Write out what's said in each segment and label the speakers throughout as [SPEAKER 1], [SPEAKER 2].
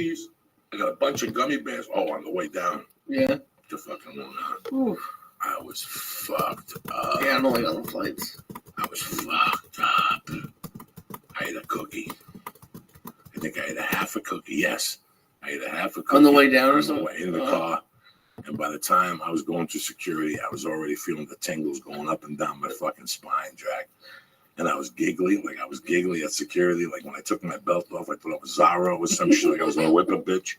[SPEAKER 1] cookies. I got a bunch of gummy bears. Oh, on the way down.
[SPEAKER 2] Yeah.
[SPEAKER 1] To fucking Long Island.
[SPEAKER 2] Oof.
[SPEAKER 1] I was fucked up.
[SPEAKER 2] Yeah, I'm only on the flights.
[SPEAKER 1] I was fucked up. I ate a cookie. I think I ate a half a cookie. Yes. I ate a half a cookie.
[SPEAKER 2] On the way down or
[SPEAKER 1] on
[SPEAKER 2] something?
[SPEAKER 1] The way in the car. And by the time I was going through security, I was already feeling the tingles going up and down my fucking spine, Jack. And I was giggly, like I was giggly at security. Like when I took my belt off, I thought it was Zara or some shit. Like I was going to whip a bitch.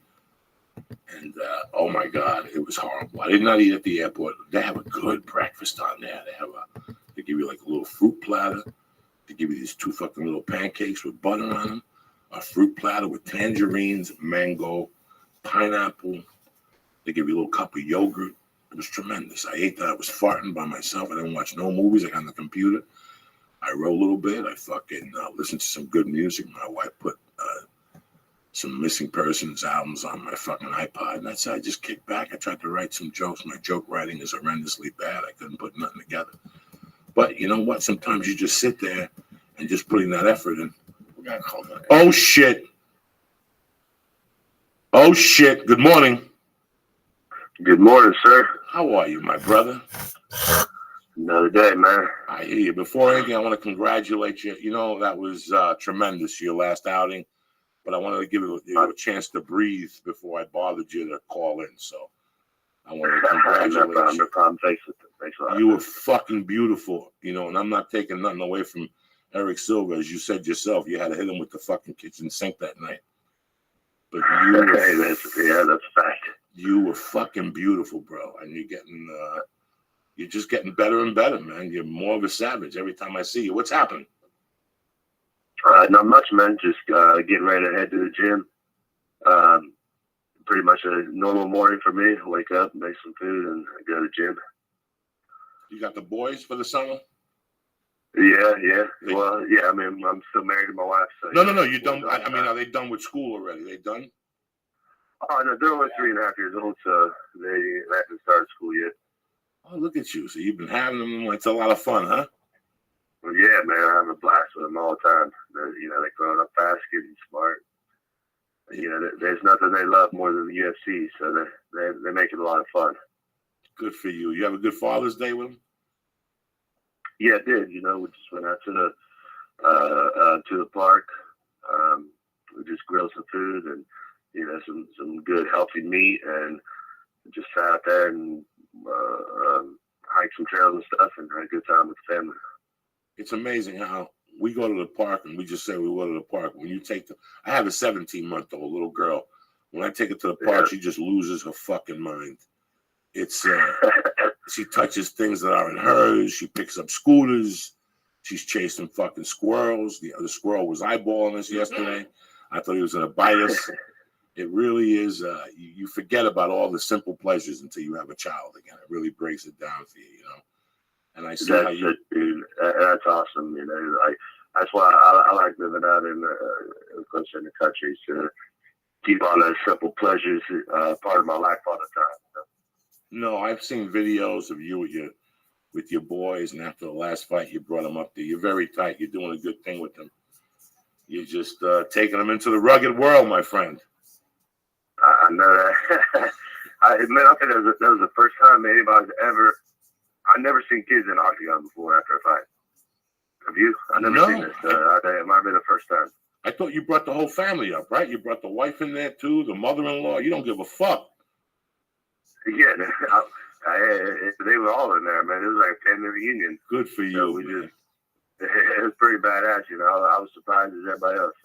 [SPEAKER 1] And, oh my God, it was horrible. I did not eat at the airport. They have a good breakfast on there. They give you like a little fruit platter. They give you these 2 fucking little pancakes with butter on them. A fruit platter with tangerines, mango, pineapple. They give you a little cup of yogurt. It was tremendous. I ate that. I was farting by myself. I didn't watch no movies. I got on the computer. I wrote a little bit. I fucking listened to some good music. My wife put some Missing Persons albums on my fucking iPod. And that's how I just kicked back. I tried to write some jokes. My joke writing is horrendously bad. I couldn't put nothing together. But you know what? Sometimes you just sit there and just putting that effort in. We got to call that. Oh, shit. Oh, shit. Good morning.
[SPEAKER 3] Good morning, sir.
[SPEAKER 1] How are you, my brother?
[SPEAKER 3] Another day, man.
[SPEAKER 1] I hear you. Before anything, I want to congratulate you. You know, that was tremendous, your last outing. But I wanted to give you a chance to breathe before I bothered you to call in. So I wanted to congratulate you.
[SPEAKER 3] No problem. Thanks a lot.
[SPEAKER 1] You were fucking beautiful, you know, and I'm not taking nothing away from Eric Silva. As you said yourself, you had to hit him with the fucking kitchen sink that night. But you were,
[SPEAKER 3] that's a fact.
[SPEAKER 1] You were fucking beautiful, bro. And you're just getting better and better, man. You're more of a savage every time I see you. What's happening?
[SPEAKER 3] Not much, man. Just getting ready to head to the gym. Pretty much a normal morning for me. Wake up, make some food, and go to the gym.
[SPEAKER 1] You got the boys for the summer?
[SPEAKER 3] Yeah. Well, yeah. I mean, I'm still married to my wife. So
[SPEAKER 1] no. You done? I mean, are they done with school already? They done?
[SPEAKER 3] Oh no, they're only 3.5 years old, so they haven't started school yet.
[SPEAKER 1] Oh, look at you! So you've been having them. It's a lot of fun, huh?
[SPEAKER 3] Well, yeah, man. I have a blast with them all the time. They're growing up fast, getting smart. There's nothing they love more than the UFC, so they make it a lot of fun. Good for you. You have a good Father's Day with them? Yeah, I did. We just went out to the park. We just grilled some food and some good healthy meat, and just sat out there and hiked some trails and stuff, and had a good time with the family. It's amazing how we go to the park and we just say we go to the park. When you take I have a 17-month-old little girl. When I take her to the park, she just loses her fucking mind. It's she touches things that aren't hers. She picks up scooters. She's chasing fucking squirrels. The other squirrel was eyeballing us yesterday. I thought he was going to bite us. It really is. You forget about all the simple pleasures until you have a child again. It really breaks it down for you, And I see how you. Dude, that's awesome. That's why I like living out in the country, to keep all those simple pleasures part of my life all the time. No, I've seen videos of you with your boys, and after the last fight, you brought them up there. You're very tight. You're doing a good thing with them. You're just taking them into the rugged world, my friend. I know that. I think that was the first time anybody's ever. I've never seen kids in octagon before after a fight. Have you? I've never seen this. I think it might have been the first time. I thought you brought the whole family up, right? You brought the wife in there too, the mother-in-law. You don't give a fuck. Yeah, they were all in there, man. It was like a family reunion. Good for you. It was pretty badass, I was surprised as everybody else.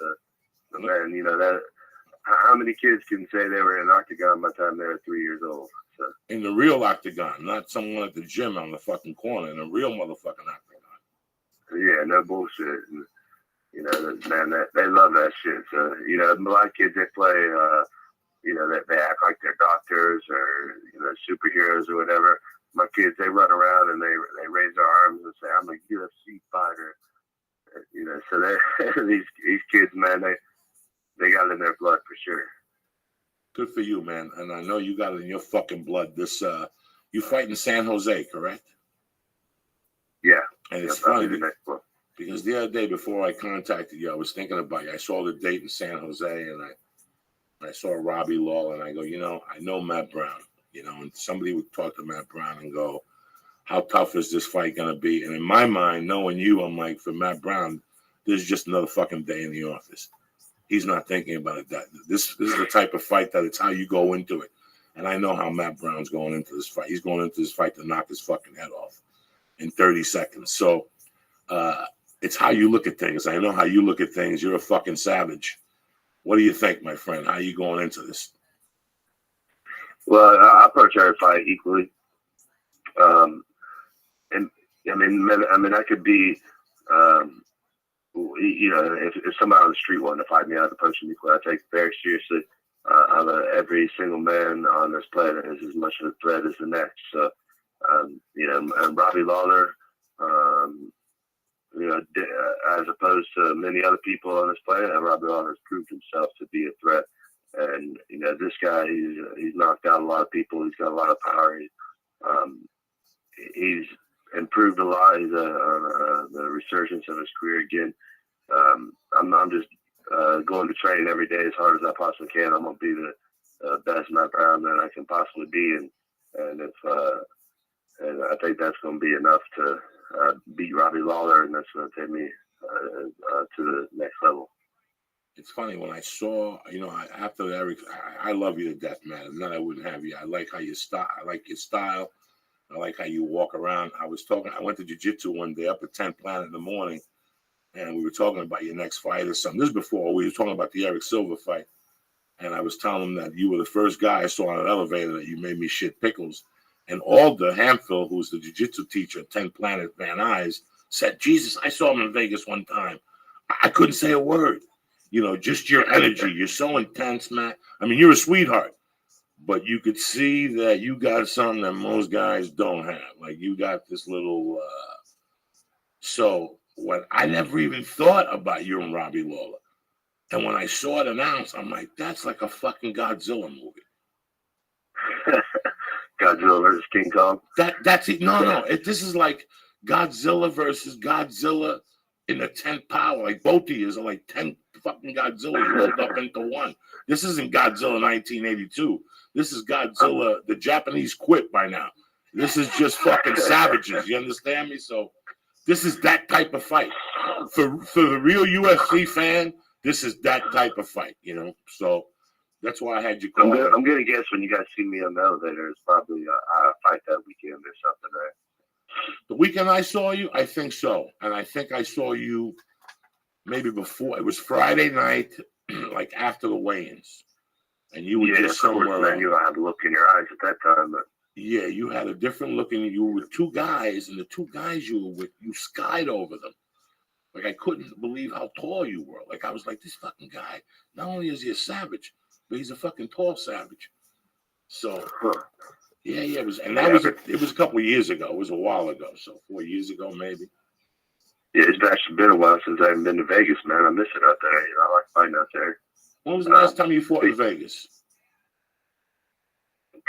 [SPEAKER 3] Man, that. How many kids can say they were in an octagon by the time they were 3 years old? So. In the real octagon, not someone at the gym on the fucking corner. In a real motherfucking octagon. Yeah, no bullshit. And, man, they love that shit. So, a lot of kids, they play, they act like they're doctors or, superheroes or whatever. My kids, they run around and they raise their arms and say, I'm a UFC fighter. So these kids, man, they got it in their blood for sure. Good for you, man. And I know you got it in your fucking blood. You fight in San Jose, correct? Yeah. And it's funny because the other day before I contacted you, I was thinking about you. I saw the date in San Jose, and
[SPEAKER 1] I saw Robbie Lawler, and I go, I know Matt Brown, and somebody would talk to Matt Brown and go, how tough is this fight going to be? And in my mind, knowing you, I'm like, for Matt Brown, this is just another fucking day in the office. He's not thinking about it. This is the type of fight that it's how you go into it. And I know how Matt Brown's going into this fight. He's going into this fight to knock his fucking head off in 30 seconds. So it's how you look at things. I know how you look at things. You're a fucking savage. What do you think, my friend? How are you going into this?
[SPEAKER 3] Well, I approach every fight equally. And I mean, I could be, if somebody on the street wanted to fight me, I'd approach them equally. I take it very seriously. Every single man on this planet is as much of a threat as the next. So, and Robbie Lawler, as opposed to many other people on this planet, Robbie Lawler has proved himself to be a threat. And this guy, he's knocked out a lot of people. He's got a lot of power. He's improved a lot. He's on the resurgence of his career again. I'm just going to train every day as hard as I possibly can. I'm gonna be the best Matt Brown that I can possibly be, and I think that's gonna be enough to beat Robbie Lawler, and that's gonna take me to the next level.
[SPEAKER 1] It's funny when I saw, after Eric, I love you to death, man. And then I wouldn't have you. I like how you style. I like your style. I like how you walk around. I went to jiu-jitsu one day up at 10th Planet in the morning, and we were talking about your next fight or something. This is before we were talking about the Eric Silva fight. And I was telling him that you were the first guy I saw on an elevator that you made me shit pickles. And Alda Hamfill, who's the jiu-jitsu teacher at 10th Planet Van Nuys, said, Jesus, I saw him in Vegas one time. I couldn't say a word. Just your energy. You're so intense, Matt. I mean, you're a sweetheart. But you could see that you got something that most guys don't have. Like you got this little. So when I never even thought about you and Robbie Lawler, and when I saw it announced, I'm like, that's like a fucking Godzilla movie.
[SPEAKER 3] Godzilla versus King Kong.
[SPEAKER 1] That's it. No. This is like Godzilla versus Godzilla in the 10th power. Like both of you are like 10 fucking Godzilla rolled up into one. This isn't Godzilla 1982. This is Godzilla. The Japanese quit by now. This is just fucking savages. You understand me? So this is that type of fight. For the real UFC fan, this is that type of fight, So that's why I had you call.
[SPEAKER 3] I'm gonna guess when you guys see me on the elevator, it's probably a fight that weekend or something, right?
[SPEAKER 1] The weekend I saw you, I think so. And I think I saw you maybe before. It was Friday night, like after the weigh-ins. And you were just somewhere.
[SPEAKER 3] Man, you had a look in your eyes at that time. But
[SPEAKER 1] yeah, you had a different look, and you were with two guys, and the two guys you were with, you skied over them. Like, I couldn't believe how tall you were. Like, I was like, this fucking guy, not only is he a savage, but he's a fucking tall savage. So, yeah, it was, and it was a couple of years ago. It was a while ago, so 4 years ago, maybe.
[SPEAKER 3] Yeah, it's actually been a while since I haven't been to Vegas, man. I miss it out there. I like fighting out there.
[SPEAKER 1] When was the last time you fought in Vegas?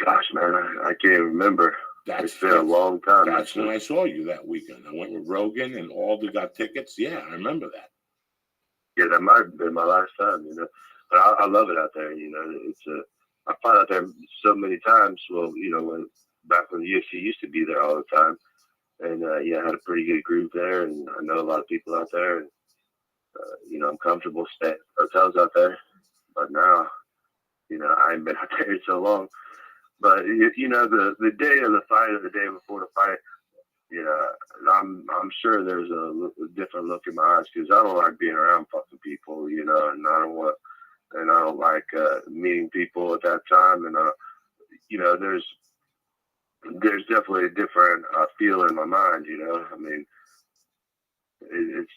[SPEAKER 3] Gosh, man, I can't remember. It's been a long time.
[SPEAKER 1] That's when I saw you that weekend. I went with Rogan and Alder got tickets. Yeah, I remember that.
[SPEAKER 3] Yeah, that might have been my last time, But I love it out there, It's I fight out there so many times. Well, back when the UFC used to be there all the time. And, I had a pretty good group there, and I know a lot of people out there. And, I'm comfortable staying at hotels out there. But now, I ain't been out there in so long. But, the day of the fight or the day before the fight, I'm sure there's a different look in my eyes because I don't like being around fucking people, and I don't like meeting people at that time. And, there's definitely a different feel in my mind, I mean, it's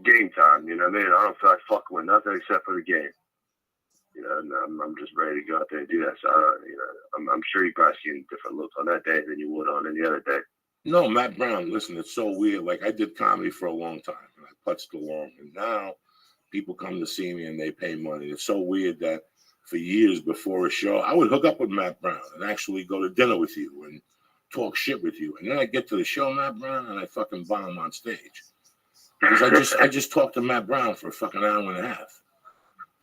[SPEAKER 3] game time, I mean? I don't feel like fucking with nothing except for the game. And I'm just ready to go out there and do that. So, I'm sure you probably see different looks on that day than you would on any other day.
[SPEAKER 1] No, Matt Brown, listen, it's so weird. Like, I did comedy for a long time, and I putzed along. And now people come to see me, and they pay money. It's so weird that for years before a show, I would hook up with Matt Brown and actually go to dinner with you and talk shit with you. And then I get to the show, Matt Brown, and I fucking bomb on stage. Because I just talked to Matt Brown for a fucking hour and a half.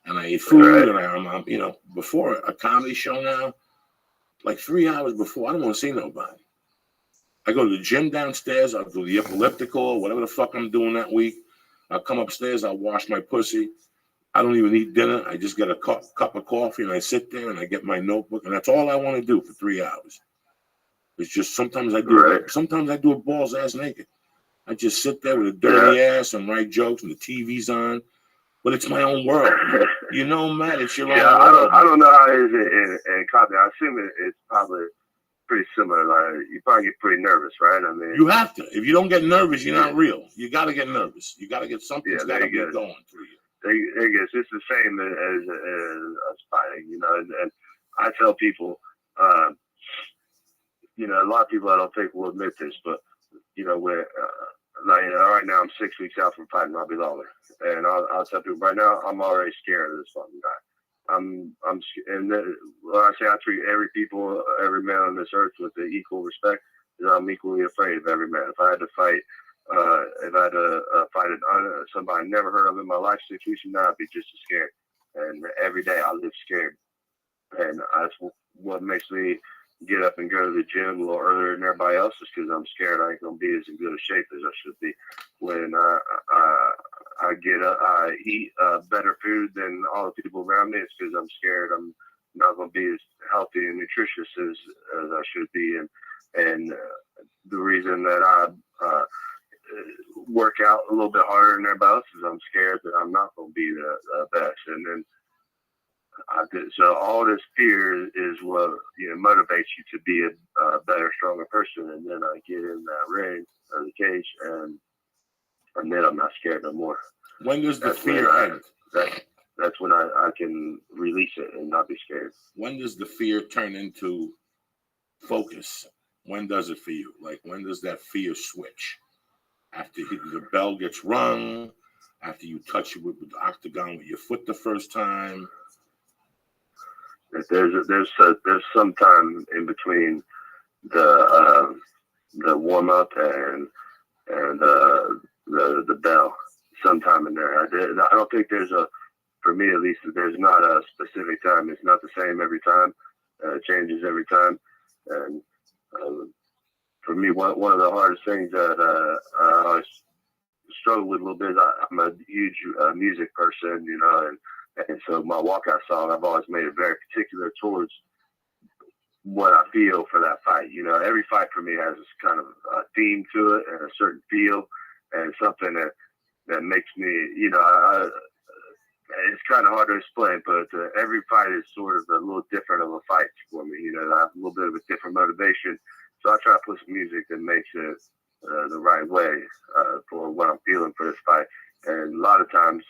[SPEAKER 1] and I eat food, and I'm before a comedy show now, like 3 hours before, I don't want to see nobody. I go to the gym downstairs, I'll do the elliptical, whatever the fuck I'm doing that week. I'll come upstairs, I'll wash my pussy. I don't even eat dinner. I just get a cup of coffee, and I sit there, and I get my notebook, and that's all I want to do for 3 hours. It's just sometimes I do it balls ass naked. I just sit there with a dirty ass and write jokes, and the TV's on. But it's my own world. You know, Matt, it's your own world.
[SPEAKER 3] I don't know how it is in comedy. I assume it's probably pretty similar. Like, you probably get pretty nervous, right? I mean,
[SPEAKER 1] you have to. If you don't get nervous, you're not real. You got to get nervous. You got to get something that's got to be going through you.
[SPEAKER 3] I guess it's the same as fighting, you know. And I tell people, you know, a lot of people I don't think will admit this, but you know, right now I'm 6 weeks out from fighting Robbie Lawler, and I'll tell people right now I'm already scared of this fucking guy. and when I say I treat every man on this earth with the equal respect, I'm equally afraid of every man. If I had to fight, somebody I never heard of in my life situation, now I'd be just as scared. And every day I live scared, and that's what makes me get up and go to the gym a little earlier than everybody else, is because I'm scared I ain't gonna be as in good a shape as I should be. When I eat better food than all the people around me, it's because I'm scared I'm not gonna be as healthy and nutritious as I should be. And the reason that I work out a little bit harder than everybody else is I'm scared that I'm not gonna be the best. And then so all this fear is what motivates you to be a better, stronger person. And then I get in that ring or the cage, and then I'm not scared no more.
[SPEAKER 1] When does the fear end?
[SPEAKER 3] That's when I can release it and not be scared.
[SPEAKER 1] When does the fear turn into focus? When does it for you? Like, when does that fear switch? After the bell gets rung, after you touch it with the octagon with your foot the first time?
[SPEAKER 3] There's some time in between the warm up and the bell. Sometime in there. I don't think for me at least, there's not a specific time. It's not the same every time. It changes every time. And for me, one of the hardest things that I always struggle with a little bit is I'm a huge music person, and so my walkout song, I've always made it very particular towards what I feel for that fight. Every fight for me has this kind of theme to it and a certain feel and something that makes me, it's kind of hard to explain, but every fight is sort of a little different of a fight for me. I have a little bit of a different motivation. So I try to put some music that makes it the right way for what I'm feeling for this fight. And a lot of times,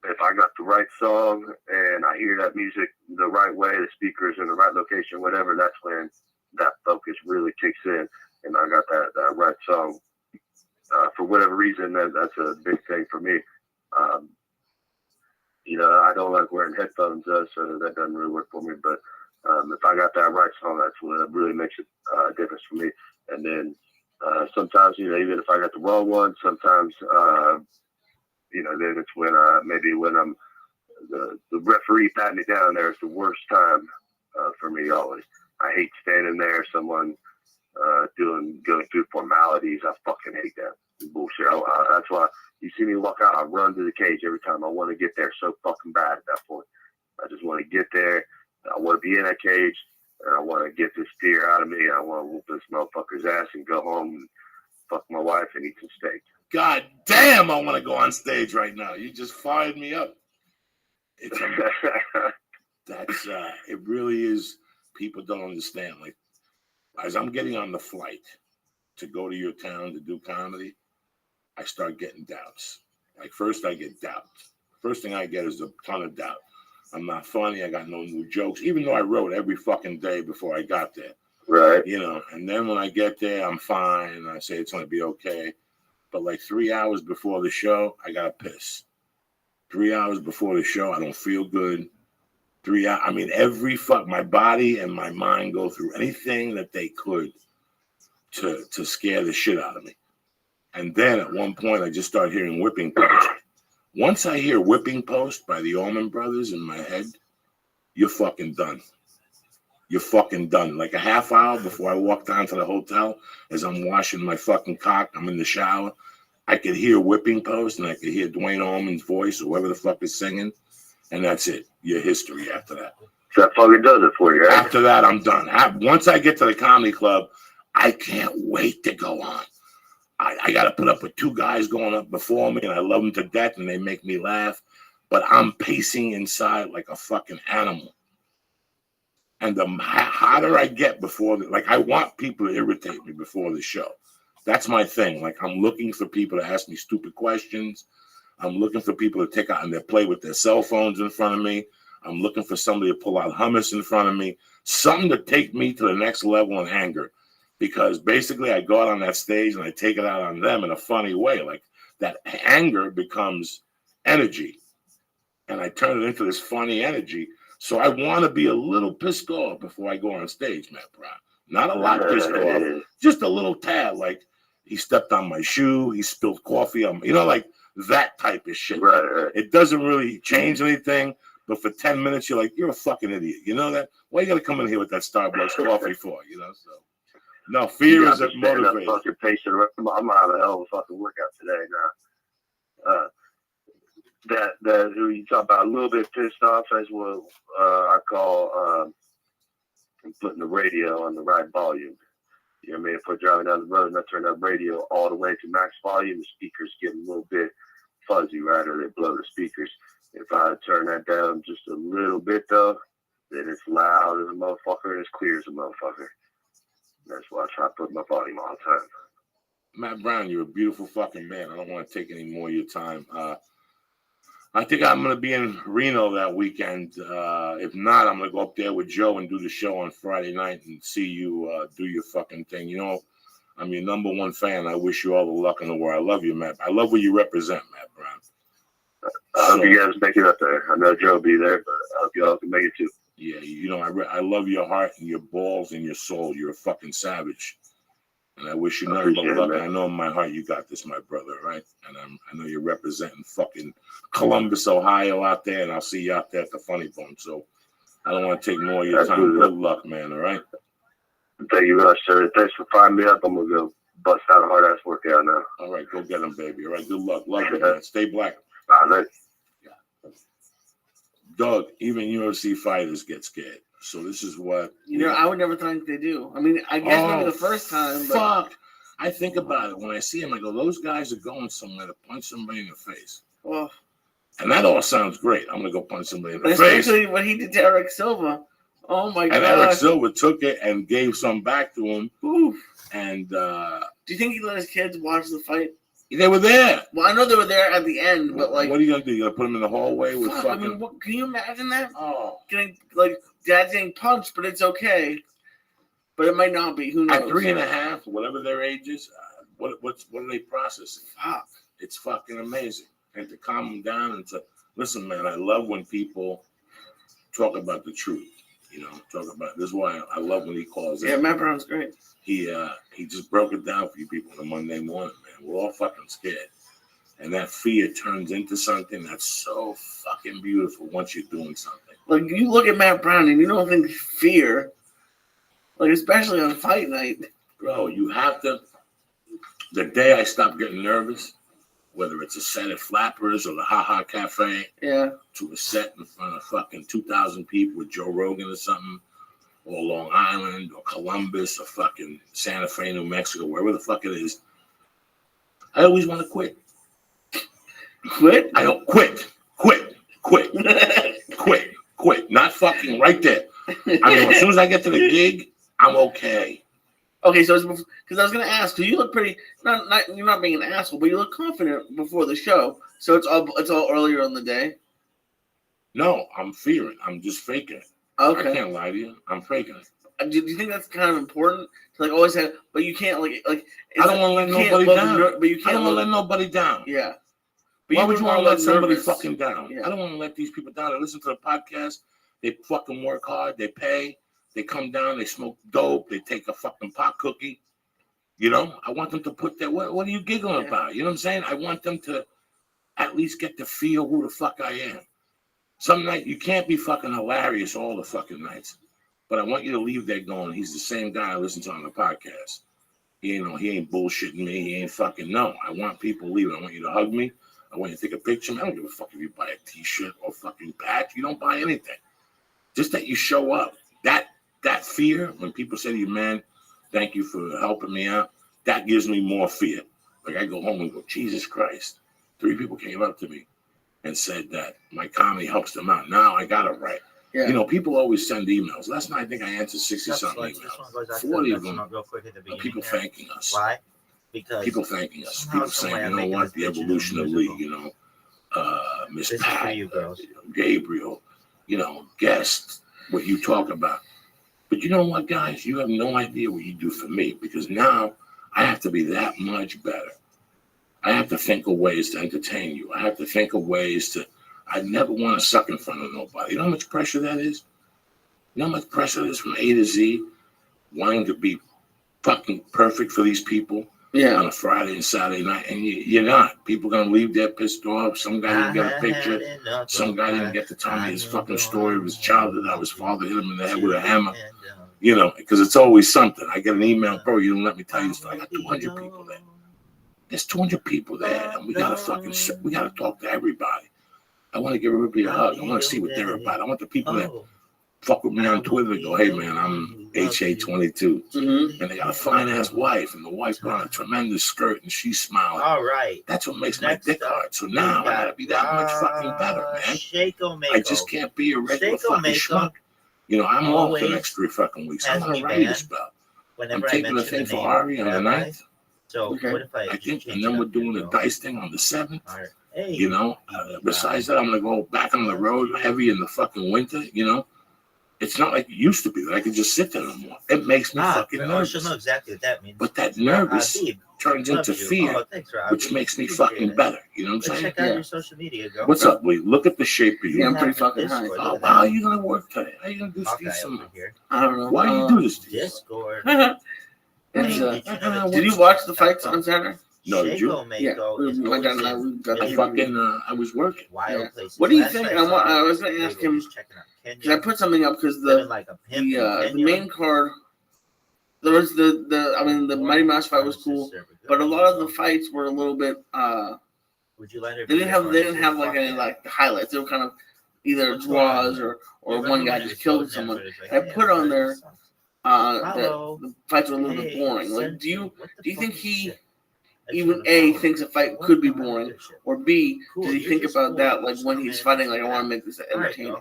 [SPEAKER 3] if I got the right song and I hear that music the right way, the speakers in the right location, whatever, that's when that focus really kicks in. And I got that right song. For whatever reason, that's a big thing for me. I don't like wearing headphones, so that doesn't really work for me. But if I got that right song, that's what really makes it a difference for me. And then sometimes, even if I got the wrong one, sometimes, then it's when when I'm the referee patting me down there. It's the worst time for me always. I hate standing there, someone going through formalities. I fucking hate that bullshit. That's why you see me walk out, I run to the cage every time. I want to get there so fucking bad at that point. I just want to get there. I want to be in that cage, and I want to get this fear out of me. I want to whoop this motherfucker's ass and go home and fuck my wife and eat some steak.
[SPEAKER 1] God damn, I want to go on stage right now. You just fired me up. It really is. People don't understand. Like, as I'm getting on the flight to go to your town to do comedy, I start getting doubts. Like, first I get doubts. First thing I get is a ton of doubt. I'm not funny. I got no new jokes, even though I wrote every fucking day before I got there.
[SPEAKER 3] Right.
[SPEAKER 1] And then when I get there, I'm fine. And I say it's going to be okay. But like 3 hours before the show, I got to piss. 3 hours before the show, I don't feel good. 3 hours. I mean, my body and my mind go through anything that they could to scare the shit out of me. And then at one point, I just start hearing whipping post. Once I hear Whipping Post by the Allman Brothers in my head, you're fucking done. You're fucking done. Like a half hour before I walk down to the hotel, as I'm washing my fucking cock, I'm in the shower, I could hear Whipping Post and I could hear Dwayne Allman's voice or whoever the fuck is singing, and that's it. Your history after that.
[SPEAKER 3] That fucking does it for you, right?
[SPEAKER 1] After that, I'm done. Once I get to the comedy club, I can't wait to go on. I got to put up with two guys going up before me, and I love them to death, and they make me laugh. But I'm pacing inside like a fucking animal. And the hotter I get before, like I want people to irritate me before the show. That's my thing. Like I'm looking for people to ask me stupid questions. I'm looking for people to take out and they play with their cell phones in front of me. I'm looking for somebody to pull out hummus in front of me. Something to take me to the next level in anger. Because basically I go out on that stage and I take it out on them in a funny way. Like that anger becomes energy. And I turn it into this funny energy. So I want to be a little pissed off before I go on stage, Matt Brown. Not a lot pissed off, just a little tad. Like he stepped on my shoe, he spilled coffee on, like that type of shit.
[SPEAKER 3] Right.
[SPEAKER 1] It doesn't really change anything, but for 10 minutes you're like, you're a fucking idiot. You know that? Why you gotta come in here with that Starbucks coffee for? So no, fear is a motivator.
[SPEAKER 3] Fucking patient. I'm gonna have a hell of a fucking workout today now. That who you talk about a little bit pissed off as what I call putting the radio on the right volume. You know what I mean? If we're driving down the road and I turn that radio all the way to max volume, the speakers get a little bit fuzzy, right? Or they blow the speakers. If I turn that down just a little bit though, then it's loud as a motherfucker and it's clear as a motherfucker. That's why I try to put my volume all the time.
[SPEAKER 1] Matt Brown, you're a beautiful fucking man. I don't want to take any more of your time. I think I'm going to be in Reno that weekend. If not, I'm going to go up there with Joe and do the show on Friday night and see you do your fucking thing. I'm your number one fan. I wish you all the luck in the world. I love you, Matt. I love what you represent, Matt Brown.
[SPEAKER 3] I hope you guys make it up there. I know Joe will be there, but I hope you all can make it too.
[SPEAKER 1] Yeah, I love your heart and your balls and your soul. You're a fucking savage. And I wish you nothing but luck. I know in my heart you got this, my brother, right? And I know you're representing fucking Columbus, Ohio out there, and I'll see you out there at the Funny Bone. So I don't want to take more of your time. Good luck, man, all right?
[SPEAKER 3] Thank you very much, sir. Thanks for finding me up. I'm going to go bust out a hard-ass workout now.
[SPEAKER 1] All right, go get him, baby. All right, good luck. Love you, man. Stay black.
[SPEAKER 3] All right.
[SPEAKER 1] Yeah. Doug, even UFC fighters get scared. So this is what...
[SPEAKER 2] I would never think they do. I mean, I guess maybe the first time, but...
[SPEAKER 1] Fuck. I think about it. When I see them, I go, those guys are going somewhere to punch somebody in the face.
[SPEAKER 2] Well...
[SPEAKER 1] And that all sounds great. I'm going to go punch somebody in the face.
[SPEAKER 2] Especially what he did to Eric Silva. Oh, my God.
[SPEAKER 1] And Eric Silva took it and gave some back to him.
[SPEAKER 2] Oof.
[SPEAKER 1] And...
[SPEAKER 2] do you think he let his kids watch the fight?
[SPEAKER 1] They were there.
[SPEAKER 2] Well, I know they were there at the end, but like...
[SPEAKER 1] What are you going to do? You going to put them in the hallway with fucking...
[SPEAKER 2] I mean, can you imagine that?
[SPEAKER 1] Oh.
[SPEAKER 2] Getting, dad's getting punched, but it's okay. But it might not be. Who knows?
[SPEAKER 1] At 3.5, whatever their age is, what are they processing?
[SPEAKER 2] Fuck.
[SPEAKER 1] It's fucking amazing. And to calm them down and to... Listen, man, I love when people talk about the truth. This is why I love when he calls in.
[SPEAKER 2] Yeah, Matt Brown's great.
[SPEAKER 1] He just broke it down for you people on a Monday morning, man. We're all fucking scared. And that fear turns into something that's so fucking beautiful once you're doing something.
[SPEAKER 2] Like, you look at Matt Brown and you don't think fear, especially on fight night.
[SPEAKER 1] Bro, you have to. The day I stopped getting nervous, whether it's a set at Flappers or the Ha Ha Cafe, to a set in front of fucking 2,000 people with Joe Rogan or something, or Long Island, or Columbus, or fucking Santa Fe, New Mexico, wherever the fuck it is, I always want to quit.
[SPEAKER 2] Quit?
[SPEAKER 1] I don't quit. Not fucking right there. I mean, as soon as I get to the gig, I'm okay.
[SPEAKER 2] Okay, so because I was gonna ask, you look pretty. You're not being an asshole, but you look confident before the show. So it's all earlier in the day.
[SPEAKER 1] No, I'm fearing. I'm just faking it.
[SPEAKER 2] Okay.
[SPEAKER 1] I can't lie to you. I'm faking it.
[SPEAKER 2] Do you think that's kind of important to always have? But you can't like.
[SPEAKER 1] I don't want to let nobody down.
[SPEAKER 2] But you can't.
[SPEAKER 1] I don't want to let nobody down.
[SPEAKER 2] Yeah.
[SPEAKER 1] But why would you want to let somebody fucking down?
[SPEAKER 2] Yeah.
[SPEAKER 1] I don't want to let these people down. They listen to the podcast. They fucking work hard. They pay. They come down, they smoke dope, they take a fucking pot cookie. I want them to put that, what are you giggling about? You know what I'm saying? I want them to at least get to feel who the fuck I am. Some night you can't be fucking hilarious all the fucking nights, but I want you to leave there going, he's the same guy I listen to on the podcast. He ain't bullshitting me. He ain't fucking no. I want people leaving. I want you to hug me. I want you to take a picture. I don't give a fuck if you buy a t-shirt or fucking patch. You don't buy anything. Just that you show up. That fear, when people say to you, man, thank you for helping me out, that gives me more fear. Like I go home and go, Jesus Christ. 3 people came up to me and said that my comedy helps them out. Now I got it right. Yeah. You know, people always send emails. Last night I think I answered 60-something emails. 40 of them are people thanking us.
[SPEAKER 4] Why? Because
[SPEAKER 1] people thanking us. People saying, you know what, the evolution of Lee, you know, Miss Pat, Gabriel, you know, guests, what you talk about. But you know what, guys? You have no idea what you do for me, because now I have to be that much better. I have to think of ways to entertain you. I have to think of ways to, I never want to suck in front of nobody. You know how much pressure that is? You know how much pressure it is from A to Z, wanting to be fucking perfect for these people on a Friday and Saturday night, and you're not. People are going to leave there pissed off. Some guy didn't get a picture. Some guy didn't get to tell me his fucking story of his childhood, how his father hit him in the head with a hammer. You know, because it's always something. I get an email, bro, you don't let me tell you stuff. I got 200 people there. There's 200 people there, and we got to talk to everybody. I want to give everybody a hug. I want to see what they're about. I want the people that fuck with me on Twitter to go, hey, man, I'm HA22. Mm-hmm. And they got a fine-ass wife, and the wife put on a tremendous skirt, and she's smiling.
[SPEAKER 4] All right.
[SPEAKER 1] That's what makes my dick hard. So now I got to be that much fucking better, man. I just can't be a regular fucking schmuck. You know, I'm off the next 3 fucking weeks. I'm on a writing spell. I'm taking the thing for Ari on the 9th.
[SPEAKER 4] So what if I
[SPEAKER 1] think, and then we're doing the dice thing on the 7th. You know, besides that, I'm going to go back on the road heavy in the fucking winter, you know. It's not like it used to be that I could just sit there no more. It makes me fucking nervous.
[SPEAKER 4] She'll know exactly what that means.
[SPEAKER 1] But that nervous turns into fear, which makes me fucking better. You know what I'm saying?
[SPEAKER 4] Check out your social media, girl.
[SPEAKER 1] What's up, Lee? Look at the shape of you.
[SPEAKER 2] Yeah, I'm pretty fucking high.
[SPEAKER 1] Oh, how are you going to work today? How are you going to do this?
[SPEAKER 2] I don't know.
[SPEAKER 1] Why do you do this?
[SPEAKER 4] Discord.
[SPEAKER 2] Did you watch the fights on Saturday?
[SPEAKER 1] No, did you?
[SPEAKER 2] Yeah, my dad and
[SPEAKER 1] I was working.
[SPEAKER 2] What do you think? I was going to ask him, because I put something up, because the main card, there was the Mighty Mouse fight was cool, but a lot of the fights were a little bit, they didn't have like any like highlights. They were kind of either draws or one guy just killed someone. I put on there that the fights were a little bit boring. Like, do you think he even A, thinks a fight could be boring, or B, does he think about that like when he's fighting, like, I want to make this entertaining?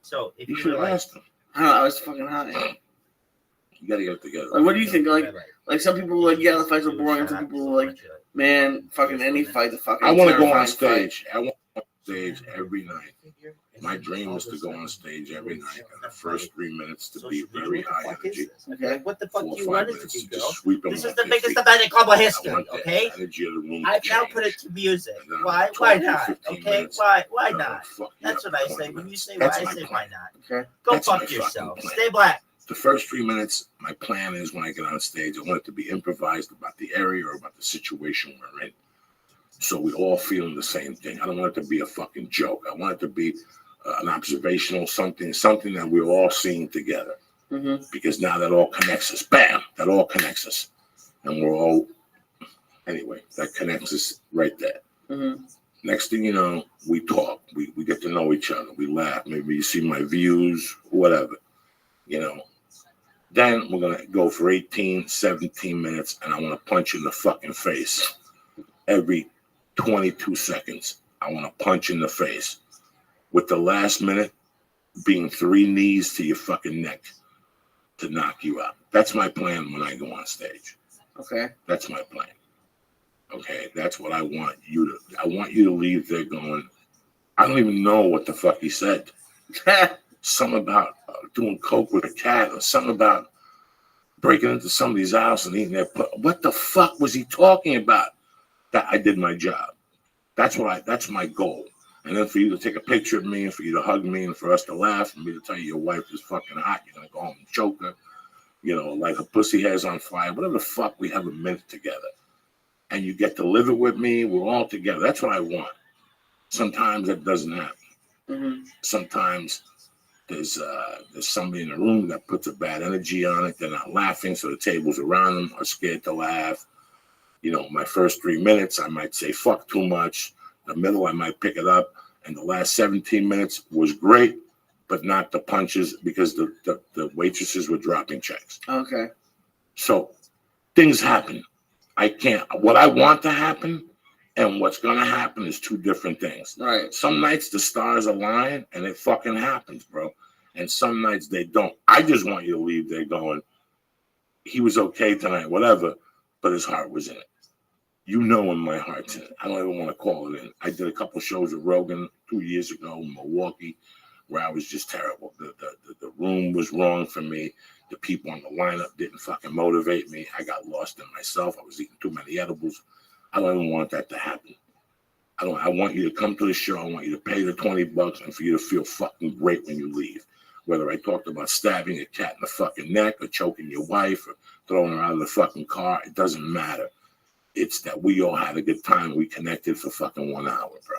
[SPEAKER 4] So if
[SPEAKER 1] you should have asked him.
[SPEAKER 2] I don't know, I was fucking high.
[SPEAKER 1] You gotta get it together.
[SPEAKER 2] Like, what do you think? Like some people were like, yeah, the fights are boring, and some people were like, man, fucking any fight, the fucking.
[SPEAKER 1] I want to go on stage. I want to go on stage every night. My dream is to go on stage every night, and the first 3 minutes to be very high energy.
[SPEAKER 4] Okay, what the fuck do you want it to be, girl?
[SPEAKER 1] This
[SPEAKER 4] is the biggest event in global history. Okay, I've now put it to music. Why not? Okay, why not? That's what I say. When you say why, I say why not. Okay, go fuck yourself. Stay black.
[SPEAKER 1] The first 3 minutes, my plan is when I get on stage, I want it to be improvised about the area or about the situation we're in. So we all feeling the same thing. I don't want it to be a fucking joke. I want it to be an observational something that we're all seeing together. Mm-hmm. Because now that all connects us. Bam! That all connects us. And we're all, anyway, that connects us right there. Mm-hmm. Next thing you know, we talk. We get to know each other. We laugh. Maybe you see my views, whatever. You know. Then we're going to go for 18, 17 minutes, and I want to punch you in the fucking face. Every 22 seconds, I want to punch in the face. With the last minute being 3 knees to your fucking neck to knock you out. That's my plan when I go on stage.
[SPEAKER 2] Okay.
[SPEAKER 1] That's my plan. Okay, that's what I want you to. I want you to leave there going, I don't even know what the fuck he said. Something about doing coke with a cat, or something about breaking into somebody's house and eating their. What the fuck was he talking about? That I did my job. That's my goal. And then for you to take a picture of me, and for you to hug me, and for us to laugh, and me to tell you your wife is fucking hot, you're gonna go home and choke her, you know, like her pussy hair's on fire, whatever the fuck, we have a minute together. And you get to live it with me, we're all together. That's what I want. Sometimes that doesn't happen.
[SPEAKER 2] Mm-hmm.
[SPEAKER 1] Sometimes there's somebody in the room that puts a bad energy on it. They're not laughing, so the tables around them are scared to laugh. You know, my first 3 minutes, I might say fuck too much. The middle, I might pick it up. And the last 17 minutes was great, but not the punches because the waitresses were dropping checks.
[SPEAKER 2] Okay.
[SPEAKER 1] So things happen. What I want to happen and what's going to happen is two different things.
[SPEAKER 2] Right.
[SPEAKER 1] Some nights the stars align and it fucking happens, bro. And some nights they don't. I just want you to leave there going, he was okay tonight, whatever, but his heart was in it. You know when my heart's in it. I don't even want to call it in. I did a couple shows with Rogan 2 years ago in Milwaukee where I was just terrible. The room was wrong for me. The people on the lineup didn't fucking motivate me. I got lost in myself. I was eating too many edibles. I don't even want that to happen. I want you to come to the show. I want you to pay the $20 and for you to feel fucking great when you leave. Whether I talked about stabbing a cat in the fucking neck or choking your wife or throwing her out of the fucking car, it doesn't matter. It's that we all had a good time. We connected for fucking 1 hour, bro.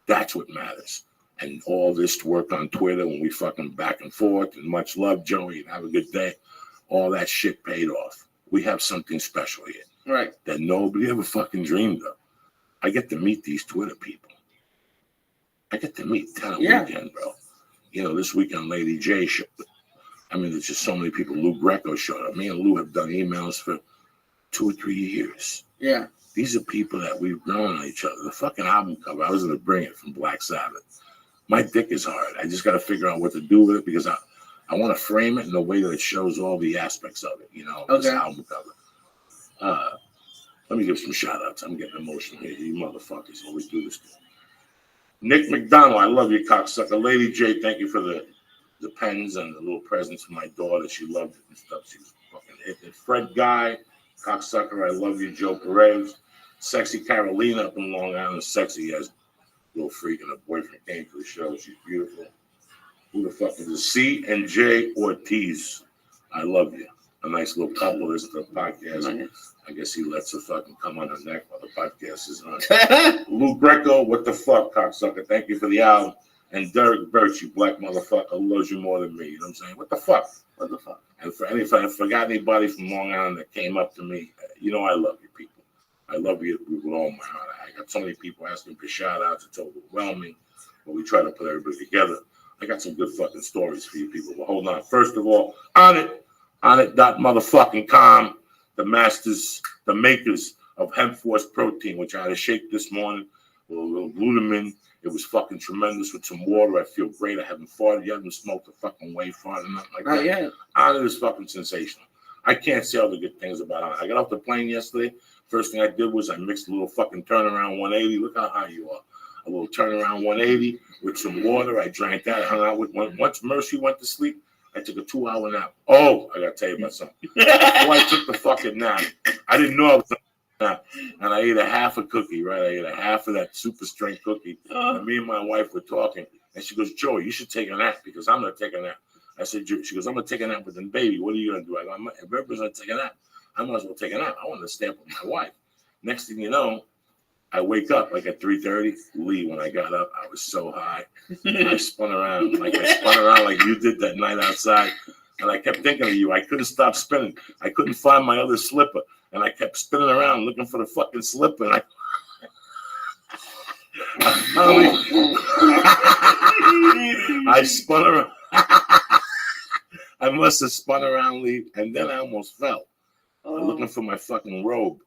[SPEAKER 1] That's what matters. And all this work on Twitter when we fucking back and forth and much love, Joey, and have a good day. All that shit paid off. We have something special here.
[SPEAKER 2] Right.
[SPEAKER 1] That nobody ever fucking dreamed of. I get to meet these Twitter people. I get to meet 10 a weekend, bro. You know, this weekend, Lady J showed up. I mean, there's just so many people. Lou Greco showed up. Me and Lou have done emails for 2 or 3 years.
[SPEAKER 2] Yeah.
[SPEAKER 1] These are people that we've grown on each other. The fucking album cover, I was going to bring it from Black Sabbath. My dick is hard. I just got to figure out what to do with it because I want to frame it in a way that it shows all the aspects of it, you know, this album cover. Let me give some shout outs. I'm getting emotional here. You motherfuckers always do this to me. Nick McDonald, I love you, cocksucker. Lady J, thank you for the pens and the little presents for my daughter. She loved it and stuff. She was fucking hitting it. Fred Guy, cocksucker, I love you. Joe Perez. Sexy Carolina up in Long Island. Sexy as a little freak and her boyfriend came to the show. She's beautiful. Who the fuck is this? C and J Ortiz. I love you. A nice little couple. This is the podcast. Nice. I guess he lets her fucking come on her neck while the podcast is on. Lou Greco, what the fuck, cocksucker? Thank you for the album. And Derek Birch, you black motherfucker, loves you more than me. You know what I'm saying? What the fuck? What the fuck? And if I forgot anybody from Long Island that came up to me, you know I love you people. I love you with all my heart. I got so many people asking for shout outs. It's overwhelming. But we try to put everybody together. I got some good fucking stories for you people. But hold on. First of all, on it motherfucking.com, the masters, the makers of Hemp Force Protein, which I had a shake this morning with a little glutamine. It was fucking tremendous with some water. I feel great. I haven't farted. You haven't smoked a fucking wave fart or nothing like that.
[SPEAKER 2] Yeah.
[SPEAKER 1] Honor is fucking sensational. I can't say all the good things about it. I got off the plane yesterday. First thing I did was I mixed a little fucking turnaround 180. Look how high you are. A little turnaround 180 with some water. I drank that. Hung out with one. Once Mercy went to sleep, I took a 2-hour nap. Oh, I got to tell you about something. Before I took the fucking nap, I didn't know I was going to nap. And I ate a half a cookie, right? I ate a half of that super strength cookie. And me and my wife were talking. And she goes, Joey, you should take a nap because I'm going to take a nap. I said, she goes, I'm going to take a nap with the baby. What are you going to do? I go, if everybody's going to take a nap, I might as well take a nap. I want to stay up with my wife. Next thing you know, I wake up like at 3:30. Lee, when I got up, I was so high. I spun around like you did that night outside. And I kept thinking of you. I couldn't stop spinning. I couldn't find my other slipper. And I kept spinning around looking for the fucking slipper. And I spun around. I must have spun around, Lee. And then I almost fell. Looking for my fucking robe.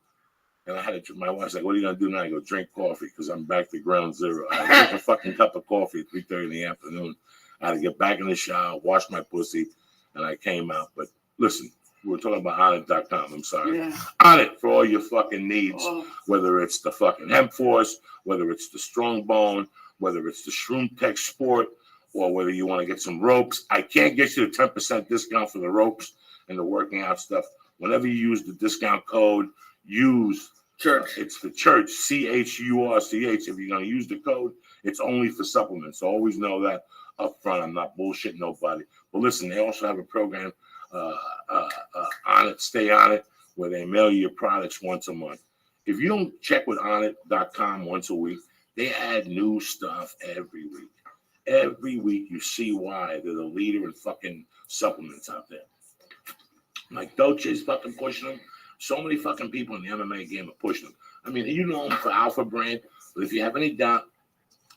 [SPEAKER 1] And I had to, my wife's like, what are you going to do now? I go, drink coffee because I'm back to ground zero. I drank a fucking cup of coffee at 3:30 in the afternoon. I had to get back in the shower, wash my pussy, and I came out. But listen, we're talking about Onnit.com. I'm sorry. Yeah. Onnit for all your fucking needs, whether it's the fucking Hemp Force, whether it's the Strong Bone, whether it's the Shroom Tech Sport, or whether you want to get some ropes. I can't get you the 10% discount for the ropes and the working out stuff. Whenever you use the discount code, use church. It's for church, CHURCH. If you're going to use the code, it's only for supplements. So always know that up front. I'm not bullshitting nobody. But listen, they also have a program, on it, stay on it, where they mail you your products once a month. If you don't check with Onnit.com once a week, They add new stuff every week. Every week you see why they're the leader in fucking supplements out there. Like Dolce's fucking pushing them. So many fucking people in the MMA game are pushing them. I mean, you know them for Alpha Brand, but if you have any doubt,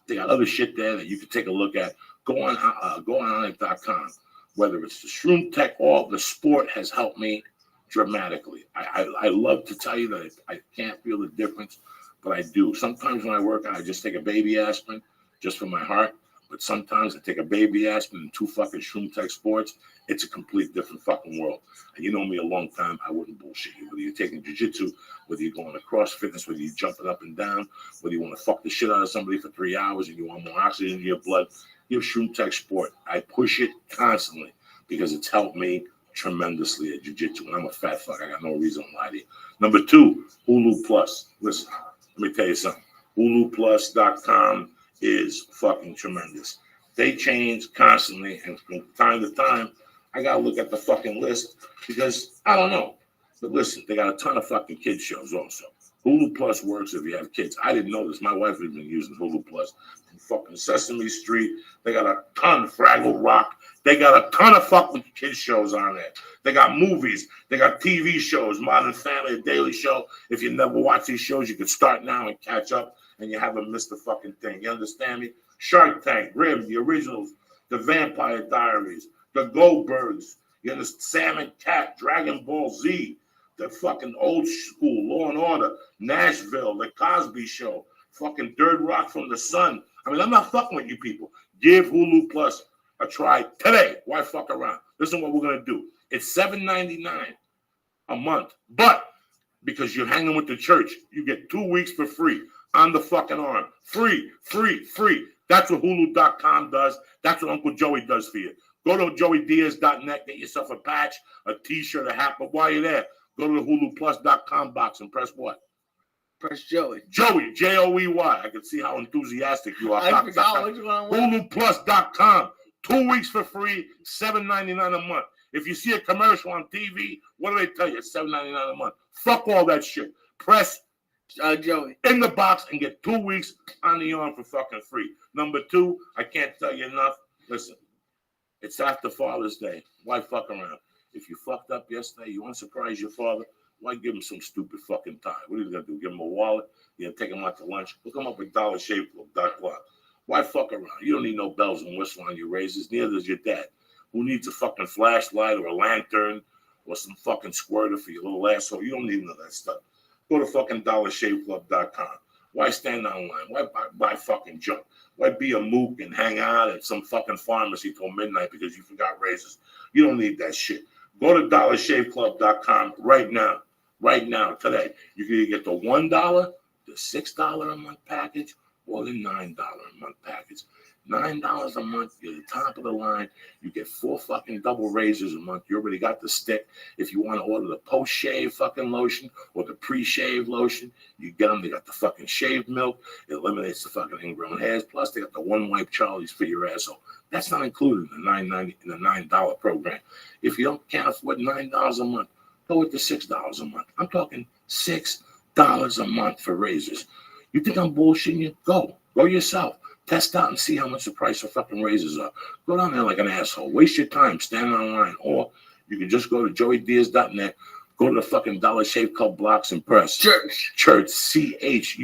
[SPEAKER 1] they got other shit there that you can take a look at. Go on it.com. Whether it's the Shroom Tech or the sport has helped me dramatically. I love to tell you that I can't feel the difference, but I do. Sometimes when I work out, I just take a baby aspirin just for my heart. But sometimes I take a baby aspirin and 2 fucking Shroom Tech Sports. It's a complete different fucking world. And you know me a long time, I wouldn't bullshit you. Whether you're taking jiu-jitsu, whether you're going to cross fitness, whether you're jumping up and down, whether you want to fuck the shit out of somebody for 3 hours and you want more oxygen in your blood, give Shroom Tech Sport. I push it constantly because it's helped me tremendously at jiu-jitsu. And I'm a fat fuck. I got no reason to lie to you. Number 2, Hulu Plus. Listen, let me tell you something. HuluPlus.com is fucking tremendous. They change constantly, and from time to time, I gotta look at the fucking list because I don't know. But listen, they got a ton of fucking kids shows also. Hulu Plus works if you have kids. I didn't know this. My wife has been using Hulu Plus. Fucking Sesame Street. They got a ton of Fraggle Rock. They got a ton of fucking kids shows on there. They got movies. They got TV shows, Modern Family, Daily Show. If you never watch these shows, you can start now and catch up, and you haven't missed the fucking thing. You understand me? Shark Tank, Grimm, the originals, the Vampire Diaries, the Goldbergs, you understand? Sam and Cat, Dragon Ball Z, the fucking old school, Law and Order, Nashville, the Cosby Show, fucking Dirt Rock from the Sun. I mean, I'm not fucking with you people. Give Hulu Plus a try today. Why fuck around? Listen what we're going to do. It's $7.99 a month. But because you're hanging with the church, you get 2 weeks for free on the fucking arm. Free. That's what Hulu.com does. That's what Uncle Joey does for you. Go to joeydiaz.net, get yourself a patch, a t-shirt, a hat. But while you're there, go to the HuluPlus.com box and press what?
[SPEAKER 2] Press Joey.
[SPEAKER 1] Joey, Joey. I can see how enthusiastic you are.
[SPEAKER 2] I forgot which one.
[SPEAKER 1] HuluPlus.com. 2 weeks for free, $7.99 a month. If you see a commercial on TV, what do they tell you? It's $7.99 a month. Fuck all that shit. Press
[SPEAKER 2] Joey
[SPEAKER 1] in the box and get 2 weeks on the arm for fucking free. Number 2, I can't tell you enough. Listen, it's after Father's Day. Why fuck around? If you fucked up yesterday, you want to surprise your father, why give him some stupid fucking tie? What are you going to do? Give him a wallet? You're going to take him out to lunch? Look him up at DollarShaveClub.com. Why fuck around? You don't need no bells and whistles on your razors. Neither does your dad. Who needs a fucking flashlight or a lantern or some fucking squirter for your little asshole? You don't need none of that stuff. Go to fucking DollarShaveClub.com. Why stand online? Why buy fucking junk? Why be a mook and hang out at some fucking pharmacy till midnight because you forgot razors? You don't need that shit. Go to DollarShaveClub.com right now. Right now, today. You can either get the $1, the $6 a month package, or the $9 a month package. $9 a month, you're the top of the line. You get 4 fucking double razors a month. You already got the stick. If you want to order the post-shave fucking lotion or the pre-shave lotion, you get them. They got the fucking shaved milk. It eliminates the fucking ingrown hairs. Plus, they got the one-wipe Charlies for your asshole. That's not included in the $9 program. If you can't afford $9 a month, go with the $6 a month. I'm talking $6 a month for razors. You think I'm bullshitting you? Go yourself. Test out and see how much the price of fucking razors are. Go down there like an asshole. Waste your time standing online. Or you can just go to joeydiaz.net, go to the fucking Dollar Shave Club blocks and press.
[SPEAKER 2] Church,
[SPEAKER 1] CHURCH.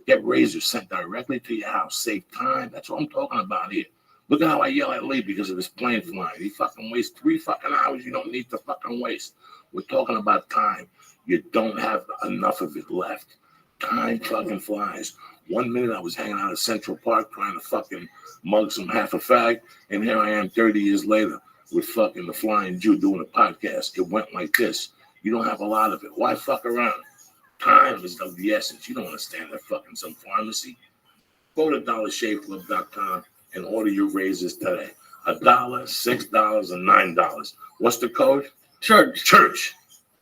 [SPEAKER 1] Get razors sent directly to your house. Save time. That's what I'm talking about here. Look at how I yell at Lee because of this plane flying. He fucking wastes 3 fucking hours you don't need to fucking waste. We're talking about time. You don't have enough of it left. Time fucking flies. 1 minute I was hanging out at Central Park trying to fucking mug some half a fag, and here I am 30 years later with fucking the Flying Jew doing a podcast. It went like this. You don't have a lot of it. Why fuck around? Time is of the essence. You don't want to stand at fucking some pharmacy. Go to DollarShaveClub.com and order your razors today. $1, $6, and $9. What's the code? Church.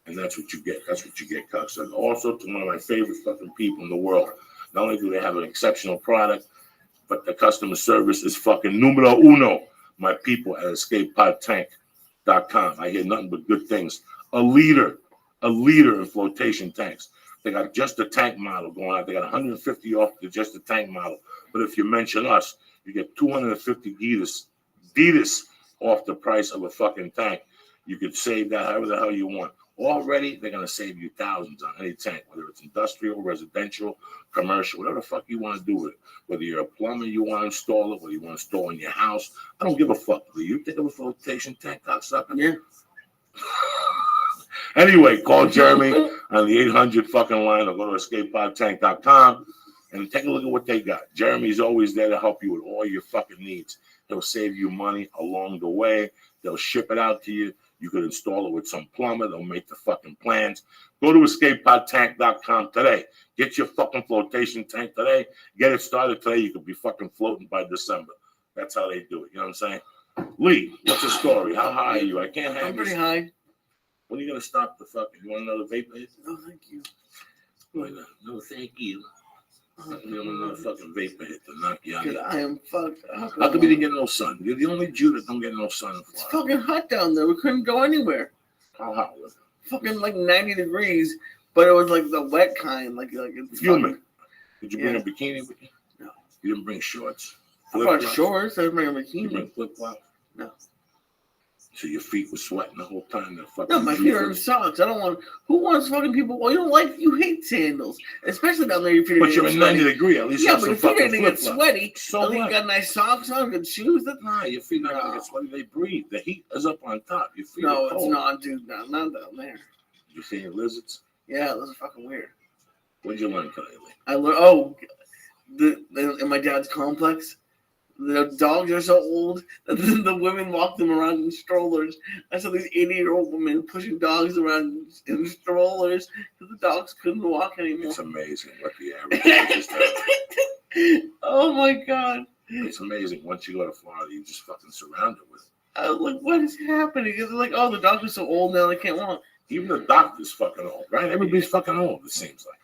[SPEAKER 1] And that's what you get. That's what you get, Cucks. And also to one of my favorite fucking people in the world. Not only do they have an exceptional product, but the customer service is fucking numero uno. My people at EscapePodTank.com. I hear nothing but good things. A leader in flotation tanks. They got just the tank model going out. They got 150 off just the tank model. But if you mention us, you get 250 Guinness off the price of a fucking tank. You could save that however the hell you want. Already, they're going to save you thousands on any tank, whether it's industrial, residential, commercial, whatever the fuck you want to do with it. Whether you're a plumber, you want to install it, whether you want to install in your house. I don't give a fuck. Do you think of a flotation tank, cocksucker?
[SPEAKER 2] Yeah.
[SPEAKER 1] Anyway, call Jeremy on the 800 fucking line or go to escapepodtank.com and take a look at what they got. Jeremy's always there to help you with all your fucking needs. He'll save you money along the way. They'll ship it out to you. You could install it with some plumber. They'll make the fucking plans. Go to escapepodtank.com today. Get your fucking flotation tank today. Get it started today. You could be fucking floating by December. That's how they do it. You know what I'm saying? Lee, what's the story? How high are you? I can't have
[SPEAKER 2] I'm pretty high.
[SPEAKER 1] When are you going to stop the fucking? You want another vape hit?
[SPEAKER 2] No, thank you.
[SPEAKER 1] Why not? No, thank you. You want another fucking vape hit to knock you out.
[SPEAKER 2] I am fucked up.
[SPEAKER 1] How come you didn't get no sun? You're the only Jew that don't get no sun.
[SPEAKER 2] It's fucking hot down there. We couldn't go anywhere.
[SPEAKER 1] How hot was it?
[SPEAKER 2] Fucking like 90 degrees, but it was like the wet kind. Like it's
[SPEAKER 1] humid. Did you bring a bikini with you?
[SPEAKER 2] No.
[SPEAKER 1] You didn't bring shorts?
[SPEAKER 2] I brought shorts. I didn't bring a bikini.
[SPEAKER 1] You bring flip-flops?
[SPEAKER 2] No.
[SPEAKER 1] So your feet were sweating the whole time.
[SPEAKER 2] No, my feet are in socks. I don't want. Who wants fucking people? Well, you hate sandals, especially down there. Your feet are
[SPEAKER 1] but you're in 90 degrees. At least
[SPEAKER 2] yeah,
[SPEAKER 1] have
[SPEAKER 2] but
[SPEAKER 1] some
[SPEAKER 2] your feet are
[SPEAKER 1] fucking
[SPEAKER 2] gonna get sweaty.
[SPEAKER 1] So
[SPEAKER 2] at least you got nice socks on, good shoes.
[SPEAKER 1] Nah, your feet are not gonna get sweaty. They breathe. The heat is up on top. Your feet are cold.
[SPEAKER 2] It's not, dude. No, not down there.
[SPEAKER 1] You seeing lizards?
[SPEAKER 2] Yeah, those are fucking weird.
[SPEAKER 1] What'd you learn today, Lee?
[SPEAKER 2] I learned. In my dad's complex. The dogs are so old that the women walk them around in strollers. I saw these 80-year-old women pushing dogs around in strollers because the dogs couldn't walk anymore.
[SPEAKER 1] It's amazing what the average age is.
[SPEAKER 2] Oh my god!
[SPEAKER 1] It's amazing. Once you go to Florida, you're just fucking surrounded with it.
[SPEAKER 2] I was like, what is happening? Because they're like, oh, the dogs are so old now they can't walk.
[SPEAKER 1] Even the doctor's fucking old, right? Everybody's fucking old. It seems like.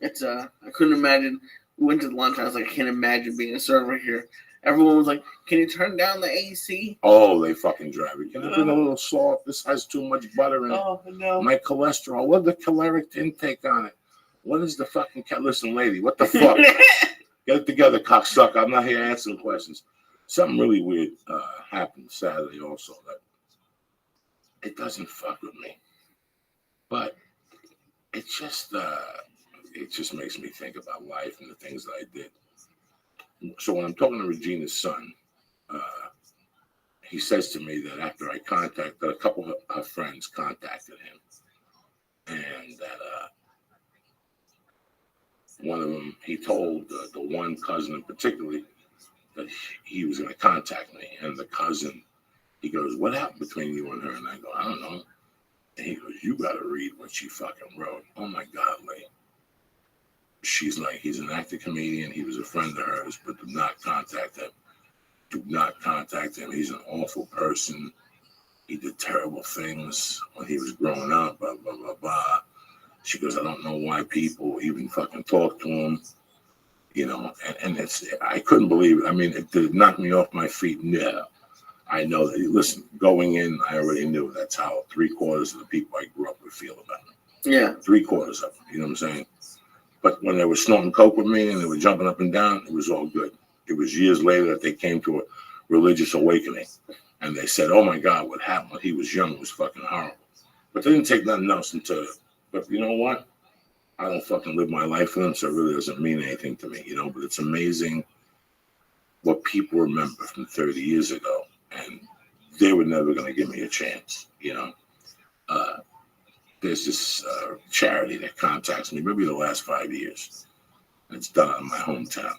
[SPEAKER 2] It's I couldn't imagine. We went to the lunch. I was like, I can't imagine being a server here. Everyone was like, can you turn down the AC?
[SPEAKER 1] Oh, they fucking drive it. Can I bring a little salt? This has too much butter in it.
[SPEAKER 2] Oh, no.
[SPEAKER 1] My cholesterol. What's the caloric intake on it? What is the fucking... Listen, lady, what the fuck? Get it together, cocksucker. I'm not here answering questions. Something really weird happened Saturday also. That it doesn't fuck with me. But it just makes me think about life and the things that I did. So when I'm talking to Regina's son, he says to me that after I contacted, a couple of her friends contacted him, and that one of them, he told the one cousin in particular that he was going to contact me, and the cousin, he goes, what happened between you and her? And I go, I don't know. And he goes, you got to read what she fucking wrote. Oh my God, Lee. She's like, he's an actor comedian. He was a friend of hers, but do not contact him. Do not contact him. He's an awful person. He did terrible things when he was growing up, blah, blah, blah, blah. She goes, I don't know why people even fucking talk to him. You know, and I couldn't believe it. I mean, it did knock me off my feet. Yeah. I know that, listen, going in, I already knew that's how 3/4 of the people I grew up with feel about him.
[SPEAKER 2] Yeah.
[SPEAKER 1] 3/4 of them, you know what I'm saying? But when they were snorting coke with me and they were jumping up and down, it was all good. It was years later that they came to a religious awakening. And they said, oh my God, what happened when he was young was fucking horrible. But they didn't take nothing else into it. But you know what? I don't fucking live my life with them, so it really doesn't mean anything to me, you know? But it's amazing what people remember from 30 years ago. And they were never going to give me a chance, you know? There's this charity that contacts me maybe the last 5 years. It's done out in my hometown.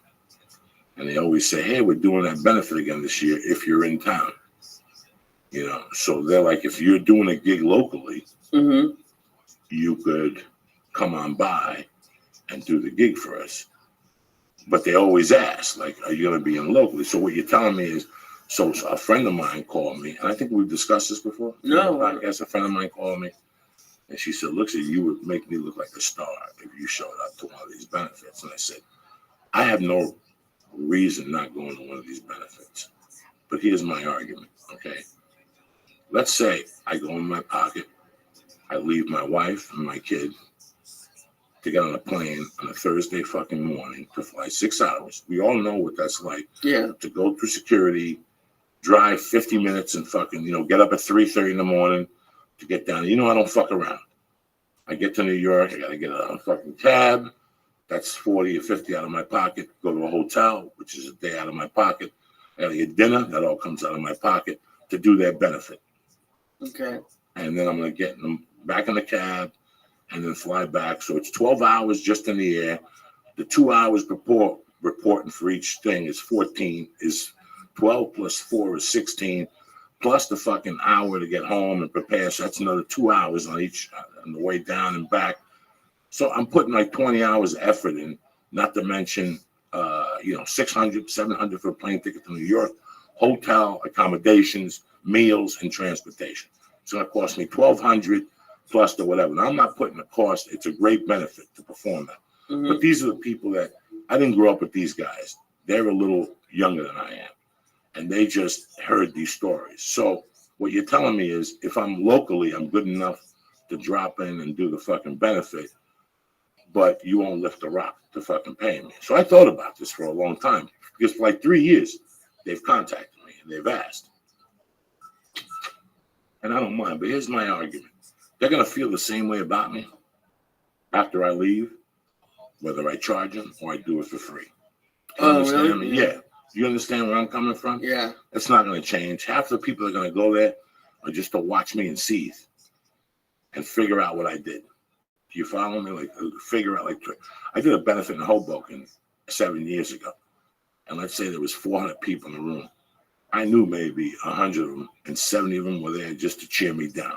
[SPEAKER 1] And they always say, hey, we're doing that benefit again this year if you're in town. You know, so they're like, if you're doing a gig locally, you could come on by and do the gig for us. But they always ask, like, are you going to be in locally? So what you're telling me is, so a friend of mine called me, and I think we've discussed this before.
[SPEAKER 2] No.
[SPEAKER 1] I guess a friend of mine called me, and she said, look, you would make me look like a star if you showed up to one of these benefits. And I said, I have no reason not going to one of these benefits. But here's my argument, okay? Let's say I go in my pocket, I leave my wife and my kid to get on a plane on a Thursday fucking morning to fly 6 hours. We all know what that's like.
[SPEAKER 2] Yeah.
[SPEAKER 1] To go through security, drive 50 minutes and fucking, get up at 3:30 in the morning to get down. I don't fuck around. I get to New York, I gotta get a fucking cab. That's 40 or 50 out of my pocket. Go to a hotel, which is a day out of my pocket. I gotta get dinner, that all comes out of my pocket to do their benefit.
[SPEAKER 2] Okay.
[SPEAKER 1] And then I'm gonna get them back in the cab and then fly back. So it's 12 hours just in the air. The 2 hours reporting for each thing is 14, is 12 plus 4 is 16, plus the fucking hour to get home and prepare. So that's another 2 hours on each, on the way down and back. So I'm putting like 20 hours of effort in, not to mention, 600, 700 for a plane ticket to New York, hotel, accommodations, meals, and transportation. It's going to cost me $1,200 plus the whatever. Now, I'm not putting the cost. It's a great benefit to perform that. Mm-hmm. But these are the people that, I didn't grow up with these guys. They're a little younger than I am. And they just heard these stories. So what you're telling me is if I'm locally, I'm good enough to drop in and do the fucking benefit, but you won't lift a rock to fucking pay me. So I thought about this for a long time because for like 3 years, they've contacted me and they've asked. And I don't mind, but here's my argument. They're going to feel the same way about me after I leave, whether I charge them or I do it for free.
[SPEAKER 2] Oh, really?
[SPEAKER 1] Yeah. You understand where I'm coming from?
[SPEAKER 2] Yeah.
[SPEAKER 1] It's not going to change. Half the people are going to go there are just to watch me and seethe and figure out what I did. Do you follow me? Like, figure out, I did a benefit in Hoboken 7 years ago. And let's say there was 400 people in the room. I knew maybe 100 of them, and 70 of them were there just to cheer me down.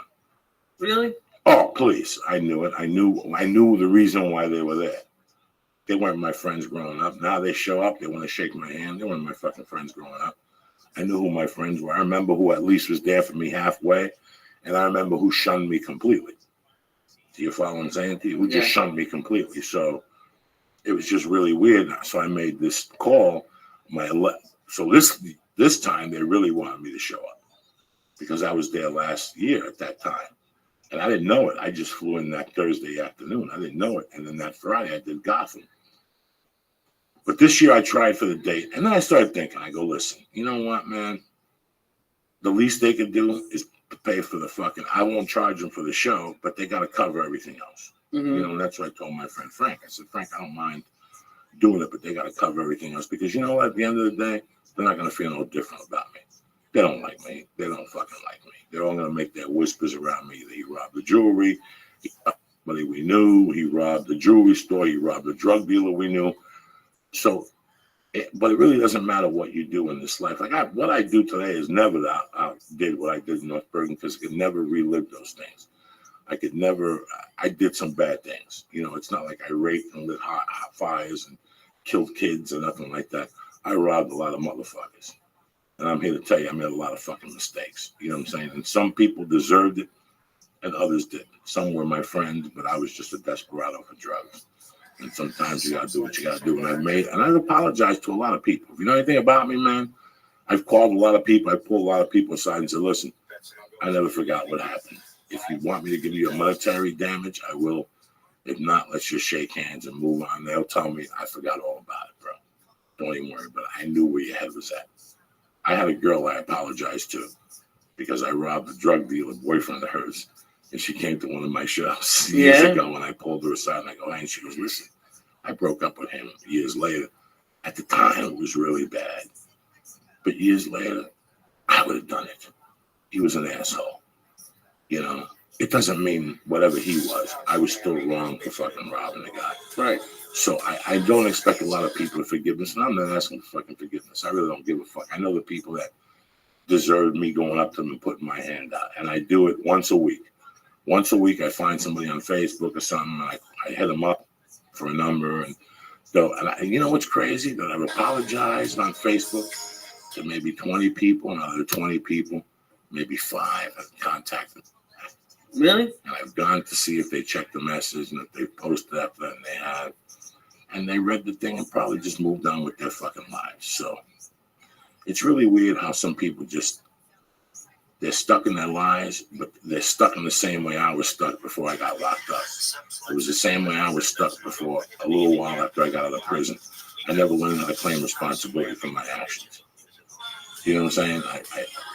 [SPEAKER 2] Really?
[SPEAKER 1] Oh, please. I knew it. I knew the reason why they were there. They weren't my friends growing up. Now they show up. They want to shake my hand. They weren't my fucking friends growing up. I knew who my friends were. I remember who at least was there for me halfway. And I remember who shunned me completely. Do you follow what I'm saying to you? Who just shunned me completely. So it was just really weird. So I made this call. So this time they really wanted me to show up because I was there last year at that time. And I didn't know it. I just flew in that Thursday afternoon. I didn't know it. And then that Friday I did Gotham. But this year I tried for the date. And then I started thinking, I go, listen, you know what, man? The least they could do is pay for the fucking, I won't charge them for the show, but they got to cover everything else. Mm-hmm. And that's what I told my friend Frank. I said, Frank, I don't mind doing it, but they got to cover everything else. Because you know what? At the end of the day, they're not going to feel no different about me. They don't like me. They don't fucking like me. They're all going to make their whispers around me that he robbed the jewelry. Somebody we knew. He robbed the jewelry store. He robbed the drug dealer we knew. So, but it really doesn't matter what you do in this life. Like what I do today is never that I did what I did in North Bergen because I could never relive those things. I did some bad things. It's not like I raped and lit hot fires and killed kids or nothing like that. I robbed a lot of motherfuckers. And I'm here to tell you, I made a lot of fucking mistakes. You know what I'm saying? And some people deserved it and others didn't. Some were my friends, but I was just a desperado for drugs. And sometimes you got to do what you got to do. And I've apologized to a lot of people. If you know anything about me, man, I've called a lot of people. I pulled a lot of people aside and said, listen, I never forgot what happened. If you want me to give you a monetary damage, I will. If not, let's just shake hands and move on. They'll tell me I forgot all about it, bro. Don't even worry about it. I knew where your head was at. I had a girl I apologized to because I robbed a drug dealer boyfriend of hers. And she came to one of my shows years ago and I pulled her aside and I go, hey, and she goes, listen, I broke up with him years later. At the time, it was really bad. But years later, I would have done it. He was an asshole. It doesn't mean whatever he was. I was still wrong for fucking robbing the guy.
[SPEAKER 2] Right.
[SPEAKER 1] So I don't expect a lot of people to forgiveness, and I'm not asking for fucking forgiveness. I really don't give a fuck. I know the people that deserve me going up to them and putting my hand out, and I do it once a week. Once a week, I find somebody on Facebook or something, and I hit them up for a number, and you know what's crazy? That I've apologized on Facebook to maybe 20 people, and other 20 people, maybe 5 have contacted me.
[SPEAKER 2] Really?
[SPEAKER 1] And I've gone to see if they checked the message and if they posted after that, and they have. And they read the thing and probably just moved on with their fucking lives. So it's really weird how some people just They're stuck in their lies, but they're stuck in the same way I was stuck before I got locked up. It was the same way I was stuck before a little while after I got out of prison. I never learned how to claim responsibility for my actions. You know what I'm saying?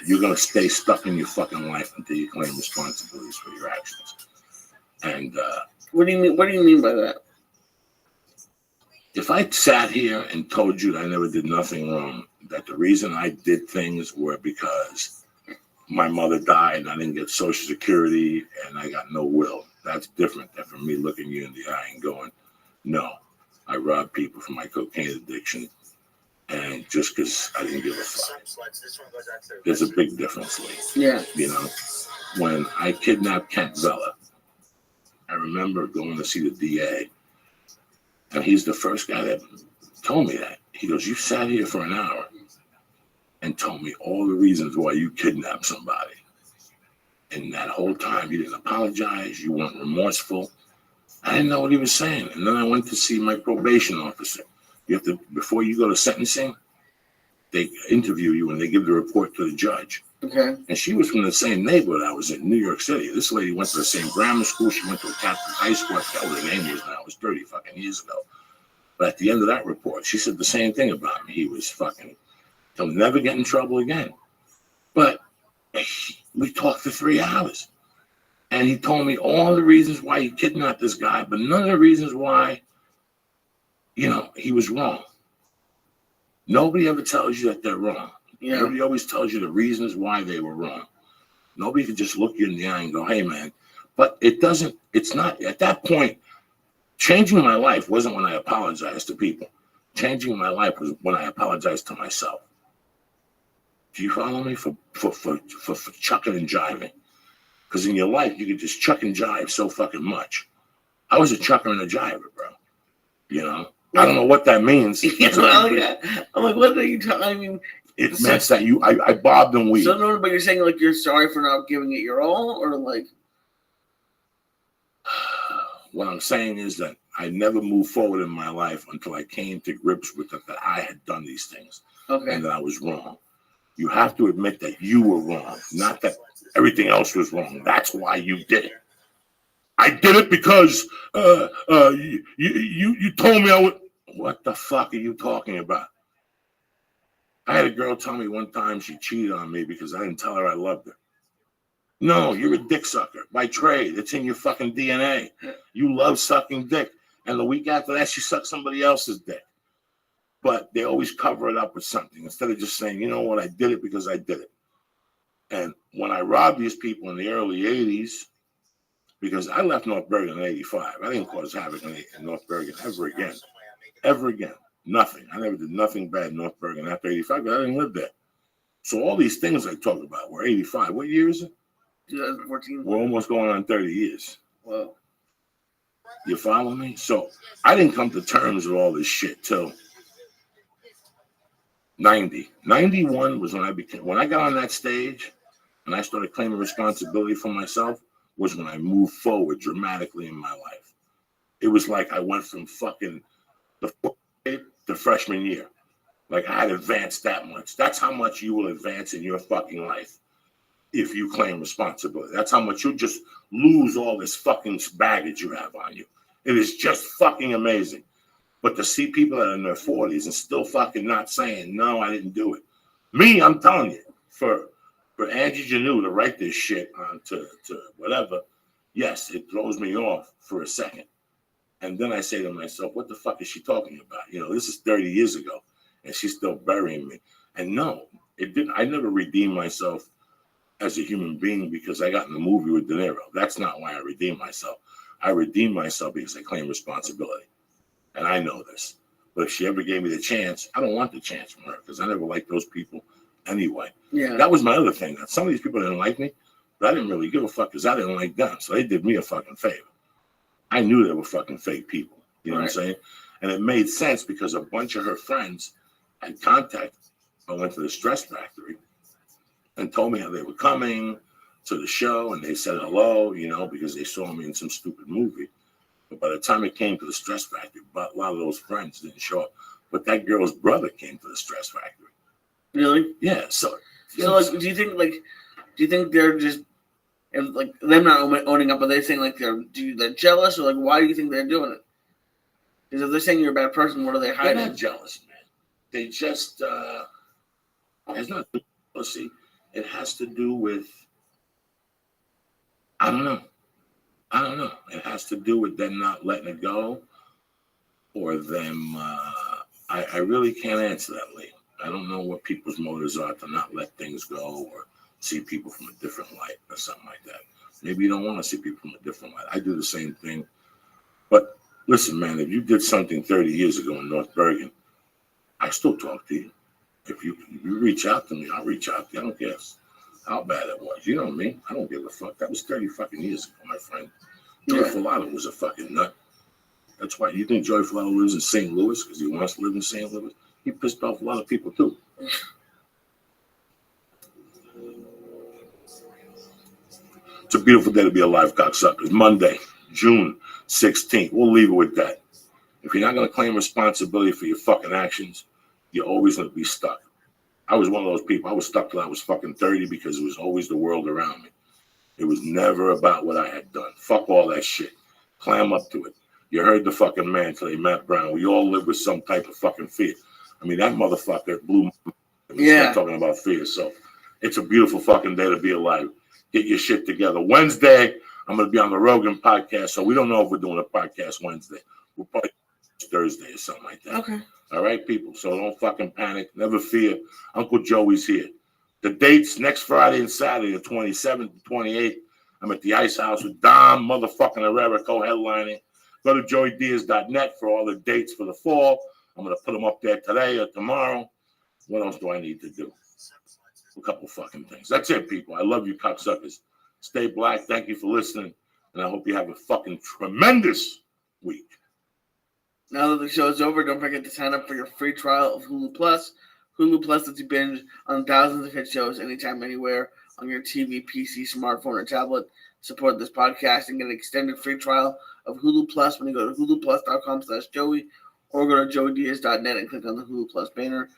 [SPEAKER 1] You're going to stay stuck in your fucking life until you claim responsibilities for your actions. And
[SPEAKER 2] what do you mean? What do you mean by that?
[SPEAKER 1] If I sat here and told you that I never did nothing wrong, that the reason I did things were because my mother died and I didn't get Social Security and I got no will, that's different than from me looking you in the eye and going, no, I robbed people for my cocaine addiction. And just because I didn't give a fuck. There's a big difference, Lee.
[SPEAKER 2] Yeah.
[SPEAKER 1] You know, when I kidnapped Kent Vela, I remember going to see the DA. And he's the first guy that told me that. He goes, you sat here for an hour and told me all the reasons why you kidnapped somebody. And that whole time, you didn't apologize. You weren't remorseful. I didn't know what he was saying. And then I went to see my probation officer. You have to, before you go to sentencing, they interview you and they give the report to the judge.
[SPEAKER 2] Okay.
[SPEAKER 1] And she was from the same neighborhood I was in, New York City. This lady went to the same grammar school. She went to a Catholic high school. I forgot what her name was now. It was 30 fucking years ago. But at the end of that report, she said the same thing about me. He was fucking, he'll never get in trouble again. But we talked for 3 hours. And he told me all the reasons why he kidnapped this guy, but none of the reasons why, you know, he was wrong. Nobody ever tells you that they're wrong. Yeah. Everybody always tells you the reasons why they were wrong. Nobody can just look you in the eye and go, hey, man. But it's not, at that point, changing my life wasn't when I apologized to people. Changing my life was when I apologized to myself. Do you follow me? For chucking and jiving. Because in your life, you could just chuck and jive so fucking much. I was a chucker and a jiver, bro. You know? I don't know what that means.
[SPEAKER 2] I'm like, what are you talking? I mean,
[SPEAKER 1] it meant that I bobbed and weaved.
[SPEAKER 2] So no, but you're saying like you're sorry for not giving it your all, or like?
[SPEAKER 1] What I'm saying is that I never moved forward in my life until I came to grips with it, that I had done these things, and that I was wrong. You have to admit that you were wrong, not that everything else was wrong. That's why you did it. I did it because you told me I would. What the fuck are you talking about? I had a girl tell me one time she cheated on me because I didn't tell her I loved her. No, you're a dick sucker by trade. It's in your fucking DNA. You love sucking dick. And the week after that, she sucked somebody else's dick. But they always cover it up with something instead of just saying, you know what, I did it because I did it. And when I robbed these people in the early 80s, because I left North Bergen in 85. I didn't cause havoc in North Bergen ever again. Ever again. Nothing. I never did nothing bad in North Bergen after 85, but I didn't live there. So all these things I talk about were 85. What year is it?
[SPEAKER 2] 2014.
[SPEAKER 1] We're almost going on 30 years.
[SPEAKER 2] Wow.
[SPEAKER 1] You follow me? So I didn't come to terms with all this shit till 90. 91 was when I got on that stage and I started claiming responsibility for myself, was when I moved forward dramatically in my life. It was like I went from fucking the fourth grade to freshman year. Like I had advanced that much. That's how much you will advance in your fucking life if you claim responsibility. That's how much you'll just lose all this fucking baggage you have on you. It is just fucking amazing. But to see people that are in their 40s and still fucking not saying, no, I didn't do it. Me, I'm telling you, for Angie Janou to write this shit to whatever, yes, it throws me off for a second. And then I say to myself, what the fuck is she talking about? You know, this is 30 years ago, and she's still burying me. And no, it didn't. I never redeemed myself as a human being because I got in the movie with De Niro. That's not why I redeemed myself. I redeemed myself because I claim responsibility. And I know this. But if she ever gave me the chance, I don't want the chance from her because I never liked those people anyway. Yeah. That was my other thing. Some of these people didn't like me, but I didn't really give a fuck because I didn't like them. So they did me a fucking favor. I knew they were fucking fake people. You know what I'm saying? And it made sense because a bunch of her friends had contacted. I went to the Stress Factory and told me how they were coming to the show, and they said hello, you know, because they saw me in some stupid movie. But by the time it came to the Stress Factory, a lot of those friends didn't show up. But that girl's brother came to the Stress Factory.
[SPEAKER 2] Really?
[SPEAKER 1] Yeah. So
[SPEAKER 2] like, do you think, like, Do you think they're just like them not owning up? Are they saying like they're jealous, or like why do you think they're doing it? Because if they're saying you're a bad person, what are they hiding?
[SPEAKER 1] They're not jealous, man. They just it's not jealousy. It has to do with I don't know. It has to do with them not letting it go, or them. I really can't answer that, Lee. I don't know what people's motives are to not let things go or see people from a different light or something like that. Maybe you don't want to see people from a different light. I do the same thing. But listen, man, if you did something 30 years ago in North Bergen, I still talk to you. If you reach out to me, I'll reach out to you. I don't care how bad it was. You know me. I don't give a fuck. That was 30 fucking years ago, my friend. Joey Filato was a fucking nut. That's why you think Joey Filato lives in St. Louis because he wants to live in St. Louis. He pissed off a lot of people too. It's a beautiful day to be alive, cocksuckers. Monday, June 16th. We'll leave it with that. If you're not going to claim responsibility for your fucking actions, you're always going to be stuck. I was one of those people. I was stuck till I was fucking 30 because it was always the world around me. It was never about what I had done. Fuck all that shit. Clam up to it. You heard the fucking man today, Matt Brown. We all live with some type of fucking fear. I mean, that motherfucker blew my mind talking about fear. So it's a beautiful fucking day to be alive. Get your shit together. Wednesday, I'm going to be on the Rogan podcast. So we don't know if we're doing a podcast Wednesday. We'll probably Thursday or something like that.
[SPEAKER 2] Okay.
[SPEAKER 1] All right, people. So don't fucking panic. Never fear. Uncle Joey's here. The dates next Friday and Saturday, the 27th and 28th. I'm at the Ice House with Dom, motherfucking Herrera, co-headlining. Go to joeydiaz.net for all the dates for the fall. I'm going to put them up there today or tomorrow. What else do I need to do? A couple fucking things. That's it, people. I love you, cocksuckers. Stay black. Thank you for listening. And I hope you have a fucking tremendous week.
[SPEAKER 2] Now that the show is over, don't forget to sign up for your free trial of Hulu Plus. Hulu Plus lets you binge on thousands of hit shows anytime, anywhere on your TV, PC, smartphone, or tablet. Support this podcast and get an extended free trial of Hulu Plus when you go to huluplus.com/Joey or go to joeydiaz.net and click on the Hulu Plus banner.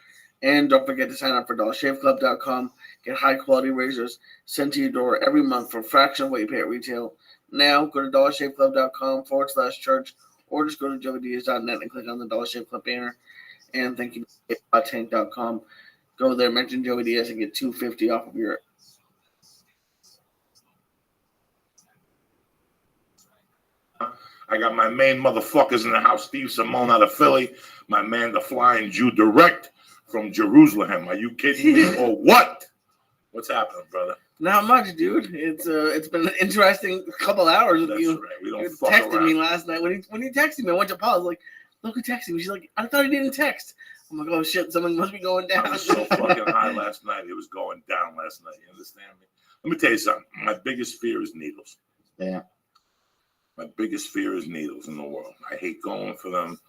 [SPEAKER 2] And don't forget to sign up for DollarShaveClub.com. Get high-quality razors sent to your door every month for a fraction of what you pay at retail. Now, go to DollarShaveClub.com/church or just go to joeydiaz.net and click on the Dollar Shave Club banner. And thank you to Tank.com. Go there, mention Joey Diaz, and get $250 off of your.
[SPEAKER 1] I got my main motherfuckers in the house. Steve Simone out of Philly. My man, the Flying Jew, direct from Jerusalem. Are you kidding me or what? What's happening, brother?
[SPEAKER 2] Not much, dude. It's been an interesting couple hours with you.
[SPEAKER 1] That's right. We don't
[SPEAKER 2] you
[SPEAKER 1] fuck
[SPEAKER 2] texted
[SPEAKER 1] around.
[SPEAKER 2] me last night when he texted me. I went to pause. Like, look who texted me. She's like, I thought he didn't text. I'm like, oh shit, something must be going down.
[SPEAKER 1] I was so fucking high last night. It was going down last night. You understand me? Let me tell you something. My biggest fear is needles.
[SPEAKER 2] Yeah.
[SPEAKER 1] My biggest fear is needles in the world. I hate going for them.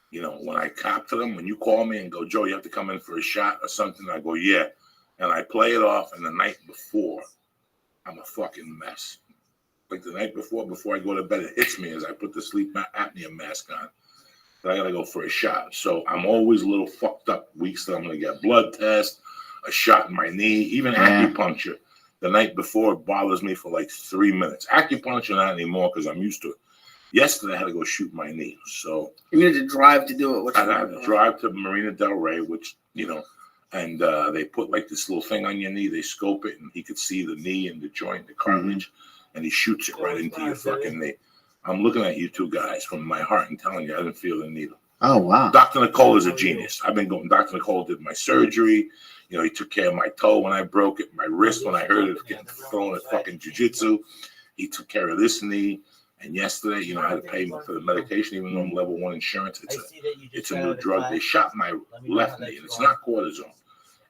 [SPEAKER 1] You know, when I cop to them, when you call me and go, Joe, you have to come in for a shot or something, I go, yeah. And I play it off, and the night before, I'm a fucking mess. Like the night before I go to bed, it hits me as I put the sleep apnea mask on. But I got to go for a shot. So I'm always a little fucked up weeks that I'm going to get a blood test, a shot in my knee, even acupuncture. The night before, it bothers me for like 3 minutes. Acupuncture, not anymore because I'm used to it. Yesterday, I had to go shoot my knee. So
[SPEAKER 2] you need to drive to do it.
[SPEAKER 1] I had to drive to Marina Del Rey, which, you know, and they put like this little thing on your knee. They scope it, and he could see the knee and the joint, the cartilage, and he shoots it right into your fucking knee. I'm looking at you two guys from my heart and telling you I didn't feel the needle.
[SPEAKER 2] Oh, wow.
[SPEAKER 1] Dr. Nicole is a genius. I've been going. Dr. Nicole did my surgery. You know, he took care of my toe when I broke it, my wrist when I hurt it getting thrown at fucking jiu-jitsu. He took care of this knee. And yesterday, you know, I had to pay for the medication, even though I'm level 1 insurance. It's a new drug. They shot my left knee, and it's not cortisone.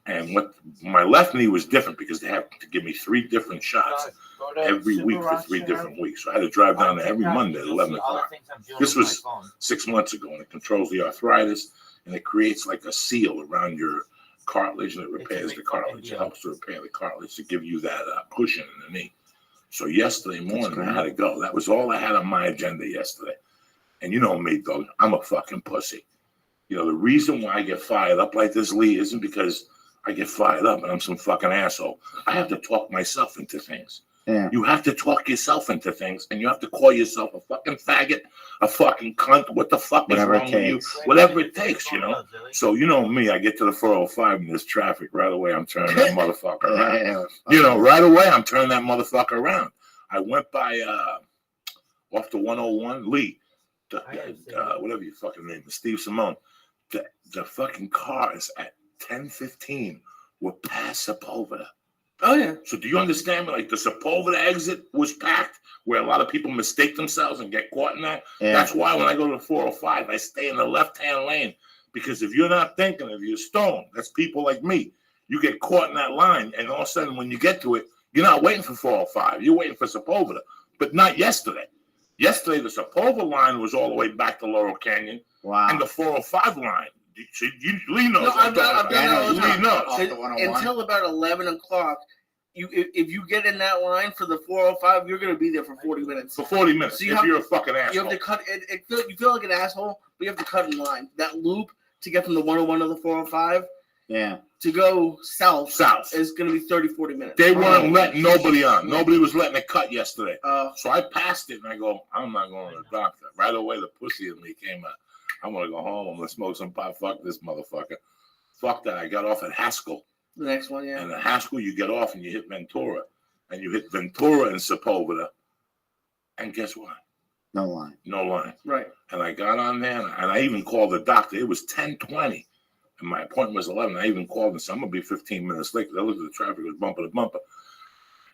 [SPEAKER 1] And what my left knee was different because they have to give me 3 different shots every week for 3 different weeks. So I had to drive down there every Monday at 11 o'clock. This was 6 months ago, and it controls the arthritis, and it creates like a seal around your cartilage, and it repairs the cartilage. It helps to repair the cartilage to give you that cushion in the knee. So yesterday morning, I had to go. That was all I had on my agenda yesterday. And you know me, dog. I'm a fucking pussy. You know, the reason why I get fired up like this, Lee, isn't because I get fired up and I'm some fucking asshole. I have to talk myself into things.
[SPEAKER 5] Yeah.
[SPEAKER 1] You have to talk yourself into things, and you have to call yourself a fucking faggot, a fucking cunt. What the fuck is wrong with you? Whatever it takes, you know. So you know me, I get to the 405 and there's traffic right away. I'm turning that motherfucker around. You know, right away I'm turning that motherfucker around. I went by off the 101 Lee, whatever your fucking name is, Steve Simone. The fucking cars at 10:15 were past Sepulveda.
[SPEAKER 2] Oh, yeah.
[SPEAKER 1] So do you understand me? Like the Sepulveda exit was packed where a lot of people mistake themselves and get caught in that. Yeah. That's why when I go to the 405, I stay in the left-hand lane. Because if you're not thinking, if you're stoned, that's people like me. You get caught in that line, and all of a sudden when you get to it, you're not waiting for 405. You're waiting for Sepulveda. But not yesterday. Yesterday, the Sepulveda line was all the way back to Laurel Canyon.
[SPEAKER 5] Wow.
[SPEAKER 1] And the 405 line. Lee knows.
[SPEAKER 2] No, I've done Lee knows. Until about 11 o'clock, if you get in that line for the 405, you're going to be there for 40 minutes.
[SPEAKER 1] For 40 minutes, so you're a fucking asshole.
[SPEAKER 2] You have to cut it. You feel like an asshole, but you have to cut in line. That loop to get from the 101 to the 405, to go south is going to be 30, 40 minutes.
[SPEAKER 1] They weren't letting nobody on. Nobody was letting it cut yesterday. So I passed it, and I go, I'm not going to the doctor. Right away, the pussy in me came out. I'm going to go home. I'm going to smoke some pot. Fuck this motherfucker. Fuck that. I got off at Haskell.
[SPEAKER 2] The next one, yeah.
[SPEAKER 1] And at Haskell, you get off and you hit Ventura. And you hit Ventura and Sepulveda. And guess what?
[SPEAKER 5] No line.
[SPEAKER 1] No line.
[SPEAKER 2] Right.
[SPEAKER 1] And I got on there, and I even called the doctor. It was 10:20. And my appointment was 11. I even called and said, I'm going to be 15 minutes late. Because I looked at the traffic. It was bumper to bumper.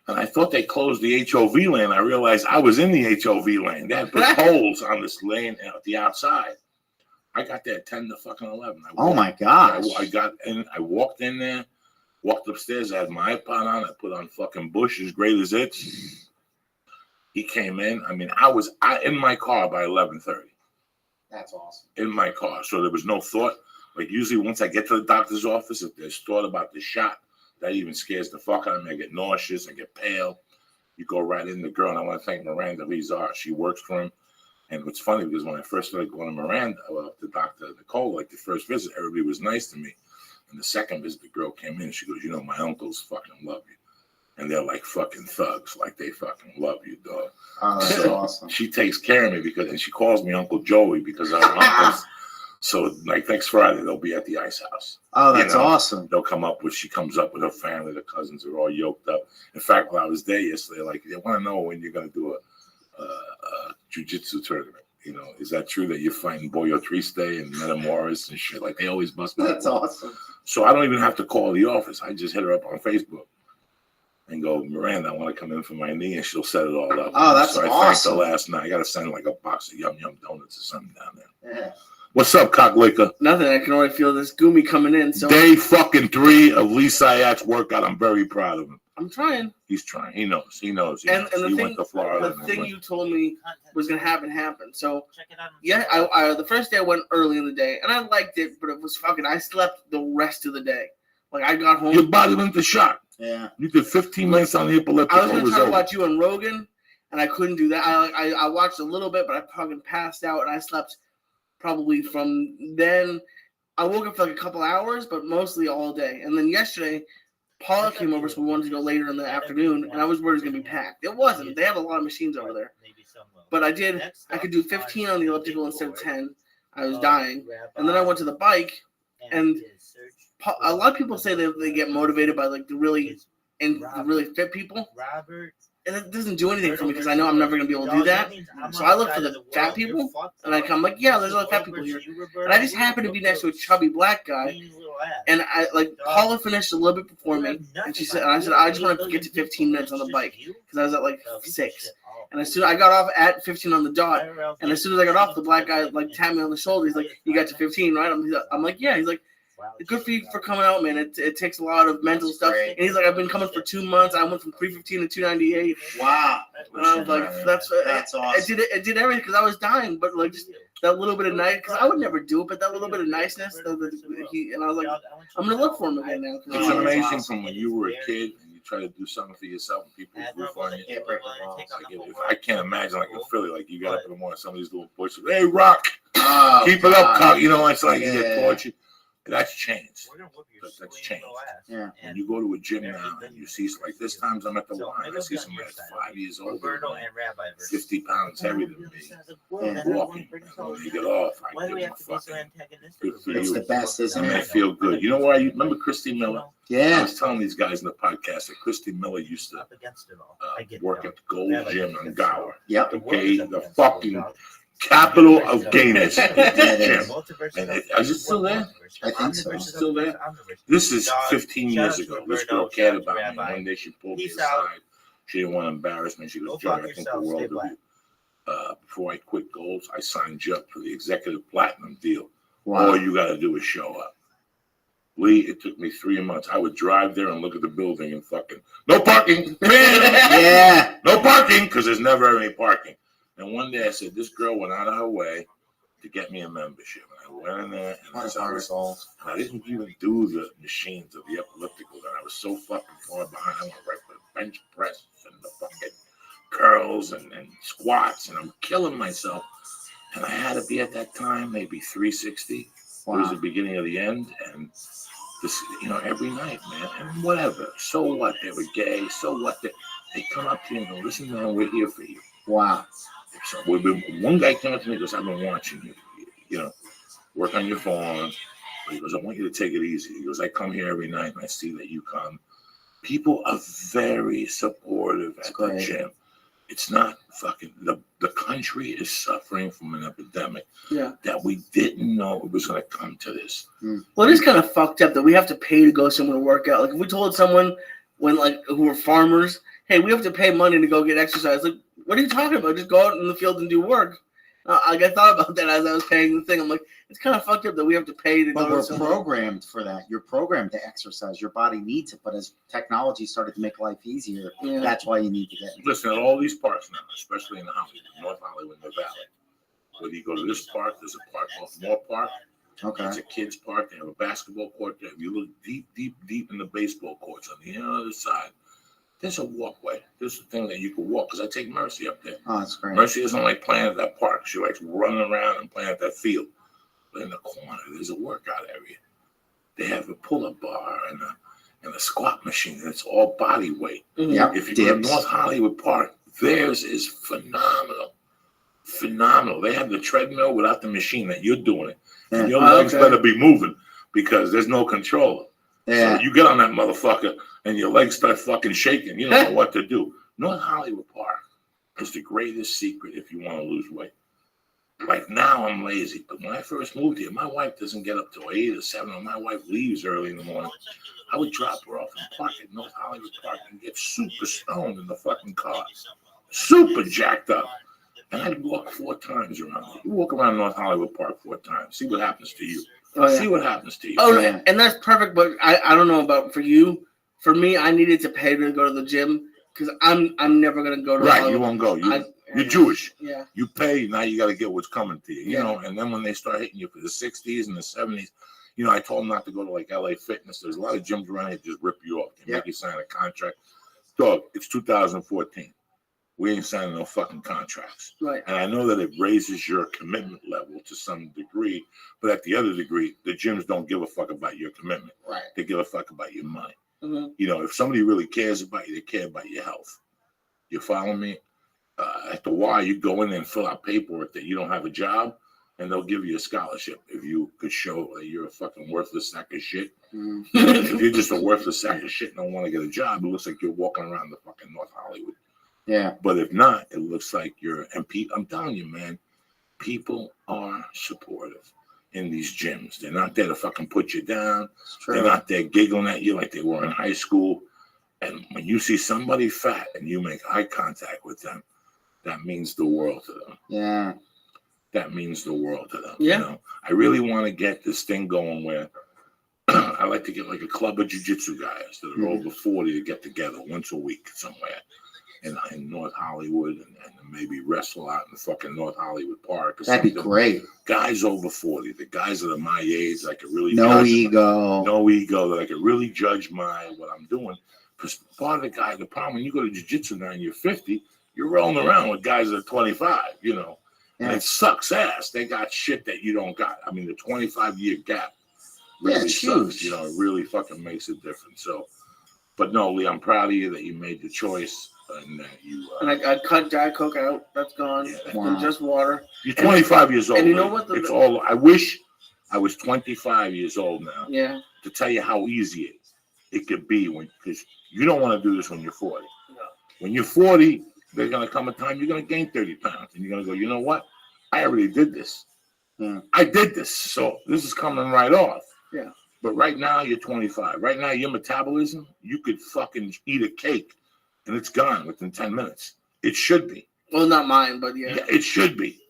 [SPEAKER 1] And I thought they closed the HOV lane. I realized I was in the HOV lane. They had put poles on this lane at the outside. I got there at 10 to fucking 11.
[SPEAKER 5] Oh my gosh.
[SPEAKER 1] I got in, I walked in there, walked upstairs, I had my iPod on, I put on fucking Bush, as great as it's. He came in. I mean, I was in my car by 11:30.
[SPEAKER 5] That's awesome.
[SPEAKER 1] In my car. So there was no thought. Like usually once I get to the doctor's office, if there's thought about the shot, that even scares the fuck out of me. I get nauseous, I get pale. You go right in the girl, and I want to thank Miranda Lizar. She works for him. And what's funny, because when I first started going to Miranda, to Dr. Nicole, like the first visit, everybody was nice to me. And the second visit, the girl came in, she goes, you know, my uncles fucking love you. And they're like fucking thugs, like they fucking love you, dog.
[SPEAKER 5] Oh, that's
[SPEAKER 1] so
[SPEAKER 5] awesome.
[SPEAKER 1] She takes care of me and she calls me Uncle Joey because I'm uncles. So like next Friday, they'll be at the ice house.
[SPEAKER 5] Oh, that's awesome.
[SPEAKER 1] They'll come up she comes up with her family, the cousins are all yoked up. In fact, while I was there yesterday, like they want to know when you're going to do a jiu-jitsu tournament. You know, is that true that you're fighting Boyo Triste and Metamoris and shit? Like they always bust my
[SPEAKER 5] That's awesome.
[SPEAKER 1] So I don't even have to call the office. I just hit her up on Facebook and go, Miranda, I want to come in for my knee, and she'll set it all up.
[SPEAKER 5] Oh, that's awesome.
[SPEAKER 1] I thanked her last night. I got to send like a box of Yum Yum donuts or something down there.
[SPEAKER 5] Yeah.
[SPEAKER 1] What's up, cocklicker?
[SPEAKER 2] Nothing. I can already feel this Goomy coming in. So
[SPEAKER 1] Day fucking 3 of Lee Sayat's workout. I'm very proud of him.
[SPEAKER 2] I'm trying.
[SPEAKER 1] He's trying. He knows. He knows.
[SPEAKER 2] And the went to Florida. The thing you told me was gonna happen. So yeah, I the first day I went early in the day, and I liked it, but it was fucking. I slept the rest of the day. Like I got home.
[SPEAKER 1] Your body went to shock.
[SPEAKER 5] Yeah.
[SPEAKER 1] You did 15 minutes on the epileptic.
[SPEAKER 2] I was gonna try to watch you and Rogan, and I couldn't do that. I watched a little bit, but I fucking passed out, and I slept probably from then. I woke up for like a couple hours, but mostly all day. And then yesterday, Paula came over, so we wanted to go later in the afternoon, and I was worried it was going to be packed. It wasn't. They have a lot of machines over there. But I could do 15 on the elliptical instead of 10. I was dying. And then I went to the bike, and a lot of people say that they get motivated by like the really fit people. And it doesn't do anything for me because I know I'm never going to be able to do that. So I look for the fat people, and I'm like, yeah, there's a lot of fat people here. And I just happen to be next to a chubby black guy. And Paula finished a little bit before me, and she said, I just want to get to 15 minutes on the bike because I was at like 6. And as soon as I got off at 15 on the dot, and as soon as I got off, the black guy like tapped me on the shoulder. He's like, "You got to 15, right?" I'm like, "Yeah." He's like, "Good for you for coming out, man. It takes a lot of mental stuff." And he's like, "I've been coming for 2 months. I went from 315 to 298."
[SPEAKER 5] Wow.
[SPEAKER 2] And I was like, "That's awesome." It did everything because I was dying, but like just that little bit of nice, because I would never do it, but that little bit of niceness, and I was like, I'm gonna look for him again now.
[SPEAKER 1] It's amazing from when you were a kid and you try to do something for yourself and people roof on you. I can't imagine like in Philly, like you got up in the morning, somebody's doing push-ups. Hey, Rock, keep it up, cock. You know, it's like you get tortured. That's changed. That's changed.
[SPEAKER 5] Yeah.
[SPEAKER 1] When you go to a gym now and you see, like this times I'm at the line, I see somebody that's 5 years older, 50 pounds heavier than me, walking. And when they get off, I give them a fucking good for
[SPEAKER 5] It's
[SPEAKER 1] you.
[SPEAKER 5] the best, isn't
[SPEAKER 1] And they
[SPEAKER 5] it?
[SPEAKER 1] feel good. You know why? You remember Christy Miller? I
[SPEAKER 5] Yeah.
[SPEAKER 1] was telling these guys in the podcast that Christy Miller used to work at the Gold Gym in Gower.
[SPEAKER 5] Yep.
[SPEAKER 1] Okay, the fucking capital of gayness. Gym. And is it still there?
[SPEAKER 5] I think so.
[SPEAKER 1] It's still there. This is 15 years ago. This girl cared about me. One day she pulled me aside. She didn't want to embarrass me. She goes, Joe, I think the world of you. Before I quit Golds, I signed you up for the executive platinum deal.
[SPEAKER 5] Wow.
[SPEAKER 1] All you got to do is show up. Lee, it took me 3 months. I would drive there and look at the building and fucking, no parking.
[SPEAKER 5] Yeah.
[SPEAKER 1] No parking, because there's never any parking. And one day I said, this girl went out of her way to get me a membership. And I went in there and I didn't even do the machines of the elliptical. And I was so fucking far behind. I went right for the bench press and the fucking curls and squats. And I'm killing myself. And I had to be at that time, maybe 360. Wow. It was the beginning of the end. And this, every night, man. And whatever. So what? They were gay. So what? They come up to you and go, listen, man, we're here for you.
[SPEAKER 5] Wow.
[SPEAKER 1] So one guy came up to me and goes, I've been watching you, work on your phone. He goes, I want you to take it easy. He goes, I come here every night and I see that you come. People are very supportive at the gym. It's not fucking, the country is suffering from an epidemic that we didn't know it was going to come to this.
[SPEAKER 2] Well, it is kind of fucked up that we have to pay to go somewhere to work out. Like if we told someone who were farmers, hey, we have to pay money to go get exercise. Like, what are you talking about? Just go out in the field and do work. I thought about that as I was paying the thing. I'm like, it's kind of fucked up that we have to pay to go.
[SPEAKER 5] But we're programmed for that. You're programmed to exercise. Your body needs it. But as technology started to make life easier, that's why you need to get it.
[SPEAKER 1] Listen, at all these parks now, especially in Hollywood, North Hollywood, the Valley, whether you go to this park, there's a park called Moore Park.
[SPEAKER 5] Okay.
[SPEAKER 1] It's a kids' park. They have a basketball court there. If you look deep in the baseball courts on the other side, there's a walkway. There's a thing that you can walk, because I take Mercy up there.
[SPEAKER 5] Oh, that's great.
[SPEAKER 1] Mercy doesn't like playing at that park. She likes running around and playing at that field. But in the corner, there's a workout area. They have a pull-up bar and a squat machine. It's all body weight.
[SPEAKER 5] Yep.
[SPEAKER 1] If you go to North Hollywood Park, theirs is phenomenal. Phenomenal. They have the treadmill without the machine that you're doing it. And your legs better be moving, because there's no controller.
[SPEAKER 5] Yeah.
[SPEAKER 1] So you get on that motherfucker and your legs start fucking shaking. You don't know what to do. North Hollywood Park is the greatest secret if you want to lose weight. Like now I'm lazy, but when I first moved here, my wife doesn't get up till 8 or 7, or my wife leaves early in the morning. I would drop her off and park at North Hollywood Park and get super stoned in the fucking car. Super jacked up. And I'd walk 4 times around. You walk around North Hollywood Park 4 times. See what happens to you. See what happens to you.
[SPEAKER 2] Oh, and that's perfect. But I don't know about for you. For me, I needed to pay to go to the gym, because I'm never gonna go to.
[SPEAKER 1] Right,
[SPEAKER 2] Hollywood.
[SPEAKER 1] you won't go. You're Jewish.
[SPEAKER 2] Yeah.
[SPEAKER 1] You pay, now you got to get what's coming to you. You know. And then when they start hitting you for the 60s and the 70s, I told them not to go to like LA Fitness. There's a lot of gyms around here that just rip you off. They make you sign a contract. Dog, it's 2014. We ain't signing no fucking contracts.
[SPEAKER 2] Right.
[SPEAKER 1] And I know that it raises your commitment level to some degree, but at the other degree, the gyms don't give a fuck about your commitment.
[SPEAKER 2] Right.
[SPEAKER 1] They give a fuck about your money.
[SPEAKER 2] Mm-hmm.
[SPEAKER 1] If somebody really cares about you, they care about your health. You follow me? At the Y, you go in there and fill out paperwork that you don't have a job, and they'll give you a scholarship if you could show that you're a fucking worthless sack of shit. Mm-hmm. If you're just a worthless sack of shit and don't want to get a job, it looks like you're walking around the fucking North Hollywood.
[SPEAKER 5] Yeah.
[SPEAKER 1] But if not, it looks like I'm telling you, man, people are supportive in these gyms. They're not there to fucking put you down. They're not there giggling at you like they were in high school. And when you see somebody fat and you make eye contact with them, that means the world to them.
[SPEAKER 5] Yeah.
[SPEAKER 1] That means the world to them.
[SPEAKER 2] Yeah.
[SPEAKER 1] I really want to get this thing going where I like to get like a club of jiu-jitsu guys that are over 40 to get together once a week somewhere in North Hollywood and maybe wrestle out in the fucking North Hollywood Park.
[SPEAKER 5] That'd be great.
[SPEAKER 1] Guys over 40, the guys that are my age, I could really
[SPEAKER 5] no ego,
[SPEAKER 1] that I could really judge what I'm doing. Because part of the problem when you go to jiu-jitsu now and you're 50, you're rolling around with guys that are 25, and it sucks ass. They got shit that you don't got. I mean, the 25-year gap really sucks. You know, it really fucking makes a difference. So, but no, Lee, I'm proud of you that you made the choice and that you.
[SPEAKER 2] And I cut Diet Coke out. That's gone. Yeah, wow. Just water.
[SPEAKER 1] You're 25 years old.
[SPEAKER 2] And you know what?
[SPEAKER 1] It's all. I wish I was 25 years old now.
[SPEAKER 2] Yeah.
[SPEAKER 1] To tell you how easy it could be because you don't want to do this when you're 40. No. When you're 40, there's gonna come a time you're gonna gain 30 pounds, and you're gonna go. You know what? I already did this.
[SPEAKER 2] Yeah.
[SPEAKER 1] I did this, so this is coming right off.
[SPEAKER 2] Yeah.
[SPEAKER 1] But right now you're 25. Right now your metabolism, you could fucking eat a cake, and it's gone within 10 minutes. It should be.
[SPEAKER 2] Well, not mine, but yeah.
[SPEAKER 1] It should be,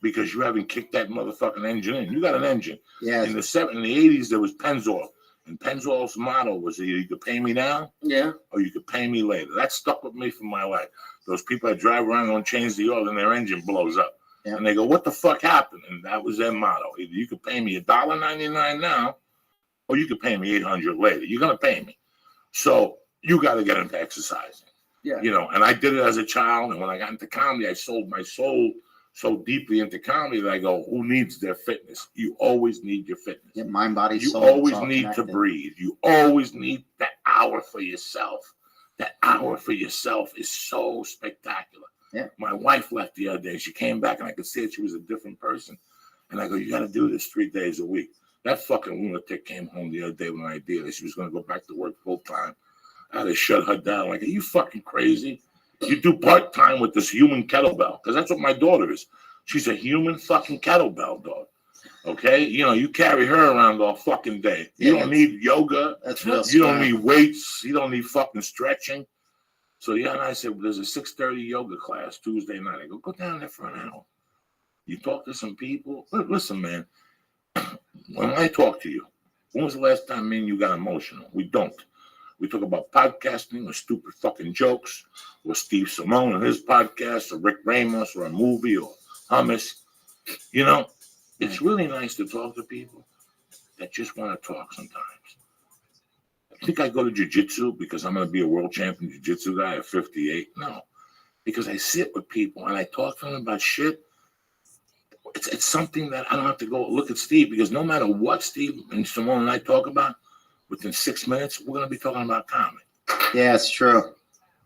[SPEAKER 1] because you haven't kicked that motherfucking engine in. You got an engine.
[SPEAKER 5] Yeah.
[SPEAKER 1] In the 80s, there was Pennzoil, and Pennzoil's motto was either you could pay me now, or you could pay me later. That stuck with me for my life. Those people that drive around and don't change the oil, and their engine blows up. And they go, what the fuck happened? And that was their motto. Either you could pay me $1.99 now, or you could pay me $800 later. You're going to pay me. So you got to get into exercising.
[SPEAKER 2] Yeah.
[SPEAKER 1] You know, and I did it as a child. And when I got into comedy, I sold my soul so deeply into comedy that I go, who needs their fitness? You always need your fitness.
[SPEAKER 5] Yeah, mind, body, soul.
[SPEAKER 1] You always need to breathe. You always need that hour for yourself. That hour for yourself is so spectacular.
[SPEAKER 5] Yeah.
[SPEAKER 1] My wife left the other day. She came back and I could see that she was a different person. And I go, you got to do this 3 days a week. That fucking lunatic came home the other day with an idea that she was going to go back to work full time. I had to shut her down. Like, are you fucking crazy? You do part time with this human kettlebell, because that's what my daughter is. She's a human fucking kettlebell, dog. Okay? You know, you carry her around all fucking day. You don't need yoga.
[SPEAKER 5] That's real.
[SPEAKER 1] You don't need weights. You don't need fucking stretching. So yeah, and I said, well, there's a 6:30 yoga class Tuesday night. I go down there for an hour. You talk to some people. Listen, man, when I talk to you, when was the last time me and you got emotional? We don't. We talk about podcasting or stupid fucking jokes, or Steve Simone and his podcast, or Rick Ramos, or a movie, or hummus. You know, it's really nice to talk to people that just want to talk sometimes. I think I go to jiu-jitsu because I'm going to be a world champion jiu-jitsu guy at 58. No, because I sit with people and I talk to them about shit. It's something that I don't have to go look at Steve, because no matter what Steve and Simone and I talk about, within 6 minutes, we're going to be talking about comedy.
[SPEAKER 5] Yeah, it's true.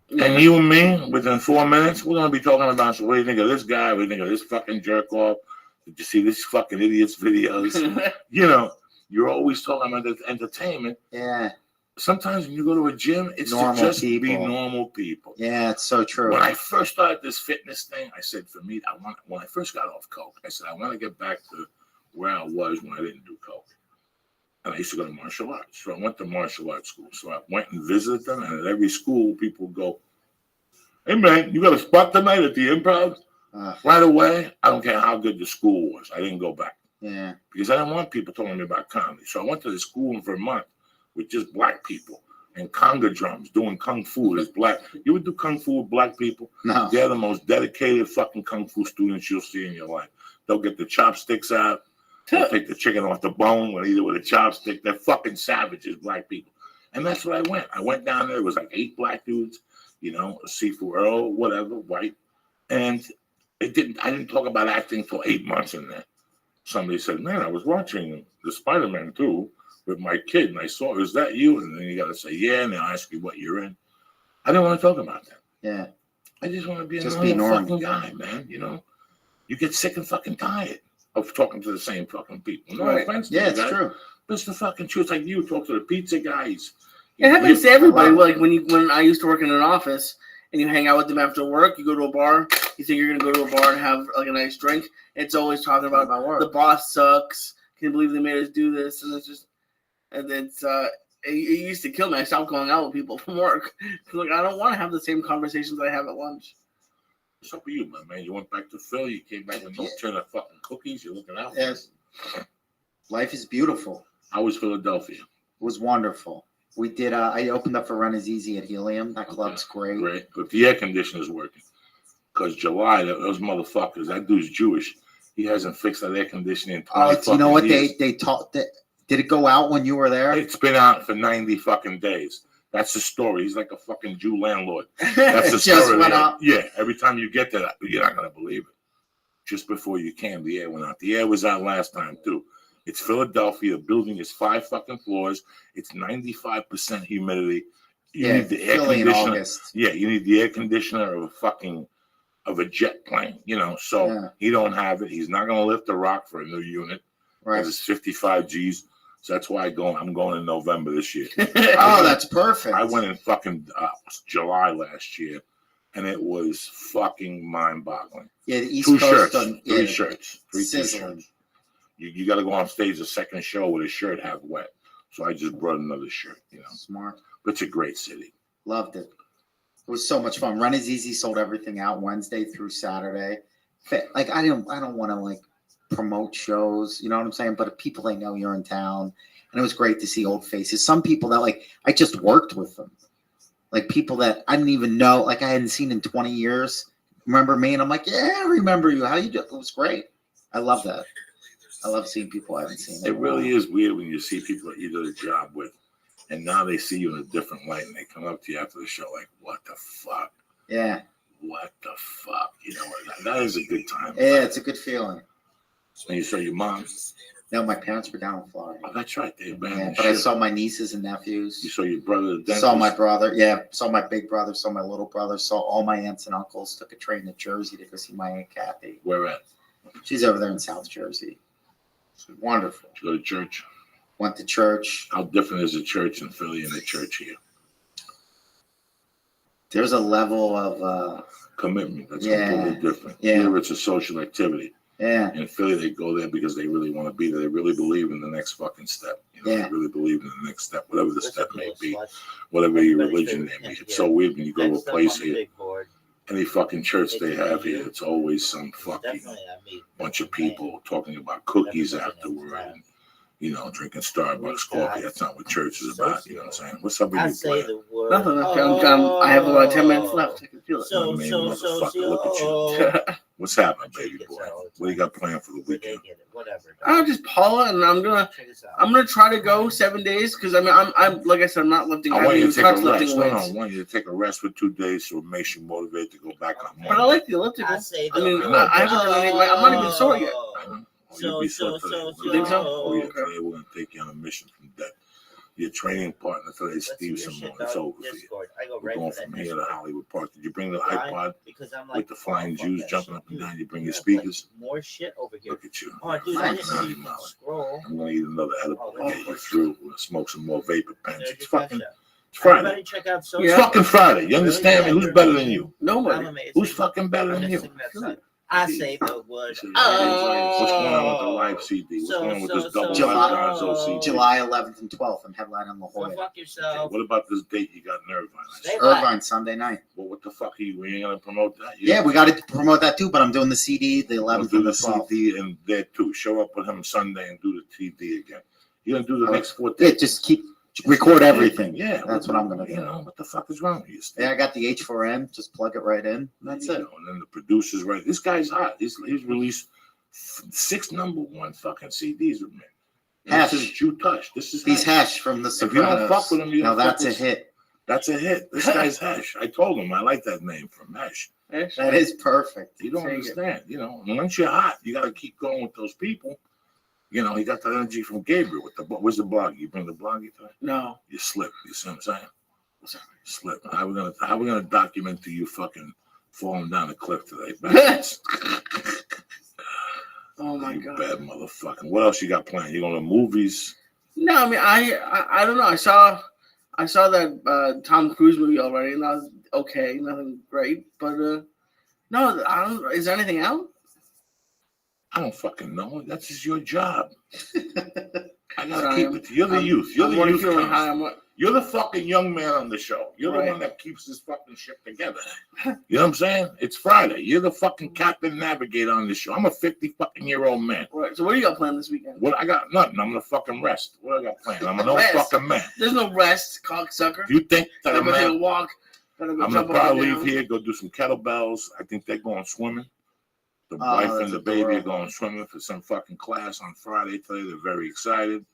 [SPEAKER 1] And you and me, within 4 minutes, we're going to be talking about, so what do you think of this guy? What do you think of this fucking jerk off? Did you see this fucking idiot's videos? You know, you're always talking about the entertainment.
[SPEAKER 5] Yeah.
[SPEAKER 1] Sometimes when you go to a gym, it's normal to just be normal people.
[SPEAKER 5] Yeah, it's so true.
[SPEAKER 1] When I first started this fitness thing, I said, for me, when I first got off coke, I said, I want to get back to where I was when I didn't do coke. And I used to go to martial arts. So I went to martial arts school. So I went and visited them. And at every school, people go, hey, man, you got a spot tonight at the Improv? Right away, I don't care how good the school was. I didn't go back.
[SPEAKER 5] Yeah.
[SPEAKER 1] Because I didn't want people telling me about comedy. So I went to the school in Vermont with just black people and conga drums doing kung fu. There's black. You would do kung fu with black people?
[SPEAKER 5] No.
[SPEAKER 1] They're the most dedicated fucking kung fu students you'll see in your life. They'll get the chopsticks out. They'll take the chicken off the bone with a chopstick. They're fucking savages, black people. And that's what I went. I went down there. It was like 8 black dudes, you know, a Sifu Earl, whatever, white. And I didn't talk about acting for 8 months in there. Somebody said, man, I was watching the Spider-Man 2 with my kid, and I saw, is that you? And then you got to say, yeah, and they'll ask you what you're in. I didn't want to talk about that.
[SPEAKER 5] Yeah.
[SPEAKER 1] I just want to be a normal fucking guy, man, you know? You get sick and fucking tired of talking to the same fucking people. No offense to
[SPEAKER 5] you,
[SPEAKER 1] it's
[SPEAKER 5] guys. True.
[SPEAKER 1] But it's the fucking truth. Like you talk to the pizza guys.
[SPEAKER 2] It happens to everybody. Like when I used to work in an office and you hang out with them after work, you go to a bar, you think you're going to go to a bar and have like a nice drink. It's always talking about
[SPEAKER 5] work.
[SPEAKER 2] The boss sucks. Can you believe they made us do this? And it's just, and it's, it used to kill me. I stopped going out with people from work. Like, I don't want to have the same conversations I have at lunch.
[SPEAKER 1] What's up with you, my man? You went back to Philly. You came back with no tin of fucking cookies. You're looking out.
[SPEAKER 5] Yes. Life is beautiful.
[SPEAKER 1] How was Philadelphia?
[SPEAKER 5] It was wonderful. We did. I opened up for Run Is Easy at Helium. That club's great.
[SPEAKER 1] Great. But the air conditioner's working. Because July, those motherfuckers, that dude's Jewish. He hasn't fixed that air conditioning in 20
[SPEAKER 5] you know what?
[SPEAKER 1] years.
[SPEAKER 5] They taught that. Did it go out when you were there?
[SPEAKER 1] It's been out for 90 fucking days. That's the story. He's like a fucking Jew landlord. That's the story.
[SPEAKER 5] Went out.
[SPEAKER 1] Yeah, every time you get that, you're not going to believe it. Just before you came, the air went out. The air was out last time, too. It's Philadelphia. The building is 5 fucking floors. It's 95% humidity. You need the air conditioner. Yeah, you need the air conditioner of a jet plane, So he don't have it. He's not going to lift a rock for a new unit. Right. It's 55 G's. So that's why I'm going in November this year.
[SPEAKER 5] Oh, that's perfect.
[SPEAKER 1] I went in fucking July last year, and it was fucking mind-boggling.
[SPEAKER 5] Yeah, the East Coast.
[SPEAKER 1] Three shirts. Three T-shirts. You got to go on stage the second show with a shirt half wet. So I just brought another shirt,
[SPEAKER 5] Smart.
[SPEAKER 1] But it's a great city.
[SPEAKER 5] Loved it. It was so much fun. Run is Easy sold everything out Wednesday through Saturday. Like I don't want to like promote shows, you know what I'm saying? But people they know you're in town, and it was great to see old faces. Some people that like I just worked with them, like people that I didn't even know, like I hadn't seen in 20 years. Remember me? And I'm like, yeah, I remember you. How you do? It was great. I love that. I love seeing people I haven't seen.
[SPEAKER 1] It really is weird when you see people that you did a job with, and now they see you in a different light, and they come up to you after the show like, "What the fuck?
[SPEAKER 5] Yeah.
[SPEAKER 1] What the fuck?" That is a good time.
[SPEAKER 5] Yeah, it's a good feeling.
[SPEAKER 1] And you saw your mom?
[SPEAKER 5] No, my parents were down in Florida.
[SPEAKER 1] Oh, that's right.
[SPEAKER 5] But I saw my nieces and nephews.
[SPEAKER 1] You saw your brother, the dentist?
[SPEAKER 5] Saw my brother. Yeah, saw my big brother. Saw my little brother. Saw all my aunts and uncles. Took a train to Jersey to go see my Aunt Kathy.
[SPEAKER 1] Where at?
[SPEAKER 5] She's over there in South Jersey. Wonderful.
[SPEAKER 1] Did you go to church?
[SPEAKER 5] Went to church.
[SPEAKER 1] How different is a church in Philly and a church here?
[SPEAKER 5] There's a level of
[SPEAKER 1] commitment that's completely different.
[SPEAKER 5] Yeah.
[SPEAKER 1] Here it's a social activity.
[SPEAKER 5] Yeah.
[SPEAKER 1] In Philly, they go there because they really want to be there. They really believe in the next fucking step. They really believe in the next step, whatever the step may be, whatever your religion may be. It's so weird when you go to a place here. Any fucking church they have here, it's always some fucking bunch of people talking about cookies afterward and, drinking Starbucks coffee. That's not what church is about, you know what I'm saying? What's up with you, player?
[SPEAKER 2] Nothing. I have about 10 minutes left. I can feel it.
[SPEAKER 1] Look at you. What's happening, baby boy? What do you got planned for the weekend?
[SPEAKER 2] I'm just Paula, and I'm gonna try to go 7 days because I'm like I said, I'm not lifting.
[SPEAKER 1] I want you to take a rest. I want you to take a rest for 2 days so it makes you motivated to go back on Monday.
[SPEAKER 2] But I like the elliptical. I haven't done anything. I'm not even sore yet.
[SPEAKER 1] I know. You think so? Oh, yeah, today we're going to take you on a mission from that. Your training partner today, Steve Simone. It's over for you. We're going from here to Hollywood Park. Did you bring the iPod with the flying Jews jumping up and down? You bring your speakers?
[SPEAKER 4] More shit over here.
[SPEAKER 1] Look at you.
[SPEAKER 4] Oh, dude, I just
[SPEAKER 1] scroll. I'm going to eat another edible to get you through. We're going to smoke some more vapor pens. It's Friday. It's fucking Friday. You understand me? Who's better than you?
[SPEAKER 2] Nobody.
[SPEAKER 1] Who's fucking better than you?
[SPEAKER 4] I say the word.
[SPEAKER 1] What's going on with the live CD? What's going on with this double Gonzo CD?
[SPEAKER 5] July 11th and 12th. I'm headlining La Jolla.
[SPEAKER 4] Fuck yourself.
[SPEAKER 1] Okay, what about this date you got in Irvine?
[SPEAKER 5] Irvine, Sunday night.
[SPEAKER 1] Well, what the fuck are you? We ain't gonna promote that?
[SPEAKER 5] Yeah, we got to promote that too. But I'm doing the CD, the 11th and the 12th.
[SPEAKER 1] CD and there too. Show up with him Sunday and do the CD again. You're gonna do the next 4 days.
[SPEAKER 5] Yeah, just record everything.
[SPEAKER 1] Yeah,
[SPEAKER 5] that's what I'm gonna do.
[SPEAKER 1] What the fuck is wrong with you?
[SPEAKER 5] Yeah, I got the H4n. Just plug it right in. That's it.
[SPEAKER 1] And then the producer's right. This guy's hot. He's released 6 #1 fucking CDs with me.
[SPEAKER 5] Hash.
[SPEAKER 1] This is Jew Touch.
[SPEAKER 5] He's Hash from the Sopranos.
[SPEAKER 1] If you don't fuck with him,
[SPEAKER 5] that's a hit.
[SPEAKER 1] That's a hit. This guy's Hash. I told him I like that name from Hash.
[SPEAKER 5] That is perfect.
[SPEAKER 1] You don't understand. Once you're hot, you got to keep going with those people. He got that energy from Gabriel. Where's the blog? You bring the blog today?
[SPEAKER 2] No.
[SPEAKER 1] You slip. You see what I'm saying? Slip. How we gonna document you fucking falling down a cliff today?
[SPEAKER 2] Oh my god.
[SPEAKER 1] Bad motherfucking. What else you got planned? You going to movies?
[SPEAKER 2] No, I don't know. I saw that Tom Cruise movie already, and that was okay. Nothing great, but no, I don't. Is there anything out?
[SPEAKER 1] I don't fucking know. That's just your job. I gotta keep it. You're the youth. You're the youth. You're the fucking young man on the show. You're the one that keeps this fucking shit together. You know what I'm saying? It's Friday. You're the fucking captain navigator on the show. I'm a 50-fucking-year-old man.
[SPEAKER 2] Right. So what do you got planned this weekend?
[SPEAKER 1] What I got nothing. I'm gonna fucking rest. What I got planned? I'm an old fucking man.
[SPEAKER 2] There's no rest, cocksucker.
[SPEAKER 1] You think that I'm
[SPEAKER 2] gonna walk?
[SPEAKER 1] I'm gonna probably leave here, go do some kettlebells. I think they're going swimming. The wife and the baby are going swimming for some fucking class on Friday today. They're very excited.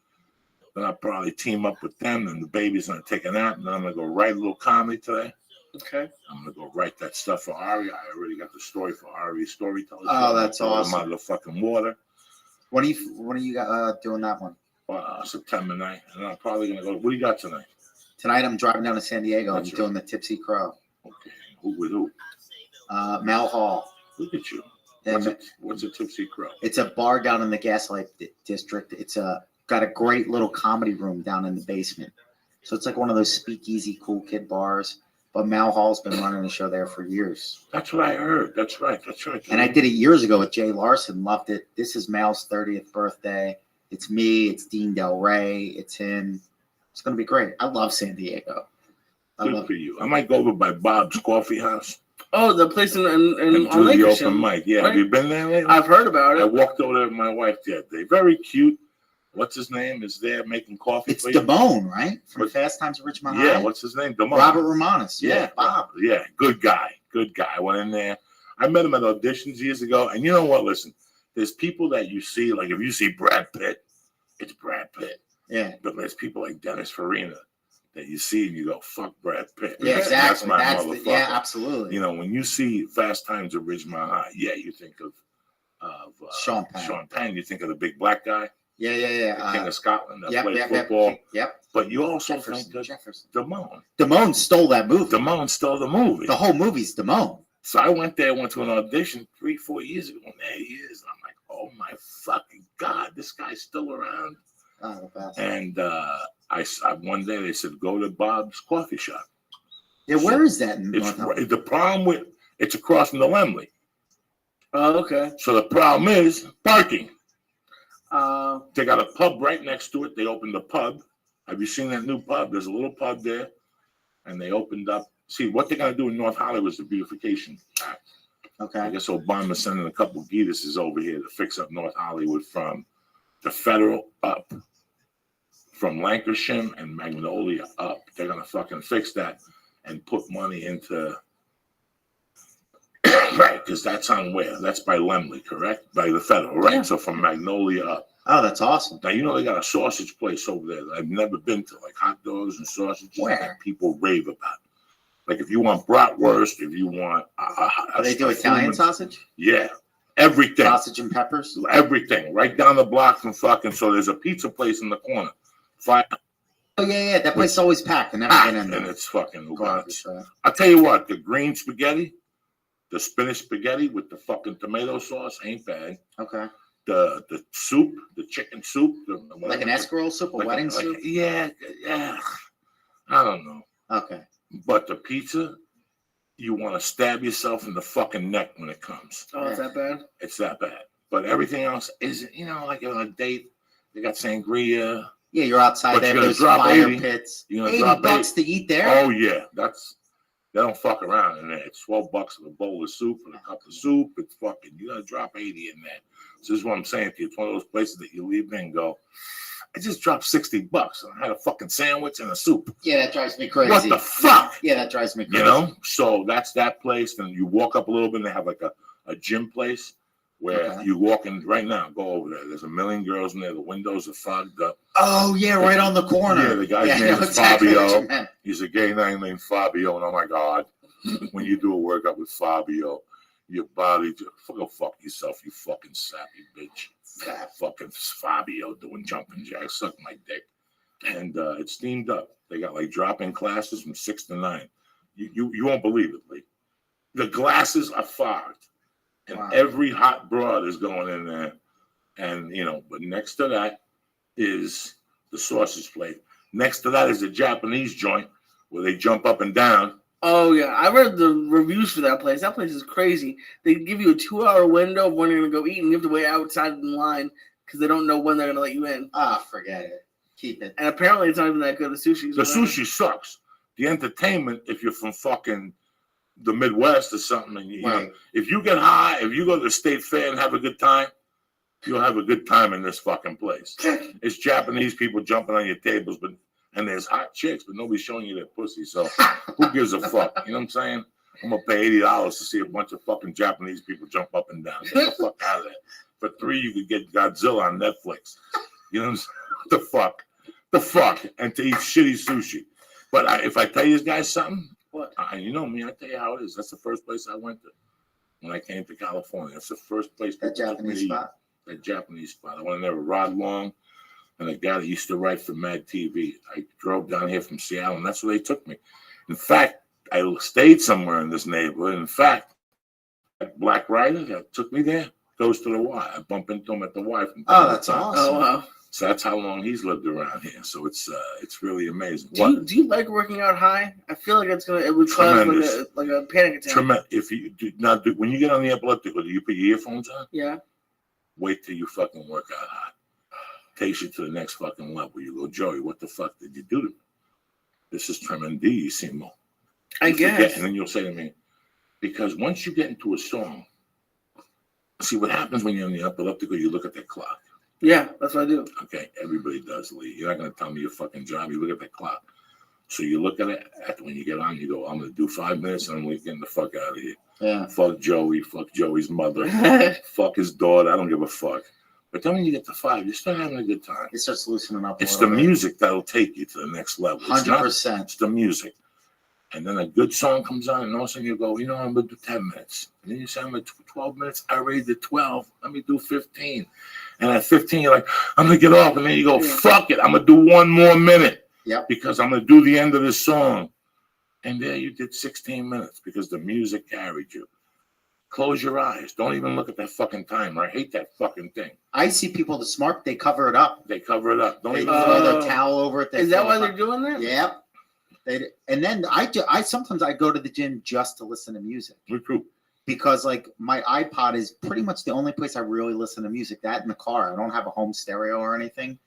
[SPEAKER 1] Then I'll probably team up with them, and the baby's going to take a nap, and then I'm going to go write a little comedy today.
[SPEAKER 2] Okay.
[SPEAKER 1] I'm going to go write that stuff for Ari. I already got the story for Ari's storyteller.
[SPEAKER 5] Oh, that's awesome.
[SPEAKER 1] I'm out of the fucking water.
[SPEAKER 5] When are you doing that one?
[SPEAKER 1] September 9th. And I'm probably gonna go. What do you got tonight?
[SPEAKER 5] Tonight I'm driving down to San Diego. I'm doing the Tipsy Crow.
[SPEAKER 1] Okay. Who with who?
[SPEAKER 5] Mel Hall.
[SPEAKER 1] Look at you. What's a Tipsy Crow?
[SPEAKER 5] It's a bar down in the Gaslight District. It's got a great little comedy room down in the basement. So it's like one of those speakeasy cool kid bars. But Mal Hall's been running the show there for years.
[SPEAKER 1] That's what I heard. That's right.
[SPEAKER 5] And I did it years ago with Jay Larson. Loved it. This is Mal's 30th birthday. It's me. It's Dean Del Rey. It's him. It's going to be great. I love San Diego.
[SPEAKER 1] Good for you. I might go over by Bob's Coffee House.
[SPEAKER 2] Oh, the place in
[SPEAKER 1] do the open mic. Yeah, right? Have you been there lately?
[SPEAKER 2] I've heard about it.
[SPEAKER 1] I walked over there with my wife the other day. Very cute. What's his name is there making coffee?
[SPEAKER 5] It's Damone, right? From Fast Times at Ridgemont High.
[SPEAKER 1] Yeah, what's his name? Damone.
[SPEAKER 5] Robert Romanus.
[SPEAKER 1] Yeah, Bob. Yeah, good guy. I went in there. I met him at auditions years ago. And you know what? Listen, there's people that you see, like if you see Brad Pitt, it's Brad Pitt.
[SPEAKER 5] Yeah.
[SPEAKER 1] But there's people like Dennis Farina that you see and you go, fuck Brad Pitt.
[SPEAKER 5] Yeah, exactly.
[SPEAKER 1] That's my motherfucker.
[SPEAKER 5] Yeah, absolutely.
[SPEAKER 1] You know, when you see Fast Times at Ridgemont High, yeah, you think of
[SPEAKER 5] Sean
[SPEAKER 1] Penn. You think of the big black guy.
[SPEAKER 5] Yeah.
[SPEAKER 1] The King of Scotland that played football.
[SPEAKER 5] Yep.
[SPEAKER 1] But you also think of Damone.
[SPEAKER 5] Damone stole that movie.
[SPEAKER 1] Damone stole the movie.
[SPEAKER 5] The whole movie's Damone.
[SPEAKER 1] So I went to an audition 3-4 years ago, and there he is. I'm like, oh my fucking God, this guy's still around.
[SPEAKER 5] Oh, the best.
[SPEAKER 1] And I one day they said, go to Bob's Coffee Shop.
[SPEAKER 5] Yeah, where is that?
[SPEAKER 1] The problem with it's across from the Lemley.
[SPEAKER 2] Oh, okay.
[SPEAKER 1] So the problem is parking.
[SPEAKER 2] They
[SPEAKER 1] got a pub right next to it. They opened a pub. Have you seen that new pub? There's a little pub there, and they opened up. See, what they're gonna do in North Hollywood is the beautification act.
[SPEAKER 5] Okay.
[SPEAKER 1] I guess Obama's sending a couple of Guinnesses over here to fix up North Hollywood from the Federal up, from Lancashire and Magnolia up. They're gonna fucking fix that and put money into. Right, because that's on where? That's by Lemley, correct? By the Federal, right? Yeah. So from Magnolia up.
[SPEAKER 5] Oh, that's awesome.
[SPEAKER 1] Now, you know, they got a sausage place over there that I've never been to, like hot dogs and sausages that people rave about. Like if you want bratwurst, if you want...
[SPEAKER 5] they do Italian sausage?
[SPEAKER 1] Yeah, everything.
[SPEAKER 5] Sausage and peppers?
[SPEAKER 1] Everything. Right down the block from fucking... So there's a pizza place in the corner.
[SPEAKER 5] Oh, yeah. That place is always packed. I've never been in there.
[SPEAKER 1] And it's fucking garbage. I'll tell you what, the green spaghetti... The spinach spaghetti with the fucking tomato sauce ain't bad.
[SPEAKER 5] Okay.
[SPEAKER 1] The soup, the chicken soup.
[SPEAKER 5] Like an escarole soup, a wedding soup?
[SPEAKER 1] Yeah. I don't know.
[SPEAKER 5] Okay.
[SPEAKER 1] But the pizza, you want to stab yourself in the fucking neck when it comes.
[SPEAKER 2] Oh, it's that bad?
[SPEAKER 1] It's that bad. But everything else isn't, like on a date, they got sangria.
[SPEAKER 5] Yeah, you're outside there. There's fire pits.
[SPEAKER 1] You're
[SPEAKER 5] $80 to eat there?
[SPEAKER 1] Oh, yeah. They don't fuck around in there. It's $12 for a bowl of soup and a cup of soup. It's fucking, you gotta drop 80 in there. So this is what I'm saying to you. It's one of those places that you leave there and go, I just dropped $60 and I had a fucking sandwich and a soup.
[SPEAKER 5] Yeah, that drives me crazy.
[SPEAKER 1] What the fuck?
[SPEAKER 5] Yeah, that drives me crazy.
[SPEAKER 1] You know? So that's that place. Then you walk up a little bit and they have like a gym place where you walk in right now, go over there. There's a million girls in there. The windows are fogged up.
[SPEAKER 5] Oh, yeah, right on the corner.
[SPEAKER 1] Yeah, the guy's name is Fabio. He's a gay guy named Fabio. And oh my God, when you do a workout with Fabio, your body just go fuck yourself, you fucking sappy bitch. That fucking Fabio doing jumping jacks, suck my dick. And it's steamed up. They got like drop-in classes from 6 to 9. You won't believe it, Lee. The glasses are fogged. And every hot broad is going in there. And, but next to that is the sausage plate. Next to that is the Japanese joint where they jump up and down.
[SPEAKER 2] Oh, yeah. I read the reviews for that place. That place is crazy. They give you a 2-hour window of when you're going to go eat, and you have to wait outside in line because they don't know when they're going to let you in.
[SPEAKER 5] Forget it. Keep it.
[SPEAKER 2] And apparently it's not even that good. The
[SPEAKER 1] sushi sucks. The entertainment, if you're from fucking the Midwest or something, and if you get high, if you go to the state fair and have a good time, you'll have a good time in this fucking place. It's Japanese people jumping on your tables, and there's hot chicks, but nobody's showing you their pussy. So who gives a fuck? You know what I'm saying? I'm gonna pay $80 to see a bunch of fucking Japanese people jump up and down. Get the fuck out of there. For $3, you could get Godzilla on Netflix. You know what I'm saying? The fuck, and to eat shitty sushi. But if I tell you guys something.
[SPEAKER 2] What?
[SPEAKER 1] You know me, I tell you how it is. That's the first place I went to when I came to California. That's the first place.
[SPEAKER 5] That Japanese spot?
[SPEAKER 1] that Japanese spot. I went in there with Rod Long and a guy that used to write for Mad TV. I drove down here from Seattle, and that's where they took me. In fact, I stayed somewhere in this neighborhood. In fact, that black writer that took me there goes to the Y. I bump into him at the Y.
[SPEAKER 5] Oh, that's awesome.
[SPEAKER 2] Oh, wow.
[SPEAKER 1] So that's how long he's lived around here. So it's really amazing.
[SPEAKER 2] Do you like working out high? I feel like it would cause like a panic attack.
[SPEAKER 1] Tremendous. If you do not do, when you get on the elliptical, do you put your earphones on?
[SPEAKER 2] Yeah.
[SPEAKER 1] Wait till you fucking work out high. Takes you to the next fucking level. You go, Joey, what the fuck did you do to me? This is tremendissimo.
[SPEAKER 2] I guess.
[SPEAKER 1] And then you'll say to me, because once you get into a song, see what happens when you're on the elliptical, you look at that clock.
[SPEAKER 2] Yeah, that's what I do.
[SPEAKER 1] Okay, everybody does, Lee. You're not going to tell me your fucking job. You look at that clock. So you look at it after when you get on, you go, I'm going to do 5 minutes and I'm getting the fuck out of here.
[SPEAKER 5] Yeah.
[SPEAKER 1] Fuck Joey. Fuck Joey's mother. Fuck his daughter. I don't give a fuck. But then when you get to 5, you start having a good time.
[SPEAKER 5] It starts loosening up.
[SPEAKER 1] It's the music that'll take you to the next level.
[SPEAKER 5] 100%.
[SPEAKER 1] It's the music. And then a good song comes on, and all of a sudden you go, I'm going to do 10 minutes. And then you say, I'm going to do 12 minutes. I already did 12. Let me do 15. And at 15, you're like, I'm going to get off. And then you go, fuck it. I'm going to do 1 more minute.
[SPEAKER 5] Yep.
[SPEAKER 1] Because I'm going to do the end of this song. And there you did 16 minutes because the music carried you. Close your eyes. Don't even look at that fucking timer. I hate that fucking thing.
[SPEAKER 5] I see people, the smart, they cover it up.
[SPEAKER 1] They cover it up. Don't
[SPEAKER 5] They
[SPEAKER 1] even
[SPEAKER 5] throw their towel over it.
[SPEAKER 2] Is that why they're doing that?
[SPEAKER 5] Yep. And then I sometimes I go to the gym just to listen to music.
[SPEAKER 1] Me too.
[SPEAKER 5] Because like my iPod is pretty much the only place I really listen to music. That in the car. I don't have a home stereo or anything.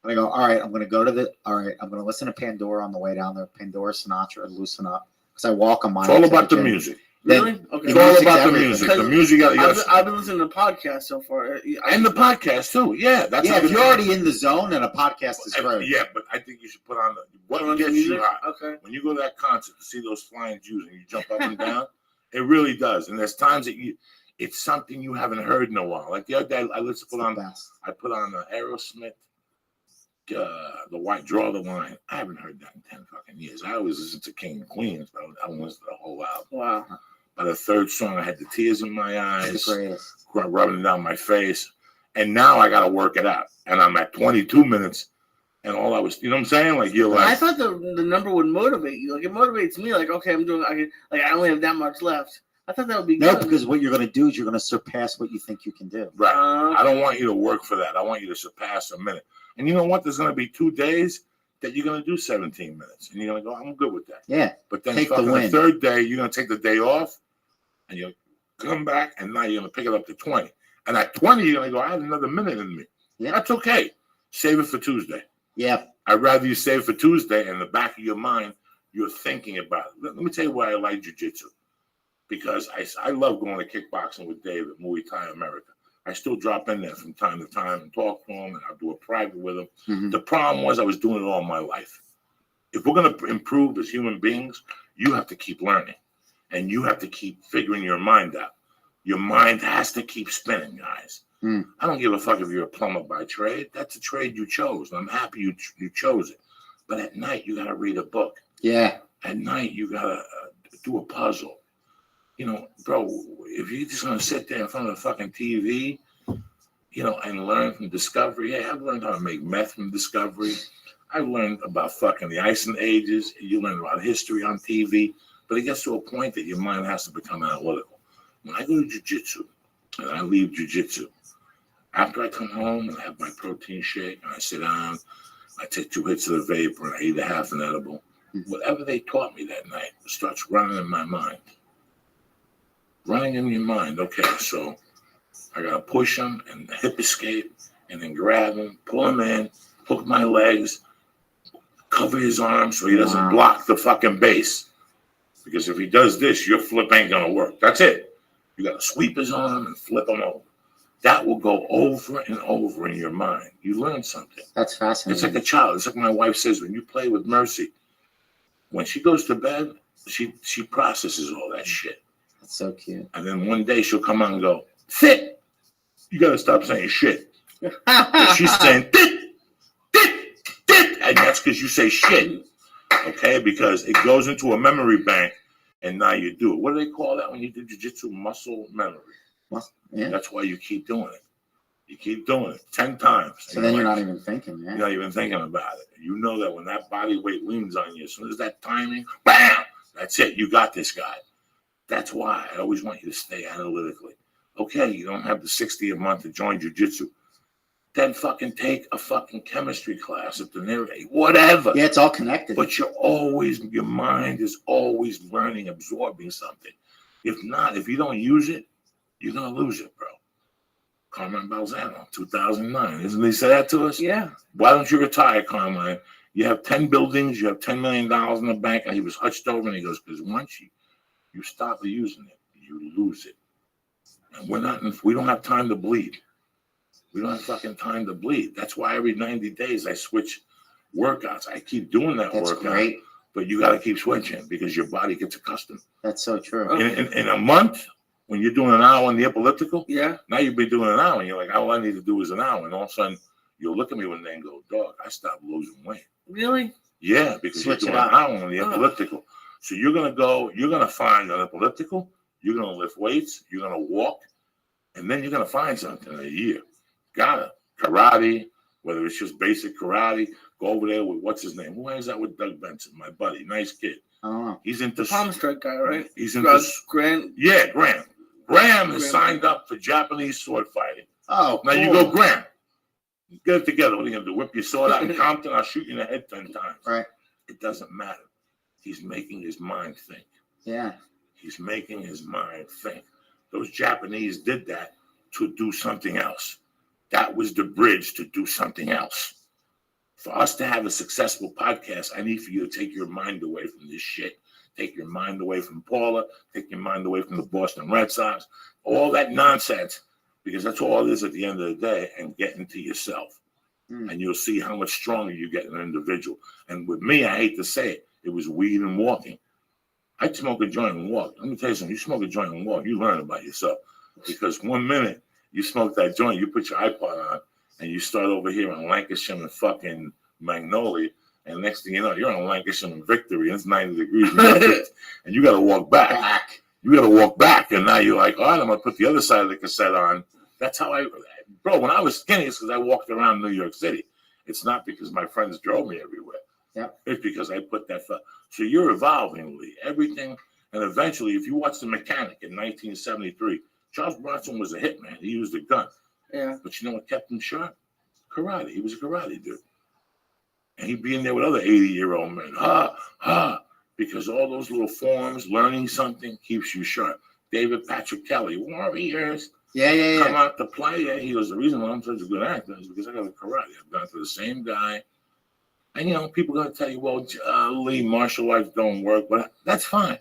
[SPEAKER 5] But I go, all right, I'm going to listen to Pandora on the way down there. Pandora, Sinatra, and Loosen Up. Because I walk a mile.
[SPEAKER 1] It's all about the music.
[SPEAKER 2] Really? Okay.
[SPEAKER 1] It's all about the music. The music.
[SPEAKER 2] I've been listening to podcasts so far.
[SPEAKER 1] And the podcast too. Yeah, that's
[SPEAKER 5] if you're already in the zone, and a podcast is great.
[SPEAKER 1] Yeah, but I think you should put on what gets you hot.
[SPEAKER 2] Okay.
[SPEAKER 1] When you go to that concert to see those flying Jews and you jump up and down, it really does. And there's times that it's something you haven't heard in a while. Like the other day, I put on Aerosmith, the White Draw the Line. I haven't heard that in 10 fucking years. I always listen to King and Queens, but I don't listen to the whole album.
[SPEAKER 2] Wow.
[SPEAKER 1] By the third song, I had the tears in my eyes, rubbing down my face. And now I got to work it out. And I'm at 22 minutes. And all I was, you know what I'm saying? Like, you're like.
[SPEAKER 2] I thought the number would motivate you. Like, it motivates me. Like, okay, I only have that much left. I thought that would be good.
[SPEAKER 5] No, because what you're going to do is you're going to surpass what you think you can do.
[SPEAKER 1] Right. I don't want you to work for that. I want you to surpass a minute. And you know what? There's going to be 2 days that you're going to do 17 minutes. And you're going to go, I'm good with that.
[SPEAKER 5] Yeah.
[SPEAKER 1] But then the third day, you're going to take the day off. And you'll come back, and now you're going to pick it up to 20. And at 20, you're going to go, I have another minute in me.
[SPEAKER 5] Yeah.
[SPEAKER 1] That's okay. Save it for Tuesday.
[SPEAKER 5] Yeah.
[SPEAKER 1] I'd rather you save it for Tuesday, and in the back of your mind, you're thinking about it. Let me tell you why I like jiu-jitsu. Because I love going to kickboxing with Dave at Muay Thai America. I still drop in there from time to time and talk to him, and I'll do a private with him. Mm-hmm. The problem was I was doing it all my life. If we're going to improve as human beings, you have to keep learning. And you have to keep figuring your mind out. Your mind has to keep spinning, guys. I don't give a fuck if you're a plumber by trade. That's a trade you chose. And I'm happy you chose it. But at night, you got to read a book.
[SPEAKER 5] Yeah.
[SPEAKER 1] At night, you got to do a puzzle. You know, bro, if you're just going to sit there in front of the fucking TV, and learn from Discovery. Yeah, I've learned how to make meth from Discovery. I've learned about fucking the Ice and Ages. You learn about history on TV. But it gets to a point that your mind has to become analytical. When I go to jiu-jitsu and I leave jiu-jitsu, after I come home and I have my protein shake and I sit down, I take 2 hits of the vapor and I eat a half an edible, whatever they taught me that night starts running in my mind. Running in your mind. Okay, so I got to push him and hip escape and then grab him, pull him in, hook my legs, cover his arms so he doesn't block the fucking base. Because if he does this, your flip ain't going to work. That's it. You got to sweep his arm and flip him over. That will go over and over in your mind. You learn something.
[SPEAKER 5] That's fascinating.
[SPEAKER 1] It's like a child. It's like my wife says, when you play with Mercy, when she goes to bed, she processes all that shit.
[SPEAKER 5] That's so cute.
[SPEAKER 1] And then one day she'll come on and go, sit. You got to stop saying shit. She's saying, dit, dit, dit. And that's because you say shit. Okay, because it goes into a memory bank, and now you do it. What do they call that when you do jiu-jitsu? Muscle memory.
[SPEAKER 5] Yeah.
[SPEAKER 1] That's why you keep doing it. You keep doing it 10 times.
[SPEAKER 5] So then you're not even thinking,
[SPEAKER 1] You're not even thinking about it. You know that when that body weight leans on you, as soon as that timing, bam, that's it. You got this guy. That's why I always want you to stay analytically. Okay, you don't have the 60 a month to join jiu-jitsu. Then fucking take a fucking chemistry class at the nearest, whatever.
[SPEAKER 5] Yeah, it's all connected.
[SPEAKER 1] But your mind is always learning, absorbing something. If not, if you don't use it, you're going to lose it, bro. Carmine Balzano, 2009. Isn't he said that to us?
[SPEAKER 2] Yeah.
[SPEAKER 1] Why don't you retire, Carmine? You have 10 buildings, you have $10 million in the bank. And he was hutched over and he goes, because once you stop using it, you lose it. And we don't have time to bleed. We don't have fucking time to bleed. That's why every 90 days I switch workouts. I keep doing that workout. Great. But you got to keep switching because your body gets accustomed.
[SPEAKER 5] That's so true.
[SPEAKER 1] In a month, when you're doing an hour on the elliptical,
[SPEAKER 2] yeah.
[SPEAKER 1] Now you've been doing an hour, and you're like, all I need to do is an hour. And all of a sudden, you'll look at me one day and go, dog, I stopped losing weight.
[SPEAKER 2] Really?
[SPEAKER 1] Yeah, because you're doing an hour on the elliptical. So you're going to find an elliptical, you're going to lift weights, you're going to walk, and then you're going to find something in a year. Got it. Karate, whether it's just basic karate, go over there with, what's his name? Who hangs out with Doug Benson? My buddy, nice kid.
[SPEAKER 5] Oh.
[SPEAKER 1] He's into
[SPEAKER 2] Palm strike guy, right?
[SPEAKER 1] He's into
[SPEAKER 2] Grant.
[SPEAKER 1] Yeah, Graham. Graham is signed up for Japanese sword fighting.
[SPEAKER 5] Oh,
[SPEAKER 1] now you go, Graham. Get it together. What are you gonna do? Whip your sword out in Compton? I'll shoot you in the head 10 times.
[SPEAKER 5] Right.
[SPEAKER 1] It doesn't matter. He's making his mind think.
[SPEAKER 5] Yeah.
[SPEAKER 1] He's making his mind think. Those Japanese did that to do something else. That was the bridge to do something else. For us to have a successful podcast, I need for you to take your mind away from this shit. Take your mind away from Paula. Take your mind away from the Boston Red Sox. All that nonsense, because that's all it is at the end of the day, and get into yourself. And you'll see how much stronger you get as an individual. And with me, I hate to say it was weed and walking. I'd smoke a joint and walk. Let me tell you something. You smoke a joint and walk, you learn about yourself. Because 1 minute you smoke that joint, you put your iPod on, and you start over here on Lancashire and fucking Magnolia, and next thing you know, you're on Lancashire and Victory, and it's 90 degrees, and you got to walk back. You got to walk back, and now you're like, all right, I'm going to put the other side of the cassette on. That's how bro, when I was skinny, it's because I walked around New York City. It's not because my friends drove me everywhere.
[SPEAKER 5] Yeah.
[SPEAKER 1] It's because I put that. So you're evolving, Lee. Everything, and eventually, if you watch The Mechanic in 1973, Charles Bronson was a hitman. He used a gun.
[SPEAKER 2] Yeah.
[SPEAKER 1] But you know what kept him sharp? Karate. He was a karate dude. And he'd be in there with other 80-year-old men. Because all those little forms, learning something keeps you sharp. David Patrick Kelly, Warriors.
[SPEAKER 5] Yeah.
[SPEAKER 1] Come out to play. Yeah. He goes, the reason why I'm such a good actor is because I got a karate. I've gone to the same guy. And, you know, people are going to tell you, well, Lee, martial arts don't work. But that's fine.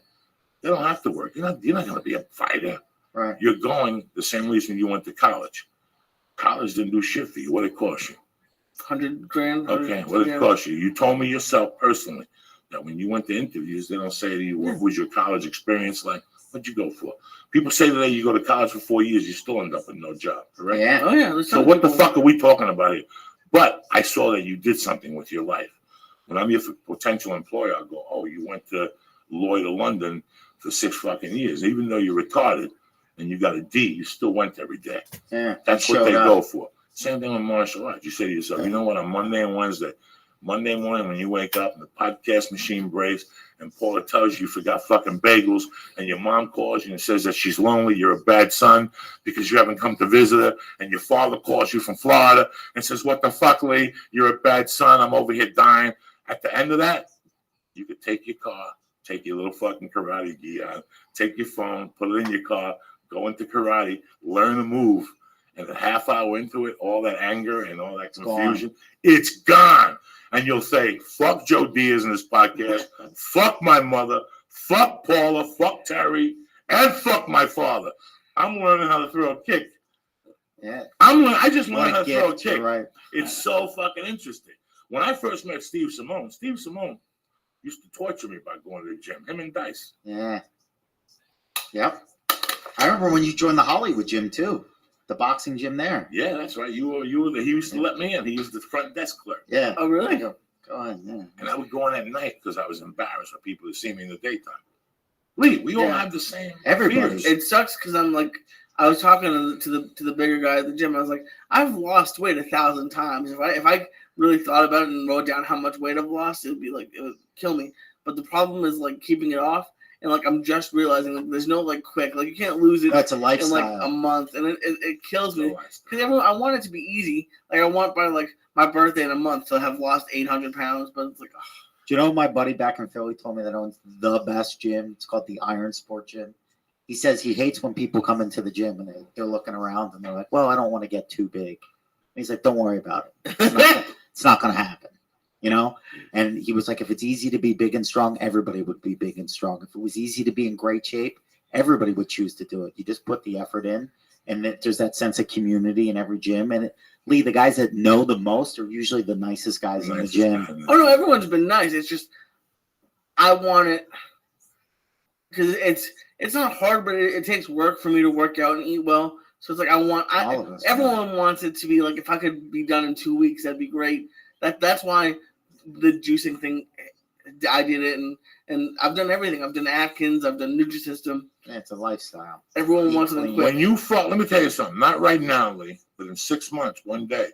[SPEAKER 1] They don't have to work. You're not going to be a fighter.
[SPEAKER 5] Right.
[SPEAKER 1] You're going the same reason you went to college. College didn't do shit for you. What did it cost you?
[SPEAKER 2] $100,000.
[SPEAKER 1] Okay, what did it cost you? You told me yourself personally that when you went to interviews, they don't say to you, what was your college experience like? What'd you go for? People say today you go to college for 4 years, you still end up with no job, correct?
[SPEAKER 5] Yeah.
[SPEAKER 2] Oh, yeah.
[SPEAKER 1] So what the fuck are we talking about here? But I saw that you did something with your life. When I'm your potential employer, I'll go, oh, you went to Lloyd of London for 6 fucking years. Even though you're retarded and you got a D, you still went every day.
[SPEAKER 5] Yeah.
[SPEAKER 1] That's what they go for. Same thing with martial arts. You say to yourself, you know what, on Monday and Wednesday, Monday morning when you wake up and the podcast machine breaks and Paula tells you forgot fucking bagels and your mom calls you and says that she's lonely, you're a bad son because you haven't come to visit her, and your father calls you from Florida and says, what the fuck, Lee? You're a bad son. I'm over here dying. At the end of that, you could take your car, take your little fucking karate gi on, take your phone, put it in your car, go into karate, learn a move. And a half hour into it, all that anger and all that confusion, it's gone. And you'll say, fuck Joe Diaz in this podcast, fuck my mother, fuck Paula, fuck Terry, and fuck my father. I'm learning how to throw a kick.
[SPEAKER 5] Yeah.
[SPEAKER 1] I just learned how to throw a kick.
[SPEAKER 5] Right.
[SPEAKER 1] It's so fucking interesting. When I first met Steve Simone used to torture me by going to the gym, him and Dice.
[SPEAKER 5] Yeah. Yep. I remember when you joined the Hollywood gym too. The boxing gym there.
[SPEAKER 1] Yeah, that's right. He used to let me in. He was the front desk clerk.
[SPEAKER 5] Yeah.
[SPEAKER 2] Oh, really?
[SPEAKER 5] Go ahead. Yeah.
[SPEAKER 1] And I would go in at night because I was embarrassed for people to see me in the daytime. Lee, we all have the same.
[SPEAKER 5] Everybody.
[SPEAKER 1] fears.
[SPEAKER 2] It sucks because I'm like, I was talking to the bigger guy at the gym. I was like, I've lost weight 1,000 times. If I really thought about it and wrote down how much weight I've lost, it would kill me. But the problem is like keeping it off. And like I'm just realizing like there's no like quick, like you can't lose it.
[SPEAKER 5] That's a lifestyle.
[SPEAKER 2] In like a month, and it kills me because I want it to be easy. Like I want by like my birthday in a month to have lost 800 pounds, but it's like. Ugh.
[SPEAKER 5] Do you know my buddy back in Philly told me that owns the best gym? It's called the Iron Sport Gym. He says he hates when people come into the gym and they're looking around and they're like, "Well, I don't want to get too big." And he's like, "Don't worry about it. It's not going to happen." You know, and he was like, if it's easy to be big and strong, everybody would be big and strong. If it was easy to be in great shape, everybody would choose to do it. You just put the effort in, and there's that sense of community in every gym. And Lee, the guys that know the most are usually the nicest guys in the gym.
[SPEAKER 2] Oh no, everyone's been nice. It's just I want it because it's not hard, but it takes work for me to work out and eat well. So it's like everyone wants it to be like if I could be done in 2 weeks, that'd be great. That's why the juicing thing, I did it, and I've done everything. I've done Atkins, I've done Nutrisystem.
[SPEAKER 5] Yeah, it's a lifestyle.
[SPEAKER 2] Everyone wants it quick.
[SPEAKER 1] When you fall, let me tell you something. Not right now, Lee, but in 6 months, one day,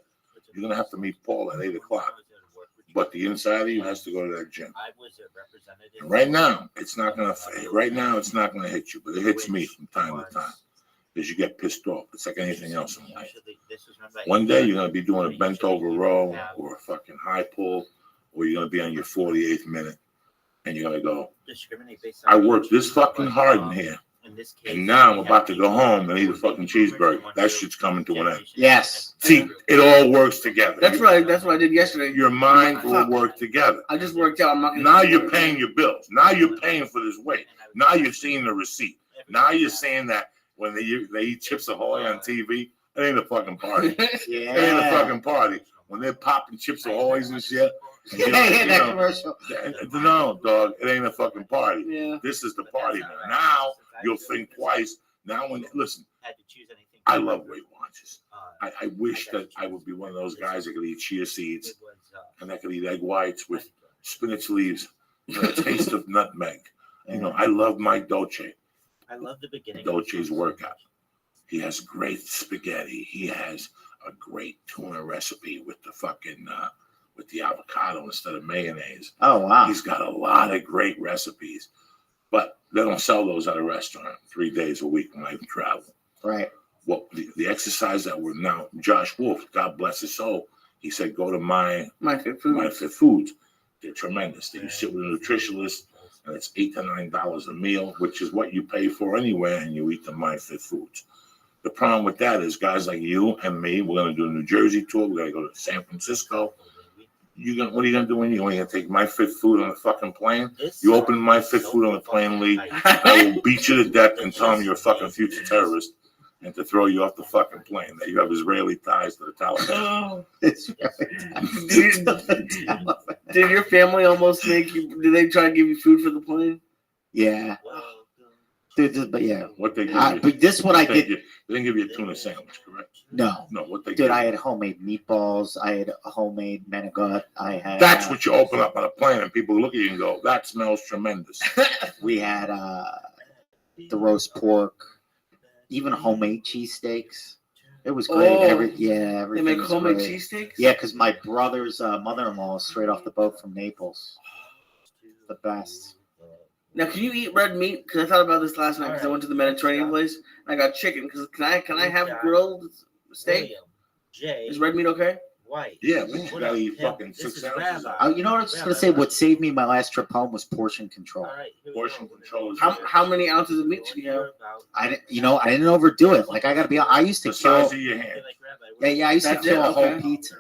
[SPEAKER 1] you're gonna have to meet Paul at 8:00. But the inside of you has to go to that gym. And right now, it's not gonna. Right now, it's not gonna hit you, but it hits me from time to time. Because you get pissed off. It's like anything else in life. One day you're going to be doing a bent over row or a fucking high pull, or you're going to be on your 48th minute, and you're going to go, I worked this fucking hard in here, and now I'm about to go home and eat a fucking cheeseburger. That shit's coming to an end.
[SPEAKER 5] Yes.
[SPEAKER 1] See, it all works together.
[SPEAKER 2] That's right. That's what I did yesterday.
[SPEAKER 1] Your mind will work together.
[SPEAKER 2] I just worked out.
[SPEAKER 1] Now you're paying your bills. Now you're paying for this weight. Now you're seeing the receipt. Now you're saying that when they eat Chips Ahoy on TV, it ain't a fucking party.
[SPEAKER 5] Yeah.
[SPEAKER 1] It ain't a fucking party. When they're popping Chips Ahoys and shit.
[SPEAKER 5] That commercial.
[SPEAKER 1] No, dog, it ain't a fucking party.
[SPEAKER 2] Yeah.
[SPEAKER 1] This is the party. Now you'll think twice. Now listen, I love Weight Watchers. I wish that I would be one of those guys that could eat chia seeds and I could eat egg whites with spinach leaves and a taste of nutmeg. You know, I love my Dolce.
[SPEAKER 4] I love the beginning.
[SPEAKER 1] Dolce's workout. He has great spaghetti. He has a great tuna recipe with the fucking with the avocado instead of mayonnaise.
[SPEAKER 5] Oh wow!
[SPEAKER 1] He's got a lot of great recipes, but they don't sell those at a restaurant 3 days a week when I travel.
[SPEAKER 5] Right.
[SPEAKER 1] Well, the exercise that we're now, Josh Wolf, God bless his soul, he said go to my
[SPEAKER 2] Fit Foods.
[SPEAKER 1] My Fit Foods. They're tremendous. You sit with a nutritionist. And it's $8 to $9 a meal, which is what you pay for anywhere, and you eat the My Fit Foods. The problem with that is guys like you and me, we're going to do a New Jersey tour. We're going to go to San Francisco. What are you going to do when you're going to take My Fit Food on the fucking plane? You open My Fit Food on the plane, Lee, I will beat you to death and tell them you're a fucking future terrorist and to throw you off the fucking plane, that you have Israeli ties to the Taliban.
[SPEAKER 2] Did your family almost make you? Did they try to give you food for the plane?
[SPEAKER 5] Yeah. Dude, but yeah.
[SPEAKER 1] What they give you?
[SPEAKER 5] But this what I did.
[SPEAKER 1] They didn't give you a tuna sandwich, correct?
[SPEAKER 5] No.
[SPEAKER 1] No, what they
[SPEAKER 5] Dude, I had homemade meatballs. I had a homemade menegut. I had.
[SPEAKER 1] That's what you open up on a plane, and people look at you and go, "That smells tremendous."
[SPEAKER 5] We had the roast pork, even homemade cheesesteaks. It was great.
[SPEAKER 2] Oh,
[SPEAKER 5] everything.
[SPEAKER 2] They make homemade cheesesteaks?
[SPEAKER 5] Yeah, because my brother's mother-in-law is straight off the boat from Naples. The best.
[SPEAKER 2] Now, can you eat red meat? Because I thought about this last night because I went to the Mediterranean place and I got chicken. Because can I have grilled steak? Is red meat okay?
[SPEAKER 4] White.
[SPEAKER 1] Yeah, but you gotta eat fucking 6 ounces.
[SPEAKER 5] You know what I was just gonna say? What saved me my last trip home was portion control.
[SPEAKER 1] Portion control.
[SPEAKER 2] How many ounces of meat should you have?
[SPEAKER 5] I didn't overdo it. Like I gotta be. I used to
[SPEAKER 1] The
[SPEAKER 5] kill.
[SPEAKER 1] size of your hand.
[SPEAKER 5] Yeah. I used to kill a whole pizza.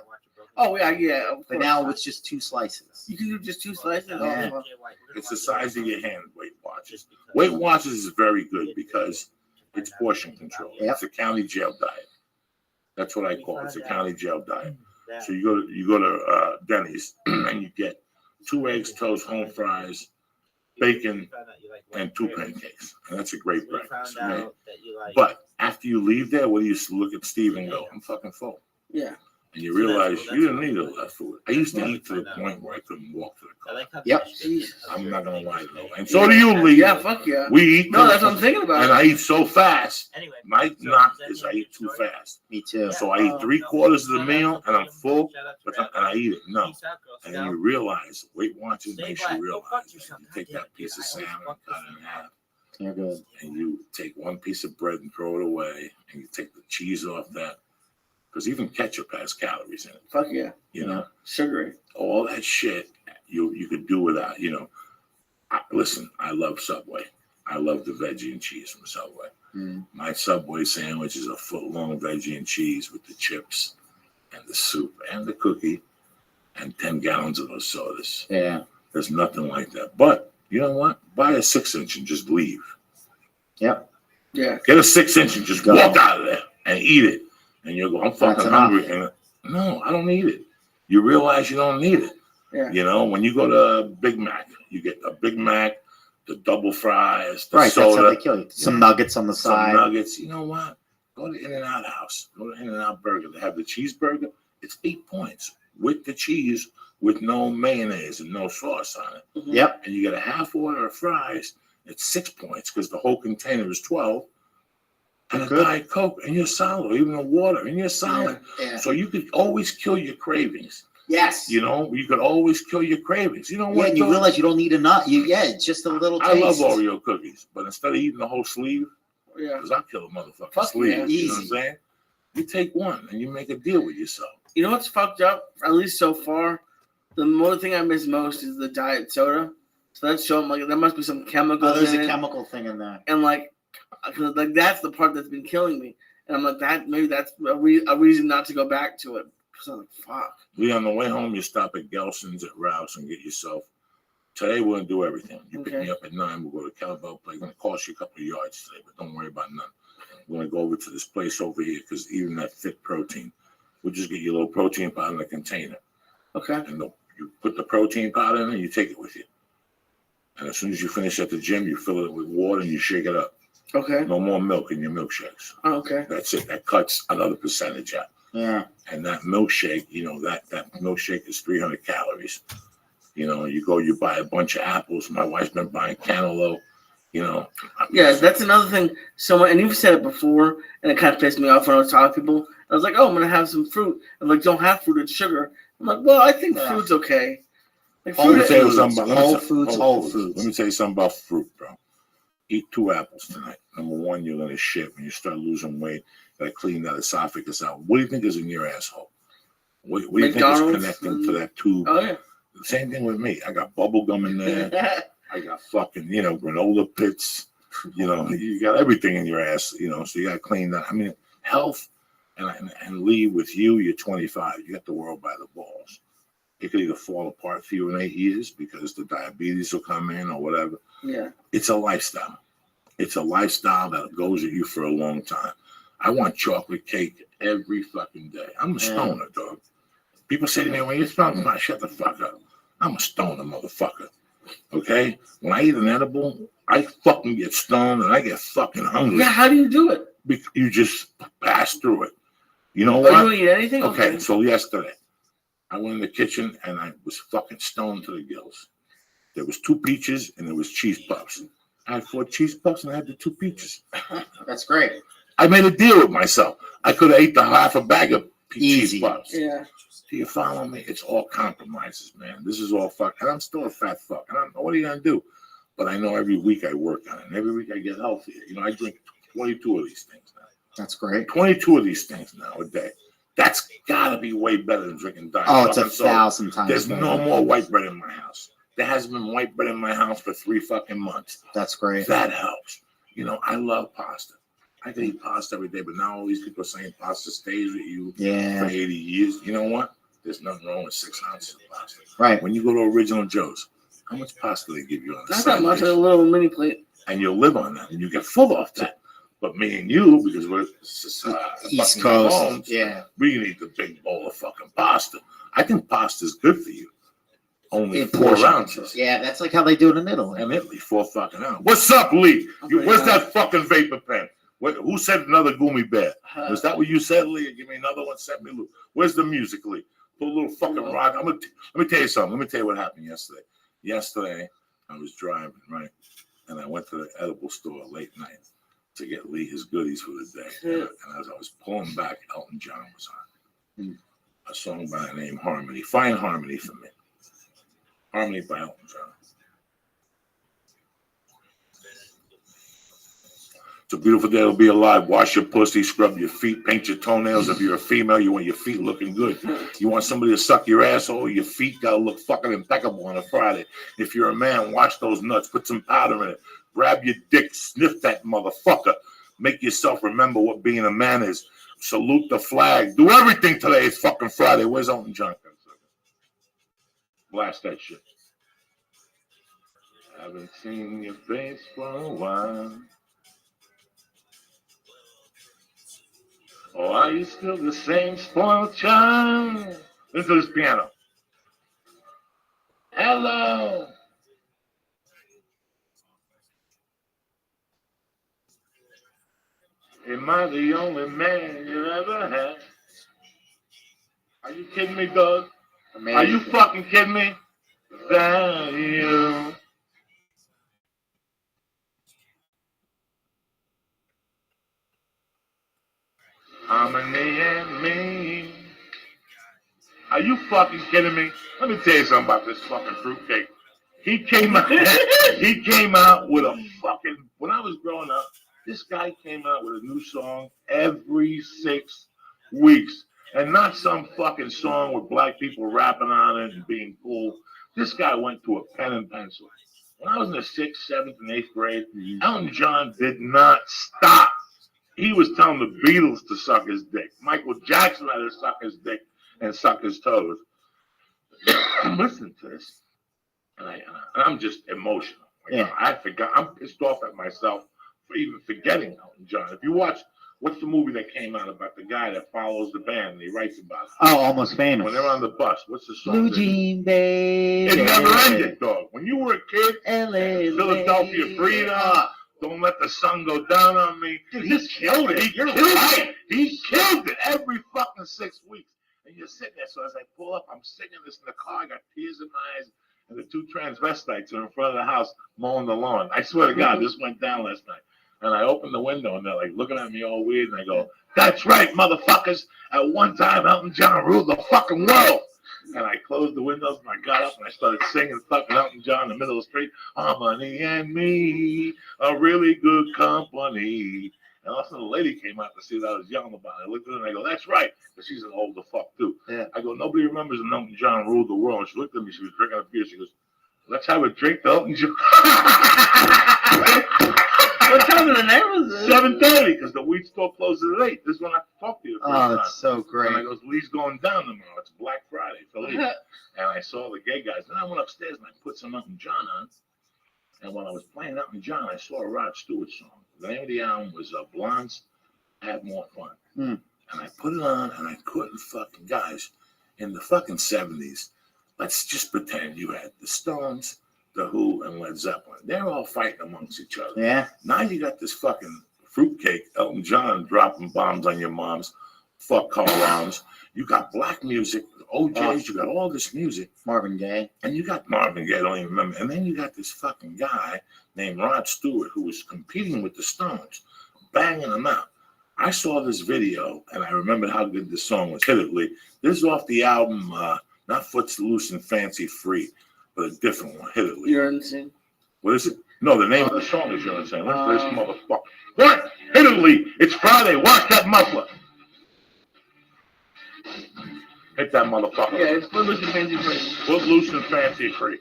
[SPEAKER 2] Oh yeah.
[SPEAKER 5] But now it's just 2 slices.
[SPEAKER 2] You can do just 2 slices.
[SPEAKER 5] Yeah.
[SPEAKER 2] Oh,
[SPEAKER 1] It's the size of your hand. Weight Watchers. Weight Watchers is very good because it's portion control.
[SPEAKER 5] Yep.
[SPEAKER 1] It's a county jail diet. That's what I call it. It's a county jail diet. So you go to Denny's and you get 2 eggs, toast, home fries, bacon, and 2 pancakes. And that's a great breakfast. Right? But after you leave there, what do you look at Steve and go, I'm fucking full.
[SPEAKER 2] Yeah.
[SPEAKER 1] And you realize you didn't need all that food. I used to eat to the point where I couldn't walk to the car.
[SPEAKER 5] Yep.
[SPEAKER 1] I'm not gonna lie though. And so do you, Lee.
[SPEAKER 2] Yeah, fuck yeah.
[SPEAKER 1] We eat.
[SPEAKER 2] No, that's what I'm thinking about.
[SPEAKER 1] And I eat so fast.
[SPEAKER 4] Anyway,
[SPEAKER 1] My knock is I eat too fast.
[SPEAKER 5] Me too.
[SPEAKER 1] So I eat 3/4 of the meal and I'm full, and I eat it. No. And then you realize, Weight Watchers makes you realize that you take that piece of salmon, cut it in half,
[SPEAKER 5] You're good.
[SPEAKER 1] and you take one piece of bread and throw it away, and you take the cheese off that. Because even ketchup has calories in it.
[SPEAKER 2] Fuck yeah.
[SPEAKER 1] You know,
[SPEAKER 2] sugary.
[SPEAKER 1] all that shit you could do without. You know, listen, I love Subway. I love the veggie and cheese from Subway. My Subway sandwich is a foot-long veggie and cheese with the chips and the soup and the cookie and 10 gallons of those sodas.
[SPEAKER 5] Yeah.
[SPEAKER 1] There's nothing like that. But you know what? Buy a 6-inch and just leave.
[SPEAKER 5] Yep.
[SPEAKER 2] Yeah.
[SPEAKER 1] Get a 6-inch and just walk out of there and eat it. And you'll go, I'm fucking hungry. And no, I don't need it. You realize you don't need it.
[SPEAKER 2] Yeah.
[SPEAKER 1] You know, when you go to Big Mac, you get a Big Mac, the double fries, the
[SPEAKER 5] Right,
[SPEAKER 1] soda.
[SPEAKER 5] that's how they kill you. Some nuggets on the side.
[SPEAKER 1] Some nuggets. You know what? Go to In-N-Out House. Go to In-N-Out Burger. They have the cheeseburger. It's 8 points with the cheese, with no mayonnaise and no sauce on it.
[SPEAKER 5] Yep.
[SPEAKER 1] And you get a half order of fries. It's 6 points because the whole container is 12. And a Diet Coke, and you're solid. Even a water, and you're solid.
[SPEAKER 5] Yeah.
[SPEAKER 1] So you could always kill your cravings.
[SPEAKER 5] Yes.
[SPEAKER 1] You know, you could always kill your cravings. You know
[SPEAKER 5] Yeah,
[SPEAKER 1] what?
[SPEAKER 5] and you realize you don't need enough. It's just a little taste.
[SPEAKER 1] I love Oreo cookies, but instead of eating the whole sleeve, because I'll kill a motherfucking sleeve.
[SPEAKER 2] Yeah.
[SPEAKER 1] You know what I'm saying? You take one and you make a deal with yourself.
[SPEAKER 2] You know what's fucked up? At least so far, the more thing I miss most is the diet soda. So that's showing like there must be some chemical.
[SPEAKER 5] Oh, there's a chemical thing in there.
[SPEAKER 2] And like that's the part that's been killing me. And I'm like, that maybe that's a reason not to go back to it. Because I'm like, fuck.
[SPEAKER 1] We on the way home, you stop at Gelson's at Rouse and get yourself. Today we're gonna do everything. You pick me up at 9. We'll go to Cowbell Play. It's gonna cost you a couple of yards today, but don't worry about none. We're gonna go over to this place over here because even that Fit Protein, we'll just get you a little protein powder in a container.
[SPEAKER 2] Okay.
[SPEAKER 1] And you put the protein powder in and you take it with you. And as soon as you finish at the gym, you fill it with water and you shake it up.
[SPEAKER 2] Okay.
[SPEAKER 1] No more milk in your milkshakes.
[SPEAKER 2] Oh, okay.
[SPEAKER 1] That's it. That cuts another percentage out.
[SPEAKER 5] Yeah.
[SPEAKER 1] And that milkshake, you know, that milkshake is 300 calories. You know, you buy a bunch of apples. My wife's been buying cantaloupe, you know.
[SPEAKER 2] Yeah, that's another thing. And you've said it before, and it kind of pissed me off when I was talking to people. I was like, oh, I'm going to have some fruit. I'm like, don't have fruit, it's sugar. I'm like, well, I think fruit's okay. Like,
[SPEAKER 1] Whole foods.
[SPEAKER 5] Let
[SPEAKER 1] me tell you something about fruit, bro. Eat 2 apples tonight. Number 1, you're going to shit. When you start losing weight, you got to clean that esophagus out. What do you think is in your asshole? What do you think is connecting to that tube?
[SPEAKER 2] Oh, yeah.
[SPEAKER 1] Same thing with me. I got bubble gum in there. I got fucking, granola pits. You got everything in your ass, so you got to clean that. I mean, health and Lee, with you're 25. You got the world by the balls. It could either fall apart for you in 8 years because the diabetes will come in or whatever.
[SPEAKER 2] Yeah.
[SPEAKER 1] It's a lifestyle. It's a lifestyle that goes with you for a long time. I want chocolate cake every fucking day. I'm a stoner, dog. People say to me, when you're smoking, shut the fuck up. I'm a stoner, motherfucker. Okay? When I eat an edible, I fucking get stoned and I get fucking hungry.
[SPEAKER 2] Yeah, how do you do it?
[SPEAKER 1] You just pass through it. You know what?
[SPEAKER 2] You don't eat anything?
[SPEAKER 1] Okay, so yesterday, I went in the kitchen and I was fucking stoned to the gills. There was 2 peaches and there was cheese puffs. I had 4 cheese puffs and I had the 2 peaches.
[SPEAKER 5] That's great.
[SPEAKER 1] I made a deal with myself. I could have ate the half a bag of cheese puffs.
[SPEAKER 2] Yeah.
[SPEAKER 1] Do you follow me? It's all compromises, man. This is all fuck. And I'm still a fat fuck. And what are you going to do? But I know every week I work on it. And every week I get healthier. I drink 22 of these things now.
[SPEAKER 5] That's great.
[SPEAKER 1] 22 of these things now a day. That's got to be way better than drinking Diet
[SPEAKER 5] Coke. Oh, it's 1,000 times
[SPEAKER 1] There's
[SPEAKER 5] better.
[SPEAKER 1] no more white bread in my house. There hasn't been white bread in my house for 3 fucking months.
[SPEAKER 5] That's great.
[SPEAKER 1] That helps. I love pasta. I can eat pasta every day, but now all these people are saying pasta stays with you for 80 years. You know what? There's nothing wrong with 6 ounces of pasta.
[SPEAKER 5] Right.
[SPEAKER 1] When you go to Original Joe's, how much pasta they give you on the
[SPEAKER 2] Not
[SPEAKER 1] side
[SPEAKER 2] that much,
[SPEAKER 1] dish?
[SPEAKER 2] a little mini plate.
[SPEAKER 1] And you'll live on that, and you get full off that. But me and you, because we're
[SPEAKER 5] East Coast,
[SPEAKER 1] homes, we can eat the big bowl of fucking pasta. I think pasta's good for you. Only 4 ounces.
[SPEAKER 5] Yeah, that's like how they do it in Italy.
[SPEAKER 1] In Italy, 4 fucking ounces. What's up, Lee? Where's that fucking vapor pen? Who said another Goomy Bear? Was that what you said, Lee? Give me another one. Send me Lou. Where's the music, Lee? Put a little fucking rock. Let me tell you something. Let me tell you what happened yesterday. Yesterday, I was driving, right? And I went to the edible store late night to get Lee his goodies for the day. And as I was pulling back, Elton John was on. A song by the name Harmony. Find Harmony for me. Harmony by Elton John. It's a beautiful day to be alive. Wash your pussy, scrub your feet, paint your toenails. If you're a female, you want your feet looking good. You want somebody to suck your asshole, your feet gotta look fucking impeccable on a Friday. If you're a man, wash those nuts, put some powder in it. Grab your dick, sniff that motherfucker. Make yourself remember what being a man is. Salute the flag. Do everything today. It's fucking Friday. Where's Elton John? Blast that shit. Haven't seen your face for a while. Oh, are you still the same spoiled child? Listen to this piano. Hello. Am I the only man you ever had? Are you kidding me, Doug? Amazing. Are you fucking kidding me? That you. Harmony and me. Are you fucking kidding me? Let me tell you something about this fucking fruitcake. He came out with a fucking, when I was growing up, this guy came out with a new song every 6 weeks. And not some fucking song with black people rapping on it and being cool. This guy went to a pen and pencil. When I was in the 6th, 7th, and 8th grade, Elton John did not stop. He was telling the Beatles to suck his dick. Michael Jackson had to suck his dick and suck his toes. I'm listening to this, and I'm just emotional. I forgot. I'm pissed off at myself for even forgetting Elton John. If you watch, what's the movie that came out about the guy that follows the band and he writes about it?
[SPEAKER 5] Oh, Almost Famous.
[SPEAKER 1] When they're on the bus, what's the song?
[SPEAKER 5] Blue Jean Baby.
[SPEAKER 1] It never ended, dog. When you were a kid, Philadelphia Freedom. Don't let the sun go down on me. Dude, he killed it. He killed it every fucking 6 weeks. And you're sitting there. So as I pull up, I'm singing this in the car. I got tears in my eyes. And the 2 transvestites are in front of the house mowing the lawn. I swear to God, this went down last night. And I open the window and they're like looking at me all weird. And I go, that's right, motherfuckers. At one time, Elton John ruled the fucking world. And I closed the windows and I got up and I started singing fucking Elton John in the middle of the street. Harmony and me, a really good company. And also the lady came out to see that I was yelling about it. I looked at her and I go, that's right. But she's an older fuck too. Yeah. I go, nobody remembers when Elton John ruled the world. And she looked at me, she was drinking a beer. She goes, let's have a drink to Elton John.
[SPEAKER 2] What time of the night was it?
[SPEAKER 1] 7:30, because the weed store closes at 8. This is when I talk to you.
[SPEAKER 5] Oh, that's so great.
[SPEAKER 1] And I goes, Lee's going down tomorrow. It's Black Friday for Lee. And I saw the gay guys. Then I went upstairs and I put some Elton John on. And when I was playing Elton John, I saw a Rod Stewart song. The name of the album was Blondes Had More Fun. And I put it on and I couldn't fucking, guys, in the fucking 70s, let's just pretend you had the Stones, the Who, and Led Zeppelin. They're all fighting amongst each other.
[SPEAKER 5] Yeah.
[SPEAKER 1] Now you got this fucking fruitcake, Elton John dropping bombs on your moms, fuck Carl Rounds. You got black music, OJs, you got all this music.
[SPEAKER 5] Marvin Gaye.
[SPEAKER 1] And you got Marvin Gaye, I don't even remember. And then you got this fucking guy named Rod Stewart who was competing with the Stones, banging them out. I saw this video and I remembered how good this song was. Hit it, Lee. This is off the album, not Footloose and Fancy Free, but a different one. Hit it, Lee.
[SPEAKER 2] You're Insane.
[SPEAKER 1] What is it? No, the name of the song is You're Insane. Listen to this motherfucker. What? Hit it, Lee. It's Friday. Watch that muffler. Hit that motherfucker.
[SPEAKER 2] Yeah, it's Footloose and Fancy Free.
[SPEAKER 1] Footloose and Fancy Free.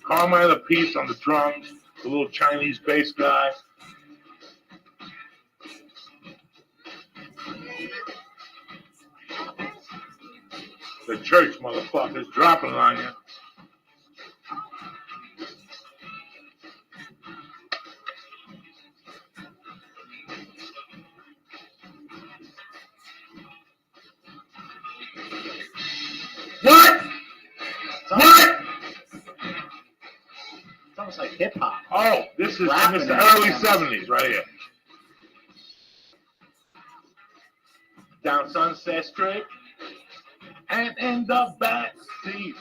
[SPEAKER 1] Carmine Apiece on the drums. The little Chinese bass guy. The church motherfuckers dropping on you. What? What?
[SPEAKER 5] It's almost like hip hop.
[SPEAKER 1] Oh, this is the early 70s right here. down Sunset Strip, and in the back seat,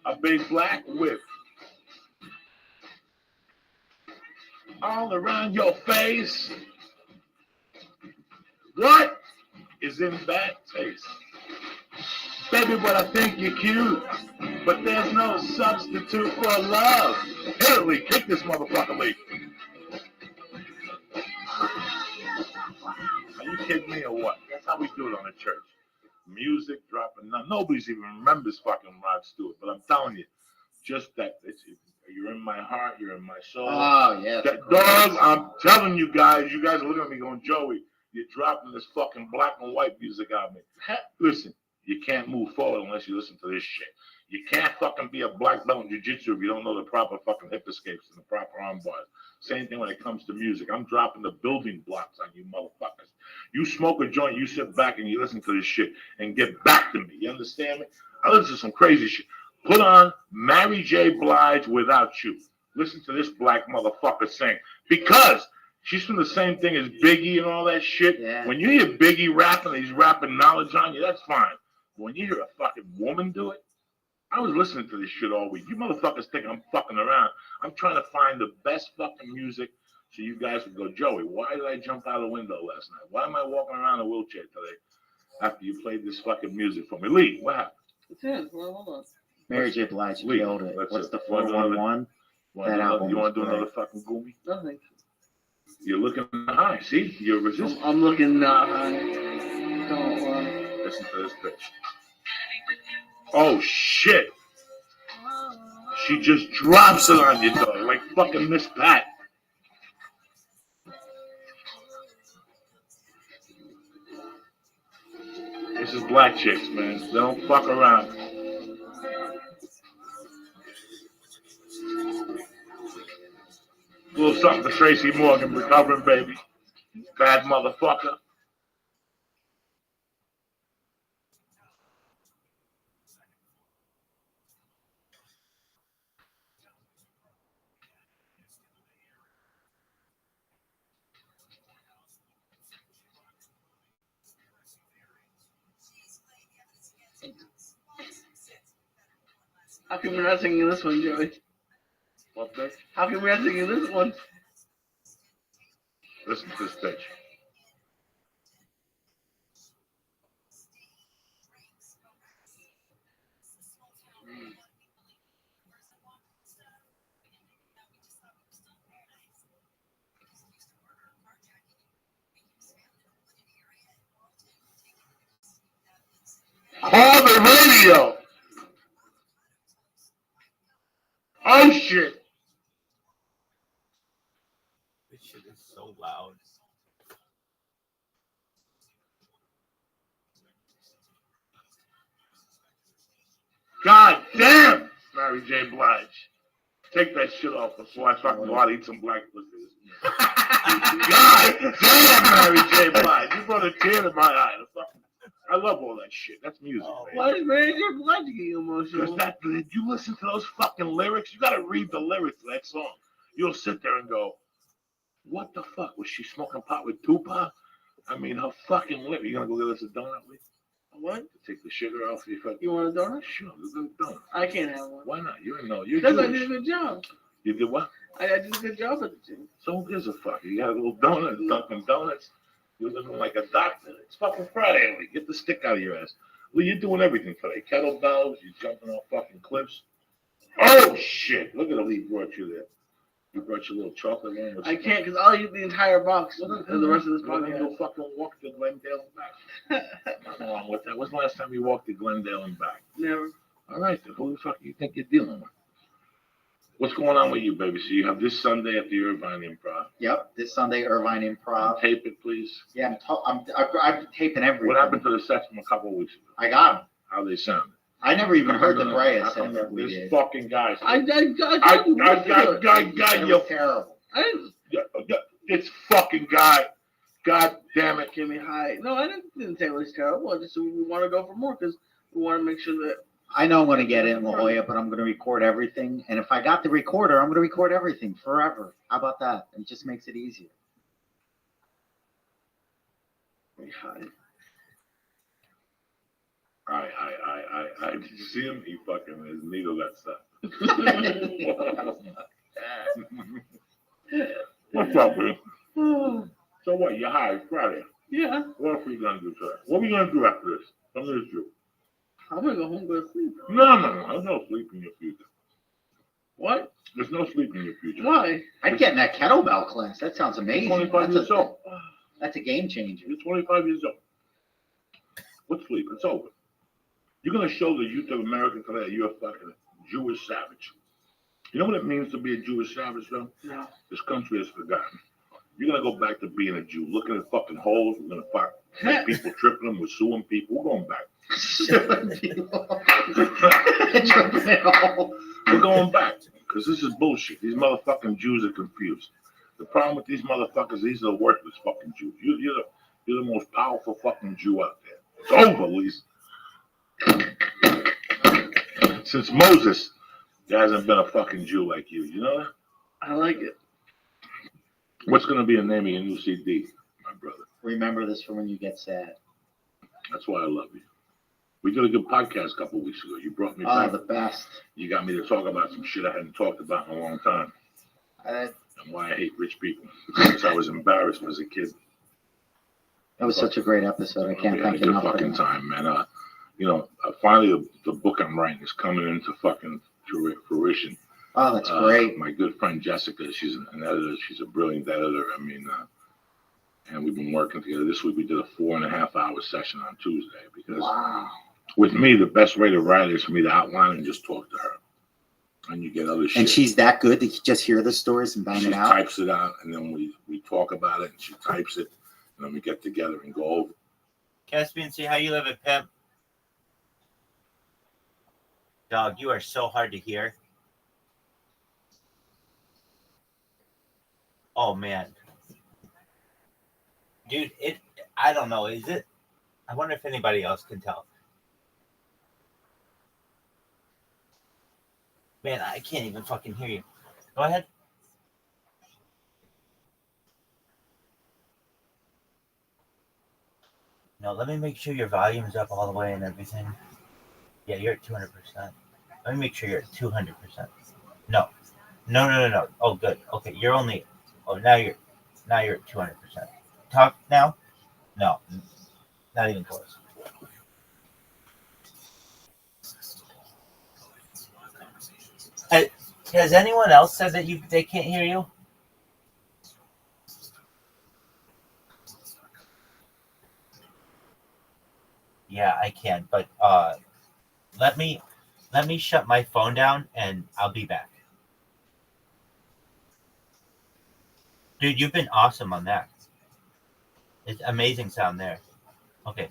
[SPEAKER 1] a big black whip. All around your face. What is in bad taste? Baby, but I think you're cute, but there's no substitute for love. Hillary, kick this motherfucker, Lee. Are you kidding me or what? That's how we do it on the church. Music dropping. Nobody's even remembers fucking Rod Stewart, but I'm telling you, just that. You're in my heart. You're in my soul.
[SPEAKER 5] Oh, yeah.
[SPEAKER 1] That dog, I'm telling you guys are looking at me going, Joey, you're dropping this fucking black and white music on me. Listen, you can't move forward unless you listen to this shit. You can't fucking be a black belt in jiu-jitsu if you don't know the proper fucking hip escapes and the proper arm bars. Same thing when it comes to music. I'm dropping the building blocks on you motherfuckers. You smoke a joint, you sit back and you listen to this shit and get back to me. You understand me? I listen to some crazy shit. Put on Mary J. Blige Without You. Listen to this black motherfucker sing. Because she's from the same thing as Biggie and all that shit.
[SPEAKER 5] Yeah.
[SPEAKER 1] When you hear Biggie rapping and he's rapping knowledge on you, that's fine. But when you hear a fucking woman do it, I was listening to this shit all week. You motherfuckers think I'm fucking around. I'm trying to find the best fucking music so you guys would go, Joey, why did I jump out the window last night? Why am I walking around in a wheelchair today after you played this fucking music for me? Lee, what happened?
[SPEAKER 2] It's in. Well, hold on.
[SPEAKER 5] Mary J. Blige
[SPEAKER 1] Lee,
[SPEAKER 5] killed it.
[SPEAKER 1] that's
[SPEAKER 5] What's
[SPEAKER 1] it.
[SPEAKER 5] the 411? That album.
[SPEAKER 1] You want to do
[SPEAKER 5] was
[SPEAKER 1] another fucking Goomy?
[SPEAKER 2] Nothing.
[SPEAKER 1] You're looking high. See? You're resisting.
[SPEAKER 2] I'm looking high. Don't worry.
[SPEAKER 1] Listen to this bitch. Oh, shit. She just drops it on you, dog, like fucking Miss Pat. This is black chicks, man. They don't fuck around. A little something for Tracy Morgan, recovering baby. Bad motherfucker.
[SPEAKER 2] How come we're not singing this one, Joey?
[SPEAKER 1] What bitch?
[SPEAKER 2] How come we're not singing this one?
[SPEAKER 1] Listen to this bitch. Call the radio. Oh shit.
[SPEAKER 4] This shit is so loud.
[SPEAKER 1] God damn, Mary J. Blige. Take that shit off before I fucking go out and eat some black pussy. God damn, Mary J. Blige. You brought a tear to my eye. I love all that shit. That's music, man.
[SPEAKER 2] Why is Mary J. Blige getting emotional?
[SPEAKER 1] Because did you listen to those fucking lyrics? You gotta read the lyrics to that song. You'll sit there and go, what the fuck? Was she smoking pot with Tupac? I mean, her fucking lip. You gonna go get us a donut, Lee?
[SPEAKER 2] What?
[SPEAKER 1] Take the sugar off your fucking...
[SPEAKER 2] You want a donut?
[SPEAKER 1] Sure, let's get a donut.
[SPEAKER 2] I can't have one.
[SPEAKER 1] Why not? You didn't know. You're
[SPEAKER 2] Because I
[SPEAKER 1] Jewish.
[SPEAKER 2] did a good job.
[SPEAKER 1] You did what?
[SPEAKER 2] I did a good job at the gym.
[SPEAKER 1] So who gives a fuck? You got a little donut, Dunkin' Donuts. You're living like a doctor. It's fucking Friday, Lee. Get the stick out of your ass. Lee, you're doing everything today. Kettlebells, you're jumping off fucking cliffs. Oh, shit. Look at the Lee brought you there. You brought your little chocolate one.
[SPEAKER 2] I can't because I'll eat the entire box for the rest of this podcast.
[SPEAKER 1] Go fucking walk to Glendale and back. Nothing wrong with that. When's the last time you walked to Glendale and back?
[SPEAKER 2] Never.
[SPEAKER 1] All right, then who the fuck do you think you're dealing with? What's going on with you, baby? So you have this Sunday at the Irvine Improv.
[SPEAKER 5] Yep, this Sunday, Irvine Improv.
[SPEAKER 1] Tape it, please.
[SPEAKER 5] Yeah, I'm taping everything.
[SPEAKER 1] What happened to the sex from a couple of weeks ago?
[SPEAKER 5] I got them.
[SPEAKER 1] How they sounded?
[SPEAKER 5] I never even heard the Brea
[SPEAKER 1] How
[SPEAKER 5] say
[SPEAKER 1] come
[SPEAKER 5] that we
[SPEAKER 1] this
[SPEAKER 5] did.
[SPEAKER 1] fucking guy.
[SPEAKER 2] I got
[SPEAKER 5] It was terrible.
[SPEAKER 1] It's fucking guy. God damn it.
[SPEAKER 2] Give me high. No, I didn't say it was terrible. I just said we want to go for more because we want to make sure that.
[SPEAKER 5] I know I'm going to get it in La Jolla, but I'm going to record everything. And if I got the recorder, I'm going to record everything forever. How about that? It just makes it easier.
[SPEAKER 2] High.
[SPEAKER 1] Did you see him? He fucking, his needle got stuck. What's up, man? So what, you're high, it's Friday.
[SPEAKER 2] Yeah.
[SPEAKER 1] What else are you gonna do today? What are we gonna do after this? Tell me the truth.
[SPEAKER 2] I'm gonna go home and go to sleep.
[SPEAKER 1] No. There's no sleep in your future.
[SPEAKER 2] What?
[SPEAKER 1] There's no sleep in your future.
[SPEAKER 2] Why?
[SPEAKER 5] I'd get in that kettlebell class. That sounds amazing.
[SPEAKER 1] 25 years old.
[SPEAKER 5] That's a game changer.
[SPEAKER 1] You're 25 years old. What sleep? It's over. You're going to show the youth of America today you're a fucking Jewish savage. You know what it means to be a Jewish savage, though?
[SPEAKER 2] No.
[SPEAKER 1] This country has forgotten. You're going to go back to being a Jew, looking at fucking holes. We're going to fuck people, tripping them. We're suing people. We're going back. We're going back because this is bullshit. These motherfucking Jews are confused. The problem with these motherfuckers, these are the worthless fucking Jews. You're the most powerful fucking Jew out there. It's over, Lisa. Since Moses, there hasn't been a fucking Jew like you. You know that?
[SPEAKER 2] I like it.
[SPEAKER 1] What's going to be the name of your new CD, my brother?
[SPEAKER 5] Remember this for when you get sad.
[SPEAKER 1] That's why I love you. We did a good podcast a couple of weeks ago. You brought me back.
[SPEAKER 5] Oh, the best.
[SPEAKER 1] You got me to talk about some shit I hadn't talked about in a long time. And why I hate rich people. Because I was embarrassed as a kid.
[SPEAKER 5] That was such a great episode. I can't thank you enough for
[SPEAKER 1] fucking time, man. Finally the book I'm writing is coming into fucking fruition.
[SPEAKER 5] Oh, that's great.
[SPEAKER 1] My good friend Jessica, she's an editor. She's a brilliant editor. I mean, and we've been working together. This week we did a 4.5 hour session on Tuesday because with me, the best way to write is for me to outline and just talk to her. And you get other shit.
[SPEAKER 5] And she's that good that you just hear the stories and bang it out?
[SPEAKER 1] She types it out, and then we talk about it, and she types it, and then we get together and go over.
[SPEAKER 4] Caspian, see how you live at Pimp? Dog, you are so hard to hear. Oh, man. Dude, I don't know, is it? I wonder if anybody else can tell. Man, I can't even fucking hear you. Go ahead. No, let me make sure your volume is up all the way and everything. Yeah, you're at 200%. Let me make sure you're at 200%. No. Oh, good. Okay, you're only. Oh, now you're at 200%. Talk now. No, not even close. Has anyone else said that they can't hear you? Yeah, I can, but let me shut my phone down and I'll be back. Dude, you've been awesome on that. It's amazing sound there. Okay.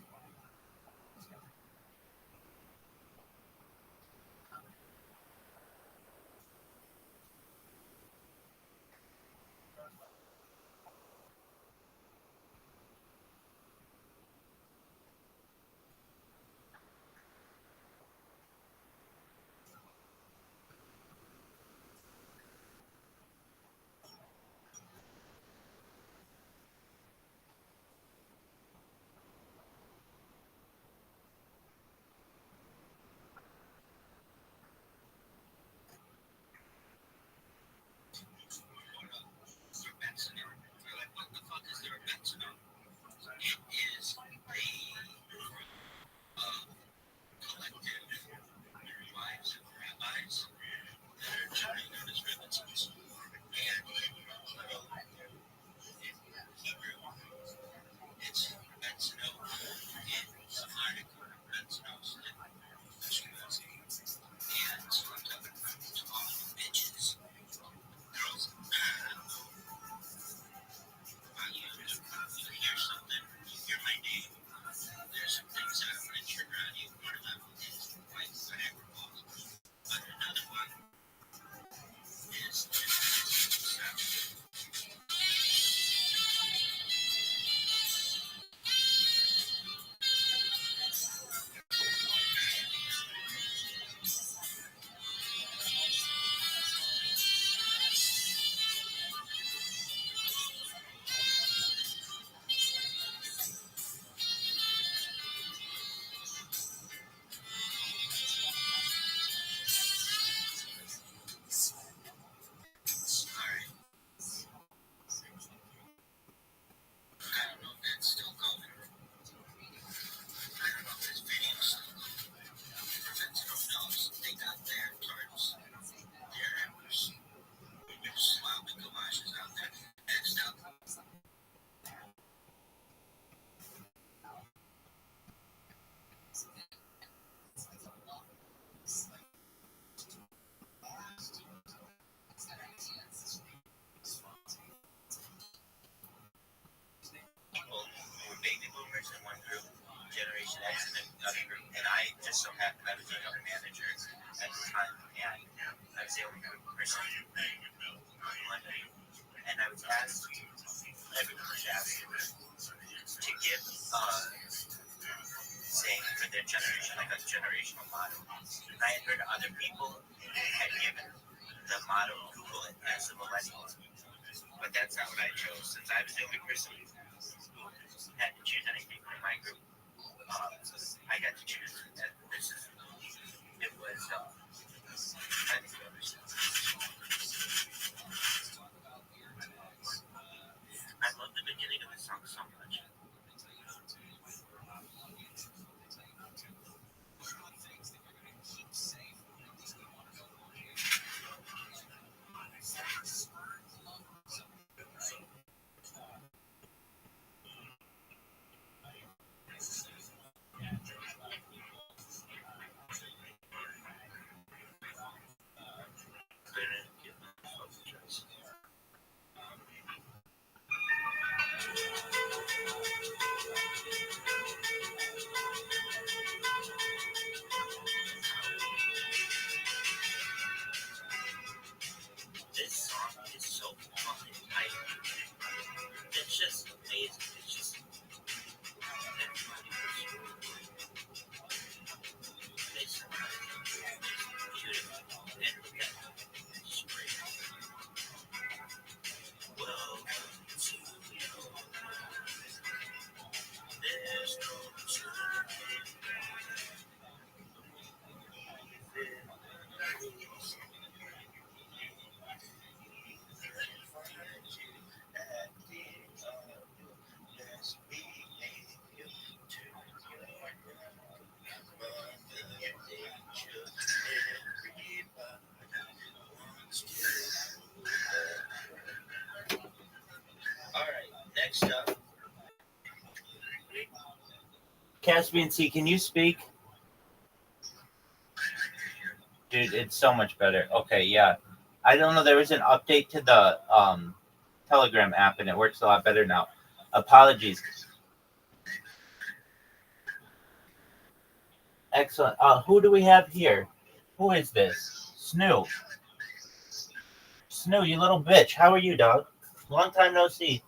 [SPEAKER 4] teenagers in one group, Generation X in another group, and I just so happened I was a young manager at the time, and I was the only person in London, and I was asked, everyone was asked to give saying for their generation, like a generational motto. And I had heard other people had given the motto Google it as the millennials. But that's not what I chose, since I was the only person who had to choose anything in my group. I got to choose that it was I think it was I love the beginning of the song so much. This song is so fucking tight. It's just amazing. It's just everybody was it's beautiful. And look at it. It's great. Welcome to your life. There's no time. Next up, Caspian C, can you speak? Dude, it's so much better. Okay, yeah. I don't know, there was an update to the Telegram app and it works a lot better now. Apologies. Excellent. Who do we have here? Who is this? Snoo. Snoo, you little bitch. How are you, dog? Long time no see.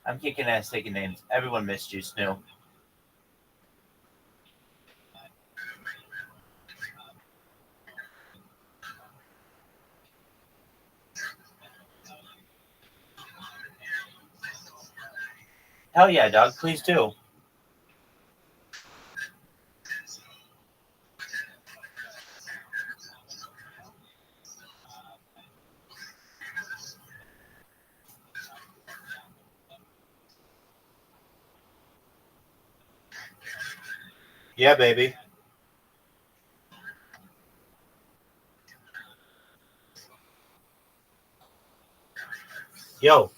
[SPEAKER 4] I'm kicking ass, taking names. Everyone missed you, Snoo. Hell yeah, dog. Please do. Yeah, baby. Yo.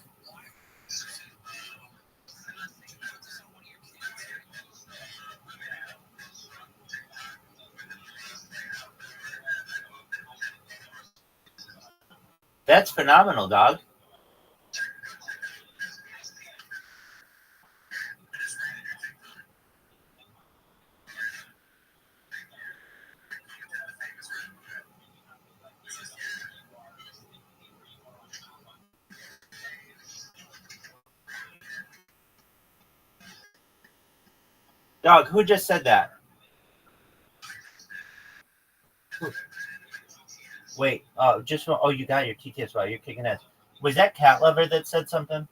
[SPEAKER 4] That's phenomenal, dog. Dog, who just said that? Wait, you got your TTS. Wow, you're kicking ass. Was that Cat Lover that said something?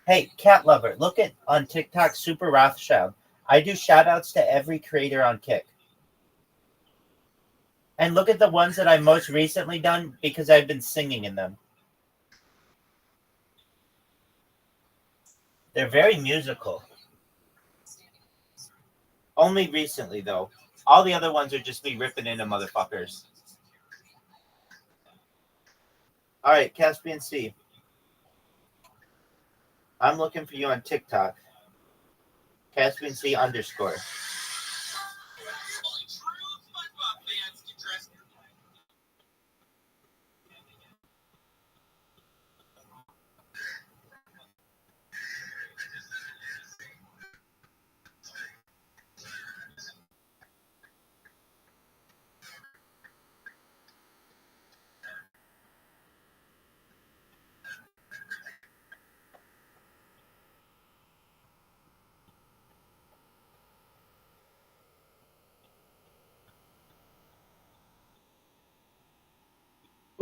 [SPEAKER 4] Hey, Cat Lover, look at on TikTok, Super Rothschild. I do shout outs to every creator on Kick. And look at the ones that I've most recently done because I've been singing in them. They're very musical. Only recently, though. All the other ones are just me ripping into motherfuckers. All right, Caspian C. I'm looking for you on TikTok. Caspian C _.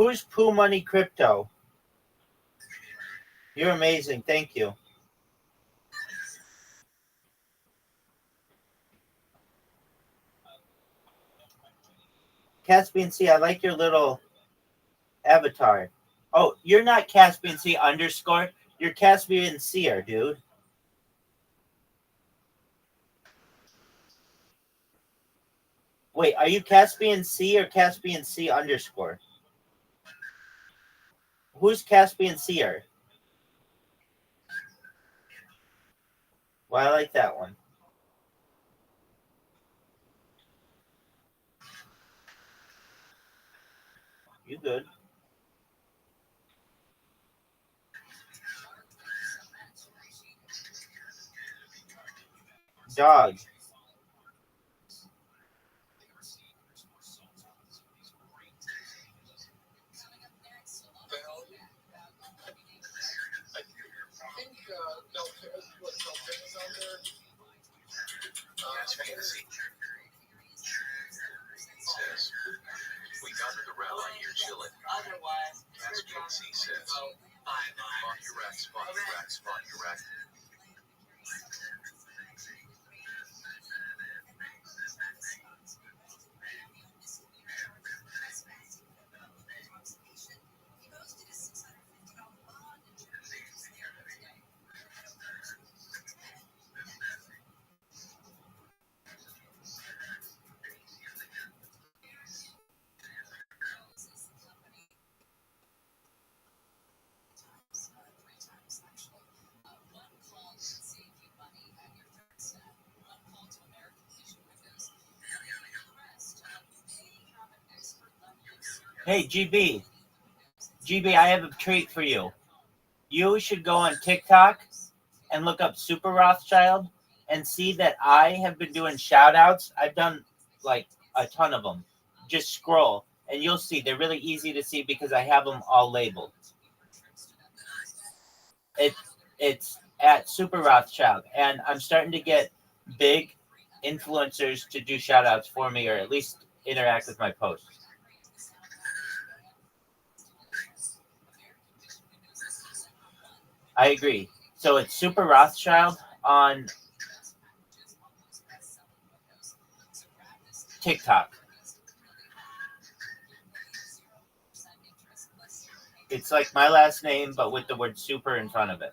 [SPEAKER 4] Who's Poo Money Crypto? You're amazing. Thank you. Caspian C, I like your little avatar. Oh, you're not Caspian C _. You're Caspian Seer, dude. Wait, are you Caspian C or Caspian C _? Who's Caspian Seer? Well, I like that one. You good. Dog.
[SPEAKER 6] That's fantasy. Says, we got the Rabbi here chilling. Otherwise, that's fantasy says, spot your rack, spot your rack, spot your rack.
[SPEAKER 4] Hey, GB. GB, I have a treat for you. You should go on TikTok and look up Super Rothschild and see that I have been doing shout outs. I've done like a ton of them. Just scroll and you'll see they're really easy to see because I have them all labeled. It's at Super Rothschild, and I'm starting to get big influencers to do shout outs for me or at least interact with my posts. I agree. So it's Super Rothschild on TikTok. It's like my last name, but with the word super in front of it.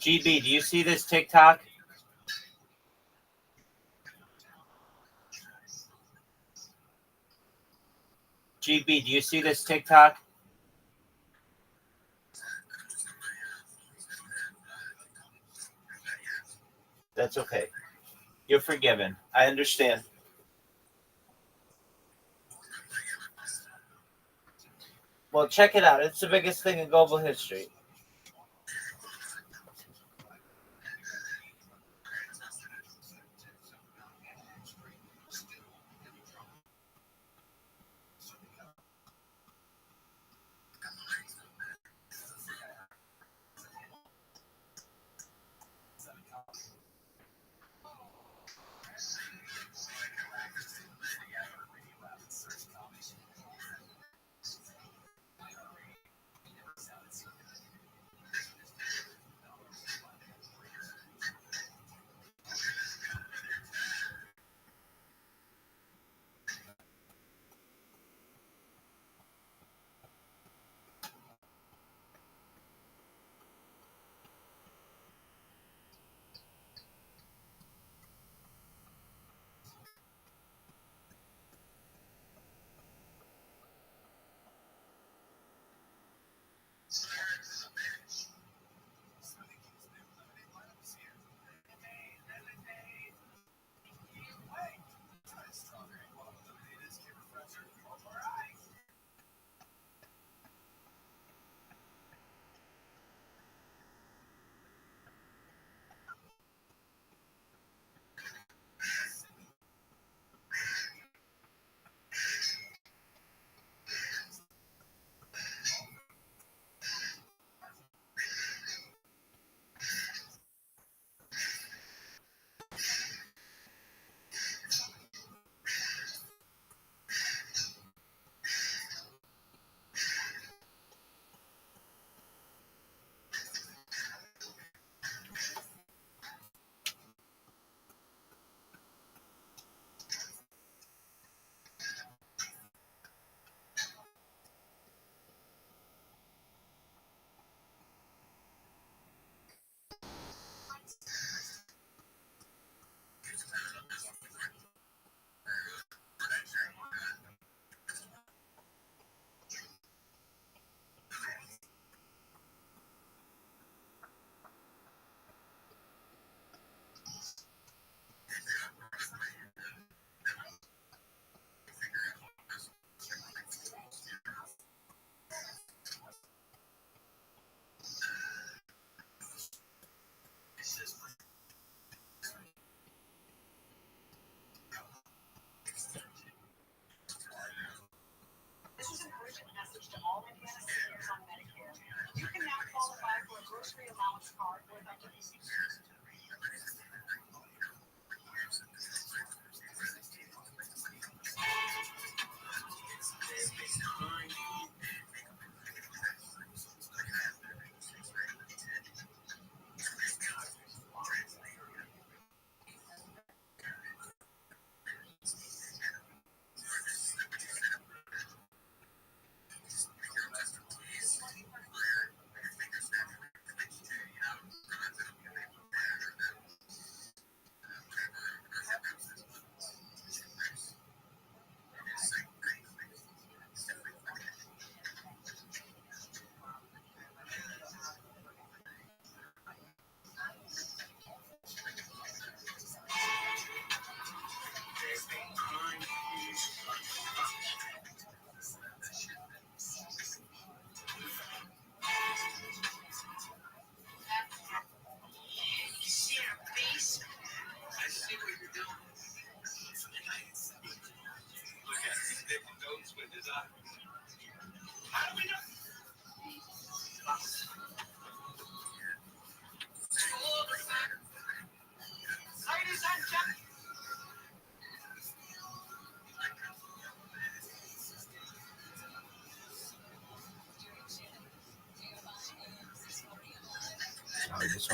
[SPEAKER 4] GB, do you see this TikTok? GB, do you see this TikTok? That's okay. You're forgiven. I understand. Well, check it out. It's the biggest thing in global history.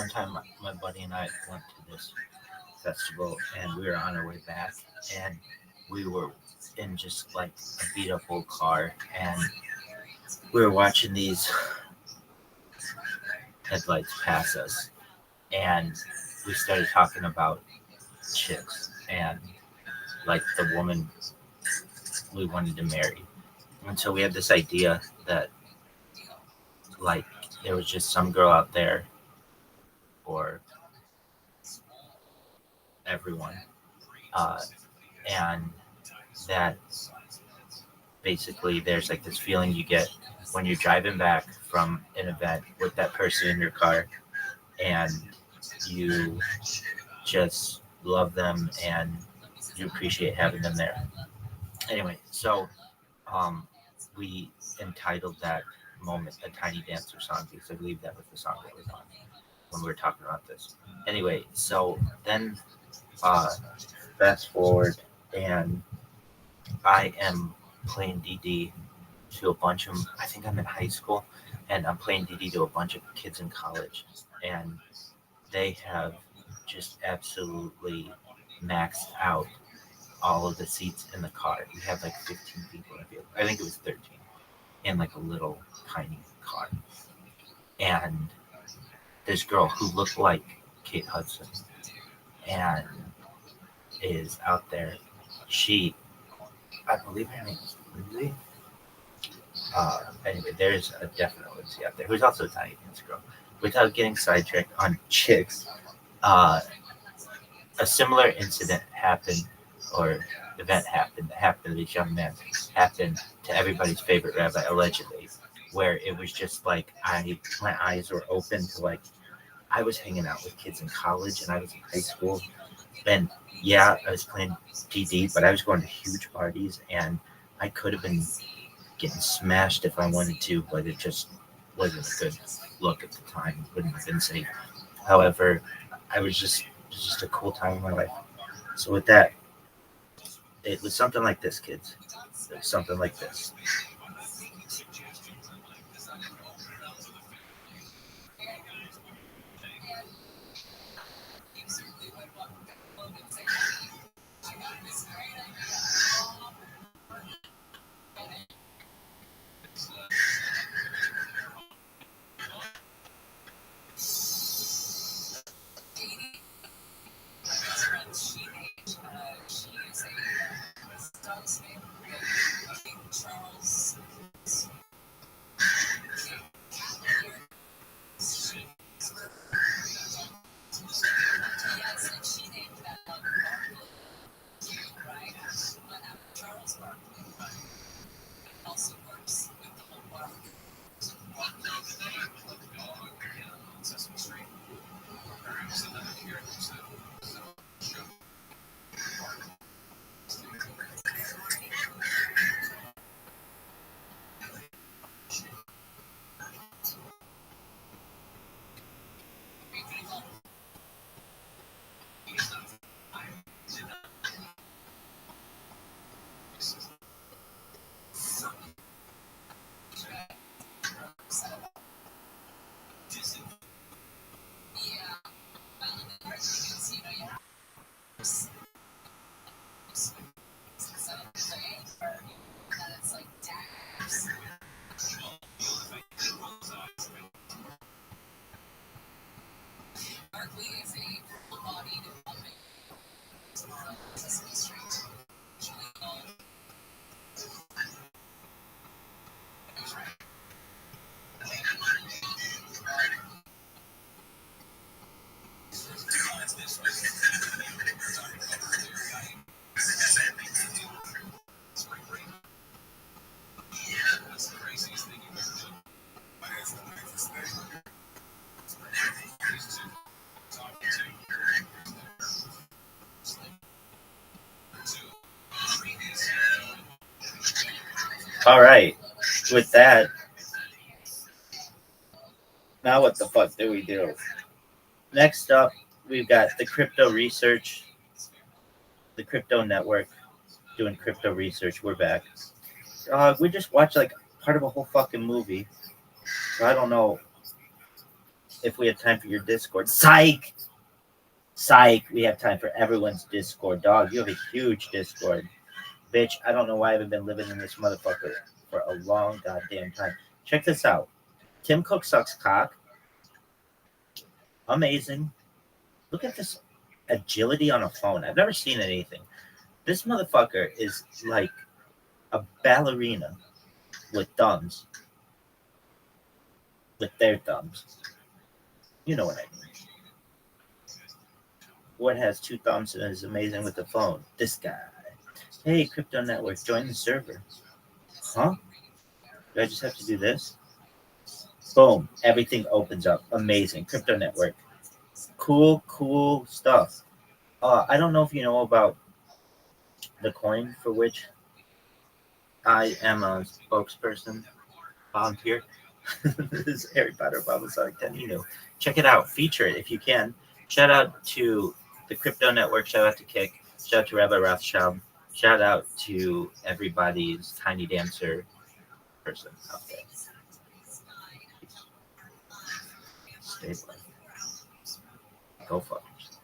[SPEAKER 4] one time my buddy and I went to this festival, and we were on our way back, and we were in just like a beat up old car, and we were watching these headlights pass us, and we started talking about chicks and like the woman we wanted to marry. And so we had this idea that like there was just some girl out there for everyone, and that basically there's like this feeling you get when you're driving back from an event with that person in your car, and you just love them and you appreciate having them there. Anyway, so we entitled that moment A Tiny Dancer Song, because I believe that was the song that was on when we were talking about this. Anyway, so then fast forward, and I am playing DD to a bunch of, I think I'm in high school, and I'm playing DD to a bunch of kids in college, and they have just absolutely maxed out all of the seats in the car. We had like 15 people in the vehicle. I think it was 13 in like a little tiny car. And this girl who looked like Kate Hudson and is out there. I believe her name is Lindsay. Anyway, there's a definite Lindsay out there who's also a tiny dance girl. Without getting sidetracked on chicks, a similar incident happened, or event happened, that happened to these young men, happened to everybody's favorite rabbi, allegedly, where it was just like my eyes were open to like, I was hanging out with kids in college and I was in high school, and yeah, I was playing DD, but I was going to huge parties, and I could have been getting smashed if I wanted to, but it just wasn't a good look at the time. It wouldn't have been safe. However, it was just a cool time in my life. So with that, it was something like this, kids. It was something like this. All right. With that, now what the fuck do we do? Next up, we've got the crypto research, the crypto network, doing crypto research. We're back. We just watched like part of a whole fucking movie. So I don't know if we have time for your Discord. Psych! We have time for everyone's Discord. Dog, you have a huge Discord. Bitch, I don't know why I haven't been living in this motherfucker for a long goddamn time. Check this out. Tim Cook sucks cock. Amazing. Look at this agility on a phone. I've never seen anything. This motherfucker is like a ballerina with thumbs. With their thumbs. You know what I mean. What has 2 thumbs and is amazing with the phone? This guy. Hey, Crypto Network, join the server. Huh? Do I just have to do this? Boom. Everything opens up. Amazing. Crypto Network. Cool stuff. I don't know if you know about the coin for which I am a spokesperson, volunteer. This is Harry Potter Bible Sonic 10. You know, check it out. Feature it if you can. Shout out to the Crypto Network. Shout out to Kick. Shout out to Rabbi Rothschild. Shout out to everybody's tiny dancer person out there. Stay blessed. Go fuck yourself.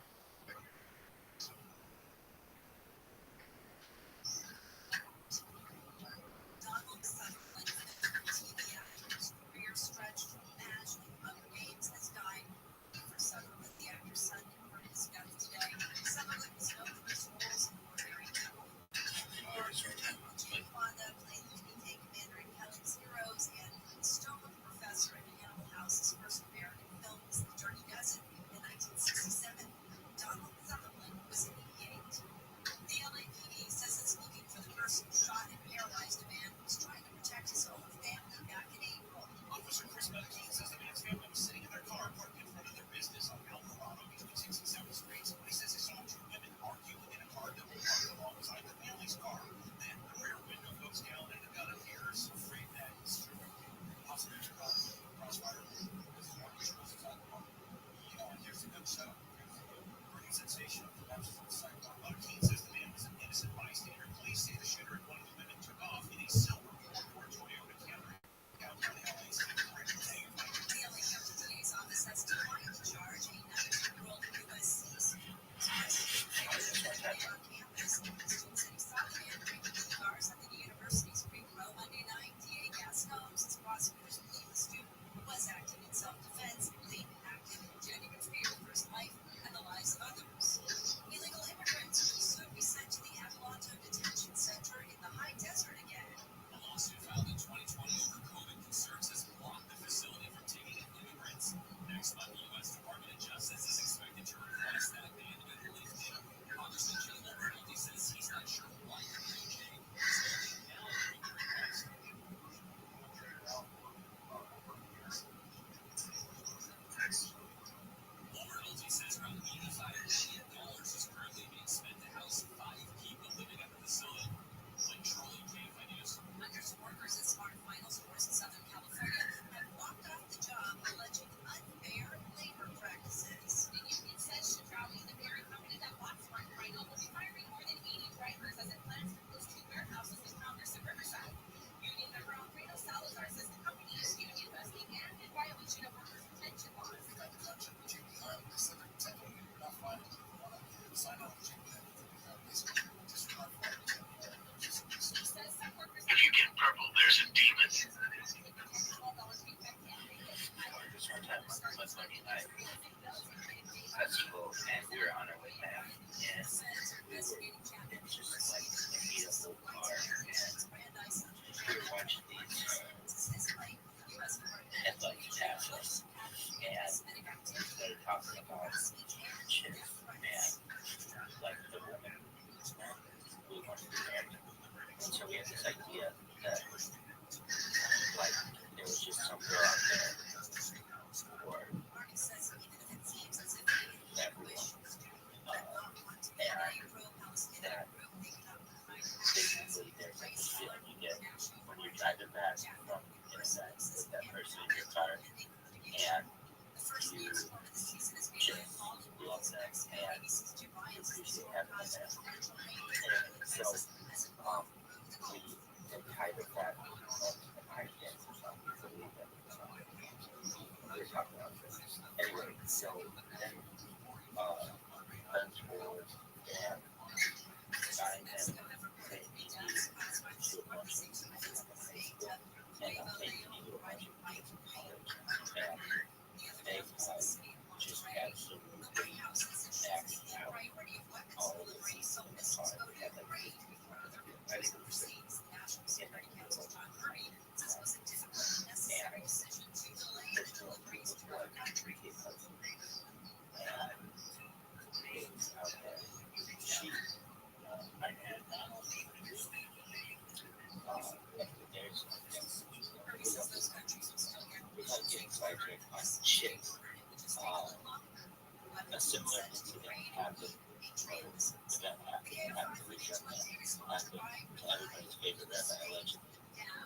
[SPEAKER 4] everybody's favorite Rabbi, allegedly,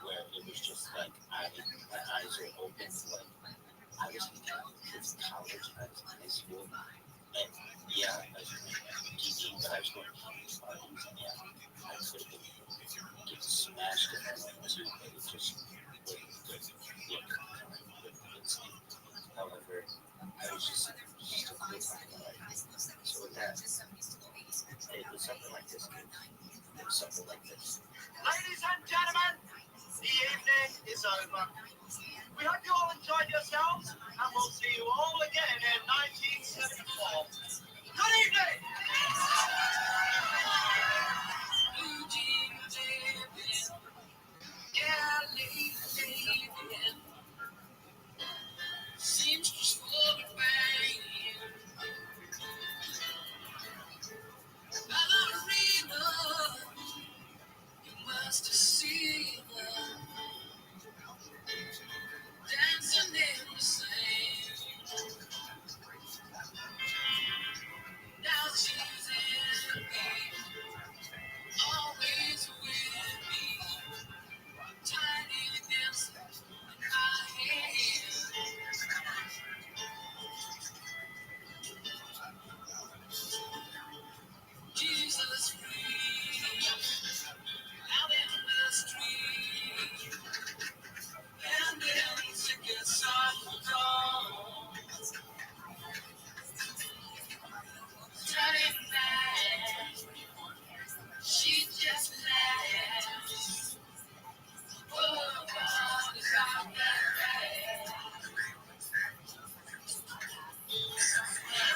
[SPEAKER 4] where it was just like my eyes were open, like I was in college, I was in high school, and yeah, I was in TV, but I was going to college parties, and yeah, I could have been getting smashed if I went to, but it just wasn't good look, good sleep. However, I was just a cool guy. So with that, it was something like this, kid. It was something like this.
[SPEAKER 6] Ladies and gentlemen, the evening is over. We hope you all enjoyed yourselves, and we'll see you all again in 1974. Good evening! Seems to slow me down. Ballerina, you must have seen her dancing in the sand. Now she's in me, always with me, tiny dance in my hand. Jesus free, out in the street, and then tickets off the door. Turning back, she just laughs. Oh, God, it's all that.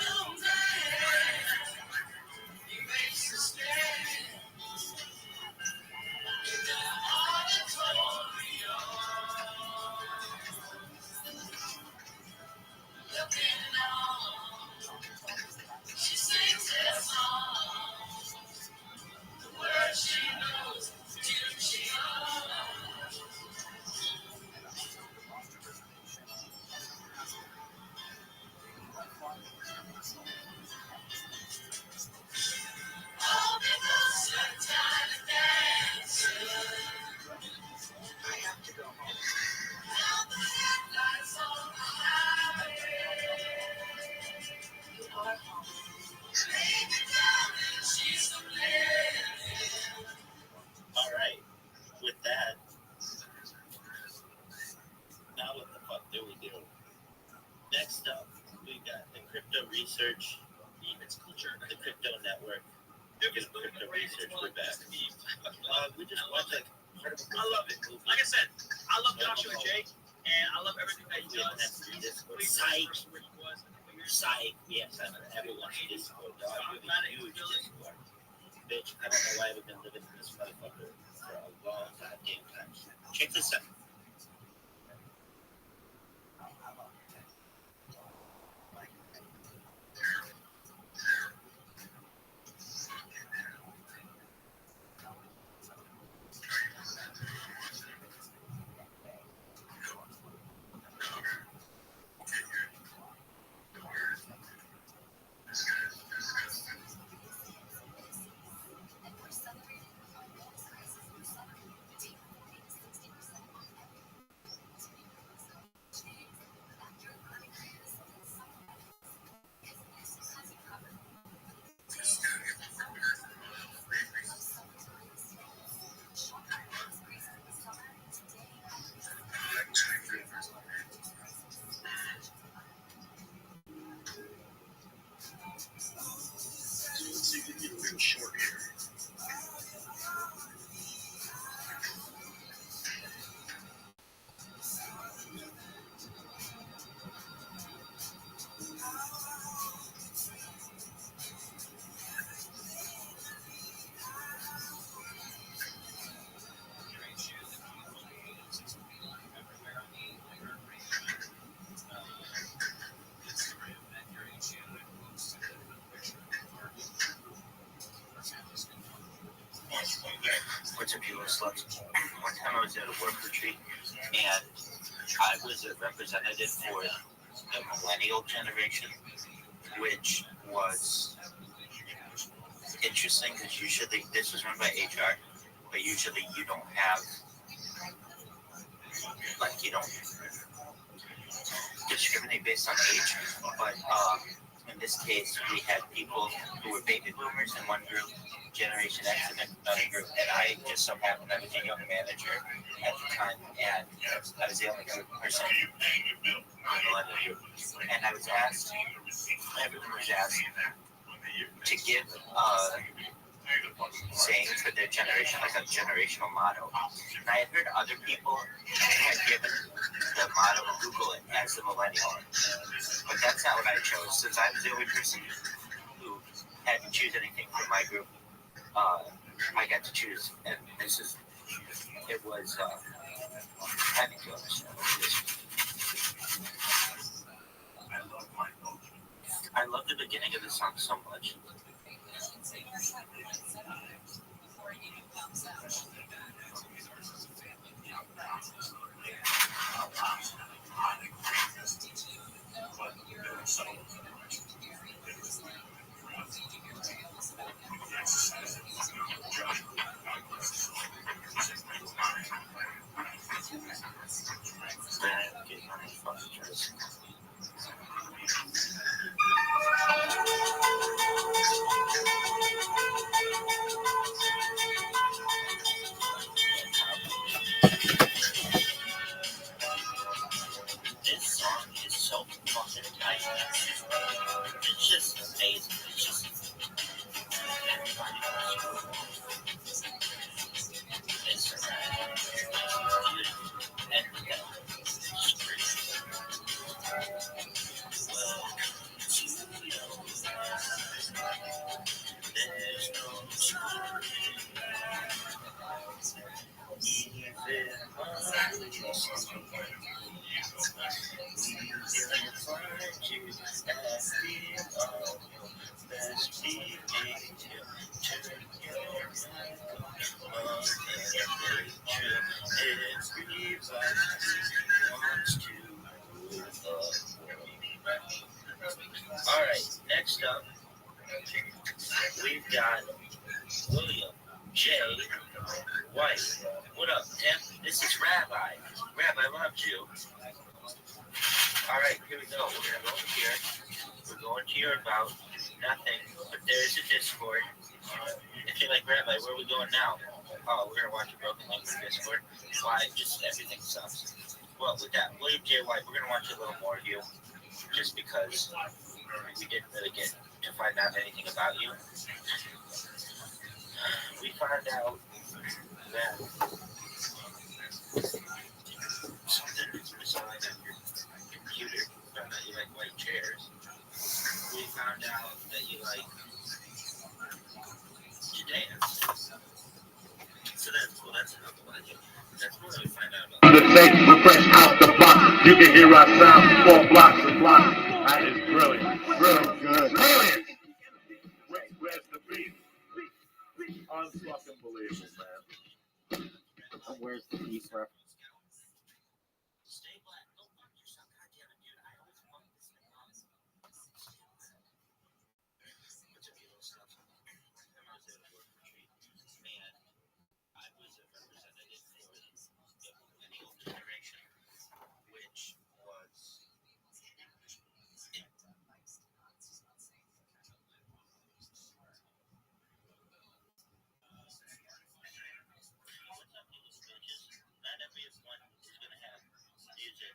[SPEAKER 6] Oh, man, he makes a stand in the auditorium, looking on. She sings her song, the words she knows, till she knows. All because you're tired of dancing. I have to go home. Now the headlights on the highway. You are home. Baby, darling, she's a lady.
[SPEAKER 4] All right, with that, now what the fuck do we do? Next up, we got the crypto research, the crypto network. Crypto research, we're back. We just watched like part of a
[SPEAKER 6] I love it.
[SPEAKER 4] movie.
[SPEAKER 6] Like I said, I love Joshua Jake, and I love everything that he does.
[SPEAKER 4] Psych. Yes, everyone's Discord, dog. You're a huge Discord. Bitch, I don't know why we've been living in this motherfucker for a long goddamn time. Check this out. One time I was at a work retreat, and I was a representative for the millennial generation, which was interesting because usually this was run by HR, but usually you don't have, like, you don't discriminate based on age. But in this case, we had people who were baby boomers in one group, Generation X in another group, and I just so happened I was a young manager at the time, and I was the only person in the millennial group. And I was asked, everyone was asked to give saying for their generation, like a generational motto. And I had heard other people had given the motto Google it as the millennial. But that's not what I chose. Since I was the only person who had to choose anything for my group, I got to choose. And this is, it was, I think it was, I love the beginning of the song so much. This song is so fucking tight. It's just amazing. It's just everybody knows. It's and we got there's no all right, next up, we've got William J. White. What up, Tim? This is Rabbi. Rabbi loves you. All right, here we go. We're going to go over here. We're going to your about nothing, but there's a Discord. If you're like, Rabbi, where are we going now? Oh, we're going to watch a broken link for Discord. Why? Just everything sucks. Well, with that, William J. White, we're going to watch a little more of you, just because we didn't really get to find out anything about you. We found out that something inside of your computer. We found out you like white chairs. We found out that you like to dance. So that's cool. That's enough about you. That's what we find out about.
[SPEAKER 1] The tape, we're fresh out the box. You can hear our sound 4 blocks and blocks. That is brilliant. Brilliant. Good. Brilliant. Where's the beat? Unfucking believable, man.
[SPEAKER 5] Where's the piece reference?
[SPEAKER 4] Stay black. Go fuck yourself. God damn it, dude. I always fuck this thing up. It's a beautiful stuff. I was at a work retreat, and I was a representative for the millennial generation, which was not everyone is going to have music.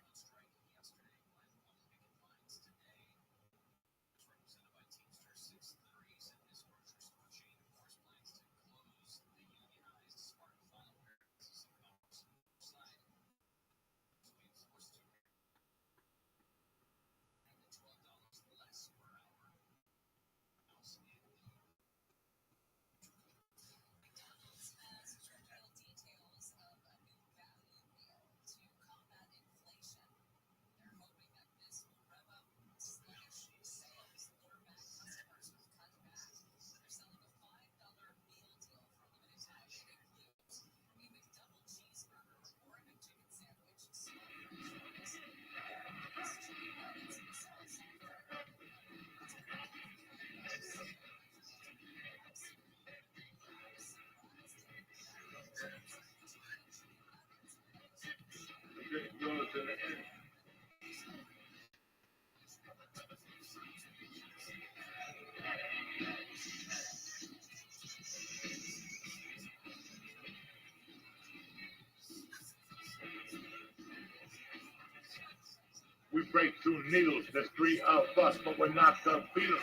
[SPEAKER 1] We break through needles. There's 3 of us, but we're not the Beatles.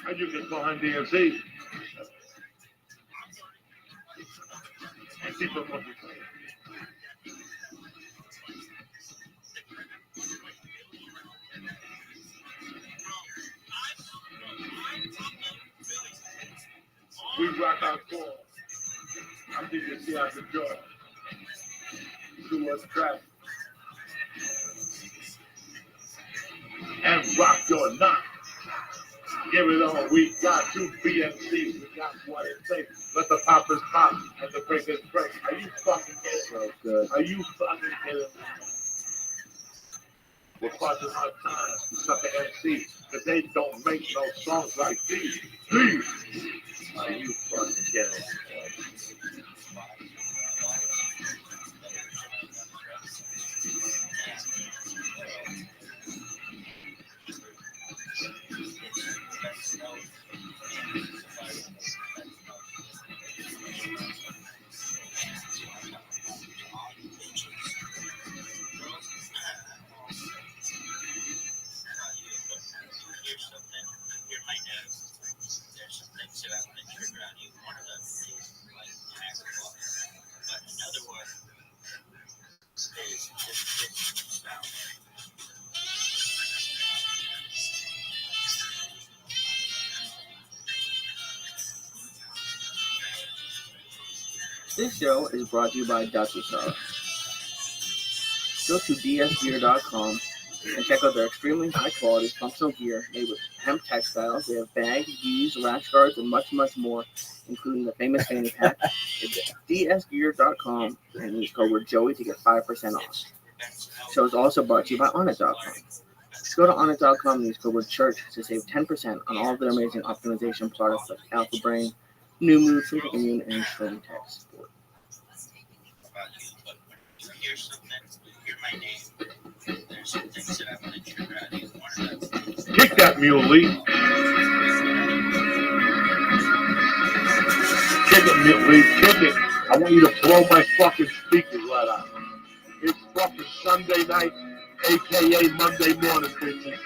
[SPEAKER 1] And you can find DMC. And keep it moving. We rock our core. I'm DMC out the door. To us trap. And rock your knot. Give it all. We got 2 BMCs. We got what it takes. Let the poppers pop and the breakers break. Are you fucking kidding me?
[SPEAKER 2] Good.
[SPEAKER 1] Are you fucking kidding me? We're passing our time to sucker MC because they don't make no songs like these. Please. Are you fucking kidding me?
[SPEAKER 2] This show is brought to you by Dutch Star. Go to dsgear.com and check out their extremely high quality functional gear made with hemp textiles. They have bags, V's, rash guards, and much, much more, including the famous fanny pack. It's dsgear.com and use code word Joey to get 5% off. The show is also brought to you by Onnit.com. Go to Onnit.com and use code word church to save 10% on all of their amazing optimization products like Alpha Brain, New Mood, Synthetic Immune, and Stream Tech Support.
[SPEAKER 1] Kick that mule, Lee. Kick it, mule, Lee. Kick it. I want you to blow my fucking speakers right out. It's fucking Sunday night, a.k.a. Monday morning, bitches.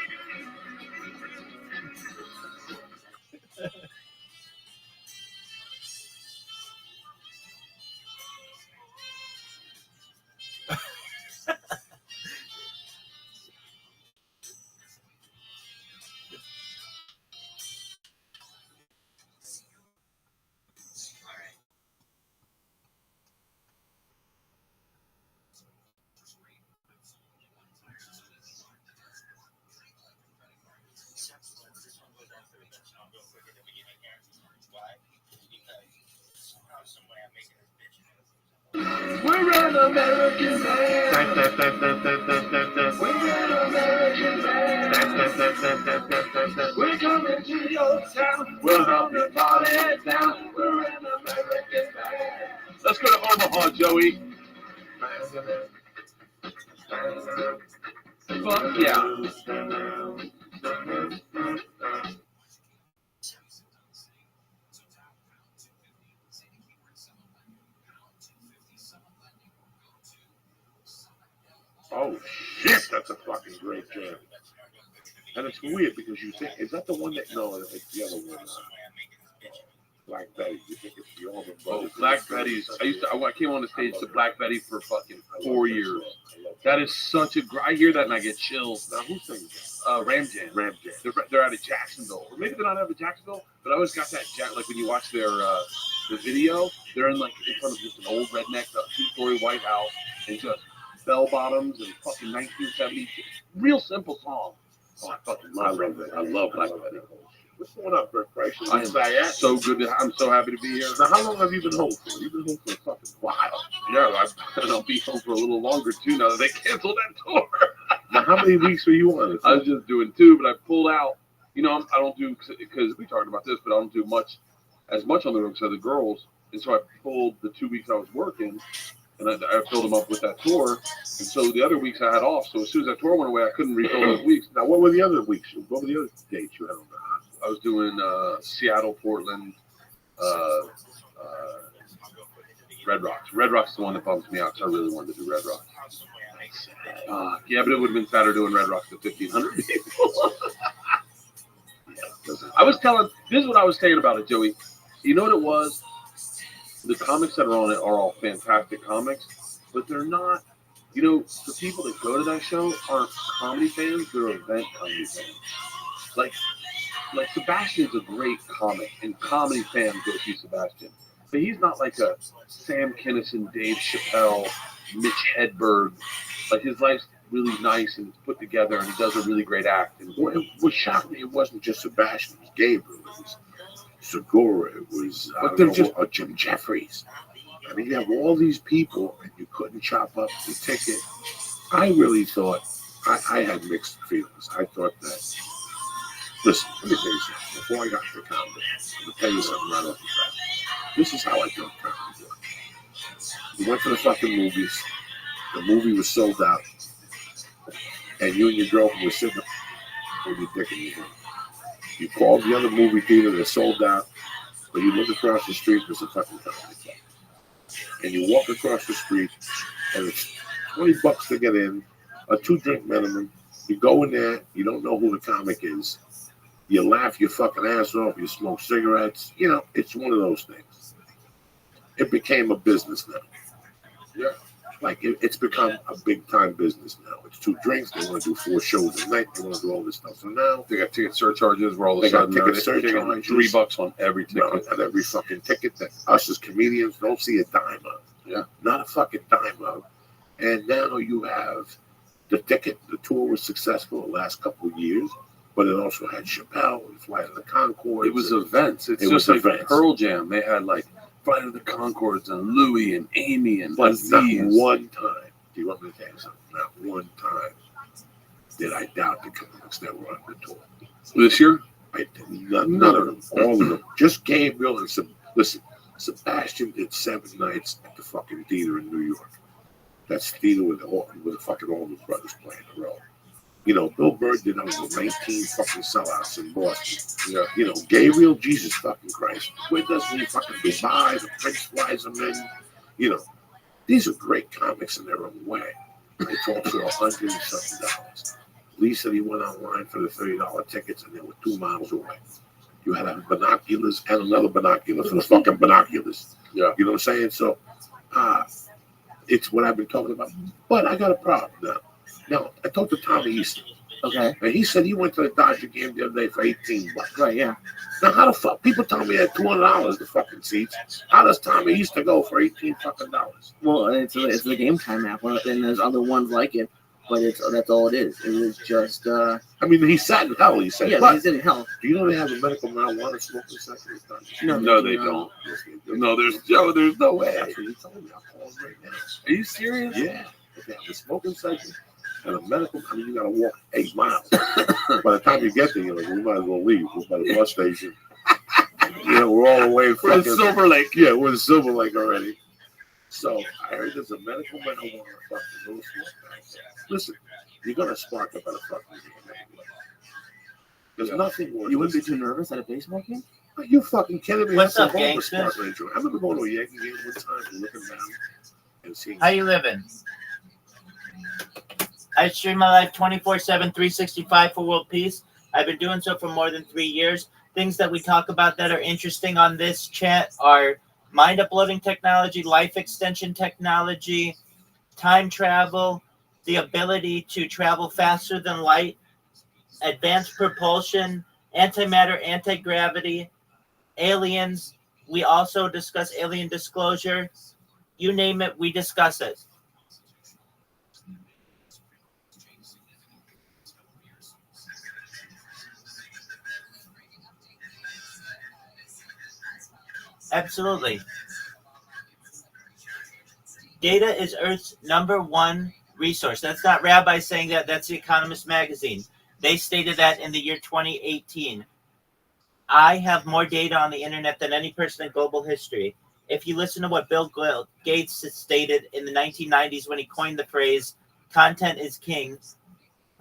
[SPEAKER 1] We're an American man. We're an American man. We're coming to your town. We'll help you party it down. We're an American man. Let's go to Omaha, Joey. Fuck yeah. Oh shit, that's a fucking great jam. And it's weird because you think, is that the one that, no, it's the other one. Black Betty, you think it's the Allman Brothers.
[SPEAKER 7] Oh, Black Betty's, I came on the stage to Black Betty for fucking 4 years. That is such a, I hear that and I get chills.
[SPEAKER 1] Now, who sings that?
[SPEAKER 7] Ram Jam.
[SPEAKER 1] Ram Jam.
[SPEAKER 7] They're out of Jacksonville. Or maybe they're not out of Jacksonville, but I always got that, like when you watch their the video, they're in like in front of just an old redneck 2-story White House and just bell bottoms and fucking 1970s. Real simple song. Oh, I fucking love it. I love Black Betty.
[SPEAKER 1] What's going on, Bert Price?
[SPEAKER 7] I am so good. I'm so happy to be here.
[SPEAKER 1] Now, how long have you been home for? You've been home for a fucking while.
[SPEAKER 7] Yeah, I'll be home for a little longer too now that they canceled that tour.
[SPEAKER 1] Now, how many weeks were you on it?
[SPEAKER 7] I was just doing 2, but I pulled out. You know, I don't do, because we talked about this, but I don't do as much on the road because of the girls. And so I pulled the 2 weeks I was working, and I filled them up with that tour. And so the other weeks I had off. So as soon as that tour went away, I couldn't refill those weeks.
[SPEAKER 1] Now, what were the other weeks? What were the other dates you had on the hospital?
[SPEAKER 7] I was doing Seattle, Portland, Red Rocks. Red Rocks is the one that bums me out because I really wanted to do Red Rocks. Yeah, but it would have been sadder doing Red Rocks with 1,500 people. This is what I was saying about it, Joey. You know what it was? The comics that are on it are all fantastic comics, but they're not, the people that go to that show aren't comedy fans, they're event comedy fans. Like Sebastian's a great comic, and comedy fans go see Sebastian. But he's not like a Sam Kinison, Dave Chappelle, Mitch Hedberg. Like, his life's really nice and put together, and he does a really great act. And
[SPEAKER 1] what shocked me, it wasn't just Sebastian, it was Gabriel, it was Segura, it was Jim Jeffries. I mean, you have all these people, and you couldn't chop up the ticket. I really thought, I had mixed feelings. I thought that, listen, let me tell you something. Before I got to the comedy, I'm going to tell you something right off the bat. This is how I thought comedy worked. You went to the fucking movies. The movie was sold out. And you and your girlfriend were sitting with your dick in your hand. You called the other movie theater that sold out, but you look across the street, there's a fucking comedy club. And you walk across the street, and it's $20 to get in, a 2-drink minimum. You go in there, you don't know who the comic is. You laugh your fucking ass off, you smoke cigarettes. It's one of those things. It became a business now. Yeah. Like, it's become a big-time business now. It's 2 drinks. They want to do 4 shows a night. They want to do all this stuff. So now
[SPEAKER 7] they got ticket surcharges where all of a sudden
[SPEAKER 1] ticket surcharges,
[SPEAKER 7] $3 on every ticket.
[SPEAKER 1] On every fucking ticket that us as comedians don't see a dime of.
[SPEAKER 7] Yeah.
[SPEAKER 1] Not a fucking dime of. And now you have the ticket. The tour was successful the last couple of years, but it also had Chappelle and Flight of the Conchords.
[SPEAKER 7] It was events. It was like events. Pearl Jam. They had like Flight of the Conchords and Louie and Amy and
[SPEAKER 1] but not one time. Do you want me to tell you something? Not one time did I doubt the comics that were on the tour.
[SPEAKER 7] This year?
[SPEAKER 1] I did none of them. All of them. Just Gabriel and listen, Sebastian did 7 nights at the fucking theater in New York. That's theater with the fucking Allman Brothers playing a role. Bill Burr did over 19 fucking sellouts in Boston. Yeah. Gabriel, Jesus fucking Christ. Where doesn't he fucking Dubai? The Prince flies him in. These are great comics in their own way. They talk for $100 and something. Lee said he went online for the $30 tickets, and they were 2 miles away. You had to have binoculars and another binocular for the fucking binoculars. Yeah. You know what I'm saying? So, it's what I've been talking about. But I got a problem now. Now, I talked to Tommy Easter.
[SPEAKER 2] Okay.
[SPEAKER 1] And he said he went to the Dodger game the other day for $18.
[SPEAKER 2] Right, yeah.
[SPEAKER 1] Now, how the fuck? People tell me at $200 the fucking seats. How does Tommy Easter go for $18 fucking dollars?
[SPEAKER 2] Well, it's the Game Time app, and there's other ones like it, but that's all it is. It was just. I
[SPEAKER 1] mean, he sat in hell. He said,
[SPEAKER 2] yeah, he's in hell.
[SPEAKER 1] Do you know they have a medical marijuana smoking section?
[SPEAKER 7] No, they don't. No, there's no way.
[SPEAKER 1] That's what he told me. I'll call him right now.
[SPEAKER 7] Are you serious?
[SPEAKER 1] Yeah. If they have a smoking section and a medical, I mean, you got to walk 8 miles. By the time you get there, you're like, we might as well leave. We're by the bus station. We're all the way from
[SPEAKER 7] Silver Lake.
[SPEAKER 1] Yeah, we're in Silver Lake already. So I heard there's a medical marijuana fucking no smoke. Listen, you're gonna spark up at a fucking game anyway. There's nothing worse.
[SPEAKER 2] You wouldn't be too nervous at a baseball game?
[SPEAKER 1] Are you fucking kidding me?
[SPEAKER 4] What's up, gangster?
[SPEAKER 1] I remember going to a Yankee game one time and looking down and seeing.
[SPEAKER 4] How you living? I stream my life 24/7, 365 for world peace. I've been doing so for more than 3 years. Things that we talk about that are interesting on this chat are mind uploading technology, life extension technology, time travel, the ability to travel faster than light, advanced propulsion, antimatter, anti-gravity, aliens. We also discuss alien disclosure. You name it, we discuss it. Absolutely. Data is Earth's #1 resource. That's not Rabbi saying that. That's The Economist magazine. They stated that in the year 2018. I have more data on the internet than any person in global history. If you listen to what Bill Gates stated in the 1990s when he coined the phrase, content is king,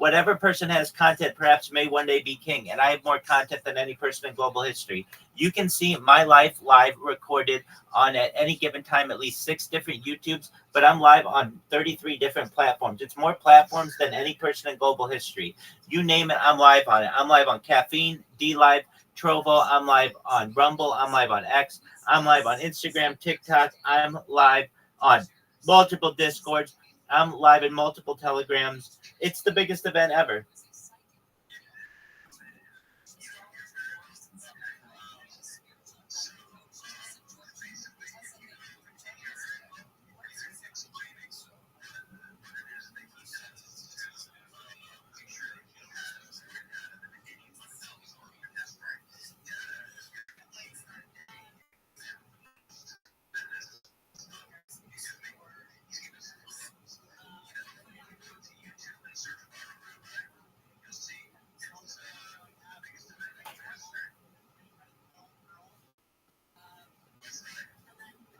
[SPEAKER 4] Whatever person has content perhaps may one day be king, and I have more content than any person in global history. You can see my life live recorded on at any given time at least 6 different YouTubes, but I'm live on 33 different platforms. It's more platforms than any person in global history. You name it, I'm live on it. I'm live on Caffeine, D-Live, Trovo. I'm live on Rumble. I'm live on X. I'm live on Instagram, TikTok. I'm live on multiple Discords. I'm live in multiple Telegrams. It's the biggest event ever.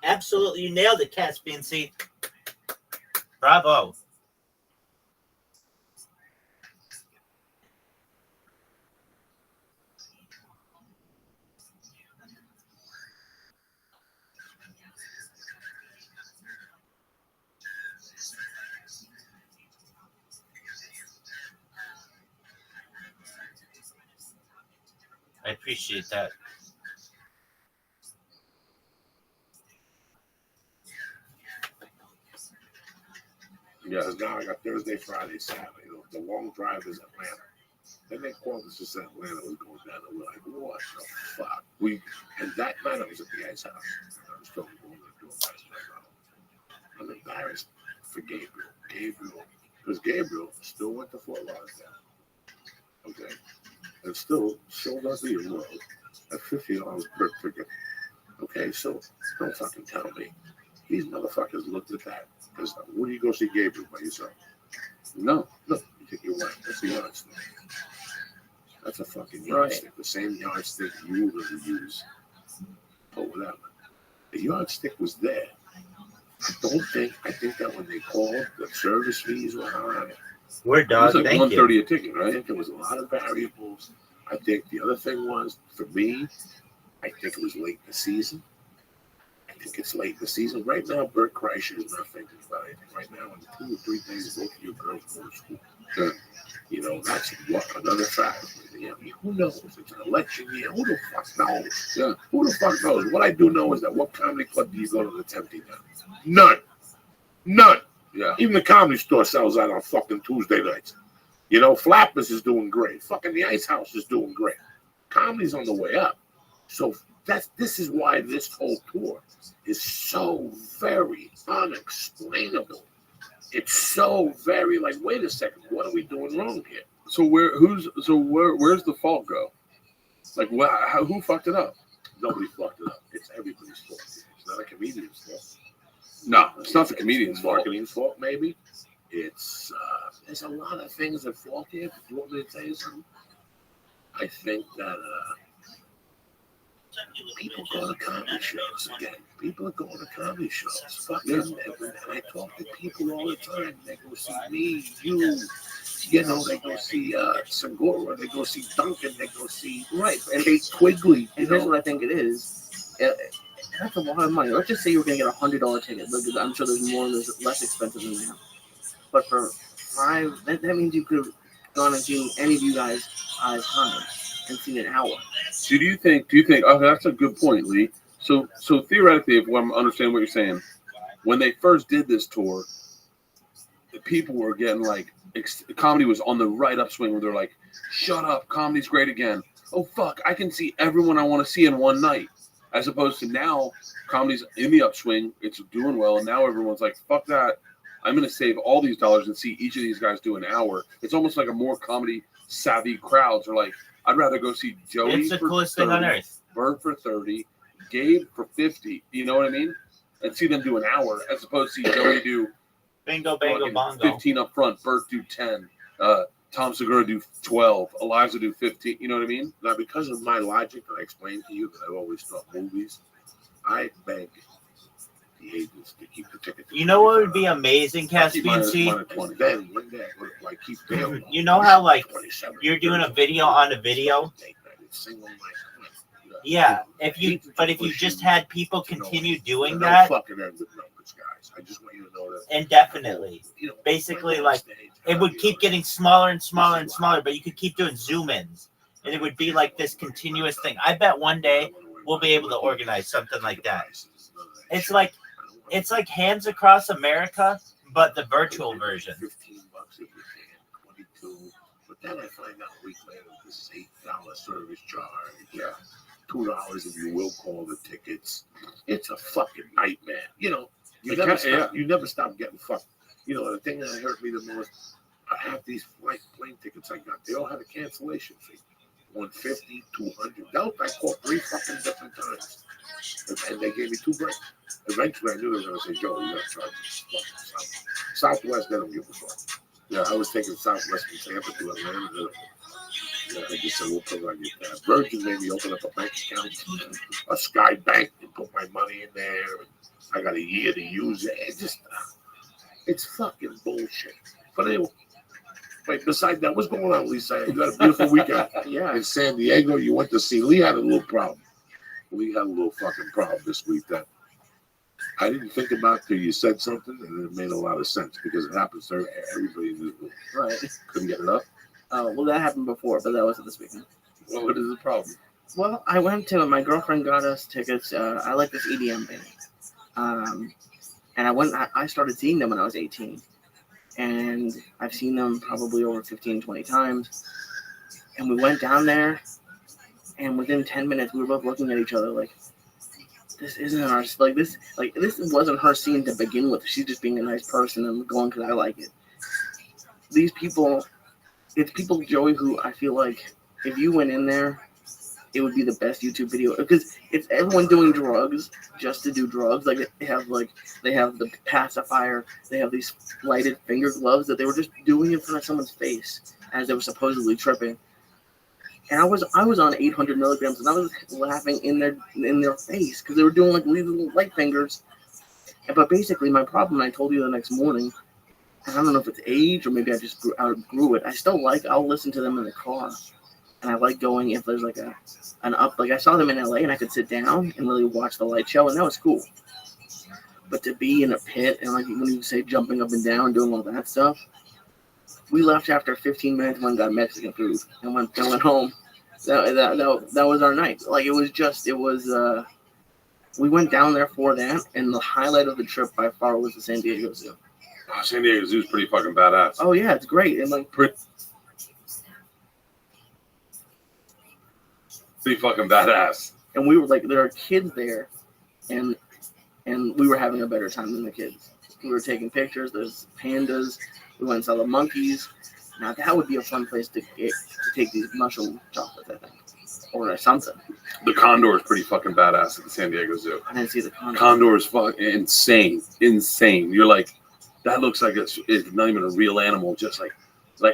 [SPEAKER 4] Absolutely, you nailed it, Caspian Sea. Bravo. I appreciate that.
[SPEAKER 1] Yeah, because now I got Thursday, Friday, Saturday. The long drive is Atlanta. Then they called us to say Atlanta was going down. And we're like, what the fuck? And that night I was at the Ice House. I was still going to do a Ice House. I'm embarrassed for Gabriel. Because Gabriel still went to Fort Lauderdale. Okay? And still showed us the world at $50 per ticket. Okay, so don't fucking tell me. These motherfuckers looked at that. Because where do you go see Gabriel by yourself? No, you take your wife. That's the yardstick. That's a fucking yardstick. The same yardstick you were going to use. But whatever. The yardstick was there. I think that when they called, the service fees were high.
[SPEAKER 4] We're done.
[SPEAKER 1] It was like $130 a ticket, right? I think there was a lot of variables. I think the other thing was, for me, I think it was late in the season. I think it's late in the season. Right now, Bert Kreischer is not thinking about anything. Right now, in 2 or 3 days, both of your girls go to school. Sure. You know, that's another fact. Yeah, I mean, who knows? It's an election year. Who the fuck knows? Yeah. Who the fuck knows? What I do know is that what comedy club do you go to that's empty now? None. Yeah. Even the Comedy Store sells out on fucking Tuesday nights. You know, Flappers is doing great. Fucking the Ice House is doing great. Comedy's on the way up. So this is why this whole tour is so very unexplainable. It's so very like, wait a second, what are we doing wrong here?
[SPEAKER 7] So where's the fault go? Like, who fucked it up?
[SPEAKER 1] Nobody fucked it up. It's everybody's fault. It's not a comedian's fault.
[SPEAKER 7] No, it's not the comedian's fault.
[SPEAKER 1] Marketing's fault, maybe. It's there's a lot of things at fault here. Do you want me to tell you something? I think that people go to comedy shows again. People are going to comedy shows. Fucking, and I talk to people all the time. They go see me, you know, they go see Segura, they go see Duncan, they go see
[SPEAKER 2] and
[SPEAKER 1] Kate Quigley.
[SPEAKER 2] And here's what I think it is. That's a lot of money. Let's just say you're going to get $100 ticket. I'm sure there's more, there's less expensive than that. But for $5, that means you could have gone and seen any of you guys 5 times and seen an hour.
[SPEAKER 7] So do you think? Oh, that's a good point, Lee. So theoretically, if I'm understanding what you're saying, when they first did this tour, the people were getting like comedy was on the right upswing where they're like, "Shut up, comedy's great again." Oh fuck, I can see everyone I want to see in one night. As opposed to now, comedy's in the upswing, it's doing well, and now everyone's like, "Fuck that! I'm going to save all these dollars and see each of these guys do an hour." It's almost like a more comedy savvy crowds are like, "I'd rather go see Joey
[SPEAKER 4] it's the
[SPEAKER 7] for
[SPEAKER 4] coolest
[SPEAKER 7] 30,
[SPEAKER 4] thing on earth.
[SPEAKER 7] Bert for 30, Gabe for 50." You know what I mean? And see them do an hour as opposed to see Joey do
[SPEAKER 4] bingo, bango, bongo.
[SPEAKER 7] 15 up front, Bert do 10, Tom Segura do 12, Eliza do 15. You know what I mean?
[SPEAKER 1] Now, because of my logic that I explained to you that I've always thought movies, I beg the agents to keep the ticket.
[SPEAKER 4] You know what would be amazing, Caspian Sea?
[SPEAKER 1] Then one day I go to I keep bailing.
[SPEAKER 4] You know how like you're doing a video on a video? Yeah, if you just had people continue doing that,
[SPEAKER 1] fucking end with numbers, guys. I just want you to know that
[SPEAKER 4] indefinitely. Basically, like it would keep getting smaller and smaller and smaller, but you could keep doing zoom ins, and it would be like this continuous thing. I bet one day we'll be able to organize something like that. It's like Hands Across America, but the virtual version.
[SPEAKER 1] $15 if you can, 22. But then I find out a week later this is $8 service charge. Yeah. $2 if you will call the tickets. It's a fucking nightmare. You know, you never stop getting fucked. You know, the thing that hurt me the most, I have these plane tickets I got. They all had a cancellation fee. $150, $200. I called 3 fucking different times. And they gave me 2 breaks. Eventually I knew they were going to say, Joe, you got to charge us. Southwest, they don't give a fuck. Yeah, I was taking Southwest from Tampa to Atlanta. Yeah, I just said, we'll provide you that. Virgin made me open up a bank account, a Sky Bank, and put my money in there. I got a year to use it. It's fucking bullshit. But anyway, wait, besides that, what's going on, Lisa? You got a beautiful weekend.
[SPEAKER 2] Yeah.
[SPEAKER 1] In San Diego, you went to see Lee had a little problem. Lee had a little fucking problem this week that I didn't think about till you said something, and it made a lot of sense because it happens to everybody in this room.
[SPEAKER 2] Right.
[SPEAKER 1] Couldn't get it up.
[SPEAKER 2] Oh, well, that happened before, but that wasn't this weekend.
[SPEAKER 1] Well, what is the problem?
[SPEAKER 2] Well, I went to, my girlfriend got us tickets. I like this EDM band. And I started seeing them when I was 18. And I've seen them probably over 15, 20 times. And we went down there, and within 10 minutes, we were both looking at each other like, this isn't our, this wasn't her scene to begin with. She's just being a nice person and going because I like it. These people, it's people, Joey, who I feel like if you went in there, it would be the best YouTube video because it's everyone doing drugs just to do drugs. Like they have the pacifier, they have these lighted finger gloves that they were just doing in front of someone's face as they were supposedly tripping. And I was on 800 milligrams, and I was laughing in their face because they were doing like little light fingers. But basically, my problem, I told you the next morning, and I don't know if it's age or maybe I just outgrew it. I'll listen to them in the car, and I like going if there's like an up. Like I saw them in LA, and I could sit down and really watch the light show, and that was cool. But to be in a pit and like when you say jumping up and down, doing all that stuff. We left after 15 minutes and got Mexican food and went home. That was our night. Like we went down there for that, and the highlight of the trip by far was the San Diego Zoo.
[SPEAKER 7] Oh, San Diego Zoo is pretty fucking badass.
[SPEAKER 2] Oh yeah, it's great and like
[SPEAKER 7] pretty fucking badass.
[SPEAKER 2] And we were like, there are kids there, and we were having a better time than the kids. We were taking pictures. There's pandas. We went and saw the monkeys. Now that would be a fun place to take these mushroom chocolates, I think, or something.
[SPEAKER 7] The condor is pretty fucking badass at the San Diego Zoo.
[SPEAKER 2] I didn't see the condor.
[SPEAKER 7] Condor is fucking insane. You're like, that looks like it's not even a real animal. Just like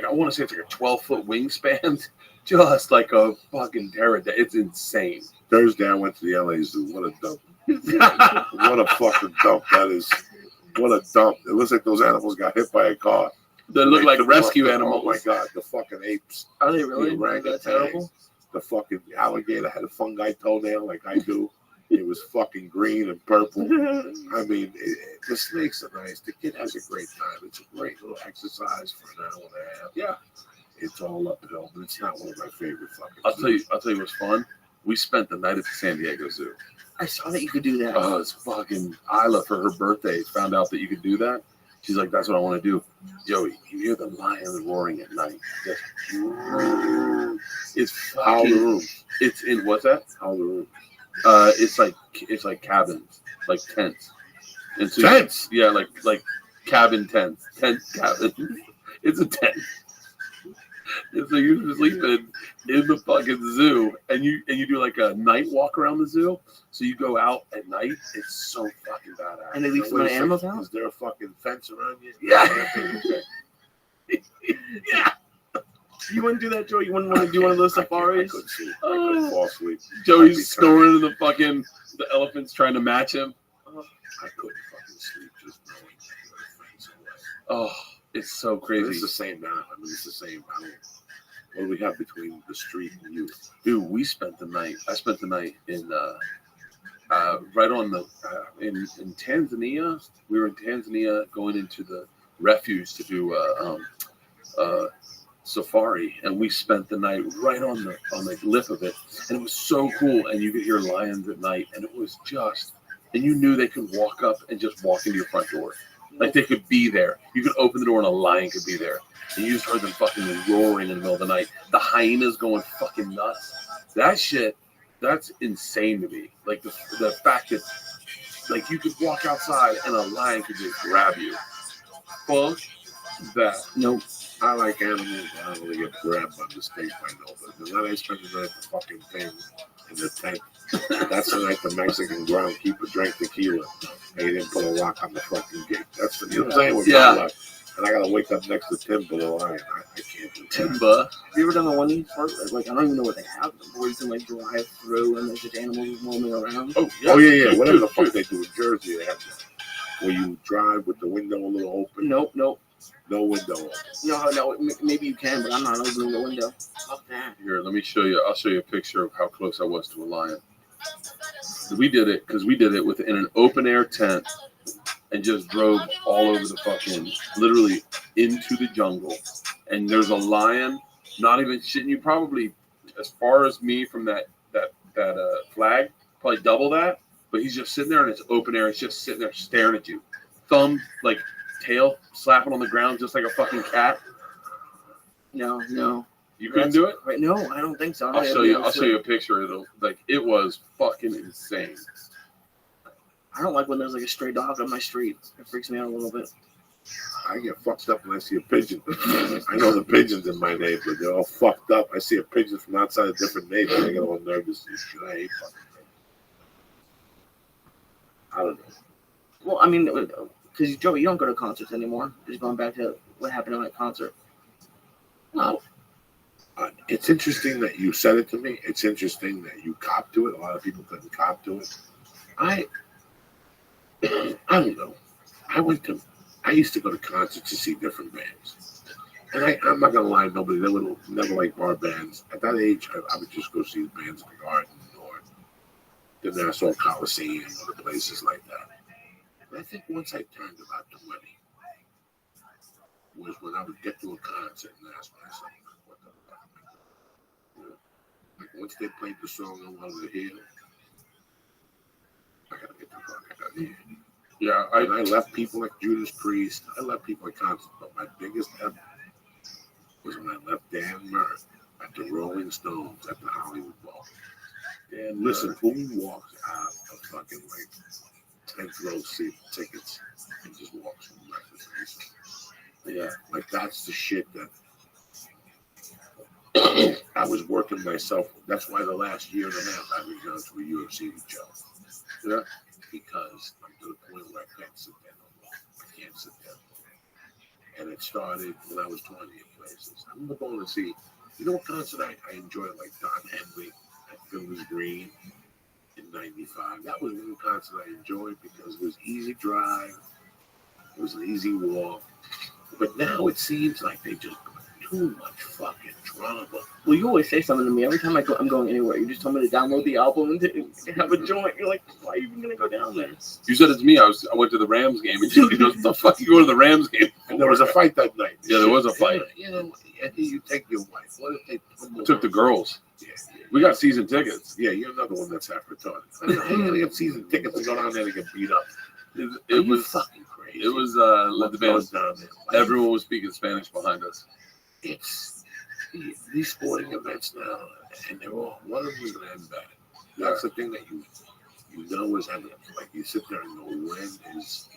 [SPEAKER 7] I want to say it's like a 12-foot wingspan, just like a fucking pterodactyl. It's insane.
[SPEAKER 1] Thursday I went to the LA Zoo. What a dump! What a fucking dump that is. What a dump. It looks like those animals got hit by a car.
[SPEAKER 7] They look like rescue animals.
[SPEAKER 1] Oh my God, the fucking apes.
[SPEAKER 2] Are they really? That terrible?
[SPEAKER 1] The fucking alligator had a fungi toenail like I do. It was fucking green and purple. I mean, the snakes are nice. The kid has a great time. It's a great little exercise for an hour and a half.
[SPEAKER 7] Yeah.
[SPEAKER 1] It's all uphill, but it's not one of my favorite fucking
[SPEAKER 7] I'll tell you what's fun. We spent the night at the San Diego Zoo.
[SPEAKER 2] I saw that you could do that.
[SPEAKER 7] Oh, it's fucking Isla for her birthday. Found out that you could do that. She's like, that's what I want to do. Yo, you hear the lions roaring at night. It's fucking. It's in what's that?
[SPEAKER 1] Howl the room.
[SPEAKER 7] It's like cabins, like tents. And so
[SPEAKER 1] tents?
[SPEAKER 7] Yeah, like cabin tents. Tent cabin. It's a tent. And so you're sleeping in the fucking zoo, and you do like a night walk around the zoo. So you go out at night. It's so fucking badass.
[SPEAKER 2] And they leave some animals out?
[SPEAKER 1] Is there a fucking fence around you?
[SPEAKER 7] Yeah. Yeah.
[SPEAKER 2] You wouldn't do that, Joe? You wouldn't want to do one of those safaris?
[SPEAKER 1] I couldn't sleep. I couldn't fall asleep.
[SPEAKER 7] Joey's snoring in the elephant's trying to match him.
[SPEAKER 1] I couldn't fucking sleep just knowing.
[SPEAKER 7] Oh, It's so crazy.
[SPEAKER 1] It's the same now. I mean, it's the same. I don't. What do we have between the street and you?
[SPEAKER 7] Dude, we spent the night. I spent the night in right on the in Tanzania. We were in Tanzania going into the refuge to do safari, and we spent the night right on the lip of it, and it was so cool. And you could hear lions at night, and it was just, and you knew they could walk up and just walk into your front door, like they could be there. You could open the door and a lion could be there, and you just heard them fucking roaring in the middle of the night. The hyenas going fucking nuts. That shit, that's insane to me. Like the fact that like you could walk outside and a lion could just grab you. Fuck that.
[SPEAKER 1] Nope. I like animals. I don't really get grabbed by mistake. I know, but the night I spent the night the fucking thing in the tent. That's the night the Mexican groundkeeper drank tequila and he didn't put a rock on the fucking gate. That's the, you know what I'm saying? With
[SPEAKER 7] yeah.
[SPEAKER 1] luck. And I gotta wake up next to Timba the lion. I can't do
[SPEAKER 7] Timba.
[SPEAKER 2] Have you ever done the one like I don't even know what they have, where you can like drive through and there's just animals roaming around?
[SPEAKER 1] Oh yeah. Whatever the fuck they do in Jersey, they have that. Where you drive with the window a little open.
[SPEAKER 2] Nope.
[SPEAKER 1] No window open.
[SPEAKER 2] No. Maybe you can, but I'm not opening the window. Fuck that.
[SPEAKER 7] Here, let me show you. I'll show you a picture of how close I was to a lion. We did it because we did it within an open air tent and just drove all over the fucking, literally into the jungle. And there's a lion, not even shitting you, probably as far as me from that flag, probably double that. But he's just sitting there and it's open air. It's just sitting there staring at you. Thumb, like tail, slapping on the ground just like a fucking cat.
[SPEAKER 2] No.
[SPEAKER 7] You couldn't do it?
[SPEAKER 2] Right? No, I don't think so.
[SPEAKER 7] I'll show you a picture. It was fucking insane.
[SPEAKER 2] I don't like when there's like a stray dog on my street. It freaks me out a little bit.
[SPEAKER 1] I get fucked up when I see a pigeon. I know the pigeons in my neighborhood. They're all fucked up. I see a pigeon from outside a different neighborhood. I get all nervous and shit. I hate fucking pigeons. I don't know.
[SPEAKER 2] Well, I mean, because Joey, you don't go to concerts anymore. Just going back to what happened at my concert.
[SPEAKER 1] No. It's interesting that you said it to me. It's interesting that you copped to it. A lot of people couldn't cop to it. I don't know. I used to go to concerts to see different bands. And I'm not going to lie, nobody, they would never like bar bands. At that age, I would just go see the bands in the garden or the Nassau Coliseum or the places like that. But I think once I turned about 20, was when I would get to a concert and ask myself, what the fuck am I doing? Like once they played the song I wanted to hear, I gotta get the fuck out of here.
[SPEAKER 7] Yeah,
[SPEAKER 1] I left people like Judas Priest. I left people at concerts, but my biggest ever was when I left Dan Murray at the Rolling Stones at the Hollywood Bowl. And listen, who walks out of fucking like 10th row seat tickets and just walks from left to right? Yeah, like that's the shit that I was working myself. That's why the last year and a half I was going to a UFC show. Yeah, because I'm to the point where I can't sit there no more. I can't sit there. And it started when I was 20 in places. I'm going to see, you know what concert I enjoyed, like Don Henley at Phillies Green in '95. That was one concert I enjoyed because it was easy drive. It was an easy walk. But now it seems like they just put too much fucking drama.
[SPEAKER 2] Well, you always say something to me every time I'm going anywhere. You just told me to download the album and to have a joint. You're like, why are you even gonna go down there?
[SPEAKER 7] You said it to me. I went to the Rams game, and he goes, "The fuck you go to the Rams game?"
[SPEAKER 1] And there was a fight that night.
[SPEAKER 7] Yeah, there was a fight.
[SPEAKER 1] You know, you take your wife. What if they
[SPEAKER 7] took the girls?
[SPEAKER 1] Yeah.
[SPEAKER 7] We got season tickets.
[SPEAKER 1] Yeah, you're another one that's half retarded. How are you gonna get season tickets to go down there to get beat up?
[SPEAKER 7] It was
[SPEAKER 1] fucking crazy.
[SPEAKER 7] It was the band down there. Everyone was speaking Spanish behind us.
[SPEAKER 1] It's these sporting events now, and they're all one of them is gonna end bad. That's the thing that you know is happening. Like you sit there and go, when is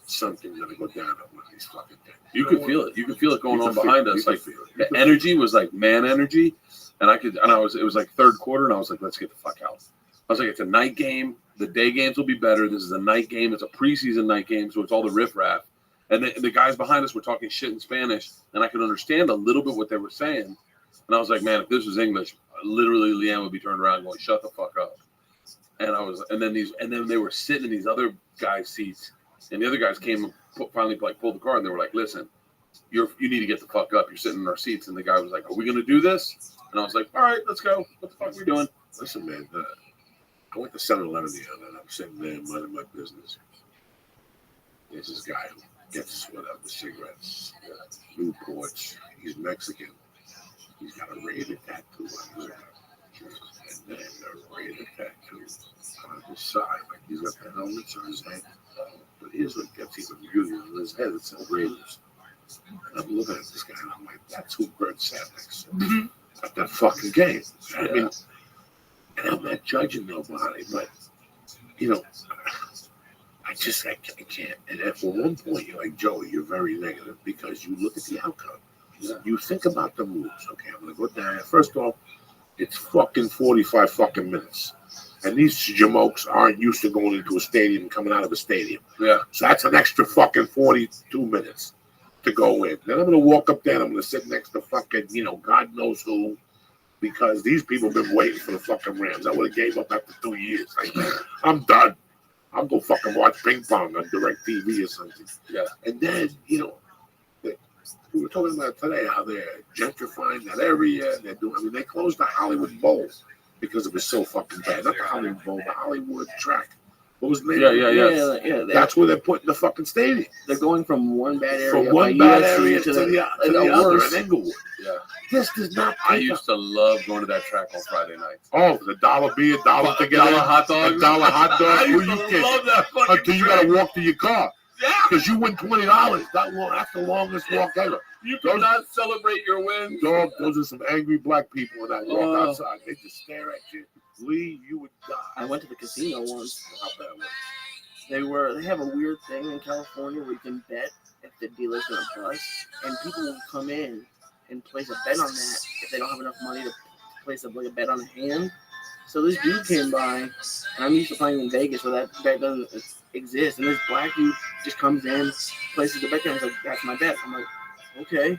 [SPEAKER 1] something gonna go down at one of these fucking things?
[SPEAKER 7] You could feel it. You could feel it going on behind us. Like the energy was like man energy, and it was like third quarter, and I was like, let's get the fuck out. I was like, it's a night game. The day games will be better. This is a night game. It's a preseason night game, so it's all the riffraff. And the guys behind us were talking shit in Spanish, and I could understand a little bit what they were saying. And I was like, man, if this was English, literally Leanne would be turned around going, shut the fuck up. And then they were sitting in these other guys' seats, and the other guys came and finally pulled the card, and they were like, listen, you need to get the fuck up. You're sitting in our seats, and the guy was like, "Are we gonna do this?" And I was like, "All right, let's go. What the fuck are we doing?"
[SPEAKER 1] Listen, man, I went to 7-Eleven the other night. I'm sitting there minding my business. There's this guy who gets whatever cigarettes, Newports. He's Mexican. He's got a rated tattoo on his arm. And then a rated tattoo on his side. Like he's got the helmets on his head. But here's what gets even beauty on his head. It says Raiders. And I'm looking at this guy and I'm like, that's who Bert sat next to at that fucking game. I mean, and I'm not judging nobody, but, you know, I can't. And at one point, you're like, Joey, you're very negative because you look at the outcome. You think about the moves. Okay, I'm going to go down. First off, it's fucking 45 fucking minutes. And these jamokes aren't used to going into a stadium and coming out of a stadium.
[SPEAKER 7] Yeah.
[SPEAKER 1] So that's an extra fucking 42 minutes to go in. Then I'm going to walk up there and I'm going to sit next to fucking, God knows who. Because these people have been waiting for the fucking Rams. I would have gave up after 2 years. I'm done. I'll go fucking watch ping pong on DirecTV or something.
[SPEAKER 7] Yeah.
[SPEAKER 1] And then, we were talking about today how they're gentrifying that area. And they closed the Hollywood Bowl because it was so fucking bad. Not the Hollywood Bowl, the Hollywood track. What was the name?
[SPEAKER 2] Yeah.
[SPEAKER 1] That's where they're putting the fucking stadium.
[SPEAKER 2] They're going from one bad area,
[SPEAKER 1] to the other in Englewood.
[SPEAKER 7] Yeah.
[SPEAKER 1] This does not.
[SPEAKER 7] I used to love going to that track on Friday nights.
[SPEAKER 1] Oh, the $1 beer, $1 to get
[SPEAKER 7] $1 hot dog.
[SPEAKER 1] $1 hot dog.
[SPEAKER 7] I used to love that fucking
[SPEAKER 1] Until you got to walk to your car.
[SPEAKER 7] Yeah.
[SPEAKER 1] Because you win $20. That's the longest walk ever.
[SPEAKER 7] You cannot celebrate your wins.
[SPEAKER 1] Dog, those are some angry black people in that walk outside. They just stare at you. Lee, you would die.
[SPEAKER 2] I went to the casino once.
[SPEAKER 1] How bad was
[SPEAKER 2] They have a weird thing in California where you can bet if the dealer's gonna bust, and people will come in and place a bet on that if they don't have enough money to place a bet on a hand. So this dude came by, and I'm used to playing in Vegas where that bet doesn't exist, and this black dude just comes in, places the bet down, and he's like, "That's my bet." I'm like, "Okay."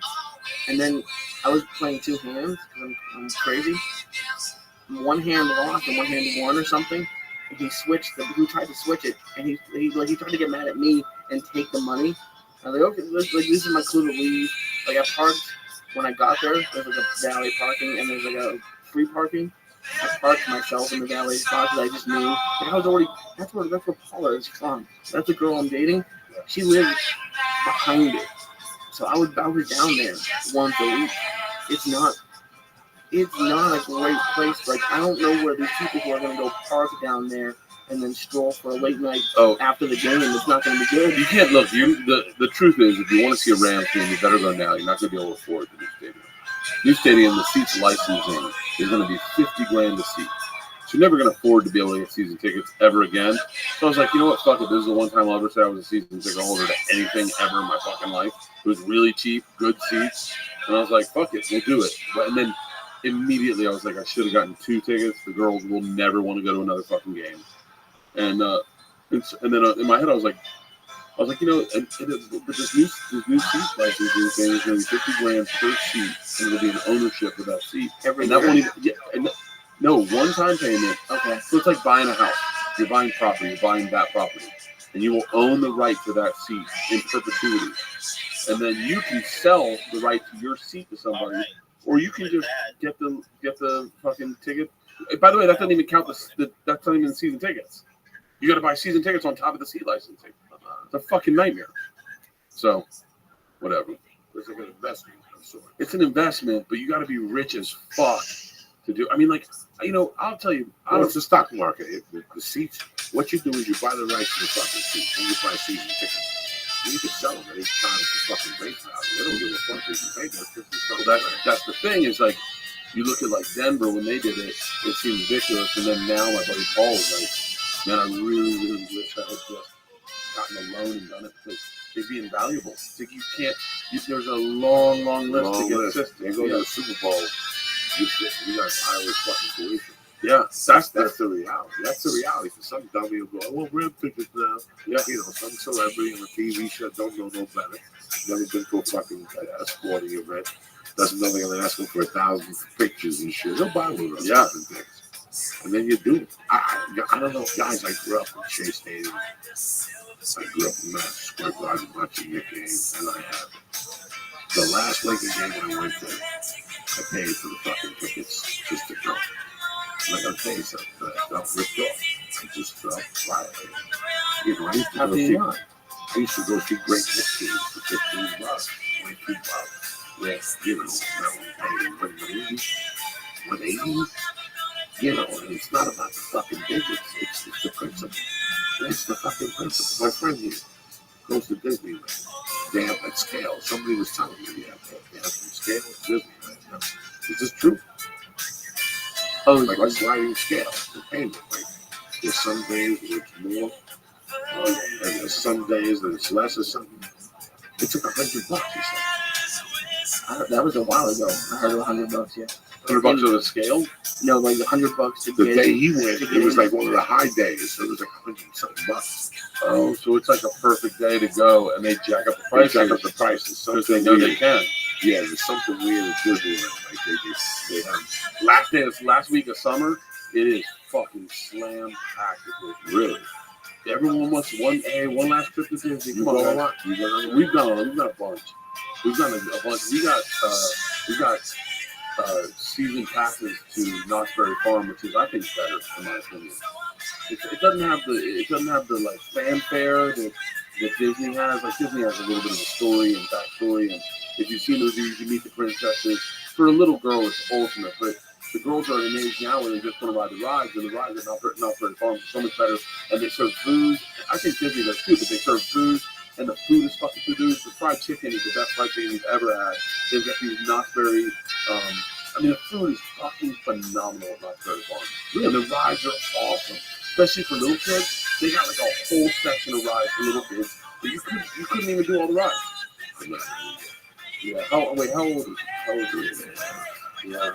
[SPEAKER 2] And then I was playing 2 hands because I'm crazy. One hand lost and one hand won or something. And he switched. He tried to switch it, and he tried to get mad at me and take the money. I was like, okay, this is my clue to leave. Like I parked when I got there. There's like a valet parking and there's like a free parking. I parked myself in the valet spot because I just knew. Like I was already. That's where Paula is from. That's the girl I'm dating. She lives behind it. So I was down there once a week. It's not a great place. Like I don't know where these people who are gonna go park down there and then stroll for a late night after the game. It's not gonna be good.
[SPEAKER 7] You can't look. The truth is, if you want to see a Rams game, you better go now. You're not gonna be able to afford the new stadium. New stadium, the seats licensing is gonna be $50,000 a seat. So you're never gonna afford to be able to get season tickets ever again. So I was like, you know what? Fuck it. This is the one time I'll ever say I was a season ticket holder to anything ever in my fucking life. It was really cheap, good seats, and I was like, fuck it, we'll do it. And then immediately I was like, I should have gotten 2 tickets. The girls will never want to go to another fucking game. And then in my head I was like, but this new seat licensing thing is going to be $50,000 per seat, and it'll be an ownership of that seat.
[SPEAKER 2] Every
[SPEAKER 7] that
[SPEAKER 2] year?
[SPEAKER 7] won't even, no, one-time payment.
[SPEAKER 2] Okay.
[SPEAKER 7] So it's like buying a house. You're buying property. You're buying that property, and you will own the right to that seat in perpetuity. And then you can sell the right to your seat to somebody. Or you can just get the fucking ticket. By the way, that doesn't even count that's not even season tickets. You got to buy season tickets on top of the seat licensing. It's a fucking nightmare. So, whatever.
[SPEAKER 1] It's like an investment.
[SPEAKER 7] It's an investment, but you got to be rich as fuck to do. I mean, like, I'll tell you.
[SPEAKER 1] It's the stock market. The seats. What you do is you buy the rights to the fucking seat, and you buy season tickets. You can sell them at each time it's the fucking rates out. They don't give a fuck if you pay them.
[SPEAKER 7] Well, that's the thing is like, you look at like Denver when they did it seemed ridiculous, and then now my buddy Paul is like, man, I really, really wish I had just gotten a loan and done it because they'd be invaluable. It's like you can't. There's a long list to get assisted.
[SPEAKER 1] They go to the Super Bowl. You got Irish fucking tuition.
[SPEAKER 7] Yeah,
[SPEAKER 1] that's the reality. That's the reality. For some dummy will go, well, we're tickets now.
[SPEAKER 7] Yeah.
[SPEAKER 1] Some celebrity on a TV show don't know no better. Never been to a fucking sporting event. Doesn't know they're gonna ask them for 1,000 pictures and shit. They'll buy one of those fucking things. And then you do it. I don't know, guys. I grew up in Shea Stadium. I grew up in Madison Square Garden watching your game, and I have The last Laker game I went to, I paid for the fucking tickets just to go. Like, I paid something, but I felt ripped off. I just felt violated. You know, I used to go see great Knicks games for $15, $22. Yeah, you know, now I'm paying $180. You know, and it's not about the fucking digits. It's the principle. It's the fucking principle. My friend here goes to Disneyland. They have that scale. Somebody was telling me they have some scale at Disneyland. You know? Is this true?
[SPEAKER 2] Oh,
[SPEAKER 1] like a sliding scale for payment. Like, there's some days where it's more, and there's some days that it's less or something. It took $100 or something.
[SPEAKER 2] That was a while ago. I heard $100, yeah.
[SPEAKER 7] $100 on a scale?
[SPEAKER 2] No, like $100 to
[SPEAKER 1] the
[SPEAKER 2] get.
[SPEAKER 1] The day he went, it was like one of the high days, so it was like $100-something.
[SPEAKER 7] Oh, so it's like a perfect day to go, and they jack up the prices.
[SPEAKER 1] They jack up the prices
[SPEAKER 7] because they know they can.
[SPEAKER 1] Yeah, there's something weird at Disneyland. Like they have
[SPEAKER 7] last week of summer. It is fucking slam packed.
[SPEAKER 1] Really.
[SPEAKER 7] Everyone wants one last trip to Disney.
[SPEAKER 1] Come on, a lot.
[SPEAKER 7] We've done a bunch. We've done a bunch. We got season passes to Knott's Berry Farm, which is I think better in my opinion. It doesn't have the like fanfare that Disney has. Like Disney has a little bit of a story and backstory, and if you've seen those, you meet the princesses. For a little girl, it's ultimate, but the girls are at an age now where they just want to ride the rides, and the rides at Knott's Berry Farm are so much better, and they serve food. I think Disney does too, but they serve food, and the food is fucking good. The fried chicken is the best fried chicken you've ever had. They've got these Knott's Berry. I mean, the food is fucking phenomenal at Knott's Berry Farm. Really, and the rides are awesome, especially for little kids. They got like a whole section of rides for little kids, but you couldn't even do all the rides. Yeah. How old is he? How old is he? Yeah.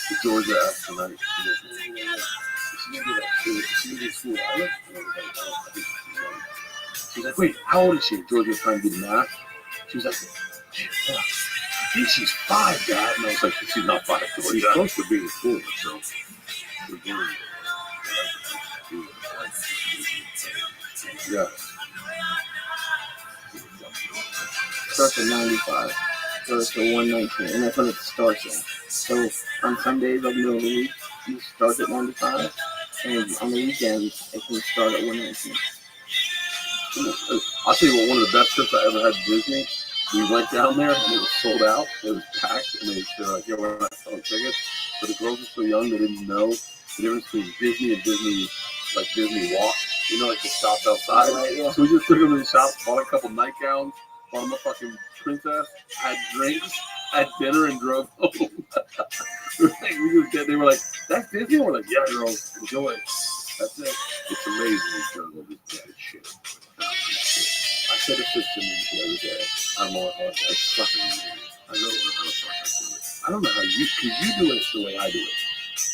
[SPEAKER 7] The Georgia asked tonight. She's like, wait, how old is she? Georgia was trying to do the math. She was like, I think she's 5, Dad. And I was like, she's not 5. She's supposed to be 4, so we're doing yeah.
[SPEAKER 2] Starts at 95. Starts at 119, and that's when it starts at. So on some days, like middle of the week, you start at 95, and on the weekends, it can start at 119.
[SPEAKER 7] I'll tell you what, one of the best trips I ever had to Disney. We went down there and it was sold out. It was packed, and they're like, "Yeah, we're not selling tickets." But the girls were so young they didn't know the difference between Disney and Disney, like Disney Walk. You know, like the shop outside. Right, yeah. So we just took them to the shop, bought a couple nightgowns, bought them a fucking princess, had drinks, had dinner, and drove home. They were like, "That's Disney." We're like, "Yeah, girls, enjoy it." That's it.
[SPEAKER 1] It's amazing you juggle this bad shit.
[SPEAKER 7] I said it to me the other day. I'm all I fucking
[SPEAKER 1] I know how the fuck I do it.
[SPEAKER 7] I don't know how because you do it the way I do it.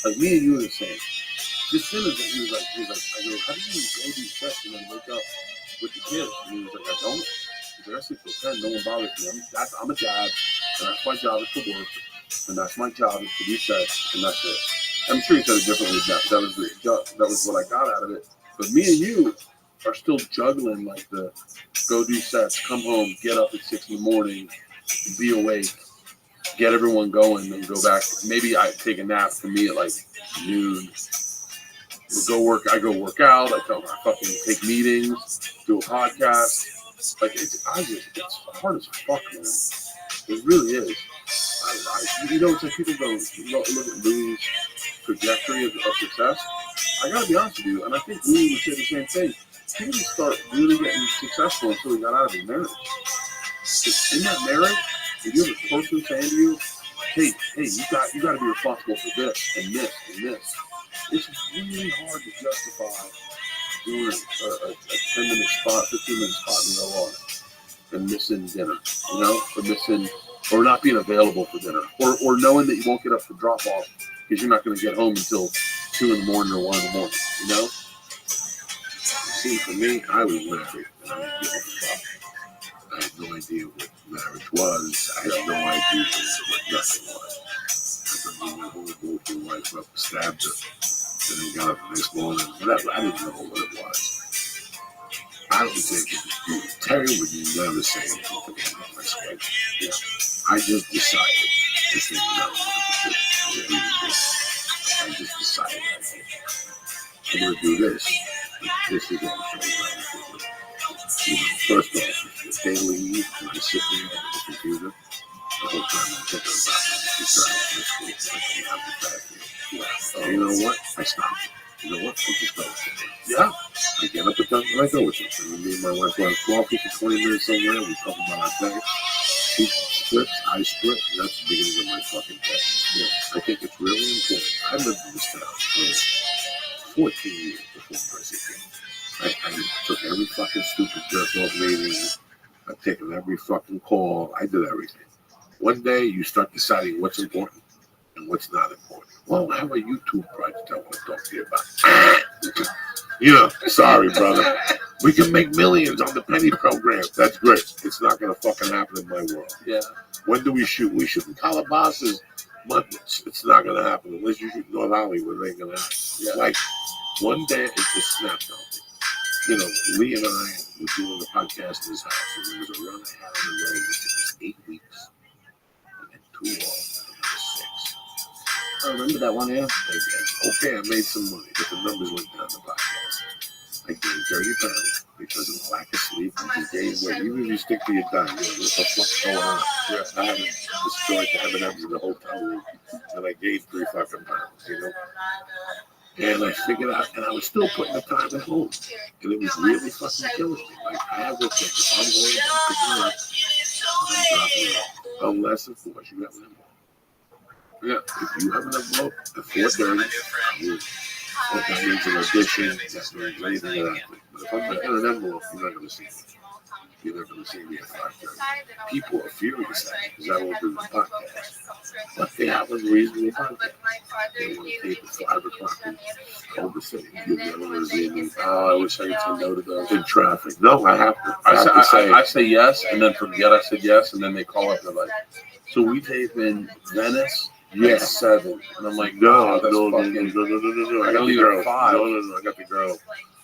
[SPEAKER 7] Like me and you are the same. This Simmons, he was like, I go, how do you go do sex and then wake up with the kids? And he was like, I don't. He's like, I sleep till 10, no one bothers me. I'm a dad, and that's my job is to work, and that's my job is to do sex, and that's it. I'm sure he said it differently, but that was what I got out of it. But me and you are still juggling like the go do sex, come home, get up at 6 a.m, be awake, get everyone going, and go back. Maybe I take a nap for me at like noon. I go work out. I fucking take meetings, do a podcast. Like it's hard as fuck, man. It really is. It's like people go look at Lou's trajectory of success. I gotta be honest with you, and I think Lou would say the same thing. He didn't start really getting successful until he got out of his marriage. Because in that marriage, if you have a person saying to you, hey, you got to be responsible for this and this and this, it's really hard to justify doing a 10-minute spot, 15-minute spot in the OR and missing dinner, or not being available for dinner, or knowing that you won't get up for drop off because you're not going to get home until 2 a.m. or 1 a.m.
[SPEAKER 1] See, for me, I was married, and I didn't give a fuck. I had no idea what marriage was. I had no idea what nothing was. I thought you went home, woke your wife up, stabbed her, and then got up the next morning. Whatever. I didn't know what it was. I don't think Terry would never say anything to me about my schedule. Yeah. I just decided this thing that I wanted to do. I just decided I'm going to do this. This is what I'm trying to do. You know, first off, if they leave and I sit there at the computer, the whole time I'm thinking about it, just driving to school. I can have the back. And you know what? I stopped. You know what? I just go with it. Yeah. I get up at that and I go with it. And me and my wife go have coffee for 20 minutes somewhere. We talk about our day. She splits, I split. And that's the beginning of my fucking day. Yeah. I think it's really important. I lived in this town for 14 years before Mercy came. I took every fucking stupid jerk-off meeting. I've taken every fucking call. I did everything. One day, you start deciding what's important and what's not important. Well, I have a YouTube project I want to talk to you about. Yeah, sorry, brother. We can make millions on the penny program. That's great. It's not going to fucking happen in my world. Yeah. When do we shoot? We shoot in Calabasas Mondays. It's not going to happen unless you shoot North Hollywood. It ain't going to happen. Yeah. Like, one day, it just snapped on me. You know, Lee and I were doing the podcast in his house, and there was a run I had on the road, which was 8 weeks, and then 2 off, and another 6.
[SPEAKER 2] I remember that one, yeah.
[SPEAKER 1] Okay, I made some money, but the numbers went down the podcast. I gained 30 pounds because of the lack of sleep. You gain weight. Even if you stick to your diet, what the fuck's going on? I haven't destroyed the M&M's in the hotel room, and I gained 3 fucking pounds, you know? And I figured out, and I was still putting the time at home. And it was really fucking killing me. Like, I have this thing. If I'm going, I'm picking her up, I'm dropping her off. Unless, of course, you have an envelope. Yeah, if you have an envelope at 4:30, what that means an audition, that means anything of that. But if I'm in an envelope, you're not going to see me. You're not going to see me at 5:30. People are furious at me because I won't do the podcast. But they have a reasonable podcast. They want to take the 5 o'clock in Culver City.
[SPEAKER 7] I wish I could say no to those.
[SPEAKER 1] In traffic. No, I have to.
[SPEAKER 7] I say yes and then forget I said yes, and then they call up and they're like, so we tape in Venice at 7. And I'm like, no. I got to leave at 5.
[SPEAKER 1] No, I got the girl.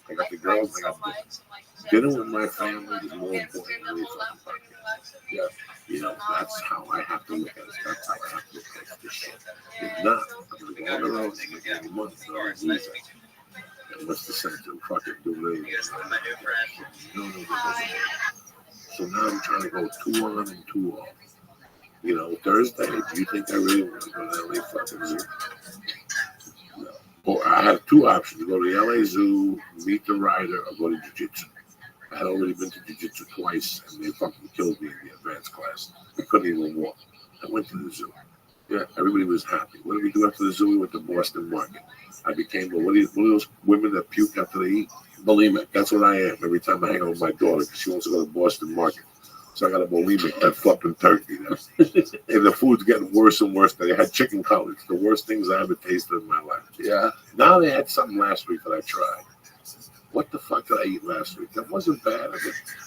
[SPEAKER 1] I got the girls. I got the dinner with my family is more important than any fucking podcast. Yeah. You know, that's how I have to look at it. That's how I have to look at this shit. If not, I'm going to go on the road and make any money. So I'm losing. And what's the sense of fucking doing it? No. So now I'm trying to go 2 on and 2 off. You know, Thursday, do you think I really want to go to LA fucking Zoo? No. Or I had 2 options: go to the LA Zoo, meet the rider, or go to Jiu-Jitsu. I had already been to Jiu-Jitsu twice, and they fucking killed me in the advanced class. I couldn't even walk. I went to the zoo. Yeah, everybody was happy. What did we do after the zoo? We went to Boston Market. I became one of those women that puke after they eat. Bulimic. That's what I am. Every time I hang out with my daughter, because she wants to go to Boston Market. So I got a bulimic, that fucking turkey. And the food's getting worse and worse. They had chicken cutlets, the worst things I ever tasted in my life. Yeah. Now they had something last week that I tried. What the fuck did I eat last week? That wasn't bad.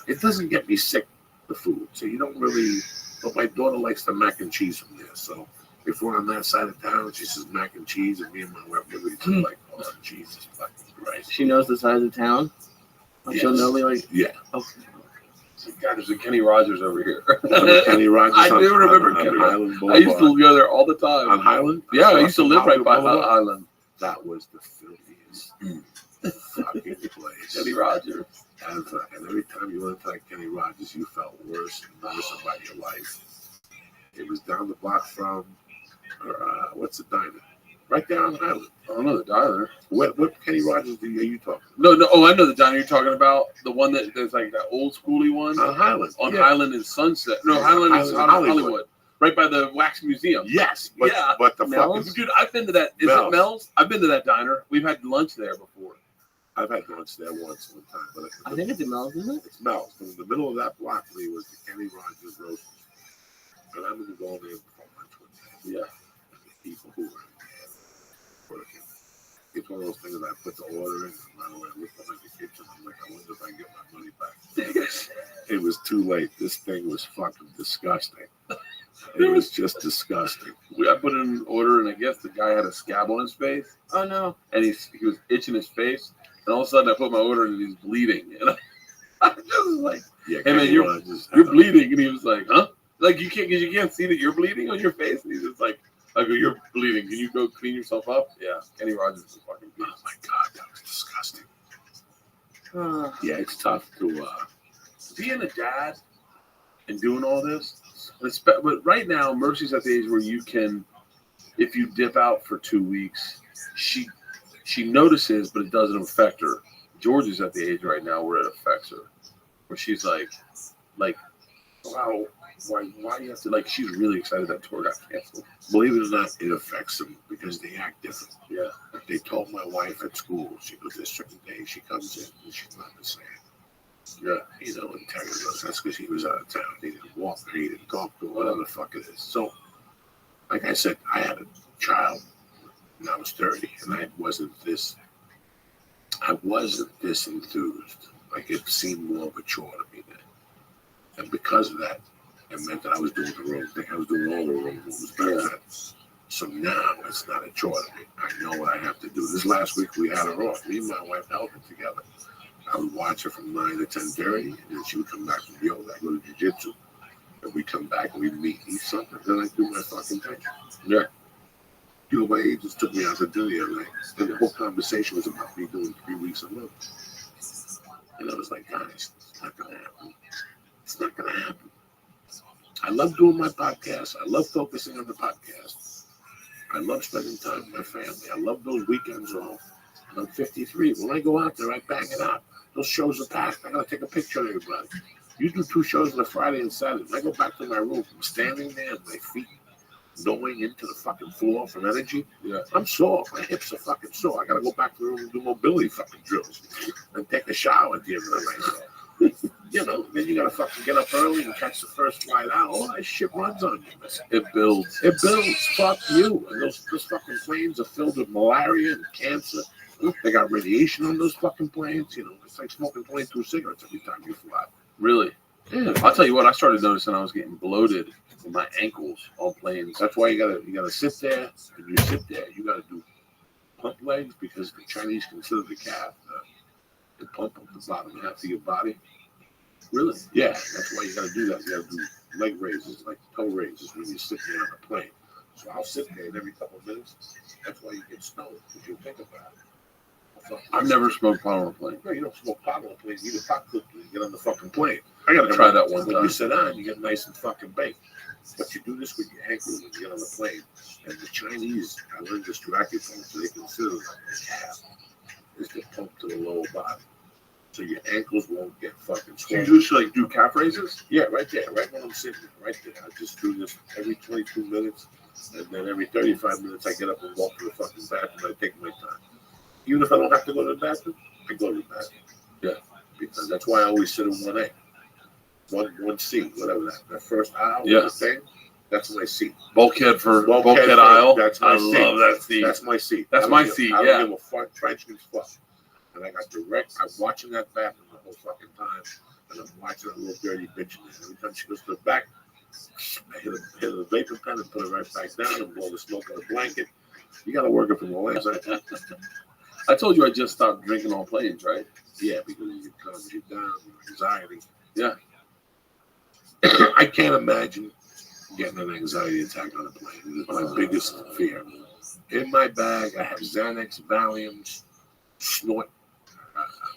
[SPEAKER 1] It doesn't get me sick, the food. So you don't really, but my daughter likes the mac and cheese from there. So if we're on that side of town, she says mac and cheese, and me and my wife, everybody's like, oh, Jesus fucking Christ.
[SPEAKER 2] She knows the size of town? Yes. She'll know me like,
[SPEAKER 1] yeah.
[SPEAKER 2] Okay.
[SPEAKER 7] God, there's a Kenny Rogers over here.
[SPEAKER 1] Kenny Rogers.
[SPEAKER 7] I do remember Kenny Rogers. I used to go there all the time.
[SPEAKER 1] On Highland?
[SPEAKER 7] Yeah, I used to live right by Highland.
[SPEAKER 1] That was the filthiest fucking place.
[SPEAKER 7] Kenny Rogers.
[SPEAKER 1] And every time you went to Kenny Rogers, you felt worse and worse about your life. It was down the block from, what's the diner? Right there on Highland.
[SPEAKER 7] I don't know the diner.
[SPEAKER 1] What Kenny Rogers are you talking about?
[SPEAKER 7] No. Oh, I know the diner you're talking about. The one there's like that old schooly one.
[SPEAKER 1] On Highland.
[SPEAKER 7] On Highland and Sunset. No, Highland is Hollywood. Right by the Wax Museum.
[SPEAKER 1] Yes. But the fucking...
[SPEAKER 7] Dude, I've been to that. Is it Mel's? I've been to that diner. We've had lunch there before.
[SPEAKER 1] I've had lunch there one time. But
[SPEAKER 2] I think it's Mel's, isn't it?
[SPEAKER 1] It's Mel's. In the middle of that block was the Kenny Rogers roast. And I'm going to go there before lunch one day. Yeah. And the people who were working. It's one of those things that I put the order in, and right away I looked behind the kitchen. I'm like, I wonder if I can get my money back. It was too late. This thing was fucking disgusting. It was just disgusting.
[SPEAKER 7] I put in an order, and I guess the guy had a scab on his face.
[SPEAKER 2] Oh no!
[SPEAKER 7] And he was itching his face, and all of a sudden I put my order in, and he's bleeding. like, hey man, you're bleeding, and he was like, huh? Like you can't see that you're bleeding on your face, and he's just like, I go, you're bleeding. Can you go clean yourself up? Yeah, Kenny Rogers is fucking beast.
[SPEAKER 1] Oh my god, that was disgusting. Yeah, it's tough to
[SPEAKER 7] being a dad and doing all this. But right now, Mercy's at the age where you can, if you dip out for 2 weeks, she notices, but it doesn't affect her. George is at the age right now where it affects her, where she's like, wow, why do you have to, like, she's really excited that tour got canceled.
[SPEAKER 1] Believe it or not, it affects them because they act different.
[SPEAKER 7] Yeah.
[SPEAKER 1] Like they told my wife at school, she goes, this certain day she comes in and she's not the same.
[SPEAKER 7] Yeah.
[SPEAKER 1] You know, and Terry goes, that's because he was out of town. He didn't walk or he didn't talk to whatever the fuck it is. So, like I said, I had a child when I was 30 and I wasn't this enthused. Like it seemed more of a chore to me then. And because of that, it meant that I was doing the wrong thing. I was doing all the wrong moves back then. So now it's not a chore to me. I know what I have to do. This last week we had her off. Me and my wife held it together. I would watch her from 9 to 10:30, and then she would come back from yoga. I go to jiu-jitsu, and we come back and we meet, eat something, then I do my fucking thing.
[SPEAKER 7] Yeah.
[SPEAKER 1] You know, my agents took me out to dinner the other night, and the whole conversation was about me doing 3 weeks a month. And I was like, guys, it's not going to happen. It's not going to happen. I love doing my podcast. I love focusing on the podcast. I love spending time with my family. I love those weekends off. And I'm 53. When I go out there, I bang it out. Those shows are packed. I got to take a picture of everybody. You do 2 shows on a Friday and Saturday. When I go back to my room, I'm standing there, my feet going into the fucking floor from energy.
[SPEAKER 7] Yeah.
[SPEAKER 1] I'm sore. My hips are fucking sore. I got to go back to the room and do mobility fucking drills and take a shower at the end of the night. You know, then you got to fucking get up early and catch the first flight out. All that shit runs on you, man.
[SPEAKER 7] It builds.
[SPEAKER 1] It builds. Fuck you. And those fucking planes are filled with malaria and cancer. They got radiation on those fucking planes. You know, it's like smoking 22 cigarettes every time you fly.
[SPEAKER 7] Really?
[SPEAKER 1] Yeah.
[SPEAKER 7] I'll tell you what, I started noticing I was getting bloated in my ankles on planes.
[SPEAKER 1] That's why you gotta sit there. When you sit there, you gotta do pump legs because the Chinese consider the calf the pump up the bottom half of your body.
[SPEAKER 7] Really?
[SPEAKER 1] Yeah, that's why you gotta do that. You gotta do leg raises, like toe raises when you're sitting on a plane. So I'll sit there and every couple of minutes. That's why you get stoned, because you think about it.
[SPEAKER 7] I've never smoked pot on a plane.
[SPEAKER 1] No, you don't smoke pot on a plane. You eat a pot cookie and you get on the fucking plane.
[SPEAKER 7] I gotta try that one
[SPEAKER 1] When
[SPEAKER 7] time.
[SPEAKER 1] you sit down, you get nice and fucking baked. But you do this with your ankles when you get on the plane. And the Chinese, I learned this through acupuncture, they consider the calf is the pump to the lower body. So your ankles won't get fucking swollen.
[SPEAKER 7] You just like do calf raises?
[SPEAKER 1] Yeah, right there, right when I'm sitting, right there. I just do this every 22 minutes, and then every 35 minutes I get up and walk to the fucking bathroom. I take my time. Even if I don't have to go to the bathroom, I go to the bathroom.
[SPEAKER 7] Yeah,
[SPEAKER 1] because that's why I always sit in 1A, one seat, whatever that first aisle.
[SPEAKER 7] Yeah.
[SPEAKER 1] Thing, that's my seat.
[SPEAKER 7] Bulkhead aisle.
[SPEAKER 1] That's my
[SPEAKER 7] I
[SPEAKER 1] seat.
[SPEAKER 7] love that seat.
[SPEAKER 1] That's my seat.
[SPEAKER 7] That's my seat.
[SPEAKER 1] I
[SPEAKER 7] Yeah.
[SPEAKER 1] don't give a fuck. Frenchman's fuck. And I got direct. I'm watching that bathroom the whole fucking time, and I'm watching that little dirty bitch. And every time she goes to the back, I hit a vapor pen and put it right back down and blow the smoke on the blanket. You got to work it from the legs.
[SPEAKER 7] I told you I just stopped drinking on planes, right?
[SPEAKER 1] Yeah, because it calms you down, anxiety.
[SPEAKER 7] Yeah.
[SPEAKER 1] I can't imagine getting an anxiety attack on a plane. It's my biggest fear. In my bag, I have Xanax, Valiums, snort.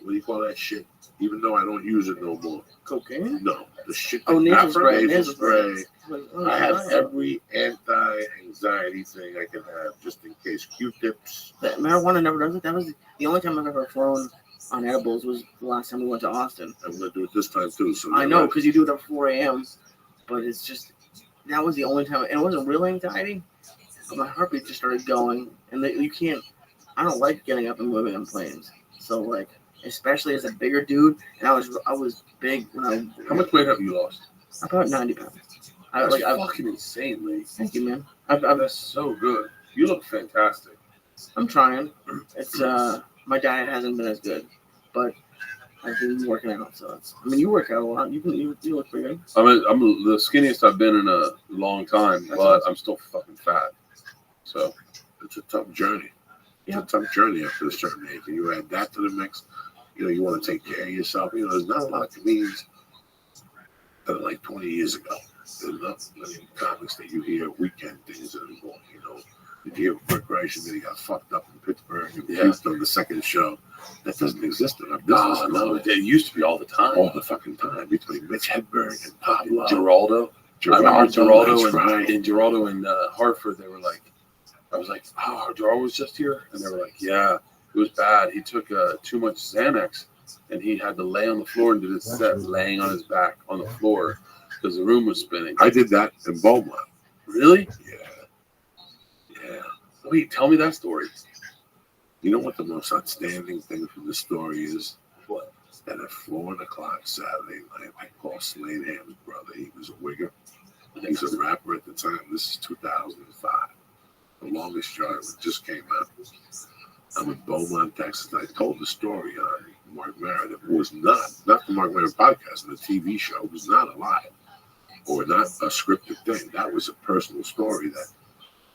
[SPEAKER 1] What do you call that shit? Even though I don't use it no more.
[SPEAKER 2] Cocaine?
[SPEAKER 1] No, the shit.
[SPEAKER 2] Oh, nasal spray.
[SPEAKER 1] Nasal spray.
[SPEAKER 2] Oh,
[SPEAKER 1] I have
[SPEAKER 2] nice.
[SPEAKER 1] every anti-anxiety thing I can have, just in case. Q-tips.
[SPEAKER 2] That marijuana never does it. That was the only time I've ever flown on edibles was the last time we went to Austin.
[SPEAKER 1] I'm gonna do it this time too. So
[SPEAKER 2] I know, because you do it at 4 a.m. But it's just, that was the only time, and it wasn't real anxiety. But my heartbeat just started going, and you can't. I don't like getting up and moving on planes. So like, especially as a bigger dude, and I was big when I.
[SPEAKER 7] How much weight have you lost?
[SPEAKER 2] About 90 pounds.
[SPEAKER 7] That's fucking insane, Lee.
[SPEAKER 2] Thank you, man.
[SPEAKER 7] That's so good. You look fantastic.
[SPEAKER 2] I'm trying. It's my diet hasn't been as good, but I've been working out. So it's. I mean, you work out a lot. You look pretty good.
[SPEAKER 7] I'm the skinniest I've been in a long time, but I'm still fucking fat. So
[SPEAKER 1] it's a tough journey.
[SPEAKER 2] Yeah.
[SPEAKER 1] It's a tough journey after a certain age. And you add that to the mix. You know, you want to take care of yourself. You know, there's not a lot of comedians like 20 years ago. There's not many comics that you hear weekend things anymore. You know, you hear Rick Rice and then he got fucked up in Pittsburgh and used on the second show. That doesn't exist in our business.
[SPEAKER 7] No, it used to be all the time.
[SPEAKER 1] All the fucking time between Mitch Hedberg and Pablo.
[SPEAKER 7] Geraldo. I remember Geraldo in Hartford. They were like, I was like, oh, Geraldo was just here, and they were like, yeah, it was bad. He took too much Xanax, and he had to lay on the floor and did his set laying on his back on the floor because the room was spinning.
[SPEAKER 1] I did that in Beaumont.
[SPEAKER 7] Really?
[SPEAKER 1] Yeah.
[SPEAKER 7] Wait, tell me that story.
[SPEAKER 1] You know what the most outstanding thing from the story is?
[SPEAKER 7] What?
[SPEAKER 1] That at 4 o'clock Saturday night, I called Slade Ham's brother. He was a wigger. He was a rapper at the time. This is 2005. The Longest Yard just came out. I'm in Beaumont, Texas. I told the story on Mark Maron. It was not the Mark Maron podcast, the TV show. It was not alive or not a scripted thing. That was a personal story that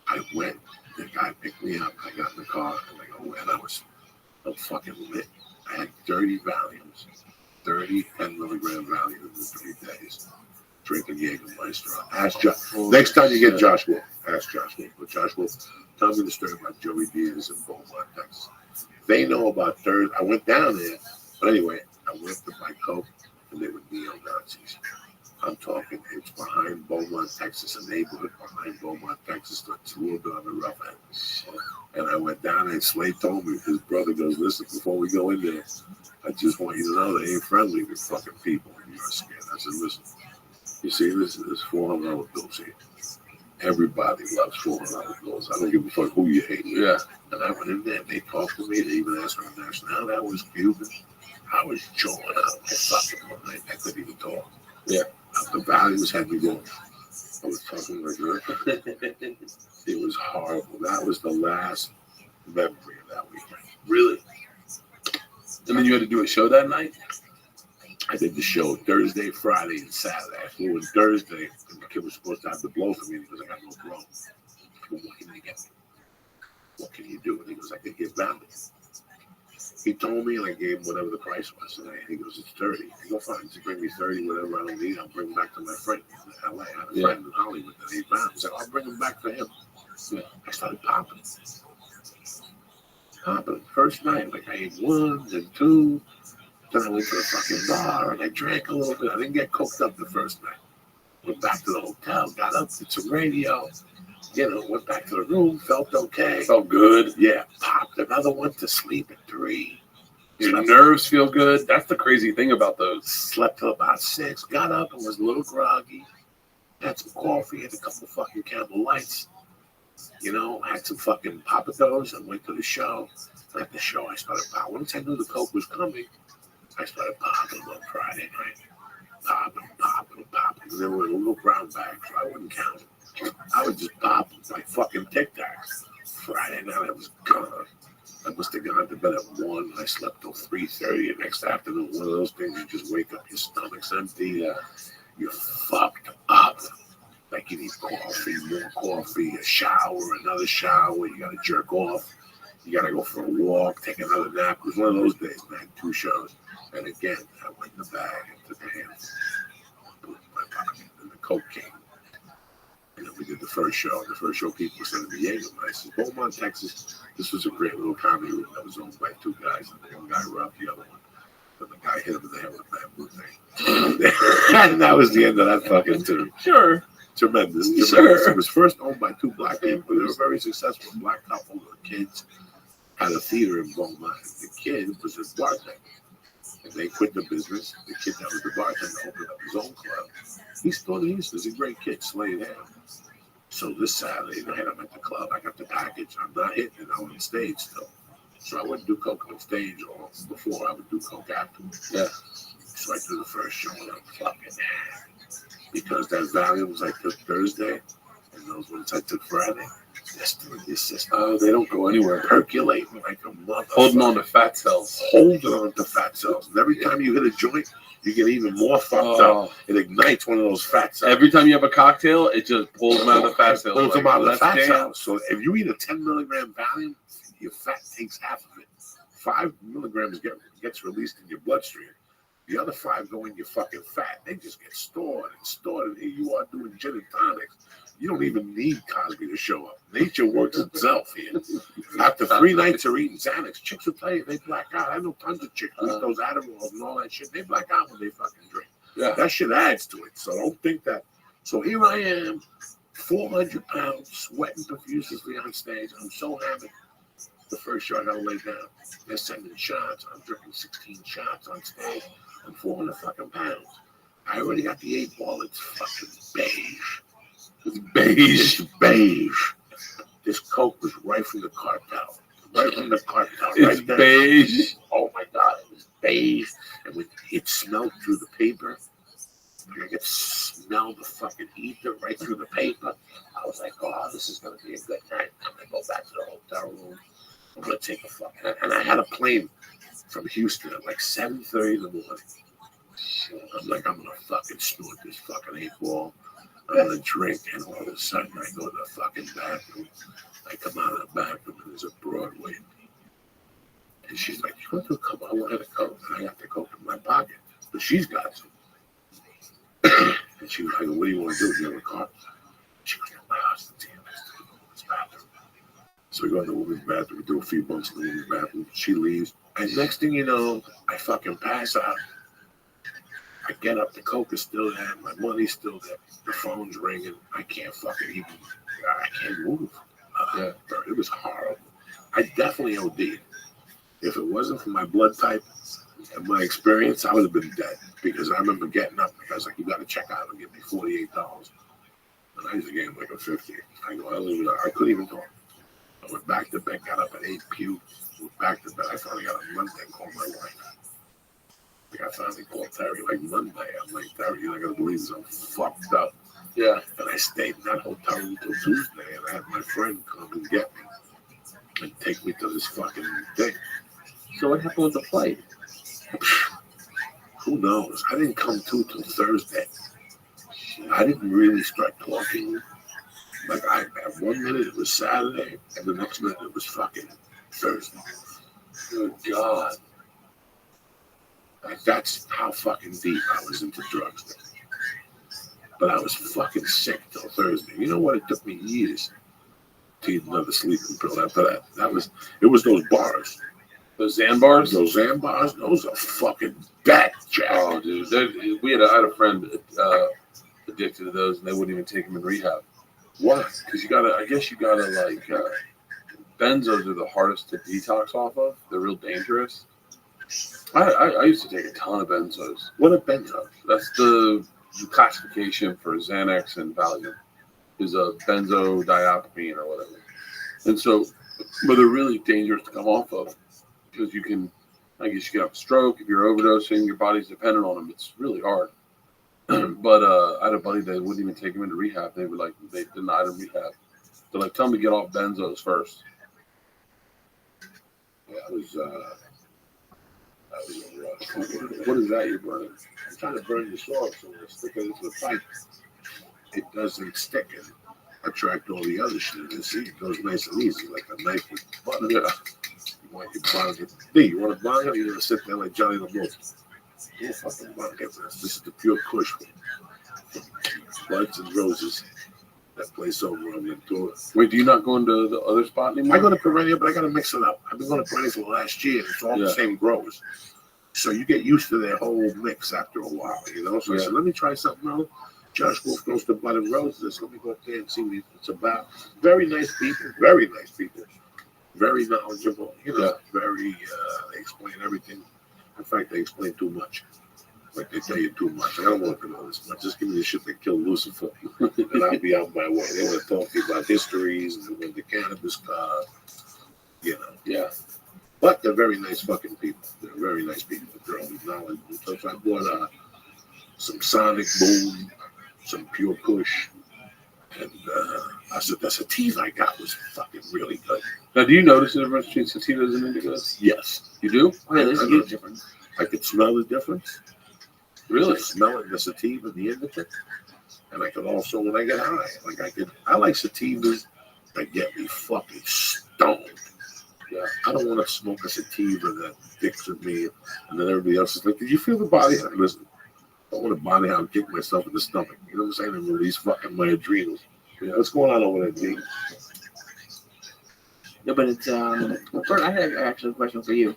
[SPEAKER 1] I went. The guy picked me up. I got in the car and I go, and I'm fucking lit. I had 30 Valiums, 30 10 milligram Valiums in 3 days. Drinking Jägermeister. Ask Josh. Next time you get Josh Wolf, ask Josh Wolf. But Josh Wolf, tell me the story about Joey Diaz in Beaumont, Texas. They know about Thursday. I went down there, but anyway, I went to buy coke, and they were neo-Nazis. I'm talking, it's behind Beaumont, Texas, a neighborhood behind Beaumont, Texas, that's a little bit on the rough end. And I went down there, and Slade told me, his brother goes, listen, before we go in there, I just want you to know they ain't friendly with fucking people. And you're scared. I said, listen, you see, there's $400 bills here. Everybody loves $400 bills. I don't give a fuck who you hate.
[SPEAKER 7] Yeah.
[SPEAKER 1] And I went in there, and they talked to me. They even asked me nationality. I was Cuban. I was chewing out my fucking mind. I couldn't even talk.
[SPEAKER 7] Yeah.
[SPEAKER 1] The values had me going. I was talking like that. It was horrible. That was the last memory of that weekend.
[SPEAKER 7] Really? And then you had to do a show that night?
[SPEAKER 1] I did the show Thursday, Friday, and Saturday. I flew in Thursday, and the kid was supposed to have the blow for me because I got no blow. Well, what can you get? What can you do? And he goes, I can get value. He told me, and I gave him whatever the price was. And he goes, it's 30. I go, fine, just bring me 30, whatever I don't need, I'll bring him back to my friend in LA. I had a friend in Hollywood that he found. He said, I'll bring him back for him. Yeah. I started popping. First night, like I ate 1 and 2. Then I went to the fucking bar and I drank a little bit. I didn't get coked up the first night. Went back to the hotel, got up, did some radio. You know, went back to the room, felt okay.
[SPEAKER 7] Felt good.
[SPEAKER 1] Yeah, popped another one to sleep at 3.
[SPEAKER 7] Your nerves feel good. That's the crazy thing about those.
[SPEAKER 1] Slept till about 6, got up and was a little groggy. Had some coffee, had a couple of fucking Camel Lights. You know, had some fucking Papados and went to the show. And at the show, I started popping. Once I knew the coke was coming, I started popping on Friday night. Popping. They were in a little brown bag, so I wouldn't count them. I would just pop them like fucking Tic Tacs. Friday night, I was gone. I must have gone to bed at 1. I slept till 3:30 the next afternoon. One of those things, you just wake up, your stomach's empty. You're fucked up. Like you need coffee, more coffee, a shower, another shower. You got to jerk off. You got to go for a walk, take another nap. It was one of those days, man, 2 shows. And again, I went in the bag and took the hands, put it in my pocket, and the coke came. And then we did the first show. The first show, people said to me, Jägermeister, Beaumont, Texas. This was a great little comedy room that was owned by 2 guys. And one guy robbed the other one. And the guy hit him in the head with a bamboo thing. And that was the end of that fucking tune.
[SPEAKER 7] Sure.
[SPEAKER 1] Tremendous.
[SPEAKER 7] Sure.
[SPEAKER 1] It was first owned by 2 black people. They were very successful. Black couple with kids had a theater in Beaumont. The kid was his bartender. And they quit the business. The kid that was the bartender opened up his own club. He's still used. He's a great kid, Slade Ham. So this Saturday night, I'm at the club. I got the package. I'm not hitting it. I'm on stage still. So I wouldn't do coke on stage or before. I would do coke afterwards.
[SPEAKER 7] Yeah.
[SPEAKER 1] So I do the first show and I'm fucking because that Valiums I took Thursday and those ones I took Friday, they're still in your system.
[SPEAKER 7] Oh, they don't go anywhere.
[SPEAKER 1] Percolating like a motherfucker.
[SPEAKER 7] Holding on to fat cells.
[SPEAKER 1] Holding on to fat cells. And every time you hit a joint, you get even more fucked up. It ignites one of those fat cells.
[SPEAKER 7] Every time you have a cocktail, it just pulls them out of the fat cells.
[SPEAKER 1] Pulls them out of the fat cells. So if you eat a 10 milligram Valium, your fat takes half of it. 5 milligrams gets released in your bloodstream. The other 5 go in your fucking fat. They just get stored and stored. And here you are doing gin and tonics. You don't even need Cosby to show up. Nature works itself here. After 3 nights of eating Xanax, chicks will tell you they black out. I know tons of chicks who eat those Adderall and all that shit. They black out when they fucking drink. Yeah. That shit adds to it. So don't think that. So here I am, 400 pounds, sweating profusely on stage. I'm so happy. The first show I gotta lay down. They're sending shots. I'm drinking 16 shots on stage. I'm 400 fucking pounds. I already got the 8 ball. It's fucking beige. It's beige. It's beige. This coke was right from the cartel. Right from the cartel. It's right beige. Oh my God, it was beige. And it smelled through the paper. I could smell the fucking ether right through the paper. I was like, oh, this is going to be a good night. I'm going to go back to the hotel room. I'm going to take a fucking... And I had a plane from Houston at like 7:30 in the morning. I'm like, I'm going to fucking snort this fucking 8 ball. I'm going to drink. And all of a sudden, I go to the fucking bathroom. I come out of the bathroom and there's a Broadway. And she's like, you want to come? I wanted a Coke. And I got the Coke in my pocket. But she's got some. And she was like, what do you want to do? Do you have a car? She goes, my husband's here. Let's go to the women's bathroom. So we go to the women's bathroom. We do a few bumps in the women's bathroom. She leaves. And next thing you know, I fucking pass out. I get up. The Coke is still there. My money's still there. The phone's ringing. I can't fucking even, I can't move. It was horrible. I definitely OD'd. If it wasn't for my blood type and my experience, I would have been dead. Because I remember getting up. I was like, you got to check out and give me $48. And I used to get him like a 50. I go, I couldn't even talk. I went back to bed, got up at 8, puked, went back to bed. I finally got up Monday and called my wife. Like I finally called Terry like Monday. I'm like, Terry, you're not going to believe this. I'm fucked up. Yeah. And I stayed in that hotel room until Tuesday. And I had my friend come and get me and take me to this fucking thing. So what happened with the flight? Who knows? I didn't come to till Thursday. I didn't really start talking. Like at 1 minute it was Saturday, and the next minute it was fucking Thursday. Good God. Like that's how fucking deep I was into drugs. But I was fucking sick till Thursday. You know what? It took me years to eat another sleeping pill after that. It was those bars.
[SPEAKER 7] Those Zan bars?
[SPEAKER 1] Those Zan bars, those are fucking bad, Jack.
[SPEAKER 7] Oh, dude. I had a friend addicted to those, and they wouldn't even take him in rehab.
[SPEAKER 1] What?
[SPEAKER 7] Because I guess you gotta, like, benzos are the hardest to detox off of. They're real dangerous. I used to take a ton of benzos.
[SPEAKER 1] What are benzos?
[SPEAKER 7] That's the classification for Xanax and Valium. Is a benzodiazepine or whatever. And so, but they're really dangerous to come off of. Because you can, I guess you can have a stroke if you're overdosing, your body's dependent on them. It's really hard. But I had a buddy that wouldn't even take him into rehab. They denied him rehab. They're like, tell him to get off benzos first.
[SPEAKER 1] Yeah, that was rough. What is that you're burning? I'm trying to burn this off so when I stick it into the pipe, it doesn't stick and attract all the other shit. You see, it goes nice and easy, like a knife with butter. Yeah. You want your bong? You want a bong or you want to sit there like Johnny the Most? Yeah, fucking bong. This is the pure kush. Bloods and Roses. That place over on Ventura.
[SPEAKER 7] Wait, do you not go into the other spot anymore?
[SPEAKER 1] I go to Perennial, but I got to mix it up. I've been going to Perennial for the last year. It's all the same growers. So you get used to their whole mix after a while, you know? So I said, let me try something else. Josh Wolf goes to Blood and Roses. Let me go up there and see what it's about. Very nice people. Very nice people. Very knowledgeable. You know, very, they explain everything. In fact, they explain too much. Like they tell you too much. I don't want to know this much. Just give me the shit that killed Lucifer, and I'll be out my way. They want to talk to you about histories and the cannabis, you know. Yeah. But they're very nice fucking people. They're very nice people. They're always knowledgeable. So I bought some Sonic Boom, some Pure Kush, and I said the sativa I got was fucking really good.
[SPEAKER 7] Now, do you notice the difference between sativas and indigos?
[SPEAKER 1] Yes.
[SPEAKER 7] You do?
[SPEAKER 2] Oh, yeah, there's a huge difference.
[SPEAKER 1] I could smell the difference.
[SPEAKER 7] Really?
[SPEAKER 1] Smelling the sativa, the indica, and I could also when I get high, I like sativas that get me fucking stoned. Yeah, I don't want to smoke a sativa that dicks with me, and then everybody else is like, "Did you feel the body?" Listen, I don't want to body how I kick myself in the stomach. You know what I'm saying? And release fucking my adrenals. Yeah, what's going on over there, D?
[SPEAKER 2] Yeah, but it's Bert, I had actually a question for you.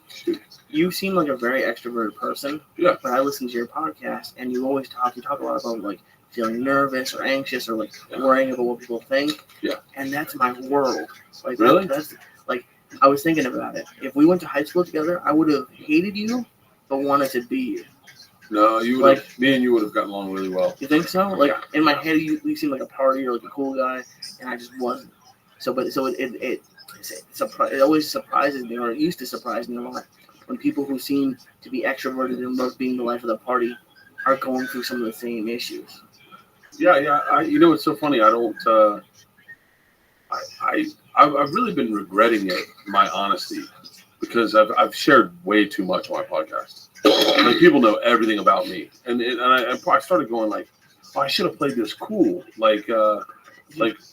[SPEAKER 2] You seem like a very extroverted person.
[SPEAKER 1] Yeah.
[SPEAKER 2] But I listen to your podcast, and you always talk a lot about like feeling nervous or anxious or like worrying about what people think.
[SPEAKER 1] Yeah.
[SPEAKER 2] And that's my world. Like
[SPEAKER 1] really?
[SPEAKER 2] That's like I was thinking about it. If we went to high school together, I would have hated you, but wanted to be you.
[SPEAKER 1] No, you would. Like, me and you would have gotten along really well.
[SPEAKER 2] You think so? Like in my head, you seem like a party or like a cool guy, and I just wasn't. It always surprises me, or it used to surprise me a lot, when people who seem to be extroverted and love being the life of the party are going through some of the same issues.
[SPEAKER 1] Yeah. You know, it's so funny. I don't. I've really been regretting it, my honesty, because I've shared way too much on my podcast. Like, people know everything about me, and I started going like, oh, I should have played this cool, like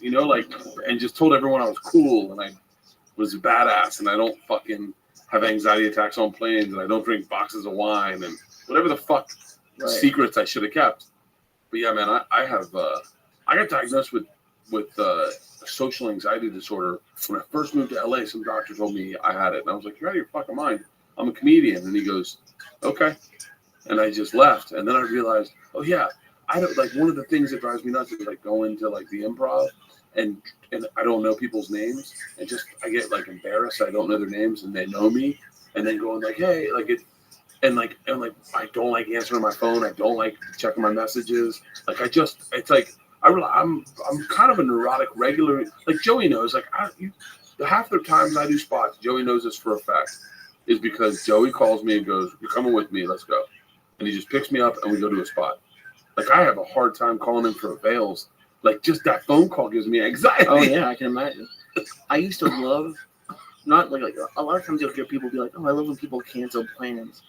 [SPEAKER 1] you know, like, and just told everyone I was cool and I was a badass and I don't fucking have anxiety attacks on planes and I don't drink boxes of wine and whatever the fuck secrets I should have kept. But yeah, man, I got diagnosed with social anxiety disorder when I first moved to LA. Some doctor told me I had it, and I was like, "You're out of your fucking mind. I'm a comedian." And he goes, "Okay," and I just left. And then I realized, oh yeah, I don't like, one of the things that drives me nuts is like going to like the improv and I don't know people's names and just I get like embarrassed. I don't know their names and they know me, and then going like, hey, like it. And I don't like answering my phone. I don't like checking my messages. Like it's like I'm kind of a neurotic regular. Like Joey knows. Like half the times I do spots, Joey knows this for a fact, is because Joey calls me and goes, "You're coming with me. Let's go," and he just picks me up and we go to a spot. Like I have a hard time calling him for avails. Like just that phone call gives me anxiety.
[SPEAKER 2] Oh yeah, I can imagine. I used to love, not like a lot of times you'll hear people be like, "Oh, I love when people cancel plans."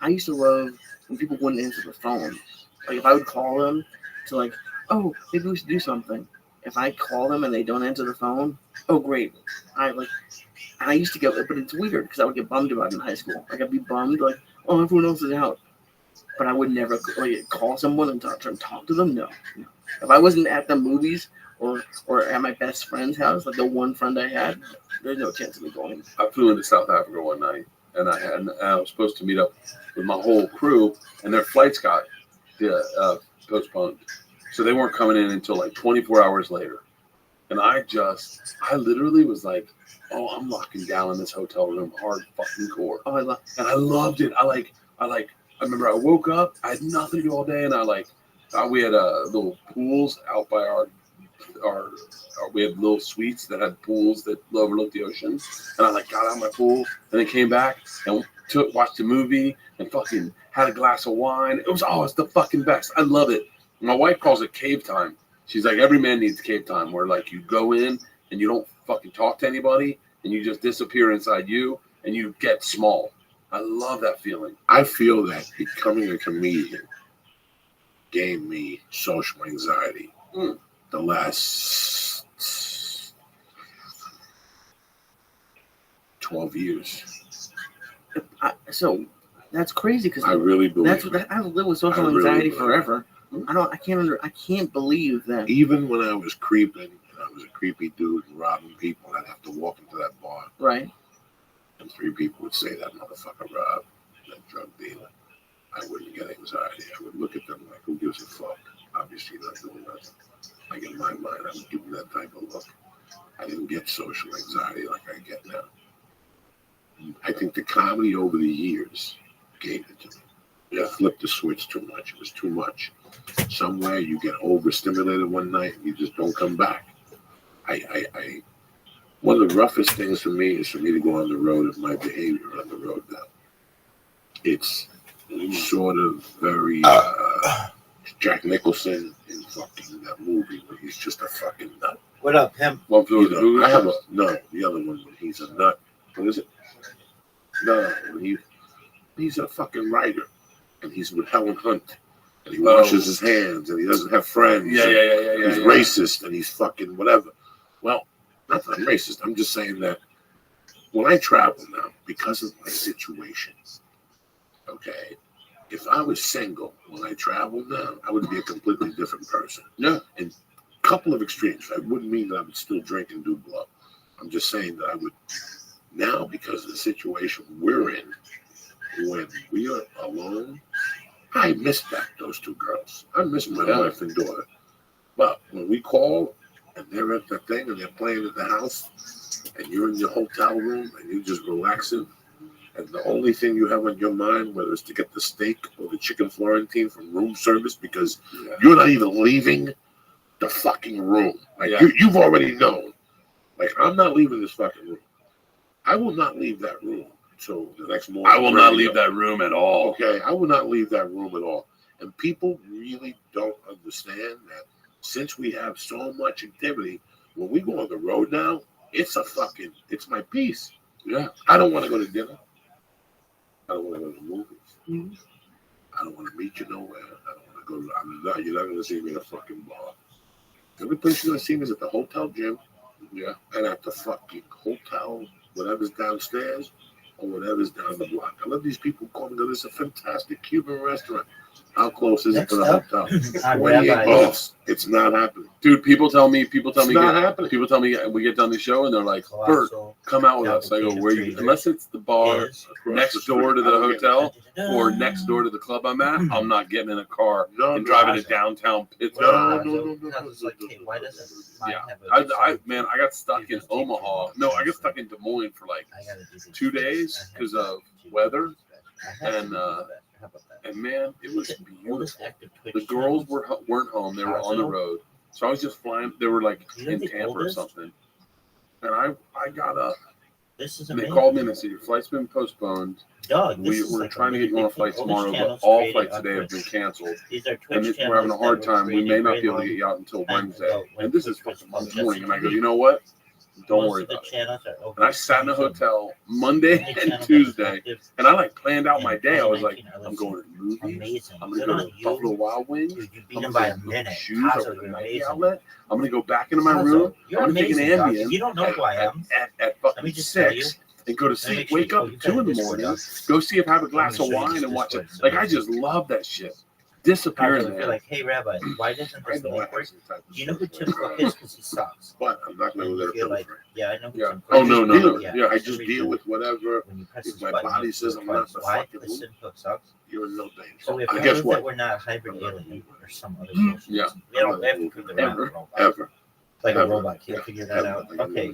[SPEAKER 2] I used to love when people wouldn't answer the phone. Like if I would call them to like, "Oh, maybe we should do something." If I call them and they don't answer the phone, oh great. I used to get, but it's weird because I would get bummed about it in high school. Like I'd be bummed, like, "Oh, everyone else is out," but I would never like call someone and talk to them. No. If I wasn't at the movies or at my best friend's house, like the one friend I had, there's no chance of me going.
[SPEAKER 1] I flew into South Africa one night, and I was supposed to meet up with my whole crew, and their flights got postponed, so they weren't coming in until like 24 hours later. And I literally was like, "Oh, I'm locking down in this hotel room hard fucking core."
[SPEAKER 2] Oh,
[SPEAKER 1] I loved it. I remember I woke up, I had nothing to do all day, and we had little pools out by our we had little suites that had pools that overlooked the ocean, and I got out of my pool and then came back and watched a movie and fucking had a glass of wine. It's the fucking best. I love it. My wife calls it cave time. She's like, every man needs cave time, where like you go in and you don't fucking talk to anybody and you just disappear inside you and you get small. I love that feeling. I feel that becoming a comedian gave me social anxiety the last 12 years.
[SPEAKER 2] So that's crazy because
[SPEAKER 1] I really believe
[SPEAKER 2] I've lived with social anxiety forever. I can't believe that.
[SPEAKER 1] Even when I was creeping, and I was a creepy dude and robbing people, and I'd have to walk into that bar.
[SPEAKER 2] Right.
[SPEAKER 1] And 3 people would say, "That motherfucker Rob, that drug dealer." I wouldn't get anxiety. I would look at them like, who gives a fuck? Obviously not doing nothing. Like in my mind, I would give them that type of look. I didn't get social anxiety like I get now. I think the comedy over the years gave it to me. Yeah, I flipped the switch too much. It was too much. Somewhere you get overstimulated one night and you just don't come back. One of the roughest things for me is for me to go on the road, of my behavior on the road now. It's sort of very Jack Nicholson in fucking that movie where he's just a fucking nut.
[SPEAKER 4] What up, him?
[SPEAKER 1] The other one when he's a nut. What is it? No, he's a fucking writer, and he's with Helen Hunt, and he washes his hands, and he doesn't have friends.
[SPEAKER 7] Yeah.
[SPEAKER 1] He's racist, and he's fucking whatever. Well, not that I'm racist. I'm just saying that when I travel now, because of my situation, okay, if I was single when I traveled now, I would be a completely different person.
[SPEAKER 7] Yeah.
[SPEAKER 1] And a couple of extremes. I wouldn't mean that I would still drink and do blow. I'm just saying that I would now, because of the situation we're in, when we are alone, I miss those two girls. I miss my wife and daughter. But when we call and they're at the thing and they're playing at the house and you're in your hotel room and you're just relaxing, and the only thing you have on your mind, whether it's to get the steak or the chicken Florentine from room service, because you're not even leaving the fucking room. Like you've already known. Like, I'm not leaving this fucking room. I will not leave that room until the next morning.
[SPEAKER 7] I will not leave that room at all.
[SPEAKER 1] Okay, I will not leave that room at all. And people really don't understand that since we have so much activity, when we go on the road now, it's my peace.
[SPEAKER 7] Yeah.
[SPEAKER 1] I don't want to go to dinner. I don't want to go to the movies. Mm-hmm. I don't want to meet you nowhere. I don't want to go. You're not going to see me at a fucking bar. The only place you're going to see me is at the hotel gym. Yeah. And at the fucking hotel, whatever's downstairs or whatever's down the block. I love these people calling me. This is a fantastic Cuban restaurant. How close is it to the hotel? 28 bucks. It's not happening.
[SPEAKER 7] Dude, people tell me,
[SPEAKER 1] not happening.
[SPEAKER 7] People tell me we get done the show and they're like, Bert, come out with us. I go, where you? Unless it's the bar next door to the hotel or next door to the club I'm at, I'm not getting in a car and driving to downtown Pittsburgh.
[SPEAKER 1] No.
[SPEAKER 4] Why doesn't mine have
[SPEAKER 7] I got stuck in Omaha. No, I got stuck in Des Moines for like 2 days because of weather. And man, it was beautiful. The girls weren't home; they were on the road. So I was just flying. They were like in Tampa or something. And I got up. And they called me and they said, "Your flight's been postponed. We're trying to get you on a flight tomorrow, but all flights today have been canceled. And we're having a hard time. We may not be able to get you out until Wednesday." And this is fucking Monday morning. And I go, "You know what? Don't worry about it." And I sat in a hotel Monday and Tuesday, and I planned out my day. I was like, I'm going to the movies. I'm going to go to Buffalo Wild Wings. I'm going to go to shoes over the Nike outlet. I'm going to go back into my room. I'm going to take an Ambien.
[SPEAKER 4] You don't know who I am.
[SPEAKER 7] At fucking 6 and go to sleep. Wake up at 2 in the morning. Go see if I have a glass of wine and watch it. Like, I just love that shit. Disappearing.
[SPEAKER 4] You're like, hey, Rabbi, why doesn't this link work? Do you know who Tim Cook is? Because he sucks.
[SPEAKER 1] But I'm not going to let it
[SPEAKER 4] yeah, I know who Tim Cook is.
[SPEAKER 1] Oh, no. Yeah, I just deal with whatever. If my body says I'm not the fucking
[SPEAKER 4] Tim Cook sucks.
[SPEAKER 1] You're in no danger.
[SPEAKER 4] So if
[SPEAKER 1] I guess what?
[SPEAKER 4] We're not a hybrid alien or some other bullshit.
[SPEAKER 7] Yeah.
[SPEAKER 4] We don't have to prove
[SPEAKER 1] Ever.
[SPEAKER 4] Like a robot can't figure that out. Okay.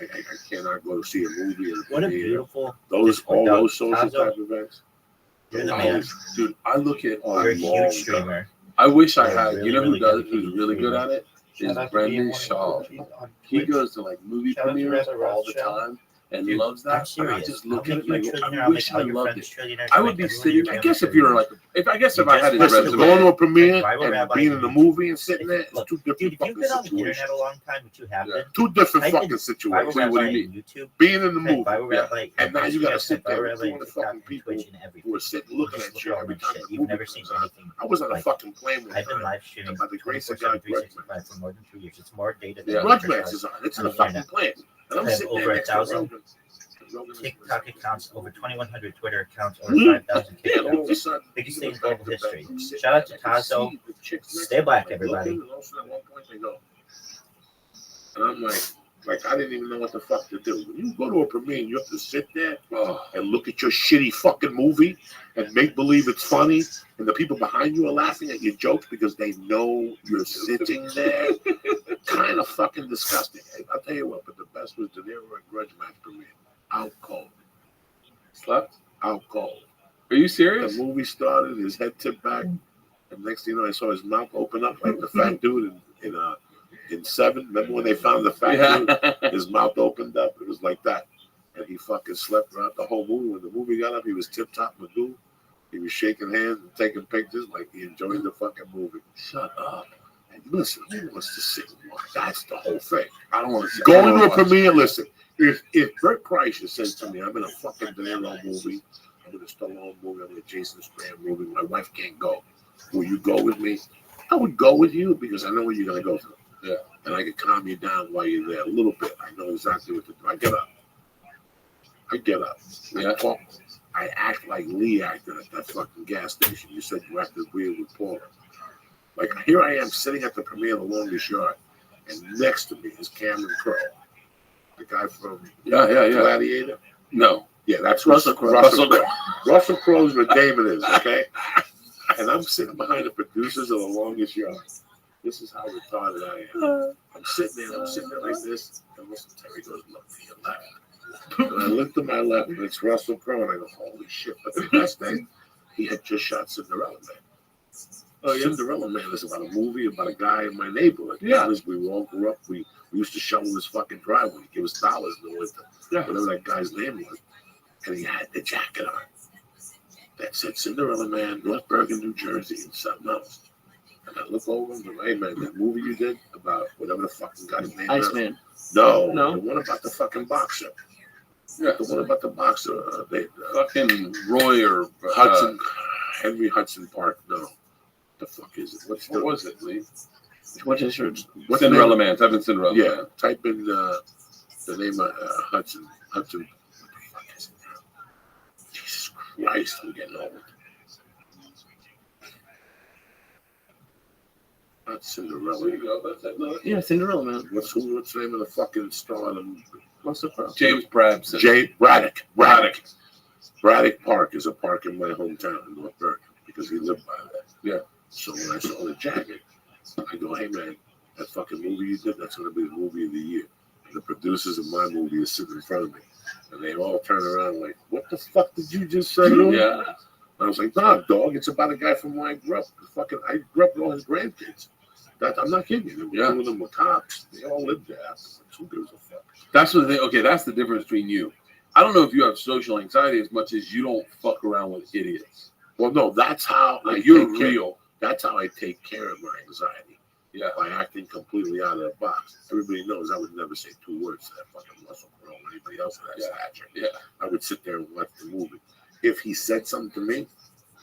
[SPEAKER 1] I cannot go to see a movie.
[SPEAKER 4] What a beautiful.
[SPEAKER 1] All those social type events.
[SPEAKER 4] You're the man.
[SPEAKER 1] Dude, I look at
[SPEAKER 4] You're a huge streamer.
[SPEAKER 7] I wish I had. You know who's really good at it? Is Brendan Shaw. He goes to movie premieres all the time and loves that. And I just look at it like, I wish I loved it. I would be sitting. I guess if I had a resume,
[SPEAKER 1] going to a premiere and being in the movie and sitting there, it's two different fucking
[SPEAKER 4] situations. You've been on the internet
[SPEAKER 1] situations.
[SPEAKER 4] a long time, but you have been.
[SPEAKER 1] Two different fucking situations.
[SPEAKER 7] What do you mean?
[SPEAKER 1] Being in the movie, and now you gotta sit there with 200 fucking people who are sitting looking at you every time the movie comes on. I was on a fucking plane one
[SPEAKER 4] I've been
[SPEAKER 1] time,
[SPEAKER 4] live streaming
[SPEAKER 1] and by the grace of God, Grudge
[SPEAKER 4] for more than 2 years. It's more data.
[SPEAKER 1] Grudge Match is on. It's in a fucking plane. And I'm sitting there next to Rogan.
[SPEAKER 4] TikTok accounts, over 2,100 Twitter accounts, over 5,000 TikToks. Biggest thing in global history. Shout out to Tazo. Stay black, everybody.
[SPEAKER 1] And I'm like I didn't even know what the fuck to do. When you go to a premiere and you have to sit there and look at your shitty fucking movie and make believe it's funny, and the people behind you are laughing at your jokes because they know you're sitting there, kind of fucking disgusting. I'll tell you what, but the best was De Niro and Grudge Match premiere. Out cold.
[SPEAKER 7] Slept?
[SPEAKER 1] Out cold.
[SPEAKER 7] Are you serious?
[SPEAKER 1] The movie started, his head tipped back, and next thing you know, I saw his mouth open up like the fat dude in Seven. Remember when they found the fat dude? His mouth opened up. It was like that. And he fucking slept throughout the whole movie. When the movie got up, he was tip-top Magoo. He was shaking hands and taking pictures like he enjoyed the fucking movie. Shut up. And listen, who wants to sit and watch? That's the whole thing.
[SPEAKER 7] I don't want to
[SPEAKER 1] go into a premiere, listen. If Bert Kreischer says to me, I'm in a fucking De Niro movie, I'm in a Stallone movie, I'm in a Jason Statham movie, my wife can't go. Will you go with me? I would go with you because I know where you're going to go through. Yeah. And I can calm you down while you're there a little bit. I know exactly what to do. I get up. I get up. Yeah. I act like Lee acted at that fucking gas station. You said you acted weird with Paula. Like, here I am sitting at the premiere of The Longest Yard, and next to me is Cameron Crowe, the guy from Gladiator. No. Yeah, that's Russell Crowe. Russell Crowe's the name it is, okay? And I'm sitting behind the producers of The Longest Yard. This is how retarded I am. I'm sitting there like this, and Mr. Terry goes, look to your left. And I look to my left, and it's Russell Crowe, and I go, holy shit. But the best thing, he had just shot Cinderella Man. Oh, yeah. Cinderella Man is about a movie about a guy in my neighborhood. Yeah. We all grew up, we used to shovel his fucking driveway. Give us dollars in the winter. Yeah. Whatever that guy's name was. And he had the jacket on that said Cinderella Man, North Bergen, New Jersey, and something else. And I look over and go, hey man, that movie you did about whatever the fucking guy's name is. Iceman. No, the one about the fucking boxer. Yeah, the one about the boxer. Fucking Roy or Hudson, Henry Hudson Park. No, the fuck is it? What was it, Lee? What is your Cinderella Man? Type in Cinderella. Yeah, Man. Type in the name of Hudson. Hudson. What the fuck is it? Jesus Christ, I'm getting old. Not Cinderella. There you go. That's it. Yeah, Cinderella Man. What's the name of the fucking star? James Braddock. Braddock Park is a park in my hometown in North Bergen because he lived by that. Yeah. So when I saw the jacket, I go, hey man, that fucking movie you did, that's going to be the movie of the year. And the producers of my movie are sitting in front of me. And they all turn around like, what the fuck did you just say? Yeah. And I was like, nah, dog, it's about a guy from where I grew up. I grew up with all his grandkids. I'm not kidding you. Two of them were cops. They all lived there. Who gives a fuck? That's what they. Okay, that's the difference between you. I don't know if you have social anxiety as much as you don't fuck around with idiots. Well, no, that's how you're real. That's how I take care of my anxiety. Yeah, by acting completely out of the box. Everybody knows I would never say two words to that fucking Russell Crowe or anybody else of that stature. Yeah, I would sit there and watch the movie. If he said something to me,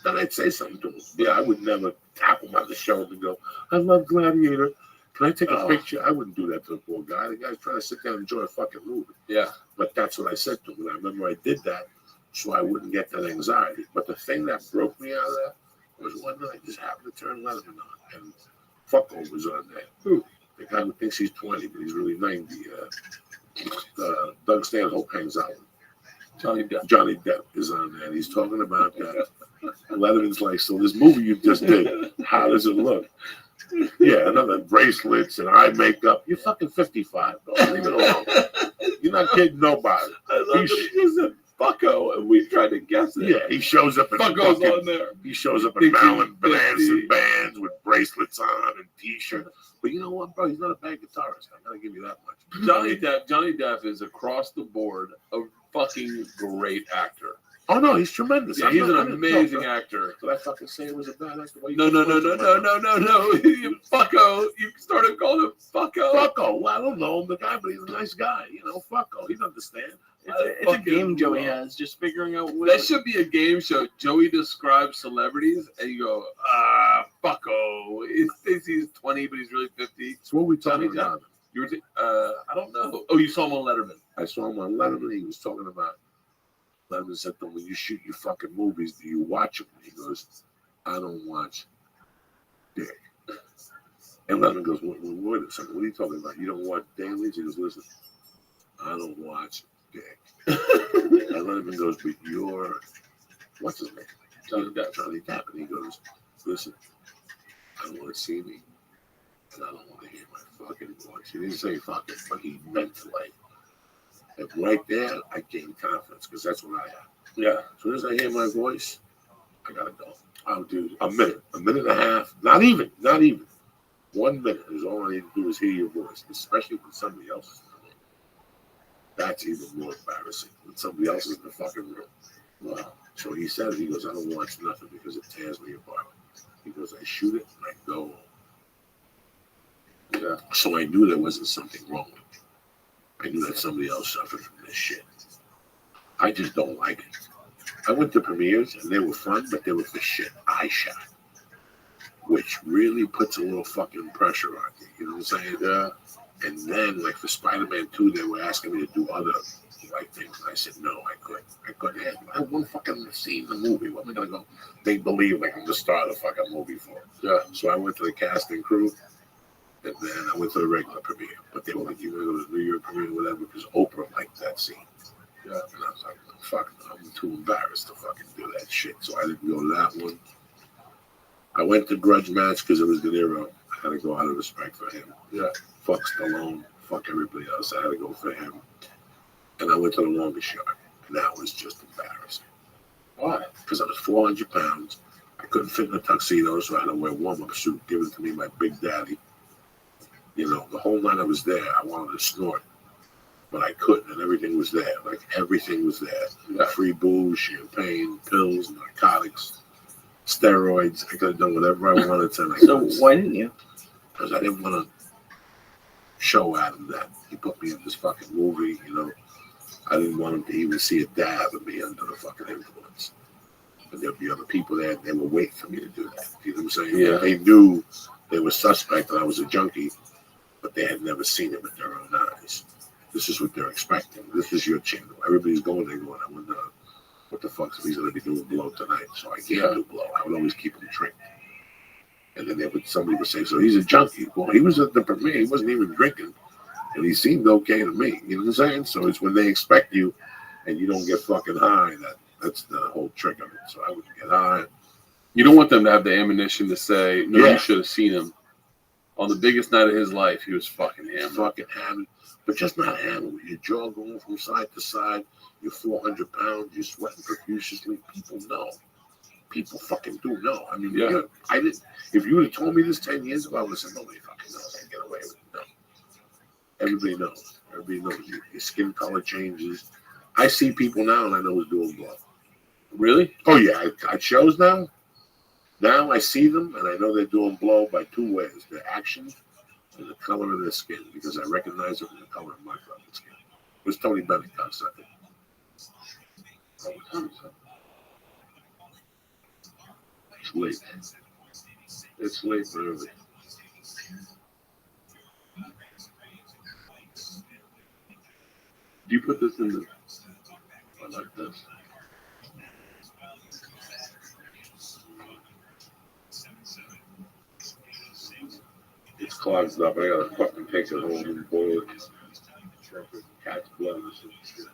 [SPEAKER 1] then I'd say something to him. Yeah, I would never tap him on the shoulder and go, I love Gladiator. Can I take a picture? I wouldn't do that to the poor guy. The guy's trying to sit there and enjoy a fucking movie. Yeah. But that's what I said to him. And I remember I did that so I wouldn't get that anxiety. But the thing that broke me out of that was one night I just happened to turn Letterman on. And Fucko was on there. Who? The guy who thinks he's 20, but he's really 90. Doug Stanhope hangs out with him. Johnny Depp is on there. And he's talking about that. Letterman's like, so this movie you just did, how does it look? Yeah, another bracelets and eye makeup. You're fucking 55, though. Leave it alone. You're not kidding nobody. I love that he said Fucko, and we tried to guess it. Yeah, he shows up in Fucko's on there. He shows up in Maryland Branson bands with bracelets on and T-shirt. But you know what, bro? He's not a bad guitarist. I gotta give you that much. Johnny Depp is across the board a fucking great actor. Oh no, he's tremendous. Yeah, he's an amazing actor. Did I fucking say it was a bad actor? No. Fucko. You started calling him Fucko. Fucko. Well, I don't know the guy, but he's a nice guy. You know, Fucko. He'd understand. It's a game Joey has, just figuring out what. That should be a game show. Joey describes celebrities, and you go, Fucko. He thinks he's 20, but he's really 50. So what we talking about? I don't know. Oh, you saw him on Letterman. I saw him on Letterman. He was talking about. Letterman said to him, when you shoot your fucking movies, do you watch them? He goes, I don't watch dick. And Letterman goes, wait a second, what are you talking about? You don't watch dailies? He goes, listen, I don't watch dick. And Letterman goes, but you're, what's his name? Johnny Depp. And he goes, listen, I don't want to see me, and I don't want to hear my fucking voice. He didn't say fucking, but he meant to like. And right there, I gained confidence because that's what I have. Yeah. As soon as I hear my voice, I gotta go. I'll do a minute and a half. Not even. 1 minute is all I need to do is hear your voice, especially when somebody else is in the room. That's even more embarrassing when somebody else is in the fucking room. Wow. So he said, he goes, I don't watch nothing because it tears me apart. He goes, I shoot it and I go. Yeah. So I knew there wasn't something wrong with me. I knew that somebody else suffered from this shit. I just don't like it. I went to premieres and they were fun, but they were for shit I shot, which really puts a little fucking pressure on you. You know what I'm saying? And then, like for Spider-Man 2, they were asking me to do other write things. And I said, no, I couldn't handle it. I want to fucking see the movie. What am I going to go? They believe like I'm the star of the fucking movie for. Yeah. So I went to the cast and crew, and then I went to the regular premiere. But they were like, you want to go to the New York premiere or whatever, because Oprah liked that scene. Yeah. And I was like, fuck, I'm too embarrassed to fucking do that shit. So I didn't go to that one. I went to Grudge Match because it was De Niro. I had to go out of respect for him. Yeah. Fuck Stallone. Fuck everybody else. I had to go for him. And I went to the Longest Yard. And that was just embarrassing. Why? Because I was 400 pounds. I couldn't fit in a tuxedo, so I had to wear a warm-up suit given to me by Big Daddy. You know, the whole night I was there, I wanted to snort. But I couldn't, and everything was there. Like, everything was there. Yeah. Free booze, champagne, pills, narcotics, steroids. I could have done whatever I wanted tonight.
[SPEAKER 2] So why didn't you?
[SPEAKER 1] Because I didn't want to show Adam that he put me in this fucking movie, you know. I didn't want him to even see a dab of me under the fucking influence. But there'd be other people there, and they were waiting for me to do that. You know what I'm saying? Yeah. They knew they were suspect that I was a junkie, but they had never seen it with their own eyes. This is what they're expecting. This is your channel. Everybody's going there going, I wonder what the fuck is he going to be doing blow tonight? So I can't do blow. I would always keep him tricked. And then somebody would say, so he's a junkie. Well, he was at the premiere. He wasn't even drinking. And he seemed okay to me. You know what I'm saying? So it's when they expect you and you don't get fucking high, that's the whole trick of it. So I would get high.
[SPEAKER 7] You don't want them to have the ammunition to say, no, you should have seen him. On the biggest night of his life, he was fucking hammered.
[SPEAKER 1] Fucking hammered. But just not hammered. With your jaw going from side to side, you're 400 pounds, you're sweating profusely. People know. People fucking do know. I mean, I didn't. If you would have told me this 10 years ago, I would have said, nobody fucking knows. I can get away with it. No. Everybody knows. Everybody knows. Your skin color changes. I see people now and I know who's doing blow.
[SPEAKER 7] Really?
[SPEAKER 1] Oh, yeah. At shows now. Now I see them and I know they're doing blow by two ways. Their actions and the color of their skin. Because I recognize it from the color of my fucking skin. It was Tony Bennett, I think. It's late. It's late for everything.
[SPEAKER 7] Do you put this in the...
[SPEAKER 1] I like this. It's clogged up. I gotta fucking take it home and boil it. Cat's blood or some shit.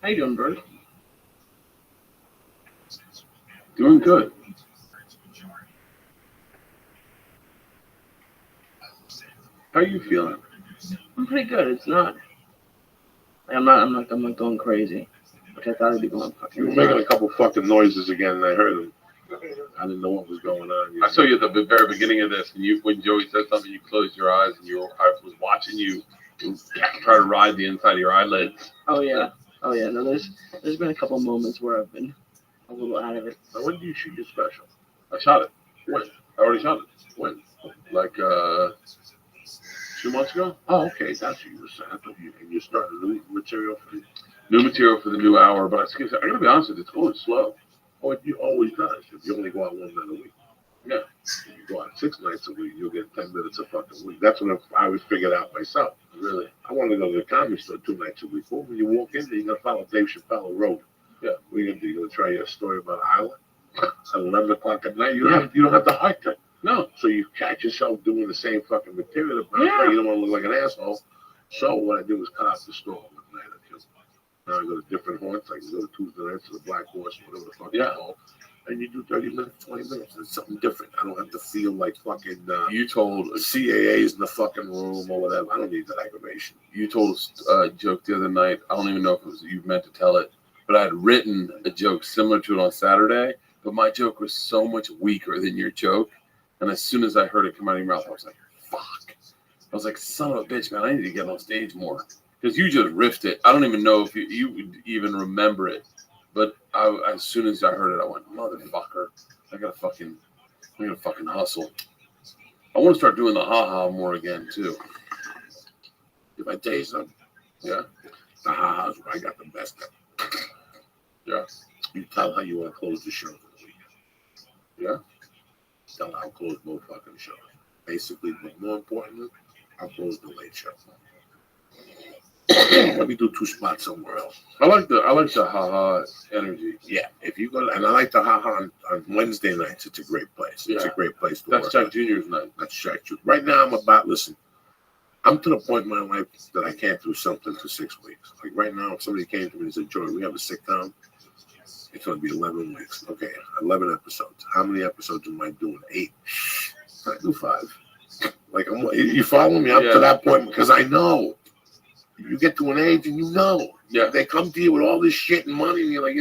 [SPEAKER 2] How you doing, Bert?
[SPEAKER 7] Doing good. How are you feeling?
[SPEAKER 2] I'm pretty good. It's not. I'm not going crazy. Like I thought I'd be going fucking.
[SPEAKER 1] You were making a couple fucking noises again, and I heard them. I didn't know what was going on.
[SPEAKER 7] I saw you at the very beginning of this, and when Joey said something, you closed your eyes, and I was watching you try to ride the inside of your eyelids.
[SPEAKER 2] Oh yeah. No, there's been a couple moments where I've been a little out of it.
[SPEAKER 1] Now, when did you shoot your special?
[SPEAKER 7] I shot it.
[SPEAKER 1] When?
[SPEAKER 7] I already shot it.
[SPEAKER 1] When?
[SPEAKER 7] Like 2 months ago.
[SPEAKER 1] Oh, okay. That's what you were saying. I thought you started new material for the
[SPEAKER 7] new hour, but I gotta be honest with you, it's going slow.
[SPEAKER 1] Oh, it always does. If you only go out 1 night a week.
[SPEAKER 7] Yeah.
[SPEAKER 1] If you go out 6 nights a week, you'll get 10 minutes a fucking week. That's what I always figured out myself.
[SPEAKER 7] Really?
[SPEAKER 1] I want to go to the comedy store 2 nights a week. Well, when you walk in there, you're going to follow Dave Chappelle Road. Yeah. What are you going to do? You're going to try your story about Island? At 11 o'clock at night, you don't have the heart to. No. So you catch yourself doing the same fucking material. You don't want to look like an asshole. So what I do is cut out the store one night or two. Now I go to different haunts. I can go to Tuesday nights to the Black Horse, whatever the fuck it's called. And you do 30 minutes, 20 minutes. It's something different. I don't have to feel like fucking
[SPEAKER 7] you told
[SPEAKER 1] CAA's in the fucking room or whatever. I don't need that aggravation.
[SPEAKER 7] You told a joke the other night. I don't even know if it was you meant to tell it, but I had written a joke similar to it on Saturday, but my joke was so much weaker than your joke. And as soon as I heard it come out of your mouth, I was like, fuck. I was like, son of a bitch, man, I need to get on stage more. Because you just riffed it. I don't even know if you would even remember it. But as soon as I heard it, I went, motherfucker, I gotta fucking I'm gonna fucking hustle. I want to start doing the ha-ha more again too.
[SPEAKER 1] If I tell you something,
[SPEAKER 7] yeah,
[SPEAKER 1] the ha-ha's where I got the best of.
[SPEAKER 7] Yeah.
[SPEAKER 1] You tell how you want to close the show for the week.
[SPEAKER 7] Yeah.
[SPEAKER 1] Tell how I'll close both fucking shows. Basically, but more importantly, I'll close the late show. Let me do 2 spots somewhere else.
[SPEAKER 7] I like the ha-ha energy.
[SPEAKER 1] Yeah, if you go, and I like the ha-ha on Wednesday nights. It's a great place. It's a great place to work.
[SPEAKER 7] That's Jack Jr.'s night.
[SPEAKER 1] That's Jack Jr. Right now, I'm to the point in my life that I can't do something for 6 weeks. Like right now, if somebody came to me and said, Joey, we have a sitcom, it's going to be 11 weeks. Okay, 11 episodes. How many episodes am I doing? 8. I do 5. Like, you follow me up to that point? Because I know. You get to an age and you know.
[SPEAKER 7] Yeah.
[SPEAKER 1] They come to you with all this shit and money and you're like,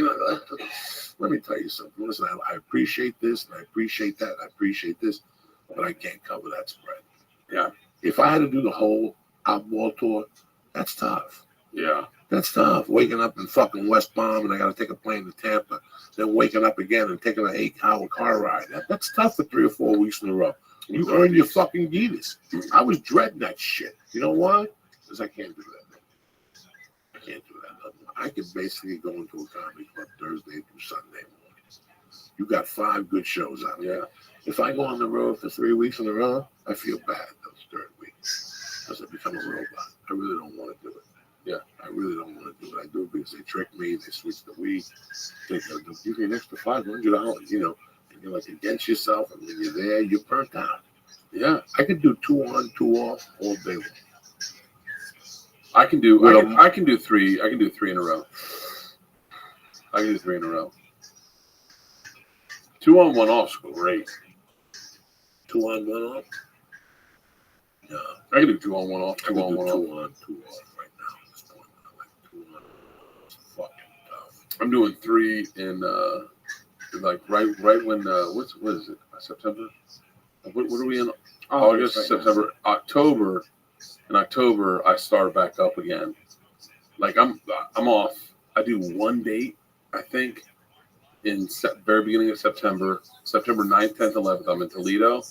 [SPEAKER 1] let me tell you something. Listen, I appreciate this and I appreciate that and I appreciate this, but I can't cover that spread.
[SPEAKER 7] Yeah.
[SPEAKER 1] If I had to do the whole outboard tour, that's tough.
[SPEAKER 7] Yeah.
[SPEAKER 1] That's tough. Waking up in fucking West Palm and I got to take a plane to Tampa, then waking up again and taking an 8-hour car ride. That's tough for 3 or 4 weeks in a row. You earn your fucking Guinness. I was dreading that shit. You know why? Because I can't do that. I can't do that. I can basically go into a comedy club Thursday through Sunday mornings. You got 5 good shows out there. If I go on the road for 3 weeks in a row, I feel bad those 3rd weeks because I become a robot. I really don't want to do it. Yeah, I really don't want to do it. I do it because they trick me. They switch the week. They'll give you an extra $500. And you're like against yourself, and when you're there, you're burnt out. Yeah, I could do 2 on, 2 off all day long.
[SPEAKER 7] I can do 3. I can do 3 in a row. 2 on, 1 off's great.
[SPEAKER 1] 2 on, 1 off?
[SPEAKER 7] Yeah. I can do 2 on, 1 off. 2 on, 1 off.
[SPEAKER 1] 2 on, 2 off right now at this point. I like 2 on. It's fucking tough.
[SPEAKER 7] I'm doing 3 in like right when what is it? September? What are we in? August, right September, now. October. In October, I start back up again. Like I'm off. I do 1 date, I think, in very beginning of September. September 9th, 10th, 11th, I'm in Toledo.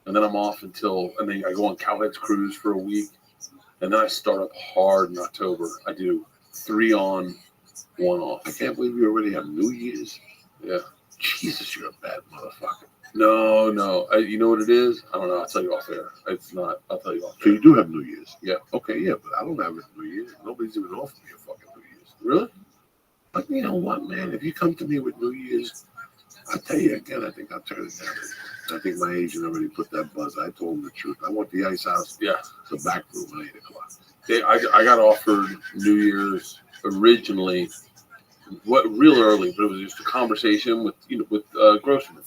[SPEAKER 7] And then I'm off and then I go on Cowhead's cruise for a week. And then I start up hard in October. I do 3 on, 1 off.
[SPEAKER 1] I can't believe you already have New Year's.
[SPEAKER 7] Yeah.
[SPEAKER 1] Jesus, you're a bad motherfucker.
[SPEAKER 7] No. You know what it is? I don't know. I'll tell you off air. It's not. I'll tell you off air.
[SPEAKER 1] So you do have New Year's?
[SPEAKER 7] Yeah.
[SPEAKER 1] Okay, yeah, but I don't have it New Year's. Nobody's even offered me a fucking New Year's.
[SPEAKER 7] Really?
[SPEAKER 1] But you know what, man? If you come to me with New Year's, I'll tell you again, I think I'll turn it down. I think my agent already put that buzz. I told him the truth. I want the ice house, the back room at 8 o'clock.
[SPEAKER 7] I got offered New Year's originally, real early, but it was just a conversation with Grossman.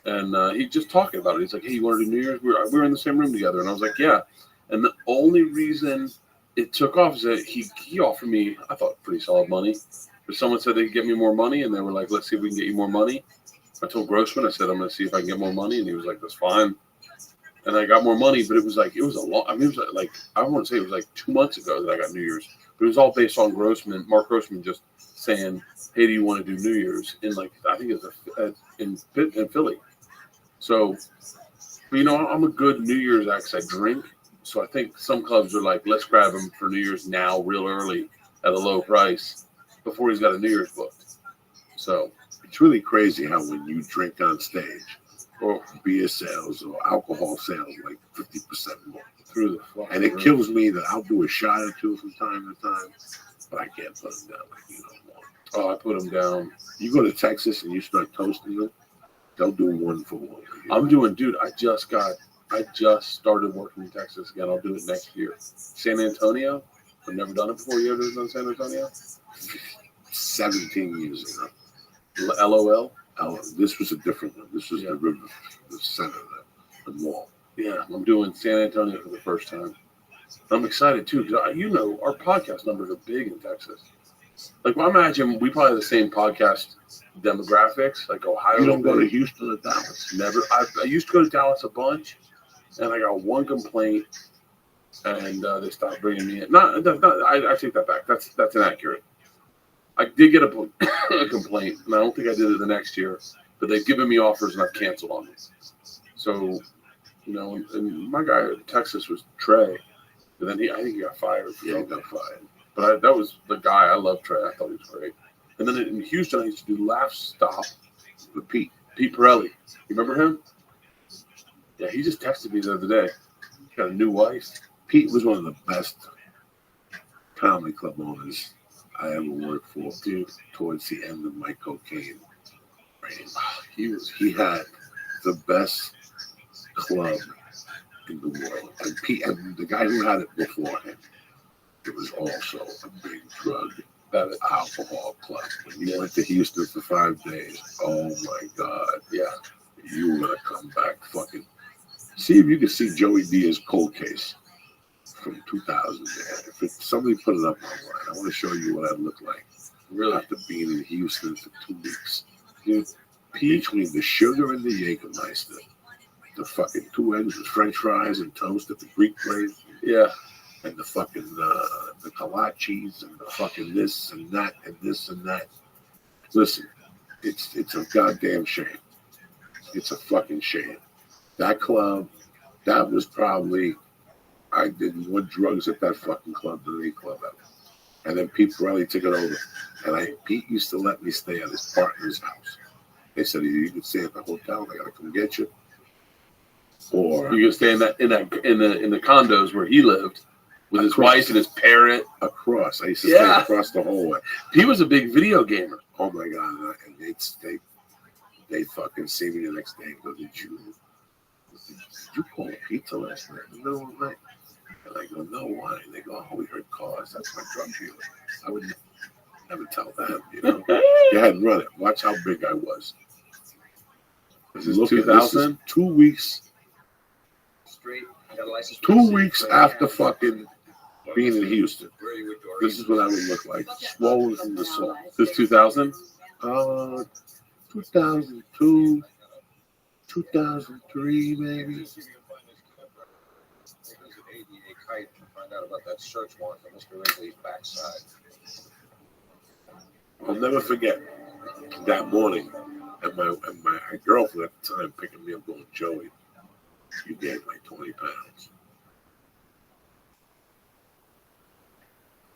[SPEAKER 7] And he just talking about it. He's like, hey, you want to do New Year's? We were in the same room together. And I was like, yeah. And the only reason it took off is that he offered me, I thought, pretty solid money. But someone said they'd get me more money. And they were like, let's see if we can get you more money. I told Grossman, I said, I'm going to see if I can get more money. And he was like, that's fine. And I got more money, but it was a lot. I mean, it was like I want to say it was like 2 months ago that I got New Year's. But it was all based on Mark Grossman just saying, hey, do you want to do New Year's? In I think it was in Philly. So, but I'm a good New Year's act 'cause I drink. So I think some clubs are like, let's grab him for New Year's now, real early, at a low price, before he's got a New Year's booked. So
[SPEAKER 1] it's really crazy how when you drink on stage, or beer sales or alcohol sales, like 50% more
[SPEAKER 7] through the
[SPEAKER 1] and it kills me that I'll do a shot or two from time to time, but I can't put them down like you don't want.
[SPEAKER 7] Oh, I put them down.
[SPEAKER 1] You go to Texas and you start toasting them, they'll do 1 for 1.
[SPEAKER 7] I'm doing, dude. I just started working in Texas again. I'll do it next year. San Antonio. I've never done it before. You ever done San Antonio?
[SPEAKER 1] 17 years ago.
[SPEAKER 7] LOL.
[SPEAKER 1] This was a different one. This was the river, the center, the mall.
[SPEAKER 7] Yeah, I'm doing San Antonio for the first time. I'm excited too because our podcast numbers are big in Texas. Like, I imagine we probably have the same podcast demographics, like Ohio.
[SPEAKER 1] You don't go to Houston or Dallas?
[SPEAKER 7] Never. I used to go to Dallas a bunch, and I got 1 complaint, and they stopped bringing me in. I take that back. That's inaccurate. I did get a complaint, and I don't think I did it the next year. but they've given me offers and I've canceled on them. So, and my guy in Texas was Trey, and then I think he got fired.
[SPEAKER 1] Yeah, he got fired.
[SPEAKER 7] But that was the guy. I love Trey. I thought he was great. And then in Houston, I used to do Laugh Stop with Pete Pirelli. You remember him? Yeah, he just texted me the other day. He got a new wife.
[SPEAKER 1] Pete was one of the best comedy club owners I ever worked for, dude, towards the end of my cocaine reign. He had the best club in the world. And Pete, and the guy who had it before him, it was also a big drug, that alcohol club. When you went to Houston for 5 days, oh my God, yeah, you were gonna come back fucking. See if you can see Joey Diaz's cold case from 2000. If somebody put it up online, I want to show you what I look like. Really, after being in Houston for 2 weeks, dude, between the sugar and the Jägermeister, the fucking 2 eggs with French fries and toast at the Greek place,
[SPEAKER 7] Yeah.
[SPEAKER 1] and the fucking the kolaches and the fucking this and that and this and that. Listen, it's a goddamn shame. It's a fucking shame. That club, that was probably, I did more drugs at that fucking club than any club ever. And then Pete Pirelli took it over. And Pete used to let me stay at his partner's house. They said, you can stay at the hotel, I gotta come get you. Or
[SPEAKER 7] you can stay in the condos where he lived with his wife and his parrot.
[SPEAKER 1] Across. I used to stay across the hallway.
[SPEAKER 7] He was a big video gamer.
[SPEAKER 1] Oh my God. And they fucking see me the next day and go, did you call pizza last night? No, night. And I go, no, why? And they go, oh, we heard cars. That's my drug dealer. I would never tell them, You hadn't run it. Watch how big I was.
[SPEAKER 7] This is 2000?
[SPEAKER 1] 2 weeks.
[SPEAKER 6] Straight. Got a license.
[SPEAKER 1] 2 weeks after fucking being in Houston. This is what I would look like. Swollen from the salt.
[SPEAKER 7] This 2000?
[SPEAKER 1] 2002, 2003, maybe.
[SPEAKER 6] Find out about that search warrant for Mr. Ridley's backside.
[SPEAKER 1] I'll never forget that morning, and my girlfriend at the time picking me up going, Joey, you gained like 20 pounds.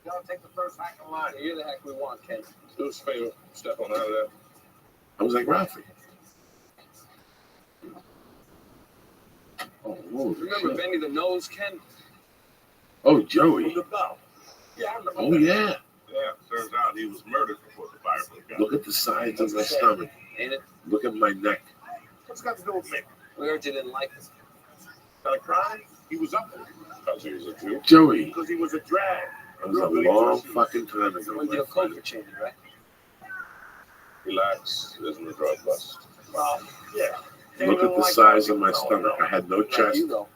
[SPEAKER 6] Don't take the first hack in line. You're the heck we want, Ken.
[SPEAKER 7] Do us a favor. Step on out of there.
[SPEAKER 1] I was like, Rafi. Oh,
[SPEAKER 6] remember Benny the Nose, Ken?
[SPEAKER 1] Oh, Joey.
[SPEAKER 6] Yeah, I remember.
[SPEAKER 1] Oh, yeah.
[SPEAKER 8] Yeah, turns out he was murdered before the fire broke out.
[SPEAKER 1] Look at the sides of my stomach.
[SPEAKER 6] Ain't it?
[SPEAKER 1] Look at my neck.
[SPEAKER 8] What's got to do with me?
[SPEAKER 6] We heard you didn't like it.
[SPEAKER 8] Got a crime? He was up there. Because he was a Jew.
[SPEAKER 1] Joey.
[SPEAKER 8] Because he was a drag.
[SPEAKER 1] That was a long fucking time ago.
[SPEAKER 6] When you coke for Cheney, right?
[SPEAKER 8] Relax. It isn't a drug bust. Well, yeah.
[SPEAKER 1] Look at the size of my stomach. I had no chest.
[SPEAKER 6] You know.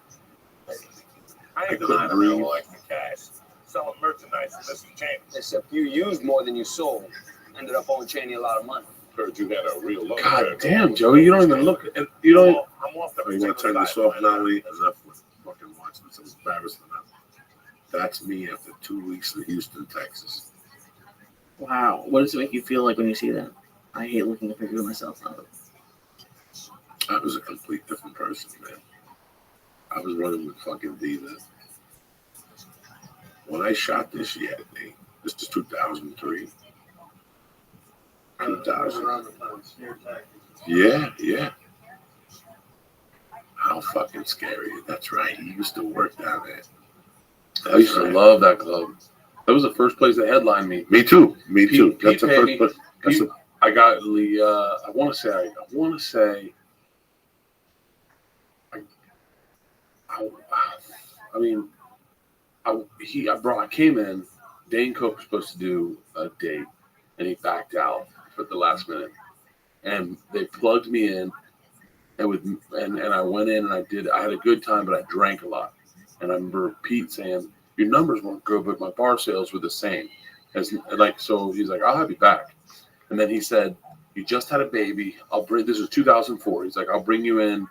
[SPEAKER 8] I ain't
[SPEAKER 1] couldn't
[SPEAKER 8] denying I
[SPEAKER 1] breathe.
[SPEAKER 8] don't like the cash. Selling merchandise and this and Cheney.
[SPEAKER 6] Except you used more than you sold. Ended up owing Cheney a lot of money.
[SPEAKER 8] Heard you had a real look.
[SPEAKER 1] God damn, Joey. You don't even look at you don't.
[SPEAKER 8] I'm off the
[SPEAKER 1] Oh, you want to turn this off now, Lee? Enough with fucking watching this. It's embarrassing enough. That's me after 2 weeks in Houston, Texas.
[SPEAKER 2] Wow. What does it make you feel like when you see that? I hate looking at pictures of myself now.
[SPEAKER 1] I was a complete different person, man. I was running with fucking Diva. When I shot this year, this is 2003. 2000. Yeah. How fucking scary. That's right. He used to work down there.
[SPEAKER 7] I used to love that club. That was the first place that headlined me.
[SPEAKER 1] Me too. That's the
[SPEAKER 7] paid
[SPEAKER 1] first place.
[SPEAKER 7] I got the. I want to say. I came in. Dane Cook was supposed to do a date, and he backed out at the last minute. And they plugged me in, and I went in and I had a good time, but I drank a lot. And I remember Pete saying, "Your numbers weren't good, but my bar sales were the same." So he's like, "I'll have you back." And then he said, "You just had a baby. This is 2004. He's like, I'll bring you in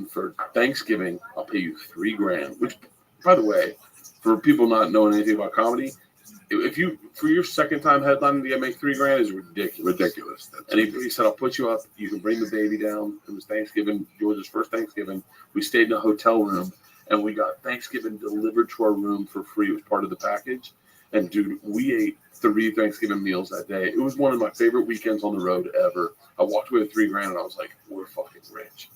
[SPEAKER 7] for Thanksgiving. I'll pay you $3,000, which, by the way, for people not knowing anything about comedy, if you for your second time headlining the make $3,000 is ridiculous. And he said, I'll put you up. You can bring the baby down. It was Thanksgiving, George's first Thanksgiving. We stayed in a hotel room, and we got Thanksgiving delivered to our room for free. It was part of the package. And dude, we ate 3 Thanksgiving meals that day. It was one of my favorite weekends on the road ever. I walked away with $3,000, and I was like, we're fucking rich.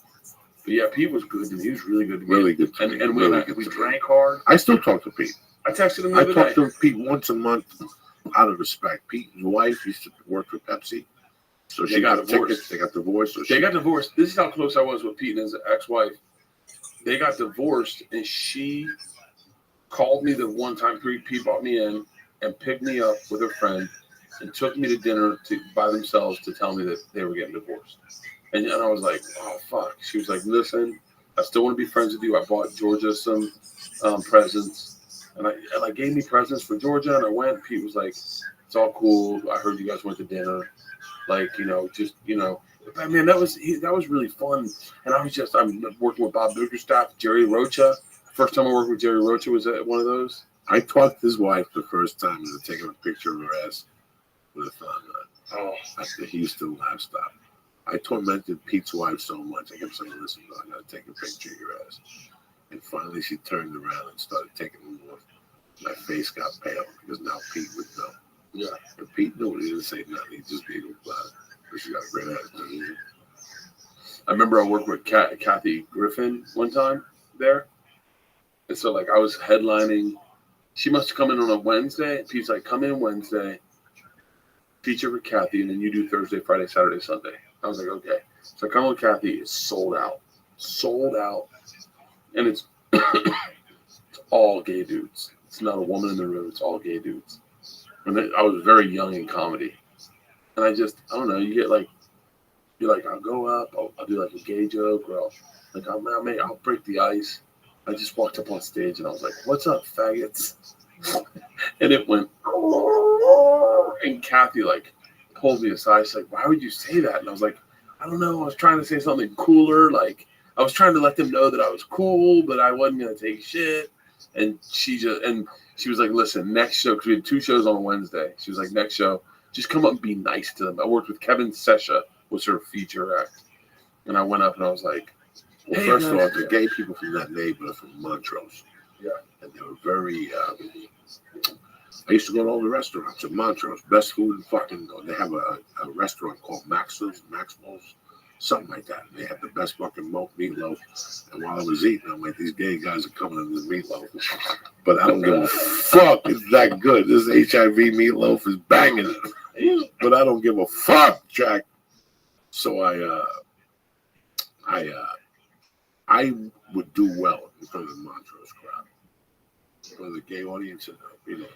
[SPEAKER 7] But yeah, Pete was good to me. He was really good to me.
[SPEAKER 1] Really good to
[SPEAKER 7] and,
[SPEAKER 1] me.
[SPEAKER 7] And
[SPEAKER 1] really
[SPEAKER 7] we drank hard.
[SPEAKER 1] I still talk to Pete.
[SPEAKER 7] I texted him the other day.
[SPEAKER 1] I talk to Pete once a month out of respect. Pete's wife used to work for Pepsi. So she got divorced. They got divorced.
[SPEAKER 7] They got divorced. This is how close I was with Pete and his ex-wife. They got divorced, and she called me the one time Pete brought me in and picked me up with her friend and took me to dinner by themselves to tell me that they were getting divorced. And I was like, oh, fuck. She was like, listen, I still want to be friends with you. I bought Georgia some presents. And I gave me presents for Georgia, and I went. Pete was like, it's all cool. I heard you guys went to dinner. Like, I mean, that was really fun. And I'm working with Bob Bickerstaff, Jerry Rocha. First time I worked with Jerry Rocha was at one of those.
[SPEAKER 1] I talked to his wife the first time and taking a picture of her ass with a thumb on at the Houston Livestock. I tormented Pete's wife so much. I kept saying, listen, I got to take a picture of your ass. And finally she turned around and started taking them off. My face got pale because now Pete would know.
[SPEAKER 7] Yeah.
[SPEAKER 1] And Pete knew. He didn't say nothing. He just giggled about it. But she got a great ass.
[SPEAKER 7] I remember I worked with Kathy Griffin one time there. And so, I was headlining. She must have come in on a Wednesday. Pete's like, come in Wednesday, feature with Kathy, and then you do Thursday, Friday, Saturday, Sunday. I was like, okay. So I come with Kathy. It's sold out. And it's all gay dudes. It's not a woman in the room. It's all gay dudes. And I was very young in comedy. And I don't know. You get you're like, I'll go up. I'll do a gay joke. Or I'll break the ice. I just walked up on stage and I was like, what's up, faggots? And it went, and Kathy pulled me aside. She's like, why would you say that? And I was like, I don't know. I was trying to say something cooler. I was trying to let them know that I was cool, but I wasn't going to take shit. And she was like, listen, next show, because we had 2 shows on a Wednesday. She was like, next show, just come up and be nice to them. I worked with Kevin Sesha, was her feature act. And I went up and I was like,
[SPEAKER 1] well, hey, first of all, the gay people from that neighborhood from Montrose.
[SPEAKER 7] Yeah.
[SPEAKER 1] And they were very, I used to go to all the restaurants in Montrose. Best food in fucking, they have a restaurant called Maximals, something like that. And they had the best fucking meatloaf. And while I was eating, I'm like, these gay guys are coming in this meatloaf. But I don't give a fuck. It's that good. This HIV meatloaf is banging. But I don't give a fuck, Jack. So I would do well in front of the Montrose crowd. In front of the gay audience, and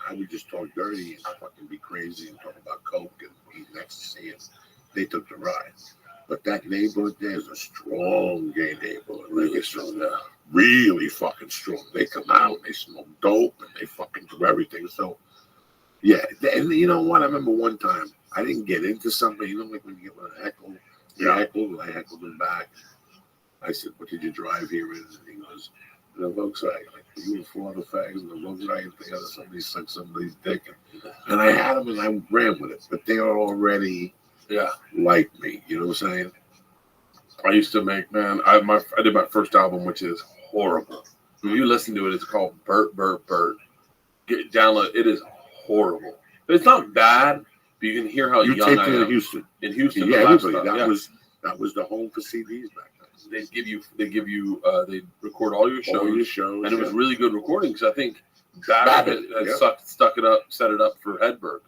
[SPEAKER 1] I would just talk dirty and fucking be crazy and talk about coke and eat ecstasy, and they took the ride. But that neighborhood there is a strong gay neighborhood. It's really fucking strong. They come out, they smoke dope, and they fucking do everything. So, yeah. And you know what? I remember one time, I didn't get into something. You know, when you get heckled, I heckled him back. I said, what did you drive here in? And he goes, the Volkswagen. You and 4 other fags in the Volkswagen together. Somebody sucked somebody's dick. And I had them and I ran with it. But they are already like me. You know what I'm saying?
[SPEAKER 7] I used to make, I did my first album, which is horrible. When you listen to it, it's called Burt, Burt, Burt. Download. It is horrible. It's not bad, but you can hear how young I am.
[SPEAKER 1] In Houston.
[SPEAKER 7] In Houston.
[SPEAKER 1] Yeah, everybody. That was the home for CDs back then. They record all your shows. And it was really good recording because I think Babbitt had stuck it up, set it up for Hedberg.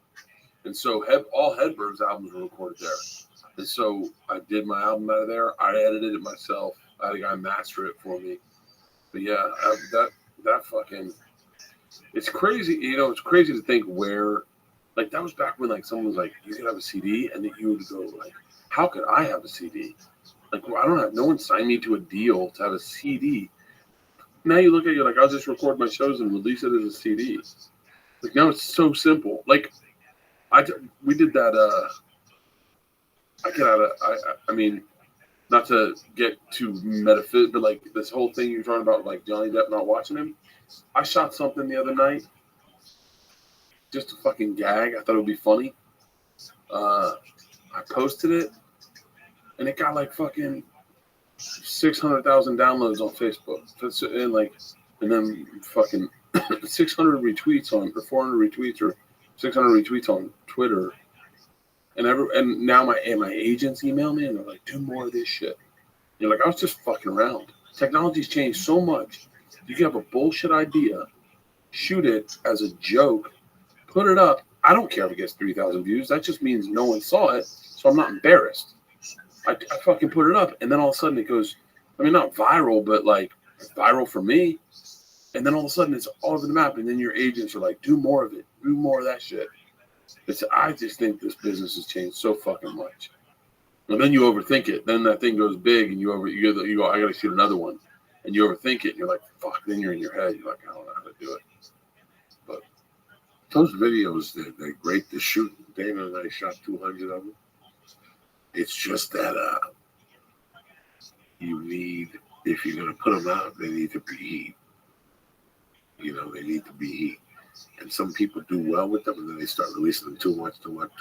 [SPEAKER 1] And so all Hedberg's albums were recorded there. And so I did my album out of there. I edited it myself. I had a guy master it for me. But yeah, that fucking, it's crazy. It's crazy to think where, that was back when someone was like, you could have a CD, and then you would go how could I have a CD? No one signed me to a deal to have a CD. Now you look at it, I'll just record my shows and release it as a CD. Now it's so simple. We did that. I mean, not to get too metaphysical, but this whole thing you're talking about, Johnny Depp not watching him. I shot something the other night.
[SPEAKER 7] just a fucking gag. I thought it would be funny. I posted it, and it got like fucking 600,000 downloads on Facebook. And then fucking 600 retweets or 400 retweets or 600 retweets on Twitter. And now my agents email me and they're like, do more of this shit. You're like, I was just fucking around. Technology's changed so much. You can have a bullshit idea, shoot it as a joke, put it up. I don't care if it gets 3,000 views. That just means no one saw it, so I'm not embarrassed. I fucking put it up, and then all of a sudden it goes, I mean, not viral, but like viral for me. And then all of a sudden it's all over the map, and then your agents are like, do more of it. Do more of that shit. I just think this business has changed so fucking much. And then you overthink it. Then that thing goes big, and you go, I got to shoot another one. And you overthink it, and you're like, fuck. Then you're in your head. You're like, I don't know how to do it. But
[SPEAKER 1] those videos, they're great to shoot. Dana and I shot 200 of them. It's just that you need, if you're going to put them out, they need to be heat. You know, they need to be heat. And some people do well with them, and then they start releasing them too much.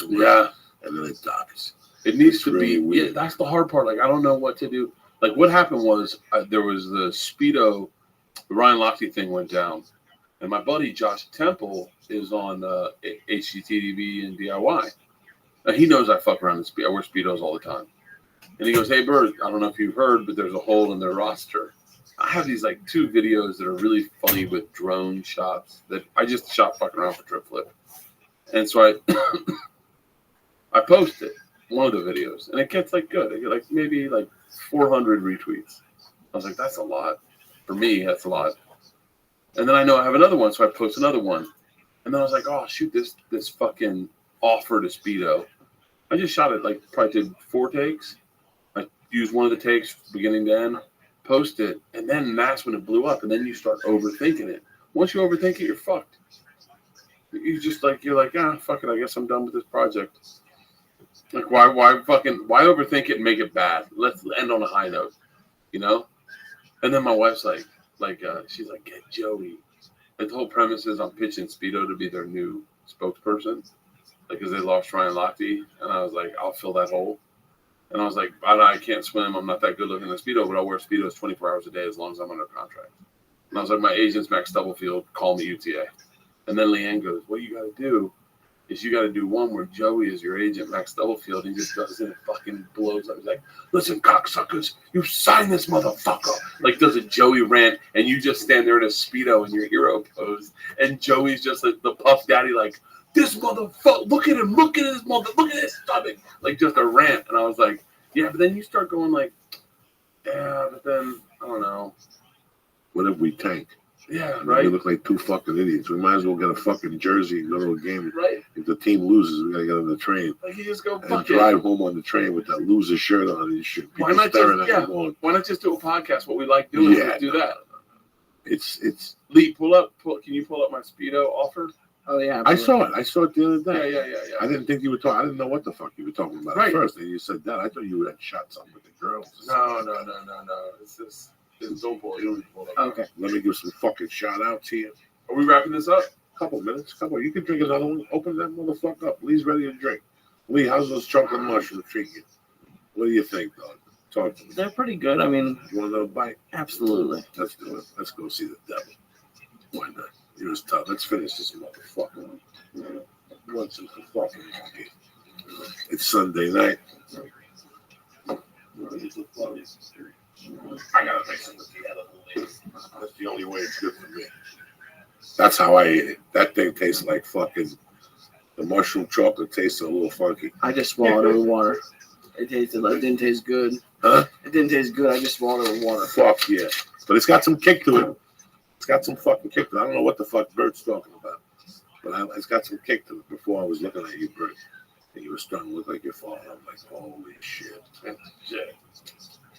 [SPEAKER 7] Yeah.
[SPEAKER 1] And then it dies.
[SPEAKER 7] It needs
[SPEAKER 1] It's
[SPEAKER 7] to
[SPEAKER 1] really
[SPEAKER 7] be.
[SPEAKER 1] weird.
[SPEAKER 7] Yeah, that's the hard part. Like, I don't know what to do. Like, what happened was there was the Speedo, the Ryan Lochte thing went down. And my buddy Josh Temple is on HGTV and DIY. Now, he knows I fuck around in Speedo. I wear Speedos all the time. And he goes, hey, Bird, I don't know if you've heard, but there's a hole in their roster. I have these like 2 videos that are really funny with drone shots that I just shot fucking around for Trip Flip. And so I posted one of the videos, and it gets like good. I get like maybe like 400 retweets. I was like, that's a lot. For me, that's a lot. And then I know I have another one, so I post another one. And then I was like, oh, shoot, this fucking offer to Speedo. I just shot it, like, probably did 4 takes. I used one of the takes beginning to end, post it, and then that's when it blew up. And then you start overthinking it. Once you overthink it, you're fucked. You're like, fuck it, I guess I'm done with this project. Like, why overthink it and make it bad? Let's end on a high note, you know? And then my wife's like, she's like, get Joey. Like, the whole premise is I'm pitching Speedo to be their new spokesperson, like, because they lost Ryan Lochte. And I was like, I'll fill that hole. And I was like, I can't swim. I'm not that good looking in Speedo, but I'll wear Speedos 24 hours a day as long as I'm under contract. And I was like, my agent's Max Stubblefield, call me UTA. And then Leanne goes, what you got to do is you got to do one where Joey is your agent, Max Stubblefield. He just does it and fucking blows up. He's like, listen, cocksuckers, you signed this motherfucker. Like, does a Joey rant, and you just stand there in a Speedo in your hero pose. And Joey's just like the Puff Daddy, like, this motherfucker, look at him, look at his stomach. Like, just a rant. And I was like, yeah, but then you start going like, yeah, but then, I don't know.
[SPEAKER 1] What if we tank?
[SPEAKER 7] Yeah, right.
[SPEAKER 1] We look like 2 fucking idiots. We might as well get a fucking jersey and go to a game.
[SPEAKER 7] Right.
[SPEAKER 1] If the team loses, we gotta get on the train.
[SPEAKER 7] Like, you just go
[SPEAKER 1] and drive home on the train with that loser shirt on and shit.
[SPEAKER 7] Why not just do a podcast? What we like doing? Yeah, do that.
[SPEAKER 1] It's
[SPEAKER 7] Lee, can you pull up my Speedo offer?
[SPEAKER 2] Oh yeah,
[SPEAKER 1] I saw it the other day.
[SPEAKER 7] Yeah.
[SPEAKER 1] I didn't think you were talking. I didn't know what the fuck you were talking about at first. And you said that. I thought you had shot something with the girls.
[SPEAKER 7] No. It's just don't pull it. You don't need to pull it up.
[SPEAKER 2] Okay.
[SPEAKER 1] Let me give some fucking shout outs here.
[SPEAKER 7] Are we wrapping this up?
[SPEAKER 1] Couple minutes. You can drink another one. Open that motherfucker up. Lee's ready to drink. Lee, how's those chocolate mushrooms treat you? What do you think, dog? Talk to me.
[SPEAKER 2] They're pretty good. I mean,
[SPEAKER 1] you want another bite?
[SPEAKER 2] Absolutely.
[SPEAKER 1] Let's do it. Let's go see the devil. Why not? You're as tough. Let's finish this motherfucker. Once and for fucking monkey. It's Sunday night. I gotta make something together. That's the only way it's good for me. That's how I ate it. That thing tastes like fucking. The mushroom chocolate tastes a little funky.
[SPEAKER 2] I just swallowed it with water. It didn't taste good.
[SPEAKER 1] Huh?
[SPEAKER 2] It didn't taste good. I just swallowed it with water.
[SPEAKER 1] Fuck yeah. But it's got some kick to it. It's got some fucking kick to it. I don't know what the fuck Bert's talking about. But it's got some kick to it. Before I was looking at you, Bert, and you were starting to look like your father. I'm like, holy shit.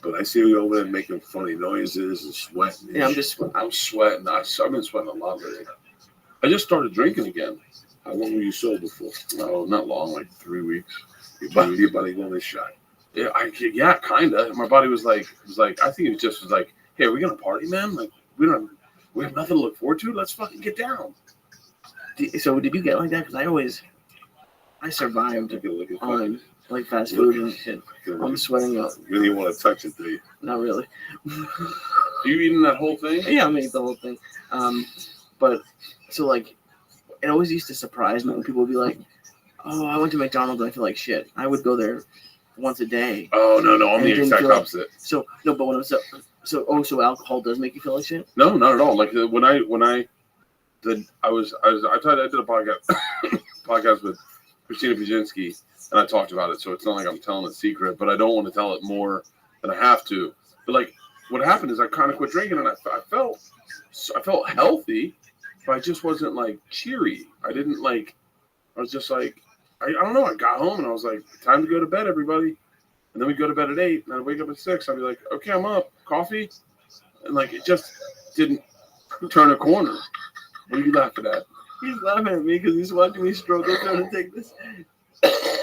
[SPEAKER 1] But I see you over there making funny noises and sweating.
[SPEAKER 2] Yeah,
[SPEAKER 7] I'm sweating. I've been sweating a lot lately. I just started drinking again.
[SPEAKER 1] How long were you sober for?
[SPEAKER 7] No, not long, like 3 weeks.
[SPEAKER 1] Your body going to shot.
[SPEAKER 7] Yeah, kind of. My body was like, I think it was like, hey, are we gonna party, man? Like, we have nothing to look forward to. Let's fucking get down.
[SPEAKER 2] So did you get like that? Because I survived on like fast food and shit. I'm sweating up.
[SPEAKER 1] Really want to touch it, do you?
[SPEAKER 2] Not really.
[SPEAKER 7] Are you eating that whole thing?
[SPEAKER 2] Yeah, I'm eating the whole thing. But so like, it always used to surprise me when people would be like, "Oh, I went to McDonald's and I feel like shit." I would go there once a day.
[SPEAKER 7] Oh no, I'm the exact opposite.
[SPEAKER 2] So no, but when it was so alcohol does make you feel like shit?
[SPEAKER 7] No, not at all. Like when I did I did a podcast with Christina Pajinski, and I talked about it. So it's not like I'm telling a secret, but I don't want to tell it more than I have to. But like, what happened is I kind of quit drinking, and I felt healthy, but I just wasn't like cheery. I didn't like. I was just like, I don't know. I got home and I was like, time to go to bed, everybody. And then we go to bed at 8, and I'd wake up at 6. I'd be like, okay, I'm up. Coffee, and like it just didn't turn a corner. What are you laughing at?
[SPEAKER 2] He's laughing at me because he's watching me struggle trying to take this.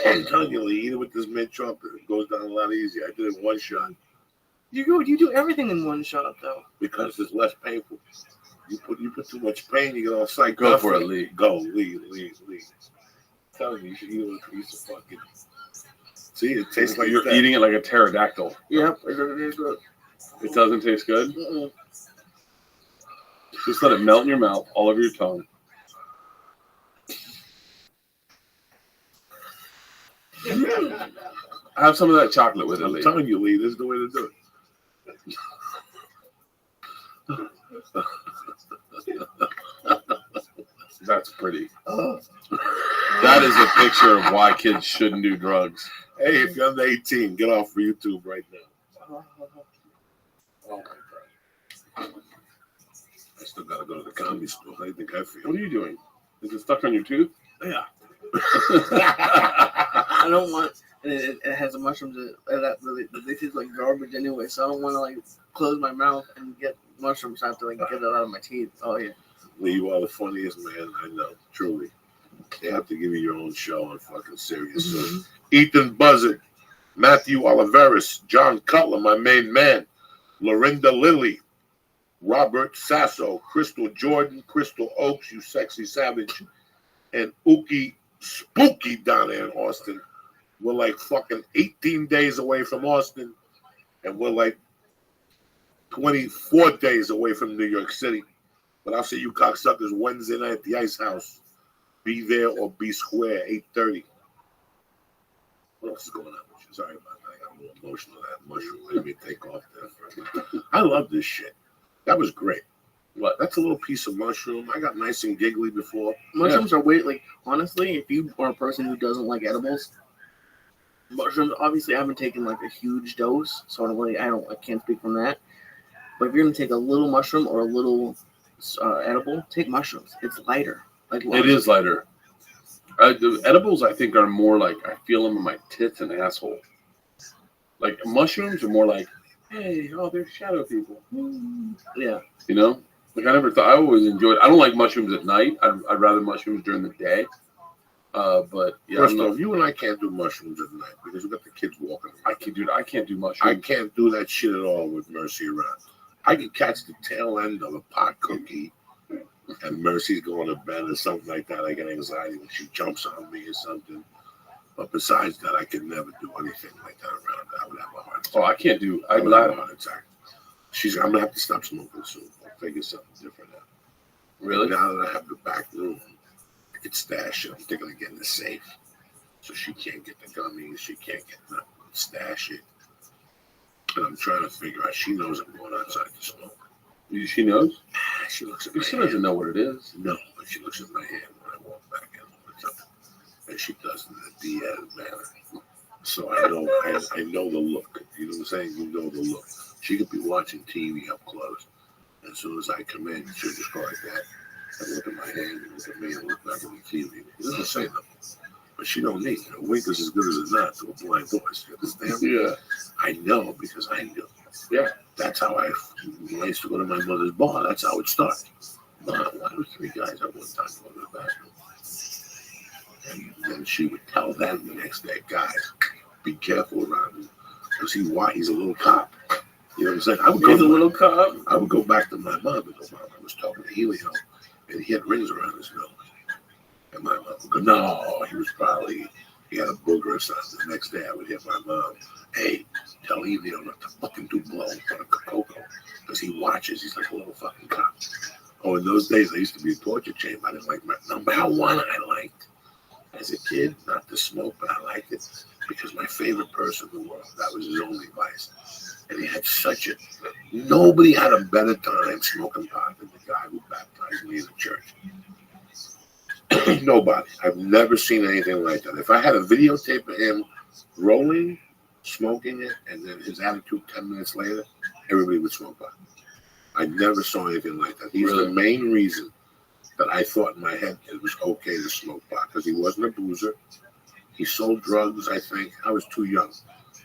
[SPEAKER 1] I'm telling you, Lee, eat it with this mint chocolate. It goes down a lot easier. I did it in one shot.
[SPEAKER 2] You do everything in one shot though.
[SPEAKER 1] Because it's less painful. You put too much pain, you get all psyched.
[SPEAKER 7] Go for it, Lee.
[SPEAKER 1] Go, Lee. I'm telling you, you should eat it with a piece of fucking. See, it tastes like
[SPEAKER 7] you're eating it like a pterodactyl.
[SPEAKER 2] Yep, it's good.
[SPEAKER 7] It doesn't taste good.
[SPEAKER 2] Mm-mm.
[SPEAKER 7] Just let it melt in your mouth, all over your tongue. Have some of that chocolate with it, Lee.
[SPEAKER 1] I'm telling you, Lee, this is the way to do it.
[SPEAKER 7] That's pretty. That is a picture of why kids shouldn't do drugs.
[SPEAKER 1] Hey, if you're under 18, get off for YouTube right now. Oh my God. I still gotta go to the comedy store. How do you think I feel?
[SPEAKER 7] What are you doing? Is it stuck on your tooth?
[SPEAKER 1] Yeah.
[SPEAKER 2] I don't want. And it has the mushrooms that really they taste like garbage anyway. So I don't want to like close my mouth and get mushrooms. I have to like get it out of my teeth. Oh yeah.
[SPEAKER 1] Lee, you are the funniest man I know. Truly. They have to give you your own show on fucking Sirius. So, Ethan Buzzard, Matthew Oliveris, John Cutler, my main man, Lorinda Lilly, Robert Sasso, Crystal Jordan, Crystal Oaks, you sexy savage, and Uki Spooky down there in Austin. We're like fucking 18 days away from Austin, and we're like 24 days away from New York City. But I'll see you cocksuckers Wednesday night at the Ice House. Be there or be square, 8:30. What else is going on with you? Sorry about that. I got a little emotional. That mushroom made me take off there. I love this shit. That was great. What? That's a little piece of mushroom. I got nice and giggly before.
[SPEAKER 2] Mushrooms are weird. Like, honestly, if you are a person who doesn't like edibles, mushrooms, obviously I haven't taken like a huge dose, so I can't speak from that. But if you're gonna take a little mushroom or a little edible, take mushrooms. It's lighter. Like
[SPEAKER 7] it is lighter. The edibles, I think, are more like I feel them in my tits and asshole. Like mushrooms are more like, hey, they're shadow people.
[SPEAKER 2] Yeah.
[SPEAKER 7] You know, like I always enjoyed. I don't like mushrooms at night. I'd rather mushrooms during the day. But yeah,
[SPEAKER 1] first off, you and I can't do mushrooms at night because we got the kids walking.
[SPEAKER 7] I can't do mushrooms.
[SPEAKER 1] I can't do that shit at all with Mercy around. I can catch the tail end of a pot cookie, and Mercy's going to bed or something like that. I get anxiety when she jumps on me or something. But besides that, I could never do anything like that around her. I would have a heart attack.
[SPEAKER 7] Oh, I can't do.
[SPEAKER 1] I would have a heart attack. I'm gonna have to stop smoking soon. I'll figure something different out.
[SPEAKER 7] Really?
[SPEAKER 1] Now that I have the back room, I could stash it. I'm thinking of getting the safe, so she can't get the gummies. She can't get nothing. Stash it. And I'm trying to figure out. She knows I'm going outside to smoke.
[SPEAKER 7] She knows?
[SPEAKER 1] She looks at my
[SPEAKER 7] She doesn't know what it is.
[SPEAKER 1] No, but she looks at my hand when I walk back in. And she does in a Diaz manner. So I know the look. You know what I'm saying? You know the look. She could be watching TV up close. As soon as I come in, she'll just go like that. And look at my hand and look at me and look back at the TV. She doesn't say nothing. But she don't need. A wink is as good as a nod to a blind horse. You understand?
[SPEAKER 7] Yeah.
[SPEAKER 1] I know because I knew.
[SPEAKER 7] Yeah.
[SPEAKER 1] That's how when I used to go to my mother's bar, that's how it started. Mom, why were 3 guys at one time going to the bathroom? And then she would tell them the next day, guys, be careful around him. Because he's a little cop. You know what I'm saying?
[SPEAKER 2] He's a little cop.
[SPEAKER 1] I would go back to my mom and go, Mom, I was talking to Helio, and he had rings around his nose. And my mom would go, no, he had a booger or something. The next day I would hear my mom, hey, tell Evie not to fucking do blow in front of Coco. Because he watches, he's like a little fucking cop. Oh, in those days, I used to be a torture chamber. I didn't like number one I liked as a kid, not to smoke, but I liked it because my favorite person in the world, that was his only vice. And he had nobody had a better time smoking pot than the guy who baptized me in the church. Nobody. I've never seen anything like that. If I had a videotape of him rolling, smoking it, and then his attitude 10 minutes later, everybody would smoke pot. I never saw anything like that. He's the main reason that I thought in my head it was okay to smoke pot because he wasn't a boozer. He sold drugs, I think. I was too young.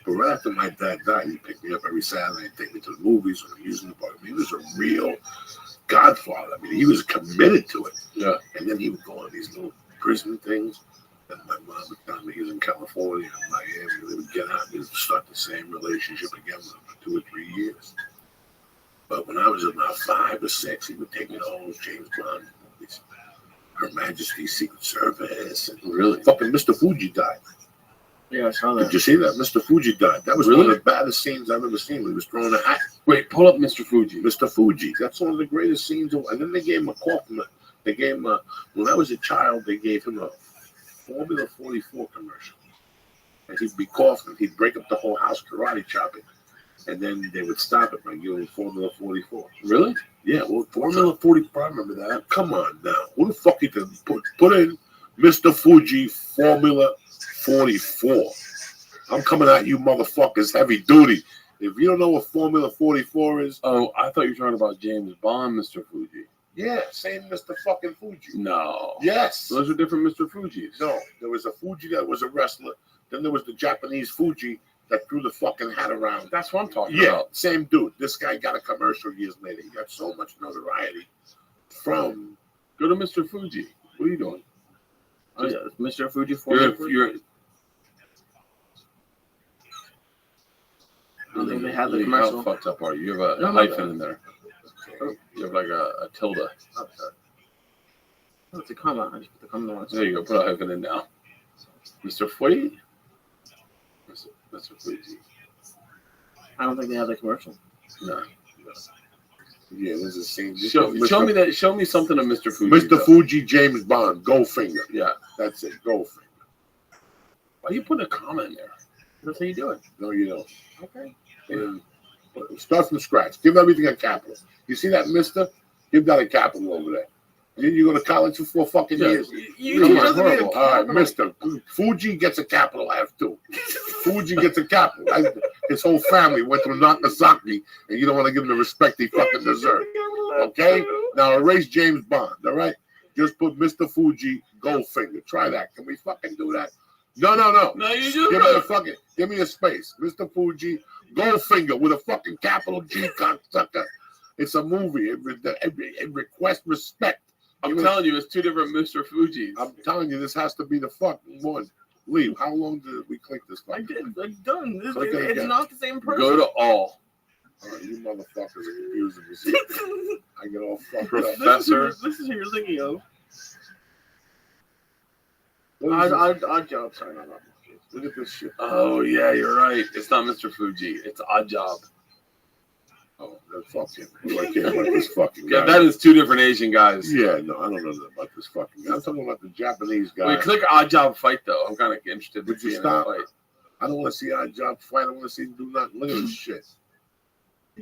[SPEAKER 1] But right after my dad died, he picked me up every Saturday and take me to the movies or the amusement park. He was a real godfather. I mean, he was committed to it. Yeah. And then he would go on these little prison things. And my mom would tell me he was in California and Miami. They would get out and start the same relationship again for 2 or 3 years. But when I was about 5 or 6, he would take me to all those James Bond movies. Her Majesty's Secret Service. And really? Fucking Mr. Fuji died.
[SPEAKER 2] Yeah, I saw that.
[SPEAKER 1] Did you see that? Mr. Fuji died. That was one of the baddest scenes I've ever seen. He was throwing a hat.
[SPEAKER 7] Wait, pull up Mr. Fuji.
[SPEAKER 1] Mr. Fuji. That's one of the greatest scenes. And then they gave him a compliment. They gave him when I was a child, they gave him a Formula 44 commercial. And he'd be coughing. He'd break up the whole house karate chopping. And then they would stop it by giving him Formula 44.
[SPEAKER 7] Really?
[SPEAKER 1] Yeah, well, Formula 44, I remember that. Come on now. Who the fuck you can put in Mr. Fuji Formula 44? I'm coming at you motherfuckers heavy duty. If you don't know what Formula 44 is.
[SPEAKER 7] Oh, I thought you were talking about James Bond, Mr. Fuji.
[SPEAKER 1] Yeah, same Mr. fucking Fuji.
[SPEAKER 7] No.
[SPEAKER 1] Yes.
[SPEAKER 7] Those are different Mr. Fujis.
[SPEAKER 1] No, there was a Fuji that was a wrestler. Then there was the Japanese Fuji that threw the fucking hat around.
[SPEAKER 7] That's what I'm talking
[SPEAKER 1] about.
[SPEAKER 7] Yeah,
[SPEAKER 1] same dude. This guy got a commercial years later. He got so much notoriety from.
[SPEAKER 7] Go to Mr. Fuji. What are you doing?
[SPEAKER 2] Oh, yeah, Mr. Fuji. I don't think they had the commercial.
[SPEAKER 7] How fucked up are you? You have a hyphen in there. Okay. You have like a tilde.
[SPEAKER 2] Okay. Oh, it's a comma. I just put the comma on.
[SPEAKER 7] There you go. Put a hyphen in now. Mr. Fuji? Mr. Fuji.
[SPEAKER 2] I don't think they have the commercial.
[SPEAKER 7] No.
[SPEAKER 1] Yeah, there's a scene.
[SPEAKER 7] Show me that. Show me something of Mr. Fuji.
[SPEAKER 1] Mr. Fuji, James Bond, Goldfinger.
[SPEAKER 7] Yeah,
[SPEAKER 1] that's it. Goldfinger.
[SPEAKER 7] Why you put a comma in there?
[SPEAKER 2] That's how you do it.
[SPEAKER 1] No, you don't.
[SPEAKER 2] Okay.
[SPEAKER 1] And start from scratch. Give everything a capital. You see that, Mister? Give that a capital over there. And then you go to college for 4 fucking years. Come on, all right, Mister. Fuji gets a capital F too. Fuji gets a capital. His whole family went through Nagasaki, and you don't want to give him the respect he fucking deserves. Okay? Now erase James Bond. All right? Just put Mr. Fuji Goldfinger. Try that. Can we fucking do that? No.
[SPEAKER 7] No, you just
[SPEAKER 1] give me a space. Mr. Fuji Goldfinger with a fucking capital G, cocksucker. It's a movie. It requests respect.
[SPEAKER 7] I'm telling you, it's 2 different Mr. Fujis.
[SPEAKER 1] I'm telling you, this has to be the fucking one. Lee, how long did we click this?
[SPEAKER 2] I did. I'm done. It's not the same person.
[SPEAKER 7] Go to all.
[SPEAKER 1] All right, you motherfuckers are confusing me. I get all fucked up.
[SPEAKER 7] Professor.
[SPEAKER 2] This is who you're thinking of. Odd Job. Sorry, not.
[SPEAKER 1] Look at this shit.
[SPEAKER 7] Oh, yeah, you're right. It's not Mr. Fuji. It's Odd Job.
[SPEAKER 1] Oh, fuck him. I can't like this fucking guy.
[SPEAKER 7] Yeah, that is 2 different Asian guys.
[SPEAKER 1] Yeah, no, I don't know nothing about this fucking guy. I'm talking about the Japanese guy.
[SPEAKER 7] Wait, click Odd Job fight, though. I'm kind of interested.
[SPEAKER 1] Would you stop? Fight. I don't want to see Odd Job fight. I want to see him do nothing. Look at this shit.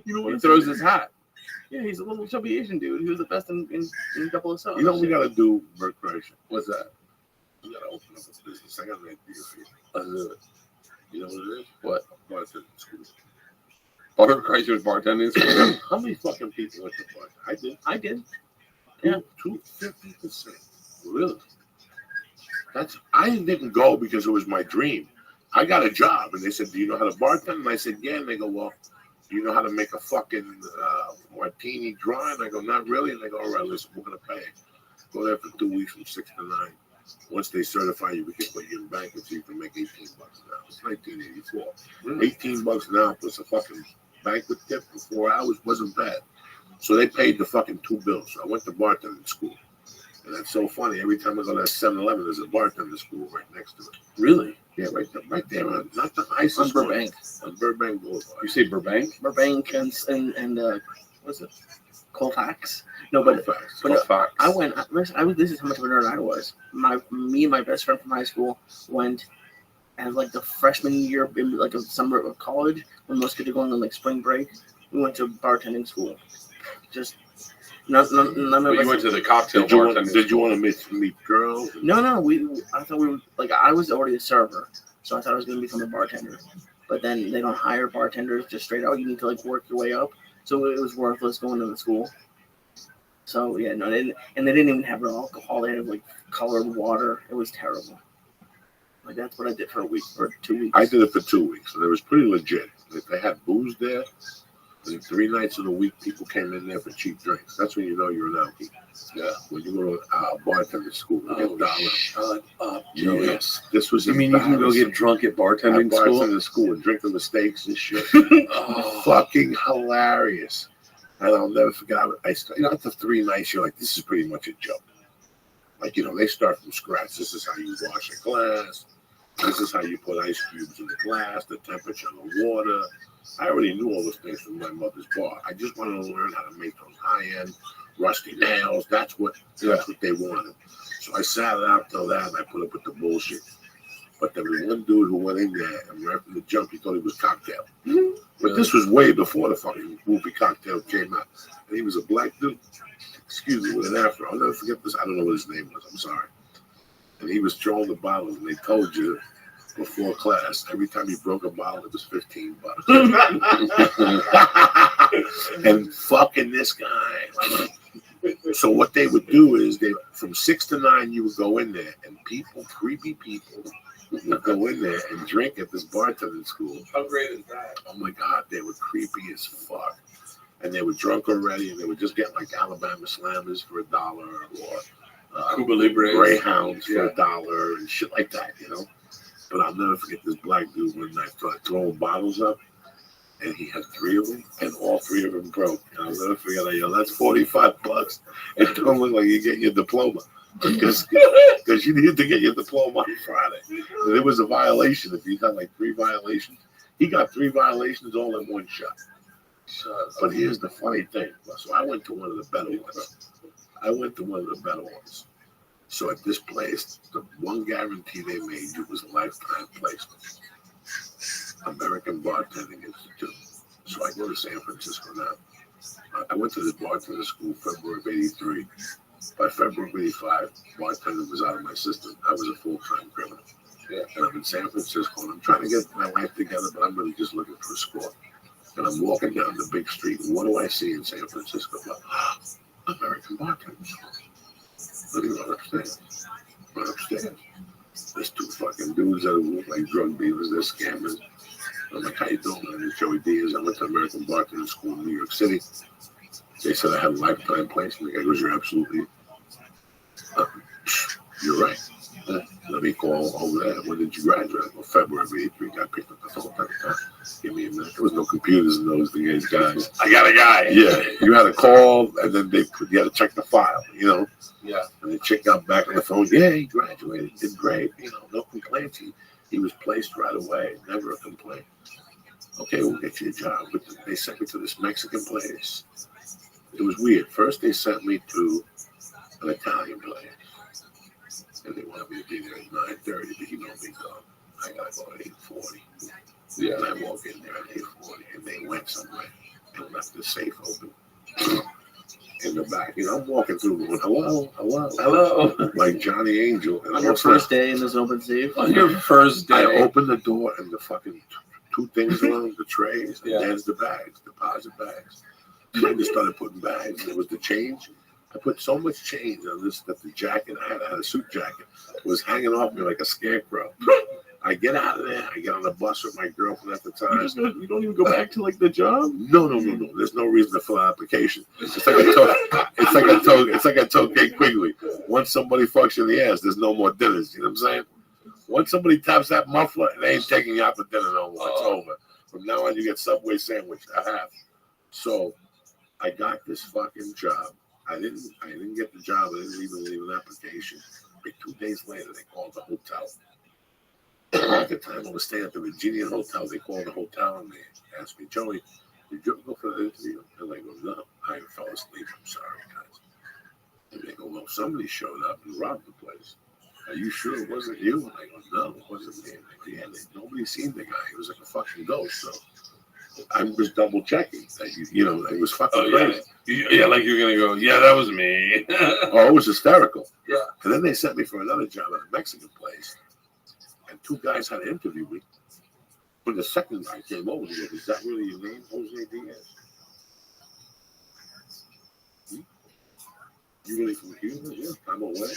[SPEAKER 2] You know what?
[SPEAKER 7] He throws his hat.
[SPEAKER 2] Yeah, he's a little chubby Asian dude. He was the best in 007.
[SPEAKER 1] You know what we got to do, Bert Kreischer?
[SPEAKER 7] What's that?
[SPEAKER 1] We got to open up a business. I got an idea for you.
[SPEAKER 7] Let's do it.
[SPEAKER 1] You know what it is?
[SPEAKER 7] What?
[SPEAKER 1] Bartending school.
[SPEAKER 7] Bart Kreischer's bartending school.
[SPEAKER 1] How many fucking people went to bartending?
[SPEAKER 2] I did.
[SPEAKER 1] Yeah. 50%. Really? I didn't go because it was my dream. I got a job, and they said, "Do you know how to bartend?" And I said, "Yeah." And they go, "Well, do you know how to make a fucking martini dry?" And I go, "Not really." And they go, "All right, listen, we're gonna pay. Go there for 2 weeks from 6 to 9. Once they certify you, we can put you in bankruptcy. You can make $18 an hour." It's 1984. $18 an hour plus a fucking banquet tip for 4 hours wasn't bad. So they paid the fucking 2 bills. So I went to bartending school, and That's so funny. Every time I go to 7-Eleven, there's a bartender school right next to it.
[SPEAKER 7] Really?
[SPEAKER 1] Yeah, right there on, not the nicest
[SPEAKER 2] On Burbank.
[SPEAKER 1] On Burbank Boulevard.
[SPEAKER 7] You say Burbank?
[SPEAKER 2] Burbank and what's it? Colfax. No, but
[SPEAKER 7] Colfax.
[SPEAKER 2] I went. This is how much of a nerd I was. Me and my best friend from high school went as like the freshman year, in like a summer of college, when most kids are going on like spring break. We went to bartending school. Just none of us.
[SPEAKER 7] You went to the cocktail bar.
[SPEAKER 1] Did you want to meet girls?
[SPEAKER 2] No. I thought we were like I was already a server, so I thought I was going to become a bartender. But then they don't hire bartenders just straight out. You need to like work your way up. So it was worthless going to the school. So yeah, no, they didn't even have alcohol. They had like colored water. It was terrible. Like that's what I did for a week or 2 weeks.
[SPEAKER 1] I did it for 2 weeks, and it was pretty legit. If they had booze there, and 3 nights of the week, people came in there for cheap drinks. That's when you know you're an alkie. Yeah, when you go to bartender school, you get dollars.
[SPEAKER 7] Shut up, Joey.
[SPEAKER 1] Yes, this was.
[SPEAKER 7] You mean you can go get drunk at bartending school?
[SPEAKER 1] Bartender school and drink the mistakes and shit. Fucking hilarious. And I'll never forget. After 3 nights, you're like, this is pretty much a joke. Like, they start from scratch. This is how you wash a glass. This is how you put ice cubes in the glass, the temperature of the water. I already knew all those things from my mother's bar. I just wanted to learn how to make those high-end rusty nails. That's what they wanted. So I sat it out till that, and I put up with the bullshit. But there was one dude who went in there, and right from the jump, he thought he was Cocktail. But this was way before the fucking movie Cocktail came out. And he was a black dude, with an afro. I'll never forget this. I don't know what his name was. I'm sorry. And he was throwing the bottles, and they told you before class, every time you broke a bottle, it was $15. And fucking this guy. So what they would do is from 6 to 9, you would go in there, and creepy people, would go in there and drink at this bartending school.
[SPEAKER 7] How great is that?
[SPEAKER 1] Oh my God, they were creepy as fuck. And they were drunk already, and they would just get like Alabama Slammers for $1 or
[SPEAKER 7] Cuba Libre
[SPEAKER 1] Greyhounds for $1 and shit like that, But I'll never forget this black dude one night started throwing bottles up, and he had 3 of them, and all 3 of them broke. And I'll never forget that. That's $45. It don't look like you're getting your diploma. Because you needed to get your diploma on Friday. And it was a violation if you got like 3 violations. He got 3 violations all in one shot. But here's the funny thing. So I went to one of the better ones. So at this place, the one guarantee they made you was a lifetime placement. American Bartending Institute. So I go to San Francisco now. I went to this bartender school February of '83. By February of '85, bartending was out of my system. I was a full-time criminal. Yeah. And I'm in San Francisco, and I'm trying to get my life together, but I'm really just looking for a score. And I'm walking down the big street, and what do I see in San Francisco? American Bartending School. Let me run upstairs. There's 2 fucking dudes that look like drug dealers. They're scammers. I'm like, how you doing? My name is Joey Diaz. I went to American Bartending School in New York City. They said I had a lifetime placement. I goes, you're absolutely, you're right. Let me call over there. When did you graduate? Well, February of '83. Got picked up the phone. Give me a minute. There was no computers in those days, guys. I got a guy. Yeah, you had to call, and then you had to check the file. Yeah. And the chick got back on the phone. Yeah, he graduated. Did great. No complaints. He was placed right away. Never a complaint. Okay, we'll get you a job. But they sent me to this Mexican place. It was weird. First, they sent me to an Italian place. And they wanted me to be there at 9:30, but me, dog. I got to go at 8:40. Yeah. And I walk in there at 8:40, and they went somewhere and left the safe open in the back. I'm walking through going, hello, like Johnny Angel. And
[SPEAKER 2] on your first day in this open safe?
[SPEAKER 7] On your first day.
[SPEAKER 1] I opened the door, and the fucking 2 things around the trays, and there's the bags, deposit bags. And I just started putting bags. There was the change. I put so much change on this that the jacket I had a suit jacket, was hanging off me like a scarecrow. I get out of there. I get on the bus with my girlfriend at the time.
[SPEAKER 7] You don't even go back to like the job?
[SPEAKER 1] No. There's no reason to fill out an application. It's like I told Kate Quigley. Once somebody fucks you in the ass, there's no more dinners. You know what I'm saying? Once somebody taps that muffler, they ain't taking you out for dinner no more. It's over. From now on, you get Subway sandwich. I have. So I got this fucking job. I didn't get the job. I didn't even leave an application. But 2 days later, they called the hotel. At the time, I was staying at the Virginia Hotel. They called the hotel and they asked me, Joey, did you ever go for the interview? And I go, no, I fell asleep. I'm sorry, guys. And they go, well, somebody showed up and robbed the place. Are you sure it wasn't you? And I go, no, it wasn't me. And they go, yeah, nobody seen the guy. He was like a fucking ghost. So I was double checking that you know, it was fucking crazy.
[SPEAKER 7] Yeah, like you're gonna go, yeah, that was me.
[SPEAKER 1] Oh, it was hysterical.
[SPEAKER 7] Yeah.
[SPEAKER 1] And then they sent me for another job at a Mexican place. And 2 guys had to interview me. But the second guy came over and goes, is that really your name, Jose Diaz? You really from Cuba? Yeah, I'm away.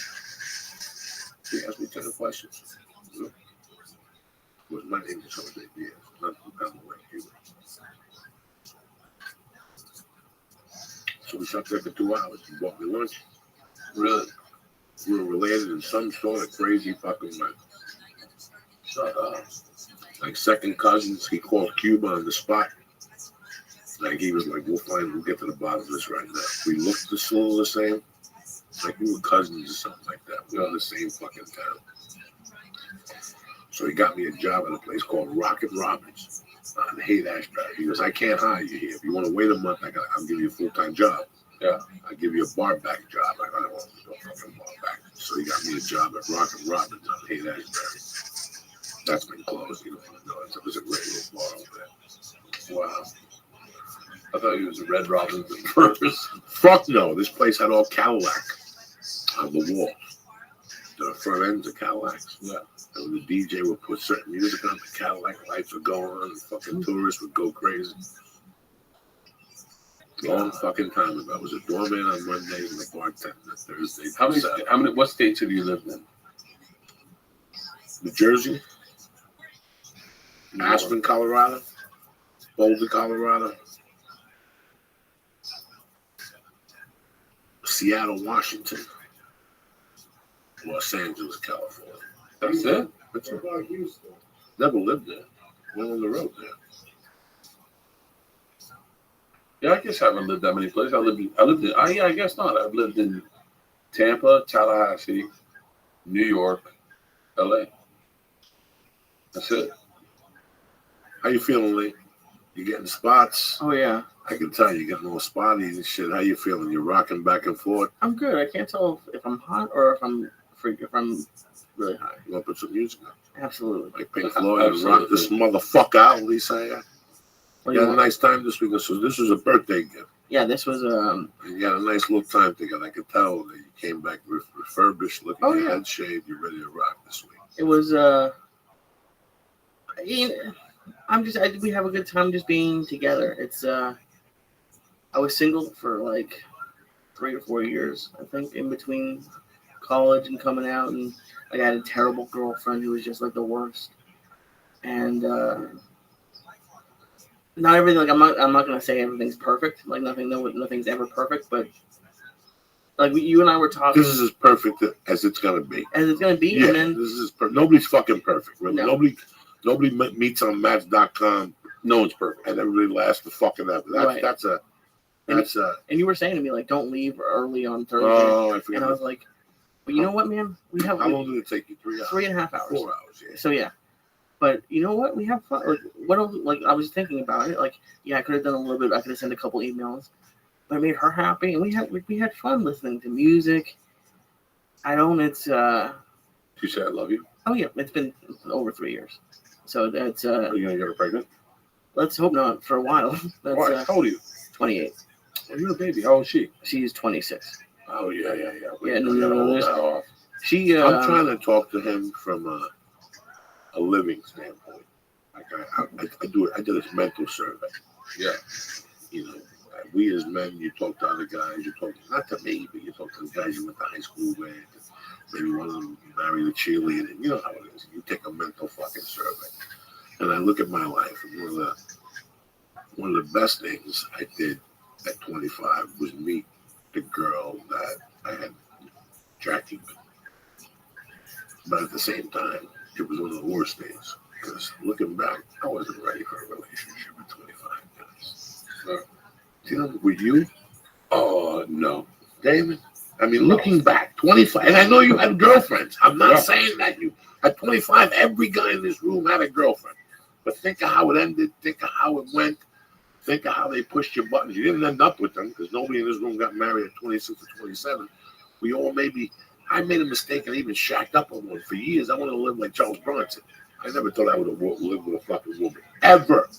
[SPEAKER 1] He asked me 10 questions. My name is Jose Diaz. Not from Camagüey, Cuba. So we sat there for 2 hours. He bought me lunch. Really? We were related in some sort of crazy fucking way. Shut up. Like second cousins. He called Cuba on the spot. Like he was like, we'll get to the bottom of this right now. We looked a little the same. Like we were cousins or something like that. We were in the same fucking town. So he got me a job at a place called Rocket Roberts on Haight-Ashbury. He goes, I can't hire you here. If you want to wait a month, I'll give you a full-time job. Yeah. I'll give you a bar back job. I don't want no fucking bar back. So he got me a job at Rocket Roberts on Haight-Ashbury. That's been closed. You don't know. It was a great little bar over there. Wow. I thought he was a Red Robin at first. Fuck no. This place had all Cadillac on the wall. The front ends of Cadillacs. Yeah. And the DJ would put certain music on, the Cadillac lights would go on, and fucking tourists would go crazy. Long fucking time ago. I was a doorman on Mondays and a bartender on Thursdays.
[SPEAKER 7] What states have you lived in?
[SPEAKER 1] New Jersey, Aspen, Colorado, Boulder, Colorado, Seattle, Washington, Los Angeles, California. That's it? That's it. Never lived there. Went on the road there.
[SPEAKER 7] Yeah, I guess I haven't lived that many places. I guess not. I've lived in Tampa, Tallahassee, New York, LA. That's it.
[SPEAKER 1] How you feeling, Lee? You getting spots?
[SPEAKER 2] Oh, yeah.
[SPEAKER 1] I can tell you getting all spotty and shit. How you feeling? You're rocking back and forth?
[SPEAKER 2] I'm good. I can't tell if I'm hot or if I'm really high.
[SPEAKER 1] You want to put some music on?
[SPEAKER 2] Absolutely.
[SPEAKER 1] Like Pink Floyd and rock this motherfucker out, Lisa. You had a nice time this weekend. So this was a birthday gift.
[SPEAKER 2] Yeah, this was
[SPEAKER 1] You had a nice little time together. I could tell that you came back refurbished, looking your head shaved. You're ready to rock this week.
[SPEAKER 2] It was we have a good time just being together. It's I was single for like 3 or 4 years, I think, in between college and coming out, and like, I had a terrible girlfriend who was just like the worst. And not everything. Like I'm not gonna say everything's perfect. Like nothing's ever perfect, but like you and I were talking.
[SPEAKER 1] This is as perfect as it's gonna be.
[SPEAKER 2] As it's gonna be.
[SPEAKER 1] Yeah,
[SPEAKER 2] and then,
[SPEAKER 1] this is nobody's fucking perfect. Really.
[SPEAKER 2] No.
[SPEAKER 1] Nobody meets on Match.com. No one's perfect, and everybody lasts the fucking ever. That's a.
[SPEAKER 2] And you were saying to me like, don't leave early on Thursday.
[SPEAKER 1] Oh, I forgot.
[SPEAKER 2] And I was like, well, you know what, man?
[SPEAKER 1] How long did it take you? 3 hours.
[SPEAKER 2] 3.5 hours.
[SPEAKER 1] 4 hours. Yeah.
[SPEAKER 2] So yeah. But you know what? We have fun. Like, what else? Like I was thinking about it. Like, yeah, I could have done a little bit. I could have sent a couple emails, but it made her happy, and we had fun listening to music. It's.
[SPEAKER 7] You say I love you.
[SPEAKER 2] Oh yeah, it's been over 3 years, so that's.
[SPEAKER 7] Are you gonna get her pregnant?
[SPEAKER 2] Let's hope not for a while. That's,
[SPEAKER 7] Why? How old are you?
[SPEAKER 2] 28.
[SPEAKER 7] Oh, you're a baby. How old is she?
[SPEAKER 2] She's 26.
[SPEAKER 7] Oh yeah.
[SPEAKER 2] Yeah, no. She.
[SPEAKER 1] I'm trying to talk to him from a living standpoint. Like I do it. I did a mental survey.
[SPEAKER 7] Yeah.
[SPEAKER 1] You know, we as men, you talk to other guys. You talk not to me, but you talk to the guys you went to high school with. Maybe one of them married a cheerleader. You know how it is. You take a mental fucking survey. And I look at my life, and one of the best things I did at 25 was meet the girl that I had attracted with. But at the same time, it was one of the worst things, because looking back, I wasn't ready for a relationship at 25 years. You know, were you?
[SPEAKER 7] Oh, no.
[SPEAKER 1] David. I mean, looking back, 25, and I know you had girlfriends. I'm not saying that you at 25, every guy in this room had a girlfriend. But think of how it ended. Think of how it went. Think of how they pushed your buttons. You didn't end up with them because nobody in this room got married at 26 or 27. We all I made a mistake and even shacked up on one. For years, I wanted to live like Charles Bronson. I never thought I would have lived with a fucking woman. Ever.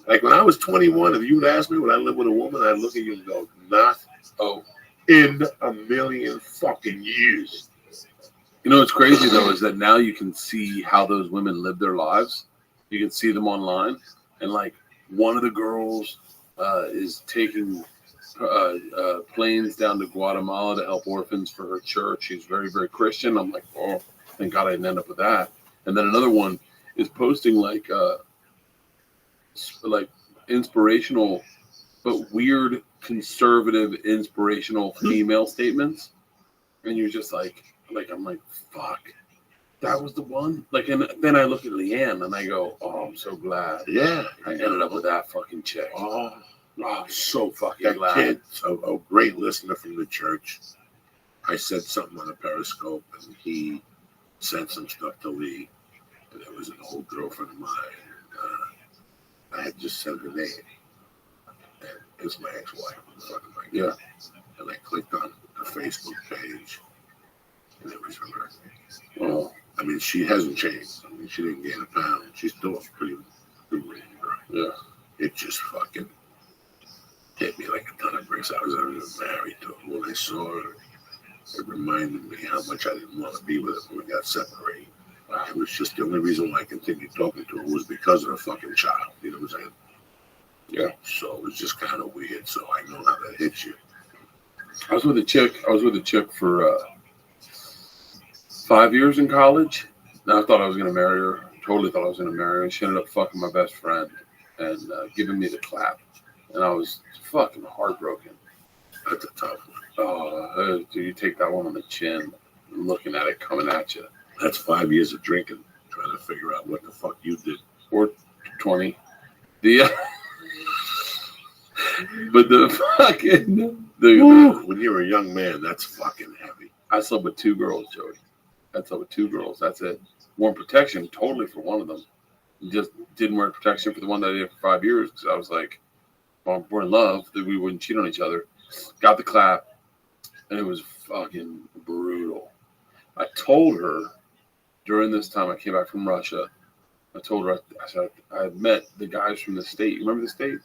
[SPEAKER 1] Like when I was 21, if you would ask me would I live with a woman, I'd look at you and go, not in a million fucking years.
[SPEAKER 7] You know what's crazy though is that now you can see how those women live their lives. You can see them online, and like one of the girls is taking planes down to Guatemala to help orphans for her church. She's very, very Christian. I'm like, oh, thank God I didn't end up with that. And then another one is posting like inspirational, but weird conservative inspirational female statements, and you're just like I'm like, fuck, that was the one. Like, and then I look at Leanne and I go, oh, I'm so glad.
[SPEAKER 1] Yeah,
[SPEAKER 7] I ended up with that fucking chick.
[SPEAKER 1] Oh,
[SPEAKER 7] I'm so fucking
[SPEAKER 1] that
[SPEAKER 7] glad.
[SPEAKER 1] Kid, a great listener from the church. I said something on a Periscope, and he sent some stuff to Lee. And it was an old girlfriend of mine. I had just said her name. And it was my ex-wife.
[SPEAKER 7] Yeah.
[SPEAKER 1] And I clicked on the Facebook page, and it was her.
[SPEAKER 7] Oh.
[SPEAKER 1] I mean, she hasn't changed. I mean, she didn't gain a pound. She's still a pretty good lady, right?
[SPEAKER 7] Yeah.
[SPEAKER 1] It just fucking hit me like a ton of bricks. I was never even married to her. When I saw her, it reminded me how much I didn't want to be with her when we got separated. It was just the only reason why I continued talking to her was because of her fucking child. You know what I'm saying?
[SPEAKER 7] Yeah.
[SPEAKER 1] So it was just kind of weird. So I know how that hits you.
[SPEAKER 7] I was with a chick for 5 years in college. And I thought I was going to marry her. Totally thought I was going to marry her. She ended up fucking my best friend and giving me the clap. And I was fucking heartbroken.
[SPEAKER 1] That's a tough one.
[SPEAKER 7] Oh, dude, you take that one on the chin, looking at it coming at you.
[SPEAKER 1] That's 5 years of drinking, trying to figure out what the fuck you did.
[SPEAKER 7] Or 20. But the fucking...
[SPEAKER 1] when you're a young man, that's fucking heavy.
[SPEAKER 7] I slept with 2 girls, Jody. I slept with 2 girls. That's it. Wore protection totally for one of them. Just didn't wear protection for the one that I did for 5 years because I was like, well, we're in love, that we wouldn't cheat on each other. Got the clap, and it was fucking brutal. I told her during this time I came back from Russia. I told her, I said, I had met the guys from the State. You remember the State?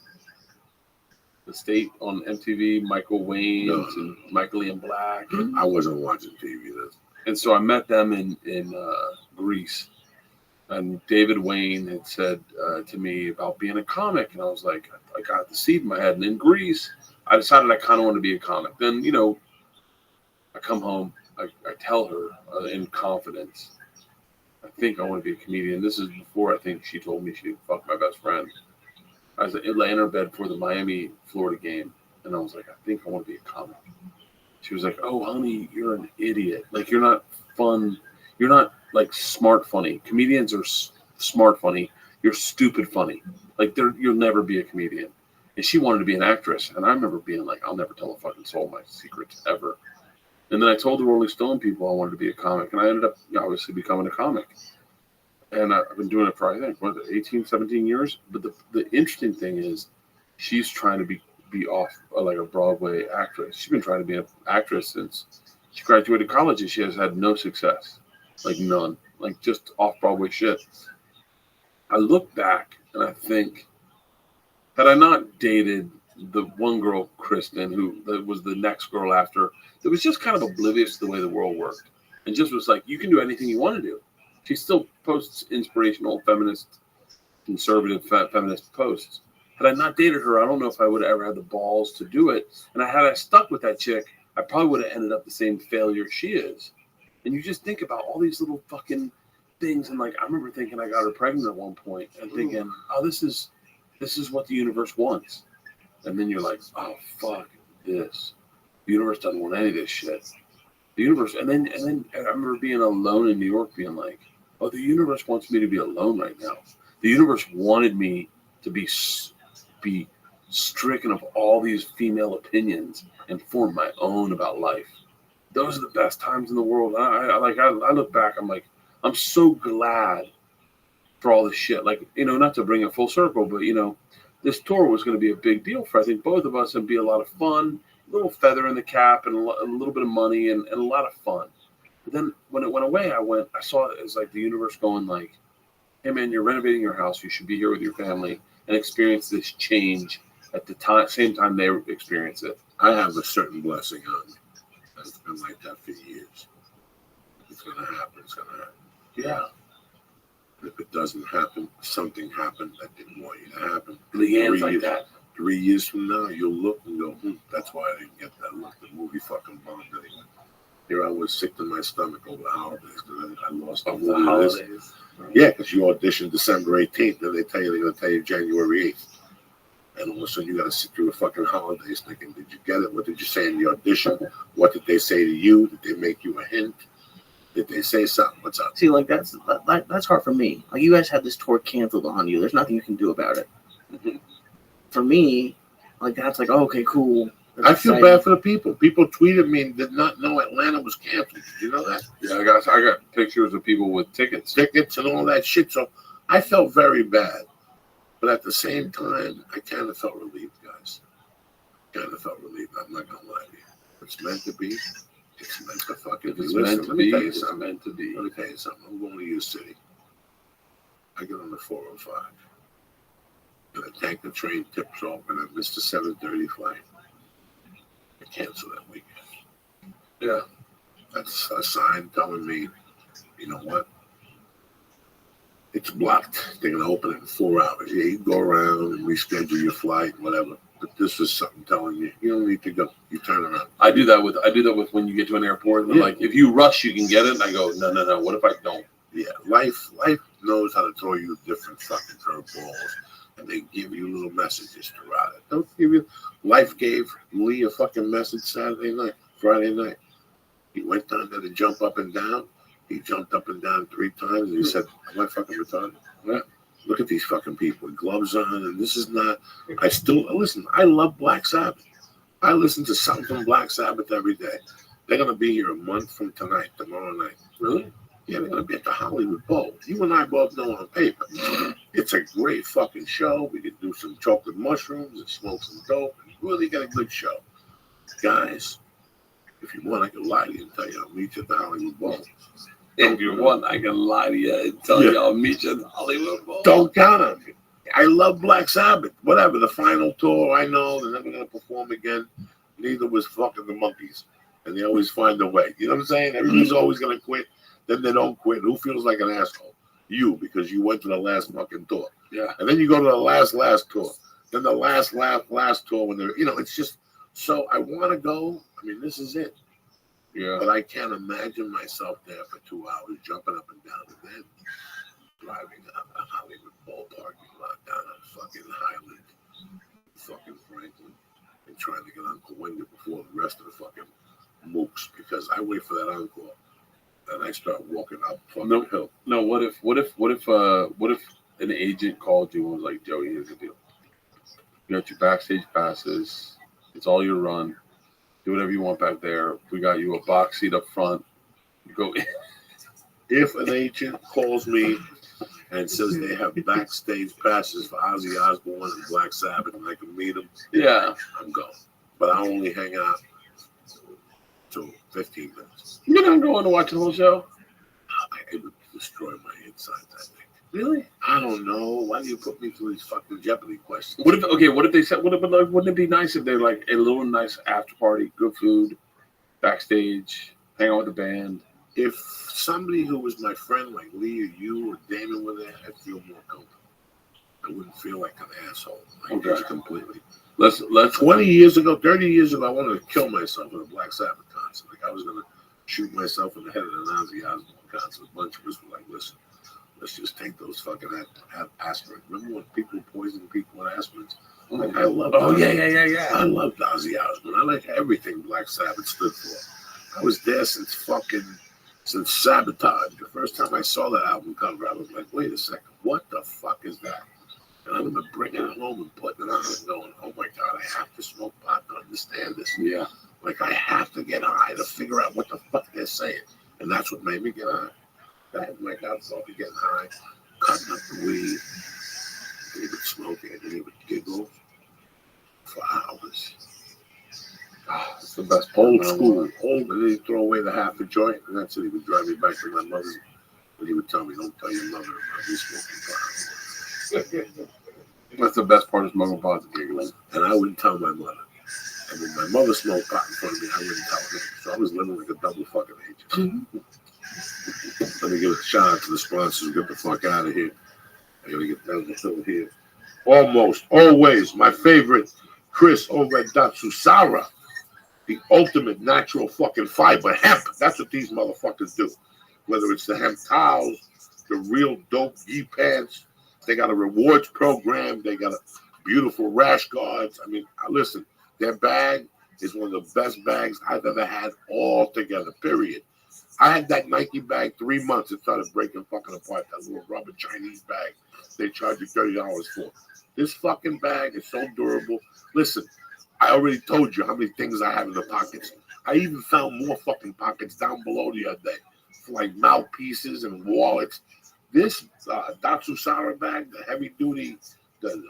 [SPEAKER 7] The State on MTV, Michael Wayne and Michael Ian Black.
[SPEAKER 1] I wasn't watching TV then.
[SPEAKER 7] And so I met them in Greece. And David Wayne had said to me about being a comic. And I was like, I got the seed in my head. And in Greece, I decided I kind of wanted to be a comic. Then, you know, I come home, I tell her in confidence, I think I want to be a comedian. This is before I think she told me she'd fuck my best friend. I was laying in her bed for the Miami-Florida game. And I was like, I think I want to be a comic. She was like, oh, honey, you're an idiot. Like, you're not fun. You're not, like, smart funny. Comedians are smart funny. You're stupid funny. Like, you'll never be a comedian. And she wanted to be an actress. And I remember being like, I'll never tell a fucking soul my secrets ever. And then I told the Rolling Stone people I wanted to be a comic. And I ended up, obviously, becoming a comic. And I've been doing it for, I think, 18, 17 years. But the interesting thing is she's trying to be off like a Broadway actress. She's been trying to be an actress since she graduated college, and she has had no success. Like none. Like just off-Broadway shit. I look back and I think, had I not dated the one girl, Kristen, who was the next girl after, that was just kind of oblivious to the way the world worked. And just was like, you can do anything you want to do. She still posts inspirational feminist, conservative feminist posts. Had I not dated her, I don't know if I would have ever had the balls to do it. And had I stuck with that chick, I probably would have ended up the same failure she is. And you just think about all these little fucking things. And like, I remember thinking I got her pregnant at one point and thinking, oh, this is what the universe wants. And then you're like, oh, fuck this. The universe doesn't want any of this shit. The universe, and then I remember being alone in New York being like, oh, the universe wants me to be alone right now. The universe wanted me to be stricken of all these female opinions and formed my own about life. Those are the best times in the world. I look back, I'm like, I'm so glad for all this shit. Like, not to bring it full circle, but this tour was going to be a big deal for, I think, both of us, and be a lot of fun, a little feather in the cap, and a little bit of money, and a lot of fun. But then when it went away, I saw it as like the universe going like, hey man, you're renovating your house. You should be here with your family and experience this change at the same time they experience it.
[SPEAKER 1] I have a certain blessing on me. It's been like that for years. It's going to happen. It's going to happen.
[SPEAKER 7] Yeah.
[SPEAKER 1] If it doesn't happen, something happened that didn't want you to happen.
[SPEAKER 7] Leanne's like that.
[SPEAKER 1] 3 years from now, you'll look and go, that's why I didn't get that look. The movie fucking bombed anyway. Here I was sick to my stomach over the holidays because I lost
[SPEAKER 7] the holidays.
[SPEAKER 1] Yeah, because you auditioned December 18th, and they're going to tell you January 8th. And all of a sudden, you got to sit through the fucking holidays thinking, did you get it? What did you say in the audition? What did they say to you? Did they make you a hint? Did they say something? What's up?
[SPEAKER 2] See, like, that's hard for me. Like, you guys had this tour canceled on you. There's nothing you can do about it.
[SPEAKER 1] Mm-hmm.
[SPEAKER 2] For me, like, that's like, oh, okay, cool.
[SPEAKER 1] I feel bad for the people. People tweeted me and did not know Atlanta was canceled. Did you know that?
[SPEAKER 7] Yeah, I got pictures of people with tickets
[SPEAKER 1] and all that shit. So I felt very bad. But at the same time, I kind of felt relieved, guys. I'm not going to lie to you. It's meant to be. It's meant to fucking be. Listen, let me tell you something.
[SPEAKER 7] Meant to be.
[SPEAKER 1] Let me tell you something. I'm going to your city. I get on the 405. And I take the train, tips off, and I missed the 7:30 flight. I cancel that weekend.
[SPEAKER 7] Yeah.
[SPEAKER 1] That's a sign telling me, you know what? It's blocked. They're going to open it in 4 hours. Yeah, you go around and reschedule your flight, whatever. But this is something telling you, you don't need to go. You turn around.
[SPEAKER 7] I do that with when you get to an airport. And like, if you rush, you can get it. And I go, no. What if I don't?
[SPEAKER 1] Yeah, life knows how to throw you different fucking curveballs. And they give you little messages throughout it. Don't give you. Life gave Lee a fucking message Friday night. He went down there to jump up and down. He jumped up and down 3 times. And he said, am I fucking retarded? Yeah. Look at these fucking people with gloves on. And this is not. Listen, I love Black Sabbath. I listen to something from Black Sabbath every day. They're going to be here a month from tonight, tomorrow night.
[SPEAKER 7] Really?
[SPEAKER 1] Yeah, they're going to be at the Hollywood Bowl. You and I both know on paper. It's a great fucking show. We could do some chocolate mushrooms and smoke some dope. And really get a good show. Guys, if you want, I can lie to you and tell you I'll meet you at the Hollywood Bowl.
[SPEAKER 7] If you want, I can lie to you and tell you I'll meet you at the Hollywood Bowl.
[SPEAKER 1] Don't count on me. I love Black Sabbath. Whatever, the final tour, I know they're never going to perform again. Neither was fucking the Monkees. And they always find a way. You know what I'm saying? Everybody's always going to quit. Then they don't quit. Who feels like an asshole? You, because you went to the last fucking tour.
[SPEAKER 7] Yeah.
[SPEAKER 1] And then you go to the last tour. Then the last tour when they're, it's just, so I want to go. I mean, this is it.
[SPEAKER 7] Yeah.
[SPEAKER 1] But I can't imagine myself there for 2 hours jumping up and down and then driving a Hollywood Bowl parking lot down on fucking Highland, fucking Franklin, and trying to get Uncle Wendy before the rest of the fucking mooks, because I wait for that encore and I start walking up fucking hill.
[SPEAKER 7] No, what if an agent called you and was like, Joey, here's the deal. You got your backstage passes. It's all your run. Do whatever you want back there. We got you a box seat up front. You go in.
[SPEAKER 1] If an agent calls me and says they have backstage passes for Ozzy Osbourne and Black Sabbath and I can meet them,
[SPEAKER 7] yeah,
[SPEAKER 1] I'm going. But I only hang out till 15 minutes.
[SPEAKER 7] You're not going to watch the whole show?
[SPEAKER 1] It would destroy my insides, I think.
[SPEAKER 7] Really?
[SPEAKER 1] I don't know. Why do you put me through these fucking Jeopardy questions?
[SPEAKER 7] What if they said, wouldn't it be nice if they're like a little nice after party, good food, backstage, hang out with the band?
[SPEAKER 1] If somebody who was my friend, like Lee or you or Damon were there, I'd feel more comfortable. I wouldn't feel like an asshole. Just completely.
[SPEAKER 7] Let's
[SPEAKER 1] 20 years ago, 30 years ago, I wanted to kill myself at a Black Sabbath concert. Like I was going to shoot myself in the head at an Ozzy Osbourne concert. A bunch of us were like, listen, let's just take those fucking aspirin. Remember when people poisoned people with aspirins? Like, I love
[SPEAKER 7] yeah.
[SPEAKER 1] I loved Ozzy Osbourne. I like everything Black Sabbath stood for. I was there since Sabotage. The first time I saw that album cover, I was like, wait a second, what the fuck is that? And I remember bringing it home and putting it on and going, oh my God, I have to smoke pot to understand this.
[SPEAKER 7] Yeah.
[SPEAKER 1] Like, I have to get high to figure out what the fuck they're saying. And that's what made me get high. That, like, I started getting high, cutting up the weed, and he would smoke it, and he would giggle for hours.
[SPEAKER 7] Oh, it's the best part.
[SPEAKER 1] Old school, and then he'd throw away the half a joint, and that's it. He would drive me back to my mother's, and he would tell me, don't tell your mother about me smoking pot.
[SPEAKER 7] That's the best part of smoking pot, the giggling.
[SPEAKER 1] And I wouldn't tell my mother. And when my mother smoked pot in front of me, I wouldn't tell her. So I was living like a double fucking agent. Let me give a shout out to the sponsors. Get the fuck out of here. I gotta get down the hill here. Almost, always, my favorite, Chris over at Datsusara. The ultimate natural fucking fiber, hemp. That's what these motherfuckers do. Whether it's the hemp towels, the real dope ghee pants, they got a rewards program, they got a beautiful rash guards. I mean, listen, their bag is one of the best bags I've ever had all together, period. I had that Nike bag 3 months. It started breaking fucking apart. That little rubber Chinese bag they charge you $30 for. This fucking bag is so durable. Listen, I already told you how many things I have in the pockets. I even found more fucking pockets down below the other day for like mouthpieces and wallets. This Datsusara bag, the heavy duty, the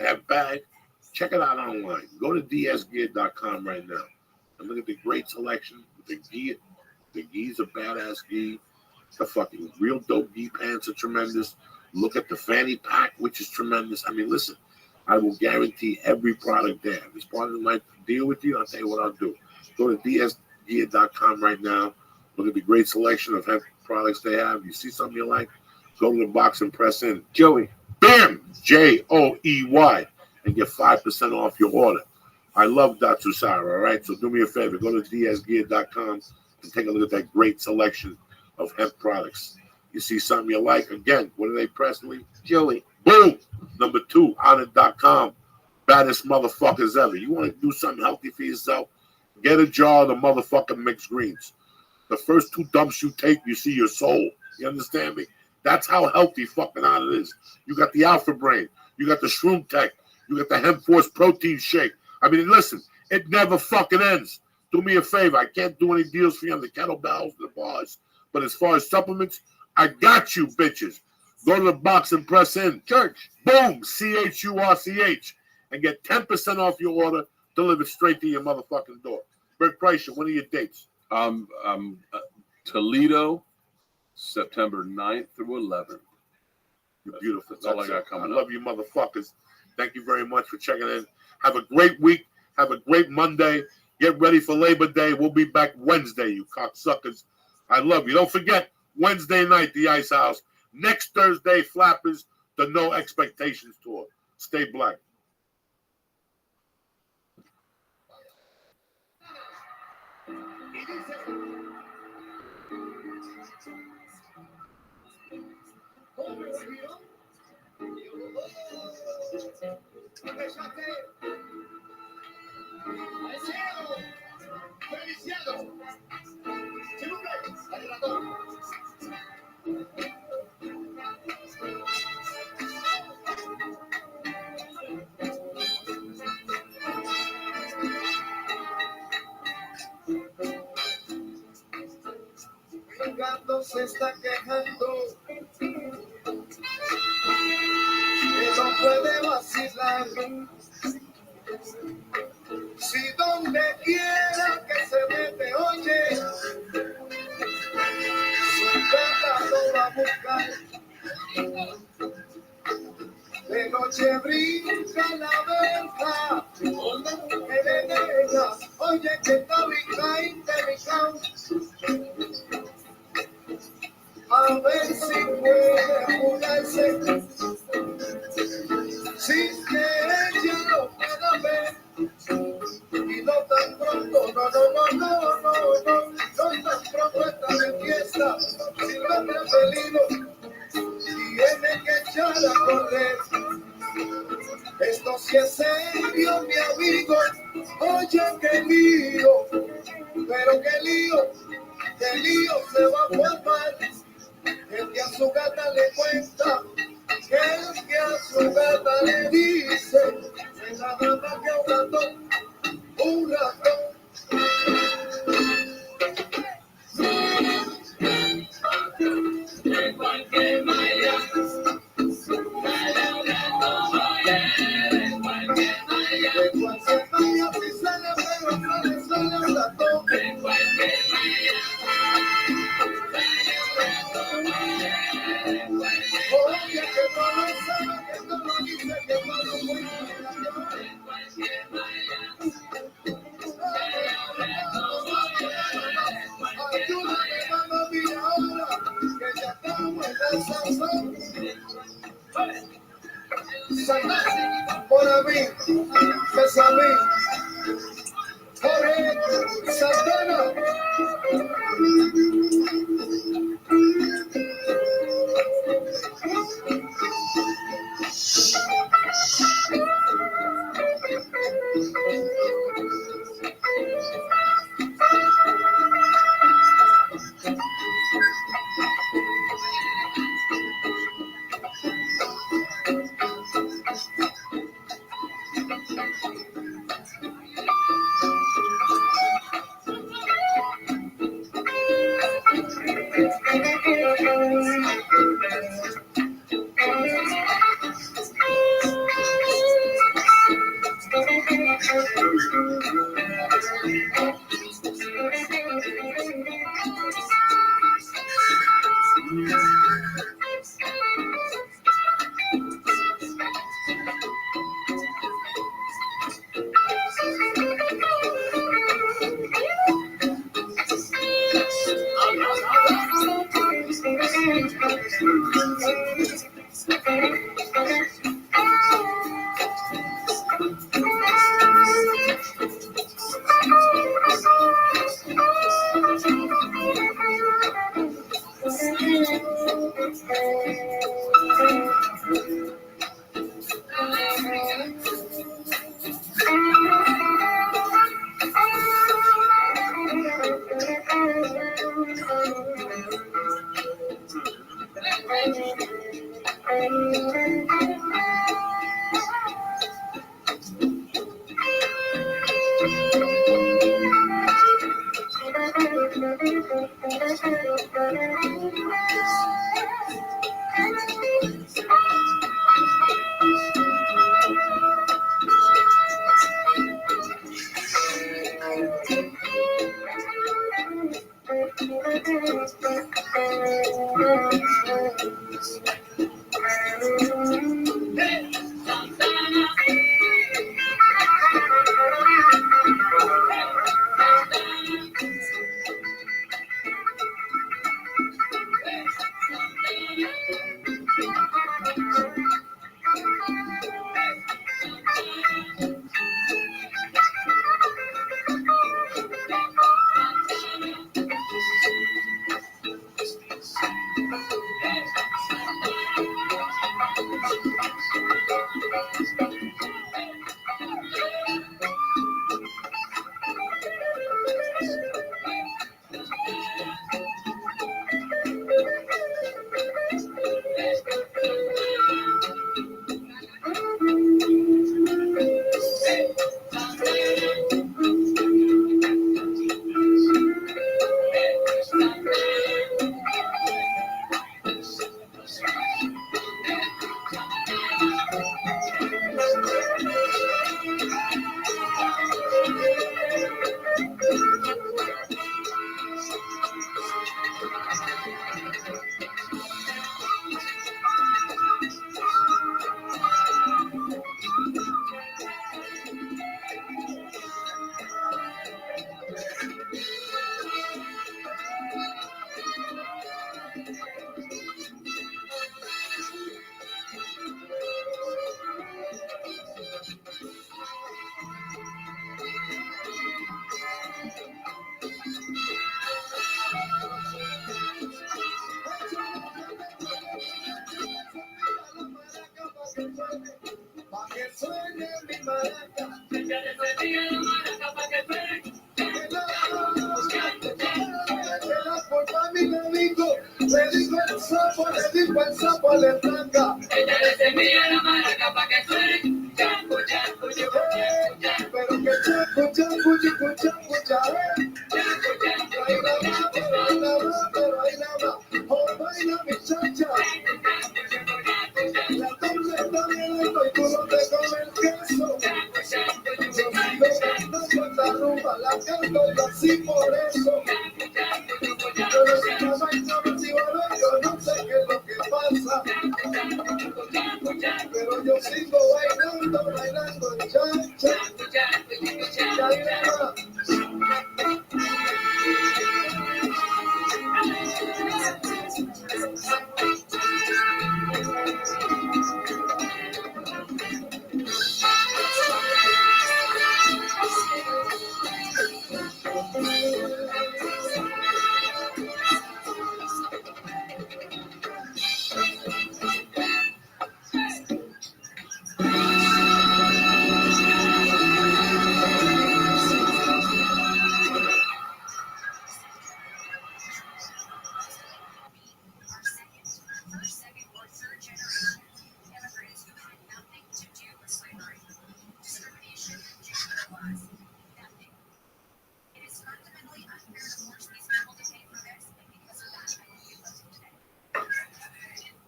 [SPEAKER 1] hemp bag, check it out online. Go to dsgear.com right now and look at the great selection. The gear, the gee's a badass gee. The fucking real dope gee pants are tremendous. Look at the fanny pack, which is tremendous. I mean, listen, I will guarantee every product there. If it's part of my deal with you, I'll tell you what I'll do. Go to dsgear.com right now. Look at the great selection of hemp products they have. You see something you like, go to the box and press in. Joey, bam, Joey, and get 5% off your order. I love Datsusara, all right? So do me a favor. Go to dsgear.com and take a look at that great selection of hemp products. You see something you like, again, what do they press, Lee? Joey. Boom. Number 2, honor.com. Baddest motherfuckers ever. You want to do something healthy for yourself? Get a jar of the motherfucking mixed greens. The first 2 dumps you take, you see your soul. You understand me? That's how healthy fucking Honor is. You got the Alpha Brain. You got the Shroom Tech. You got the Hemp Force Protein Shake. I mean, listen, it never fucking ends. Do me a favor. I can't do any deals for you on the kettlebells, the bars. But as far as supplements, I got you, bitches. Go to the box and press in. Church. Boom. CHURCH. And get 10% off your order delivered straight to your motherfucking door. Rick Kreischer, when are your dates?
[SPEAKER 7] Toledo, September 9th through 11th.
[SPEAKER 1] You're beautiful.
[SPEAKER 7] That's all I got coming
[SPEAKER 1] up. I love you, motherfuckers. Thank you very much for checking in. Have a great week. Have a great Monday. Get ready for Labor Day. We'll be back Wednesday, you cocksuckers. I love you. Don't forget, Wednesday night, the Ice House. Next Thursday, Flappers, the No Expectations Tour. Stay black.
[SPEAKER 6] El gato se está quejando que no puede vacilar. Si donde quiera que se mete, oye, su gata lo va a buscar. De noche brinca la verja, oye, que está brincando. A ver si puede jugarse, sin que ella lo pueda ver. Y no tan pronto, no tan pronto está de fiesta, sin nombre peligro, tiene que echar a correr. Esto sí es serio, mi amigo, oye, qué lío, pero qué lío se va a formar. El que a su gata le cuenta, que el que a su su gata le dice, es la gata que un ratón. De cualquier manera, si sale, pero sale un ratón. De cualquier manera, oye, que no lo sabe, que no lo dice, que no lo puede. De cualquier manera, ayúdame, mamá mía, ahora, que ya estamos en la sazón. Santana, por mí, Besamí, Jorge, Santana. Le dijo el sapo le tranca. Ella le temía la maraca.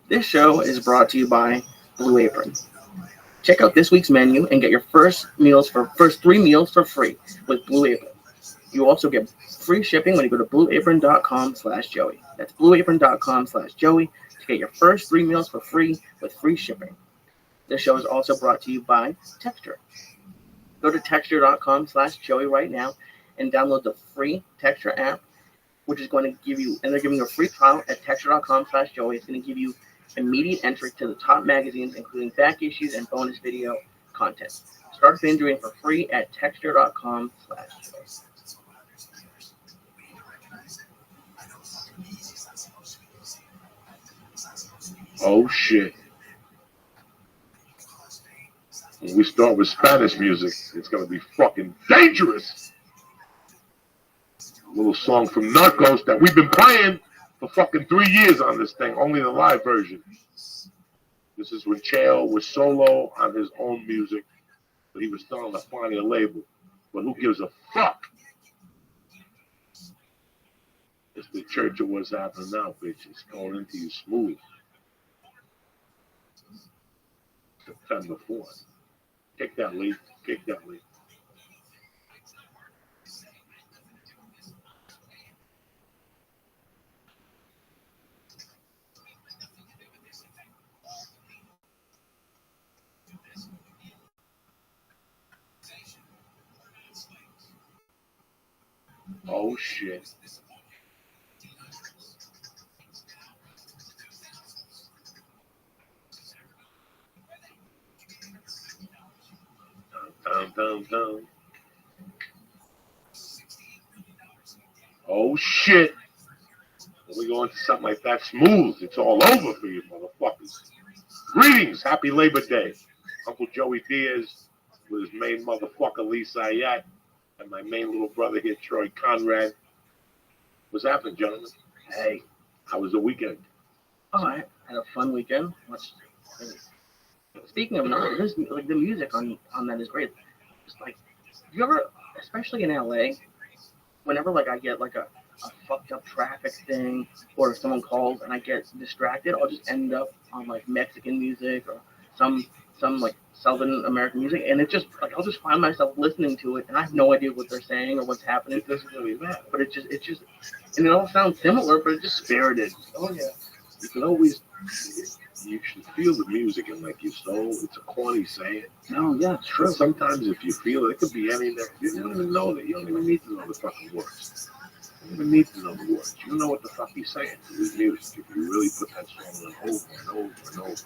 [SPEAKER 2] This show is brought to you by Blue Apron. Check out this week's menu and get your first 3 meals for free with Blue Apron. You also get free shipping when you go to blueapron.com/Joey. That's blueapron.com/Joey to get your first 3 meals for free with free shipping. This show is also brought to you by Texture. Go to texture.com/Joey right now and download the free Texture app, which is going to give you, and they're giving you a free trial at texture.com/Joey. It's going to give you immediate entry to the top magazines, including back issues and bonus video content. Start binge reading for free at texture.com/Joey.
[SPEAKER 1] Oh shit. When we start with Spanish music, it's gonna be fucking dangerous. A little song from Narcos that we've been playing for fucking 3 years on this thing, only the live version. This is when Chael was solo on his own music, but he was still on the Fania label. But who gives a fuck? It's the church of what's happening now, bitch. It's going into you smooth. September 4th. Kick that lead. Kick that lead. Oh shit. Down. Oh shit. When we go into something like that smooth, it's all over for you motherfuckers. Greetings, happy Labor Day. Uncle Joey Diaz with his main motherfucker Lee Sayat and my main little brother here, Troy Conrad. What's happening, gentlemen? Hey, how was the weekend?
[SPEAKER 2] Oh, I had a fun weekend. Speaking of numbers, like the music on that is great. Just like, you ever, especially in LA, whenever like I get like a fucked up traffic thing, or if someone calls and I get distracted, I'll just end up on like Mexican music or some like Southern American music, and it just like I'll just find myself listening to it, and I have no idea what they're saying or what's happening. It doesn't really matter, but it just, and it all sounds similar, but it just spirited. Oh yeah,
[SPEAKER 1] you can always. You should feel the music in like your soul. It's a corny saying.
[SPEAKER 2] No, yeah, it's true.
[SPEAKER 1] But sometimes if you feel it could be anything. You don't even know that. You don't even need to know the fucking words. You don't even need to know the words. You know what the fuck he's saying to his music. If you really put that song on over and over and over,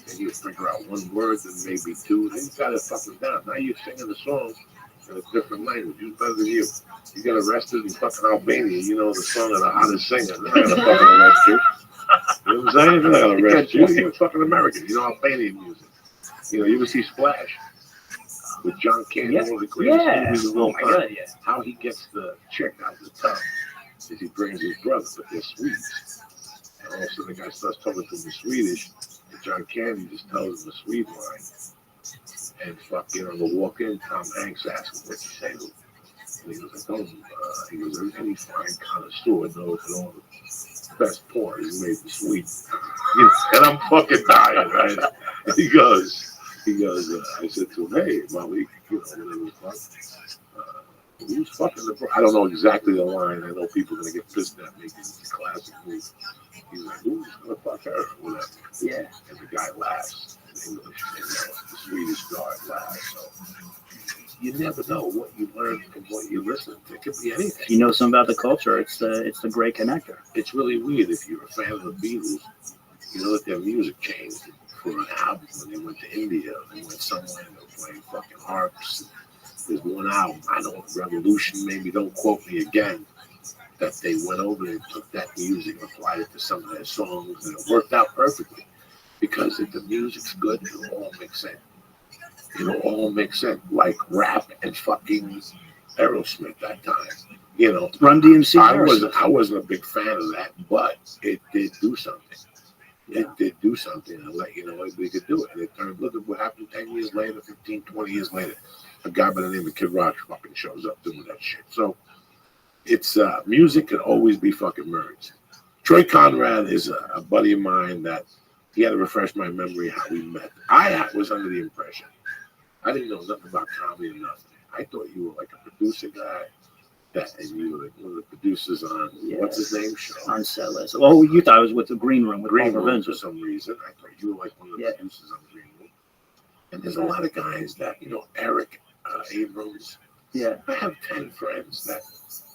[SPEAKER 1] and you figure out one word, then maybe two, then you got it fucking down. Now you're singing the song in a different language. Who's better than you? You get arrested in fucking Albania. You know the song of the hottest singer. They're not gonna fucking arrest you. You know what I'm saying? They're not gonna arrest you. You're fucking American. You know Albanian music. You know, you ever see Splash with John Candy? One of the greatest movies of all time. God, yeah. How he gets the chick out of the tub is he brings his brother, but they're Swedes. And all of a sudden the guy starts talking to him in Swedish, and John Candy just tells him the Swede line. And fucking on the walk in, Tom Hanks asks him what you say to him. And he goes, any fine connoisseur knows that all the best porn is made in Sweden. And I'm fucking dying, right? And he goes, I said to him, hey, Molly, you know, whatever the fuck. Who's fucking the bro? I don't know exactly the line. I know people are going to get pissed at me because it's a classic movie. He's like, who's going to fuck her? Or whatever. Yeah. And the guy laughs. In English, the Swedish guard laughs. So you never know what you learn from what you listen to. It could be anything.
[SPEAKER 9] You know something about the culture. It's the great connector.
[SPEAKER 1] It's really weird if you're a fan of the Beatles. You know that their music changed for an album when they went to India. They went somewhere and they were playing fucking harps. There's one album, I know, Revolution, maybe don't quote me again, that they went over and took that music and applied it to some of their songs, and it worked out perfectly. Because if the music's good, it'll all make sense. It'll all make sense. Like rap and fucking Aerosmith that time. You know,
[SPEAKER 9] Run DMC.
[SPEAKER 1] I wasn't a big fan of that, but it did do something. It did do something and let you know we could do it. And it turned, look at what happened 10 years later, 15, 20 years later. A guy by the name of Kid Rock fucking shows up doing that shit. So it's music can always be fucking merged. Troy Conrad is a buddy of mine that he had to refresh my memory how we met. I was under the impression I didn't know nothing about comedy or nothing. I thought you were like a producer guy. And you were like one of the producers on what's his name show
[SPEAKER 9] on Sellers. Oh, you thought I was with the Green Room with
[SPEAKER 1] Green
[SPEAKER 9] Paul
[SPEAKER 1] Room
[SPEAKER 9] Provenza.
[SPEAKER 1] for some reason. I thought you were like one of the producers on Green Room. And there's a lot of guys that Eric Abrams.
[SPEAKER 9] Yeah.
[SPEAKER 1] I have 10 friends that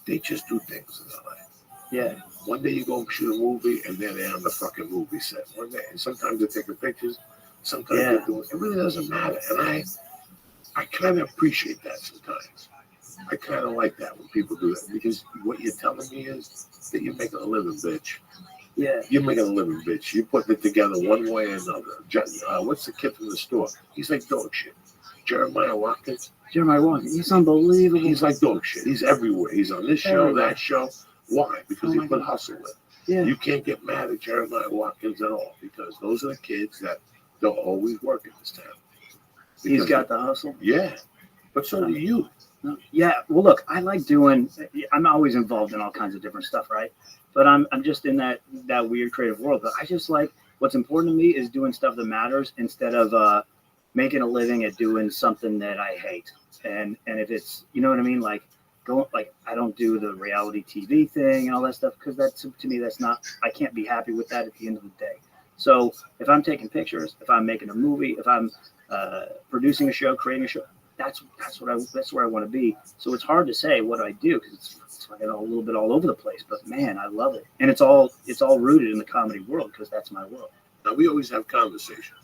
[SPEAKER 1] they just do things in their life.
[SPEAKER 9] Yeah.
[SPEAKER 1] One day you go shoot a movie and then they're on the fucking movie set. One day, and sometimes they're taking pictures. Sometimes they're doing. It really doesn't matter. And I kind of appreciate that sometimes. I kind of like that when people do that because what you're telling me is that you're making a living, bitch.
[SPEAKER 9] Yeah.
[SPEAKER 1] You're making a living, bitch. You're putting it together one way or another. What's the kid from the store? He's like dog shit. Jeremiah Watkins.
[SPEAKER 9] He's unbelievable.
[SPEAKER 1] He's like dog shit. He's everywhere. He's on this show, that show. Why? Because he put hustle in.
[SPEAKER 9] Yeah.
[SPEAKER 1] You can't get mad at Jeremiah Watkins at all because those are the kids that they'll always work in this town.
[SPEAKER 9] He's got the hustle.
[SPEAKER 1] Yeah. But so do you.
[SPEAKER 9] Yeah, well, look, I like doing. I'm always involved in all kinds of different stuff, right? But I'm just in that weird creative world. But I just like what's important to me is doing stuff that matters instead of making a living at doing something that I hate. And if it's, you know what I mean, like I don't do the reality TV thing and all that stuff because that's to me that's not. I can't be happy with that at the end of the day. So if I'm taking pictures, if I'm making a movie, if I'm producing a show, creating a show. That's where I want to be. So it's hard to say what I do because it's like a little bit all over the place. But man, I love it, and it's all rooted in the comedy world because that's my world.
[SPEAKER 1] Now we always have conversations.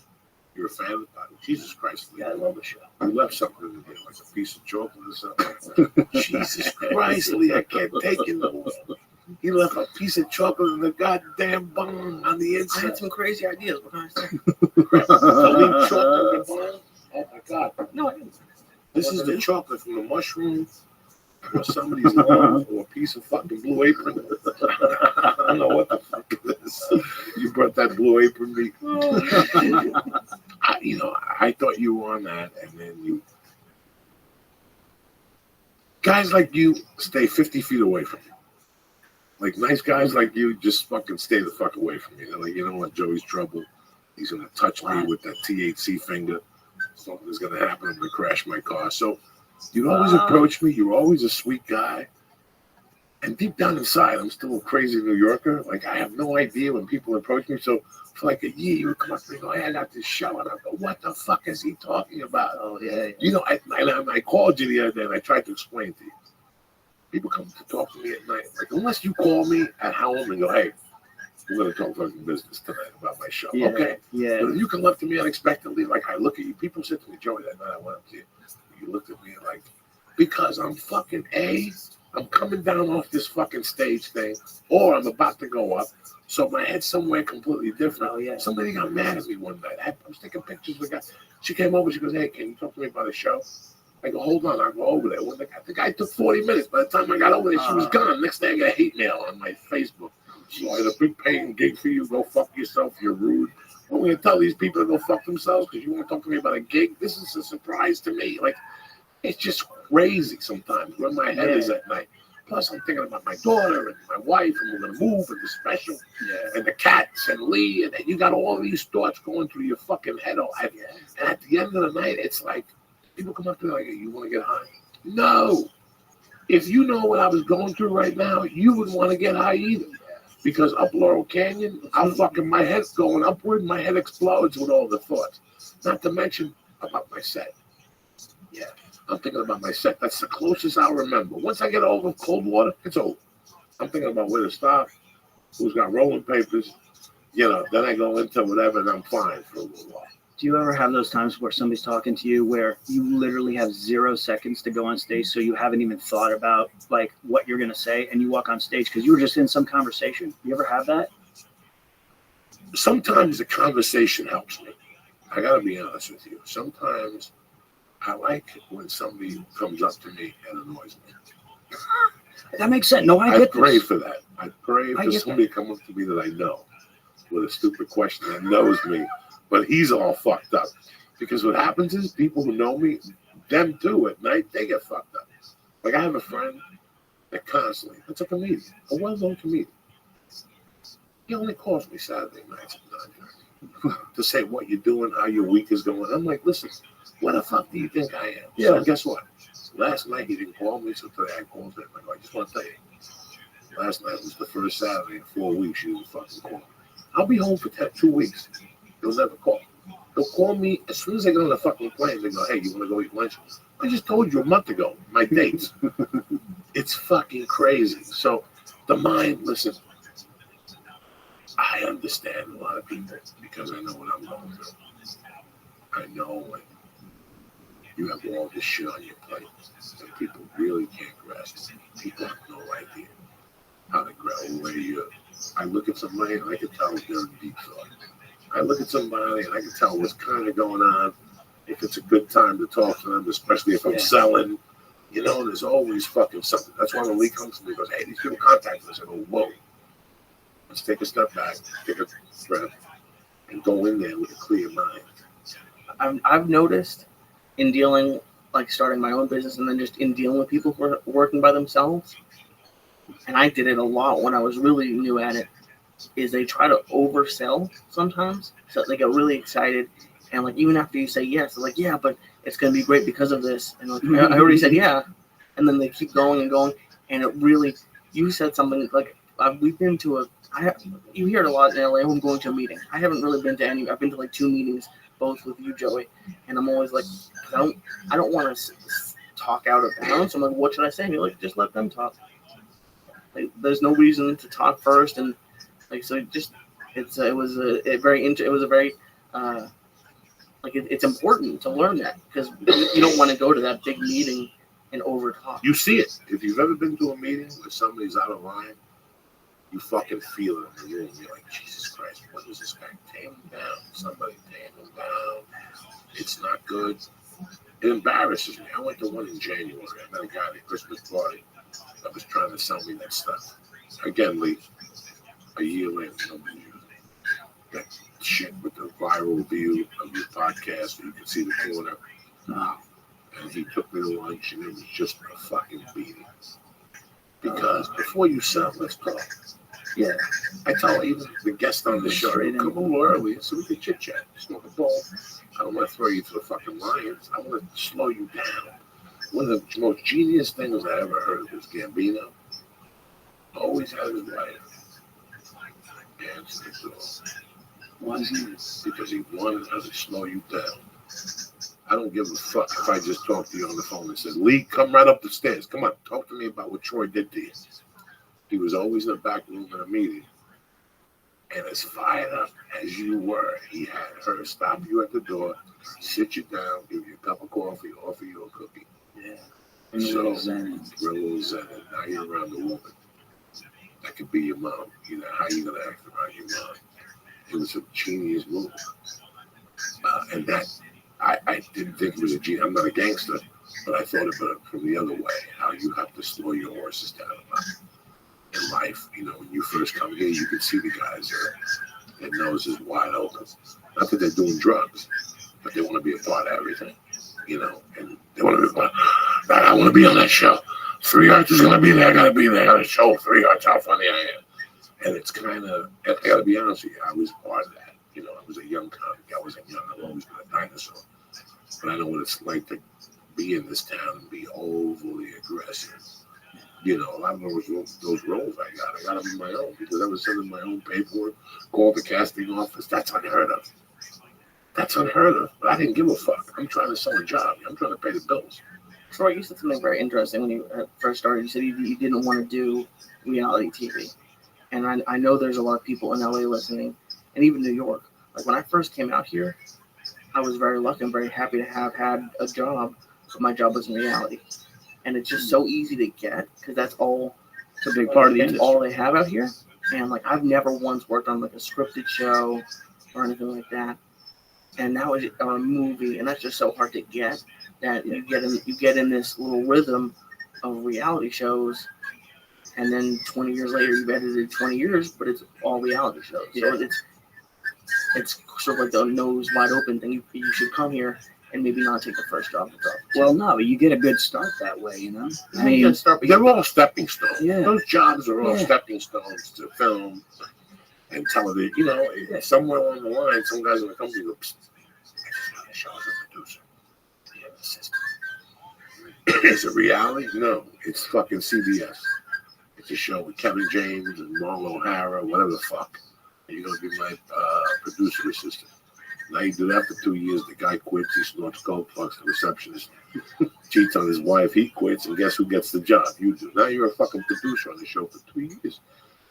[SPEAKER 1] You're a fan of Jesus Christ.
[SPEAKER 9] Yeah, I love the show.
[SPEAKER 1] You left something in there, like a piece of chocolate or something. Jesus Christ, Lee, I can't take it no more. He left a piece of chocolate in the goddamn bone on the inside.
[SPEAKER 2] I had some crazy ideas. What can I say?
[SPEAKER 1] Leave chocolate in the bone? Oh my God.
[SPEAKER 2] No, I didn't.
[SPEAKER 1] This is the chocolate from the mushroom or somebody's lung or a piece of fucking Blue Apron. I don't know what the fuck it is. You brought that Blue Apron meat. I thought you were on that, and then you. Guys like you stay 50 feet away from you. Like nice guys like you just fucking stay the fuck away from me. They're like, you know what, Joey's trouble. He's gonna touch me with that THC finger. Something's gonna happen. I'm gonna crash my car. So you'd always approach me. You were always a sweet guy. And deep down inside, I'm still a crazy New Yorker. Like I have no idea when people approach me. So for like a year, you would come up to me and go, "Hey, I got this show," and I go, "What the fuck is he talking about?"
[SPEAKER 9] Oh yeah.
[SPEAKER 1] I called you the other day and I tried to explain to you. People come to talk to me at night. Like unless you call me at home and go, "Hey, we're going to talk fucking business tonight about my show."
[SPEAKER 9] Yeah,
[SPEAKER 1] okay.
[SPEAKER 9] Yeah.
[SPEAKER 1] But if you come up to me unexpectedly, like I look at you, people said to me, "Joey, that night I went up to you, you looked at me like, because I'm fucking I'm coming down off this fucking stage thing, or I'm about to go up, so my head's somewhere completely different."
[SPEAKER 9] Oh, yeah.
[SPEAKER 1] Somebody got mad at me one night. I was taking pictures with a guy. She came over, she goes, "Hey, can you talk to me about a show?" I go, "Hold on, I'll go over there." The guy took 40 minutes. By the time I got over there, she was gone. Next day, I got a hate mail on my Facebook. So I had a big paying gig for you. Go fuck yourself. You're rude. I'm going to tell these people to go fuck themselves because you want to talk to me about a gig. This is a surprise to me. Like, it's just crazy sometimes where my head is at night. Plus, I'm thinking about my daughter and my wife, and we're going to move, and the special, and the cats, and Lee, and then you got all these thoughts going through your fucking head. And at the end of the night, it's like, people come up to me like, "You want to get high?" No. If you know what I was going through right now, you wouldn't want to get high either. Because up Laurel Canyon, my head's going upward, my head explodes with all the thoughts. Not to mention about my set. Yeah, I'm thinking about my set. That's the closest I'll remember. Once I get over cold water, it's over. I'm thinking about where to stop, who's got rolling papers, then I go into whatever and I'm fine for a little while.
[SPEAKER 9] Do you ever have those times where somebody's talking to you where you literally have 0 seconds to go on stage, so you haven't even thought about like what you're going to say, and you walk on stage because you were just in some conversation? You ever have that?
[SPEAKER 1] Sometimes the conversation helps me. I got to be honest with you. Sometimes I like when somebody comes up to me and annoys me.
[SPEAKER 9] That makes sense. No, I
[SPEAKER 1] pray for that. I pray for somebody to come up to me that I know with a stupid question that knows me. But he's all fucked up. Because what happens is people who know me, them too, at night, they get fucked up. Like I have a friend that constantly, it's a comedian, a well-known comedian. He only calls me Saturday nights to say what you're doing, how your week is going. I'm like, listen, what the fuck do you think I am? Yeah. So guess what? Last night he didn't call me, so today I called him. I just want to tell you, last night was the first Saturday in 4 weeks he didn't fucking call. I'll be home for 2 weeks. He'll never call. He'll call me as soon as I get on the fucking plane. They go, hey, you want to go eat lunch? I just told you a month ago, my dates. It's fucking crazy. So the mind, listen, I understand a lot of people because I know what I'm going through. I know when you have all this shit on your plate and people really can't grasp it. People have no idea how to grasp where you're. I look at somebody and I can tell if they're in deep thought. I look at somebody and I can tell what's kind of going on. If it's a good time to talk to them, especially if I'm selling, you know, there's always fucking something. That's why when Lee comes to me and goes, hey, these people contact us. I go, whoa. Let's take a step back, take a breath, and go in there with a clear mind.
[SPEAKER 2] I've noticed in dealing, like starting my own business and then just in dealing with people who are working by themselves, and I did it a lot when I was really new at it, is they try to oversell sometimes. So they get really excited. And like even after you say yes, they're like, yeah, but it's going to be great because of this. And like, I already said yeah. And then they keep going and going. And it really, you said something like, we've been to you hear it a lot in LA, I'm going to a meeting. I haven't really been to any, I've been to like 2 meetings, both with you, Joey. And I'm always like, I don't want to talk out of bounds. I'm like, what should I say? And you're like, just let them talk. Like, there's no reason to talk first. And like, so just, it's important to learn that because you don't want to go to that big meeting and over talk.
[SPEAKER 1] You see it. If you've ever been to a meeting where somebody's out of line, you fucking feel it in the room. You're like, Jesus Christ, what is this guy taming him down? Somebody taming him down. It's not good. It embarrasses me. I went to one in January. I met a guy at a Christmas party that was trying to sell me that stuff. Again, Lee, a year later, nobody used it. That shit with the viral view of your podcast where you can see the corner. And he took me to lunch and it was just a fucking beating. Because before you sell, let's talk. Yeah. I tell even the guest on the show, come a little early so we can chit chat. Smoke a bowl. I don't want to throw you to the fucking lions. I want to slow you down. One of the most genius things I ever heard was Gambino. Always had his wife answer the door. Why? Because he wanted her to slow you down. I don't give a fuck if I just talk to you on the phone and said, Lee, come right up the stairs. Come on, talk to me about what Troy did to you. He was always in the back room in a meeting. And as fired up as you were, he had her stop you at the door, sit you down, give you a cup of coffee, offer you a cookie. Yeah. So, real zen. Now you're around the woman. That could be your mom. You know, how you going to act around your mom? It was a genius move. And that, I didn't think it was a genius. I'm not a gangster, but I thought about it from the other way, how you have to slow your horses down in life. You know, when you first come here, you can see the guys their nose is wide open. Not that they're doing drugs, but they want to be a part of everything, you know, and they want to be like, I want to be on that show. 3 Arts is going to be there. I got to be there. I got to show 3 Arts how funny I am. And it's kind of, I got to be honest with you, I was part of that. You know, I was a young comic. I wasn't young. I've always been a dinosaur. But I know what it's like to be in this town and be overly aggressive. You know, a lot of those roles I got them in my own because I was sending my own paperwork, called the casting office. That's unheard of. That's unheard of. But I didn't give a fuck. I'm trying to sell a job. I'm trying to pay the bills.
[SPEAKER 2] Troy, you said something very interesting when you first started. You said you didn't want to do reality TV. And I know there's a lot of people in LA listening, and even New York. Like when I first came out here, I was very lucky and very happy to have had a job, but my job was in reality. And it's just so easy to get because that's all.
[SPEAKER 9] It's a big part of the industry.
[SPEAKER 2] All they have out here. And like I've never once worked on like a scripted show or anything like that. And now it's a movie, and that's just so hard to get that you get in this little rhythm of reality shows. And then 20 years later, you've edited 20 years, but it's all reality shows. So it's sort of like the nose wide open thing. You should come here and maybe not take the first job.
[SPEAKER 9] Well, no, but you get a good start that way, you know?
[SPEAKER 1] I mean, they're all stepping stones. Yeah. Those jobs are all stepping stones to film And television, you know, somewhere along the line, some guys in the company go, "Psst, I just got a show as a producer. You have an assistant." Is it reality? No, it's fucking CBS. It's a show with Kevin James and Marlo O'Hara, whatever the fuck. And you're gonna be my producer assistant. Now you do that for 2 years. The guy quits. He snorts coke, fucks the receptionist, cheats on his wife. He quits, and guess who gets the job? You do. Now you're a fucking producer on the show for 2 years.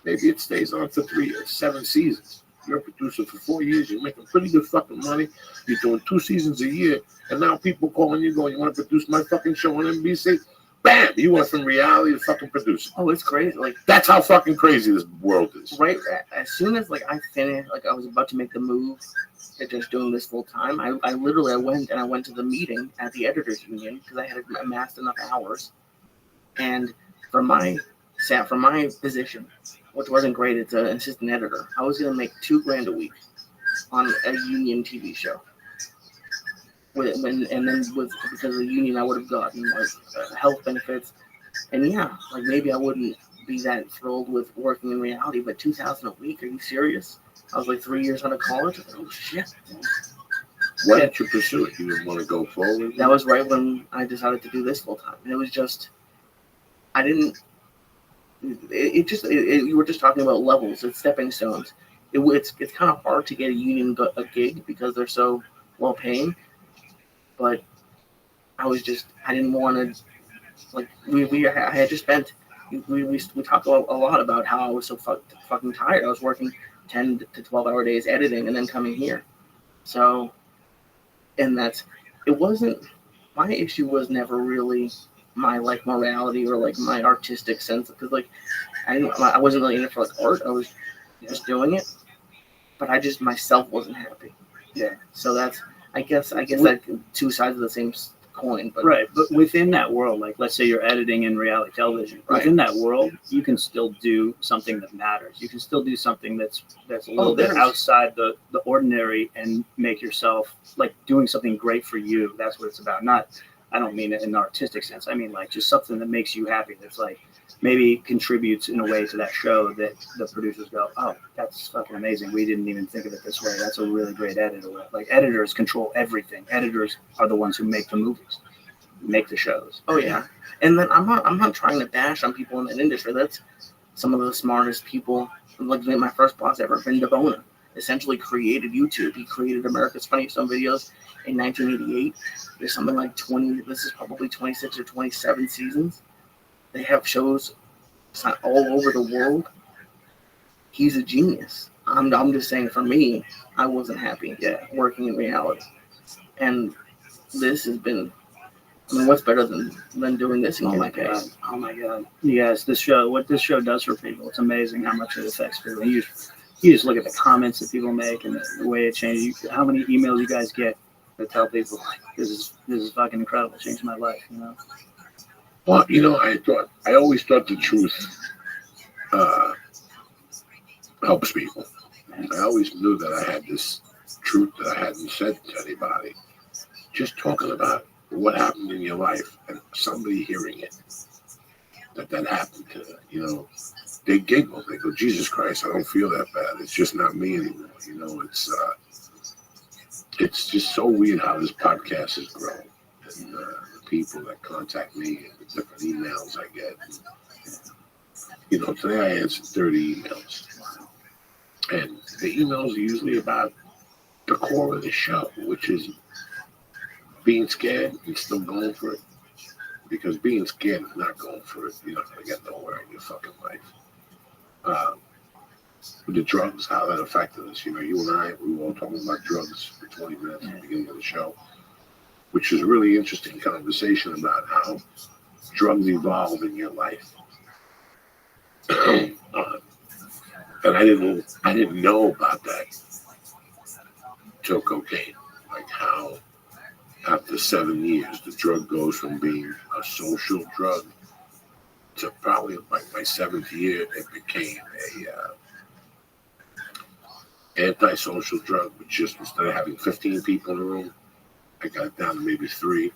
[SPEAKER 1] Maybe it stays on for 3 years, 7 seasons. You're a producer for 4 years. You're making pretty good fucking money. You're doing 2 seasons a year, and now people calling you going, "You want to produce my fucking show on NBC?" Bam! You went from reality to fucking producer.
[SPEAKER 2] Oh, it's crazy. Like,
[SPEAKER 1] that's how fucking crazy this world is.
[SPEAKER 2] Right. As soon as I finished, I was about to make the move to just doing this full time, I went to the meeting at the editors union because I had amassed enough hours, and for my position, which wasn't great, it's an assistant editor, I was gonna make $2,000 a week on a union TV show. Because of the union, I would have gotten health benefits, and maybe I wouldn't be that thrilled with working in reality. But $2,000 a week? Are you serious? I was 3 years out of college. Oh shit!
[SPEAKER 1] Why didn't you pursue it? You didn't want to go forward?
[SPEAKER 2] That was right when I decided to do this full time, and it was just I didn't. You were just talking about levels. It's stepping stones. It's kind of hard to get a gig because they're so well paying. But I didn't want to, I had just spent, we talked a lot about how I was so fucking tired. I was working 10 to 12 hour days editing and then coming here. So, and my issue was never really my morality or my artistic sense, because I wasn't really in it for art. I was just doing it, but I just myself wasn't happy.
[SPEAKER 9] Yeah.
[SPEAKER 2] So I guess that two sides of the same coin. But
[SPEAKER 9] right, but within that world, let's say you're editing in reality television. Right. Within that world, you can still do something that matters. You can still do something that's a little bit outside the ordinary and make yourself doing something great for you. That's what it's about. I don't mean it in an artistic sense. I mean just something that makes you happy. That's maybe contributes in a way to that show that the producers go, "Oh, that's fucking amazing. We didn't even think of it this way. That's a really great editor." Editors control everything. Editors are the ones who make the movies, make the shows.
[SPEAKER 2] Oh yeah. And then I'm not trying to bash on people in that industry. That's some of the smartest people. My first boss ever, Vin DeBona, essentially created YouTube. He created America's Funniest Home Videos in 1988. There's something like 20. This is probably 26 or 27 seasons. They have shows all over the world. He's a genius. I'm just saying, for me, I wasn't happy working in reality. And this has been, what's better than doing this and getting paid?
[SPEAKER 9] Oh my God. Yes, what this show does for people, it's amazing how much it affects people. You just look at the comments that people make and the way it changes. How many emails you guys get that tell people, this is fucking incredible, it changed my life,
[SPEAKER 1] Well, I always thought the truth helps people. I always knew that I had this truth that I hadn't said to anybody. Just talking about what happened in your life and somebody hearing it, that happened to, they giggle. They go, "Jesus Christ, I don't feel that bad. It's just not me anymore." It's just so weird how this podcast has grown. And, people that contact me and the different emails I get. Today I answered 30 emails. And the emails are usually about the core of the show, which is being scared and still going for it. Because being scared and not going for it, you're not going to get nowhere in your fucking life. With the drugs, how that affected us. You and I, we were all talking about drugs for 20 minutes at the beginning of the show, which is a really interesting conversation about how drugs evolve in your life. And I didn't know about that till cocaine. How after 7 years, the drug goes from being a social drug to probably my 7th year, it became a antisocial drug, which just instead of having 15 people in the room, I got it down to maybe 3.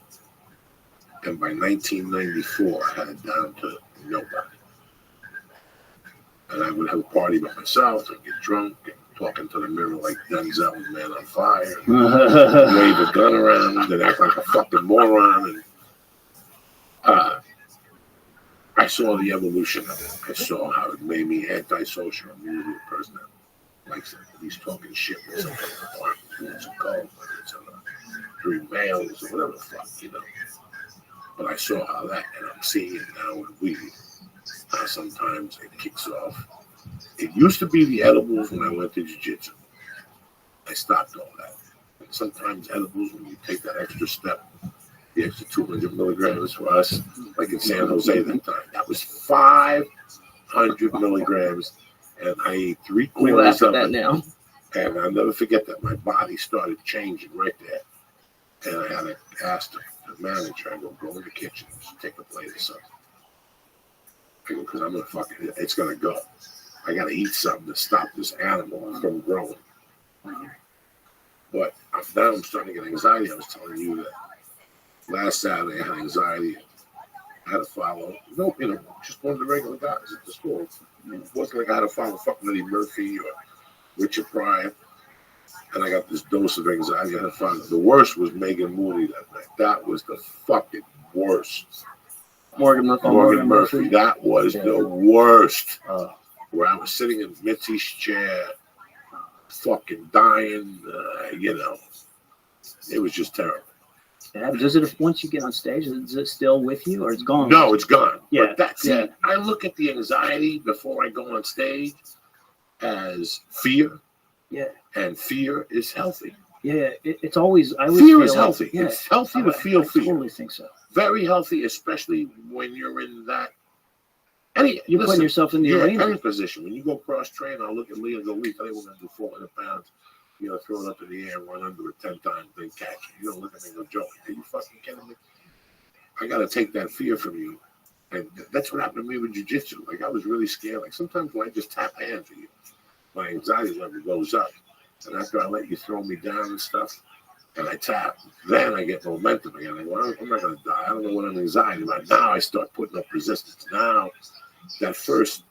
[SPEAKER 1] And by 1994, I had it down to nobody. And I would have a party by myself and get drunk and talking to the mirror like Denzel and Man on Fire. And wave a gun around and act like a fucking moron. And I saw the evolution of it. I saw how it made me antisocial. I'm usually a person that likes it. He's talking shit with somebody in the park. It's a call, whether it's three males or whatever the fuck, you know. But I saw how that, and I'm seeing it now with weed. Sometimes it kicks off. It used to be the edibles when I went to jiu-jitsu. I stopped all that. And sometimes edibles, when you take that extra step, the extra 200 milligrams for us, like in San Jose that time, that was 500 milligrams, and I ate 3/4
[SPEAKER 2] We laugh at
[SPEAKER 1] of
[SPEAKER 2] that
[SPEAKER 1] it.
[SPEAKER 2] now.
[SPEAKER 1] And I'll never forget that. My body started changing right there. And I had to ask the manager, I go in the kitchen, take a plate of something. I go, because I'm going to fucking, it's going to go. I got to eat something to stop this animal from growing. But now I'm starting to get anxiety. I was telling you that last Saturday I had anxiety. I had to follow, just one of the regular guys at the store. It wasn't like I had to follow fucking Eddie Murphy or Richard Pryor. And I got this dose of anxiety. I had to follow. The worst was Megan Mooney that night. That was the fucking worst.
[SPEAKER 2] Morgan
[SPEAKER 1] Murphy. That was the worst. Where I was sitting in Mitzi's chair, fucking dying, it was just terrible.
[SPEAKER 9] Yeah, does it, once you get on stage, is it still with you or it's gone?
[SPEAKER 1] No, it's gone.
[SPEAKER 9] Yeah.
[SPEAKER 1] But that's it. I look at the anxiety before I go on stage as fear.
[SPEAKER 9] Yeah.
[SPEAKER 1] And fear is healthy.
[SPEAKER 9] Yeah, it's always,
[SPEAKER 1] fear is healthy.
[SPEAKER 9] Yeah.
[SPEAKER 1] It's healthy to feel fear.
[SPEAKER 9] I totally think so.
[SPEAKER 1] Very healthy, especially when you're in that.
[SPEAKER 9] You're putting yourself in the arena.
[SPEAKER 1] Any position. When you go cross train, I'll look at Lee and go, Lee, today we're going to do 400 pounds. Throw it up in the air, run under it 10 times, then catch it. You don't look at me and go, Joe, are you fucking kidding me? I got to take that fear from you. And that's what happened to me with jiu-jitsu. Like, I was really scared. Like, sometimes when I just tap hands with you, my anxiety level goes up. And after I let you throw me down and stuff, and I tap, then I get momentum again. Like, well, I'm not going to die. I don't know what I'm anxiety about. Now I start putting up resistance. Now, that first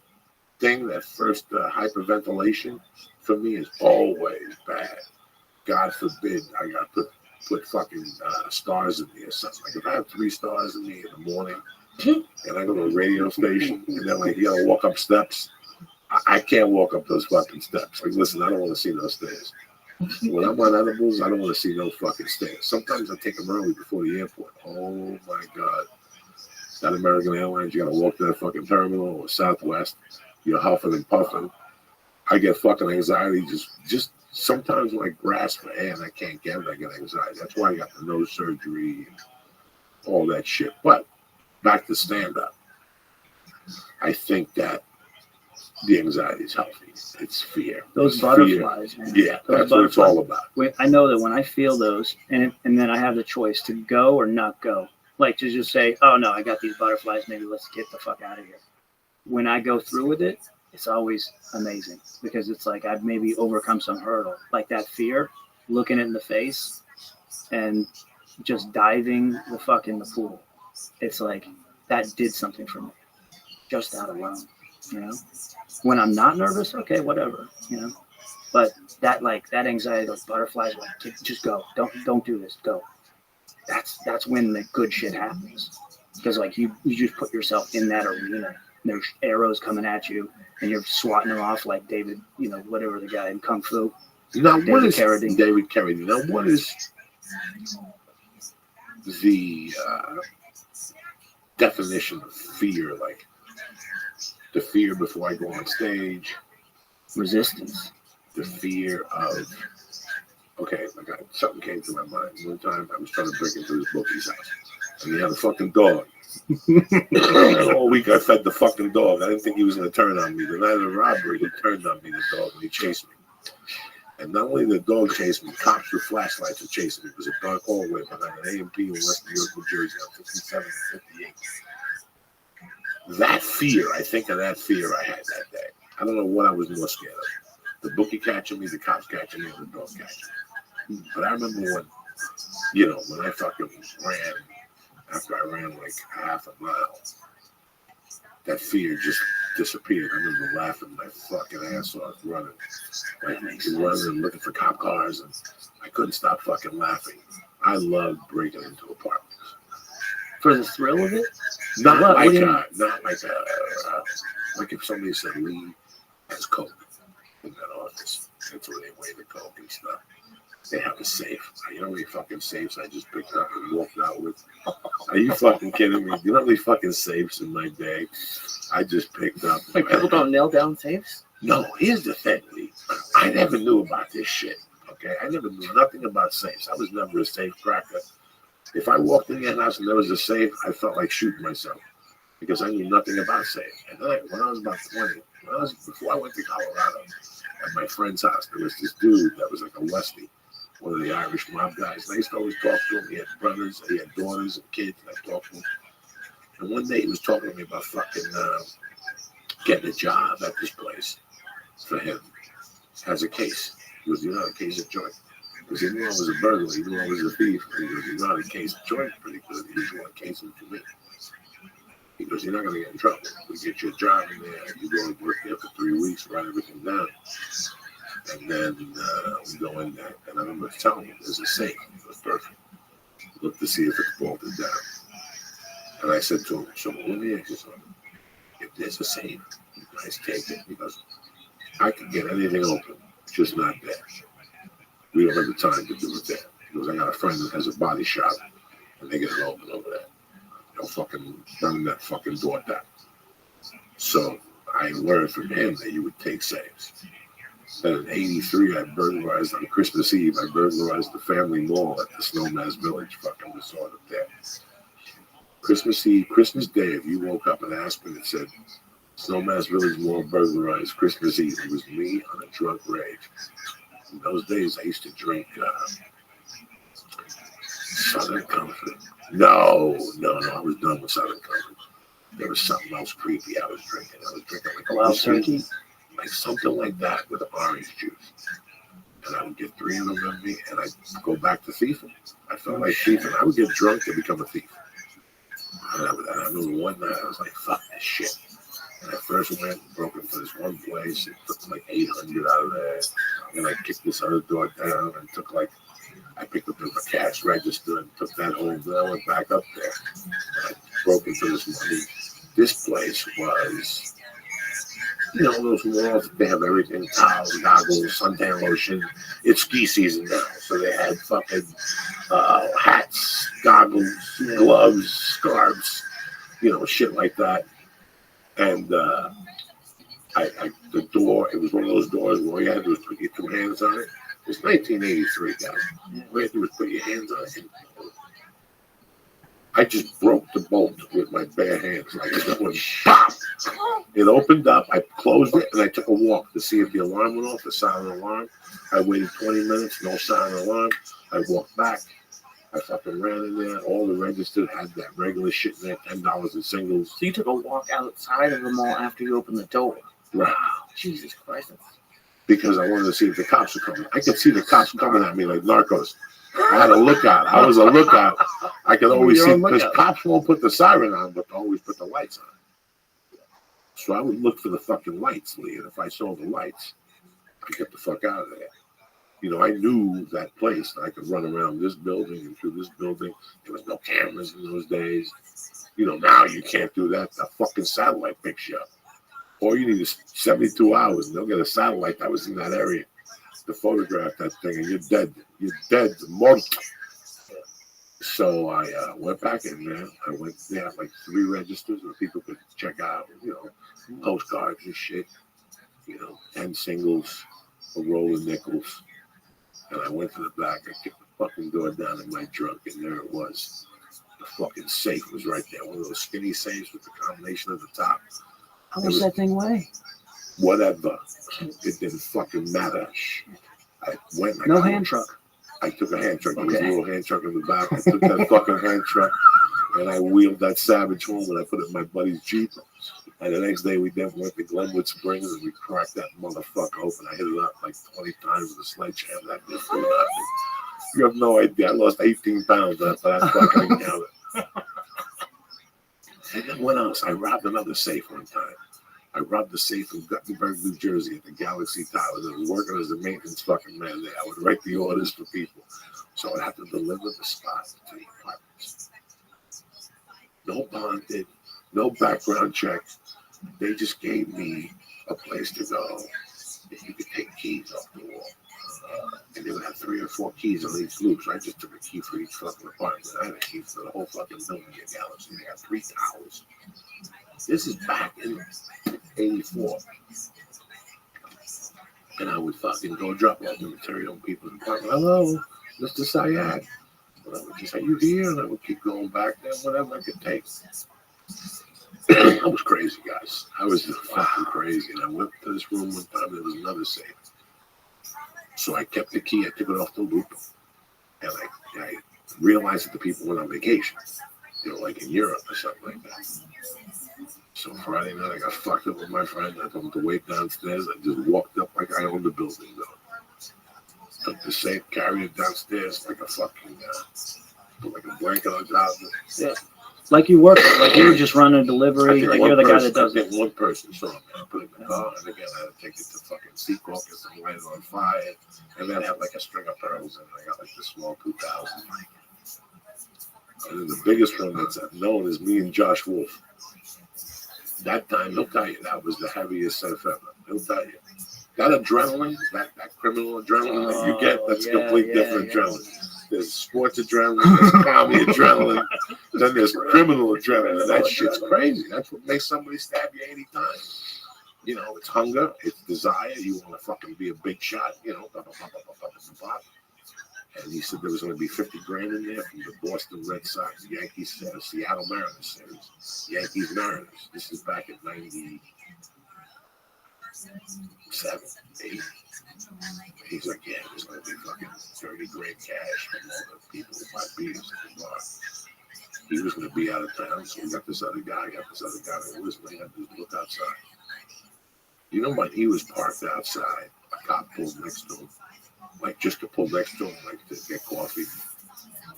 [SPEAKER 1] thing, that first hyperventilation, for me is always bad. God forbid I got to put fucking stars in me or something. Like, if I have 3 stars in me in the morning, and I go to a radio station, and then you got to walk up steps, I can't walk up those fucking steps. Like, listen, I don't want to see those stairs. When I'm on edibles, I don't want to see no fucking stairs. Sometimes I take them early before the airport. Oh my God. That American Airlines, you got to walk to that fucking terminal or Southwest. You're huffing and puffing. I get fucking anxiety just sometimes when I grasp my hand, I can't get it. I get anxiety. That's why I got the nose surgery and all that shit. But back to stand-up. I think that the anxiety is healthy. It's fear.
[SPEAKER 9] Those butterflies, man.
[SPEAKER 1] Yeah, that's what it's all about.
[SPEAKER 9] I know that when I feel those, and then I have the choice to go or not go. Like to just say, oh no, I got these butterflies, maybe let's get the fuck out of here. When I go through with it, it's always amazing because it's like I've maybe overcome some hurdle. Like that fear, looking it in the face and just diving the fuck in the pool. It's like that did something for me. Just that alone. When I'm not nervous, okay, whatever, but that anxiety, those butterflies, like, just go, don't do this, go. That's when the good shit happens, because like you just put yourself in that arena. There's arrows coming at you, and you're swatting them off like David, whatever the guy in Kung Fu.
[SPEAKER 1] Now, what is David Carradine? Now, what is the definition of fear? Like, the fear before I go on stage.
[SPEAKER 9] Resistance.
[SPEAKER 1] The fear of, something came to my mind. One time I was trying to break into his bookie's house, and he had a fucking dog. And all week I fed the fucking dog. I didn't think he was going to turn on me. The night of the robbery, he turned on me, the dog, and he chased me. And not only the dog chased me, cops with flashlights were chasing me. It was a dark hallway behind an A&P in West New York, New Jersey, on 57 and 58. That fear, I think of that fear I had that day. I don't know what I was more scared of. The bookie catching me, the cops catching me, or the dog catching me. But I remember when I fucking ran, after I ran like half a mile, that fear just disappeared. I remember laughing my fucking ass off, running and looking for cop cars, and I couldn't stop fucking laughing. I loved breaking into apartments.
[SPEAKER 9] For the thrill of it?
[SPEAKER 1] Not like if somebody said Lee has coke in that office. That's where they weigh the coke and stuff. They have a safe. You know how many fucking safes I just picked up and walked out with? Are you fucking kidding me? You know how many fucking safes in my bag I just picked up?
[SPEAKER 2] Like people don't nail down safes?
[SPEAKER 1] No, here's the thing, Lee. I never knew about this shit. Okay, I never knew nothing about safes. I was never a safe cracker. If I walked in your house and there was a safe, I felt like shooting myself because I knew nothing about safes. And then when I was about 20, before I went to Colorado, at my friend's house, there was this dude that was like a Westie, one of the Irish mob guys. And I used to always talk to him. He had brothers, he had daughters and kids, and I talked to him. And one day he was talking to me about fucking getting a job at this place for him as a case. He goes, "You're not a case of joint." Because he knew I was a burglar, he knew I was a thief. He goes, "You're not a case of joint pretty good." He goes, "You want a case of for me?" He goes, "You're not going to get in trouble. We get you a job in there. You go and work there for 3 weeks, write everything down. And then we go in there." And I remember telling him, "There's a safe." It was perfect. Look to see if it's bolted down. And I said to him, "So let me ask you something. If there's a safe, you guys take it." He goes, "I can get anything open, just not there. We don't have the time to do it there." He goes, "I got a friend that has a body shop, and they get it open over there. They'll fucking burn that fucking door down." So I learned from him that you would take safes. Then in '83, I burglarized on Christmas Eve. I burglarized the family mall at the Snowmass Village fucking resort up there. Christmas Eve, Christmas Day, if you woke up in Aspen and said, "Snowmass Village Mall burglarized Christmas Eve," it was me on a drunk rage. In those days, I used to drink Southern Comfort. No, I was done with Southern Comfort. There was something else creepy I was drinking. I was drinking like a
[SPEAKER 9] Wild Turkey,
[SPEAKER 1] like something like that with orange juice. And I would get 3 of them in me, and I'd go back to thieving. I felt like thieving. I would get drunk and become a thief. And I remember one night I was like, "Fuck this shit." And I first went and broke into this one place and took like 800 out of there. And I kicked this other door down and took like, I picked up the cash register and took that home. Then I went back up there and I broke into this money. This place was, you know, those malls, they have everything, towels, goggles, suntan lotion. It's ski season now, so they had fucking hats, goggles, gloves, scarves, you know, shit like that. And the door, it was one of those doors where all you had to do was put your 2 hands on it. It was 1983, guys. All you had to do was put your hands on it. I just broke the bolt with my bare hands. Like it went pop. It opened up. I closed it and I took a walk to see if the alarm went off, the silent alarm. I waited 20 minutes, no silent alarm. I walked back. I fucking ran in there. All the registers had that regular shit in there, $10 in singles.
[SPEAKER 2] So you took a walk outside of the mall after you opened the door?
[SPEAKER 1] Right.
[SPEAKER 2] Jesus Christ.
[SPEAKER 1] Because I wanted to see if the cops were coming. I could see the cops coming at me like narcos. I had a lookout. I was a lookout. I could always see, because cops won't put the siren on, but they always put the lights on. So I would look for the fucking lights, Lee, and if I saw the lights, I'd get the fuck out of there. You know, I knew that place. I could run around this building and through this building. There was no cameras in those days. You know, now you can't do that. The fucking satellite picks you up. All you need is 72 hours, and they'll get a satellite that was in that area to photograph that thing, and you're dead. You're dead. So I went back in there. I went there, like 3 registers where people could check out, you know, postcards and shit. You know, 10 singles, a roll of nickels. And I went to the back. I kicked the fucking door down in my trunk, and there it was. The fucking safe was right there. One of those skinny safes with the combination at the top.
[SPEAKER 2] How much does that thing weigh?
[SPEAKER 1] Whatever. It didn't fucking matter. I went.
[SPEAKER 9] No hand truck.
[SPEAKER 1] I took a hand truck. There was a little hand truck in the back. I took that fucking hand truck, and I wheeled that savage home, and I put it in my buddy's Jeep. And the next day, we then went to Glenwood Springs, and we cracked that motherfucker open. I hit it up like 20 times with a sledgehammer. That bitch flew out. You have no idea. I lost 18 pounds after that fucking encounter. And then what else? I robbed another safe one time. I robbed the safe in Guttenberg, New Jersey at the Galaxy Towers. I was working as a maintenance fucking man there. I would write the orders for people. So I'd have to deliver the spot to the apartments. No bonded, no background check. They just gave me a place to go. And you could take keys off the wall. And they would have 3 or 4 keys on each loop. So I just took a key for each fucking apartment. I had a key for the whole fucking building at Galaxy. They got 3 towers. This is back in 84. And I would fucking go drop off the material on people's apartment. Hello, Mr. Syed. And I would just say, you here? And I would keep going back there, whatever I could take. I was crazy, guys. I was fucking crazy. And I went to this room one time, there was another safe. So I kept the key, I took it off the loop. And I realized that the people went on vacation. You know, like in Europe or something like that. So Friday night, I got fucked up with my friend. I told him to wait downstairs. I just walked up like I owned the building, though. Took the safe, carried it downstairs like a fucking, put like a blanket on top of it.
[SPEAKER 9] Yeah. Like you work, like you were just running a delivery, like you're the guy that does it.
[SPEAKER 1] One person saw me. I put it in the car, and again, I had to take it to fucking Seacock, get some light on fire, and then have like a string of pearls, and I got like the small 2000. And then the biggest one that's known is me and Josh Wolf. That time, he'll tell you, that was the heaviest safe ever. He'll tell you. That adrenaline, that criminal adrenaline that you get, that's complete different adrenaline. There's sports adrenaline, there's comedy adrenaline, then there's criminal adrenaline. And that shit's crazy. That's what makes somebody stab you 80 times. You know, it's hunger, it's desire. You want to fucking be a big shot, you know. And he said there was going to be 50 grand in there from the Boston Red Sox, the Yankees, Seattle Mariners series. Yankees Mariners. This is back in 97, 8. He's like, yeah, there's going to be fucking 30 grand cash from all the people who buy beers at the bar. He was going to be out of town, so we got this other guy that was me. I had to look outside. You know, when he was parked outside, a cop pulled next to him. Like just to pull next to him, like to get coffee.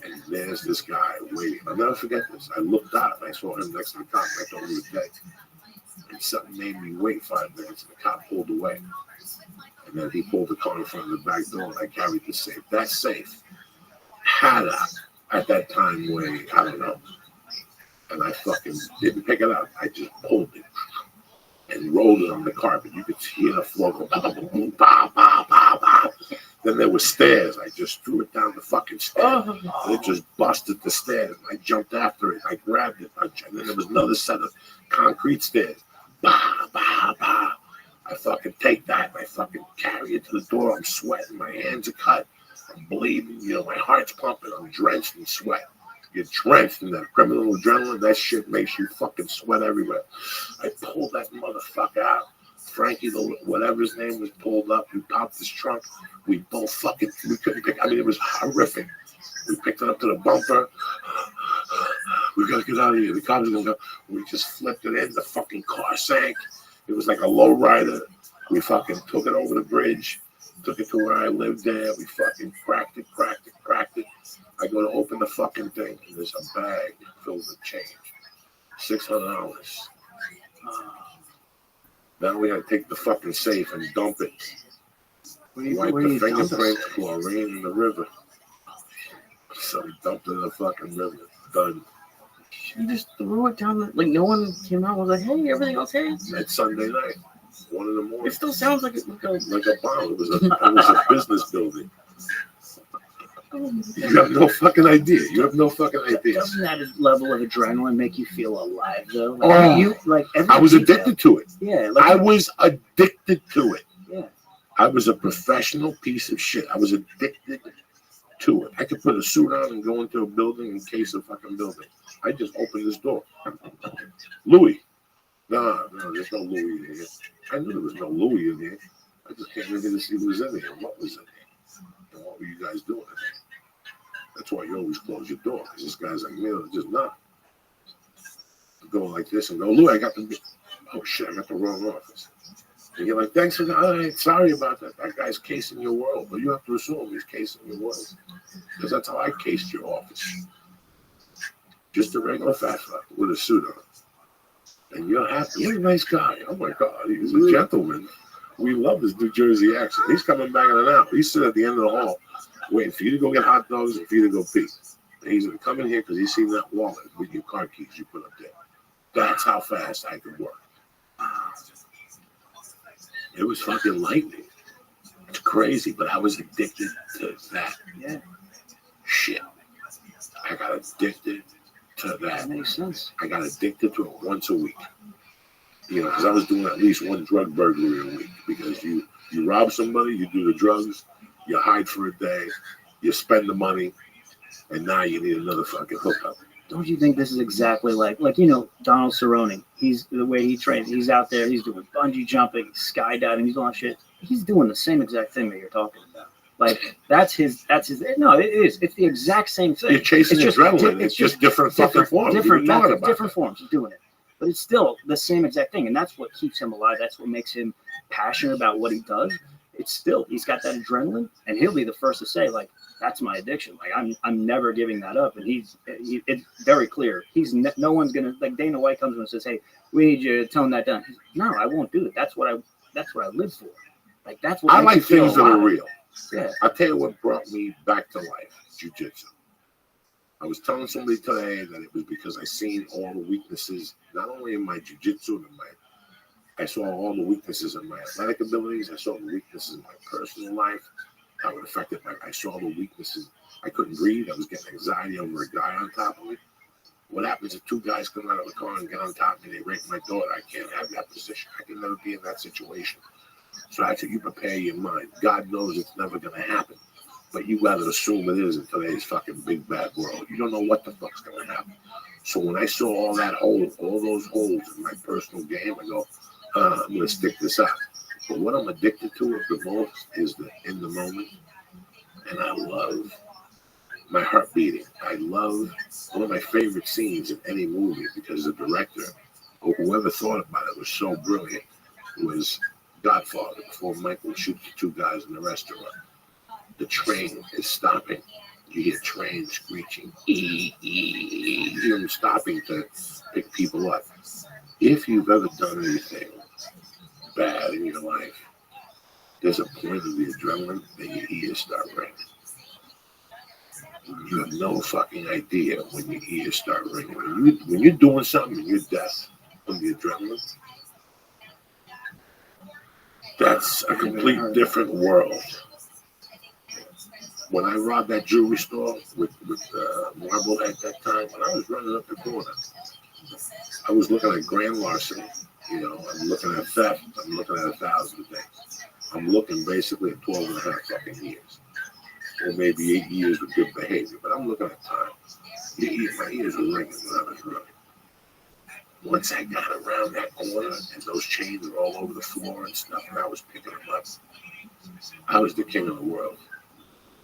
[SPEAKER 1] And there's this guy waiting. I'll never forget this. I looked out and I saw him next to the cop. And I thought he was dead. And something made me wait 5 minutes. And the cop pulled away. And then he pulled the car in front of the back door and I carried the safe. That safe had at that time weighed, I don't know. And I fucking didn't pick it up. I just pulled it and rolled it on the carpet. You could hear the floor go, bah, bah, bah, bah, bah. Then there were stairs. I just threw it down the fucking stairs. And it just busted the stairs. I jumped after it. I grabbed it. And then there was another set of concrete stairs. Bah, bah, bah. I fucking take that and I fucking carry it to the door. I'm sweating. My hands are cut. I'm bleeding. You know, my heart's pumping. I'm drenched in sweat. You're drenched in that criminal adrenaline. That shit makes you fucking sweat everywhere. I pulled that motherfucker out. Frankie, whatever his name was, pulled up. We popped his trunk. We both fucking, we couldn't pick, I mean, it was horrific. We picked it up to the bumper. We gotta get out of here. The cops are gonna go. We just flipped it in. The fucking car sank. It was like a low rider. We fucking took it over the bridge. Took it to where I lived there. We fucking cracked it. I go to open the fucking thing, and there's a bag filled with change. $600. Now we gotta take the fucking safe and dump it. Wipe the fingerprints, chlorine in the river. So we dumped it in the fucking river. Done.
[SPEAKER 2] You just threw it down, like no one came out and was like, hey, everything okay?
[SPEAKER 1] That Sunday night, 1 in the morning.
[SPEAKER 2] It still sounds like
[SPEAKER 1] like a bomb. It was a business building. You have no fucking idea.
[SPEAKER 9] Doesn't that level of adrenaline make you feel alive, though? Like,
[SPEAKER 1] I was addicted to it.
[SPEAKER 9] Yeah.
[SPEAKER 1] I was addicted to it.
[SPEAKER 9] Yeah.
[SPEAKER 1] I was a professional piece of shit. I was addicted to it. I could put a suit on and go into a building in case of fucking building. I just opened this door. Louis. No, there's no Louis in here. I knew there was no Louis in here. I just came in here to see who was in here and what was in here. And what were you guys doing in there? That's why you always close your door, because this guy's like, man, just not. Go like this and go, Louis, I got the wrong office. And you're like, thanks for that. Sorry about that. That guy's casing your world. But you have to assume he's casing your world. Because that's how I cased your office. Just a regular fat fuck with a suit on. And you're happy. What a nice guy. Oh my God, he's a gentleman. We love his New Jersey accent. He's coming back in and out. He's sitting at the end of the hall waiting for you to go get hot dogs and for you to go pee. And he's going to come in here because he's seen that wallet with your car keys you put up there. That's how fast I could work. It was fucking lightning. It's crazy, but I was addicted to that shit. I got addicted to that.
[SPEAKER 9] That makes sense.
[SPEAKER 1] I got addicted to it once a week. You know, because I was doing at least one drug burglary a week. Because you rob somebody, you do the drugs, you hide for a day, you spend the money, and now you need another fucking hookup.
[SPEAKER 9] Don't you think this is exactly like Donald Cerrone? He's the way he trains. He's out there. He's doing bungee jumping, skydiving. He's doing shit. He's doing the same exact thing that you're talking about. Like that's his. No, it is. It's the exact same thing.
[SPEAKER 1] You're chasing adrenaline. It's just different fucking forms.
[SPEAKER 9] Different methods, different forms. He's doing it, but it's still the same exact thing, and that's what keeps him alive. That's what makes him passionate about what he does. It's still he's got that adrenaline, and he'll be the first to say like. That's my addiction. Like I'm never giving that up, and it's very clear. No one's gonna like Dana White comes in and says, "Hey, we need you to tone that down." No, I won't do it. That's what I live for. Like that's what
[SPEAKER 1] I like things that are real.
[SPEAKER 9] Yeah.
[SPEAKER 1] I'll tell you what brought me back to life: jiu-jitsu. I was telling somebody today that it was because I seen all the weaknesses, not only in my jiu-jitsu, I saw all the weaknesses in my athletic abilities. I saw the weaknesses in my personal life. How it affected I saw the weaknesses. I couldn't breathe. I was getting anxiety over a guy on top of me. What happens if two guys come out of the car and get on top of me? They rape my daughter. I can't have that position. I can never be in that situation. So I said, you prepare your mind. God knows it's never going to happen. But you got to assume it is in today's fucking big bad world. You don't know what the fuck's going to happen. So when I saw all those holes in my personal game, I go, I'm going to stick this out. But what I'm addicted to the most is the in the moment. And I love my heart beating. I love one of my favorite scenes in any movie because the director or whoever thought about it was so brilliant was Godfather before Michael shoots the two guys in the restaurant. The train is stopping. You hear trains screeching. You hear them stopping to pick people up. If you've ever done anything bad in your life, there's a point of the adrenaline that your ears start ringing. You have no fucking idea when your ears start ringing. When you're doing something and you're deaf from the adrenaline, that's a complete different world. When I robbed that jewelry store with Marble at that time, when I was running up the corner, I was looking at grand larceny. You know, I'm looking at theft. I'm looking at 1,000 things. I'm looking basically at 12 and a half fucking years. Or maybe 8 years with good behavior. But I'm looking at time. My ears were ringing when I was running. Once I got around that corner and those chains were all over the floor and stuff, and I was picking them up, I was the king of the world.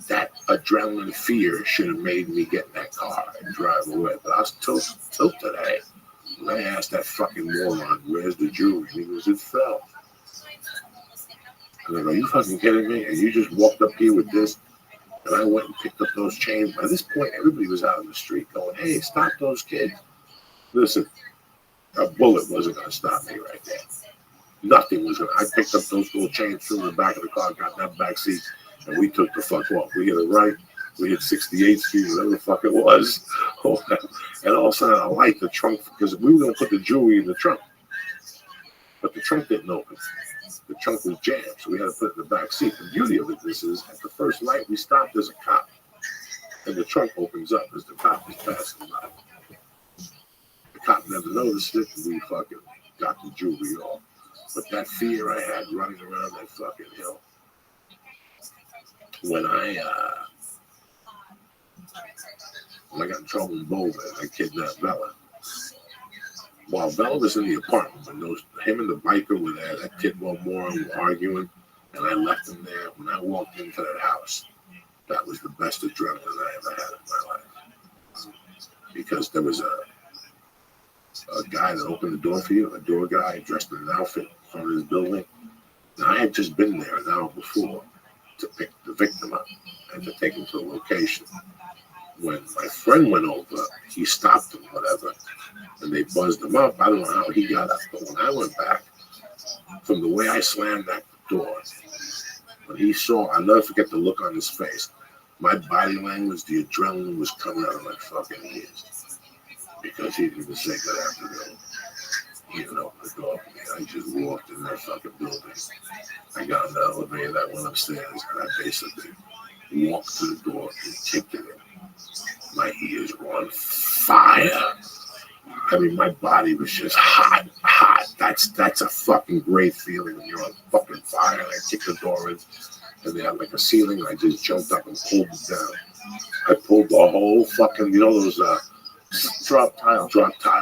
[SPEAKER 1] That adrenaline fear should have made me get in that car and drive away. But I was till today. When I asked that fucking moron, where's the jewelry? And he goes, it fell. And I go, are you fucking kidding me? And you just walked up here with this? And I went and picked up those chains. By this point, everybody was out in the street going, hey, stop those kids. Listen, a bullet wasn't going to stop me right there. Nothing was going to. I picked up those little chains, threw them in the back of the car, got in that back seat, and we took the fuck off. We hit it right. We hit 68th Street, whatever the fuck it was. And all of a sudden, I liked the trunk because we were going to put the jewelry in the trunk. But the trunk didn't open. The trunk was jammed, so we had to put it in the back seat. The beauty of it is at the first light, we stopped as a cop. And the trunk opens up as the cop is passing by. The cop never noticed it, and we fucking got the jewelry off. But that fear I had running around that fucking hill, when I got in trouble in Boulder, I kidnapped Bella. While Bella was in the apartment, when him and the biker were there, that Tidwell moron were arguing, and I left him there. When I walked into that house, that was the best adrenaline I ever had in my life. Because there was a guy that opened the door for you, a door guy dressed in an outfit in front of his building. Now, I had just been there an hour before to pick the victim up and to take him to a location. when my friend went over, he stopped him, whatever, and they buzzed him up. I don't know how he got up, but when I went back, from the way I slammed that door, when he saw, I'll never forget the look on his face. My body language, the adrenaline was coming out of my fucking ears because he didn't even say good afternoon. He didn't open the door for me. I just walked in that fucking building. I got in the elevator that went upstairs, and I basically walked to the door and kicked it in. My ears were on fire. I mean, my body was just hot. That's a fucking great feeling when you're on fucking fire. And I kicked the door in, and they had like a ceiling, and I just jumped up and pulled it down. I pulled the whole fucking, you know, those drop tile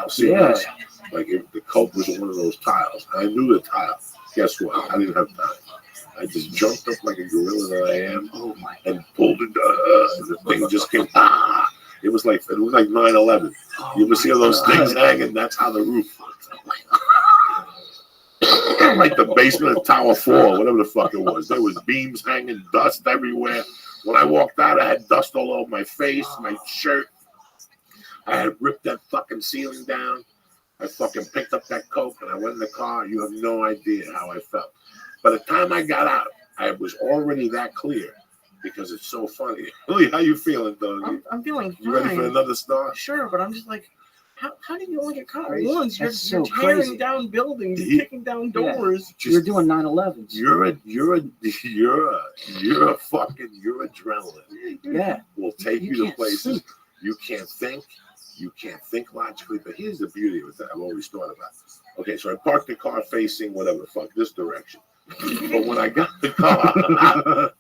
[SPEAKER 1] ceilings. Yeah. Like if the coat was one of those tiles. I knew the tile. Guess what? I didn't have time. I just jumped up like a gorilla that I am and pulled it down. And the thing just came. It was like 9/11. You ever see those things hanging? That's how the roof was. Like the basement of Tower 4, whatever the fuck it was. There was beams hanging, dust everywhere. When I walked out, I had dust all over my face, my shirt. I had ripped that fucking ceiling down. I fucking picked up that coke and I went in the car. You have no idea how I felt. By the time I got out, I was already that clear because it's so funny. Really, how you feeling, though?
[SPEAKER 2] I'm feeling fine.
[SPEAKER 1] You ready for another star?
[SPEAKER 2] Sure, but I'm just like, how did you only get caught once? You're tearing down buildings, you're kicking down doors.
[SPEAKER 9] You're doing 9/11s.
[SPEAKER 1] You're adrenaline.
[SPEAKER 9] Yeah.
[SPEAKER 1] Will take you to places you can't think. You can't think logically, but here's the beauty of it that I've always thought about. Okay, so I parked the car facing whatever the fuck, this direction. But when I got the car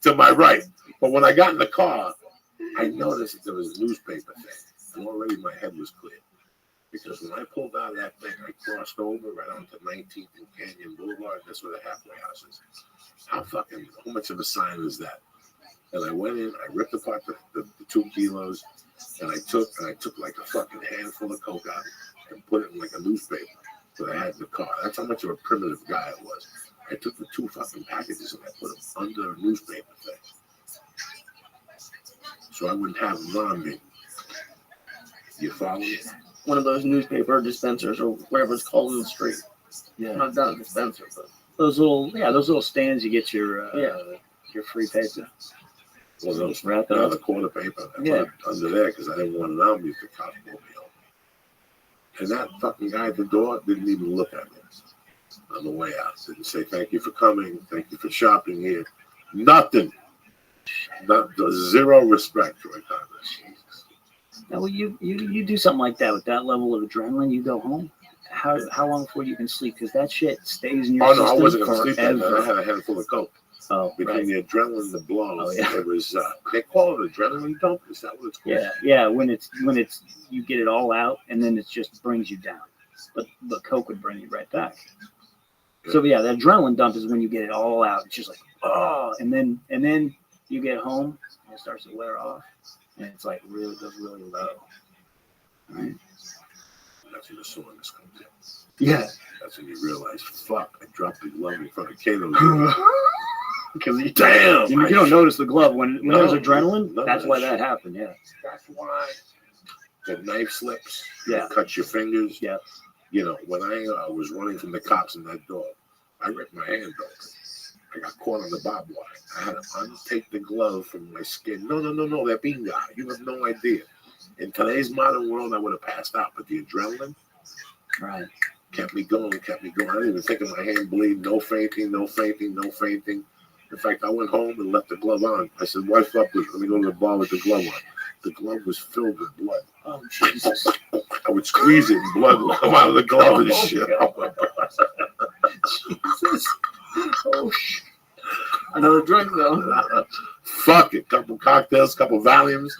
[SPEAKER 1] to my right, but when I got in the car, I noticed that there was a newspaper thing. And already my head was clear. Because when I pulled out of that thing, I crossed over right onto 19th and Canyon Boulevard. That's where the halfway house is. How much of a sign is that? And I went in, I ripped apart the 2 kilos, and I took like a fucking handful of coke out and put it in like a newspaper that I had in the car. That's how much of a primitive guy I was. I took the 2 fucking packages and I put them under a newspaper thing. So I wouldn't have them on me. You follow me?
[SPEAKER 2] One of those newspaper dispensers or whatever it's called in the street.
[SPEAKER 9] Yeah.
[SPEAKER 2] Not a dispenser, but
[SPEAKER 9] those little stands you get your free paper.
[SPEAKER 1] Well, those the quarter paper. I put it under there because I didn't want it on me if the cops pulled me over. And that fucking guy at the door didn't even look at me on the way out. Didn't say thank you for coming, thank you for shopping here. Nothing. Zero respect right now.
[SPEAKER 9] Now, well, you do something like that with that level of adrenaline, you go home. How long before you can sleep? Because that shit stays in your system.
[SPEAKER 1] I wasn't going to sleep that night. I had a handful of coke.
[SPEAKER 9] Oh,
[SPEAKER 1] between the adrenaline and the blows, it was. They call it adrenaline dump. Is that what it's called?
[SPEAKER 9] Yeah. When it's you get it all out, and then it just brings you down. But coke would bring you right back. Yeah. So the adrenaline dump is when you get it all out. It's just like and then you get home and it starts to wear off, and it's like really goes really low. Right.
[SPEAKER 1] That's when the soreness comes in.
[SPEAKER 9] Yeah.
[SPEAKER 1] That's when you realize, fuck, I dropped the glove in front of Kato.
[SPEAKER 9] Because you don't notice the glove when there's adrenaline. That's why that happened. Yeah.
[SPEAKER 1] That's why the knife slips.
[SPEAKER 9] Yeah.
[SPEAKER 1] Cut your fingers.
[SPEAKER 9] Yeah.
[SPEAKER 1] You know, when I was running from the cops in that door, I ripped my hand open. I got caught on the barbed wire. I had to untake the glove from my skin. No, that bean guy. You have no idea. In today's modern world, I would have passed out, but the adrenaline,
[SPEAKER 9] right,
[SPEAKER 1] kept me going. I didn't even think of my hand bleed. No fainting. In fact, I went home and left the glove on. I said, wife up, let me go to the bar with the glove on. The glove was filled with blood.
[SPEAKER 9] Oh, Jesus.
[SPEAKER 1] I would squeeze it and blood would come out of the glove and shit. Oh, my God.
[SPEAKER 2] Jesus. Oh, shit. Another drink, though.
[SPEAKER 1] Fuck it. Couple cocktails, couple Valiums.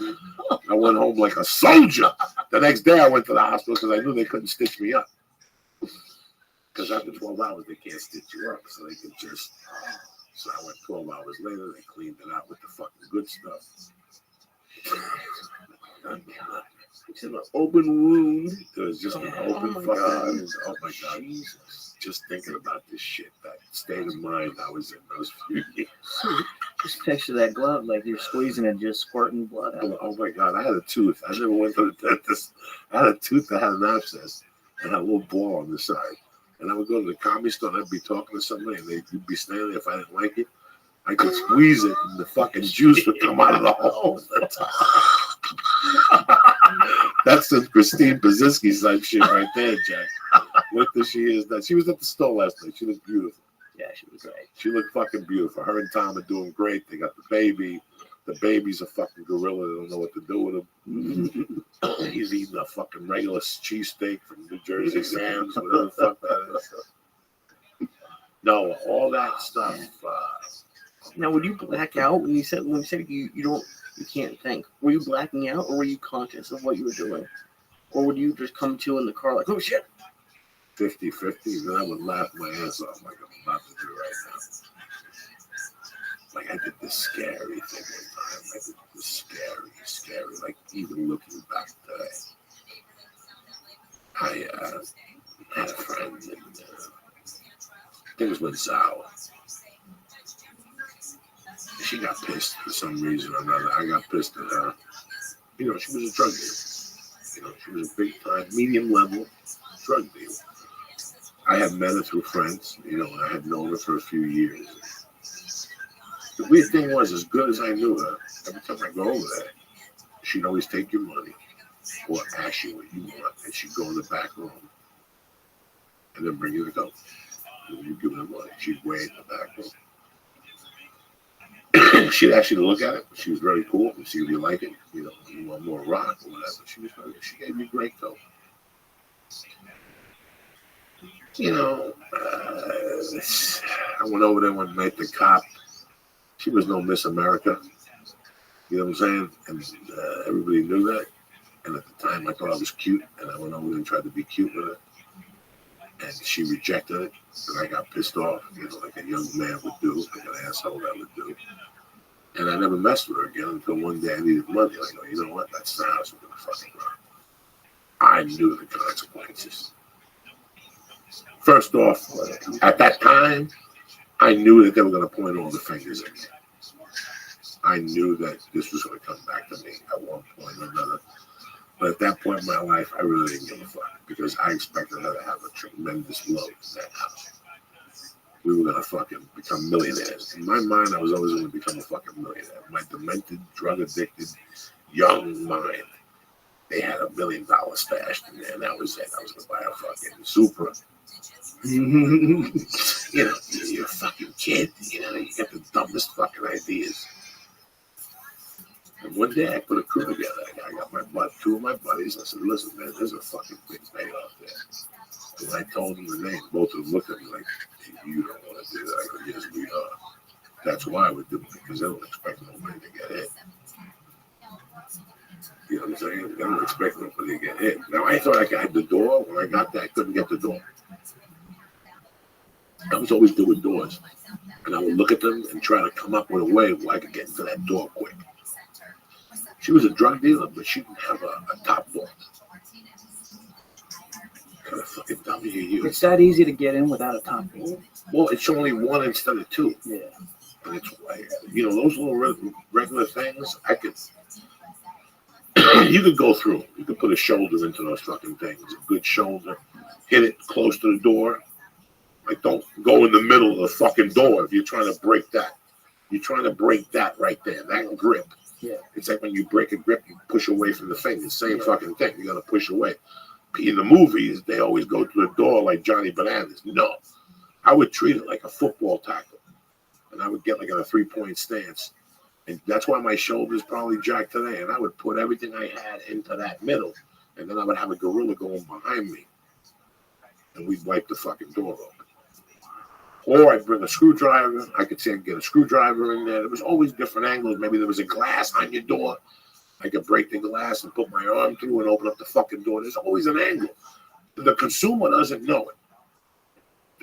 [SPEAKER 1] I went home like a soldier. The next day, I went to the hospital because I knew they couldn't stitch me up. Because after 12 hours, they can't stitch you up. So they could just... So I went 12 hours later. They cleaned it out with the fucking good stuff.
[SPEAKER 2] It's an open wound.
[SPEAKER 1] It was just an open fucking wound. Oh my God. Jesus. Just thinking about this shit, that state of mind I was in those few years.
[SPEAKER 9] Just picture that glove, like you're squeezing it, just squirting blood out.
[SPEAKER 1] Oh my God, I had a tooth. I never went to the dentist. I had a tooth that had an abscess and had a little ball on the side. And I would go to the comedy store and I'd be talking to somebody and they'd be standing there. If I didn't like it, I could squeeze it and the fucking juice would come out of the hole. That's the Christine Pazitsky type shit right there, Jack. What the she is that? She was at the store last night. She looked beautiful.
[SPEAKER 9] Yeah, she was great.
[SPEAKER 1] She looked fucking beautiful. Her and Tom are doing great. They got the baby. The baby's a fucking gorilla. They don't know what to do with him. He's eating a fucking regular cheesesteak from New Jersey Sam's, whatever the fuck that is. No, all that stuff.
[SPEAKER 2] Now, would you black out when you said you can't think? Were you blacking out, or were you conscious of what you were doing, or would you just come to in the car like, oh shit?
[SPEAKER 1] 50-50, then I would laugh my ass off like I'm about to do right now. Like I did this scary thing one time. I did this scary, like even looking back today. I had a friend, and things went sour. She got pissed for some reason or another. I got pissed at her. You know, she was a drug dealer. You know, she was a big time, medium level drug dealer. I had met her through friends, you know, and I had known her for a few years. The weird thing was, as good as I knew her, every time I go over there, she'd always take your money or ask you what you want, and she'd go in the back room and then bring you the dope. And you give her the money. She'd wait in the back room. She'd ask you to look at it. She was very cool and see if you like it. You know, you want more rock or whatever. She gave me great dope. You know, I went over there one night, the cop, she was no Miss America, you know what I'm saying? And everybody knew that. And at the time, I thought I was cute, and I went over there and tried to be cute with her. And she rejected it, and I got pissed off, you know, like a young man would do, like an asshole that would do. And I never messed with her again until one day I needed money. I go, you know what? That's the house we're going to fucking run. I knew the consequences. First off, at that time, I knew that they were going to point all the fingers at me. I knew that this was going to come back to me at one point or another. But at that point in my life, I really didn't give a fuck because I expected her to have a tremendous love in that house. We were going to fucking become millionaires. In my mind, I was always going to become a fucking millionaire. My demented, drug-addicted, young mind. They had $1 million stashed in there, and that was it. I was going to buy a fucking Supra. You know, you're a fucking kid. You know, you get the dumbest fucking ideas. And one day I put a crew together. I got two of my buddies. I said, listen, man, there's a fucking big payoff there. And I told them the name. Both of them looked at me like, you don't want to do that. I go, yes, we are. That's why we're doing it, because they don't expect nobody to get hit. You know what I'm saying? They don't expect nobody to get hit. Now, I thought I had the door. When I got there, I couldn't get the door. I was always doing doors. And I would look at them and try to come up with a way where I could get into that door quick. She was a drug dealer, but she didn't have a top door. Kind of fucking dummy you.
[SPEAKER 9] It's that easy to get in without a top door.
[SPEAKER 1] Well, it's only one instead of two.
[SPEAKER 9] Yeah.
[SPEAKER 1] And it's, you know, those little regular things, I could, you could go through. You could put a shoulder into those fucking things. A good shoulder. Hit it close to the door. Like, don't go in the middle of the fucking door if you're trying to break that. You're trying to break that right there, that grip.
[SPEAKER 9] Yeah.
[SPEAKER 1] It's like when you break a grip, you push away from the fingers. Same fucking thing. You got to push away. In the movies, they always go to the door like Johnny Bananas. No. I would treat it like a football tackle. And I would get like in a 3-point stance. And that's why my shoulder's probably jacked today. And I would put everything I had into that middle. And then I would have a gorilla going behind me. And we'd wipe the fucking door open. Or I'd bring a screwdriver. I could say I'd get a screwdriver in there. There was always different angles. Maybe there was a glass on your door. I could break the glass and put my arm through and open up the fucking door. There's always an angle. The consumer doesn't know it.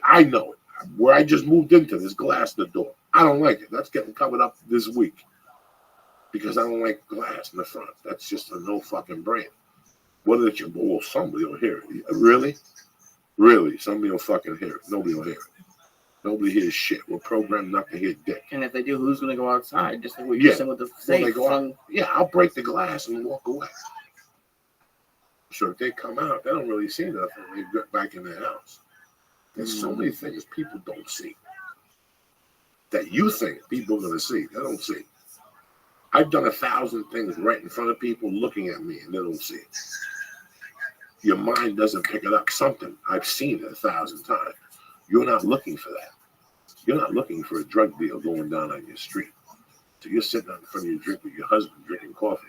[SPEAKER 1] I know it. Where I just moved into, there's glass in the door. I don't like it. That's getting covered up this week. Because I don't like glass in the front. That's just a no fucking brain. Whether it's your, somebody will hear it. Really? Really? Somebody will fucking hear it. Nobody will hear it. Nobody hears shit. We're programmed not to hear dick.
[SPEAKER 2] And if they do, who's going to go outside? Just like what you said with the safe.
[SPEAKER 1] Yeah, I'll break the glass and walk away. So if they come out, they don't really see nothing when they get back in their house. There's so many things people don't see that you think people are going to see. They don't see. I've done 1,000 things right in front of people looking at me, and they don't see it. Your mind doesn't pick it up. Something I've seen it 1,000 times. You're not looking for that. You're not looking for a drug deal going down on your street. So you're sitting out in front of your drink with your husband drinking coffee.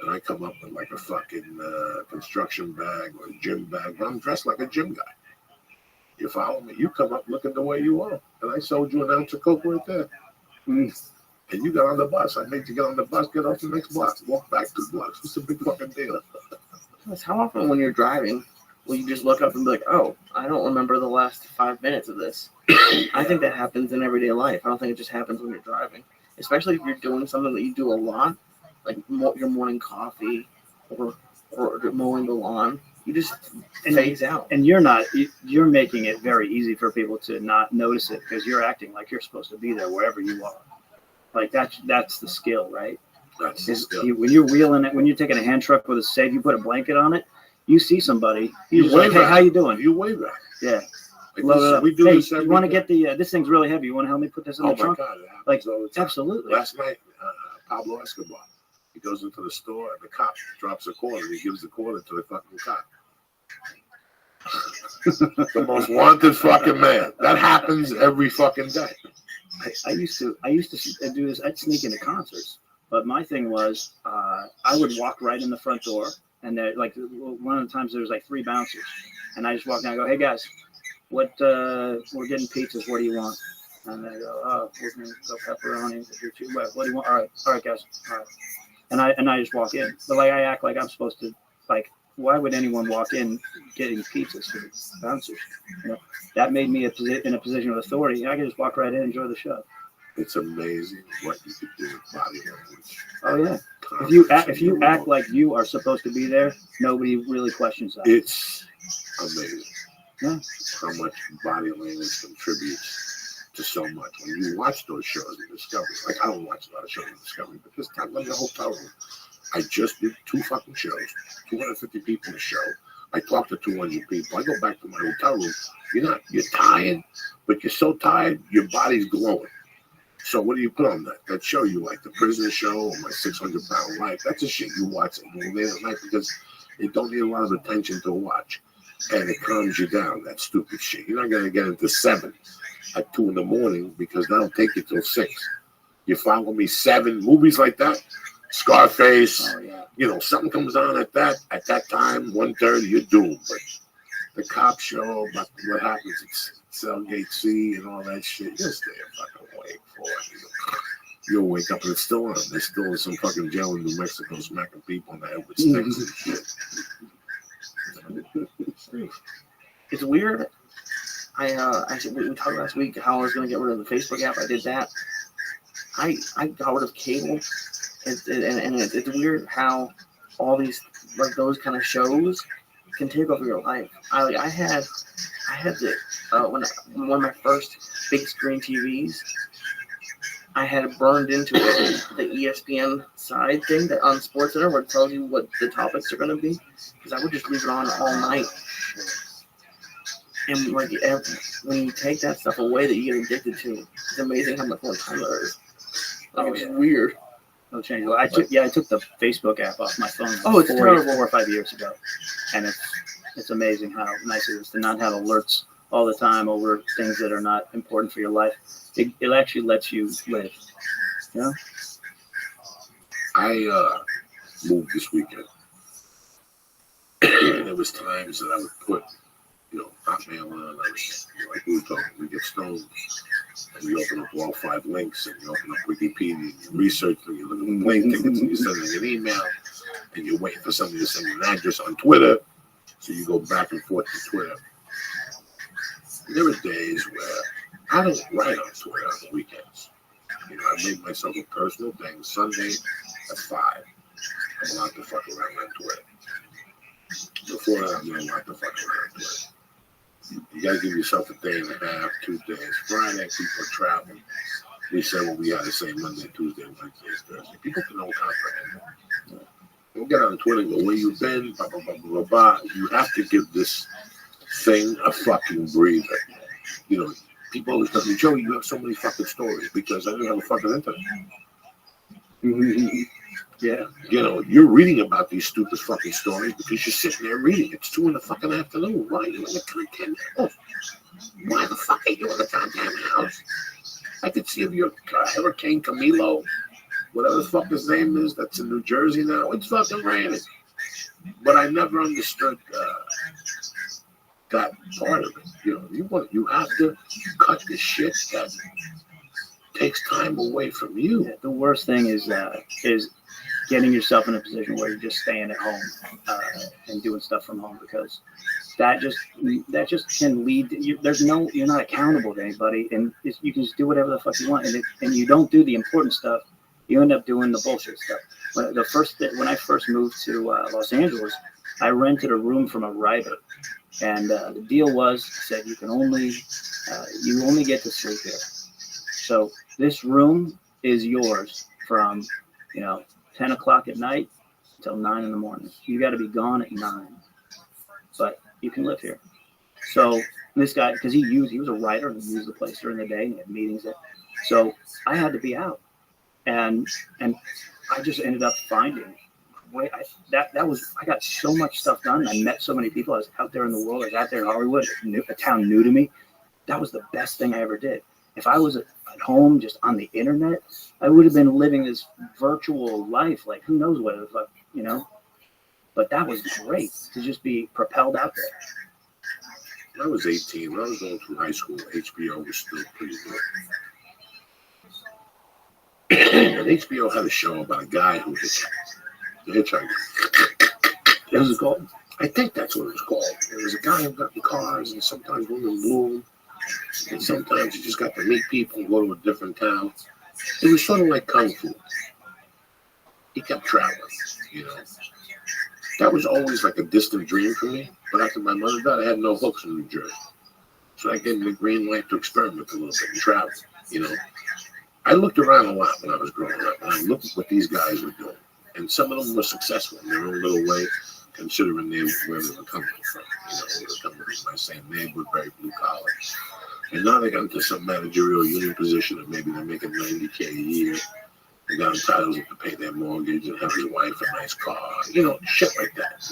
[SPEAKER 1] And I come up with like a fucking construction bag or a gym bag. But I'm dressed like a gym guy. You follow me? You come up looking the way you are. And I sold you an ounce of coke right there. And you got on the bus. I made you get on the bus, get off the next block, walk back 2 blocks. It's a big fucking deal.
[SPEAKER 2] How often when you're driving will you just look up and be like, oh, I don't remember the last 5 minutes of this? I think that happens in everyday life. I don't think it just happens when you're driving. Especially if you're doing something that you do a lot, like your morning coffee or mowing the lawn. You just phase out.
[SPEAKER 9] And you're making it very easy for people to not notice it because you're acting like you're supposed to be there wherever you are. Like that's the skill, right?
[SPEAKER 1] That's the skill.
[SPEAKER 9] When you're wheeling it, when you're taking a hand truck with a safe, you put a blanket on it, you see somebody, you just like, hey, how you doing?
[SPEAKER 1] You wave back.
[SPEAKER 9] Yeah.
[SPEAKER 1] Like
[SPEAKER 9] Load it up.
[SPEAKER 1] We do
[SPEAKER 9] hey,
[SPEAKER 1] this
[SPEAKER 9] you want to get the, this thing's really heavy. You want to help me put this in the trunk?
[SPEAKER 1] Oh, my God. It happens
[SPEAKER 9] like,
[SPEAKER 1] all the time.
[SPEAKER 9] Absolutely.
[SPEAKER 1] Last night, Pablo Escobar, he goes into the store and the cop drops a quarter and he gives the quarter to the fucking cop. The most wanted fucking man. That happens every fucking day.
[SPEAKER 9] I used to do this. I'd sneak into concerts, but my thing was I would walk right in the front door, and like one of the times there was like 3 bouncers, and I just walk down and go, hey guys, we're getting pizzas. What do you want? And they go, oh, we're gonna go pepperoni. What do you want? All right, guys. All right. And I just walk in, but like I act like I'm supposed to. Like, why would anyone walk in getting pizzas for the bouncers? You know, that made me in a position of authority. I can just walk right in and enjoy the show.
[SPEAKER 1] It's amazing what you could do with body language.
[SPEAKER 9] Oh yeah. If you act like you are supposed to be there, nobody really questions that.
[SPEAKER 1] It's amazing.
[SPEAKER 9] Yeah.
[SPEAKER 1] How much body language contributes to so much. When you watch those shows in Discovery, like I don't watch a lot of shows in Discovery, but this time I'm in a hotel room. I just did 2 fucking shows, 250 people in a show. I talked to 200 people. I go back to my hotel room. You're tired, but you're so tired, your body's glowing. So what do you put on that? That show you like, the Prisoner Show or my 600-Pound Life. That's a shit you watch late at night because it don't need a lot of attention to watch. And it calms you down, that stupid shit. You're not going to get into 7 at 2 in the morning because that'll take you till 6. You follow me? 7 movies like that? Scarface, something comes on at that time, 1:30, you're doomed. But the cop show about what happens at Cellgate C and all that shit, you'll stay fucking awake for it. You'll wake up and it's still on. They're still in some fucking jail in New Mexico smacking people in the head with sticks and shit.
[SPEAKER 2] It's weird. We talked last week how I was going to get rid of the Facebook app. I did that. I got rid of cable. It's weird how all these like those kind of shows can take over your life. I had one of my first big screen TVs. I had burned into it the ESPN side thing that on SportsCenter where it tells you what the topics are going to be because I would just leave it on all night. And like when you take that stuff away that you get addicted to, it's amazing how much more time there is. It's weird.
[SPEAKER 9] No change. I took the Facebook app off my phone.
[SPEAKER 2] Oh, it's terrible.
[SPEAKER 9] 4 or 5 years ago, and it's amazing how nice it is to not have alerts all the time over things that are not important for your life. It actually lets you live. Yeah.
[SPEAKER 1] I moved this weekend, and there was times that I would put, Hotmail on. Like we were talking, we get stoned. And you open up all 5 links, and you open up Wikipedia, and you research, and you look at the plane tickets, and you send an email, and you wait for somebody to send you an address on Twitter, so you go back and forth to Twitter. And there are days where I don't write on Twitter on the weekends. I made myself a personal thing. Sunday at 5, I'm allowed to fuck around on Twitter. Before that, I'm not allowed to fuck around on Twitter. You got to give yourself a day and a half, 2 days. Friday, people are traveling. We said what we had to say Monday, Tuesday, Wednesday, Thursday. People can all comprehend it. We'll get on Twitter and go, where you been? Blah, blah, blah, blah, blah. You have to give this thing a fucking breather. You know, people always tell me, Joey, you have so many fucking stories because I didn't have a fucking internet.
[SPEAKER 9] Yeah.
[SPEAKER 1] You know, you're reading about these stupid fucking stories because you're sitting there reading. It's 2 in the fucking afternoon. Why are you in the goddamn house? Why the fuck are you in the goddamn house? I could see if you're Hurricane Camilo, whatever the fuck his name is, that's in New Jersey now. It's fucking raining. But I never understood that part of it. You know, you have to cut the shit that takes time away from you.
[SPEAKER 9] Yeah, the worst thing is getting yourself in a position where you're just staying at home and doing stuff from home, because that just can lead to, you're not accountable to anybody, and you can just do whatever the fuck you want, and you don't do the important stuff. You end up doing the bullshit stuff. When I first moved to Los Angeles, I rented a room from a writer, and the deal was said you only get to sleep here. So this room is yours from 10 o'clock at night until 9 in the morning. You got to be gone at 9, but you can live here. So this guy, because he was a writer and he used the place during the day and he had meetings there. So I had to be out, and I just ended up finding I got so much stuff done. I met so many people. I was out there in the world. I was out there in Hollywood, a town new to me. That was the best thing I ever did. If I was at home just on the internet, I would have been living this virtual life. Like, who knows what the fuck, But that was great to just be propelled out there.
[SPEAKER 1] When I was 18, when I was going through high school, HBO was still pretty good. And HBO had a show about a guy who hitchhiked. The hitchhiker. What was it called? I think that's what it was called. There was a guy who got in cars, and sometimes women blew him. And sometimes you just got to meet people and go to a different town. It was sort of like Kung Fu. He kept traveling, That was always like a distant dream for me. But after my mother died, I had no hopes in New Jersey. So I gave him the green light to experiment a little bit and travel, I looked around a lot when I was growing up, and I looked at what these guys were doing. And some of them were successful in their own little way, considering where they were coming from. They were coming from my same neighborhood, very blue collar. And now they got into some managerial union position, and maybe they're making $90K a year. They got entitled to pay their mortgage and have his wife a nice car, shit like that,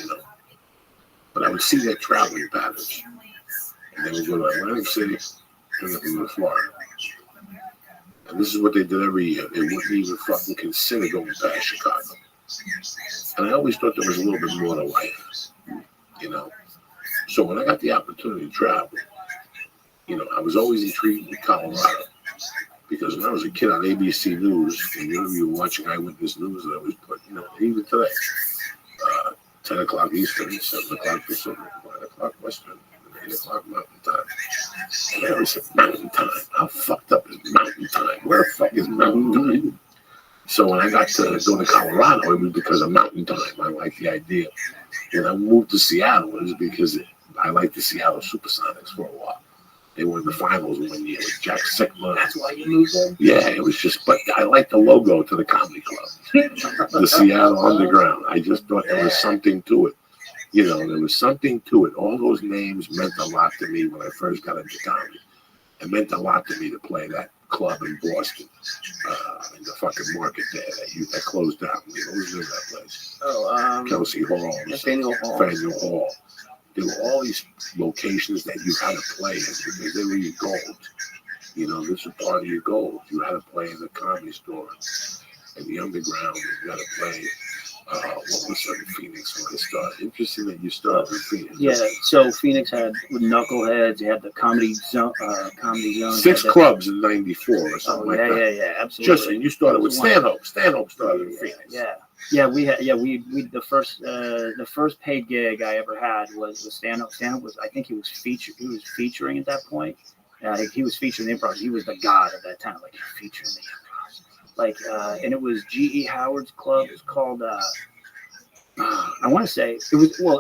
[SPEAKER 1] But I would see their traveling patterns. And they would go to Atlantic City and then go to Florida. And this is what they did every year. They wouldn't even fucking consider going past Chicago. And I always thought there was a little bit more to life, So when I got the opportunity to travel, I was always intrigued with Colorado. Because when I was a kid on ABC News, and you were watching Eyewitness News, that I was put, even today, 10 o'clock Eastern, 7 o'clock Pacific, 9 o'clock Western, 8 o'clock Mountain Time. And I always said, Mountain Time? How fucked up is Mountain Time? Where the fuck is Mountain Time? So when I got to go to Colorado, it was because of Mountain Time. I liked the idea. When I moved to Seattle, it was because I liked the Seattle Supersonics for a while. They were in the finals one year with Jack Sikma.
[SPEAKER 2] That's why you moved there?
[SPEAKER 1] Yeah, it was just, but I liked the logo to the comedy club. The Seattle Underground. I just thought there was something to it. There was something to it. All those names meant a lot to me when I first got into comedy. It meant a lot to me to play that club in Boston, in the fucking market there that closed down. What was the name of that place? Kelsey Hall.
[SPEAKER 2] Faneuil
[SPEAKER 1] Hall. There were all these locations that you had to play in because they were your gold. This was part of your gold. You had to play in the comedy store, in the underground. You had to play. What was in Phoenix when I started? Interesting that you started in Phoenix.
[SPEAKER 9] Yeah, so Phoenix had with Knuckleheads. You had the Comedy Zone.
[SPEAKER 1] 6 clubs in '94 or something like that.
[SPEAKER 9] Yeah, absolutely.
[SPEAKER 1] And you started with Stanhope. Stanhope started in Phoenix.
[SPEAKER 9] The first paid gig I ever had was with Stanhope. Stanhope was, I think he was featuring at that point. He was featuring the improv. He was the god of that town. Like, featuring the improv. And it was G.E. Howard's club. It was called I want to say it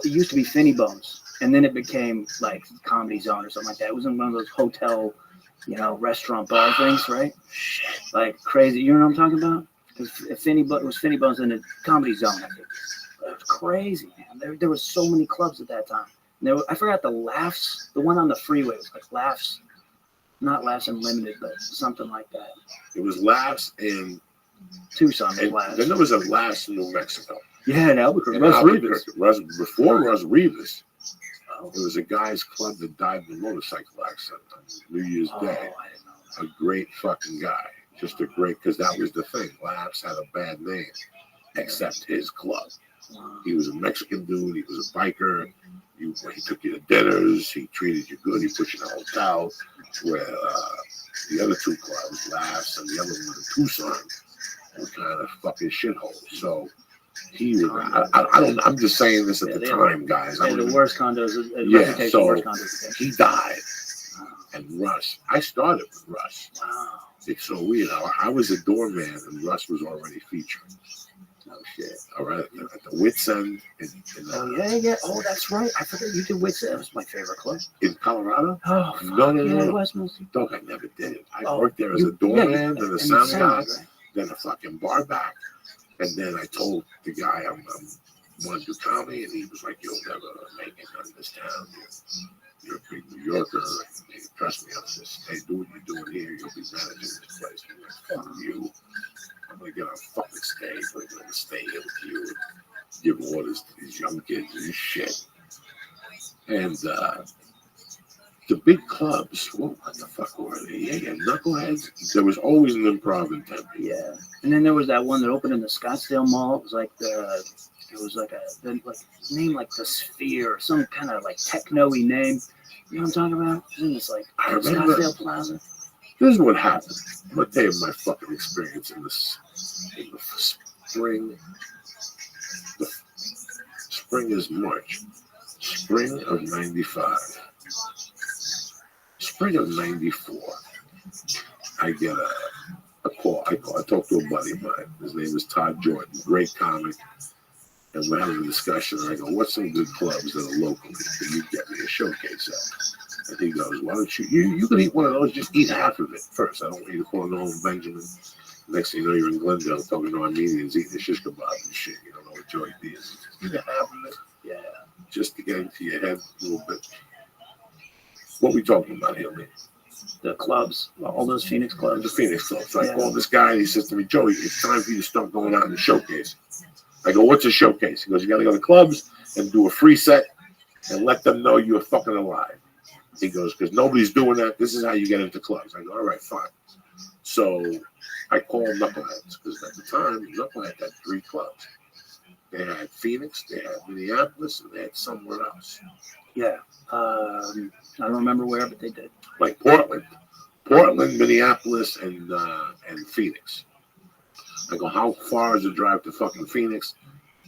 [SPEAKER 9] used to be Finny Bones. and then it became like Comedy Zone or something like that. It was in one of those hotel, restaurant bar things, right? Like crazy. You know what I'm talking about? It was Finny Bones in the Comedy Zone. I think it was crazy, man. There was so many clubs at that time. I forgot the Laughs. The one on the freeway was like Laughs, not Laughs Unlimited, but something like that.
[SPEAKER 1] It was Laughs in
[SPEAKER 9] Tucson.
[SPEAKER 1] And
[SPEAKER 9] Laughs.
[SPEAKER 1] then there was a Laughs in New Mexico.
[SPEAKER 9] Yeah, in Albuquerque.
[SPEAKER 1] Before Russ Rivas, there was a guy's club that died in a motorcycle accident on New Year's Day. A great fucking guy. Just a great, because that was the thing. Laughs had a bad name, except his club. He was a Mexican dude. He was a biker. He took you to dinners. He treated you good. He put you in a hotel. Where the other two clubs, Laughs and the other one in Tucson, were kind of fucking shitholes. So he was. I'm just saying this at the time, guys.
[SPEAKER 9] The worst condos.
[SPEAKER 1] Yeah. So he died, and Russ. I started with Russ.
[SPEAKER 9] Wow.
[SPEAKER 1] It's so weird. I was a doorman, and Russ was already featured. Oh shit! All right, at the Wits End.
[SPEAKER 9] Yeah. Oh, that's right. I forgot you did Wits End. That was my favorite club.
[SPEAKER 1] In Colorado?
[SPEAKER 9] Oh,
[SPEAKER 1] no.
[SPEAKER 9] It was mostly.
[SPEAKER 1] Dog, I never did it. I worked there as a doorman, then a sound guy, right? Then a fucking bar back, and then I told the guy I'm want to do comedy, and he was like, "You'll never make it in this town. You're a big New Yorker. Trust me on this. Hey, do what you're doing here. You'll be managing this place. Fuck you. I'm gonna get on fucking stage. I'm gonna stay here with you and give orders to these young kids and shit." And the big clubs, what the fuck were they? Yeah, Knuckleheads. There was always an improv in Tempe.
[SPEAKER 9] Yeah, and then there was that one that opened in the Scottsdale Mall. It was like name like the Sphere, or some kind of like techno-y name. You know what I'm talking about? And it's like Scottsdale Plaza.
[SPEAKER 1] This is what happened. I'm gonna tell you my fucking experience in the spring. The spring is March. Spring of '95. Spring of '94. I get a call. I talked to a buddy of mine. His name is Todd Jordan, great comic. And we're having a discussion. And I go, "What's some good clubs that are locally? Can you get me a showcase at?" And he goes, "Why don't you can eat one of those, just eat half of it first. I don't want you to call Norman Benjamin. Next thing you know, you're in Glendale talking to Armenians eating the shish kebab and shit. You don't know what Joey D is. Eat half of it. Yeah. Just to get into your head a little bit." What are we talking about here, man?
[SPEAKER 9] The clubs, all those Phoenix clubs.
[SPEAKER 1] The Phoenix clubs. So I called this guy and he says to me, "Joey, it's time for you to start going out and showcase." I go, "What's a showcase?" He goes, "You got to go to clubs and do a free set and let them know you're fucking alive." He goes, "Because nobody's doing that. This is how you get into clubs." I go, "All right, fine." So I call Knuckleheads, because at the time, Knucklehead had 3 clubs. They had Phoenix, they had Minneapolis, and they had somewhere else.
[SPEAKER 9] Yeah. I don't remember where, but they did.
[SPEAKER 1] Like Portland, Minneapolis, and Phoenix. I go, "How far is the drive to fucking Phoenix?"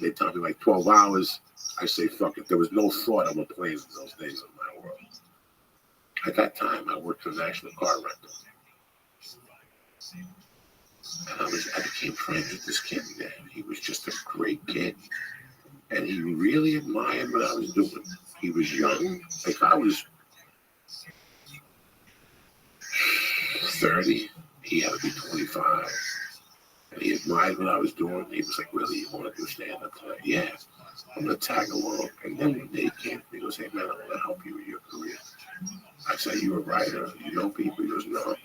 [SPEAKER 1] They tell me like 12 hours. I say, "Fuck it." There was no thought of a plane in those days in my world. At that time, I worked for National Car Rental. And I became friends with this kid, man. He was just a great kid. And he really admired what I was doing. He was young. Like I was 30. He had to be 25. And he admired what I was doing. He was like, "Really, you want to do stand-up?" I'm like, "Yeah, I'm going to tag along." And then one day he came to me and goes, "Hey, man, I want to help you with your career." I said, "You a writer? You know people?" He goes, "No."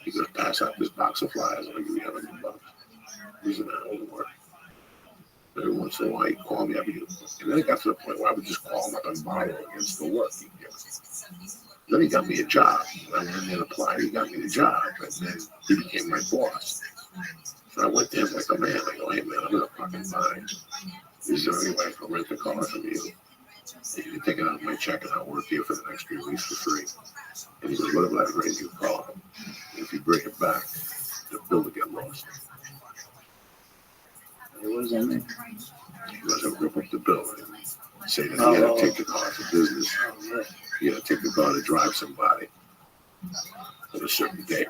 [SPEAKER 1] He goes, "Pass out this box of flyers. I'm going to give you $100. He's an hour of work." Every once in a while, he'd call me up. And then it got to the point where I would just call him up and borrow against the work he'd give me. Then he got me a job. I went in and applied. He got me the job. And then he became my boss. So I went to him like a man. I go, "Hey, man, I'm in a fucking bind. Is there any way I can rent a car from you? You can take it out of my check and I'll work here for the next 3 weeks for free." And he goes, "What about I rent you a car? And if you break it back, the bill will get lost."
[SPEAKER 9] It was in there.
[SPEAKER 1] He goes, "I'll rip up the bill and say that you got to take the car for business. You got to take the car to drive somebody on a certain day."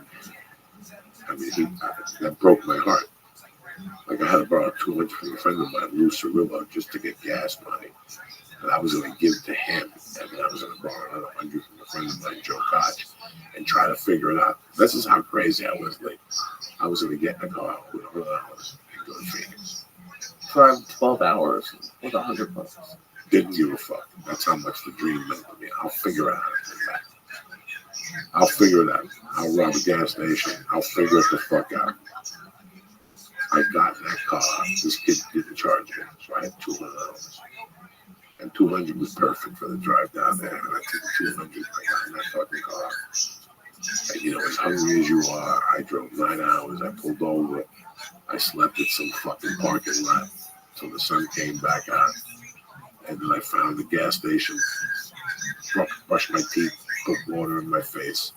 [SPEAKER 1] I mean, that broke my heart. Like I had to borrow $200 from a friend of mine, Lou Cirillo, just to get gas money. and I was going to give to him, and then I was going to borrow another 100 from a friend of mine, Joe Koch, and try to figure it out. This is how crazy I was. Like, I was going to get in the car with $100 and go to Phoenix.
[SPEAKER 2] Drive 12 hours with $100.
[SPEAKER 1] Didn't give a fuck. That's how much the dream meant to me. I'll figure it out. I'll figure it out. I'll rob a gas station. I'll figure it the fuck out. I got in that car. This kid didn't charge me, so I had $200. And $200 was perfect for the drive down there. And I took $200. I got in that fucking car. And you know, as hungry as you are, I drove 9 hours. I pulled over. I slept at some fucking parking lot till the sun came back out. And then I found the gas station, brushed my teeth, put water in my face,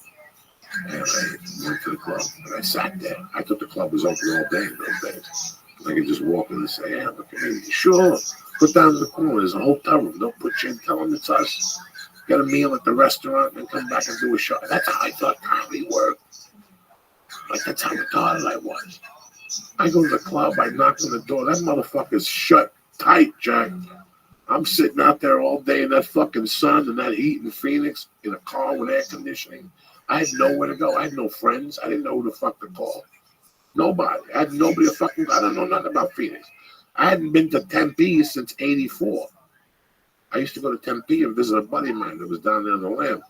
[SPEAKER 1] and I went to the club. And I sat there. I thought the club was open all day in those days. I could just walk in and say, yeah, look at me. Sure, put down in the corner. There's a hotel room. Don't put you in. Tell them it's us. Get a meal at the restaurant and come back and do a show. That's how I thought comedy worked. Like, that's how retarded I was. I go to the club. I knock on the door. That motherfucker's shut tight, Jack. I'm sitting out there all day in that fucking sun and that heat in Phoenix in a car with air conditioning. I had nowhere to go. I had no friends. I didn't know who to fuck to call. Nobody. I had nobody to fucking. I don't know nothing about Phoenix. I hadn't been to Tempe since '84. I used to go to Tempe and visit a buddy of mine that was down there on the lamb.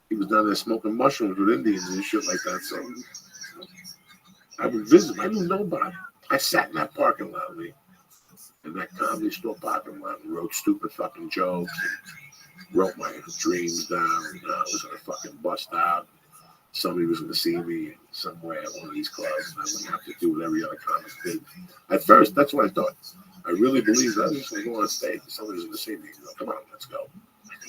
[SPEAKER 1] He was down there smoking mushrooms with Indians and shit like that. So I would visit him. I knew nobody. I sat in that parking lot, Lee. In that comedy store parking lot and wrote stupid fucking jokes and wrote my dreams down. I was gonna fucking bust out. Somebody was gonna see me somewhere at one of these clubs, and I wouldn't have to do what every other comic did. At first, that's what I thought. I really believed that I was just gonna go on stage and somebody's gonna see me. Go, come on, let's go.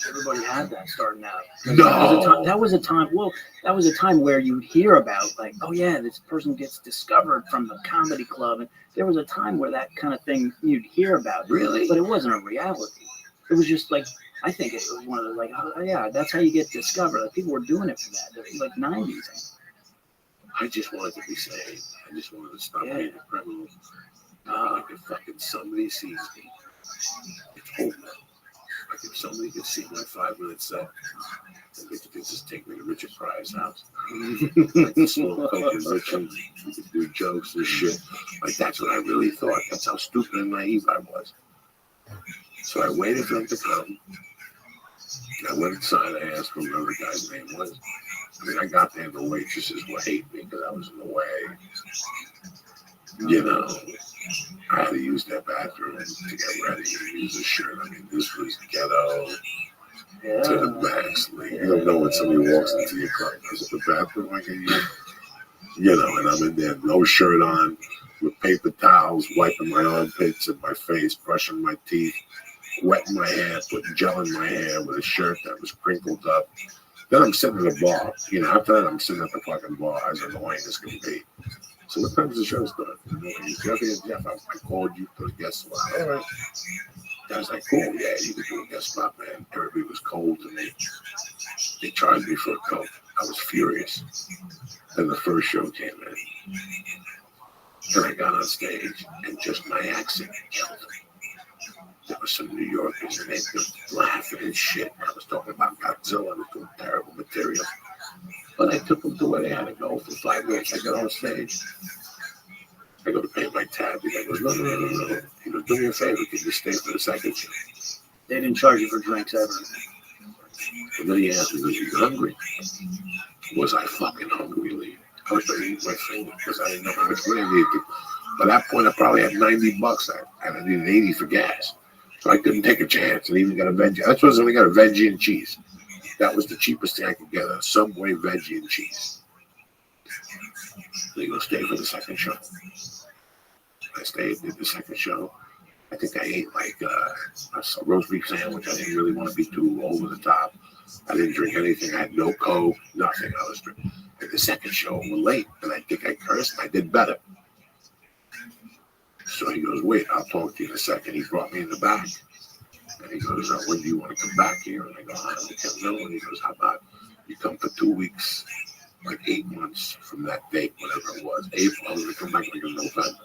[SPEAKER 9] Everybody had that starting out.
[SPEAKER 1] No,
[SPEAKER 9] that was a time. Well, that was a time where you'd hear about, like, oh yeah, this person gets discovered from the comedy club, and there was a time where that kind of thing you'd hear about.
[SPEAKER 1] Really?
[SPEAKER 9] But it wasn't a reality. It was just like, I think it was one of the, like, oh yeah, that's how you get discovered. Like, people were doing it for that. It was like '90s.
[SPEAKER 1] I just wanted to be saved. I just wanted to stop being a criminal. Like if fucking somebody sees me, it's over. Like if somebody could see my 5-minute set, they could just take me to Richard Pryor's house. I could smoke coke and Richard, we could do jokes and shit. Like that's what I really thought. That's how stupid and naive I was. So I waited for them to come. I went inside, I asked who whoever the guy's name was. I mean, I got there and the waitresses would hate me because I was in the way. You know, I had to use their bathroom to get ready and use a shirt. I mean, this was ghetto to the max. Like, you don't know when somebody walks into your car and goes, the bathroom I can use? You know, and I'm in there, no shirt on, with paper towels, wiping my armpits and my face, brushing my teeth, wetting my hair, putting gel in my hair with a shirt that was crinkled up. Then I'm sitting at a bar. You know, after that, I'm sitting at the fucking bar as annoying as can be. So what time does the show start? Jeff, I called you for a guest spot. All right. I was like, cool, yeah, you can do a guest spot, man. Everybody was cold to me. They charged me for a coat. I was furious. Then the first show came in. Then I got on stage, and just my accent killed me. There were some New Yorkers, and they were laughing and shit. I was talking about Godzilla. I was doing terrible material. But I took them to where they had to go for 5 minutes. I got on stage. I go to pay my tab. He goes, no. He goes, do me a favor. Can you stay for the second show?
[SPEAKER 9] They didn't charge you for drinks ever.
[SPEAKER 1] And then he asked me, was you hungry? Was I fucking hungry, Lee? I was trying to eat my finger because I didn't know how much money I needed. By that point, I probably had $90 and I needed 80 for gas. So I couldn't take a chance and even got a veggie. That's why I only got a veggie and cheese. That was the cheapest thing I could get, a Subway veggie and cheese. They go stay for the second show. I stayed, did the second show. I think I ate like a roast beef sandwich. I didn't really want to be too over the top. I didn't drink anything. I had no Coke, nothing. I was drinking. And the second show, we're late, and I think I cursed, and I did better. So he goes, wait, I'll talk to you in a second. He brought me in the back. And he goes, when do you want to come back here? And I go, I don't know. And he goes, how about you come for 2 weeks, like 8 months from that date, whatever it was. April, I'm going to come back like in November.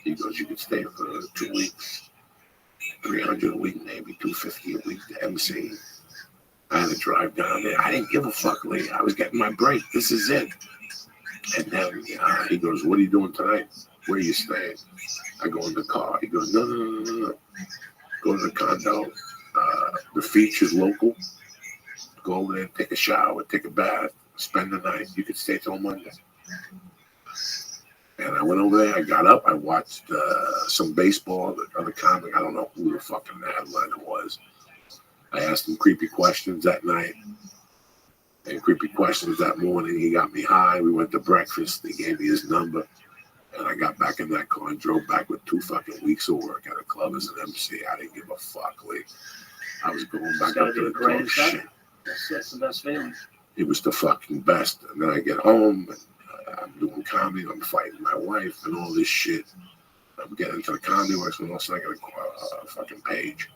[SPEAKER 1] He goes, you can stay for 2 weeks. $300 a week, maybe $250 a week to MC. I had to drive down there. I didn't give a fuck, Lee. I was getting my break. This is it. And then he goes, "What are you doing tonight? Where are you staying?" I go in the car. He goes, No. Go to the condo. The feature's local. Go over there, take a shower, take a bath, spend the night. You could stay till Monday. And I went over there. I got up. I watched some baseball. The other comic, I don't know who the fucking headliner was. I asked him creepy questions that night and creepy questions that morning. He got me high. We went to breakfast. He gave me his number. And I got back in that car and drove back with 2 fucking weeks of work at a club as an MC. I didn't give a fuck, Lee. I was going back up to the club. Shit.
[SPEAKER 9] That's the best feeling.
[SPEAKER 1] It was the fucking best. And then I get home and I'm doing comedy. I'm fighting my wife and all this shit. I'm getting into the comedy works and all of a sudden I get a fucking page.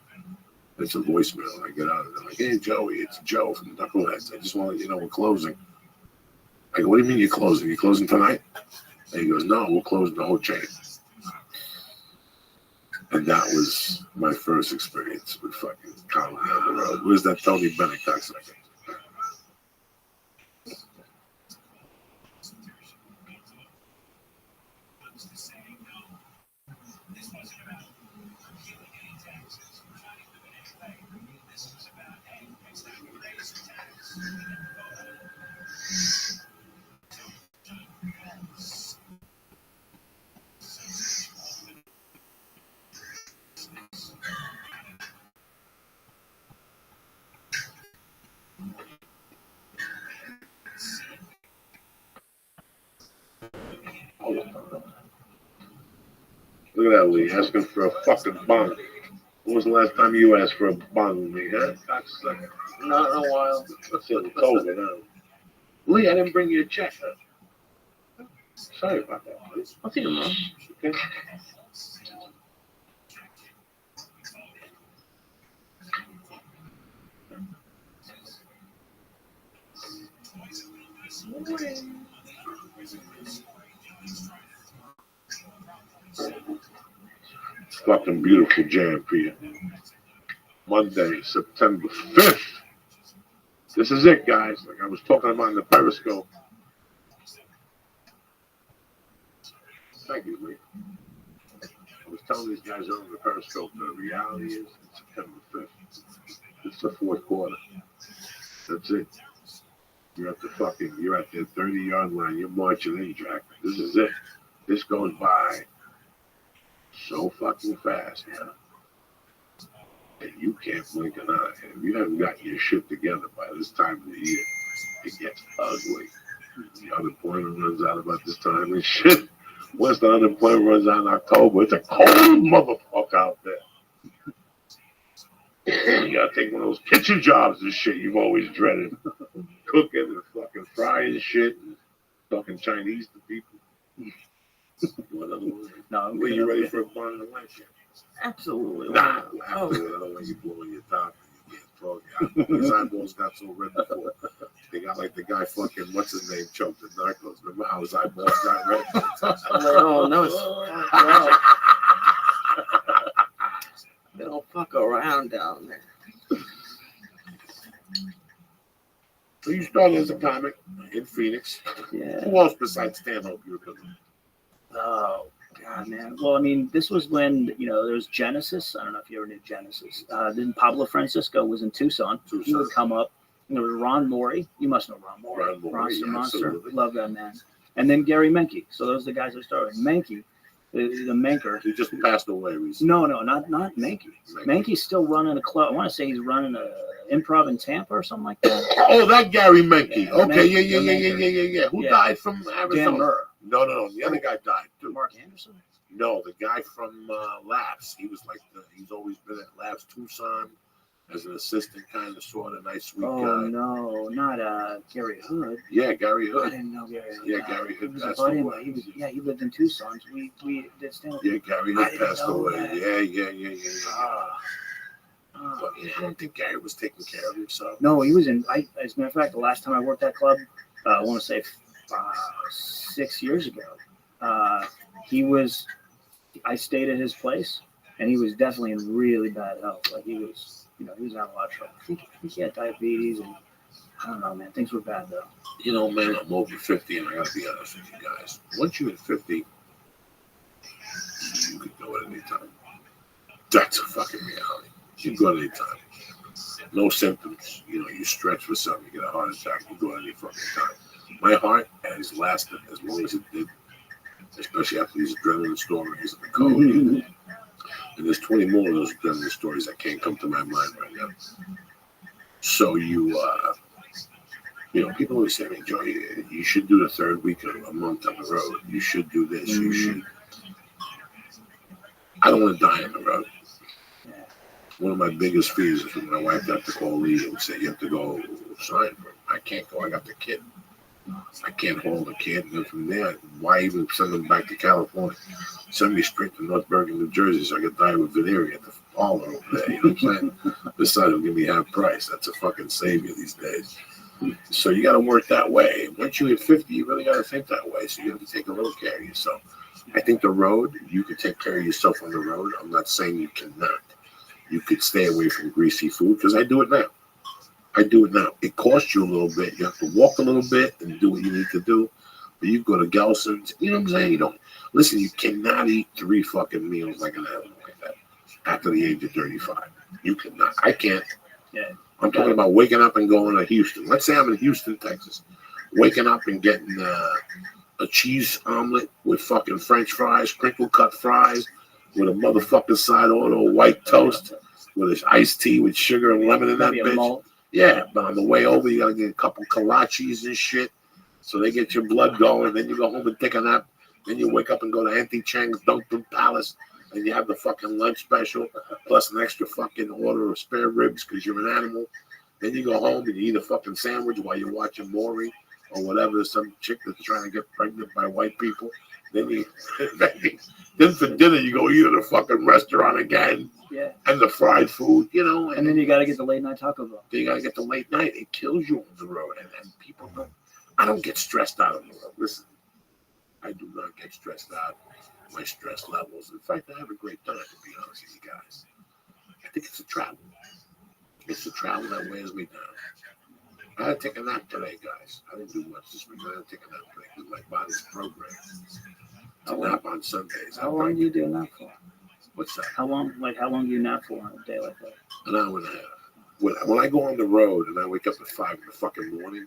[SPEAKER 1] It's a voicemail. I get out and they're like, "Hey, Joey, it's Joe from Knuckleheads. I just want to let you know we're closing." I go, "What do you mean you're closing? You're closing tonight?" And he goes, "No, we're closing the whole chain." And that was my first experience with fucking comedy on the road. Where's that Tony Bennett cocksucker? Look at that, Lee, asking for a fucking bong. When was the last time you asked for a bong, Lee? Huh?
[SPEAKER 2] Not in a while.
[SPEAKER 1] That's it. COVID, huh? Lee, I didn't bring you a check. Huh? Sorry about that, please.
[SPEAKER 2] I'll see you tomorrow.
[SPEAKER 1] Okay. Fucking beautiful jam for you. Monday, September 5th. This is it, guys. Like I was talking about in the Periscope. Thank you, Lee. I was telling these guys over the Periscope the reality is it's September 5th. It's the 4th quarter. That's it. You're at the 30-yard line. You're marching in, Jack. This is it. This goes by so fucking fast, man. And you can't blink an eye. And if you haven't got your shit together by this time of the year, it gets ugly. The unemployment runs out about this time and shit. Once the unemployment runs out in October, it's a cold motherfucker out there. You gotta take one of those kitchen jobs and shit you've always dreaded. Cooking and fucking frying shit and talking Chinese to people. What other one?
[SPEAKER 9] No,
[SPEAKER 1] were you ready for a bond of life?
[SPEAKER 9] Absolutely.
[SPEAKER 1] Nah, I don't want you blowing your top and you can't talk. His eyeballs got so red before. They got like the guy fucking, what's his name, choked in Narcos. Remember how his eyeballs got red?
[SPEAKER 2] Oh, no. They don't fuck around down there.
[SPEAKER 1] So you started as a comic in Phoenix.
[SPEAKER 9] Yeah.
[SPEAKER 1] Who else besides Stanhope you were cooking?
[SPEAKER 9] Oh, God, man. Well, I mean, this was when, there was Genesis. I don't know if you ever knew Genesis. Then Pablo Francisco was in Tucson. He would come up. And there was Ron Morey. You must know Ron Morey. Ron's Monster.
[SPEAKER 1] Absolutely.
[SPEAKER 9] Love that man. And then Gary Menke. So those are the guys that started. Menke, the Menker.
[SPEAKER 1] He just passed away recently.
[SPEAKER 9] No, not Menke. Menke's still running a club. I want to say he's running a improv in Tampa or something like that.
[SPEAKER 1] Oh, that Gary Menke.
[SPEAKER 9] Yeah,
[SPEAKER 1] Okay,
[SPEAKER 9] Menke,
[SPEAKER 1] yeah. Who died from Arizona?
[SPEAKER 9] Dan Murrah.
[SPEAKER 1] No. The other guy died too.
[SPEAKER 9] Mark Anderson?
[SPEAKER 1] No, the guy from Labs. He was he's always been at Labs Tucson as an assistant, kind of, sort of nice, sweet guy.
[SPEAKER 9] Oh, no, not Gary Hood.
[SPEAKER 1] Yeah, Gary Hood.
[SPEAKER 9] I didn't know Gary Hood.
[SPEAKER 1] Yeah, Gary Hood passed
[SPEAKER 9] away.
[SPEAKER 1] away.
[SPEAKER 9] He lived in Tucson. So we did stand.
[SPEAKER 1] Yeah, Gary Hood passed away.
[SPEAKER 9] That.
[SPEAKER 1] Yeah. But I don't think Gary was taking care of himself.
[SPEAKER 9] No, he was in. As a matter of fact, the last time I worked that club, I want to say 6 years ago. I stayed at his place, and he was definitely in really bad health. Like he was having a lot of trouble. I think he had diabetes, and I don't know, man. Things were bad though.
[SPEAKER 1] You know, man, I'm over 50, and I gotta be honest with you guys. Once you hit 50, you could go at any time. That's a fucking reality. You can go at any time. No symptoms. You know, you stretch for something, you get a heart attack, you go at any fucking time. My heart has lasted as long as it did, especially after these adrenaline stories of the COVID. And there's 20 more of those adrenaline stories that can't come to my mind right now. So you know, people always say, Joey, you should do the third week of a month on the road. You should do this. You should. I don't want to die on the road. One of my biggest fears is when my wife had to call Lee and say, you have to go sign for him. I can't go. I got the kid. I can't hold the kid. And then from there, why even send them back to California? Send me straight to North Bergen, New Jersey, so I could die with venereal at the parlor over there. You know what I'm saying? Besides, it'll give me half price. That's a fucking savior these days. So you got to work that way. Once you hit 50, you really got to think that way. So you have to take a little care of yourself. I think the road, you can take care of yourself on the road. I'm not saying you cannot. You could stay away from greasy food, because I do it now. It costs you a little bit. You have to walk a little bit and do what you need to do. But you go to Gelson's, you know what I'm saying? You don't. Listen, you cannot eat 3 fucking meals like an animal like that after the age of 35. You cannot. I can't.
[SPEAKER 9] Yeah.
[SPEAKER 1] I'm talking about waking up and going to Houston. Let's say I'm in Houston, Texas. Waking up and getting a cheese omelet with fucking French fries, crinkle cut fries, with a motherfucking side order of white toast, with this iced tea with sugar and lemon in that bitch. Yeah, but on the way over, you gotta get a couple kolaches and shit, so they get your blood going. Then you go home and take a nap. Then you wake up and go to Auntie Chang's Dunkin' Palace, and you have the fucking lunch special, plus an extra fucking order of spare ribs because you're an animal. Then you go home and you eat a fucking sandwich while you're watching Maury or whatever, some chick that's trying to get pregnant by white people. Then for dinner you go eat at a fucking restaurant again.
[SPEAKER 9] Yeah.
[SPEAKER 1] And the fried food, you know.
[SPEAKER 9] And then you got to get the late night Taco Bell.
[SPEAKER 1] You got to get the late night. It kills you on the road. And people don't. I don't get stressed out on the road. Listen, I do not get stressed out. My stress levels. In fact, I have a great time, to be honest with you guys. I think it's the travel. It's the travel that wears me down. I had to take a nap today, guys. I didn't do much this week. I had to take a nap today because my body's programmed to nap on Sundays.
[SPEAKER 9] How long do you do a nap for?
[SPEAKER 1] What's that?
[SPEAKER 9] How long do you nap for on a day like that?
[SPEAKER 1] An hour and a half. When I go on the road and I wake up at 5 in the fucking morning,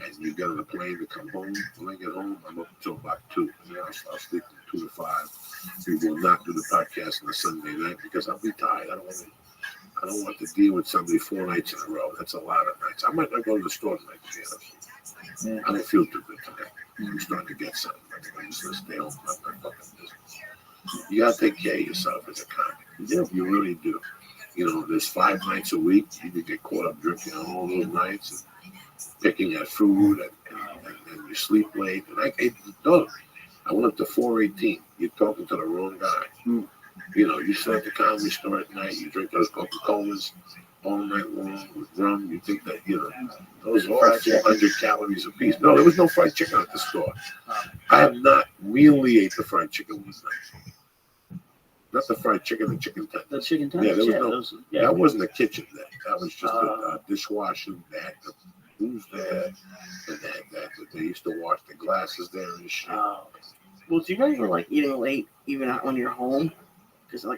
[SPEAKER 1] and you get on a plane to come home, when I get home, I'm up until about 2. And then I'll sleep from 2 to 5. We will not do the podcast on a Sunday night because I'll be tired. I don't want to deal with somebody 4 nights in a row. That's a lot of nights. I might not go to the store tonight, to be honest. Yeah. I don't feel too good today. I'm starting to get something. I think I'm just going to stay home and my fucking business. You got to take care of yourself as a comic. You really do. You know, there's 5 nights a week. You can get caught up drinking on all those nights and picking at food and you sleep late. And I ate the dog. I went up to 418. You're talking to the wrong guy. Mm. You know, you sit at the comedy store at night, you drink those Coca-Colas all night long with rum. You think that, you know, those are all 400 calories a piece. No, there was no fried chicken at the store. I have not really ate the fried chicken one night. Not the fried chicken, the chicken tenders.
[SPEAKER 9] The chicken tenders?
[SPEAKER 1] Yeah, there was that wasn't a kitchen there. That was just a dishwasher. They had the booze there. And they used to wash the glasses there and shit.
[SPEAKER 2] Well, do you guys ever like eating late, even when you're home? Because I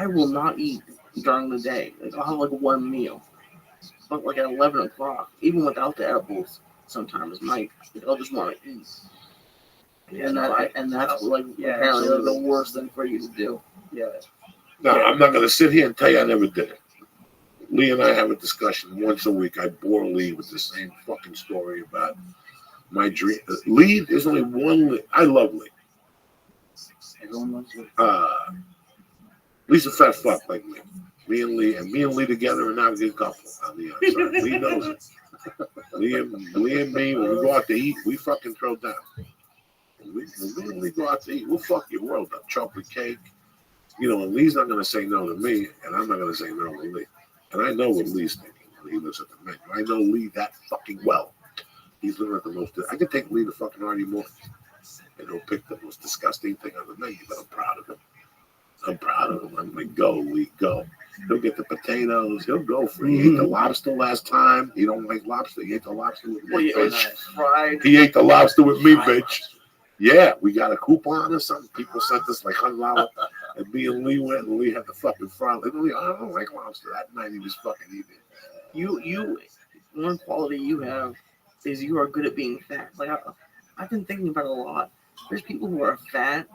[SPEAKER 2] will not eat during the day. Like, I'll have like one meal, but like at 11 o'clock, even without the edibles, sometimes I'll just want to eat. Yeah, and that's apparently the worst thing for you to do.
[SPEAKER 9] Yeah.
[SPEAKER 1] No, I'm not gonna sit here and tell you I never did it. Lee and I have a discussion once a week. I bore Lee with the same fucking story about my dream. Lee, there's only one Lee. I love Lee. Lee's a fat fuck like me. Me and Lee together are now a good couple. I mean, I'm sorry. Lee knows it. Lee and me, when we go out to eat, we fucking throw down. When we and Lee go out to eat, we'll fuck your world up. Chocolate cake. You know, and Lee's not going to say no to me, and I'm not going to say no to Lee. And I know what Lee's thinking when he looks at the menu. I know Lee that fucking well. He's looking at the most. I could take Lee to fucking Artie Moore. and he'll pick the most disgusting thing on the menu, but I'm proud of him. I'm like, we go. He'll get the potatoes. He'll go for it. He ate the lobster last time. He don't like lobster. He ate the lobster with me, bitch.
[SPEAKER 2] Fried.
[SPEAKER 1] He ate the lobster with me, bitch. Yeah, we got a coupon or something. People sent us like $100, and me and Lee went, and Lee had the fucking fry. Like, I don't like lobster. That night he was fucking eating.
[SPEAKER 2] One quality you have is you are good at being fat. Like I've been thinking about it a lot. There's people who are fat,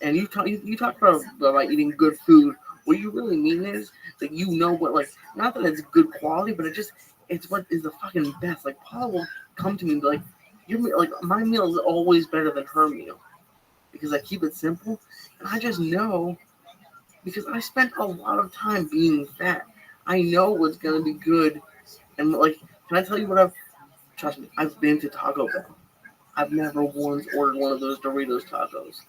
[SPEAKER 2] and you talk about eating good food. What you really mean is that you know what, like, not that it's good quality, but it's what is the fucking best. Like Paula will come to me and be like, my meal is always better than her meal because I keep it simple, and I just know because I spent a lot of time being fat. I know what's gonna be good, and like, can I tell you what trust me, I've been to Taco Bell. I've never once ordered one of those Doritos tacos.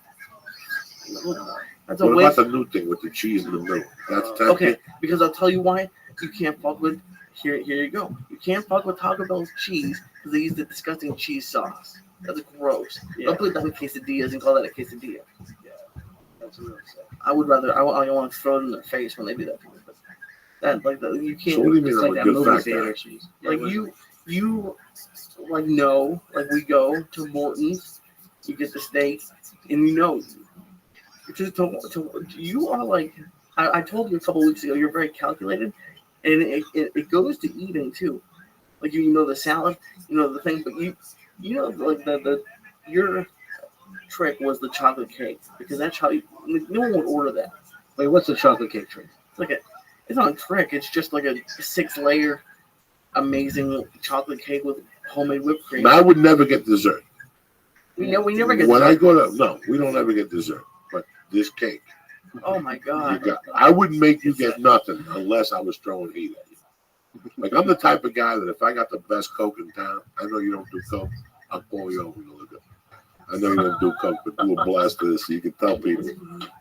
[SPEAKER 1] What about the new thing with the cheese in the middle? That's
[SPEAKER 2] okay, because I'll tell you why you can't fuck with. Here you go. You can't fuck with Taco Bell's cheese because they use the disgusting cheese sauce. That's gross. Yeah. Don't put that in quesadillas and call that a quesadilla. Yeah, that's what I would rather. I want to throw it in their face when they do that to me. But you can't.
[SPEAKER 1] So what do you mean?
[SPEAKER 2] Like
[SPEAKER 1] that movie theater
[SPEAKER 2] cheese. Like you like no, like we go to Morton's, you get the steak, and you know. You are like I told you a couple weeks ago. You're very calculated, and it goes to eating too. Like you know the salad, you know the thing, but you know like your trick was the chocolate cake because that's how no one would order that.
[SPEAKER 9] Wait, what's the chocolate cake trick?
[SPEAKER 2] It's not a trick. It's just like a 6-layer amazing chocolate cake with homemade whipped cream.
[SPEAKER 1] I would never get dessert.
[SPEAKER 2] We never get.
[SPEAKER 1] When dessert. We don't ever get dessert. This cake.
[SPEAKER 2] Oh my God!
[SPEAKER 1] I wouldn't make you get nothing unless I was throwing heat at you. Like I'm the type of guy that if I got the best Coke in town, I know you don't do Coke. I'll call you over and look at. I know you don't do Coke, but do a blast of this so you can tell people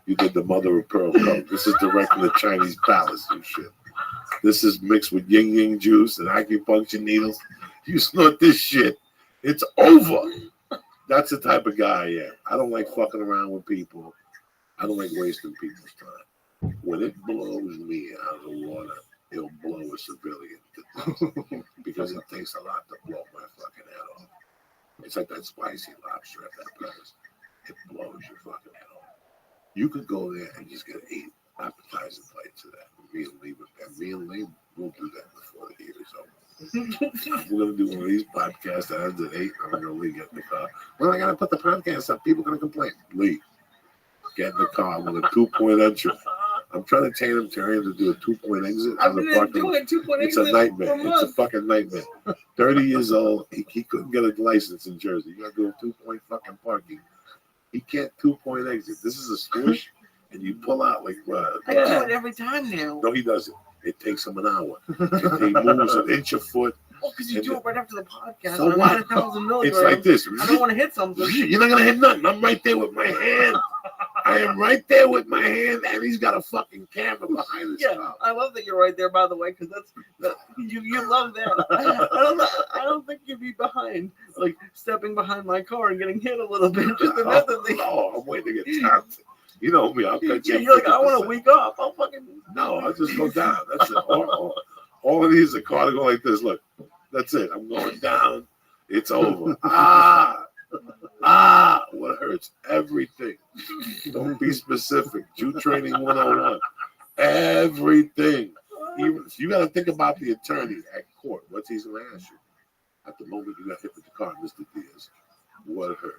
[SPEAKER 1] you did the mother of pearl Coke. This is direct from the Chinese palace and shit. This is mixed with yin yang juice and acupuncture needles. You snort this shit, it's over. That's the type of guy I am. I don't like fucking around with people. I don't like wasting people's time. When it blows me out of the water, it'll blow a civilian because it takes a lot to blow my fucking head off. It's like that spicy lobster at that place. It blows your fucking head off. You could go there and just get 8 appetizer plates of that. Me and Lee will do that before the year is over. We're going to do one of these podcasts that ends at 8. I'm going to Lee get in the car. Well, I got to put the podcast up. People are going to complain. Lee. Get in the car with a 2-point entry. I'm trying to tell him to do a 2-point exit.
[SPEAKER 2] I've been doing 2-point
[SPEAKER 1] exit. It's a nightmare. It's a fucking nightmare. 30 years old. He couldn't get a license in Jersey. You got to do a 2-point fucking parking. He can't 2-point exit. This is a swoosh, and you pull out like.
[SPEAKER 2] I do it every time now.
[SPEAKER 1] No, he doesn't. It takes him an hour. He moves an inch a foot.
[SPEAKER 2] Oh, because you do it right after the podcast.
[SPEAKER 1] So what? It's like this.
[SPEAKER 2] I don't want to hit something.
[SPEAKER 1] You're not going to hit nothing. I'm right there with my hand. I am right there with my hand, and he's got a fucking camera behind his car.
[SPEAKER 2] I love that you're right there, by the way, because you love that. I don't think you'd be behind, like stepping behind my car and getting hit a little bit. Just another thing.
[SPEAKER 1] No, I'm waiting to get tapped. You know me, I'll cut you.
[SPEAKER 2] You're like, I want a week off. I'll fucking.
[SPEAKER 1] No, I'll just go down. That's it. All of these are car to go like this. Look, that's it. I'm going down. It's over. What hurts? Everything. Don't be specific. Jew training 101. Everything. Even if you got to think about the attorney at court, what's he's going to ask you? At the moment you got hit with the car, Mr. Diaz, what hurt?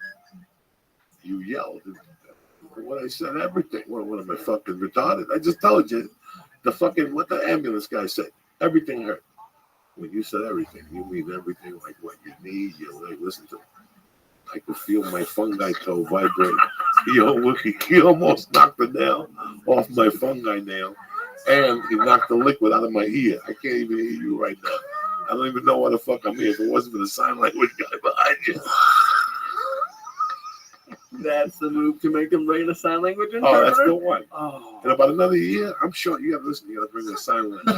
[SPEAKER 1] You yelled. What I said, everything. What am I fucking retarded? I just told you what the ambulance guy said. Everything hurt. When you said everything, you mean everything, like what you need, your leg. Listen to me. I could feel my fungi toe vibrate. He almost knocked the nail off my fungi nail, and he knocked the liquid out of my ear. I can't even hear you right now. I don't even know why the fuck I'm here if it wasn't for the sign language guy behind you.
[SPEAKER 2] That's the move to make them bring the sign language interpreter?
[SPEAKER 1] Oh, that's the one. Oh. In about another year, I'm sure you got to listen. You got to bring the sign language.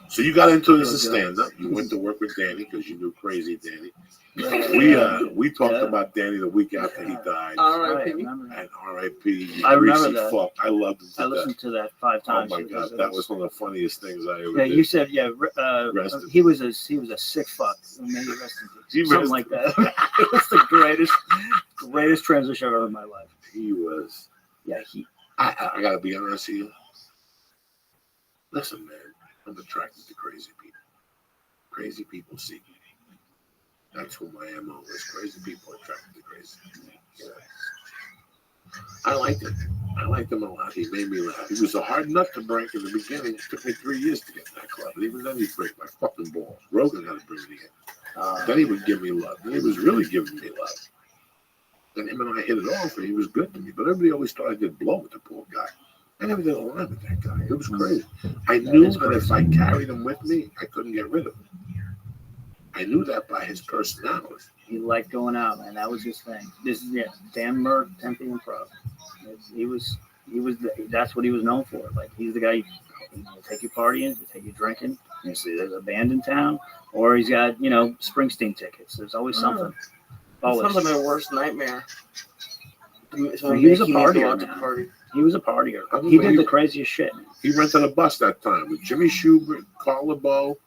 [SPEAKER 1] So you got into it as a stand-up. You went to work with Danny because you knew Crazy Danny. We talked about Danny the week after he died.
[SPEAKER 2] R.I.P.
[SPEAKER 1] And R.I.P.
[SPEAKER 9] I remember that.
[SPEAKER 1] Fuck. I loved him.
[SPEAKER 9] I listened to that 5 times.
[SPEAKER 1] Oh my god, that was one of the funniest things I ever did.
[SPEAKER 9] Yeah, you said he was a sick fuck. Maybe rest in peace. Something like that. It was the greatest transition I've ever in my life.
[SPEAKER 1] He was.
[SPEAKER 9] Yeah,
[SPEAKER 1] I gotta be honest with you. Listen, man, I'm attracted to crazy people. Crazy people seek me. That's who my MO is. Crazy people attracted to crazy people. Yeah. I liked him. I liked him a lot. He made me laugh. He was a hard nut to break in the beginning. It took me 3 years to get in that club. And even then, he'd break my fucking balls. Rogan had to bring me in. Then he would give me love. And he was really giving me love. And him and I hit it off, and he was good to me. But everybody always thought I did blow with the poor guy. I never did a line with that guy. It was crazy. I knew that if I carried him with me, I couldn't get rid of him. I knew that by his personality.
[SPEAKER 9] He liked going out, man. That was his thing. This is Dan Murr, Tempe Improv. That's what he was known for. Like, he's the guy you take you partying, you take you drinking. You see there's a band in town, or he's got Springsteen tickets. There's always something. Always.
[SPEAKER 2] That's my worst nightmare.
[SPEAKER 9] So he was a partier. He was a partier. He did the craziest shit.
[SPEAKER 1] He rented a bus that time with Jimmy Schubert, Carl LeBeau.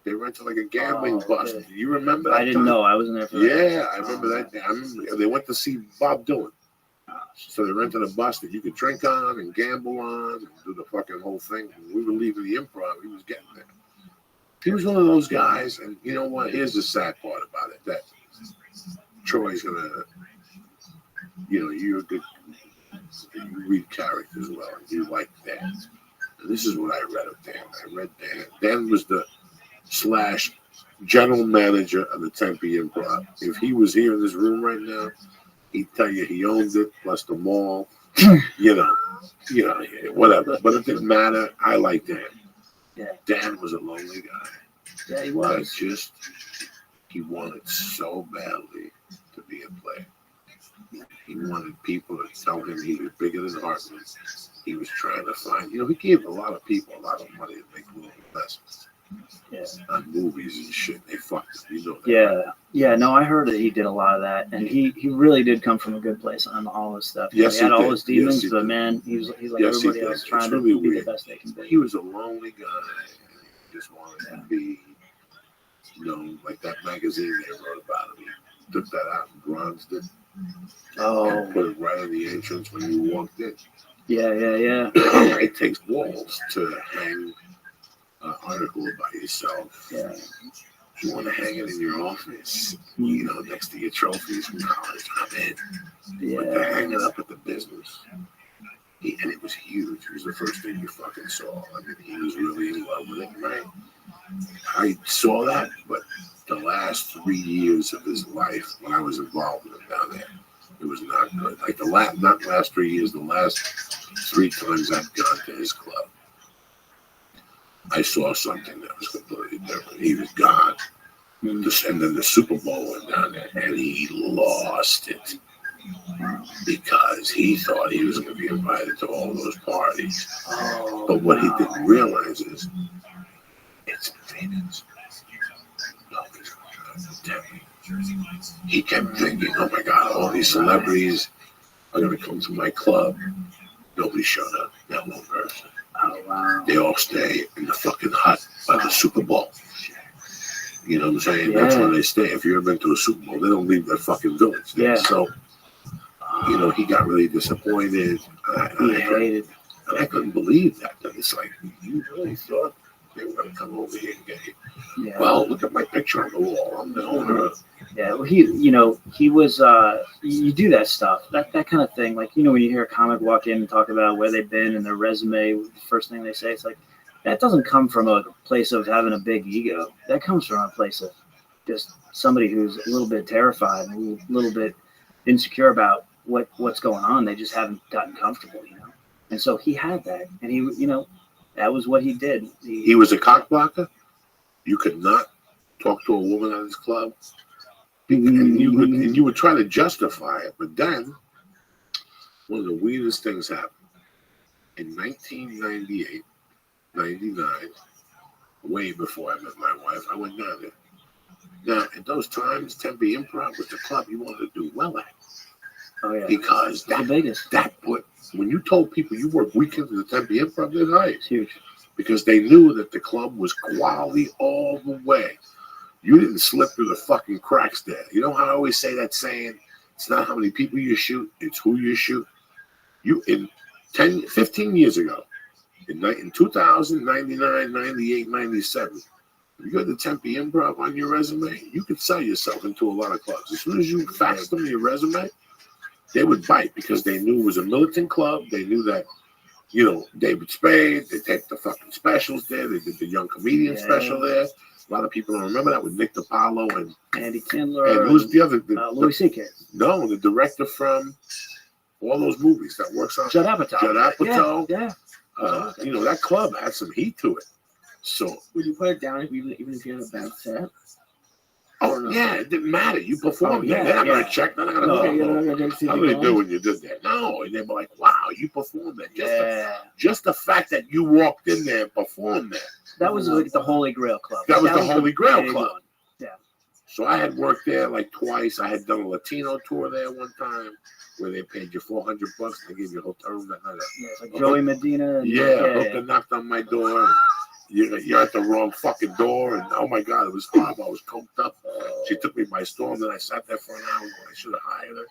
[SPEAKER 1] They rented like a gambling bus. Do you remember that?
[SPEAKER 9] I didn't know. I wasn't there for that.
[SPEAKER 1] Yeah, I remember that. I remember they went to see Bob Dylan. So they rented a bus that you could drink on and gamble on and do the fucking whole thing. When we were leaving the Improv, he was getting there. He was one of those guys, and you know what? Here's the sad part about it, that Troy's gonna, you're a good, you read characters well, and you like Dan. And this is what I read of Dan. I read Dan. Dan was the / general manager of the Tempe Improv. If he was here in this room right now, he'd tell you he owned it, plus the mall, whatever. But it didn't matter. I liked Dan.
[SPEAKER 9] Yeah.
[SPEAKER 1] Dan was a lonely guy.
[SPEAKER 9] Yeah, he was.
[SPEAKER 1] He wanted so badly to be a player. He wanted people to tell him he was bigger than Hartman. He was trying to find, he gave a lot of people a lot of money to make little investments.
[SPEAKER 9] Yeah.
[SPEAKER 1] On movies and shit. They fucked him. That. Right?
[SPEAKER 9] Yeah. No, I heard that he did a lot of that, and he really did come from a good place on all his stuff.
[SPEAKER 1] Yes,
[SPEAKER 9] he had all his demons,
[SPEAKER 1] yes,
[SPEAKER 9] but man, he's like everybody else, trying to be the best they can be.
[SPEAKER 1] He was a lonely guy. He just wanted to be, like that magazine they wrote about him. He took that out and bronzed it. And put it right in the entrance when you walked in.
[SPEAKER 9] Yeah.
[SPEAKER 1] It takes walls to hang an article about yourself.
[SPEAKER 9] Yeah.
[SPEAKER 1] You want to hang it in your office, next to your trophies from college. I'm in.
[SPEAKER 9] Yeah.
[SPEAKER 1] But to hang it up at the business. And it was huge. It was the first thing you fucking saw. I mean, he was really in love with it, right? I saw that, but the last 3 years of his life, when I was involved with him down there, it was not good. Like not the last 3 years, the last 3 times I've gone to his club, I saw something that was completely different. He was gone. And then the Super Bowl went down there, and he lost it because he thought he was going to be invited to all those parties. But what he didn't realize is it's Phoenix. Nobody's going to tell me. He kept thinking, oh my God, all these celebrities are going to come to my club. Nobody showed up. Not one person.
[SPEAKER 9] Oh, wow.
[SPEAKER 1] They all stay in the fucking hut by the Super Bowl. You know what I'm saying?
[SPEAKER 9] Yeah.
[SPEAKER 1] That's where they stay. If you've ever been to a Super Bowl, they don't leave their fucking village.
[SPEAKER 9] Yeah.
[SPEAKER 1] So, he got really disappointed. I couldn't believe that. It's like, you really thought they were going to come over here and get you?
[SPEAKER 9] Yeah.
[SPEAKER 1] Well, look at my picture on the wall. I'm the owner.
[SPEAKER 9] Yeah, well, he was, you do that stuff, that kind of thing. Like, when you hear a comic walk in and talk about where they've been and their resume, the first thing they say, it's like, that doesn't come from a place of having a big ego. That comes from a place of just somebody who's a little bit terrified, a little bit insecure about what's going on. They just haven't gotten comfortable, And so he had that, and he, that was what he did.
[SPEAKER 1] He was a cock blocker. You could not talk to a woman at his club. And you would try to justify it, but then one of the weirdest things happened. in 1998, 99, way before I met my wife, I went down there. Now, at those times, Tempe Improv was the club you wanted to do well at.
[SPEAKER 9] Oh, yeah.
[SPEAKER 1] Because
[SPEAKER 9] the biggest.
[SPEAKER 1] That put, when you told people you work weekends at the Tempe Improv, they're nice.
[SPEAKER 9] It's huge.
[SPEAKER 1] Because they knew that the club was quality all the way. You didn't slip through the fucking cracks there. You know how I always say that saying, it's not how many people you shoot, it's who you shoot. You, in 15 years ago, in 2000, 99, 98, 97, if you had the Tempe Improv on your resume, you could sell yourself into a lot of clubs. As soon as you faxed them your resume, they would bite because they knew it was a militant club. They knew that, you know, David Spade, they take the fucking specials there. They did the young comedian special there. A lot of people don't remember that with Nick DiPaolo and
[SPEAKER 9] Andy Kindler.
[SPEAKER 1] And who's the other?
[SPEAKER 9] Louis C.K.
[SPEAKER 1] No, the director from all those movies that works on
[SPEAKER 9] Judd Apatow.
[SPEAKER 1] Judd Apatow.
[SPEAKER 9] Yeah.
[SPEAKER 1] You know, that club had some heat to it. So
[SPEAKER 2] would you put it down even if you had a bad set?
[SPEAKER 1] Oh no? Yeah, it didn't matter. You performed. They're not gonna check. They're not gonna how do they do when you did that? No, and they were like, "Wow, you performed that." Just the fact that you walked in there and performed that.
[SPEAKER 9] That was like the Holy Grail Club.
[SPEAKER 1] That was the Holy Grail Club.
[SPEAKER 9] One. Yeah.
[SPEAKER 1] So I had worked there like twice. I had done a Latino tour there one time where they paid you $400 and they gave you a hotel room that night.
[SPEAKER 9] Yeah, it's like Joey Medina.
[SPEAKER 1] Hooker knocked on my door. You're at the wrong fucking door, and oh my God, it was horrible. I was coked up. She took me by storm, then I sat there for an hour. I should have hired her.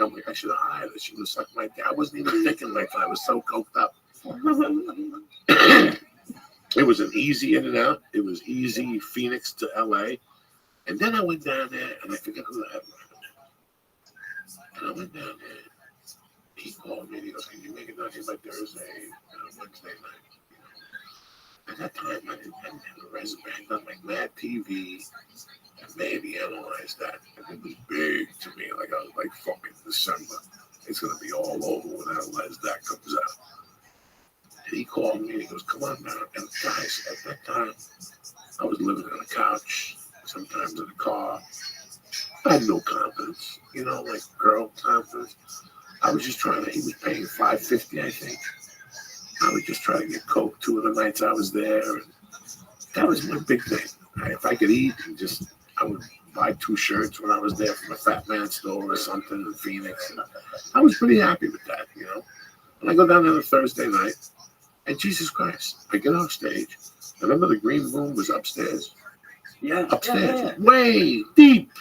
[SPEAKER 1] I'm like, I should have hired her. She would have sucked my dick. I wasn't even thinking like that. I was so coked up. It was an easy in and out. It was easy Phoenix to LA. And then I went down there, and I forget who the headliner was. And I went down there. He called me, and he goes, "Can you make it down here by Thursday, Wednesday night?" At that time, I didn't have a resume. I'd done like Mad TV and maybe analyzed that. And it was big to me. Like, I was like, fucking December. It's going to be all over when Analyze That comes out. And he called me and he goes, "Come on down." And guys, at that time, I was living on a couch, sometimes in a car. I had no confidence, you know, like girl confidence. I was just trying to, he was paying $550, I think. I would just try to get coke 2 of the nights I was there. And that was my big thing. If I could eat, and I would buy 2 shirts when I was there from a Fat Man store or something in Phoenix. And I was pretty happy with that, you know. And I go down there on a Thursday night, and Jesus Christ, I get off stage. Remember the green room was upstairs?
[SPEAKER 9] Yeah.
[SPEAKER 1] Upstairs. Yeah. Way deep.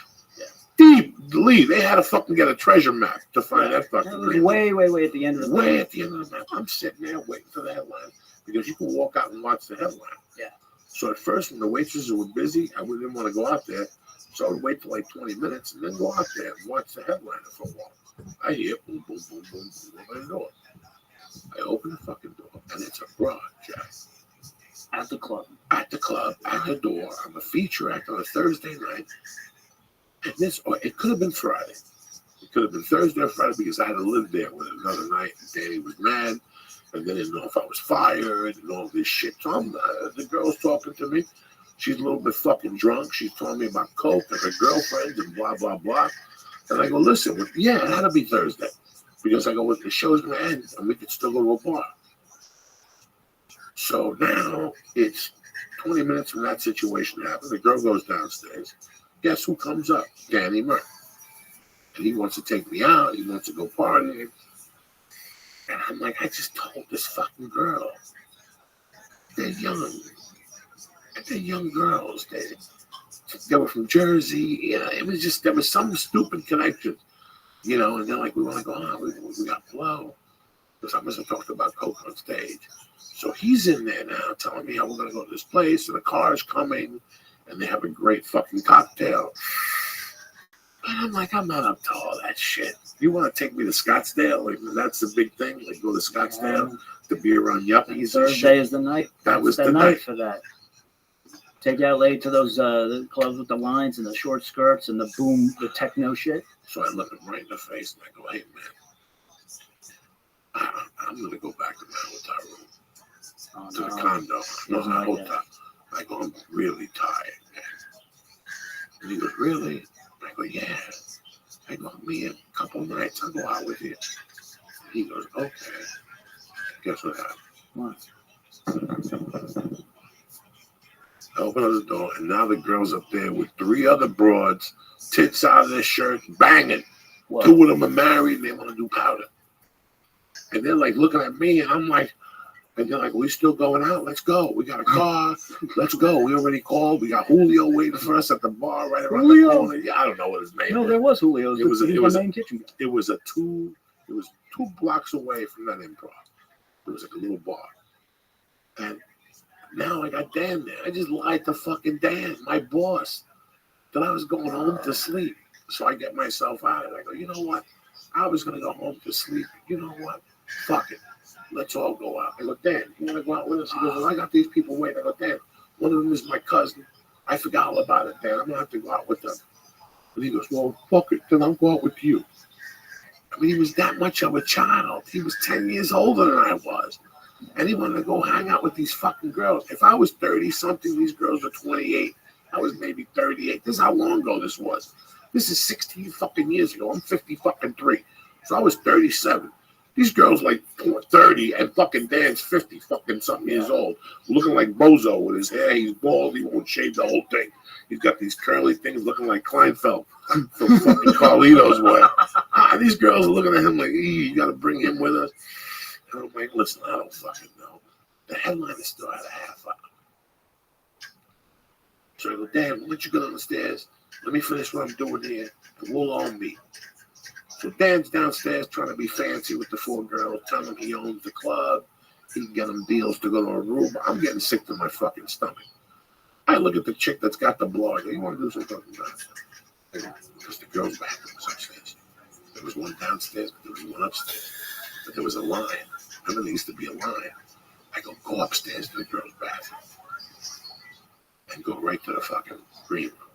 [SPEAKER 1] Deep. Lee, they had to fucking get a treasure map to find that fucking green
[SPEAKER 9] way at the end of the map.
[SPEAKER 1] Way at the end of the map. I'm sitting there waiting for the headline because you can walk out and watch the headline.
[SPEAKER 9] Yeah.
[SPEAKER 1] So at first, when the waitresses were busy, I didn't want to go out there. So I would wait for like 20 minutes and then go out there and watch the headliner for a while. I hear boom, boom, boom, boom, boom, open the door. I open the fucking door, and it's a broad, Jack.
[SPEAKER 9] At the club.
[SPEAKER 1] At the club, at the door. I'm a feature act on a Thursday night. And it could have been Friday. It could have been Thursday or Friday because I had to live there with another night. And Danny was mad. And they didn't know if I was fired and all this shit. So the girl's talking to me. She's a little bit fucking drunk. She's telling me about coke and her girlfriend and blah, blah, blah. And I go, listen, yeah, it had to be Thursday. Because I go, the show's going to end and we could still go to a bar. So now it's 20 minutes from that situation happened. The girl goes downstairs. Guess who comes up? Danny Murray. And he wants to take me out. He wants to go partying. And I'm like, I just told this fucking girl. They're young. They're young girls. They were from Jersey. You know, it was just, there was some stupid connection. You know, and they're like, we want to go on. We got blow. Because I must have talked about coke on stage. So he's in there now telling me how we're going to go to this place. And the car's coming. And they have a great fucking cocktail. And I'm like, I'm not up to all that shit. You want to take me to Scottsdale? Like, that's the big thing. Like, go to Scottsdale to be around yuppies.
[SPEAKER 9] Thursday is the night.
[SPEAKER 1] That was the
[SPEAKER 9] night for that. Take out late to those the clubs with the lines and the short skirts and the boom, the techno shit.
[SPEAKER 1] So I look him right in the face and I go, hey, man, I'm going to go back to my hotel room, to the condo. No, not hotel. I go, I'm really tired, man. And he goes, really? I go, yeah. I go, me, a couple nights, I'll go out with you. And he goes, okay. Guess what happened?
[SPEAKER 9] What?
[SPEAKER 1] I opened up the door, and now the girl's up there with 3 other broads, tits out of their shirts, banging. What? 2 of them are married, and they want to do powder. And they're like looking at me, and I'm like, and they're like, we still going out? Let's go. We got a car. Let's go. We already called. We got Julio waiting for us at the bar right around the corner. Yeah, I don't know what his name was.
[SPEAKER 9] No, there was Julio. It was the main kitchen guy.
[SPEAKER 1] It was 2 blocks away from that improv. It was like a little bar. And now I got Dan there. I just lied to fucking Dan, my boss, that I was going home to sleep. So I get myself out and I go, you know what? I was going to go home to sleep. You know what? Fuck it. Let's all go out. I go, Dan, you want to go out with us? He goes, well, I got these people waiting. I go, Dan, one of them is my cousin. I forgot all about it, Dan. I'm going to have to go out with them. And he goes, well, fuck it. Then I'll go out with you. I mean, he was that much of a child. He was 10 years older than I was. And he wanted to go hang out with these fucking girls. If I was 30-something, these girls were 28. I was maybe 38. This is how long ago this was. This is 16 fucking years ago. I'm 50-fucking-3. So I was 37. These girls like 30 and fucking Dan's 50-fucking-something years old, looking like Bozo with his hair. He's bald. He won't shave the whole thing. He's got these curly things looking like Kleinfeld from fucking Carlito's way. These girls are looking at him like, you got to bring him with us. And I'm like, listen, I don't fucking know. The headliner still had a half hour. So I go, Dan, why don't you go down the stairs? Let me finish what I'm doing here, and we'll all meet. So Dan's downstairs trying to be fancy with the 4 girls, telling them he owns the club. He can get them deals to go to a room. I'm getting sick to my fucking stomach. I look at the chick that's got the blog. You want to do something about it? Because the girl's bathroom was upstairs. There was one downstairs, but there was one upstairs. But there was a line. Remember, there used to be a line. I go upstairs to the girl's bathroom and go right to the fucking green room.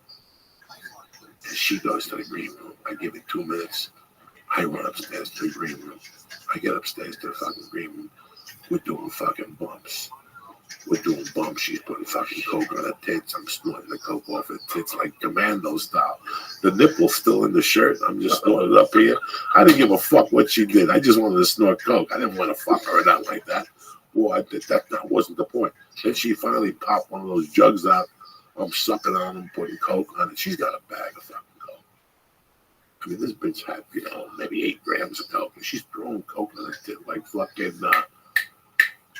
[SPEAKER 1] And she goes to the green room. I give it 2 minutes. I run upstairs to the green room. I get upstairs to the fucking green room. We're doing fucking bumps. She's putting fucking coke on her tits. I'm snorting the coke off her tits like commando style. The nipple's still in the shirt. I'm just snorting it up here. I didn't give a fuck what she did. I just wanted to snort coke. I didn't want to fuck her out like that. Well, that wasn't the point. Then she finally popped one of those jugs out. I'm sucking on them, putting coke on it. She's got a bag of fucking coke. I mean, this bitch had, maybe 8 grams of coke, and she's throwing coke on her tit like fucking,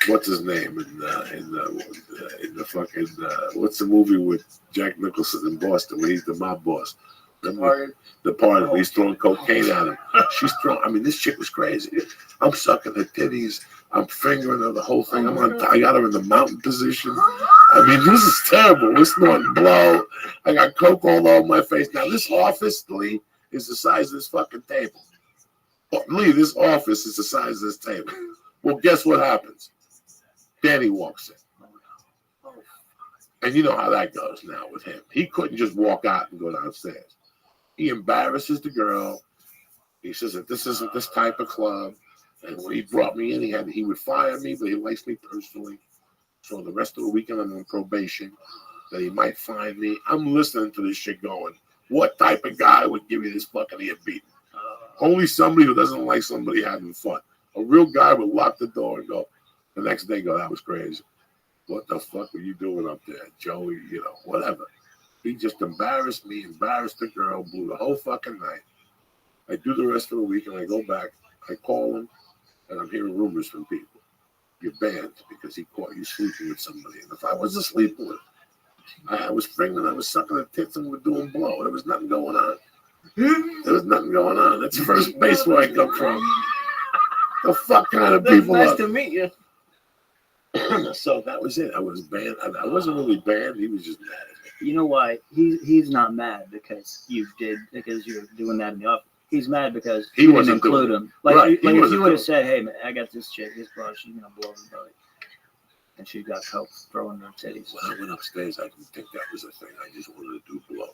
[SPEAKER 1] what's his name in the fucking, what's the movie with Jack Nicholson in Boston when he's the mob boss? The part of he's throwing cocaine at him. She's throwing, I mean, this chick was crazy. I'm sucking her titties. I'm fingering her the whole thing. I got her in the mountain position. I mean, this is terrible. We're snorting blow. I got coke all over my face. Now, this office, Lee, is the size of this fucking table. Lee, this office is the size of this table. Well, guess what happens? Danny walks in. And you know how that goes now with him. He couldn't just walk out and go downstairs. He embarrasses the girl. He says that this isn't this type of club. And when he brought me in, he would fire me, but he likes me personally. So the rest of the weekend I'm on probation. That he might find me. I'm listening to this shit going, what type of guy would give you this fucking ear beating? Only somebody who doesn't like somebody having fun. A real guy would lock the door and go, the next day go, that was crazy. What the fuck were you doing up there, Joey? Whatever. He just embarrassed me, embarrassed the girl, blew the whole fucking night. I do the rest of the week and I go back. I call him and I'm hearing rumors from people. You're banned because he caught you sleeping with somebody. And if I wasn't sleeping with him, I was fingering, I was sucking the tits and we're doing blow. There was nothing going on. That's first base where I come from. The fuck kind of people
[SPEAKER 2] nice to meet you.
[SPEAKER 1] So that was it. I was banned. I wasn't really banned. He was just mad at me.
[SPEAKER 9] You know why? He's not mad because you're doing that in the office. He's mad because he didn't include him. Like if you would have said, "Hey man, I got this chick. This bro, she's gonna blow me belly," and she got help throwing her titties.
[SPEAKER 1] When I went upstairs, I didn't think that was a thing. I just wanted to do blow.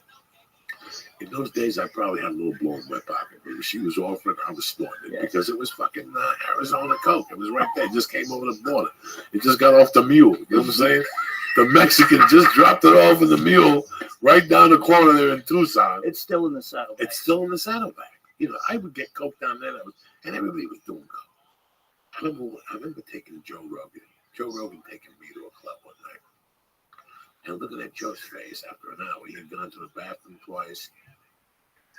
[SPEAKER 1] In those days, I probably had a little blow in my pocket. But if she was offering, I was snorting it because it was fucking Arizona coke. It was right there. It just came over the border. It just got off the mule. You know what I'm saying? The Mexican just dropped it off of the mule right down the corner there in Tucson.
[SPEAKER 9] It's still in the saddlebag.
[SPEAKER 1] It's still in the saddlebag. I would get coke down there, and everybody was doing coke. I remember taking Joe Rogan taking me to a club one night. And looking at Joe's face after an hour, he had gone to the bathroom twice.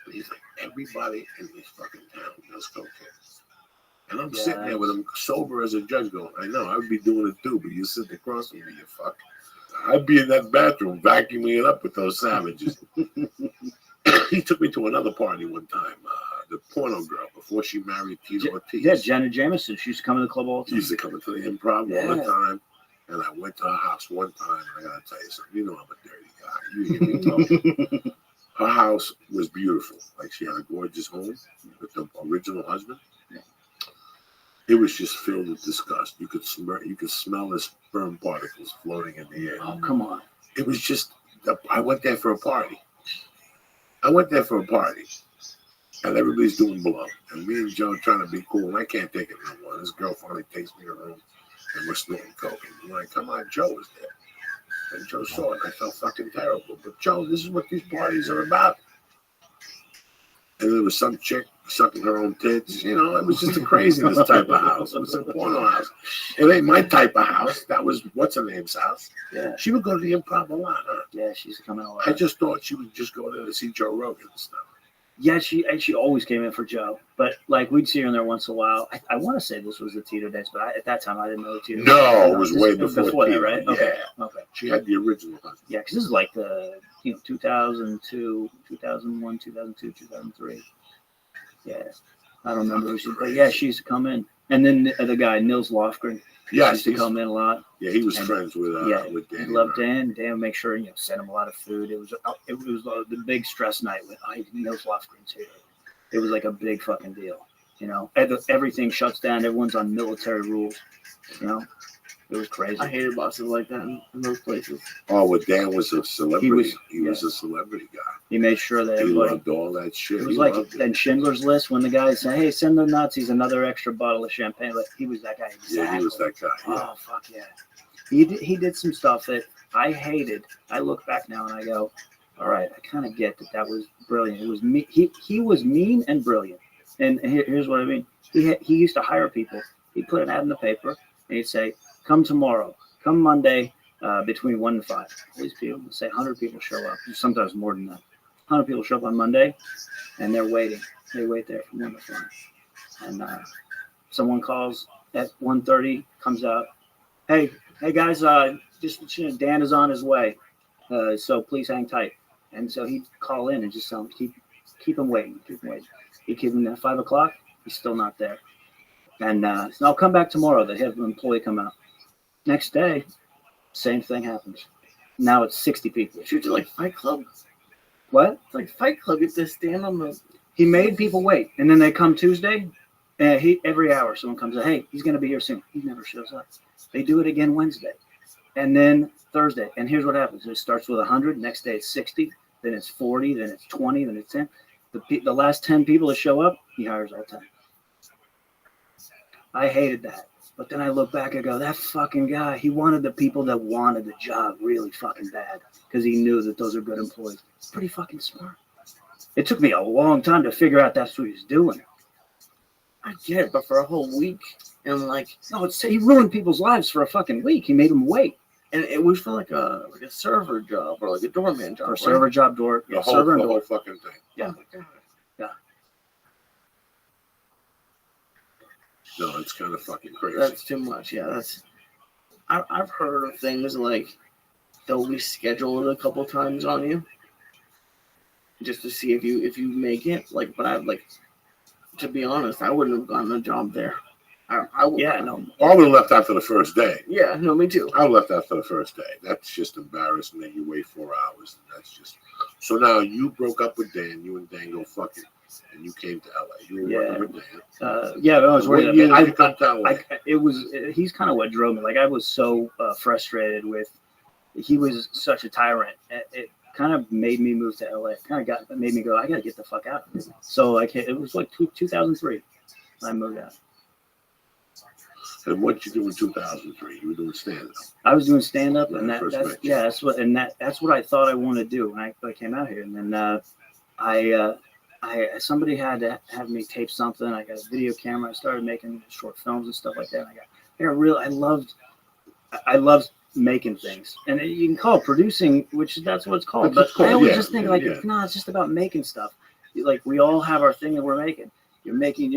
[SPEAKER 1] And he's like, everybody in this fucking town does cocaine. And I'm sitting there with him sober as a judge going, I know, I would be doing it too, but you sit across from me, you fuck. I'd be in that bathroom vacuuming it up with those savages. He took me to another party one time, the porno girl, before she married Tito Ortiz.
[SPEAKER 9] Yeah, Janet Jameson. She used to come to the club all the time.
[SPEAKER 1] She used to come into the Improv all the time. And I went to her house one time, and I got to tell you something. You know I'm a dirty guy. You hear me talking. Her house was beautiful. Like, she had a gorgeous home with the original husband. It was just filled with disgust. You could smell the sperm particles floating in the air.
[SPEAKER 9] Oh, come on.
[SPEAKER 1] It was just, I went there for a party. And everybody's doing blow. And me and Joe trying to be cool. And I can't take it no more. This girl finally takes me to her room. And we're snorting coke. And I'm like, come on, Joe was there. And Joe saw it. I felt fucking terrible. But Joe, this is what these parties are about. And there was some chick sucking her own tits. You know, it was just a craziness type of house. It was a porno house. It ain't my type of house. That was what's her name's house.
[SPEAKER 9] Yeah.
[SPEAKER 1] She would go to the Improv a lot, huh?
[SPEAKER 9] Yeah, she's coming a lot.
[SPEAKER 1] I just thought she would just go there to see Joe Rogan and stuff.
[SPEAKER 9] Yeah, she always came in for Joe, but like we'd see her in there once in a while. I want to say this was the Tito days, but at that time I didn't know the Tito.
[SPEAKER 1] No, it was way before
[SPEAKER 9] that,
[SPEAKER 1] Tito,
[SPEAKER 9] right?
[SPEAKER 1] Yeah.
[SPEAKER 9] Okay.
[SPEAKER 1] She had the original husband.
[SPEAKER 9] Yeah, because this is like the 2002, 2001, 2002, 2003. Yeah, I don't remember who she, but yeah, she used to come in, and then the guy Nils Lofgren.
[SPEAKER 1] Yeah,
[SPEAKER 9] used to come in a lot.
[SPEAKER 1] Yeah, he was friends with Dan.
[SPEAKER 9] He loved Dan. Dan would make sure send him a lot of food. It was the big stress night with Nils Lofgren's here. It was like a big fucking deal. Everything shuts down. Everyone's on military rules. It was crazy.
[SPEAKER 2] I hated bosses like that in those places.
[SPEAKER 1] Oh, well, Dan was a celebrity. He was a celebrity guy.
[SPEAKER 9] He made sure that
[SPEAKER 1] he
[SPEAKER 9] everybody
[SPEAKER 1] loved all that shit.
[SPEAKER 9] It was like in Schindler's List when the guy said, "Hey, send the Nazis another extra bottle of champagne." Like he was that guy. Exactly.
[SPEAKER 1] Yeah, he was that guy. Yeah.
[SPEAKER 9] Oh fuck yeah! He did some stuff that I hated. I look back now and I go, "All right, I kind of get that was brilliant." It was me. He was mean and brilliant. And here's what I mean. He used to hire people. He'd put an ad in the paper and he'd say, "Come tomorrow. Come Monday between 1 and 5." All these people, say 100 people show up. Sometimes more than that. 100 people show up on Monday, and they're waiting. They wait there from 1 to 5. And someone calls at 1:30, comes out. Hey guys, Dan is on his way, so please hang tight. And so he'd call in and just tell him, keep him waiting. He'd keep him at 5 o'clock. He's still not there. And I'll come back tomorrow. They have an employee come out. Next day, same thing happens. Now it's 60 people.
[SPEAKER 2] Should you like Fight Club?
[SPEAKER 9] What?
[SPEAKER 2] It's like Fight Club. You have to stand on the.
[SPEAKER 9] He made people wait, and then they come Tuesday. Every hour someone comes out. Hey, he's going to be here soon. He never shows up. They do it again Wednesday, and then Thursday. And here's what happens: it starts with 100. Next day it's 60. Then it's 40. Then it's 20. Then it's 10. The last 10 people that show up, he hires all 10. I hated that. But then I look back and go, that fucking guy, he wanted the people that wanted the job really fucking bad because he knew that those are good employees. It's pretty fucking smart. It took me a long time to figure out that's what he was doing.
[SPEAKER 2] I get it, but for a whole week and
[SPEAKER 9] he ruined people's lives for a fucking week. He made them wait.
[SPEAKER 2] And it was for like a server job or like a doorman job.
[SPEAKER 9] Or server job, door.
[SPEAKER 1] The
[SPEAKER 9] server
[SPEAKER 1] whole fucking thing.
[SPEAKER 9] Yeah.
[SPEAKER 2] Oh my God.
[SPEAKER 9] Yeah.
[SPEAKER 1] No, it's kind of fucking crazy.
[SPEAKER 2] That's too much. Yeah, I've heard of things like they'll reschedule it a couple times on you just to see if you make it. But to be honest, I wouldn't have gotten a job there. I would have
[SPEAKER 1] left after the first day.
[SPEAKER 2] Yeah, no, me too.
[SPEAKER 1] I left after the first day. That's just embarrassing. Then you wait 4 hours. And that's just. So now you broke up with Dan. You and Dan go fucking. And you came to LA. You were working with Dan.
[SPEAKER 9] I was working. He's kind of what drove me. Like I was so frustrated with. He was such a tyrant. It kind of made me move to LA. Made me go. I gotta get the fuck out of here. So it was like 2003. I moved out.
[SPEAKER 1] And what did you do in 2003? You were doing stand-up.
[SPEAKER 9] I was doing stand-up, and that's what I thought I wanted to do when I came out here. And then I somebody had to have me tape something. I got a video camera. I started making short films and stuff like that. I loved making things, and you can call it producing, which that's what it's called. But I always just think no, it's just about making stuff. Like we all have our thing that we're making. You're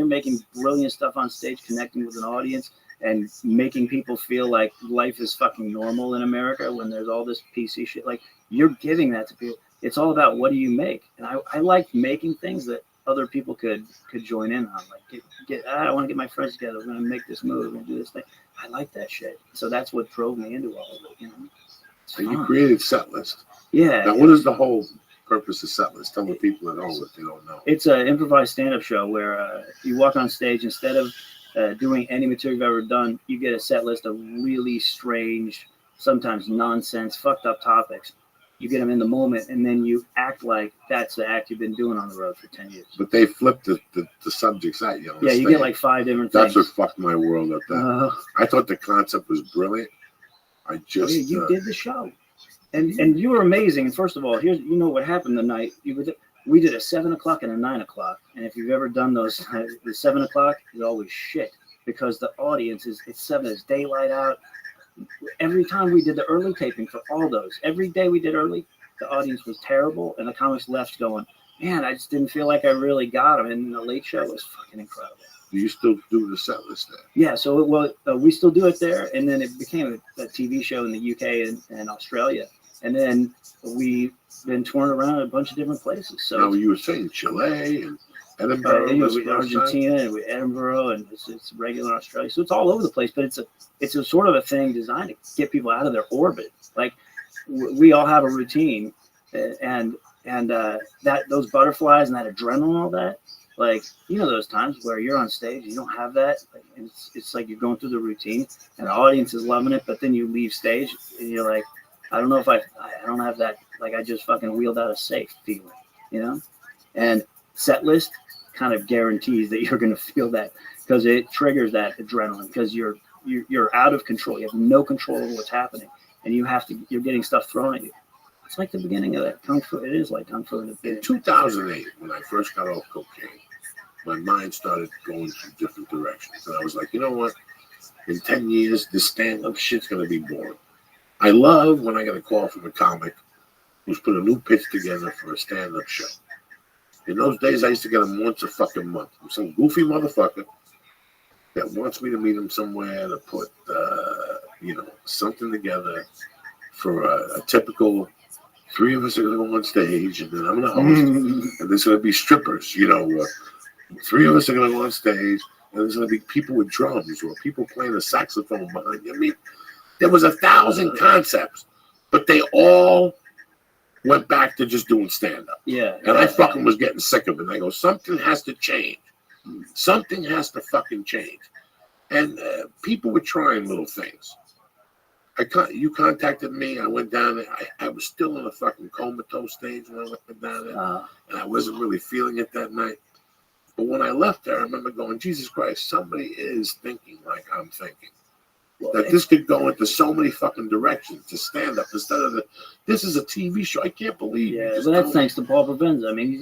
[SPEAKER 9] making brilliant stuff on stage, connecting with an audience, and making people feel like life is fucking normal in America when there's all this PC shit. Like you're giving that to people. It's all about what do you make, and I like making things that other people could join in on. Like I want to get my friends together. We're gonna make this move. We're gonna do this thing. I like that shit. So that's what drove me into all of it. You know.
[SPEAKER 1] So you created Setlist.
[SPEAKER 9] Yeah.
[SPEAKER 1] Now, what is the whole purpose of Setlist? Tell the people at home if they don't know.
[SPEAKER 9] It's an improvised stand-up show where you walk on stage. Instead of doing any material you've ever done, you get a set list of really strange, sometimes nonsense, fucked up topics. You get them in the moment, and then you act like that's the act you've been doing on the road for 10 years.
[SPEAKER 1] But they flipped the subjects at you.
[SPEAKER 9] Yeah, you get like 5 different things.
[SPEAKER 1] That's what fucked my world up there. I thought the concept was brilliant.
[SPEAKER 9] You did the show. And you were amazing. And first of all, you know what happened the night. We did a 7 o'clock and a 9 o'clock. And if you've ever done those, the 7 o'clock is always shit because the audience it's 7, it's daylight out. Every time we did the early taping for all those, every day we did early, the audience was terrible. And the comics left going, man, I just didn't feel like I really got them. And the late show was fucking incredible.
[SPEAKER 1] Do you still do the set list there?
[SPEAKER 9] Yeah, so we still do it there. And then it became a TV show in the UK and Australia. And then we've been touring around a bunch of different places. So
[SPEAKER 1] now you were saying Chile and Edinburgh,
[SPEAKER 9] Argentina, and Edinburgh, and it's regular in Australia. So it's all over the place. But it's a sort of a thing designed to get people out of their orbit. Like we all have a routine, and that those butterflies and that adrenaline and all that. Like those times where you're on stage, you don't have that. Like, it's like you're going through the routine, and the audience is loving it. But then you leave stage, and you're like, I don't know if I don't have that, like I just fucking wheeled out a safe feeling, And set list kind of guarantees that you're going to feel that because it triggers that adrenaline because you're out of control. You have no control over what's happening, and you're getting stuff thrown at you. It's like the beginning of that Kung Fu. It is like Kung Fu in the beginning.
[SPEAKER 1] In 2008, when I first got off cocaine, my mind started going through different directions. And I was like, you know what? In 10 years, this stand-up shit's going to be boring. I love when I get a call from a comic who's put a new pitch together for a stand-up show. In those days, I used to get them once a fucking month. Some goofy motherfucker that wants me to meet him somewhere to put, something together for a typical 3 of us are going to go on stage, and then I'm going to host, and there's going to be strippers, 3 of us are going to go on stage, and there's going to be people with drums or people playing a saxophone behind you. I mean, there was 1,000 concepts, but they all went back to just doing stand-up.
[SPEAKER 9] Yeah.
[SPEAKER 1] And I fucking was getting sick of it. And I go, something has to change. Something has to fucking change. And people were trying little things. You contacted me. I went down there. I was still in a fucking comatose stage when I went down there. And I wasn't really feeling it that night. But when I left there, I remember going, Jesus Christ, somebody is thinking like I'm thinking. That this could go into so many fucking directions to stand up instead of this is a TV show. I can't believe.
[SPEAKER 9] Yeah, well, that's thanks to Paul Provenza. I mean,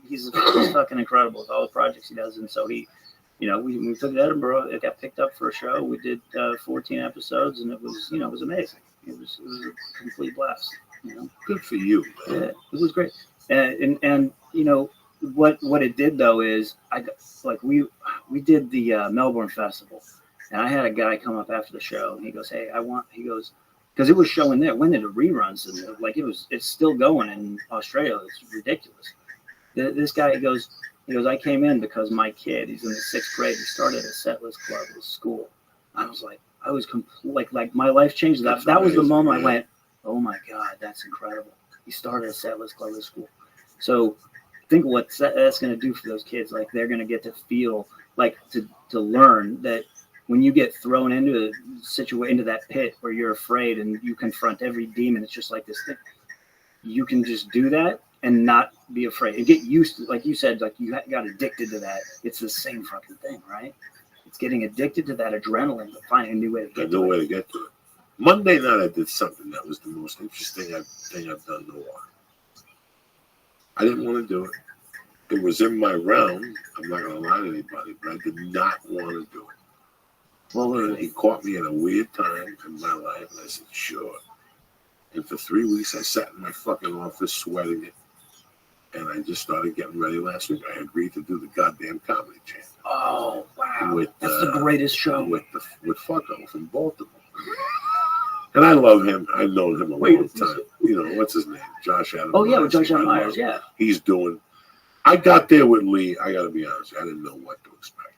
[SPEAKER 9] he's fucking incredible with all the projects he does, and so we took it to Edinburgh. It got picked up for a show. We did 14 episodes, and it was amazing. It was a complete blast.
[SPEAKER 1] Good for you, man.
[SPEAKER 9] Yeah, it was great. And what it did though is we did the Melbourne Festival. And I had a guy come up after the show, and he goes, "Hey, because it was showing there, went into reruns, and it's still going in Australia. It's ridiculous." This guy goes, "I came in because my kid, he's in the 6th grade, he started a setlist club at his school." I was like my life changed. That was the moment I went, "Oh my God, that's incredible! He started a setlist club at school." So think what that's going to do for those kids. Like they're going to get to feel like to learn that. When you get thrown into that pit where you're afraid and you confront every demon, it's just like this thing. You can just do that and not be afraid and get used to, like you said, like you got addicted to that. It's the same fucking thing, right? It's getting addicted to that adrenaline, but finding a new way to get to it.
[SPEAKER 1] Monday night, I did something that was the most interesting thing I've done in a while. I didn't want to do it. It was in my realm. I'm not going to lie to anybody, but I did not want to do it. Well, he caught me at a weird time in my life, and I said, sure. And for 3 weeks, I sat in my fucking office sweating it. And I just started getting ready last week. I agreed to do the goddamn comedy jam.
[SPEAKER 9] Oh, wow. That's the greatest show.
[SPEAKER 1] With Fucko from Baltimore. And I love him. I've known him a long time. You know, what's his name? Josh Adam.
[SPEAKER 9] Oh, yeah, with Josh Adam Myers, yeah.
[SPEAKER 1] He's doing. I got there with Lee. I got to be honest. I didn't know what to expect.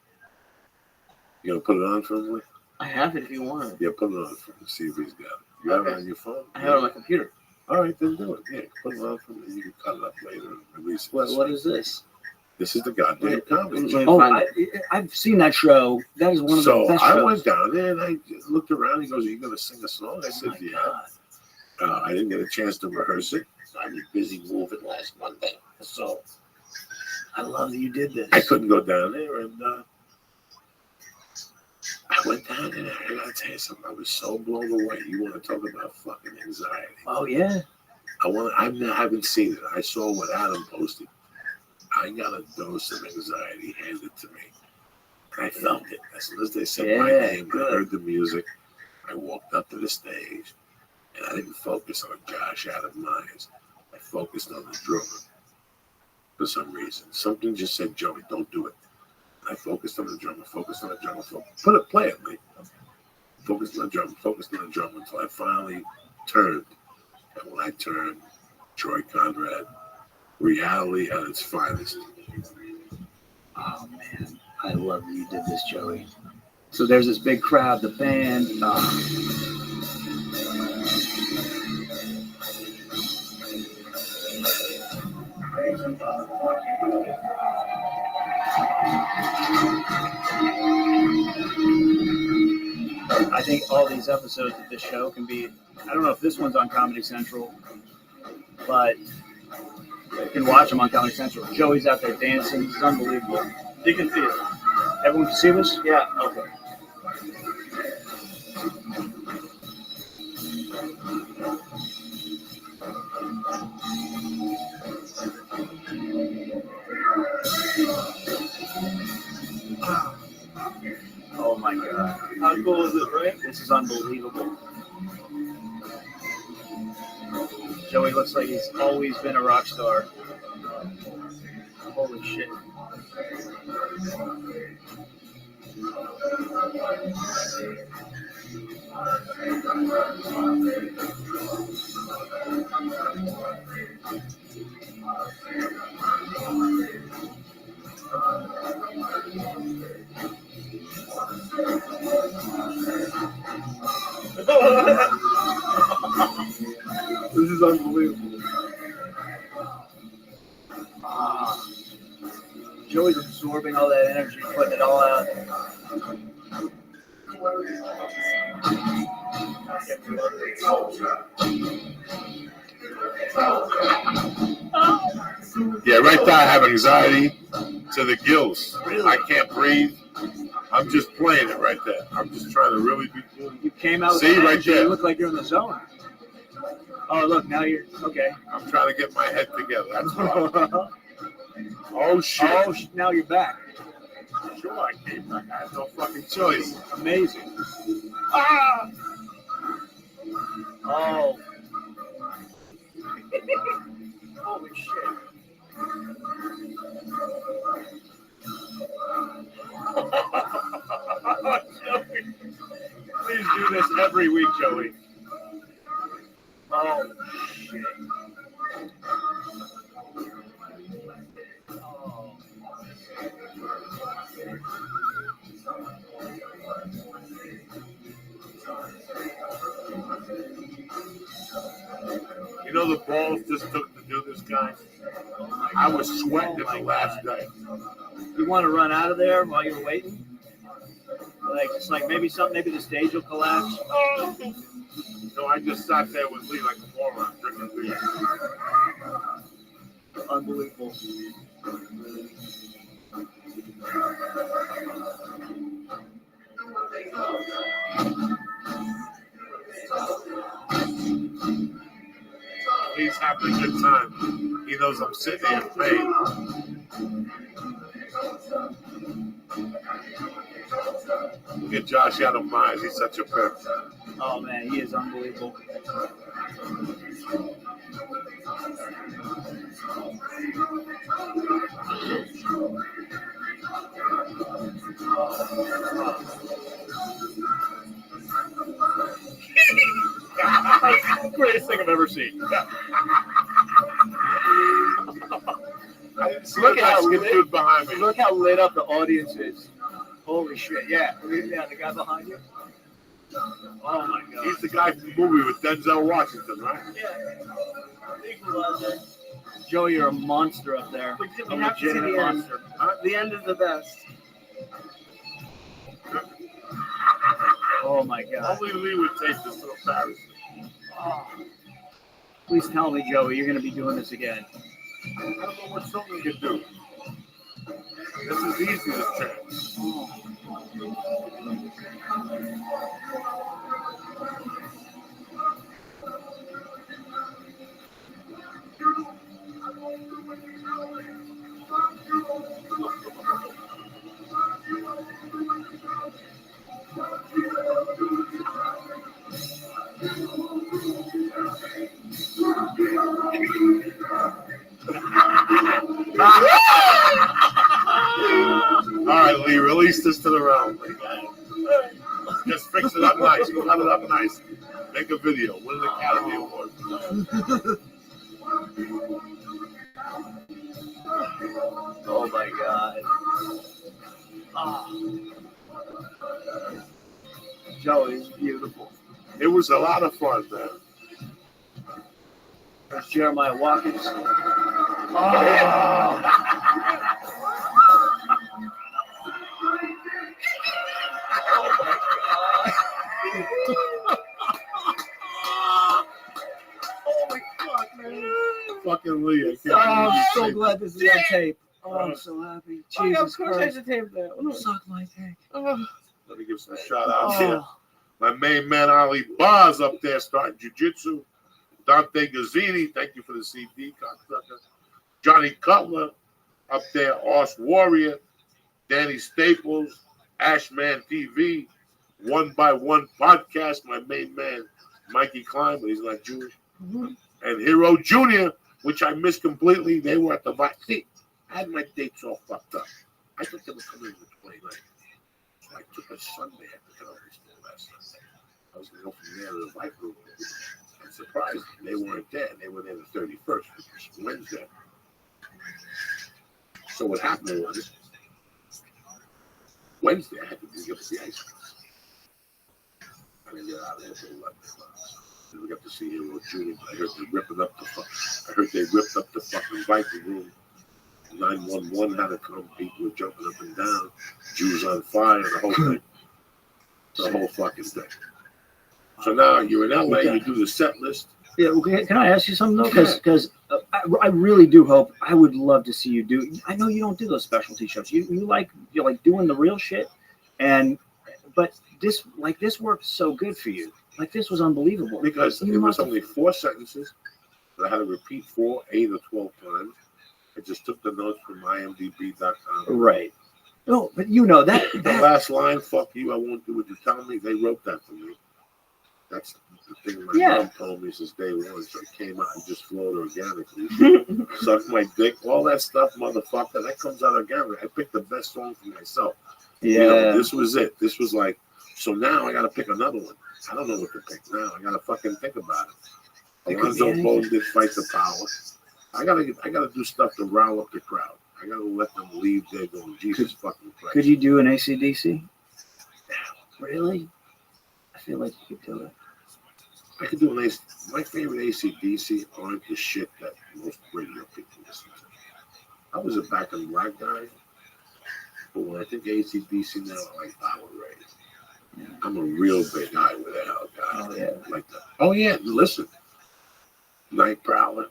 [SPEAKER 1] You going to put it on for him, Lee?
[SPEAKER 2] I have it if you want.
[SPEAKER 1] Yeah, put it on for him. See if he's got it. You have it on your phone?
[SPEAKER 2] I have it on my computer.
[SPEAKER 1] All right, then do it. Yeah, put it on for me. You can cut it up later and release it.
[SPEAKER 2] What is this?
[SPEAKER 1] This is the goddamn comedy.
[SPEAKER 9] Oh, I've seen that show. That is one of the best shows. So I went down there and I
[SPEAKER 1] looked around. He goes, "Are you going to sing a song?" I said, "Yeah." I didn't get a chance to rehearse it. I was busy moving last Monday. So
[SPEAKER 9] I love that you did this.
[SPEAKER 1] I couldn't go down there, and I went down there. I got to tell you something. I was so blown away. You want to talk about fucking anxiety?
[SPEAKER 9] Oh yeah.
[SPEAKER 1] I haven't seen it. I saw what Adam posted. I got a dose of anxiety handed to me. I felt it. As soon as they said my name, I heard the music. I walked up to the stage, and I didn't focus on Josh Adam Myers. I focused on the drummer for some reason. Something just said, "Joey, don't do it." And I focused on the drummer, play it, mate. Focused on the drummer until I finally turned. And when I turned, Troy Conrad, reality at its finest.
[SPEAKER 9] Oh man, I love that you did this, Joey. So there's this big crowd, the band. I think all these episodes of this show can be, I don't know if this one's on Comedy Central, but you can watch them on Comedy Central. Joey's out there dancing. It's unbelievable. You can see it. Everyone can see this?
[SPEAKER 2] Yeah. Okay.
[SPEAKER 9] Oh my God. How cool is it, right? This is unbelievable. Joey looks like he's always been a rock star. Holy shit.
[SPEAKER 1] This is unbelievable.
[SPEAKER 9] Joey's absorbing all that energy, putting it all out.
[SPEAKER 1] Yeah, right there I have anxiety to the gills. Really? I can't breathe. I'm just playing it right there. I'm just trying to really be cool.
[SPEAKER 9] You came out with
[SPEAKER 1] See, right there.
[SPEAKER 9] You look like you're in the zone. Oh, look, now you're, okay.
[SPEAKER 1] I'm trying to get my head together. That's why. Oh, shit.
[SPEAKER 9] Oh, now you're back.
[SPEAKER 1] Sure, I came back. I have no fucking choice.
[SPEAKER 9] Amazing. Ah! Oh. Holy shit. Joey. Please do this every week, Joey. Oh, shit. Oh.
[SPEAKER 1] You know the balls this took to do this, guy? I was sweating the last day.
[SPEAKER 9] You want to run out of there while you're waiting? Like, it's like maybe the stage will collapse.
[SPEAKER 1] No, I just sat there with Lee like a moron, drinking beer.
[SPEAKER 9] Unbelievable.
[SPEAKER 1] He's having a good time. He knows I'm sitting here in pain. Look at Josh Adam Myers. He's such a pimp.
[SPEAKER 9] Oh man, he is unbelievable.
[SPEAKER 7] Greatest thing I've ever seen.
[SPEAKER 1] Look at how lit, behind me.
[SPEAKER 9] Look how lit up the audience is. Holy shit! Yeah, the guy behind you. Oh my god.
[SPEAKER 1] He's the guy from the movie with Denzel Washington, right?
[SPEAKER 9] Yeah. Joe, you're a monster up there.
[SPEAKER 2] We
[SPEAKER 9] A
[SPEAKER 2] have to see
[SPEAKER 9] legitimate
[SPEAKER 2] the end.
[SPEAKER 9] monster.
[SPEAKER 2] The end is the best.
[SPEAKER 9] Oh my god.
[SPEAKER 1] Only Lee would take this to Paris.
[SPEAKER 9] Oh. Please tell me, Joey, you're going to be doing this again.
[SPEAKER 1] I don't know what something can do. This is easy to chance. All right, Lee, release this to the realm. Just fix it up nice. Cut it up nice. Make a video. Win an Academy Award.
[SPEAKER 9] Oh my god. Joey's beautiful.
[SPEAKER 1] It was a lot of fun, man.
[SPEAKER 9] There's Jeremiah Watkins. Oh my god, man.
[SPEAKER 1] Fucking Lee. I can't
[SPEAKER 9] I'm so glad this is on tape. Oh, I'm so happy.
[SPEAKER 2] Oh, yeah, of
[SPEAKER 9] Jesus
[SPEAKER 2] course I
[SPEAKER 9] Christ.
[SPEAKER 2] should tape that.
[SPEAKER 9] Suck my dick.
[SPEAKER 1] Let me give some shout outs here. My main man Ali Baz up there starting jiu-jitsu. Dante Gazzini, thank you for the CD, cocksucker. Johnny Cutler up there, Oz Warrior, Danny Staples, Ashman TV, One by One Podcast, my main man, Mikey Klein, but he's not Jewish. And Hero Jr., which I missed completely. They were at the see, I had my dates all fucked up. I thought they were coming in the 29th. So I took a Sunday at the Calvary School last Sunday. I was going to go from there to the bike group. I'm surprised they weren't there. They were there the 31st, which was Wednesday. So what happened was, Wednesday I had to pick up the ice cream. I didn't get out of there until 11 o'clock. Then we got to see Hero Jr. I heard they ripping up the ripped up the fucking biking room. 911 had to come. People were jumping up and down. Jews on fire. The whole thing. The whole fucking thing. So now you're in LA. You do the set list.
[SPEAKER 9] Yeah, okay. Can I ask you something though? Because I really do hope. I would love to see you do. I know you don't do those specialty shows. You're like doing the real shit, but this worked so good for you. Like this was unbelievable
[SPEAKER 1] Because it was only 4 sentences that I had to repeat 4, 8, or 12 times. I just took the notes from IMDb.com.
[SPEAKER 9] Right. No, but you know that
[SPEAKER 1] The last line, "Fuck you, I won't do what you tell me." They wrote that for me. That's the thing my mom told me since day one. So it came out and just flowed organically. Suck my dick, all that stuff, motherfucker. That comes out organically. I picked the best song for myself.
[SPEAKER 9] Yeah.
[SPEAKER 1] You know, this was it. This was like, so now I got to pick another one. I don't know what to pick now. I got to fucking think about it. Alonzo Bowles did Fight the Power. I gotta do stuff to rile up the crowd. I gotta let them leave there going, Jesus fucking Christ.
[SPEAKER 9] Could you do an AC/DC? Really? I feel like you could do it.
[SPEAKER 1] I could do an AC. My favorite AC/DC aren't the shit that most radio people listen to. I was a back and black guy, but when I think AC/DC now, I like Power Rays. Yeah. I'm a real big Highway to Hell guy.
[SPEAKER 9] Oh yeah.
[SPEAKER 1] Like that. Oh yeah, listen. Night Prowler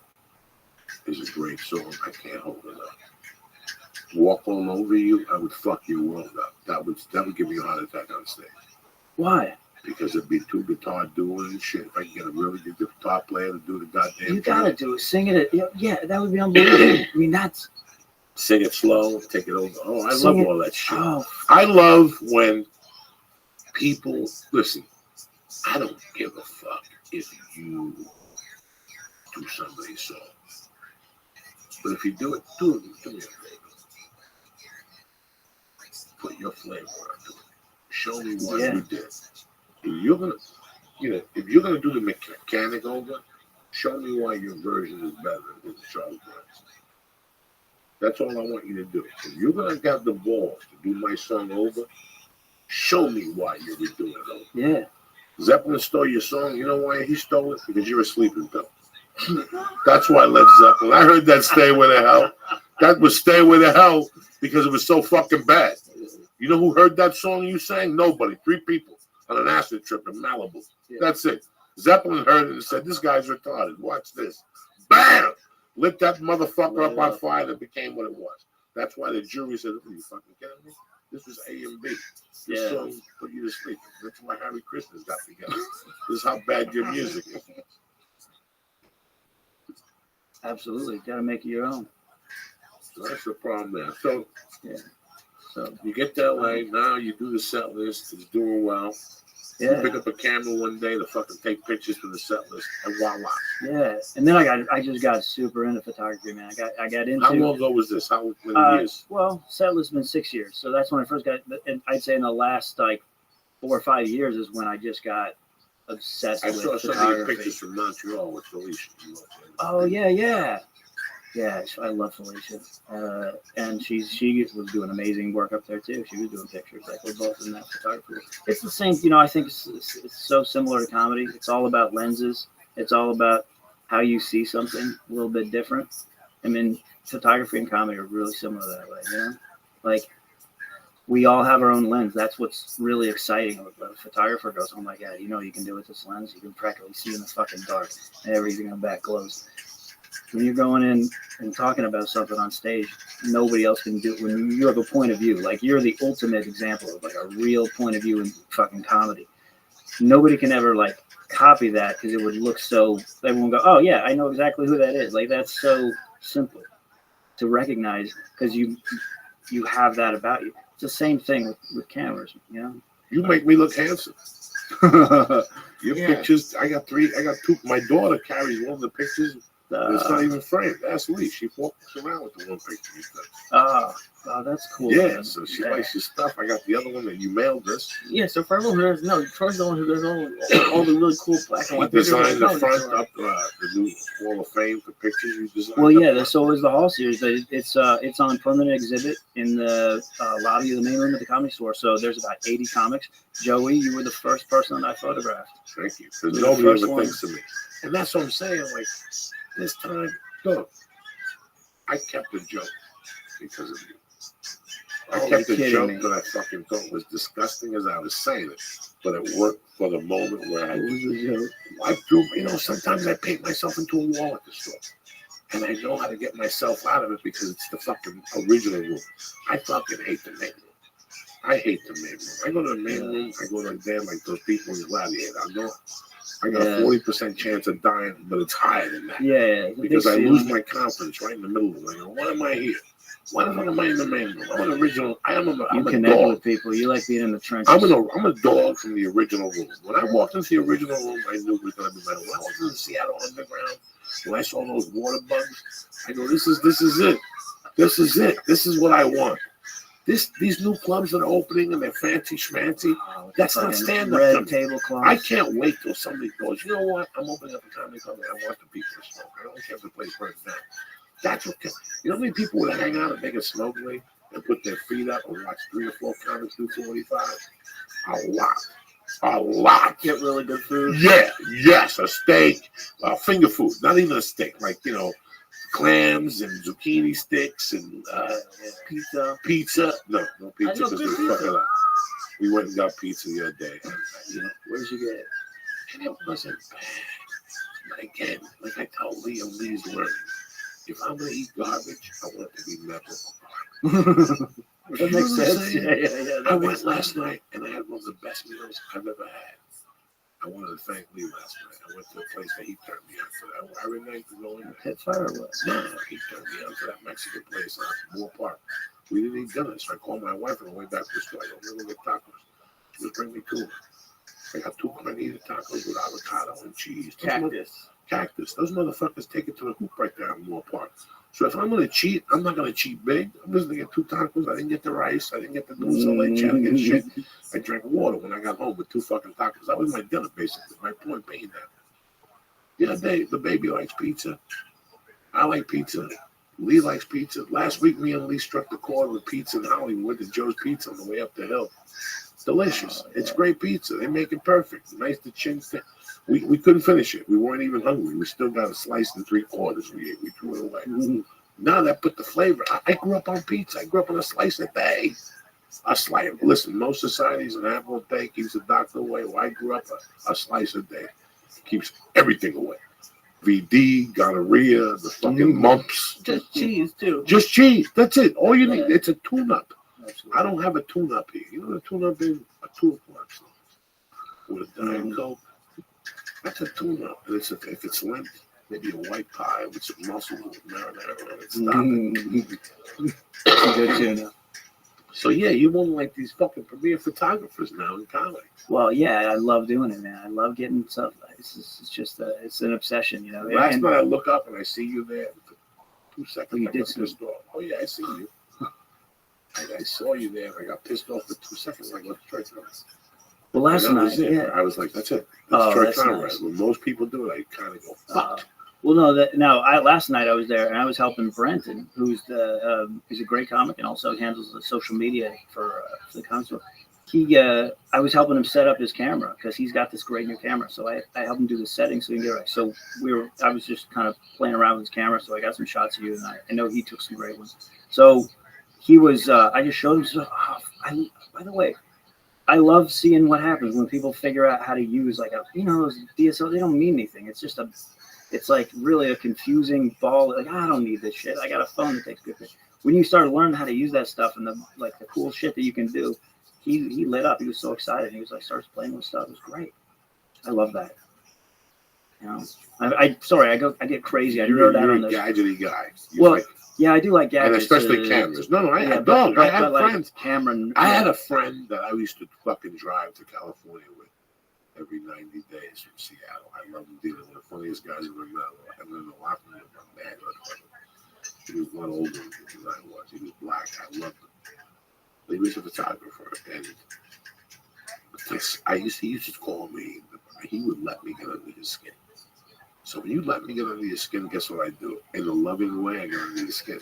[SPEAKER 1] is a great song. I can't hold it up. Walk All Over You, I would fuck your world up. That would give me a heart attack on stage.
[SPEAKER 9] Why?
[SPEAKER 1] Because it'd be two guitar duos and shit. If I can get a really good guitar player to do the goddamn
[SPEAKER 9] You gotta do it. Sing it. Yeah, that would be unbelievable. I mean, that's.
[SPEAKER 1] Sing it slow, take it over. Oh, I
[SPEAKER 9] Sing
[SPEAKER 1] love
[SPEAKER 9] it.
[SPEAKER 1] all that shit.
[SPEAKER 9] Oh.
[SPEAKER 1] I love when people listen. I don't give a fuck if you do somebody's song. But if you do it, do me a favor. Put your flavor onto it. Show me what you did. If you're gonna do the mechanic over, show me why your version is better than Charles Brown's. That's all I want you to do. If you're gonna have the balls to do my song over, show me why you were doing it over.
[SPEAKER 9] Yeah.
[SPEAKER 1] Zeppelin stole your song. You know why he stole it? Because you're a sleeping pill. That's why Led Zeppelin. I heard that Stay With the Hell. That was Stay With the Hell because it was so fucking bad. You know who heard that song you sang? Nobody. 3 people on an acid trip in Malibu. Yeah. That's it. Zeppelin heard it and said, this guy's retarded. Watch this. Bam! Lit that motherfucker up on fire and it became what it was. That's why the jury said, are you fucking kidding me? This was A and B. This song put you to sleep. That's why Harry Christmas got together. This is how bad your music is.
[SPEAKER 9] Absolutely. Got to make it your own.
[SPEAKER 1] So that's the problem there. So, so you get to LA, now you do the set list, it's doing well. Yeah. You pick up a camera one day to fucking take pictures for the set list, and voila.
[SPEAKER 9] Yeah, and then I just got super into photography, man. I got into.
[SPEAKER 1] How long ago was this? How many years?
[SPEAKER 9] Well, set list has been 6 years, so that's when I first got. And I'd say in the last like 4 or 5 years is when I just got obsessed with photography. I saw some of your pictures from Montreal with Felicia. Oh yeah. Yeah, I love Felicia, and she was doing amazing work up there too. She was doing pictures, like we're both in that photography. It's the same, I think it's so similar to comedy. It's all about lenses. It's all about how you see something a little bit different. I mean, photography and comedy are really similar that way, Like we all have our own lens. That's what's really exciting. A photographer goes, oh my God, you can do with this lens. You can practically see in the fucking dark, and everything on back glows. When you're going in and talking about something on stage, nobody else can do it. When you have a point of view, like you're the ultimate example of like a real point of view in fucking comedy. Nobody can ever like copy that because it would look so. Everyone go, oh yeah, I know exactly who that is. Like that's so simple to recognize because you have that about you. It's the same thing with cameras, You
[SPEAKER 1] make me look handsome. Your pictures, I got 2. My daughter carries one of the pictures. It's not even framed. That's Lee. She walks around with the one picture you took.
[SPEAKER 9] Oh, that's cool.
[SPEAKER 1] Yeah, man. So she likes your stuff. I got the other one that you mailed us.
[SPEAKER 2] Yeah, so for everyone who doesn't Troy's the one who does all the really cool black and white pictures.
[SPEAKER 1] You designed the front up the new Wall of Fame for pictures you designed.
[SPEAKER 9] Well, yeah, so is the Hall series. But it's on permanent exhibit in the lobby of the main room at the Comedy Store. So there's about 80 comics. Joey, you were the first person that I photographed.
[SPEAKER 1] Thank you. Because nobody ever thinks of me. And that's what I'm saying. Like, this time, look, I kept a joke because of you. I kept a joke that I fucking thought was disgusting as I was saying it, but it worked for the moment where I sometimes I paint myself into a wall at the store, and I know how to get myself out of it because it's the fucking original room. I fucking hate the main room. I hate the main room. I go to the main room, I go to damn like those people in Gladiator. I got a 40% chance of dying, but it's higher than that.
[SPEAKER 9] Yeah.
[SPEAKER 1] Because I lose my confidence right in the middle of it. I go, why am I here? Why the fuck am I in the main room? I'm an original. I'm
[SPEAKER 9] you connect with people. You like being in the trenches.
[SPEAKER 1] I'm a dog from the original room. When I walked into the original room, I knew it was going to be my home. When I walked into Seattle Underground, when I saw those water bugs, I go, this is it. This is it. This is what I want. These new clubs that are opening and they're fancy schmancy, that's not stand-up.
[SPEAKER 9] Red tablecloth.
[SPEAKER 1] I can't wait till somebody goes, you know what? I'm opening up a comedy club and I want the people to smoke. I don't care if the place burns down. That's okay. You know how many people would hang out and make a smoke break and put their feet up and watch 3 or 4 comics do 45? A lot.
[SPEAKER 2] Get really good food.
[SPEAKER 1] Yeah, yes, a steak, finger food, not even a steak, like, clams and zucchini sticks and pizza. No pizza because we fuck it up. We went and got pizza the other day.
[SPEAKER 9] Where did you get it?
[SPEAKER 1] And it wasn't bad. But again, like I told Lee's learning. If I'm gonna eat garbage, I want it to be memorable.
[SPEAKER 9] That makes sense. Yeah.
[SPEAKER 1] I went last night and I had one of the best meals I've ever had. I wanted to thank Lee last night. I went to a place that he turned me on for that. I remember going there.
[SPEAKER 9] Hit firewood.
[SPEAKER 1] No, he turned me on to that Mexican place on Moore Park. We didn't eat dinner, so I called my wife on the way back to the store. I go, we're going to get tacos. She was bring me two. I got 2 carnitas tacos with avocado and cheese. Cactus. Those motherfuckers take it to the hoop right there in Moore Park. So if I'm going to cheat, I'm not going to cheat big. I'm just going to get 2 tacos. I didn't get the rice. I didn't get the dulce de leche. I didn't get shit. I drank water when I got home with 2 fucking tacos. That was my dinner, basically. My point being that. Yeah, the baby likes pizza. I like pizza. Lee likes pizza. Last week, me and Lee struck the chord with pizza in Hollywood at Joe's Pizza on the way up the hill. Delicious. It's great pizza. They make it perfect. Nice to chin. We couldn't finish it. We weren't even hungry. We still got a slice and 3/4 we ate. We threw it away. Now that put the flavor. I grew up on pizza. I grew up on a slice a day. A slice. Listen, most societies, an apple a day keeps the doctor away. Well, I grew up a slice a day. Keeps everything away. VD, gonorrhea, the fucking mumps.
[SPEAKER 2] Just cheese, too.
[SPEAKER 1] Just cheese. That's it. All you need. It's a tune-up. I don't have a tune-up here. You know what a tune-up is? A 2 o'clock with a Diet Coke. That's a tune-up. If it's Lent, maybe a white pie with some mussels with marinara on it. Stop it.
[SPEAKER 9] Good tune-up.
[SPEAKER 1] So yeah, you won't like these fucking premier photographers now in comedy.
[SPEAKER 9] Well, yeah, I love doing it, man. I love getting stuff. It's just it's an obsession, you know.
[SPEAKER 1] Last night I look up and I see you there. For 2 seconds,
[SPEAKER 9] You
[SPEAKER 1] I
[SPEAKER 9] did
[SPEAKER 1] got pissed off. Oh yeah, I see you. I saw you there. I got pissed off for 2 seconds. I left church.
[SPEAKER 9] Well, last night, yeah.
[SPEAKER 1] I was like, that's it. That's church on right. When most people do it, I kind of go, fuck.
[SPEAKER 9] Well, no, last night I was there and I was helping Brenton, who's he's a great comic and also handles the social media for the concert. I was helping him set up his camera because he's got this great new camera. So I helped him do the settings so he can get it right. So I was just kind of playing around with his camera. So I got some shots of you and I know he took some great ones. So he was, I just showed him stuff. Oh, by the way, I love seeing what happens when people figure out how to use like those DSLR, they don't mean anything. It's just it's like really a confusing ball. Like, I don't need this shit. I got a phone that takes good pictures. When you start learning how to use that stuff and the cool shit that you can do, he lit up. He was so excited. He was like, starts playing with stuff. It was great. I love that. You know, I get crazy. I
[SPEAKER 1] You're a gadgety guy.
[SPEAKER 9] Yeah, I do like gadgets.
[SPEAKER 1] And especially cameras. No, I had friends. I had a friend that I used to fucking drive to California with every 90 days from Seattle. I love him dealing with the funniest guys I've ever met. I learned a lot from him. He was a lot older than I was. He was black. I loved him. He was a photographer. And he used to call me. He would let me get under his skin. So when you let me get under your skin, guess what I do? In a loving way, I get under your skin.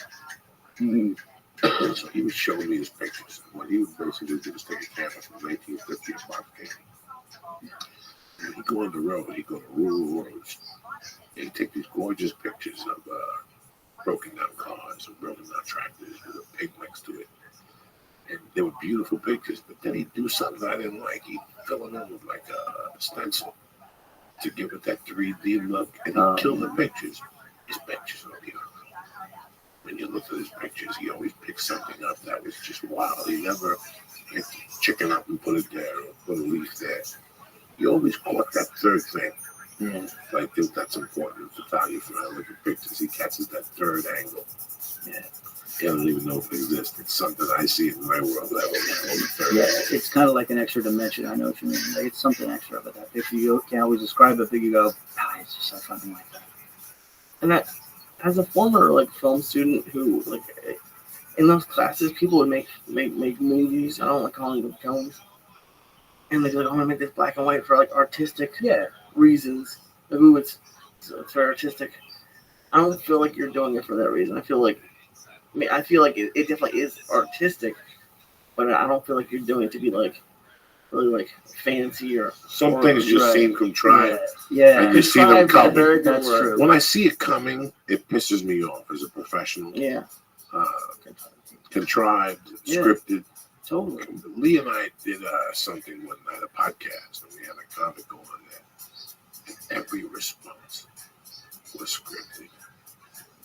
[SPEAKER 1] So he would show me his pictures. What he would basically do was take a camera from 1950 to Bob Kennedy. And he'd go on the road. He'd go to rural roads. And he'd take these gorgeous pictures of broken down cars and broken down tractors with a pig next to it. And they were beautiful pictures. But then he'd do something I didn't like. He'd fill them in with like a stencil to give it that 3D look, and he'd kill the pictures. His pictures are beautiful. When you look at his pictures, he always picked something up that was just wild. He never picked chicken up and put it there or put a leaf there. He always caught that third thing. Yeah. So I think that's important in photography. When I look at pictures, he catches that third angle. Yeah. He doesn't even know if it exists. It's something I see in my world.
[SPEAKER 9] It's kind of like an extra dimension. I know what you mean. Like, it's something extra, but if you can't always describe it, but you go, it's just something like that.
[SPEAKER 2] And that, as a former film student who in those classes, people would make movies. I don't like calling them films. And they'd be like, I'm gonna make this black and white for artistic reasons. It's very artistic. I don't feel like you're doing it for that reason. I feel like it definitely is artistic, but I don't feel like you're doing it to be really fancy or.
[SPEAKER 1] Some things just seem contrived.
[SPEAKER 9] Yeah.
[SPEAKER 1] And you see them coming.
[SPEAKER 9] That's true.
[SPEAKER 1] When I see it coming, it pisses me off as a professional.
[SPEAKER 2] Yeah.
[SPEAKER 1] Contrived, scripted.
[SPEAKER 9] Totally.
[SPEAKER 1] Lee and I did something one night, a podcast, and we had a comic going on there. And every response was scripted.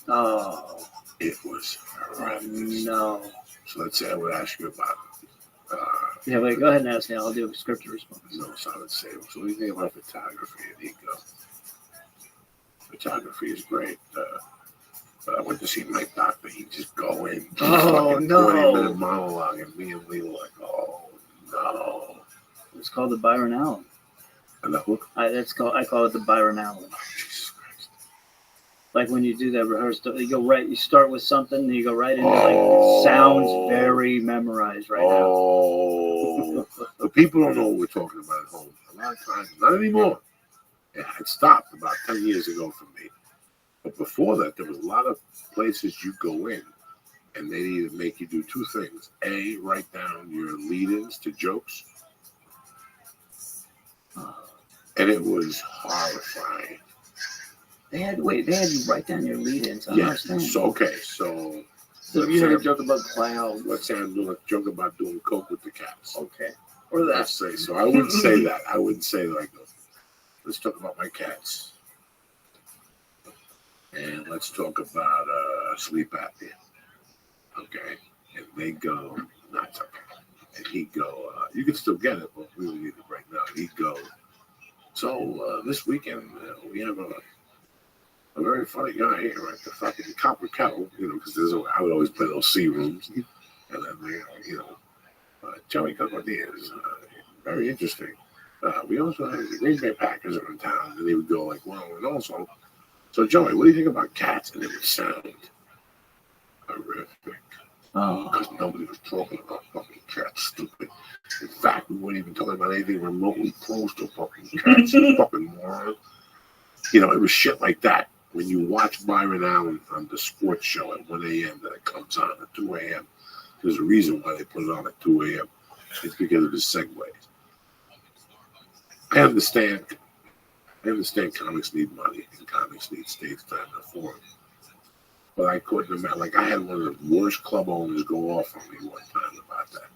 [SPEAKER 9] Oh.
[SPEAKER 1] It was horrendous.
[SPEAKER 9] No.
[SPEAKER 1] So say I would ask you about.
[SPEAKER 9] Yeah, wait, go ahead and ask me. I'll do a scripted response.
[SPEAKER 1] No, so I would say, so what do you think about photography? And he'd go, photography is great. But I went to see Mike Doctor. He'd just go in.
[SPEAKER 9] Oh, no.
[SPEAKER 1] 20-minute monologue, and me and Lee were like, oh, no.
[SPEAKER 9] It's called the Byron Allen.
[SPEAKER 1] And the hook?
[SPEAKER 9] I call it the Byron Allen.
[SPEAKER 1] Oh, Jesus Christ.
[SPEAKER 9] Like when you do that rehearsal, you start with something, and you go right into it sounds very memorized right now.
[SPEAKER 1] Oh. The people don't know what we're talking about at home. A lot of times, not anymore. Yeah, it stopped about 10 years ago for me. But before that, there was a lot of places you go in, and they either make you do two things. A, write down your lead-ins to jokes. And it was horrifying.
[SPEAKER 9] They had you write down your lead-ins. I don't understand.
[SPEAKER 1] So
[SPEAKER 9] you never joke about clowns.
[SPEAKER 1] Let's say I'm doing a joke about doing coke with the cats.
[SPEAKER 9] Okay. Or that.
[SPEAKER 1] Let's say so. I wouldn't say that. I wouldn't say like, let's talk about my cats. And let's talk about sleep apnea. Okay. And they go, not okay. And he'd go, you can still get it, but we don't need it right now. He'd go, so this weekend we have a very funny guy here at the fucking Copper Kettle, because I would always play those C rooms. And then, Joey Cocodia is very interesting. We also have the Green Bay Packers are in town, and they would go like, well, and also, so Joey, what do you think about cats? And it would sound horrific. Because nobody was talking about fucking cats, stupid. In fact, we weren't even talking about anything remotely close to fucking cats, fucking moron. It was shit like that. When you watch Byron Allen on the sports show at 1 a.m. that it comes on at 2 a.m., there's a reason why they put it on at 2 a.m. It's because of his segues. I understand comics need money and comics need stage time to perform. But I couldn't imagine. Like, I had one of the worst club owners go off on me one time about that.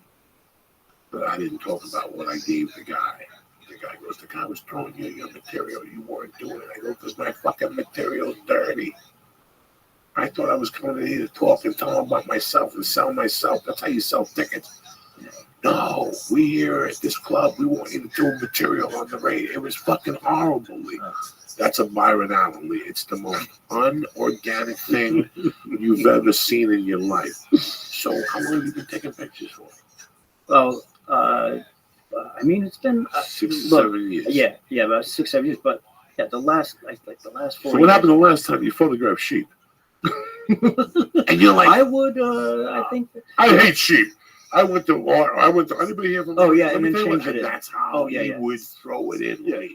[SPEAKER 1] But I didn't talk about what I gave the guy. The guy goes, the guy was throwing you your material. You weren't doing it. I go, because my fucking material's dirty. I thought I was coming in here to talk and tell him about myself and sell myself. That's how you sell tickets. No, we here at this club, we want you to do material on the radio. It was fucking horrible, Lee. That's a Byron Allen, Lee. It's the most unorganic thing you've ever seen in your life. So how long have you been taking pictures for?
[SPEAKER 9] Well, it's been
[SPEAKER 1] 7 years.
[SPEAKER 9] Yeah, about 6, 7 years. But yeah, the last 4 years.
[SPEAKER 1] So what happened the last time you photographed sheep? And you're like,
[SPEAKER 9] I would. I think.
[SPEAKER 1] I hate sheep. I went to anybody here from?
[SPEAKER 9] Oh yeah, and then change it.
[SPEAKER 1] That's how he would throw it in. Yeah.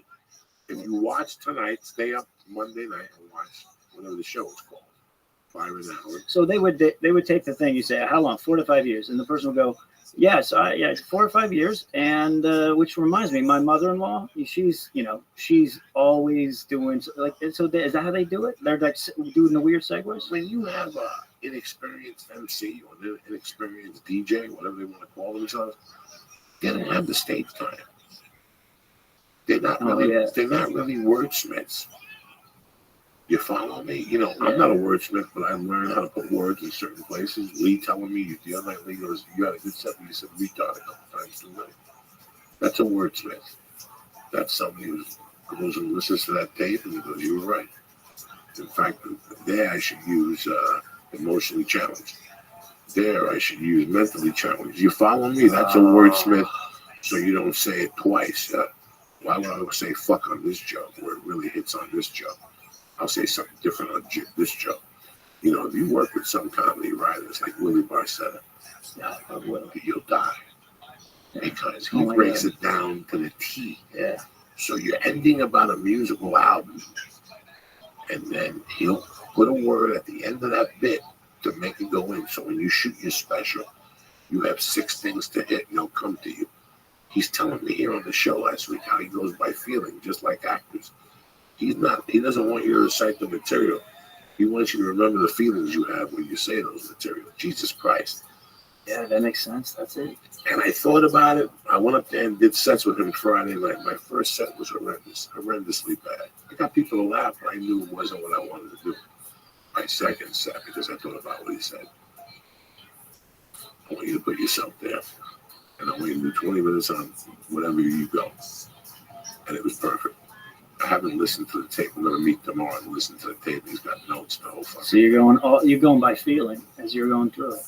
[SPEAKER 1] If you watch tonight, stay up Monday night and watch whatever the show is called, Byron Allen.
[SPEAKER 9] So they would take the thing. You say, how long? 4 to 5 years, and the person would go, it's 4 or 5 years. And which reminds me, my mother-in-law, she's always doing like. So is that how they do it? They're like doing the weird segues.
[SPEAKER 1] When you have an inexperienced MC or an inexperienced DJ, whatever they want to call themselves, they don't have the stage time. They're not really wordsmiths. You follow me? I'm not a wordsmith, but I learned how to put words in certain places. Lee telling me the other night, Lee goes, you had a good set, you said retard a couple times too many. That's a wordsmith. That's somebody who goes and listens to that tape and he goes, you were right. In fact, there I should use emotionally challenged. There I should use mentally challenged. You follow me? That's a wordsmith, so you don't say it twice. Why would I say fuck on this joke where it really hits on this joke? I'll say something different on this joke. If you work with some comedy writers like Willie Barcetta, you'll die. Because he breaks it down to the T.
[SPEAKER 9] Yeah.
[SPEAKER 1] So you're ending about a musical album, and then he'll put a word at the end of that bit to make it go in. So when you shoot your special, you have 6 things to hit, and they'll come to you. He's telling me here on the show last week how he goes by feeling, just like actors. He doesn't want you to recite the material. He wants you to remember the feelings you have when you say those materials. Jesus Christ.
[SPEAKER 9] Yeah, that makes sense. That's it.
[SPEAKER 1] And I thought about it. I went up there and did sets with him Friday night. My first set was horrendously bad. I got people to laugh, but I knew it wasn't what I wanted to do. My second set, because I thought about what he said. I want you to put yourself there. And I want you to do 20 minutes on whatever you go. And it was perfect. I haven't listened to the tape. I'm going to meet tomorrow and listen to the tape. He's got notes the whole fucking.
[SPEAKER 9] So you're going by feeling as you're going through it.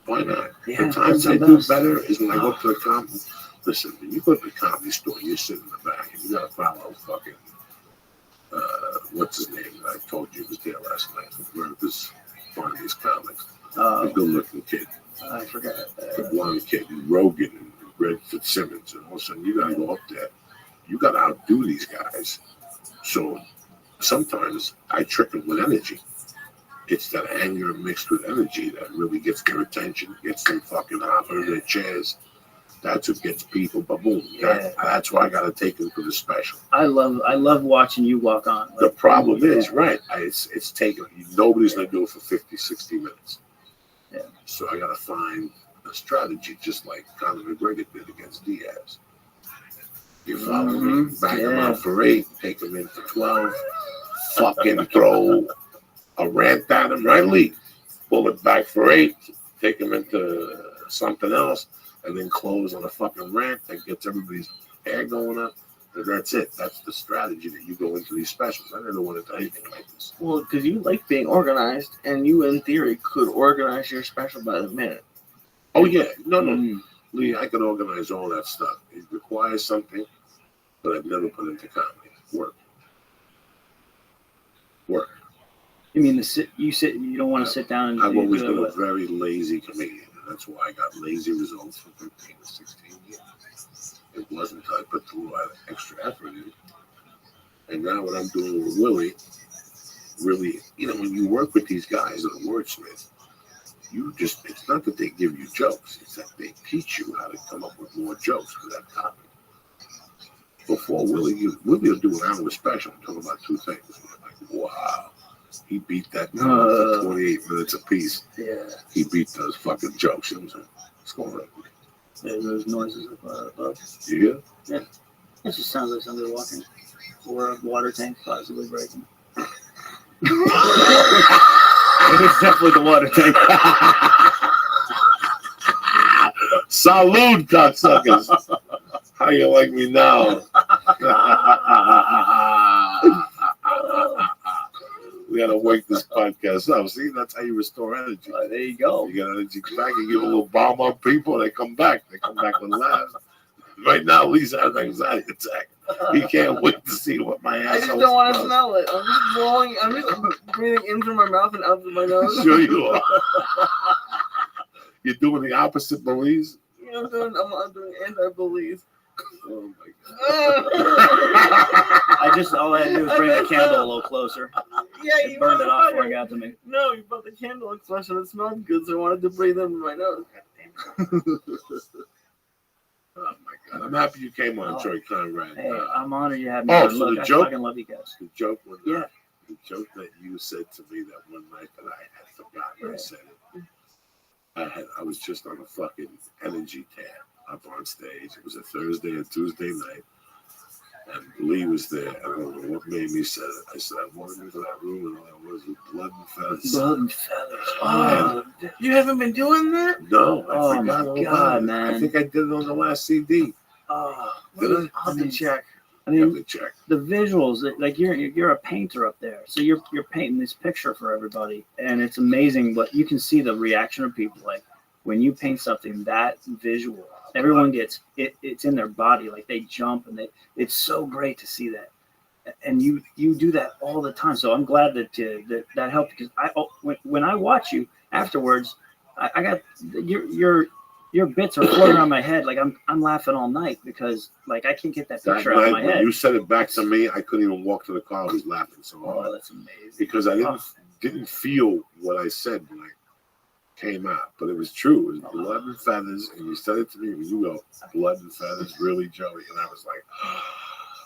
[SPEAKER 1] Why not?
[SPEAKER 9] Yeah,
[SPEAKER 1] the times I do better is when I go to the comedy. Listen, when you go to the comedy store, you sit in the back and you got to follow fucking, what's his name? I told you he was there last night. America's funniest comics. The good-looking kid.
[SPEAKER 9] I forgot.
[SPEAKER 1] The blonde kid, and Rogan, and Greg Fitzsimmons. And all of a sudden, you got to go up there. You got to outdo these guys. So sometimes I trick them with energy. It's that anger mixed with energy that really gets their attention, gets them fucking off of their chairs. That's what gets people. But boom, that's why I got to take them to the special.
[SPEAKER 9] I love watching you walk on.
[SPEAKER 1] The problem is, right, it's taking, nobody's going to do it for 50, 60 minutes.
[SPEAKER 9] Yeah.
[SPEAKER 1] So I got to find a strategy, just like Conor McGregor did against Diaz. You follow me? Back him out for 8, take him in for 12, fucking throw a rant at him, right, Lee? Pull it back for 8, take him into something else, and then close on a fucking rant that gets everybody's hair going up. And that's it. That's the strategy that you go into these specials. I never wanted to do anything like this.
[SPEAKER 2] Well, because you like being organized, and you, in theory, could organize your special by the minute.
[SPEAKER 1] Oh, yeah. No. Lee, I can organize all that stuff. It requires something, but I've never put into comedy. Work.
[SPEAKER 9] You mean you don't want to sit down and
[SPEAKER 1] I've always been a very lazy comedian, and that's why I got lazy results for 15 to 16 years. It wasn't until I put a lot of extra effort in. And now what I'm doing with Willie, really, when you work with these guys at a wordsmith, it's not that they give you jokes, it's that they teach you how to come up with more jokes for that topic. Before Willie will do an hour special and talk about 2 things. I'm like, wow, he beat that for 28 minutes apiece.
[SPEAKER 9] Yeah.
[SPEAKER 1] He beat those fucking jokes. What's going on?
[SPEAKER 9] Yeah, those noises above.
[SPEAKER 1] You hear?
[SPEAKER 9] Yeah. It just sounds like somebody walking. Or a water tank possibly breaking. It's definitely the water tank.
[SPEAKER 1] Salud, cocksuckers. How you like me now? We gotta wake this podcast up. See, that's how you restore energy.
[SPEAKER 9] There you go.
[SPEAKER 1] You get energy back, you give a little bomb on people, they come back. They come back with laughs. Right now, Lisa has an anxiety attack. He can't wait to see what my ass.
[SPEAKER 2] I just don't want to smell it. I'm just blowing. I'm just breathing in through my mouth and out through my nose.
[SPEAKER 1] Sure you are. You're doing the opposite, Belize?
[SPEAKER 2] Yeah, I'm doing anti-Belize.
[SPEAKER 1] Oh my god.
[SPEAKER 9] All I had to do was bring the candle a little closer.
[SPEAKER 2] Yeah,
[SPEAKER 9] it burned it off before it got to me.
[SPEAKER 2] No, you brought the candle closer and it smelled good, so I wanted to breathe in my nose.
[SPEAKER 1] Oh my god. I'm happy you came on, Troy Conrad.
[SPEAKER 9] Hey, I'm honored you had me.
[SPEAKER 1] Oh,
[SPEAKER 9] on.
[SPEAKER 1] so
[SPEAKER 9] Look,
[SPEAKER 1] the joke,
[SPEAKER 9] I fucking love you guys.
[SPEAKER 1] The joke was
[SPEAKER 9] the
[SPEAKER 1] joke that you said to me that one night that I had forgotten I said it. I was just on a fucking energy tab up on stage. It was a Thursday and Tuesday night. And Lee was there. I don't know what made me say it. I said, I walked into that room and all I was blood and feathers.
[SPEAKER 9] Blood and feathers.
[SPEAKER 2] Oh, you haven't been doing that?
[SPEAKER 1] No.
[SPEAKER 9] Oh my god, man.
[SPEAKER 1] I think I did it on the last CD.
[SPEAKER 2] Oh,
[SPEAKER 1] did I?
[SPEAKER 2] I'll have to check.
[SPEAKER 9] I mean, the visuals, like you're a painter up there, so you're painting this picture for everybody, and it's amazing. But you can see the reaction of people. Like when you paint something that visual, everyone gets it. It's in their body, like they jump, and it's so great to see that. And you do that all the time. So I'm glad that helped, because when I watch you afterwards, I got your bits are floating around my head. Like I'm laughing all night because like I can't get that picture out of my head.
[SPEAKER 1] When you said it back to me, I couldn't even walk to the car. I was laughing so hard.
[SPEAKER 9] Oh, that's amazing.
[SPEAKER 1] Because I didn't feel what I said when I came out, but it was true. It was blood and feathers, and you said it to me when you go, blood and feathers, really, Joey? And I was like,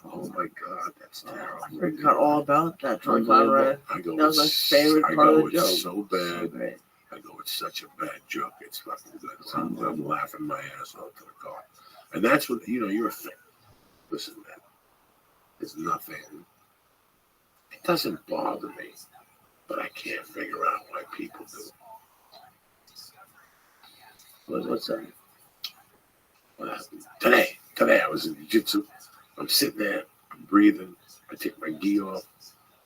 [SPEAKER 1] oh my god, that's terrible.
[SPEAKER 2] I forgot all about that. That was my favorite part of the joke.
[SPEAKER 1] It's so bad. I go, it's such a bad joke. It's fucking good. I'm laughing my ass off to the car. And that's what, you're a fan. Listen, man, it's nothing. It doesn't bother me, but I can't figure out why people do.
[SPEAKER 9] What's that?
[SPEAKER 1] What happened? Today I was in jiu-jitsu. I'm sitting there, I'm breathing. I take my gi off.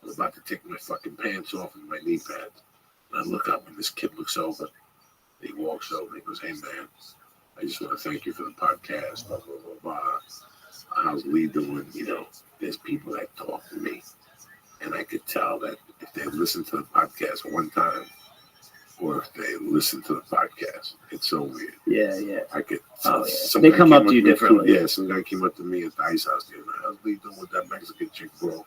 [SPEAKER 1] I'm about to take my fucking pants off and my knee pads. And I look up and this kid looks over. He walks over and he goes, "Hey man, I just want to thank you for the podcast, blah, blah, blah, blah. How's Lee doing?" You know, there's people that talk to me. And I could tell that if they listen to the podcast one time, or if they listen to the podcast, it's so weird.
[SPEAKER 9] Yeah.
[SPEAKER 1] I could.
[SPEAKER 9] They come up to you differently.
[SPEAKER 1] Yeah, some guy came up to me at the ice house. How's Lee doing with that Mexican chick, bro?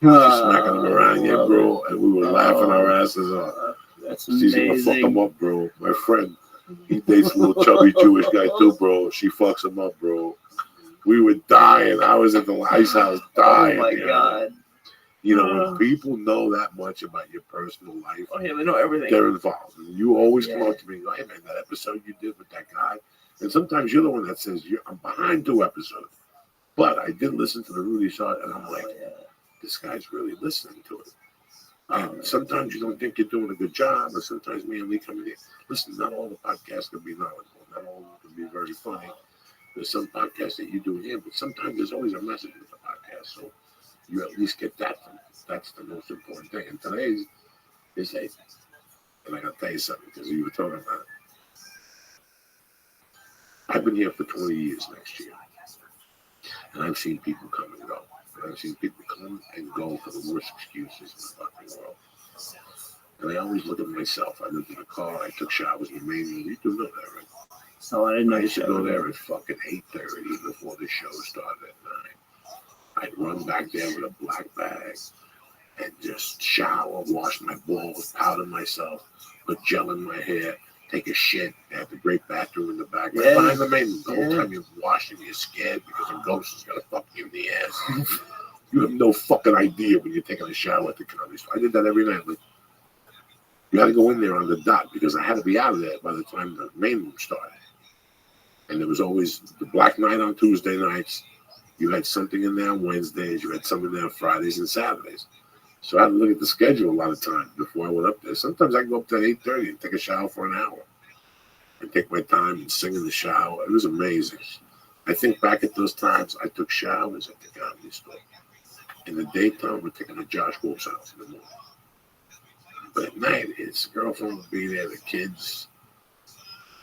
[SPEAKER 1] She's smacking him around, yeah, bro. And we were laughing our asses off.
[SPEAKER 9] That's
[SPEAKER 1] She's
[SPEAKER 9] amazing.
[SPEAKER 1] gonna fuck him up, bro. My friend, he dates a little chubby Jewish guy too, bro. She fucks him up, bro. We were dying. I was at the ice house dying.
[SPEAKER 2] Oh my God.
[SPEAKER 1] You know, when people know that much about your personal life,
[SPEAKER 2] Oh yeah, they know everything.
[SPEAKER 1] they're involved. And you always come up to me and go, "Hey man, that episode you did with that guy." And sometimes you're the one that says, "I'm behind 2 episodes." But I did listen to the Rudy Shot, and I'm like, this guy's really listening to it. And sometimes you don't think you're doing a good job, or sometimes me and Lee come in here. Listen, not all the podcasts can be knowledgeable. Not all of them can be very funny. There's some podcasts that you do here, but sometimes there's always a message with the podcast. So you at least get that from it. That's the most important thing. And today's is a, and I gotta tell you something, because you were talking about it. I've been here for 20 years next year. And I've seen people come and go. And I've seen people come and go for the worst excuses in the fucking world. And I always look at myself. I lived in a car. I took showers in the main room. You do know that, right?
[SPEAKER 9] Oh, I didn't know
[SPEAKER 1] I
[SPEAKER 9] you
[SPEAKER 1] used to
[SPEAKER 9] said
[SPEAKER 1] go
[SPEAKER 9] that.
[SPEAKER 1] there at fucking 8:30 before the show started at 9. I'd run back there with a black bag and just shower, wash my balls, powder myself, put gel in my hair, take a shit. They have the great bathroom in the back. Right
[SPEAKER 9] Yeah.
[SPEAKER 1] behind the main room. The whole time you're washing, you're scared because a ghost is going to fuck you in the ass. You have no fucking idea when you're taking a shower at the comedy store. I did that every night. Like, you had to go in there on the dot because I had to be out of there by the time the main room started. And there was always the black night on Tuesday nights. You had something in there on Wednesdays. You had something there on Fridays and Saturdays. So I had to look at the schedule a lot of times before I went up there. Sometimes I go up there at 8:30 and take a shower for an hour. And take my time and sing in the shower. It was amazing. I think back at those times, I took showers at the comedy store. In the daytime, we're taking to Josh Wolf's house in the morning. But at night, his girlfriend would be there, the kids.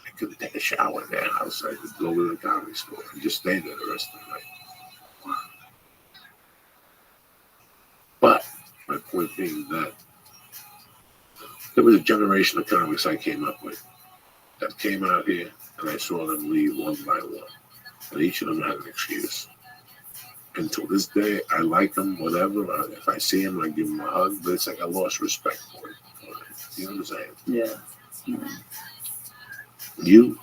[SPEAKER 1] I couldn't take a shower in their house. I would go to the comedy store and just stay there the rest of the night. But my point being that there was a generation of comics I came up with that came out here, and I saw them leave one by one. And each of them had an excuse. And to this day, I like them, whatever. If I see him, I give him a hug, but it's like I lost respect for it. You know what I'm saying?
[SPEAKER 9] Yeah.
[SPEAKER 1] You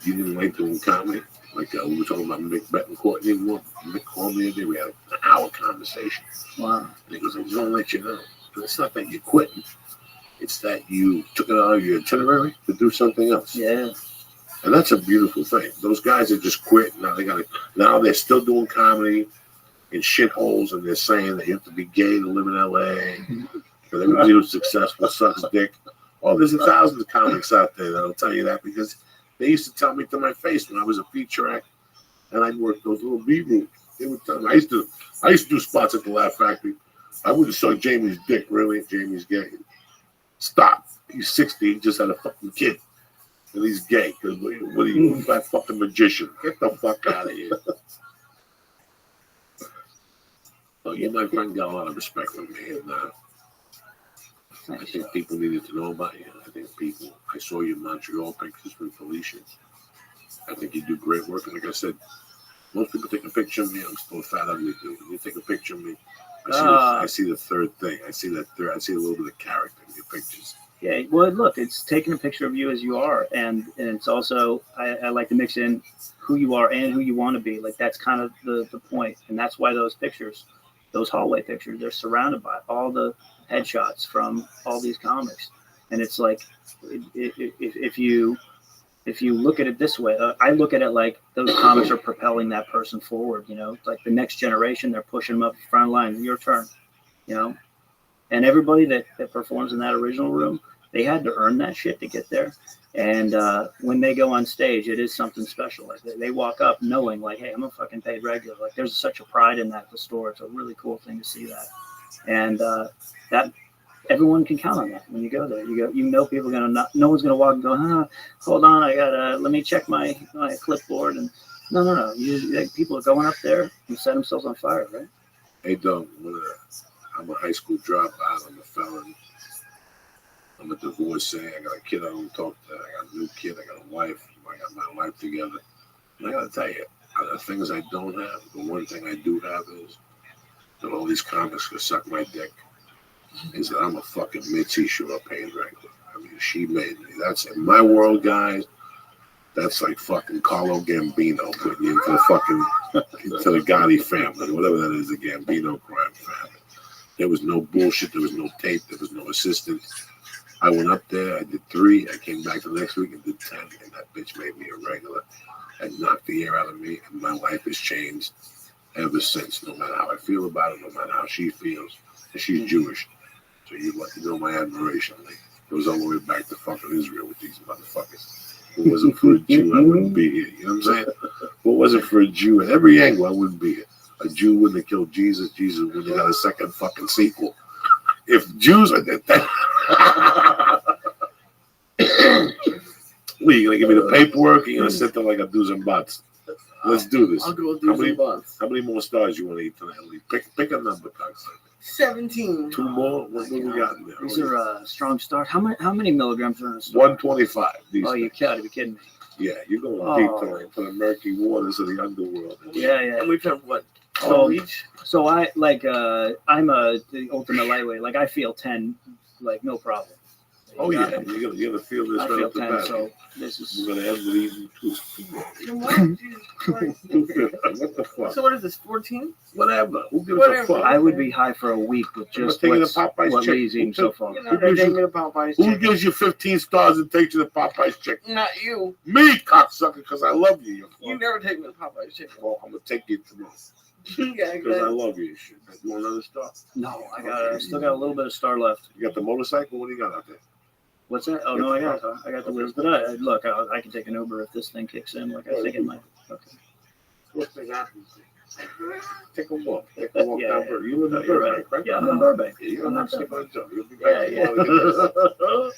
[SPEAKER 1] didn't like doing comedy? Like we were talking about Mick Betancourt. Mick called me today. We had an hour conversation.
[SPEAKER 9] Wow.
[SPEAKER 1] And he goes, "I just want to let you know. It's not that you're quitting. It's that you took it out of your itinerary to do something else."
[SPEAKER 9] Yeah.
[SPEAKER 1] And that's a beautiful thing. Those guys that just quit, now they're still doing comedy in shitholes, and they're saying that you have to be gay to live in LA, because everybody who's successful sucks dick. Oh, there's 1,000 of comics out there that'll tell you that, because they used to tell me to my face when I was a feature act, and I'd work those little B rooms. They would tell me. I used to do spots at the Laugh Factory. I would have sucked Jamie's dick. Really, Jamie's gay. Stop. He's 60. He just had a fucking kid. And he's gay. Because what are you, that fucking magician? Get the fuck out of here. Well, you, my friend, got a lot of respect from me. And I think people needed to know about you. I saw your Montreal pictures from Felicia. I think you do great work. And like I said, most people take a picture of me. I'm still a fat, ugly dude. When you take a picture of me, I see the third thing. I see a little bit of character in your pictures.
[SPEAKER 9] Yeah, well, look, it's taking a picture of you as you are, and it's also I like to mix in who you are and who you want to be. Like that's kind of the point, and that's why those pictures, those hallway pictures, they're surrounded by all the headshots from all these comics, and it's like if you look at it this way, I look at it like those comics are propelling that person forward. You know, it's like the next generation, they're pushing them up the front line. Your turn, you know. And everybody that performs in that original room, they had to earn that shit to get there. And when they go on stage, it is something special. Like they walk up knowing, like, hey, I'm a fucking paid regular. Like there's such a pride in that at the store. It's a really cool thing to see that. And that everyone can count on that when you go there. You know, people are gonna not, no one's gonna walk and go, hold on, I gotta let me check my clipboard. And no. People are going up there and set themselves on fire, right?
[SPEAKER 1] Hey, Doug, I'm a high school dropout. I'm a felon. I'm a divorcee. I got a kid I don't talk to. I got a new kid. I got a wife. I got my life together. And I gotta tell you, the things I don't have, the one thing I do have is that all these comics can suck my dick. Is that I'm a fucking Mitzi Shore paid regular. I mean, she made me. That's in my world, guys. That's like fucking Carlo Gambino putting you into the fucking into the Gotti family, whatever that is, the Gambino crime family. There was no bullshit. There was no tape. There was no assistant. I went up there. I did 3. I came back the next week and did 10. And that bitch made me a regular and knocked the air out of me. And my life has changed ever since. No matter how I feel about it, no matter how she feels, and she's Jewish. So you know my admiration. Like, it goes all the way back to fucking Israel with these motherfuckers. If it wasn't for a Jew, I wouldn't be here. You know what I'm saying? If it wasn't for a Jew at every angle, I wouldn't be here. A Jew wouldn't have killed Jesus. Jesus wouldn't have got a second fucking sequel. If Jews are did that. Well, you gonna give me the paperwork? You're gonna sit there like a do's and buts. Let's do this.
[SPEAKER 2] I'll go with do's and buts.
[SPEAKER 1] How many more stars you want to eat tonight? Pick a number, Cox.
[SPEAKER 2] 17.
[SPEAKER 1] 2 more? What do we got in there?
[SPEAKER 9] These are strong stars. How many milligrams are in a star?
[SPEAKER 1] 125.
[SPEAKER 9] Oh, you gotta be kidding me.
[SPEAKER 1] Yeah, you're going deep tonight to the murky waters of the underworld.
[SPEAKER 9] Yeah.
[SPEAKER 2] And we've had what?
[SPEAKER 9] So I like I'm the ultimate lightweight. Like I feel 10, like no problem.
[SPEAKER 1] Oh yeah, you're gonna feel this
[SPEAKER 9] I
[SPEAKER 1] right
[SPEAKER 9] feel
[SPEAKER 1] up the
[SPEAKER 9] 10,
[SPEAKER 1] bat.
[SPEAKER 9] so this is.
[SPEAKER 1] We're gonna end with even 2. What the fuck?
[SPEAKER 2] So what is this? 14?
[SPEAKER 1] Whatever. Who gives a fuck?
[SPEAKER 9] I would be high for a week with just what Lee's eating so far.
[SPEAKER 1] Who gives you 15 stars and takes you to Popeye's chicken?
[SPEAKER 2] Not you.
[SPEAKER 1] Me, cocksucker, because I love you.
[SPEAKER 2] You never take me to Popeye's chicken.
[SPEAKER 1] Well, I'm gonna take you tomorrow.
[SPEAKER 2] Yeah,
[SPEAKER 1] because I love you. Shit. You want another star?
[SPEAKER 9] No, I still got a little bit of star left.
[SPEAKER 1] You got the motorcycle? What do you got out there?
[SPEAKER 9] What's that? Oh, no, I got the wheels. But I can take an Uber if this thing kicks in. Like I think it might. Okay.
[SPEAKER 1] What thing happens? Take a walk. Take a walk down Burbank. You live in Burbank, right?
[SPEAKER 9] Yeah, I'm in Burbank.
[SPEAKER 1] You don't have to skip on jump. You'll be back tomorrow.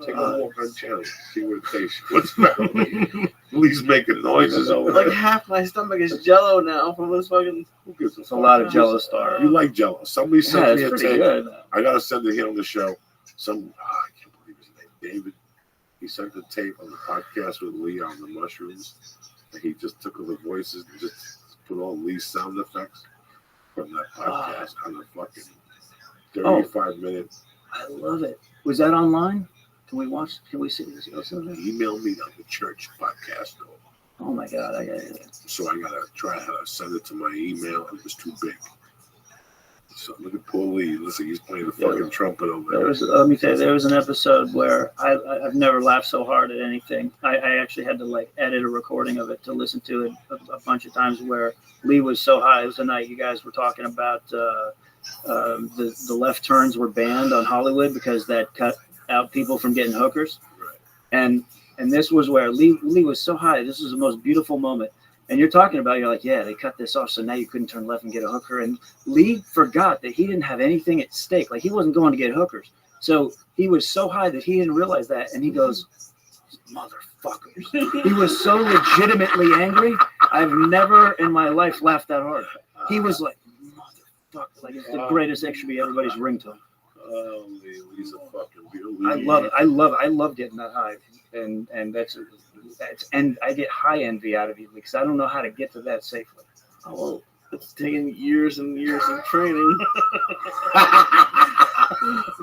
[SPEAKER 1] Take a walk on Channel. See what it takes you. What's that? Lee's making noises over
[SPEAKER 2] like half my stomach is Jello now from this fucking.
[SPEAKER 1] Who gives
[SPEAKER 9] a lot of Jello star.
[SPEAKER 1] You like Jello? Somebody sent me a tape.
[SPEAKER 9] Good.
[SPEAKER 1] I gotta send it here on the show. I can't believe his name, David. He sent the tape on the podcast with Lee on the mushrooms. And he just took all the voices and just put all Lee's sound effects from that podcast on the fucking 35 minutes.
[SPEAKER 9] I love it. Was that online? Can we watch? Can we see this?
[SPEAKER 1] Email me on the church podcast.
[SPEAKER 9] Oh my God, I got it.
[SPEAKER 1] So I gotta try how to send it to my email, and it was too big. So look at poor Lee. Listen, he's playing the fucking trumpet over there.
[SPEAKER 9] Let me tell you, there was an episode where I've never laughed so hard at anything. I actually had to like edit a recording of it to listen to it a bunch of times where Lee was so high. It was the night you guys were talking about the left turns were banned on Hollywood because that cut out people from getting hookers.
[SPEAKER 1] Right.
[SPEAKER 9] And this was where Lee was so high. This was the most beautiful moment. And you're talking about, you're like, yeah, they cut this off, so now you couldn't turn left and get a hooker. And Lee forgot that he didn't have anything at stake. Like, he wasn't going to get hookers. So he was so high that he didn't realize that. And he goes, motherfuckers. He was so legitimately angry. I've never in my life laughed that hard. He was like, motherfucker. Like, it's the greatest. It should be everybody's ringtone.
[SPEAKER 1] Oh, Lee's a fucking beauty.
[SPEAKER 9] I love it. I love getting that high. And and I get high envy out of you because I don't know how to get to that safely.
[SPEAKER 2] Oh, it's taken years and years of training.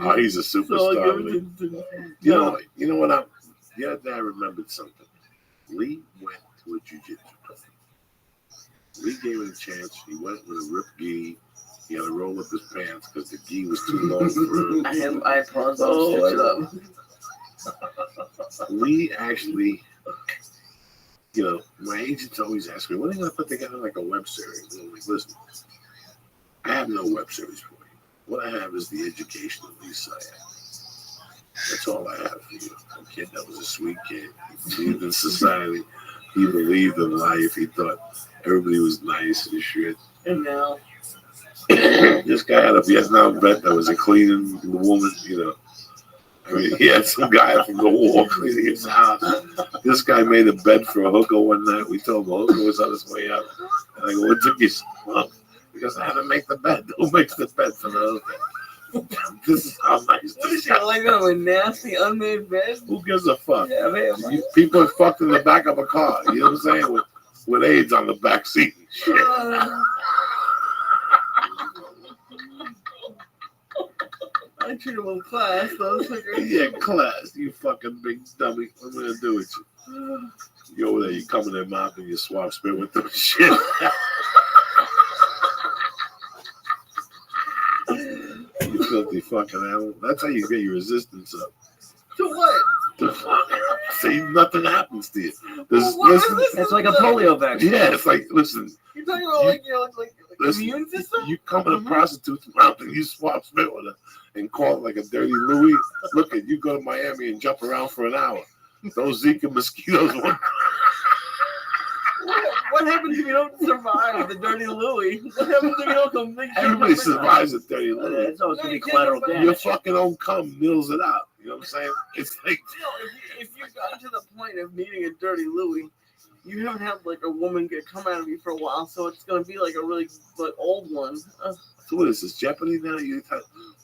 [SPEAKER 1] Oh, he's a superstar. You know what? The other day I remembered something. Lee went to a jiu-jitsu class. Lee gave it a chance. He went with a ripped gi. He had to roll up his pants because the gi was too long for him.
[SPEAKER 2] I paused to stitch it up.
[SPEAKER 1] Lee actually, my agents always ask me, when are they going to put together like a web series? And I'm like, listen, I have no web series for you. What I have is the education of Lee Syatt. That's all I have for you. A kid that was a sweet kid. He believed in society. He believed in life. He thought everybody was nice and shit.
[SPEAKER 2] And now,
[SPEAKER 1] this guy had a Vietnam vet that was a cleaning woman, you know. I mean, he had some guy from the war cleaning his house. This guy made a bed for a hooker one night. We told him a hooker was on his way out. And I go, what took you so long? Because I had to make the bed. Who makes the bed for the hooker? This is how nice
[SPEAKER 2] what
[SPEAKER 1] this
[SPEAKER 2] is shit like that? A nasty unmade bed?
[SPEAKER 1] Who gives a fuck?
[SPEAKER 2] Yeah, man.
[SPEAKER 1] People are fucked in the back of a car. You know what I'm saying? With AIDS on the back seat. Shit.
[SPEAKER 2] I treat him with class, though.
[SPEAKER 1] Yeah, class. You fucking big dummy. What am I gonna do with you? You over there, you come in their mouth and you swap spit with them shit. You filthy fucking animal. That's how you get your resistance up.
[SPEAKER 2] To what?
[SPEAKER 1] See, nothing happens to you.
[SPEAKER 9] It's like a polio vaccine.
[SPEAKER 1] Yeah, it's like, listen.
[SPEAKER 2] You're talking about like immune system?
[SPEAKER 1] You come in a prostitute's mouth and you swap spit with her and call it like a dirty Louis. Look at you go to Miami and jump around for an hour. Those Zika mosquitoes won't.
[SPEAKER 2] What happens if you don't survive the dirty Louis? What happens if you don't come big?
[SPEAKER 1] Everybody survives a dirty Louis.
[SPEAKER 9] It's always going to be collateral damage.
[SPEAKER 1] Your fucking own cum mills it out. You know what I'm saying? It's like,
[SPEAKER 2] if you've gotten to the point of needing a dirty Louis, you haven't had like a woman come out of you for a while, so it's gonna be like a really old one.
[SPEAKER 1] So what is this, Jeopardy now?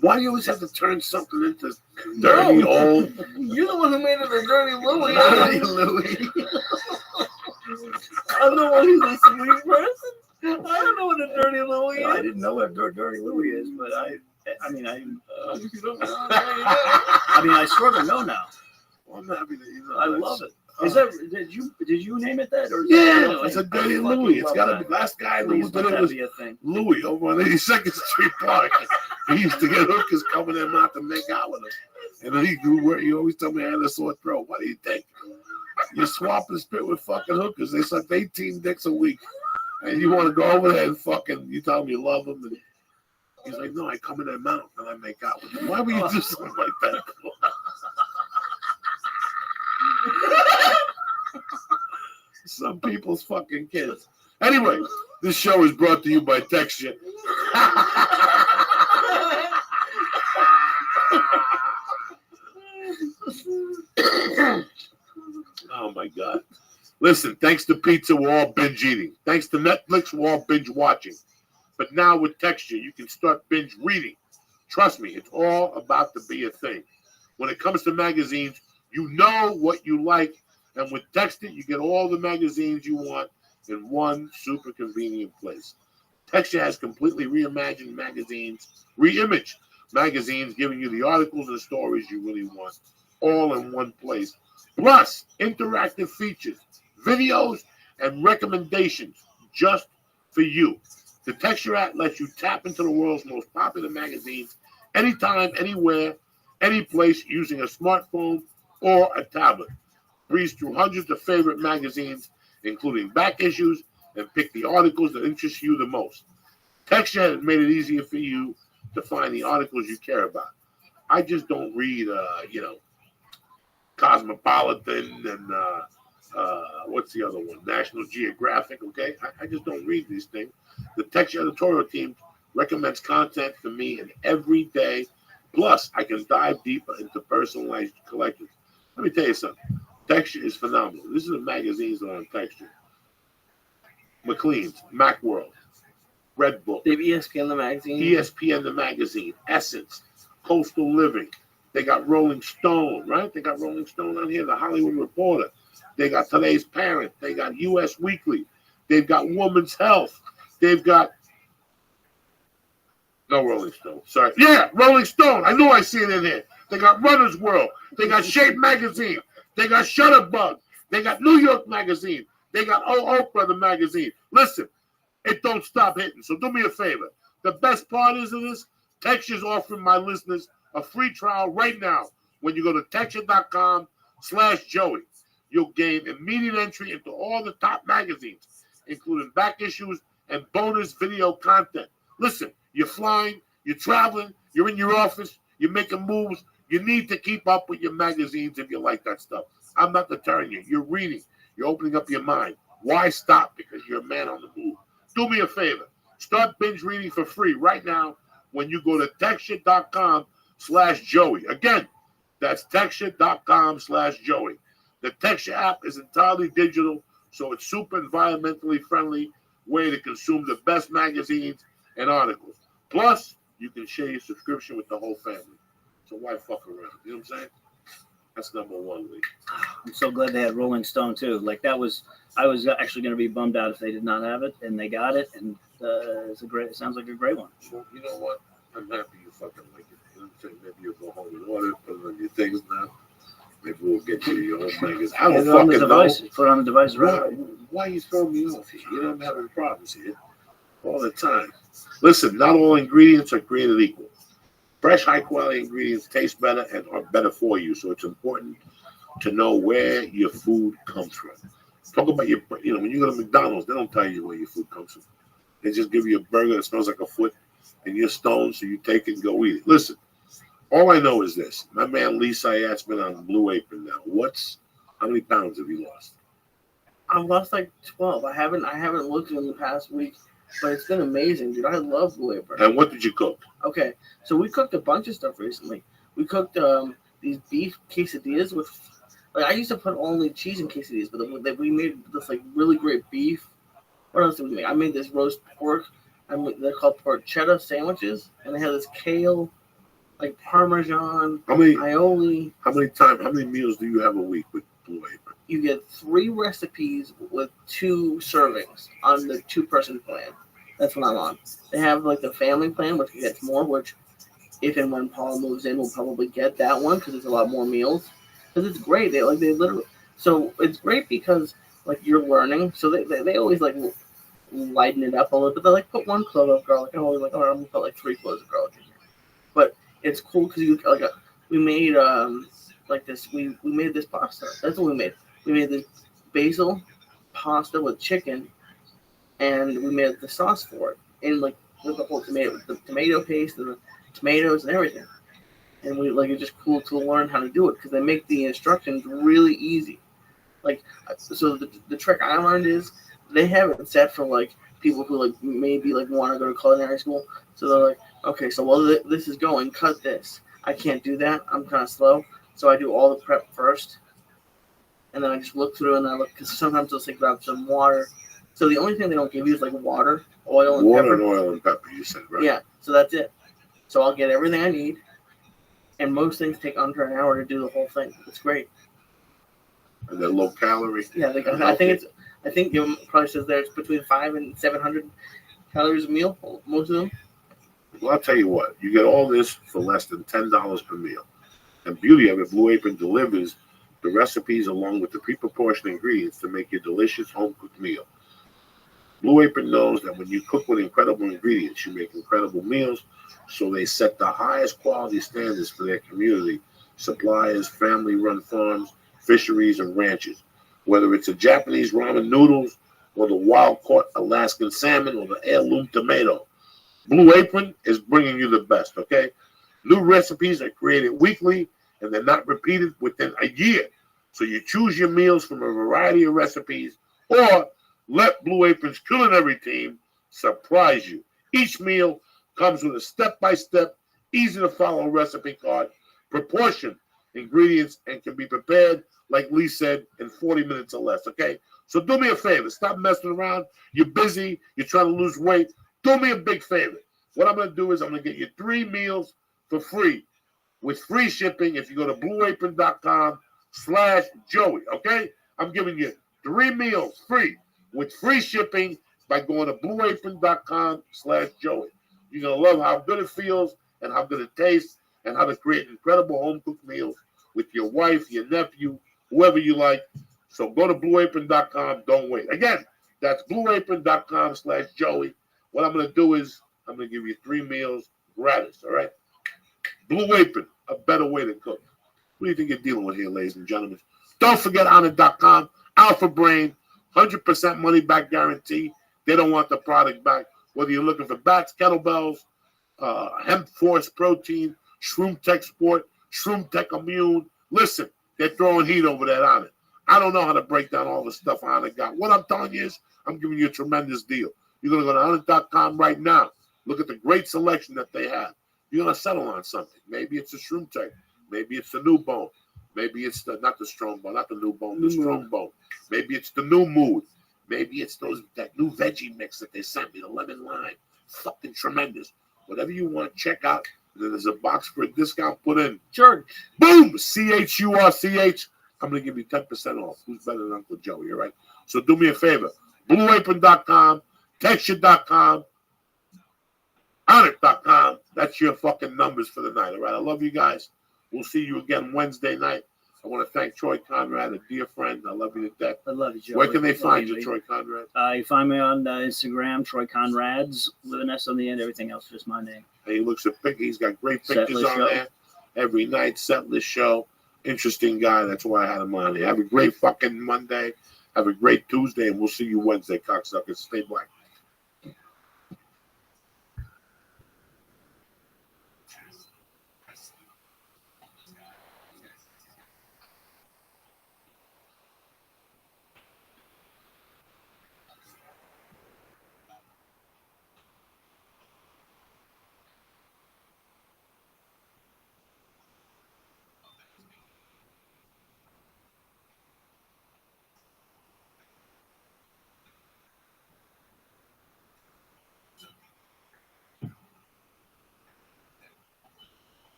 [SPEAKER 1] Why do you always have to turn something into dirty old?
[SPEAKER 2] You're the one who made it a dirty Louis.
[SPEAKER 5] Dirty Louis.
[SPEAKER 2] I'm the one who's a sweet person. I don't know what a dirty Louis is.
[SPEAKER 9] I didn't know what dirty Louis is, but I mean,
[SPEAKER 2] if you don't know,
[SPEAKER 9] I sort of know now.
[SPEAKER 1] Well, I'm happy that you know.
[SPEAKER 9] I love it. Is that did you name it that or? Is
[SPEAKER 1] Yeah, it's a dirty Louis. It's got to be. Last guy
[SPEAKER 9] Please
[SPEAKER 1] that
[SPEAKER 9] let that
[SPEAKER 1] was
[SPEAKER 9] be a thing.
[SPEAKER 1] Louis over on 82nd Street Park. He used to get hookers coming in out to make out with him, and then he always told me I had a sore throat. What do you think? You swap and spit with fucking hookers. They suck 18 dicks a week, and you want to go over there and fucking. You tell them you love them, and he's like, no, I come in their mouth and I make out with them. Why would you do something like that? Some people's fucking kids. Anyway, this show is brought to you by Texture. Oh my God. Listen, thanks to pizza, we're all binge eating. Thanks to Netflix, we're all binge watching. But now with Texture, you can start binge reading. Trust me, it's all about to be a thing. When it comes to magazines, you know what you like. And with Texture, you get all the magazines you want in one super convenient place. Texture has completely reimagined magazines, reimaged magazines, giving you the articles and stories you really want, all in one place. Plus, interactive features, videos, and recommendations just for you. The Texture app lets you tap into the world's most popular magazines anytime, anywhere, any place using a smartphone or a tablet. Breeze through hundreds of favorite magazines, including back issues, and pick the articles that interest you the most. Texture has made it easier for you to find the articles you care about. I just don't read, Cosmopolitan and what's the other one? National Geographic, okay? I just don't read these things. The Texture editorial team recommends content for me in every day. Plus, I can dive deeper into personalized collections. Let me tell you something. Texture is phenomenal. This is the magazines that are on Texture. McLean's, Macworld, Red Book.
[SPEAKER 2] They have ESPN the magazine.
[SPEAKER 1] ESPN the magazine, Essence, Coastal Living. They got Rolling Stone, right? They got Rolling Stone on here, the Hollywood Reporter. They got Today's Parent. They got U.S. Weekly. They've got Woman's Health. They've got no Rolling Stone. Sorry. Yeah, Rolling Stone. I knew I see it in there. They got Runner's World. They got Shape Magazine. They got Shutterbug. They got New York Magazine. They got Oprah the magazine. Listen, it don't stop hitting. So do me a favor. The best part is of this, Texture's offering my listeners a free trial right now. When you go to Texture.com/Joey, you'll gain immediate entry into all the top magazines, including back issues and bonus video content. Listen, you're flying, you're traveling, you're in your office, you're making moves, You need to keep up with your magazines if you like that stuff. I'm not deterring you. You're reading. You're opening up your mind. Why stop? Because you're a man on the move. Do me a favor. Start binge reading for free right now when you go to texture.com/Joey. Again, that's texture.com/Joey. The Texture app is entirely digital, so it's super environmentally friendly way to consume the best magazines and articles. Plus, you can share your subscription with the whole family. So why fuck around? You know what I'm saying? That's number one, Lee.
[SPEAKER 9] I'm so glad they had Rolling Stone too. Like I was actually going to be bummed out if they did not have it, and they got it, and it sounds like a great one.
[SPEAKER 1] Well, you know what? I'm happy you fucking like it. You know what I'm saying? Maybe you'll go home and order it, put it on your things now. Maybe we'll get you your own magazine. I don't fucking know.
[SPEAKER 9] Put it on the device, right?
[SPEAKER 1] Why are you throwing me off here? You know I'm having problems here all the time. Listen, not all ingredients are created equal. Fresh, high-quality ingredients taste better and are better for you, so it's important to know where your food comes from. Talk about when you go to McDonald's, they don't tell you where your food comes from. They just give you a burger that smells like a foot, and you're stoned, so you take it and go eat it. Listen, all I know is this. My man Lee Sayat's been on Blue Apron now. How many pounds have you lost?
[SPEAKER 2] I've lost like 12. I haven't looked in the past week. But it's been amazing, dude. I love Blue Apron.
[SPEAKER 1] And what did you cook?
[SPEAKER 2] Okay, so we cooked a bunch of stuff recently. We cooked these beef quesadillas with, I used to put only cheese in quesadillas, but we made this really great beef. What else did we make? I made this roast pork. They're called porchetta sandwiches, and they have this kale, Parmesan, aioli.
[SPEAKER 1] How many meals do you have a week with Blue Apron?
[SPEAKER 2] You get 3 recipes with 2 servings on the 2-person plan. That's what I'm on. They have the family plan, which gets more, which if and when Paul moves in, we'll probably get that one because it's a lot more meals. Because it's great. They literally, so it's great because you're learning. So they always lighten it up a little bit. They put 1 clove of garlic. I'm always all right, I'm gonna put 3 cloves of garlic in here. But it's cool because we made this. We made this pasta. That's what we made. We made this basil pasta with chicken, and we made the sauce for it, and with the whole tomato paste and the tomatoes and everything. And it's just cool to learn how to do it because they make the instructions really easy. So the trick I learned is they have it set for people who maybe want to go to culinary school. So they're okay, so while this is going, cut this. I can't do that. I'm kind of slow, so I do all the prep first. And then I just look through and I look, because sometimes they'll say grab some water. So the only thing they don't give you is water, oil, and pepper.
[SPEAKER 1] Water and oil and pepper, you said, right?
[SPEAKER 2] Yeah, so that's it. So I'll get everything I need, and most things take under an hour to do the whole thing. It's great.
[SPEAKER 1] And they're low calorie.
[SPEAKER 2] Yeah, I think it probably says there it's between 500 and 700 calories a meal. Most of them.
[SPEAKER 1] Well, I'll tell you what. You get all this for less than $10 per meal. And beauty of it, Blue Apron delivers the recipes along with the pre-proportioned ingredients to make your delicious home-cooked meal. Blue Apron knows that when you cook with incredible ingredients, you make incredible meals, so they set the highest quality standards for their community, suppliers, family-run farms, fisheries, and ranches. Whether it's a Japanese ramen noodles or the wild-caught Alaskan salmon or the heirloom tomato, Blue Apron is bringing you the best, okay? New recipes are created weekly, and they're not repeated within a year. So you choose your meals from a variety of recipes, or let Blue Apron's culinary team surprise you. Each meal comes with a step-by-step, easy-to-follow recipe card, proportioned ingredients, and can be prepared, like Lee said, in 40 minutes or less, okay? So do me a favor. Stop messing around. You're busy. You're trying to lose weight. Do me a big favor. What I'm going to do is I'm going to get you 3 meals for free with free shipping if you go to blueapron.com/Joey, okay? I'm giving you 3 meals free with free shipping by going to blueapron.com/Joey. You're going to love how good it feels and how good it tastes and how to create incredible home-cooked meals with your wife, your nephew, whoever you like. So go to blueapron.com. Don't wait. Again, that's blueapron.com/Joey. What I'm going to do is I'm going to give you 3 meals gratis, all right? Blue Apron, a better way to cook. What do you think you're dealing with here, ladies and gentlemen? Don't forget Honor.com, Alpha Brain, 100% money back guarantee. They don't want the product back. Whether you're looking for bats, kettlebells, hemp force protein, Shroom Tech Sport, Shroom Tech Immune. Listen, they're throwing heat over that on it. I don't know how to break down all the stuff on it got. What I'm telling you is I'm giving you a tremendous deal. You're going to go to Onnit.com right now. Look at the great selection that they have. You're going to settle on something. Maybe it's the Shroom Tech. Maybe it's the new bone. Maybe it's not the strong bone, not the new bone, the strong bone. Maybe it's the new mood. Maybe it's that new veggie mix that they sent me, the lemon lime. Fucking tremendous. Whatever you want to check out, and then there's a box for a discount put in. Sure. Boom! CHURCH. I'm going to give you 10% off. Who's better than Uncle Joe? You're right. So do me a favor. BlueApron.com, Texture.com, Onnit.com. That's your fucking numbers for the night. All right. I love you guys. We'll see you again Wednesday night. I want to thank Troy Conrad, a dear friend. I love you to death.
[SPEAKER 9] I love you, Joe.
[SPEAKER 1] Where can they find you, Troy Conrad?
[SPEAKER 9] You find me on Instagram, Troy Conrads, with an S on the end. Everything else just my name.
[SPEAKER 1] And he looks at pictures. He's got great pictures on there every night. Setlist show. Interesting guy. That's why I had him on here. Have a great fucking Monday. Have a great Tuesday, and we'll see you Wednesday, cocksuckers. Stay black.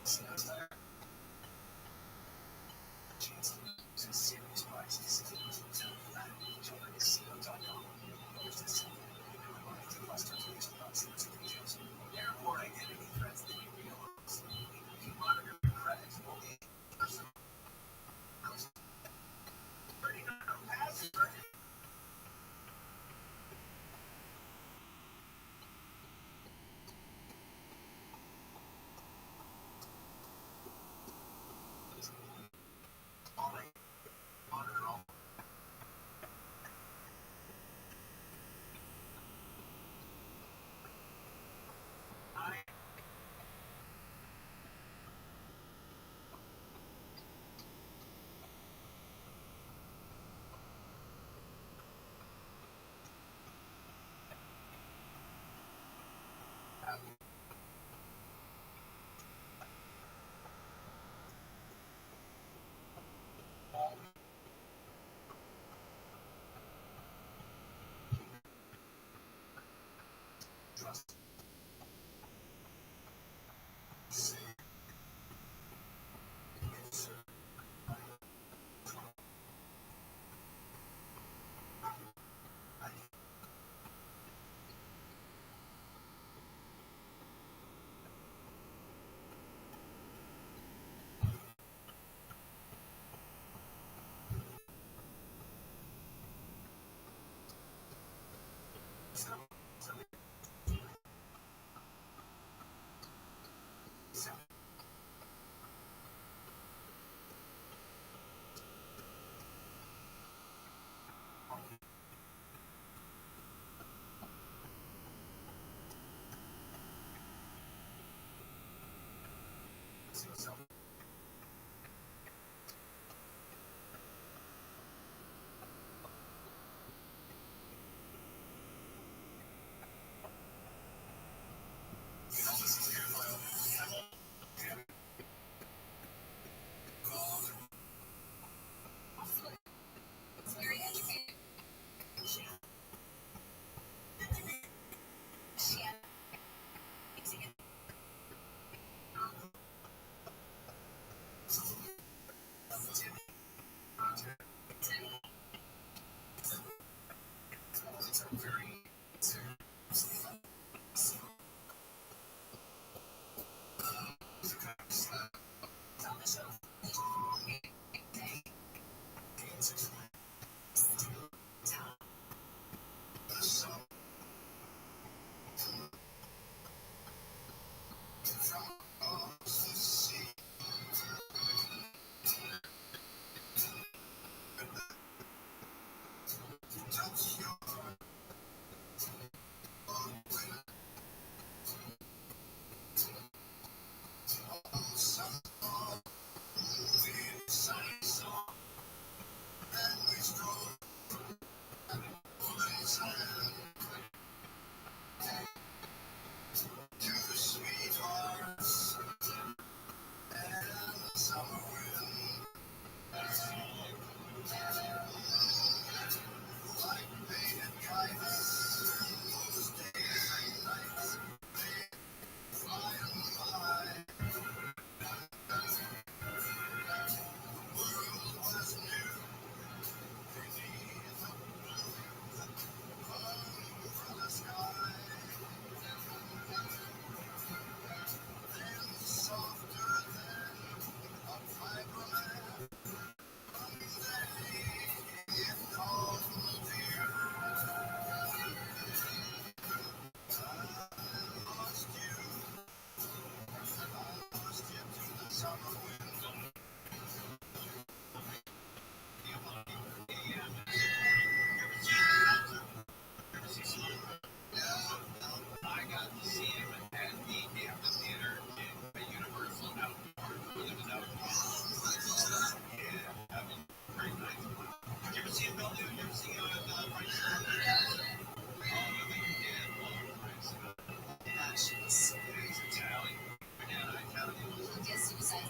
[SPEAKER 6] As soon as I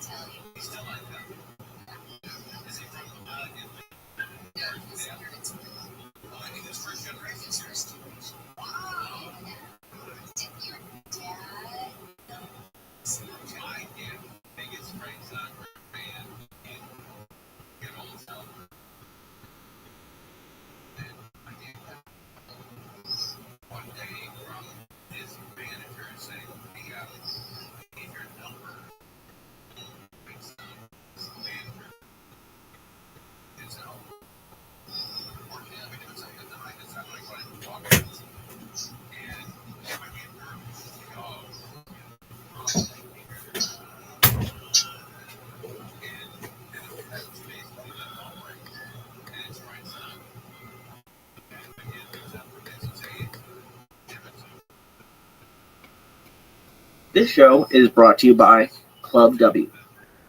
[SPEAKER 6] tell you.
[SPEAKER 2] This show is brought to you by Club W.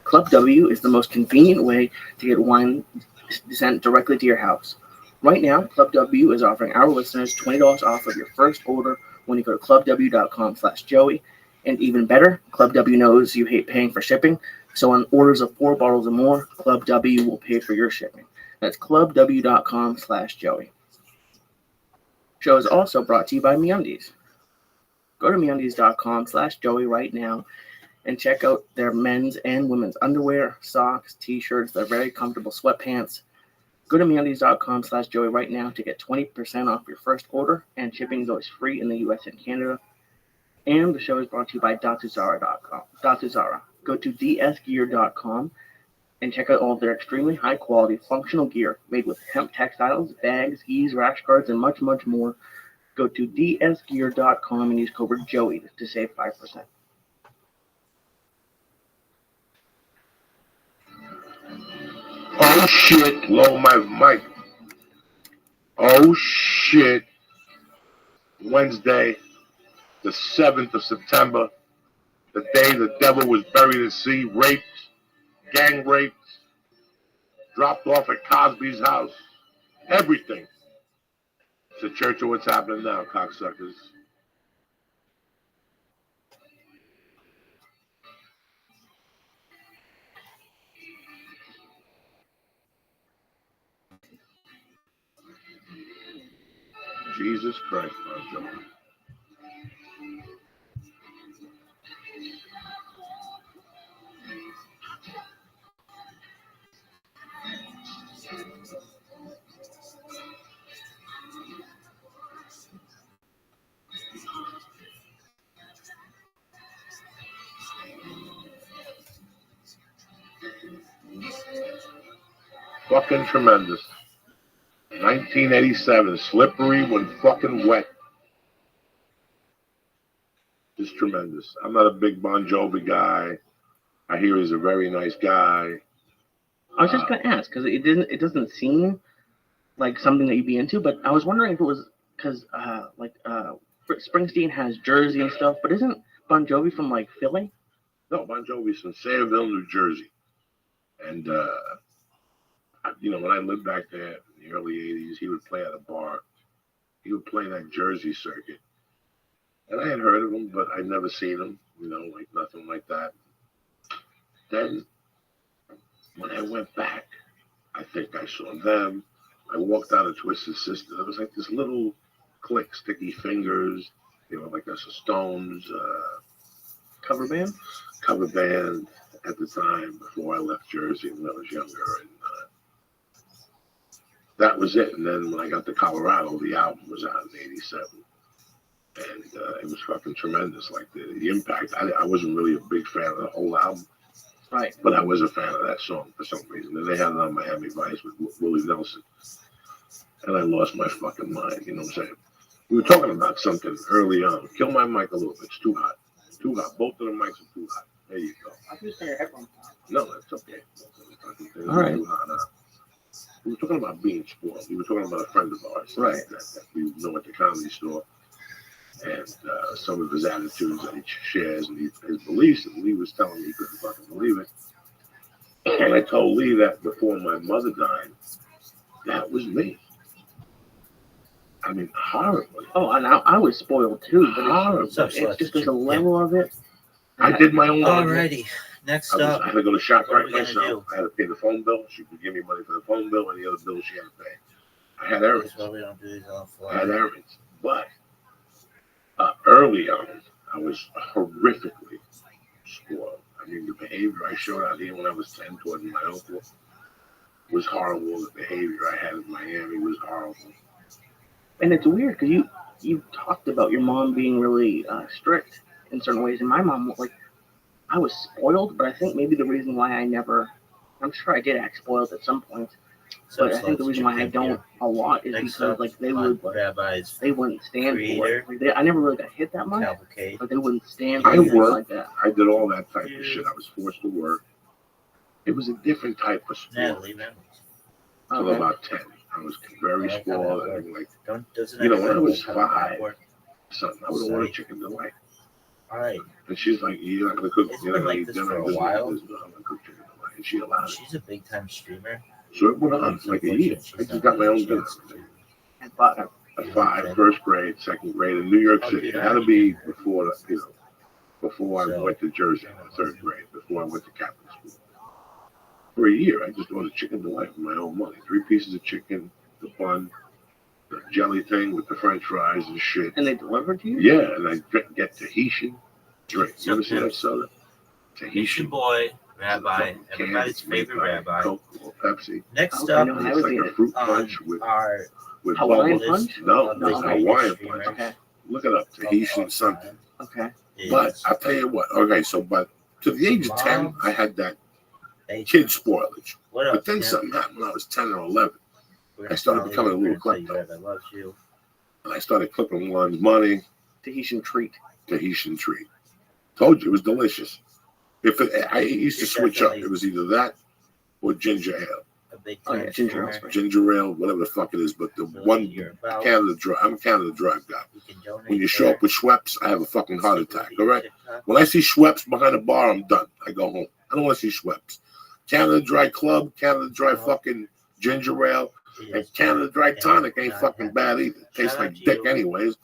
[SPEAKER 2] Club W is the most convenient way to get wine sent directly to your house. Right now, Club W is offering our listeners $20 off of your first order when you go to clubw.com/Joey. And even better, Club W knows you hate paying for shipping, so on orders of 4 bottles or more, Club W will pay for your shipping. That's clubw.com/Joey. Show is also brought to you by MeUndies. Go to MeUndies.com/Joey right now and check out their men's and women's underwear, socks, t-shirts, their very comfortable sweatpants. Go to MeUndies.com/Joey right now to get 20% off your first order, and shipping is always free in the US and Canada. And the show is brought to you by Datuzara.com. Datuzara. Go to dsgear.com and check out all of their extremely high-quality functional gear made with hemp textiles, bags, skis, rash guards, and much, much more. Go to dsgear.com and use code Joey to save 5%.
[SPEAKER 1] Oh shit, low my mic. Oh shit. Wednesday, the 7th of September, the day the devil was buried at sea, raped, gang raped, dropped off at Cosby's house, everything. It's a church of what's happening now, cocksuckers. Jesus Christ, Bon Jovi. Fucking tremendous. 1987, slippery when fucking wet. Just tremendous. I'm not a big Bon Jovi guy. I hear he's a very nice guy.
[SPEAKER 2] I was just going to ask, because it doesn't seem like something that you'd be into, but I was wondering if it was because, Springsteen has Jersey and stuff, but isn't Bon Jovi from, like, Philly?
[SPEAKER 1] No, Bon Jovi's from Sayreville, New Jersey. And, when I lived back there in the early 80s, he would play at a bar. He would play that Jersey circuit. And I had heard of him, but I'd never seen him, like nothing like that. Then, when I went back, I think I saw them. I walked out of Twisted Sister. There was like this little clique, Sticky Fingers. They were like the Stones.
[SPEAKER 2] Cover band?
[SPEAKER 1] Cover band at the time before I left Jersey when I was younger. And that was it. And then when I got to Colorado, the album was out in 87. And it was fucking tremendous. Like the impact. I wasn't really a big fan of the whole album.
[SPEAKER 2] Right.
[SPEAKER 1] But I was a fan of that song for some reason. And they had it on Miami Vice with Willie Nelson. And I lost my fucking mind. You know what I'm saying? We were talking about something early on. Kill my mic a little bit. It's too hot. Too hot. Both of the mics are too hot. There you go.
[SPEAKER 2] I can just turn your headphones on.
[SPEAKER 1] No, that's okay.
[SPEAKER 2] All right.
[SPEAKER 1] Too hot, we were talking about being spoiled. We were talking about a friend of ours.
[SPEAKER 2] Right.
[SPEAKER 1] That we know at the Comedy Store. And some of his attitudes that he shares and his beliefs. And Lee was telling me he couldn't fucking believe it. And I told Lee that before my mother died, that was me. I mean, horribly.
[SPEAKER 2] Oh, and I was spoiled too, but
[SPEAKER 1] horribly.
[SPEAKER 2] It's just there's a level of it.
[SPEAKER 1] I did my own.
[SPEAKER 4] Alrighty. Next up.
[SPEAKER 1] I had to go to ShopRite
[SPEAKER 4] What
[SPEAKER 1] myself. I had to pay the phone bill. She would give me money for the phone bill and the other bills she had to pay. I had errands.
[SPEAKER 4] That's why we don't do these on the
[SPEAKER 1] I had errands. But early on, I was horrifically spoiled. I mean, the behavior I showed out here when I was 10 toward my uncle was horrible. The behavior I had in Miami was horrible.
[SPEAKER 2] And it's weird because you talked about your mom being really strict in certain ways, and my mom, like, I was spoiled, but I think maybe the reason why I'm sure I did act spoiled at some point, but I think the reason why I don't a lot is because, like, they wouldn't stand for it. I never really got hit that much, but they wouldn't stand for it like that.
[SPEAKER 1] I did all that type of shit. I was forced to work. It was a different type of sport. Until about 10. I was very spoiled. I mean, like, when I was 5, something, I would order chicken delight.
[SPEAKER 4] All right.
[SPEAKER 1] And she's like, "You're not gonna cook.
[SPEAKER 4] It's
[SPEAKER 1] You're
[SPEAKER 4] been
[SPEAKER 1] not gonna
[SPEAKER 4] like
[SPEAKER 1] eat
[SPEAKER 4] this
[SPEAKER 1] dinner.
[SPEAKER 4] for a while.
[SPEAKER 1] I'm gonna cook chicken tonight." And she allowed it.
[SPEAKER 4] She's a big time streamer.
[SPEAKER 1] So it went on like a year. I just got my own dinner.
[SPEAKER 9] At bottom.
[SPEAKER 1] At 5, first grade, second grade in New York City. It had to be before before I went to Jersey in the 3rd grade, before I went to Catholic school. For a year, I just ordered chicken delight with my own money. 3 pieces of chicken, the bun, the jelly thing with the French fries and shit.
[SPEAKER 2] And they delivered to you?
[SPEAKER 1] Yeah, and I get Tahitian drink. You ever see that soda?
[SPEAKER 4] Tahitian boy, Rabbi, everybody's favorite Rabbi.
[SPEAKER 1] Coke or Pepsi.
[SPEAKER 4] Next up,
[SPEAKER 1] it's like a fruit punch with
[SPEAKER 2] Hawaiian
[SPEAKER 1] bubbles.
[SPEAKER 2] punch?
[SPEAKER 1] No,
[SPEAKER 2] No.
[SPEAKER 1] Hawaiian punch.
[SPEAKER 2] Okay.
[SPEAKER 1] Look it up, Tahitian something.
[SPEAKER 2] Okay.
[SPEAKER 1] But I'll tell you what. Okay, so but to the age of 10, I had that kid spoilage. But then something happened when I was 10 or 11. I started becoming a little klepto.
[SPEAKER 4] I love you.
[SPEAKER 1] And I started clipping one's money.
[SPEAKER 2] Tahitian treat.
[SPEAKER 1] Told you it was delicious. I used to switch up. It was either that or ginger ale. Ginger ale, whatever the fuck it is. But the one Canada Dry, I'm a Canada Dry guy. When you show up with Schweppes, I have a fucking heart attack. All right. When I see Schweppes behind a bar, I'm done. I go home. I don't want to see Schweppes. Canada Dry Club, Canada Dry fucking ginger ale, and Canada Dry tonic ain't fucking bad either. Tastes like dick anyways.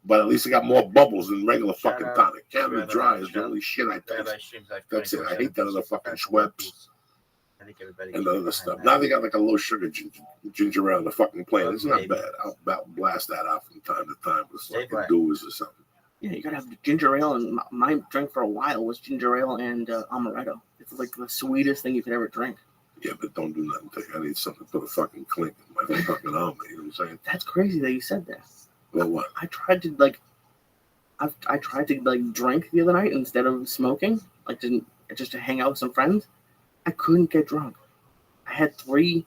[SPEAKER 1] But at least it got more bubbles than regular fucking tonic. Canada Dry is the only shit I taste. That's it. I hate that other fucking Schweppes and the other stuff. Now they got like a low sugar ginger ale in the fucking plane. It's not bad. I'll blast that out from time to time with fucking Dews or something.
[SPEAKER 2] Yeah, you gotta have the ginger ale, and my drink for a while was ginger ale and amaretto. It's like the sweetest thing you could ever drink.
[SPEAKER 1] Yeah, but don't do nothing to it. I need something to put a fucking clink in my fucking omelet. You know what I'm saying?
[SPEAKER 2] That's crazy that you said that.
[SPEAKER 1] Well, what?
[SPEAKER 2] I tried to drink the other night instead of smoking, just to hang out with some friends. I couldn't get drunk. I had 3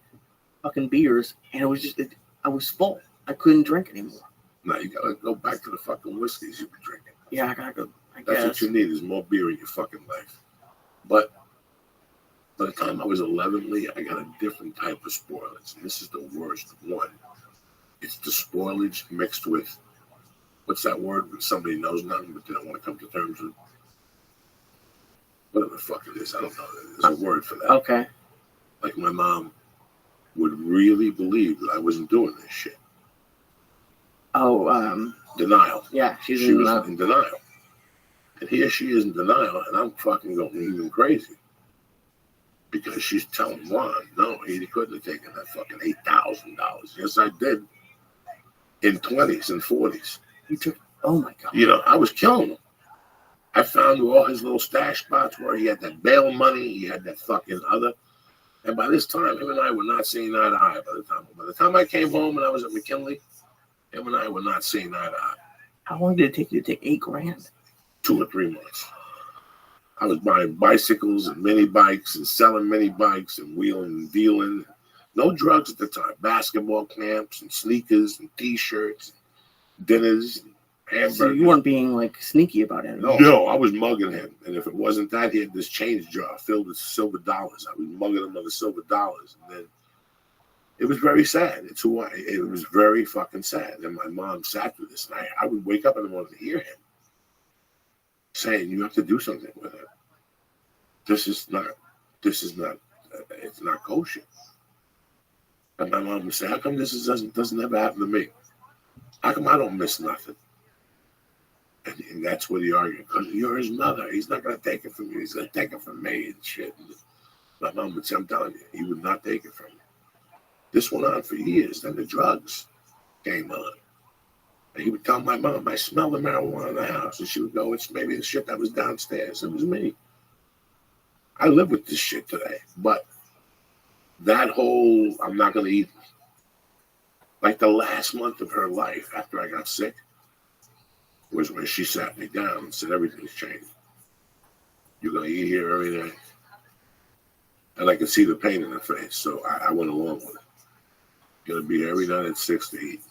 [SPEAKER 2] fucking beers, and it was just I was full. I couldn't drink anymore.
[SPEAKER 1] No, you gotta go back to the fucking whiskeys you've been drinking.
[SPEAKER 2] Yeah, I gotta go.
[SPEAKER 1] That's what you need is more beer in your fucking life. But by the time I was 11, Lee, I got a different type of spoilage, and this is the worst one. It's the spoilage mixed with, what's that word when somebody knows nothing but they don't want to come to terms with? Whatever the fuck it is, I don't know. There's a word for that.
[SPEAKER 2] Okay.
[SPEAKER 1] Like my mom would really believe that I wasn't doing this shit.
[SPEAKER 2] Oh,
[SPEAKER 1] denial.
[SPEAKER 2] Yeah,
[SPEAKER 1] she was in denial. And here she is in denial, and I'm fucking going even crazy. Because she's telling Juan, no, he couldn't have taken that fucking $8,000. Yes, I did. In 20s and 40s.
[SPEAKER 2] You took, oh my God.
[SPEAKER 1] You know, I was killing him. I found all his little stash spots where he had that bail money, he had that fucking other. And by this time, him and I were not seeing eye to eye by the time I came home and I was at McKinley, him and I were not seeing eye to eye.
[SPEAKER 2] How long did it take you to take $8,000?
[SPEAKER 1] 2 or 3 months. I was buying bicycles and mini bikes and selling mini bikes and wheeling and dealing. No drugs at the time. Basketball camps and sneakers and T-shirts, dinners, and hamburgers.
[SPEAKER 2] So you weren't being like sneaky about it at all?
[SPEAKER 1] No, I was mugging him. And if it wasn't that, he had this change jar filled with silver dollars. I was mugging him on the silver dollars. And then it was very sad. It was very fucking sad. And my mom sat through this. And I would wake up in the morning to hear him saying, you have to do something with it. It's not kosher. And my mom would say, how come this doesn't ever happen to me? How come I don't miss nothing? And that's where the argument, because you're his mother. He's not going to take it from you. He's going to take it from me and shit. And my mom would say, I'm telling you, he would not take it from you. This went on for years. Then the drugs came on. And he would tell my mom, I smell the marijuana in the house. And she would go, it's maybe the shit that was downstairs. It was me. I live with this shit today. But that whole, I'm not going to eat, like the last month of her life after I got sick, was when she sat me down and said, everything's changed. You're going to eat here every night. And I could see the pain in her face, so I went along with it. You're going to be here every night at 6 to eat.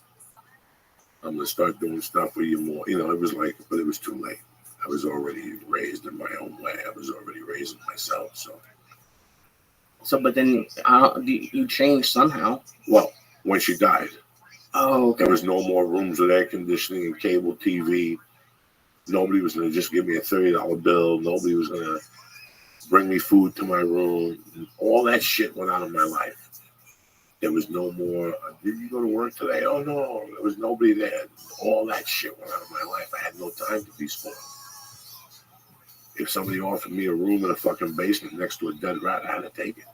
[SPEAKER 1] I'm going to start doing stuff with you more. You know, it was like, but it was too late. I was already raised in my own way. I was already raising myself, so.
[SPEAKER 2] But then you changed somehow.
[SPEAKER 1] Well, when she died.
[SPEAKER 2] Oh, okay.
[SPEAKER 1] There was no more rooms with air conditioning and cable TV. Nobody was going to just give me a $30 bill. Nobody was going to bring me food to my room. All that shit went out of my life. There was no more, did you go to work today? Oh, no, there was nobody there. All that shit went out of my life. I had no time to be spoiled. If somebody offered me a room in a fucking basement next to a dead rat, I had to take it.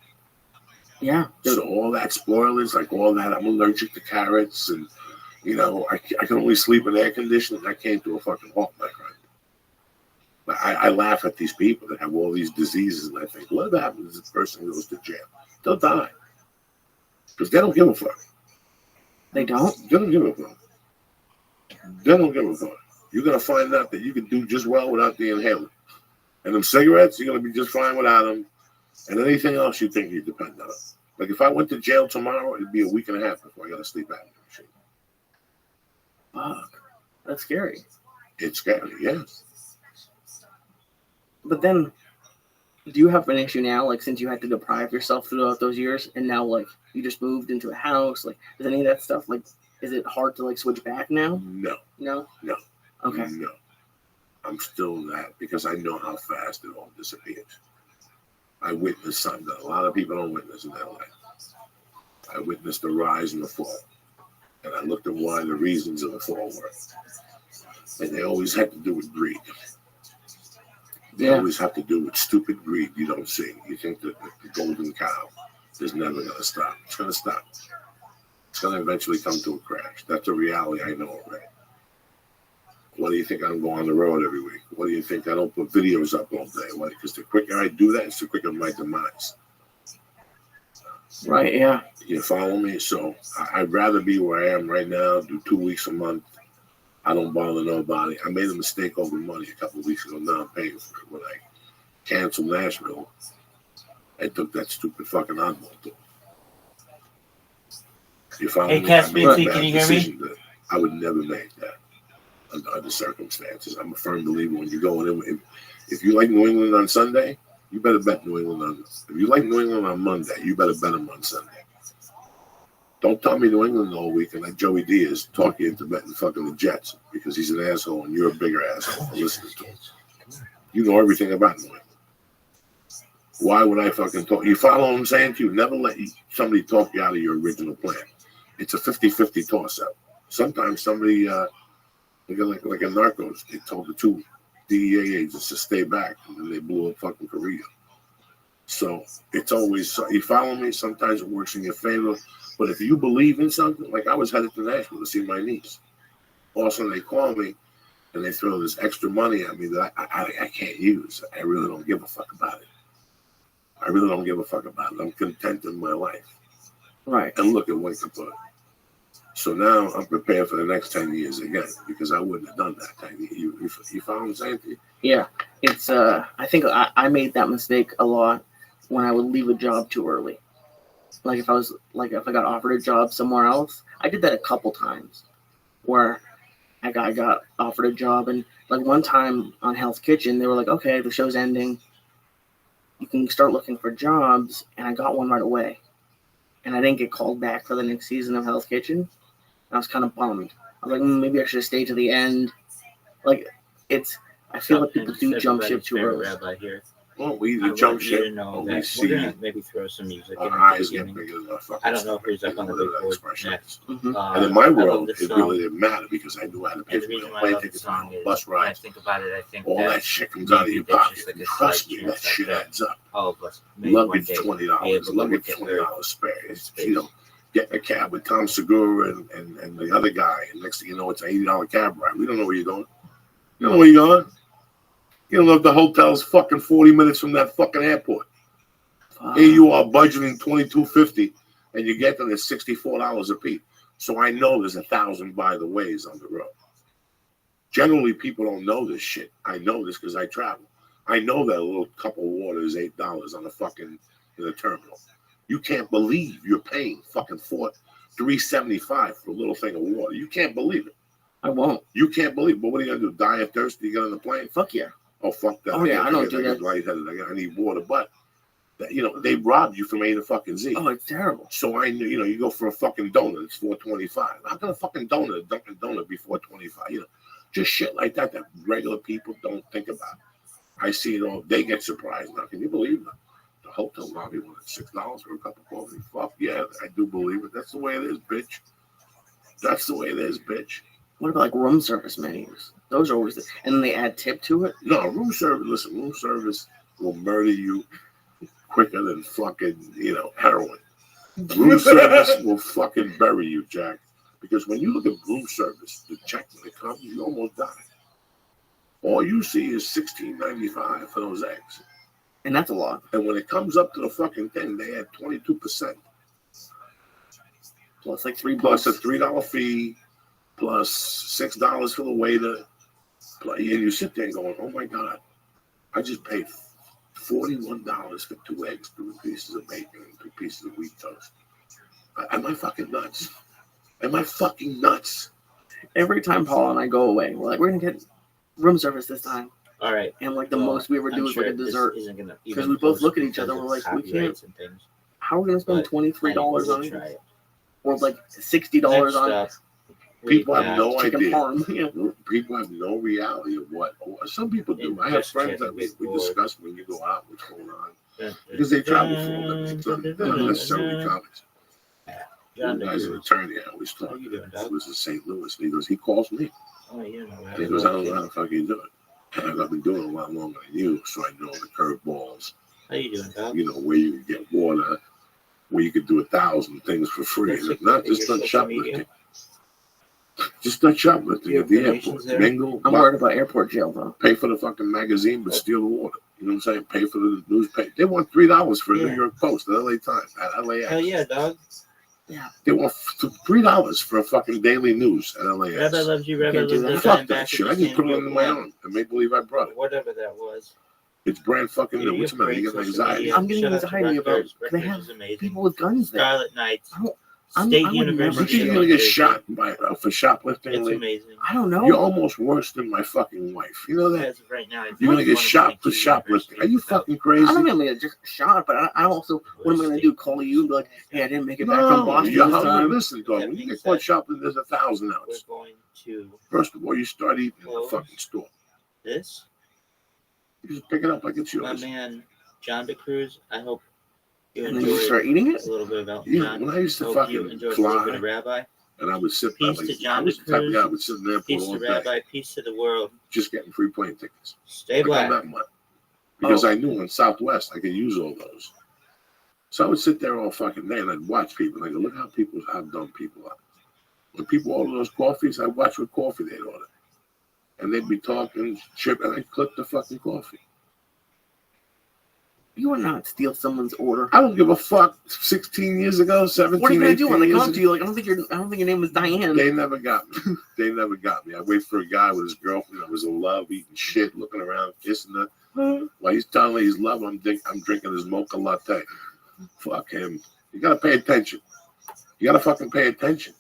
[SPEAKER 2] Yeah.
[SPEAKER 1] So all that spoilers, like all that, I'm allergic to carrots, and, you know, I can only sleep in air conditioning. I came to a fucking halt, my friend. But I laugh at these people that have all these diseases, and I think, what happens if this person goes to jail? They'll die. Because they don't give a fuck.
[SPEAKER 2] They don't?
[SPEAKER 1] They don't give a fuck. They don't give a fuck. You're going to find out that you can do just well without the inhaler. And them cigarettes, you're going to be just fine without them. And anything else you think you depend on. Like if I went to jail tomorrow, it'd be a week and a half before I got a sleep apnea machine.
[SPEAKER 2] Fuck. That's scary.
[SPEAKER 1] It's scary, yeah.
[SPEAKER 2] But then, do you have an issue now, like since you had to deprive yourself throughout those years, and now like you just moved into a house, like is any of that stuff, like is it hard to like switch back now?
[SPEAKER 1] No.
[SPEAKER 2] No?
[SPEAKER 1] No.
[SPEAKER 2] Okay.
[SPEAKER 1] No. I'm still that because I know how fast it all disappears. I witnessed something that a lot of people don't witness in their life. I witnessed the rise and the fall. And I looked at why the reasons of the fall were. And they always had to do with greed. They always have to do with stupid greed you don't see. You think that the golden cow is never going to stop. It's going to stop. It's going to eventually come to a crash. That's a reality I know already. What do you think I don't go on the road every week? What do you think I don't put videos up all day? Why? Because the quicker I do that, it's the quicker my demise.
[SPEAKER 2] Right, yeah.
[SPEAKER 1] You follow me? So I'd rather be where I am right now, do 2 weeks a month. I don't bother nobody. I made a mistake over money a couple of weeks ago. Now I'm paying for it. When I canceled Nashville, I took that stupid fucking oddball tour. You follow me?
[SPEAKER 4] Can you hear me?
[SPEAKER 1] I would never make that under other circumstances. I'm a firm believer when you go in. If you like New England on Sunday, you better bet New England on. If you like New England on Monday, you better bet them on Sunday. Don't tell me New England all weekend like Joey Diaz talk you into betting fucking the Jets because he's an asshole and you're a bigger asshole. Listen to him. You know everything about New England. Why would I fucking talk? You follow what I'm saying to you? Never let somebody talk you out of your original plan. It's a 50-50 toss-up. Sometimes somebody, like a Narcos, they told the two DEA agents to stay back, and then they blew up fucking Korea. So it's always, you follow me? Sometimes it works in your favor. But if you believe in something, like I was headed to Nashville to see my niece. All of a sudden they call me, and they throw this extra money at me that I can't use. I really don't give a fuck about it. I really don't give a fuck about it. I'm content in my life.
[SPEAKER 2] Right.
[SPEAKER 1] And look at what it put. So now I'm prepared for the next 10 years again because I wouldn't have done that 10 years. You follow what I'm saying to you?
[SPEAKER 2] Yeah. It's, I think I made that mistake a lot when I would leave a job too early. Like if I got offered a job somewhere else, I did that a couple times where I got offered a job, and like one time on Hell's Kitchen, they were like, okay, the show's ending. You can start looking for jobs, and I got one right away. And I didn't get called back for the next season of Hell's Kitchen. I was kind of bummed. I was like, maybe I should have stayed to the end. Like, I feel like people do jump ship too early.
[SPEAKER 4] Rabbi here.
[SPEAKER 1] Well, we either jump ship or we see.
[SPEAKER 4] We're gonna maybe throw some music in
[SPEAKER 1] our eyes
[SPEAKER 4] the
[SPEAKER 1] get bigger than our fucking.
[SPEAKER 4] I don't know who's up on the big board next.
[SPEAKER 1] And in my world, it really didn't matter because I knew how to pay for my plane tickets, bus rides.
[SPEAKER 4] I think about it. I think
[SPEAKER 1] all that shit comes out of your pocket. And trust me, that shit adds up.
[SPEAKER 4] All of us.
[SPEAKER 1] Luggage $20. Luggage $20 spare. You know, getting a cab with Tom Segura and the other guy, and next thing you know, it's an $80 cab ride. We don't know where you're going. You don't know where you're going. You don't know if the hotel's fucking 40 minutes from that fucking airport. Here you are budgeting $22.50, and you get them at $64 a piece. So I know there's 1,000 by the ways on the road. Generally, people don't know this shit. I know this because I travel. I know that a little cup of water is $8 on the fucking in the terminal. You can't believe you're paying fucking $3.75 for a little thing of water. You can't believe it.
[SPEAKER 2] I won't.
[SPEAKER 1] You can't believe it. But what are you gonna do? Die of thirst? You get on the plane?
[SPEAKER 2] Fuck yeah.
[SPEAKER 1] Oh, fuck that.
[SPEAKER 2] Oh, yeah, I don't do that.
[SPEAKER 1] Lightheaded. I need water. But, they robbed you from A to fucking Z.
[SPEAKER 2] Oh, it's terrible.
[SPEAKER 1] So I knew, you go for a fucking donut, it's $4.25. How can a fucking donut, a Dunkin' Donut, be $4.25? Just shit like that regular people don't think about. I see it all. They get surprised now. Can you believe that? The hotel lobby wanted $6 for a cup of coffee. Fuck yeah, I do believe it. That's the way it is, bitch. That's the way it is, bitch.
[SPEAKER 2] What about like room service menus? Those are always and then they add tip to it?
[SPEAKER 1] No, room service, listen, room service will murder you quicker than fucking, heroin. Room service will fucking bury you, Jack. Because when you look at room service, the check when it comes, you almost die. All you see is $16.95 for those eggs.
[SPEAKER 2] And that's a lot.
[SPEAKER 1] And when it comes up to the fucking thing, they add 22%.
[SPEAKER 2] Plus like $3.
[SPEAKER 1] Plus a $3 fee, plus $6 for the waiter. And you sit there going, oh my God, I just paid $41 for 2 eggs, 2 pieces of bacon, and 2 pieces of wheat toast. Am I fucking nuts? Am I fucking nuts?
[SPEAKER 2] Every time Paul and I go away, we're like, we're going to get room service this time.
[SPEAKER 4] All right.
[SPEAKER 2] And like the most we ever do is like a dessert. Because we both look at each other, we're like, we can't. How are we going to spend $23 on it? Or like $60 on it?
[SPEAKER 1] People have no idea. People have no reality of what. Some people do. I have friends that we discuss when you go out what's going on. Because they travel for them. They're not necessarily comics. One guy's an attorney I always talk to. He was in St. Louis. And he goes, he calls me. He goes, I don't know how the fuck you do it. And I've been doing it a lot longer than you, so I know the curveballs.
[SPEAKER 4] How you doing, Doc?
[SPEAKER 1] Where you can get water, where you can do 1,000 things for free. And not just on shoplifting. Just not shoplifting at the airport. Mingle.
[SPEAKER 2] I'm worried about airport jail, though.
[SPEAKER 1] Pay for the fucking magazine, but steal the water. You know what I'm saying? Pay for the newspaper. They want $3 for the New York Post, the LA Times, LAX.
[SPEAKER 4] Hell yeah, dog.
[SPEAKER 2] Yeah.
[SPEAKER 1] They want $3 for a fucking daily news at LAX.
[SPEAKER 4] Rabbi loves you, Rabbi loves you.
[SPEAKER 1] Fuck that shit. I just put it on my own and make believe I brought it.
[SPEAKER 4] Whatever that was.
[SPEAKER 1] It's brand fucking new. What's the matter? You got anxiety?
[SPEAKER 2] I'm getting anxiety about they have people with guns there.
[SPEAKER 4] Scarlet Knights.
[SPEAKER 1] State University. You're gonna get shot for shoplifting.
[SPEAKER 4] It's amazing.
[SPEAKER 2] I don't know.
[SPEAKER 1] You're almost worse than my fucking wife. You know that?
[SPEAKER 4] As of right now,
[SPEAKER 1] you're gonna get shot for shoplifting. Are you fucking crazy?
[SPEAKER 2] I'm not gonna get shot, but I also, what am I gonna do? Call you and be like, hey, I didn't make it back from Boston this time.
[SPEAKER 1] Listen, dog. When you get caught shoplifting, there's 1,000 out.
[SPEAKER 4] We're going to.
[SPEAKER 1] First of all, you start eating in the fucking store.
[SPEAKER 4] This.
[SPEAKER 1] You just pick it up like it's yours.
[SPEAKER 4] My man, John DeCruz. I hope.
[SPEAKER 2] And then you start eating it?
[SPEAKER 4] A little bit about
[SPEAKER 1] When I used to fucking fly,
[SPEAKER 4] Rabbi.
[SPEAKER 1] And I would sit there,
[SPEAKER 4] peace to John DeCruz,
[SPEAKER 1] I would sit in the airport
[SPEAKER 4] peace to Rabbi, peace to the world.
[SPEAKER 1] Just getting free plane tickets.
[SPEAKER 4] Stay black.
[SPEAKER 1] That much. Because I knew in Southwest I could use all those. So I would sit there all fucking day and I'd watch people. And I go, look how dumb people are. When people order those coffees, I'd watch what coffee they'd order. And they'd be talking shit, and I'd click the fucking coffee.
[SPEAKER 2] You would not steal someone's order.
[SPEAKER 1] I don't give a fuck. 16 years ago, 17.
[SPEAKER 2] What are you gonna do when they come to you? Like, I don't think your name was Diane.
[SPEAKER 1] They never got me. They never got me. I wait for a guy with his girlfriend. I was in love, eating shit, looking around, kissing her. While he's telling me he's love, I'm drinking his mocha latte. Fuck him. You gotta pay attention. You gotta fucking pay attention.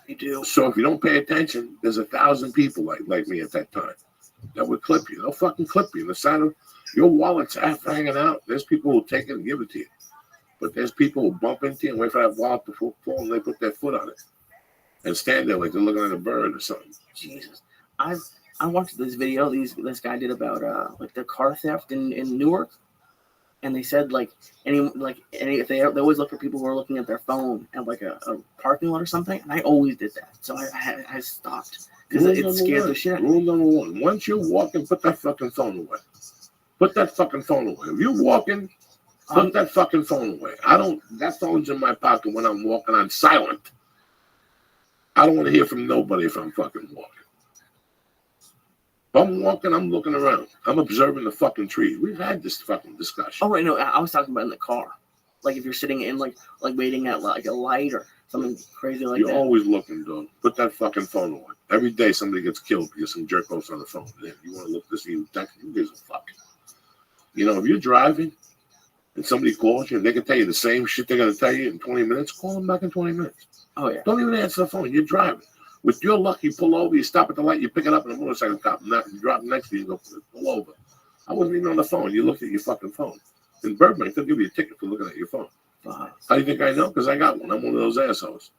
[SPEAKER 2] You do.
[SPEAKER 1] So if you don't pay attention, there's 1,000 people like me at that time that would clip you. They'll fucking clip you. The side of your wallet's half hanging out. There's people who take it and give it to you. But there's people who bump into you and wait for that wallet to fall and they put their foot on it. And stand there like they're looking at a bird or something.
[SPEAKER 2] Jesus. I watched this video this guy did about like the car theft in Newark. And they said if they always look for people who are looking at their phone at like a parking lot or something. And I always did that. So I stopped. Because it scared the shit out of me.
[SPEAKER 1] Rule number 1. Once you're walking, put that fucking phone away. Put that fucking phone away. If you're walking, put that fucking phone away. That phone's in my pocket when I'm walking on silent. I don't want to hear from nobody if I'm fucking walking. If I'm walking, I'm looking around. I'm observing the fucking trees. We've had this fucking discussion.
[SPEAKER 2] Oh, right, no, I was talking about in the car. Like if you're sitting in like waiting at like a light or something crazy like that.
[SPEAKER 1] You're always looking, dog. Put that fucking phone away. Every day somebody gets killed because some jerk off's on the phone. If you want to look this, you text, who gives a fuck? If you're driving and somebody calls you and they can tell you the same shit they're going to tell you in 20 minutes, call them back in 20 minutes.
[SPEAKER 2] Oh, yeah.
[SPEAKER 1] Don't even answer the phone. You're driving. With your luck, you pull over, you stop at the light, you pick it up, and a motorcycle cop, you drop next to you, and go pull over. I wasn't even on the phone. You looked at your fucking phone. In Burbank, they'll give you a ticket for looking at your phone. How do you think I know? Because I got one. I'm one of those assholes.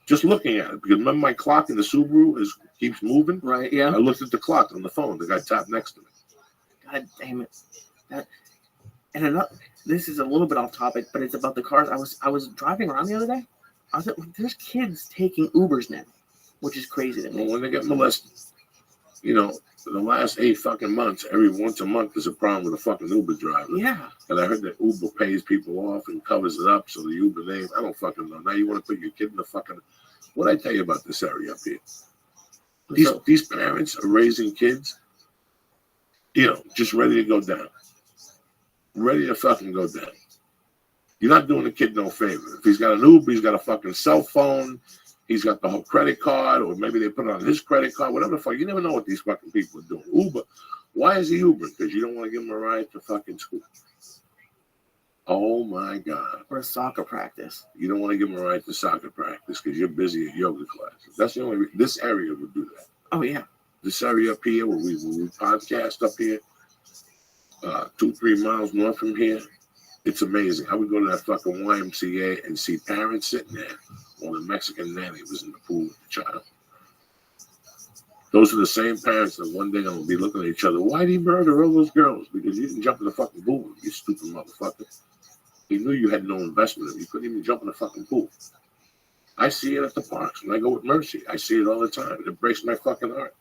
[SPEAKER 1] Just looking at it, because remember my clock in the Subaru keeps moving.
[SPEAKER 2] Right. Yeah.
[SPEAKER 1] I looked at the clock on the phone. The guy tapped next to me.
[SPEAKER 2] God damn it! This is a little bit off topic, but it's about the cars. I was driving around the other day. There's kids taking Ubers now, which is crazy to me.
[SPEAKER 1] Well, when they get molested, the last 8 fucking months, every once a month there's a problem with a fucking Uber driver.
[SPEAKER 2] Yeah.
[SPEAKER 1] And I heard that Uber pays people off and covers it up, so the Uber name, I don't fucking know. Now you want to put your kid in the fucking, what did I tell you about this area up here? These parents are raising kids, just ready to go down. Ready to fucking go down. You're not doing the kid no favor. If he's got an Uber, he's got a fucking cell phone, he's got the whole credit card, or maybe they put it on his credit card, whatever the fuck. You never know what these fucking people are doing. Uber. Why is he Uber? Because you don't want to give him a ride to fucking school. Oh my God.
[SPEAKER 2] Or a soccer practice.
[SPEAKER 1] You don't want to give him a ride to soccer practice because you're busy at yoga classes. That's the only reason. This area would do that.
[SPEAKER 2] Oh, yeah.
[SPEAKER 1] This area up here where we podcast up here, 2-3 miles north from here, it's amazing. I would go to that fucking YMCA and see parents sitting there while the Mexican nanny was in the pool with the child. Those are the same parents that one day they'll be looking at each other. Why did he murder all those girls? Because you didn't jump in the fucking pool, you stupid motherfucker. He knew you had no investment in it. You couldn't even jump in the fucking pool. I see it at the parks when I go with Mercy. I see it all the time. It breaks my fucking heart.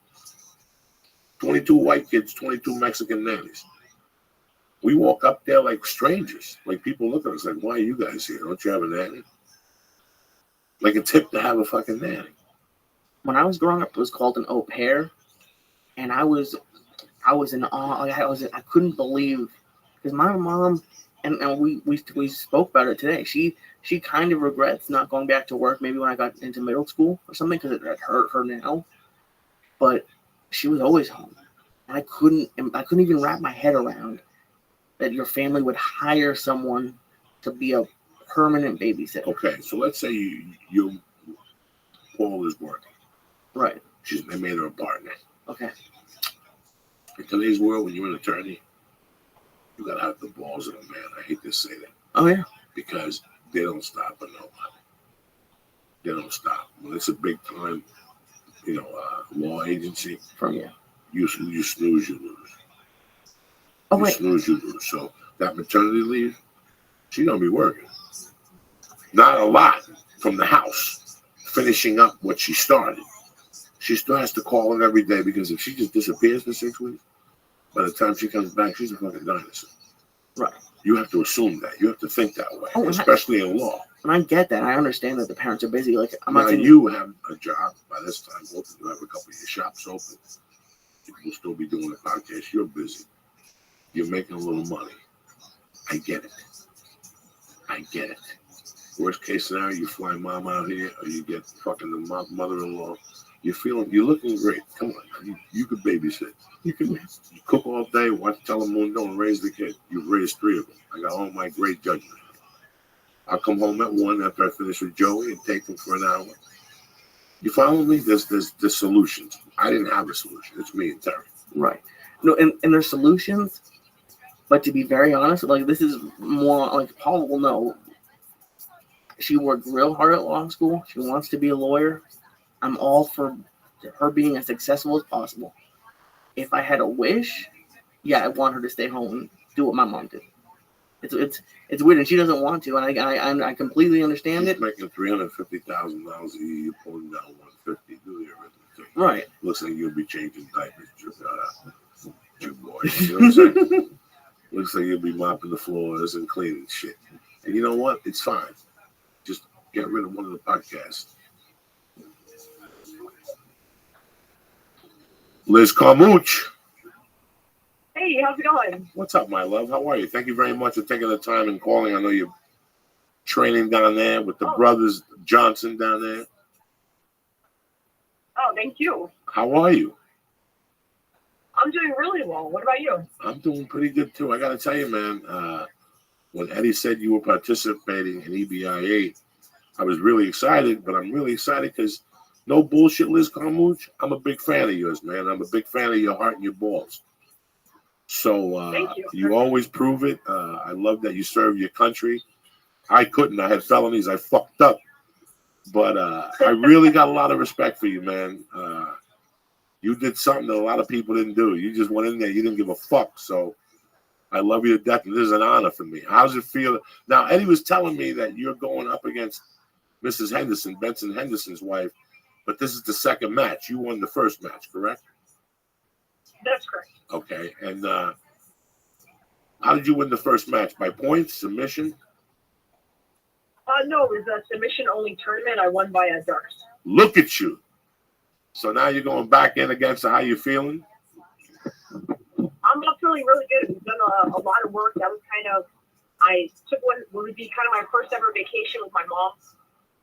[SPEAKER 1] 22 white kids, 22 Mexican nannies. We walk up there like strangers. Like people look at us like, why are you guys here? Don't you have a nanny? Like a tip to have a fucking nanny.
[SPEAKER 2] When I was growing up, it was called an au pair. And I was in awe. I couldn't believe, because my mom, and we spoke about it today. She kind of regrets not going back to work maybe when I got into middle school or something, because it hurt her now. But she was always home. And I couldn't even wrap my head around that your family would hire someone to be a permanent babysitter.
[SPEAKER 1] Okay, so let's say you Paul is working.
[SPEAKER 2] Right.
[SPEAKER 1] They made her a partner.
[SPEAKER 2] Okay.
[SPEAKER 1] In today's world, when you're an attorney, you gotta have the balls of a man. I hate to say that.
[SPEAKER 2] Oh yeah.
[SPEAKER 1] Because they don't stop at nobody. They don't stop. When it's a big time, law agency.
[SPEAKER 2] From you.
[SPEAKER 1] You snooze, you lose.
[SPEAKER 2] Oh wait.
[SPEAKER 1] Snooze, you lose. So that maternity leave, she's gonna be working. Not a lot from the house, finishing up what she started. She still has to call in every day, because if she just disappears for 6 weeks, by the time she comes back, she's a fucking dinosaur.
[SPEAKER 2] Right.
[SPEAKER 1] You have to assume that. You have to think that way, especially in law.
[SPEAKER 2] And I get that. I understand that the parents are busy. Like
[SPEAKER 1] you have a job by this time. Both of you have a couple of your shops open. You'll still be doing a podcast. You're busy. You're making a little money. I get it. Worst case scenario, you fly mom out here, or you get fucking the mother-in-law. You're looking great. Come on, you could babysit. You cook all day, watch Telemundo, and raise the kid. You've raised 3 of them. I got all my great judgment. I'll come home at 1 after I finish with Joey and take him for an hour. You follow me? There's solutions. I didn't have a solution. It's me and Terry.
[SPEAKER 2] Right. No, and there's solutions, but to be very honest, like this is more like Paul will know. She worked real hard at law school. She wants to be a lawyer. I'm all for her being as successful as possible. If I had a wish, yeah, I want her to stay home and do what my mom did. It's weird, and she doesn't want to, and I completely understand it.
[SPEAKER 1] She's making $350,000 a year. You're pulling down $150. Do the arithmetic.
[SPEAKER 2] Right.
[SPEAKER 1] Looks like you'll be changing diapers, your boy. You know what I'm saying? Looks like you'll be mopping the floors and cleaning shit. And you know what? It's fine. Just get rid of one of the podcasts. Liz Carmouche.
[SPEAKER 10] Hey, how's it going?
[SPEAKER 1] What's up, my love? How are you? Thank you very much for taking the time and calling. I know you're training down there with the brothers Johnson down there.
[SPEAKER 10] Oh, thank you.
[SPEAKER 1] How are you?
[SPEAKER 10] I'm doing really well. What about you?
[SPEAKER 1] I'm doing pretty good, too. I got to tell you, man, when Eddie said you were participating in EBI 8, I was really excited, but I'm really excited because no bullshit, Liz Carmouche. I'm a big fan of yours, man. I'm a big fan of your heart and your balls. So
[SPEAKER 10] thank you.
[SPEAKER 1] You always prove it. I love that you serve your country. I couldn't. I had felonies. I fucked up. But I really got a lot of respect for you, man. You did something that a lot of people didn't do. You just went in there. You didn't give a fuck. So I love you to death, and this is an honor for me. How's it feel? Now, Eddie was telling me that you're going up against Mrs. Henderson, Benson Henderson's wife, but this is the second match. You won the first match, correct?
[SPEAKER 10] That's correct.
[SPEAKER 1] Okay, and how did you win the first match? By points, submission?
[SPEAKER 10] No, it was a submission-only tournament. I won by a darts.
[SPEAKER 1] Look at you. So now you're going back in against her. How you feeling?
[SPEAKER 10] I'm feeling really good. We've done a lot of work. That was I took what would be kind of my first ever vacation with my mom.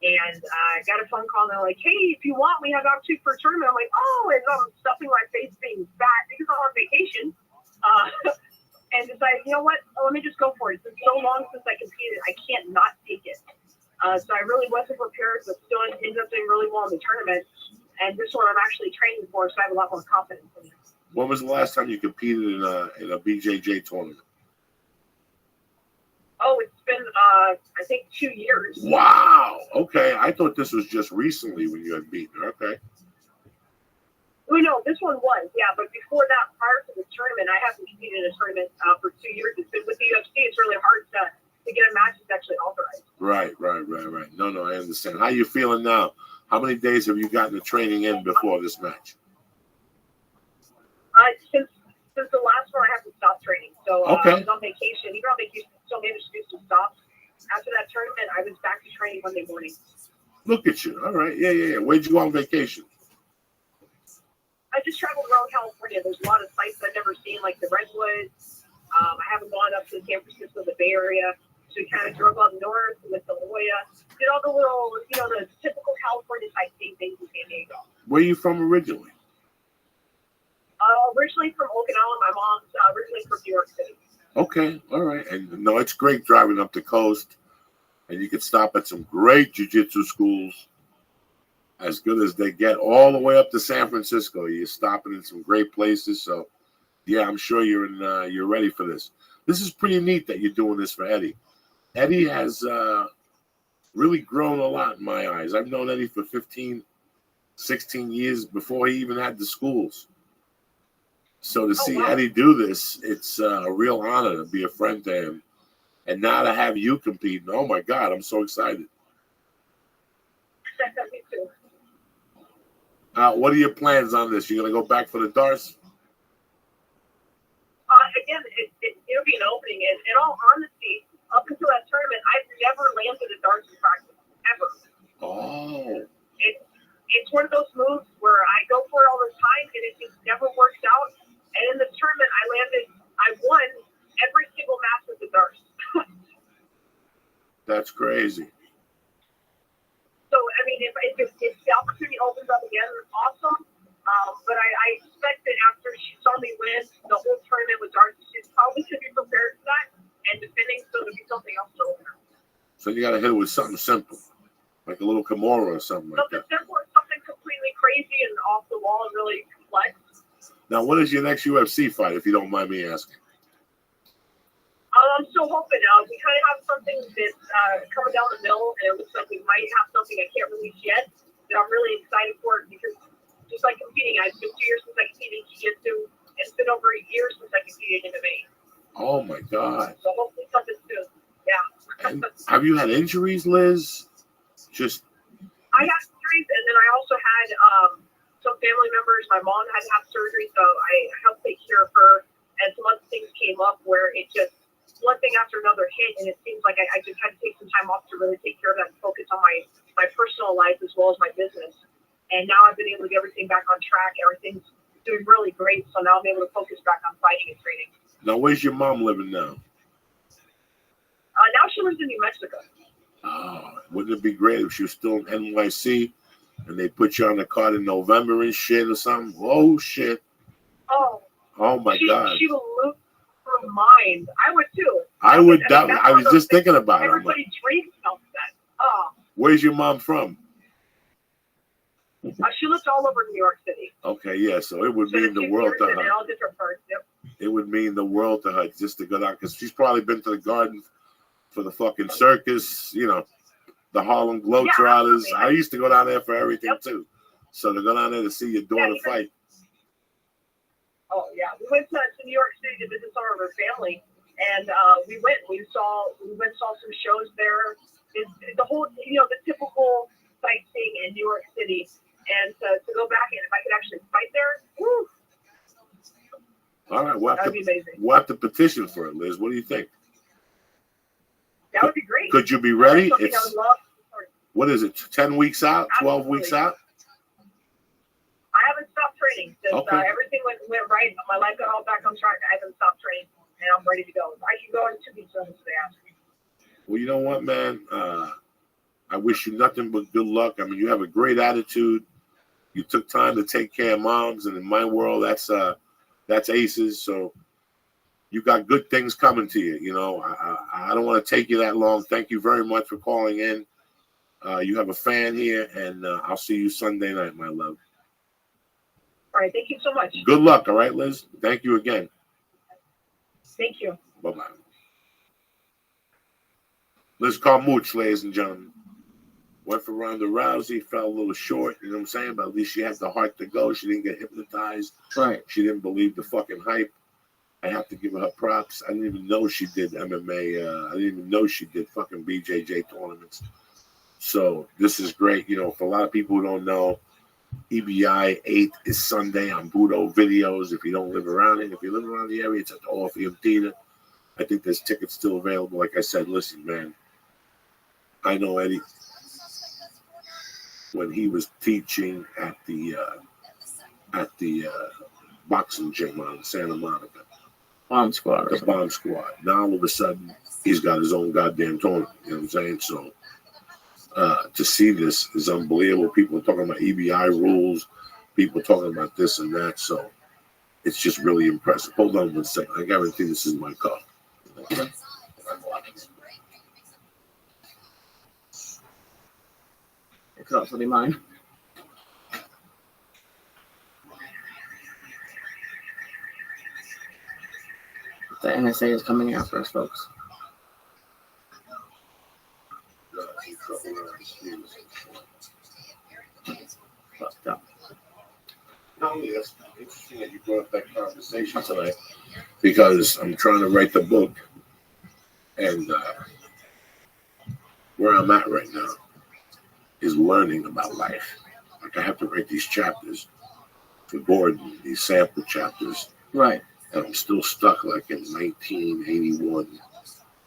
[SPEAKER 10] And I got a phone call, and they're like, hey, if you want, we have opportunity for a tournament. I'm like, oh, and I'm stuffing my face being fat because I'm on vacation. And decided, you know what, let me just go for it. It's been so long since I competed, I can't not take it. So I really wasn't prepared, but still ended up doing really well in the tournament. And this one I'm actually training for, so I have a lot more confidence in it.
[SPEAKER 1] When was the last time you competed in a BJJ tournament?
[SPEAKER 10] Oh, it's been, I think, 2 years.
[SPEAKER 1] Wow. Okay. I thought this was just recently when you had beaten her. Okay.
[SPEAKER 10] Oh, no, this one was, yeah. But before that, prior to the tournament, I haven't competed in a tournament for 2 years. It's been with the UFC. It's really hard to get a match that's actually authorized. Right. No, I understand. How you feeling now? How many days have you gotten the training in before this match? Since the last one, I haven't stopped training. So I was on vacation. Even on vacation, still managed to do some stops. After that tournament, I was back to training Monday morning. Look at you. All right. Yeah. Where'd you go on vacation? I just traveled around California. There's a lot of sites I've never seen, like the Redwoods. I haven't gone up to San Francisco, the Bay Area. So we kind of drove up north with the La Jolla. Did all the little, the typical California sightseeing things in San Diego. Where are you from originally? Originally from Okinawa. My mom's originally from New York City. Okay, all right. And no, it's great driving up the coast. And you can stop at some great jiu-jitsu schools. As good as they get, all the way up to San Francisco. You're stopping in some great places. So, yeah, I'm sure you're ready for this. This is pretty neat that you're doing this for Eddie. Eddie has really grown a lot in my eyes. I've known Eddie for 15, 16 years before he even had the schools. So to see Eddie do this, it's a real honor to be a friend to him. And now to have you compete, oh, my God, I'm so excited. Me too. What are your plans on this? You're going to go back for the darts? Again, it'll be an opening. And in all honesty, up until that tournament, I've never landed a darts in practice, ever. Oh. It's one of those moves where I go for it all the time, and it just never works out. And in this tournament, I won every single match with the darts. That's crazy. So, I mean, if the opportunity opens up again, awesome. But I expect that after she saw me win the whole tournament with darts, she probably should be prepared for that and defending, so there'll be something else to open her. So you got to hit it with something simple, like a little Kimura or something like that. Something simple or something completely crazy and off the wall and really complex. Now, what is your next UFC fight, if you don't mind me asking? I'm still hoping. We kind of have something that's coming down the middle, and it looks like we might have something I can't release yet that I'm really excited for, because just like competing, it's been 2 years since I competed in jiu-jitsu, and it's been over a year since I competed in MMA. Oh, my God. So hopefully something soon. Yeah. And have you had injuries, Liz? I had injuries, and then I also had some family members. My mom had to have surgery, so I helped take care of her, and some other things came up where it just one thing after another hit, and it seems like I just had to take some time off to really take care of that and focus on my personal life as well as my business. And now I've been able to get everything back on track. Everything's doing really great, so now I'm able to focus back on fighting and training. Now, where's your mom living now? Now she lives in New Mexico. Oh, wouldn't it be great if she was still in NYC and they put you on the card in November and shit or something? Oh, shit. Oh my God. She will lose her mind. I would too. I was just thinking about it. Everybody dreams about that. Oh. Where's your mom from? She lives all over New York City. Okay, yeah, so it would mean the world to her. In all different parts, yep. It would mean the world to her just to go down, because she's probably been to the Garden for the fucking circus,
[SPEAKER 1] the Harlem Globetrotters.
[SPEAKER 10] Yeah,
[SPEAKER 1] I used to go down there for everything too. So to go down there to see your daughter fight.
[SPEAKER 10] Oh yeah, we went to New York City to visit some of her family, and we saw some shows there. The whole, the typical sightseeing in New York City, and to go back and if I could actually fight there, woo.
[SPEAKER 1] All right,
[SPEAKER 10] that would be amazing.
[SPEAKER 1] We'll have to petition for it, Liz. What do you think?
[SPEAKER 10] That would be great.
[SPEAKER 1] Could you be ready?
[SPEAKER 10] It's, I would love.
[SPEAKER 1] What is it? 10 weeks out? 12
[SPEAKER 10] Absolutely.
[SPEAKER 1] weeks out?
[SPEAKER 10] I haven't stopped training since everything went right. My life got all back on track. I haven't stopped training, and I'm ready to go. I can go in 2 weeks if they ask me.
[SPEAKER 1] Well, you know what, man? I wish you nothing but good luck. I mean, you have a great attitude. You took time to take care of moms, and in my world, that's aces. So you got good things coming to you. You know, I don't want to take you that long. Thank you very much for calling in. You have a fan here, and I'll see you Sunday night, my love.
[SPEAKER 10] All right, thank you so much.
[SPEAKER 1] Good luck, all right, Liz? Thank you again.
[SPEAKER 10] Thank you.
[SPEAKER 1] Bye-bye. Liz Carmouche, ladies and gentlemen. Went for Ronda Rousey, fell a little short, you know what I'm saying? But at least she had the heart to go. She didn't get hypnotized.
[SPEAKER 2] Right.
[SPEAKER 1] She didn't believe the fucking hype. I have to give her props. I didn't even know she did MMA. I didn't even know she did fucking BJJ tournaments. So this is great. You know, for a lot of people who don't know, EBI 8 is Sunday on Budo Videos. If you don't live around it, if you live around the area, it's at the Orpheum Theater. I think there's tickets still available. Like I said, listen, man, I know Eddie when he was teaching at the boxing gym on Santa Monica.
[SPEAKER 2] Bomb Squad.
[SPEAKER 1] The Bomb Squad. Now all of a sudden he's got his own goddamn tournament. You know what I'm saying? So to see this is unbelievable. People are talking about EBI rules. People are talking about this and that. So it's just really impressive. Hold on 1 second. I guarantee this is my car. Okay.
[SPEAKER 2] It could also be mine. The NSA is coming after us, folks. Fucked up.
[SPEAKER 1] No, it's interesting that you brought up that conversation tonight because I'm trying to write the book, and where I'm at right now is learning about life. Like I have to write these chapters for Gordon, these sample chapters.
[SPEAKER 2] Right.
[SPEAKER 1] And I'm still stuck like in 1981.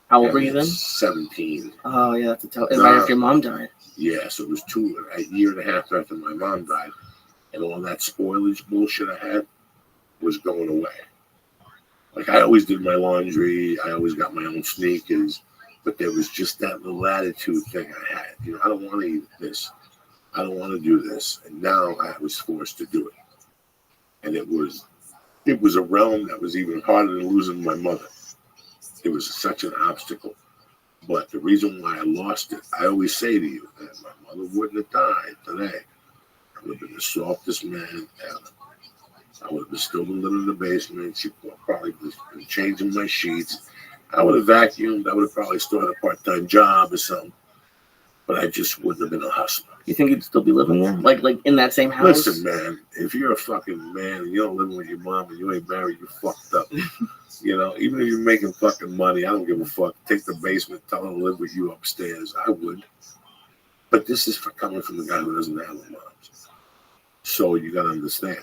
[SPEAKER 2] How old were you then?
[SPEAKER 1] 17.
[SPEAKER 2] Oh, yeah, that's right after your mom died.
[SPEAKER 1] Yeah, so it was a year and a half after my mom died. And all that spoilage bullshit I had was going away. Like I always did my laundry. I always got my own sneakers. But there was just that little attitude thing I had. You know, I don't want to eat this. I don't want to do this. And now I was forced to do it. And it was a realm that was even harder than losing my mother. It was such an obstacle. But the reason why I lost it, I always say to you that my mother wouldn't have died today. I would have been the softest man ever. I would have been still living in the basement. She would probably been changing my sheets. I would have vacuumed. I would have probably started a part-time job or something. But I just wouldn't have been a hustler.
[SPEAKER 2] You think you'd still be living there? Like in that same house?
[SPEAKER 1] Listen, man, if you're a fucking man and you don't live with your mom and you ain't married, you fucked up. You know, even if you're making fucking money, I don't give a fuck. Take the basement, tell her to live with you upstairs. I would. But this is for coming from the guy who doesn't have a mom. So you got to understand.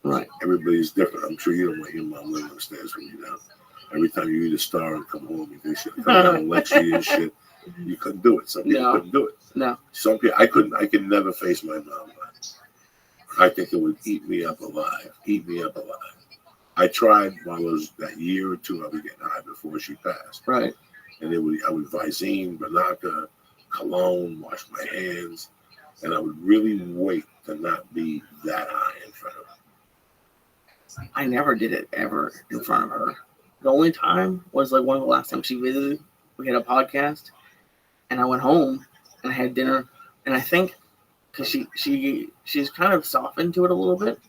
[SPEAKER 2] Right.
[SPEAKER 1] Everybody's different. I'm sure you don't want your mom living upstairs with you now. Every time you eat a star and come home, you think shit, come down and lecture you and shit. You couldn't do it. Some people couldn't do it.
[SPEAKER 2] No.
[SPEAKER 1] Some people, I couldn't. I could never face my mom. I think it would eat me up alive. Eat me up alive. I tried while I was that year or two. I was getting high before she passed.
[SPEAKER 2] Right.
[SPEAKER 1] And I would Visine, Banaka, cologne, wash my hands, and I would really wait to not be that high in front of her.
[SPEAKER 2] I never did it ever in front of her. The only time was like one of the last times she visited. We had a podcast, and I went home and I had dinner. And I think because she's kind of softened to it a little bit,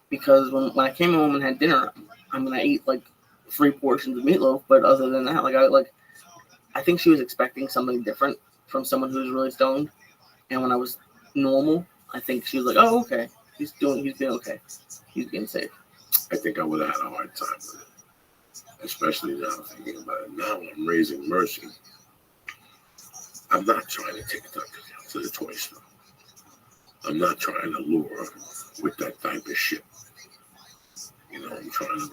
[SPEAKER 2] because when I came home and had dinner, I'm gonna eat like 3 portions of meatloaf. But other than that, I think she was expecting something different from someone who's really stoned. And when I was normal, I think she was like, "Oh, okay, he's being okay, he's being safe."
[SPEAKER 1] I think I would have had a hard time with it, especially now thinking about it. Now I'm raising Mercy. I'm not trying to take her to the toy store. I'm not trying to lure her with that type of shit. You know, I'm trying to.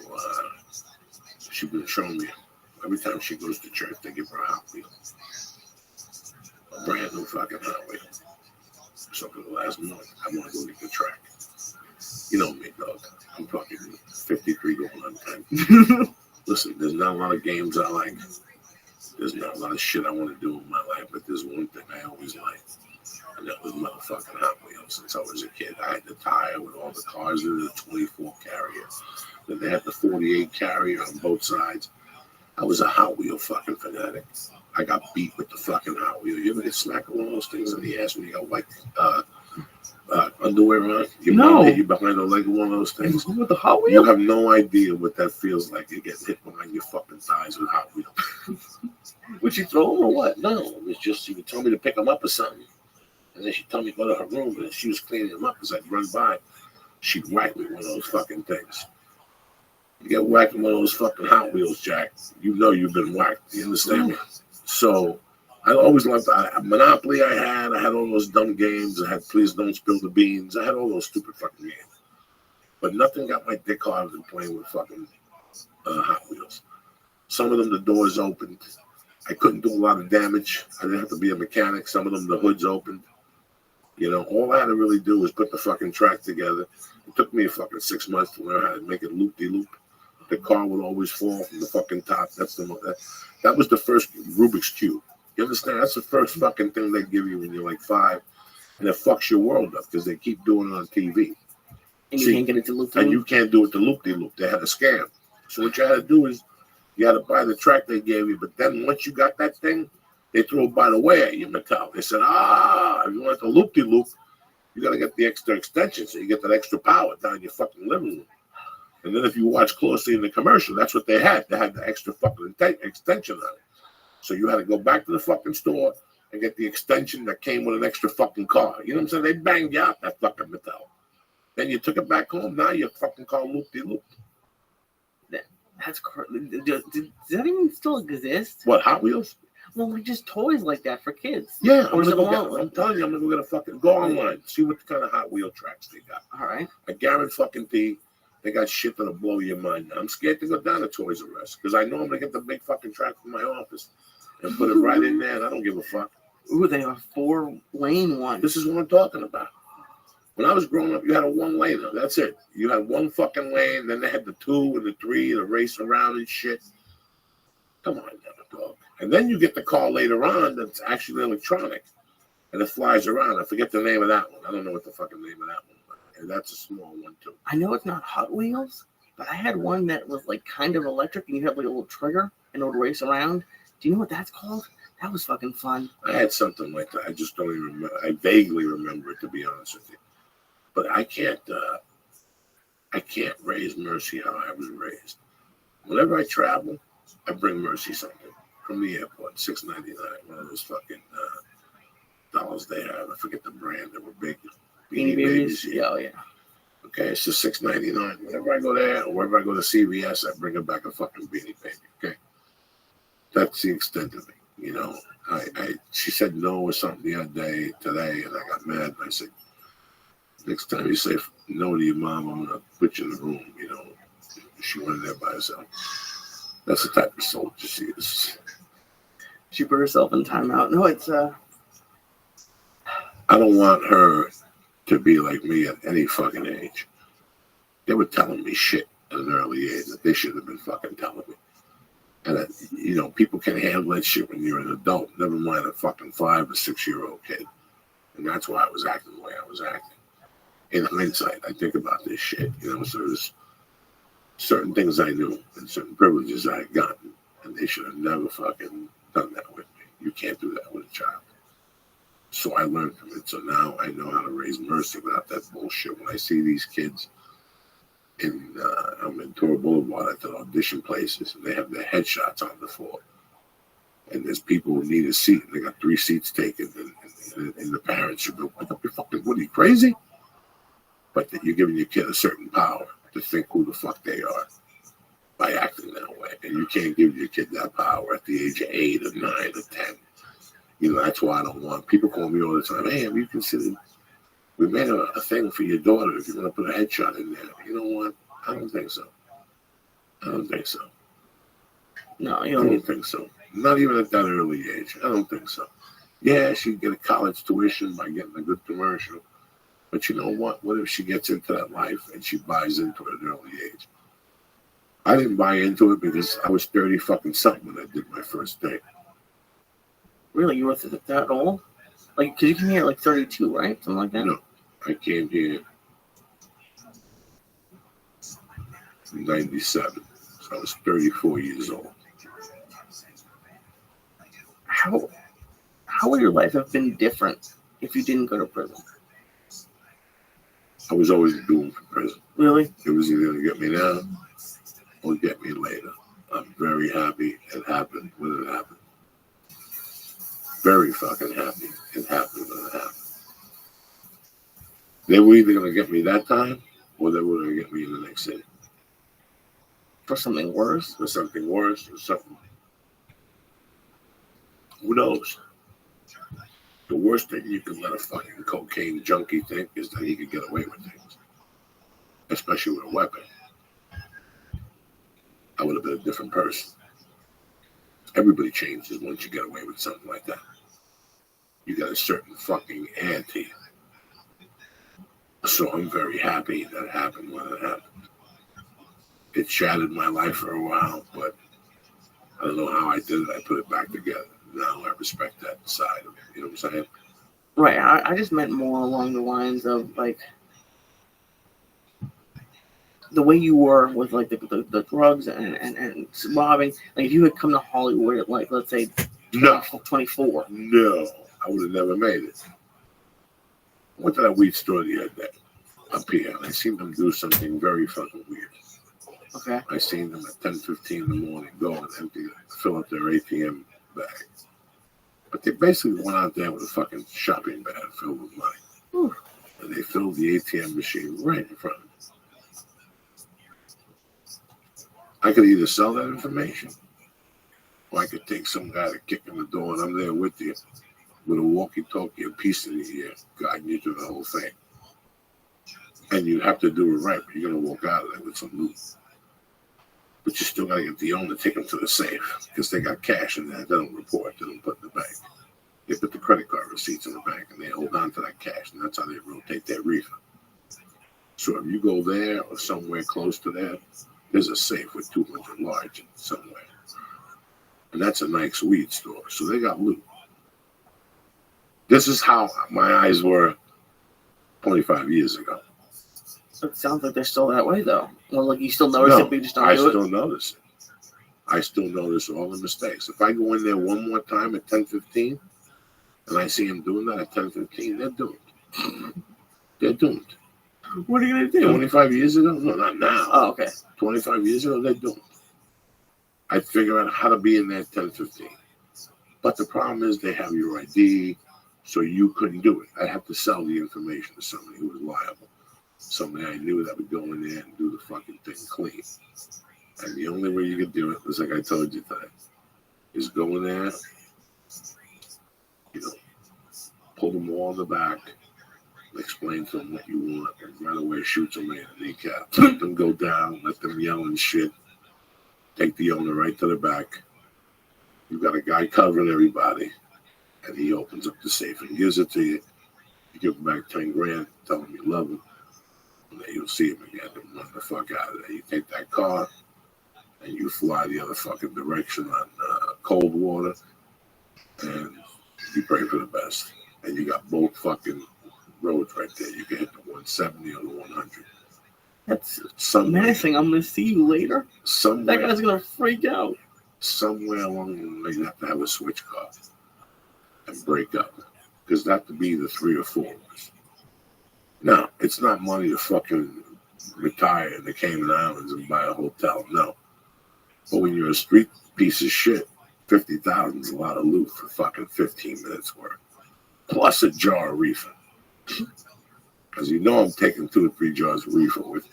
[SPEAKER 1] She's been showing me every time she goes to church, they give her a Hot Wheel, a brand new fucking Hot Wheel. So for the last month, I want to go get the track. You know me, dog. I'm fucking 53 going on 10. Listen, there's not a lot of games I like. There's not a lot of shit I want to do in my life, but there's one thing I always liked. And that was motherfucking Hot Wheels since I was a kid. I had the tire with all the cars in the 24 carrier. Then they had the 48 carrier on both sides. I was a Hot Wheel fucking fanatic. I got beat with the fucking Hot Wheel. You ever get smacked with one of those things in the ass when you got white underwear on? Your mom hit you behind the leg of one of those things.
[SPEAKER 2] With the Hot Wheel?
[SPEAKER 1] You have no idea what that feels like. You get hit behind your fucking thighs with Hot Wheel.
[SPEAKER 2] Would she throw them or what?
[SPEAKER 1] No, it was just she would tell me to pick them up or something. And then she'd tell me to go to her room, and she was cleaning them up as I'd run by. She'd whack me with one of those fucking things. You get whacked with one of those fucking Hot Wheels, Jack. You know you've been whacked. You understand me? So I always loved Monopoly. I had all those dumb games. I had Please Don't Spill the Beans. I had all those stupid fucking games. But nothing got my dick harder than playing with fucking Hot Wheels. Some of them, the doors opened. I couldn't do a lot of damage. I didn't have to be a mechanic. Some of them, the hoods opened. You know, all I had to really do was put the fucking track together. It took me fucking 6 months to learn how to make it loop-de-loop. The car would always fall from the fucking top. That was the first Rubik's Cube. You understand? That's the first fucking thing they give you when you're like 5. And it fucks your world up because they keep doing it on TV.
[SPEAKER 2] And you can't get it to loop-de-loop?
[SPEAKER 1] And you can't do it to loop-de-loop. They had a scam. So what you had to do is you had to buy the track they gave you. But then once you got that thing, they threw it by the way at you, Mattel. They said, if you want the loop-de-loop, you got to get the extra extension so you get that extra power down in your fucking living room. And then if you watch closely in the commercial, that's what they had. They had the extra fucking extension on it. So you had to go back to the fucking store and get the extension that came with an extra fucking car. You know what I'm saying? They banged you out, that fucking Mattel. Then you took it back home. Now your fucking car loop-de-loop.
[SPEAKER 2] That's crazy. Does that even still exist?
[SPEAKER 1] What, Hot Wheels?
[SPEAKER 2] Well, like just toys like that for kids.
[SPEAKER 1] Yeah, I'm telling you, I'm gonna go get a fucking go online, see what kind of Hot Wheel tracks they got.
[SPEAKER 2] All right.
[SPEAKER 1] I guarantee they got shit that'll blow your mind. I'm scared to go down to Toys R Us because I know I'm gonna get the big fucking track from my office and put it right in there, and I don't give a fuck.
[SPEAKER 2] Ooh, they have a 4-lane one.
[SPEAKER 1] This is what I'm talking about. When I was growing up, you had a 1-lane. That's it. You had one fucking lane. Then they had the 2 and the 3 to race around and shit. Come on, now, dog. And then you get the car later on that's actually electronic, and it flies around. I forget the name of that one. I don't know what the fucking name of that one was. And that's a small one, too.
[SPEAKER 2] I know it's not Hot Wheels, but I had one that was like kind of electric, and you had like a little trigger, and it would race around. Do you know what that's called? That was fucking fun.
[SPEAKER 1] I had something like that. I just don't even remember. I vaguely remember it, to be honest with you. But I can't raise Mercy how I was raised. Whenever I travel, I bring Mercy something from the airport, $6.99, one of those fucking dolls they have. I forget the brand. They were big.
[SPEAKER 2] Beanie Babies? Yeah, yeah.
[SPEAKER 1] Okay, it's just $6.99. Whenever I go there, or whenever I go to CVS, I bring her back a fucking Beanie Baby. Okay, that's the extent of it. You know, she said no or something the other day, today, and I got mad, and I said, next time you say no to your mom, I'm going to put you in the room, you know. She went in there by herself. That's the type of soldier she is.
[SPEAKER 2] She put herself in timeout. No, it's
[SPEAKER 1] I don't want her to be like me at any fucking age. They were telling me shit at an early age that they should have been fucking telling me. And you know, people can handle that shit when you're an adult. Never mind a fucking 5 or 6-year-old kid. And that's why I was acting the way I was acting. In hindsight, I think about this shit, you know, so there's certain things I knew and certain privileges I had gotten, and they should have never fucking done that with me. You can't do that with a child. So I learned from it. So now I know how to raise Mercy without that bullshit. When I see these kids I'm in Tour Boulevard at the audition places, and they have their headshots on the floor. And there's people who need a seat. They got 3 seats taken, and the parents should go, what are you crazy? But you're giving your kid a certain power to think who the fuck they are by acting that way. And you can't give your kid that power at the age of 8 or 9 or 10. You know, that's why I don't want, people call me all the time, hey, have you considered, we made a thing for your daughter if you want to put a headshot in there. You know what? I don't think so.
[SPEAKER 2] No,
[SPEAKER 1] I don't think so. Not even at that early age. I don't think so. Yeah, she'd get a college tuition by getting a good commercial. But you know what? What if she gets into that life and she buys into it at an early age? I didn't buy into it because I was 30 fucking something when I did my first date.
[SPEAKER 2] Really? You were that old? Like, because you came here at like 32, right? Something like that?
[SPEAKER 1] No. I came here in 97. So I was 34 years old.
[SPEAKER 2] How would your life have been different if you didn't go to prison?
[SPEAKER 1] I was always doomed for prison.
[SPEAKER 2] Really?
[SPEAKER 1] It was either going to get me now or get me later. I'm very happy it happened when it happened. Very fucking happy it happened when it happened. They were either going to get me that time or they were going to get me in the next city.
[SPEAKER 2] For something worse?
[SPEAKER 1] For something worse or something. Who knows? The worst thing you can let a fucking cocaine junkie think is that he could get away with things. Especially with a weapon. I would have been a different person. Everybody changes once you get away with something like that. You got a certain fucking ante. So I'm very happy that it happened when it happened. It shattered my life for a while, but I don't know how I did it. I put it back together. Now I respect that side of it. You know what I'm saying?
[SPEAKER 2] Right. I just meant more along the lines of like the way you were with like the drugs and robbing. Like if you had come to Hollywood at like, let's say 24.
[SPEAKER 1] No, I would have never made it. I went to that weed store the other day up here, and I seen them do something very fucking weird.
[SPEAKER 2] Okay.
[SPEAKER 1] I seen them at 10:15 in the morning go and fill up their ATM bag. But they basically went out there with a fucking shopping bag filled with money.
[SPEAKER 2] Whew.
[SPEAKER 1] And they filled the ATM machine right in front of me. I could either sell that information, or I could take some guy to kick in the door and I'm there with you with a walkie-talkie, a piece in the ear, guiding you through the whole thing. And you have to do it right, but you're going to walk out of there with some loot. But you still got to get the owner to take them to the safe because they got cash in there. They don't report. They don't put in the bank. They put the credit card receipts in the bank and they hold on to that cash, and that's how they rotate their refund. So if you go there or somewhere close to there, there's a safe with 200 large somewhere. And that's a nice weed store. So they got loot. This is how my eyes were 25 years ago.
[SPEAKER 2] It sounds like they're still that way, though. Well, like you still notice it, but you just don't do it.
[SPEAKER 1] I still notice it. I still notice all the mistakes. If I go in there one more time at 10:15, and I see them doing that at 10:15, they're doomed. They're doomed.
[SPEAKER 2] What are you gonna do?
[SPEAKER 1] 25 years ago? No, not now.
[SPEAKER 2] Oh, okay.
[SPEAKER 1] 25 years ago, they're doomed. I'd figure out how to be in there at 10:15. But the problem is they have your ID, so you couldn't do it. I'd have to sell the information to somebody who was liable. Somebody I knew that would go in there and do the fucking thing clean. And the only way you could do it was like I told you today, is go in there, you know, pull them all in the back, explain to them what you want, and right away shoot somebody in the kneecap. Let them go down, let them yell and shit. Take the owner right to the back. You've got a guy covering everybody, and he opens up the safe and gives it to you. You give him back 10 grand, tell him you love him. And then you'll see him again and run the fuck out of there. You take that car and you fly the other fucking direction on cold water and you pray for the best. And you got both fucking roads right there. You can hit the 170 or the 100.
[SPEAKER 2] That's menacing. I'm going to see you later. That guy's going to freak out.
[SPEAKER 1] Somewhere along the way, you have to have a switch car and break up. Because that could be the 3 or 4 of us. No, it's not money to fucking retire in the Cayman Islands and buy a hotel. No. But when you're a street piece of shit $50,000 is a lot of loot for fucking 15 minutes worth. Plus a jar of reefer. Because you know I'm taking 2 or 3 jars of reefer with me.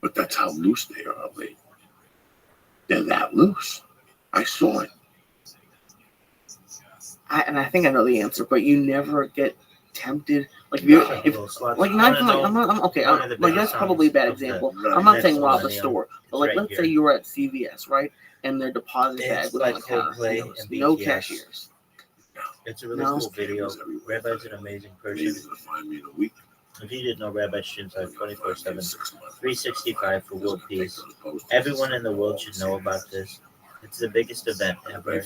[SPEAKER 1] But that's how loose they are, Lee. They're that loose. I saw it.
[SPEAKER 2] I think I know the answer, but you never get tempted. Like, not even like that's probably a bad example. I'm not saying rob a store, but like, let's say you were at CVS, right? And their deposit bag was on the counter. No cashiers.
[SPEAKER 4] It's a really cool video. Rabbi's an amazing person. If you didn't know, Rabbi streams live 24/7, 365 for world peace. Everyone in the world should know about this. It's the biggest event ever.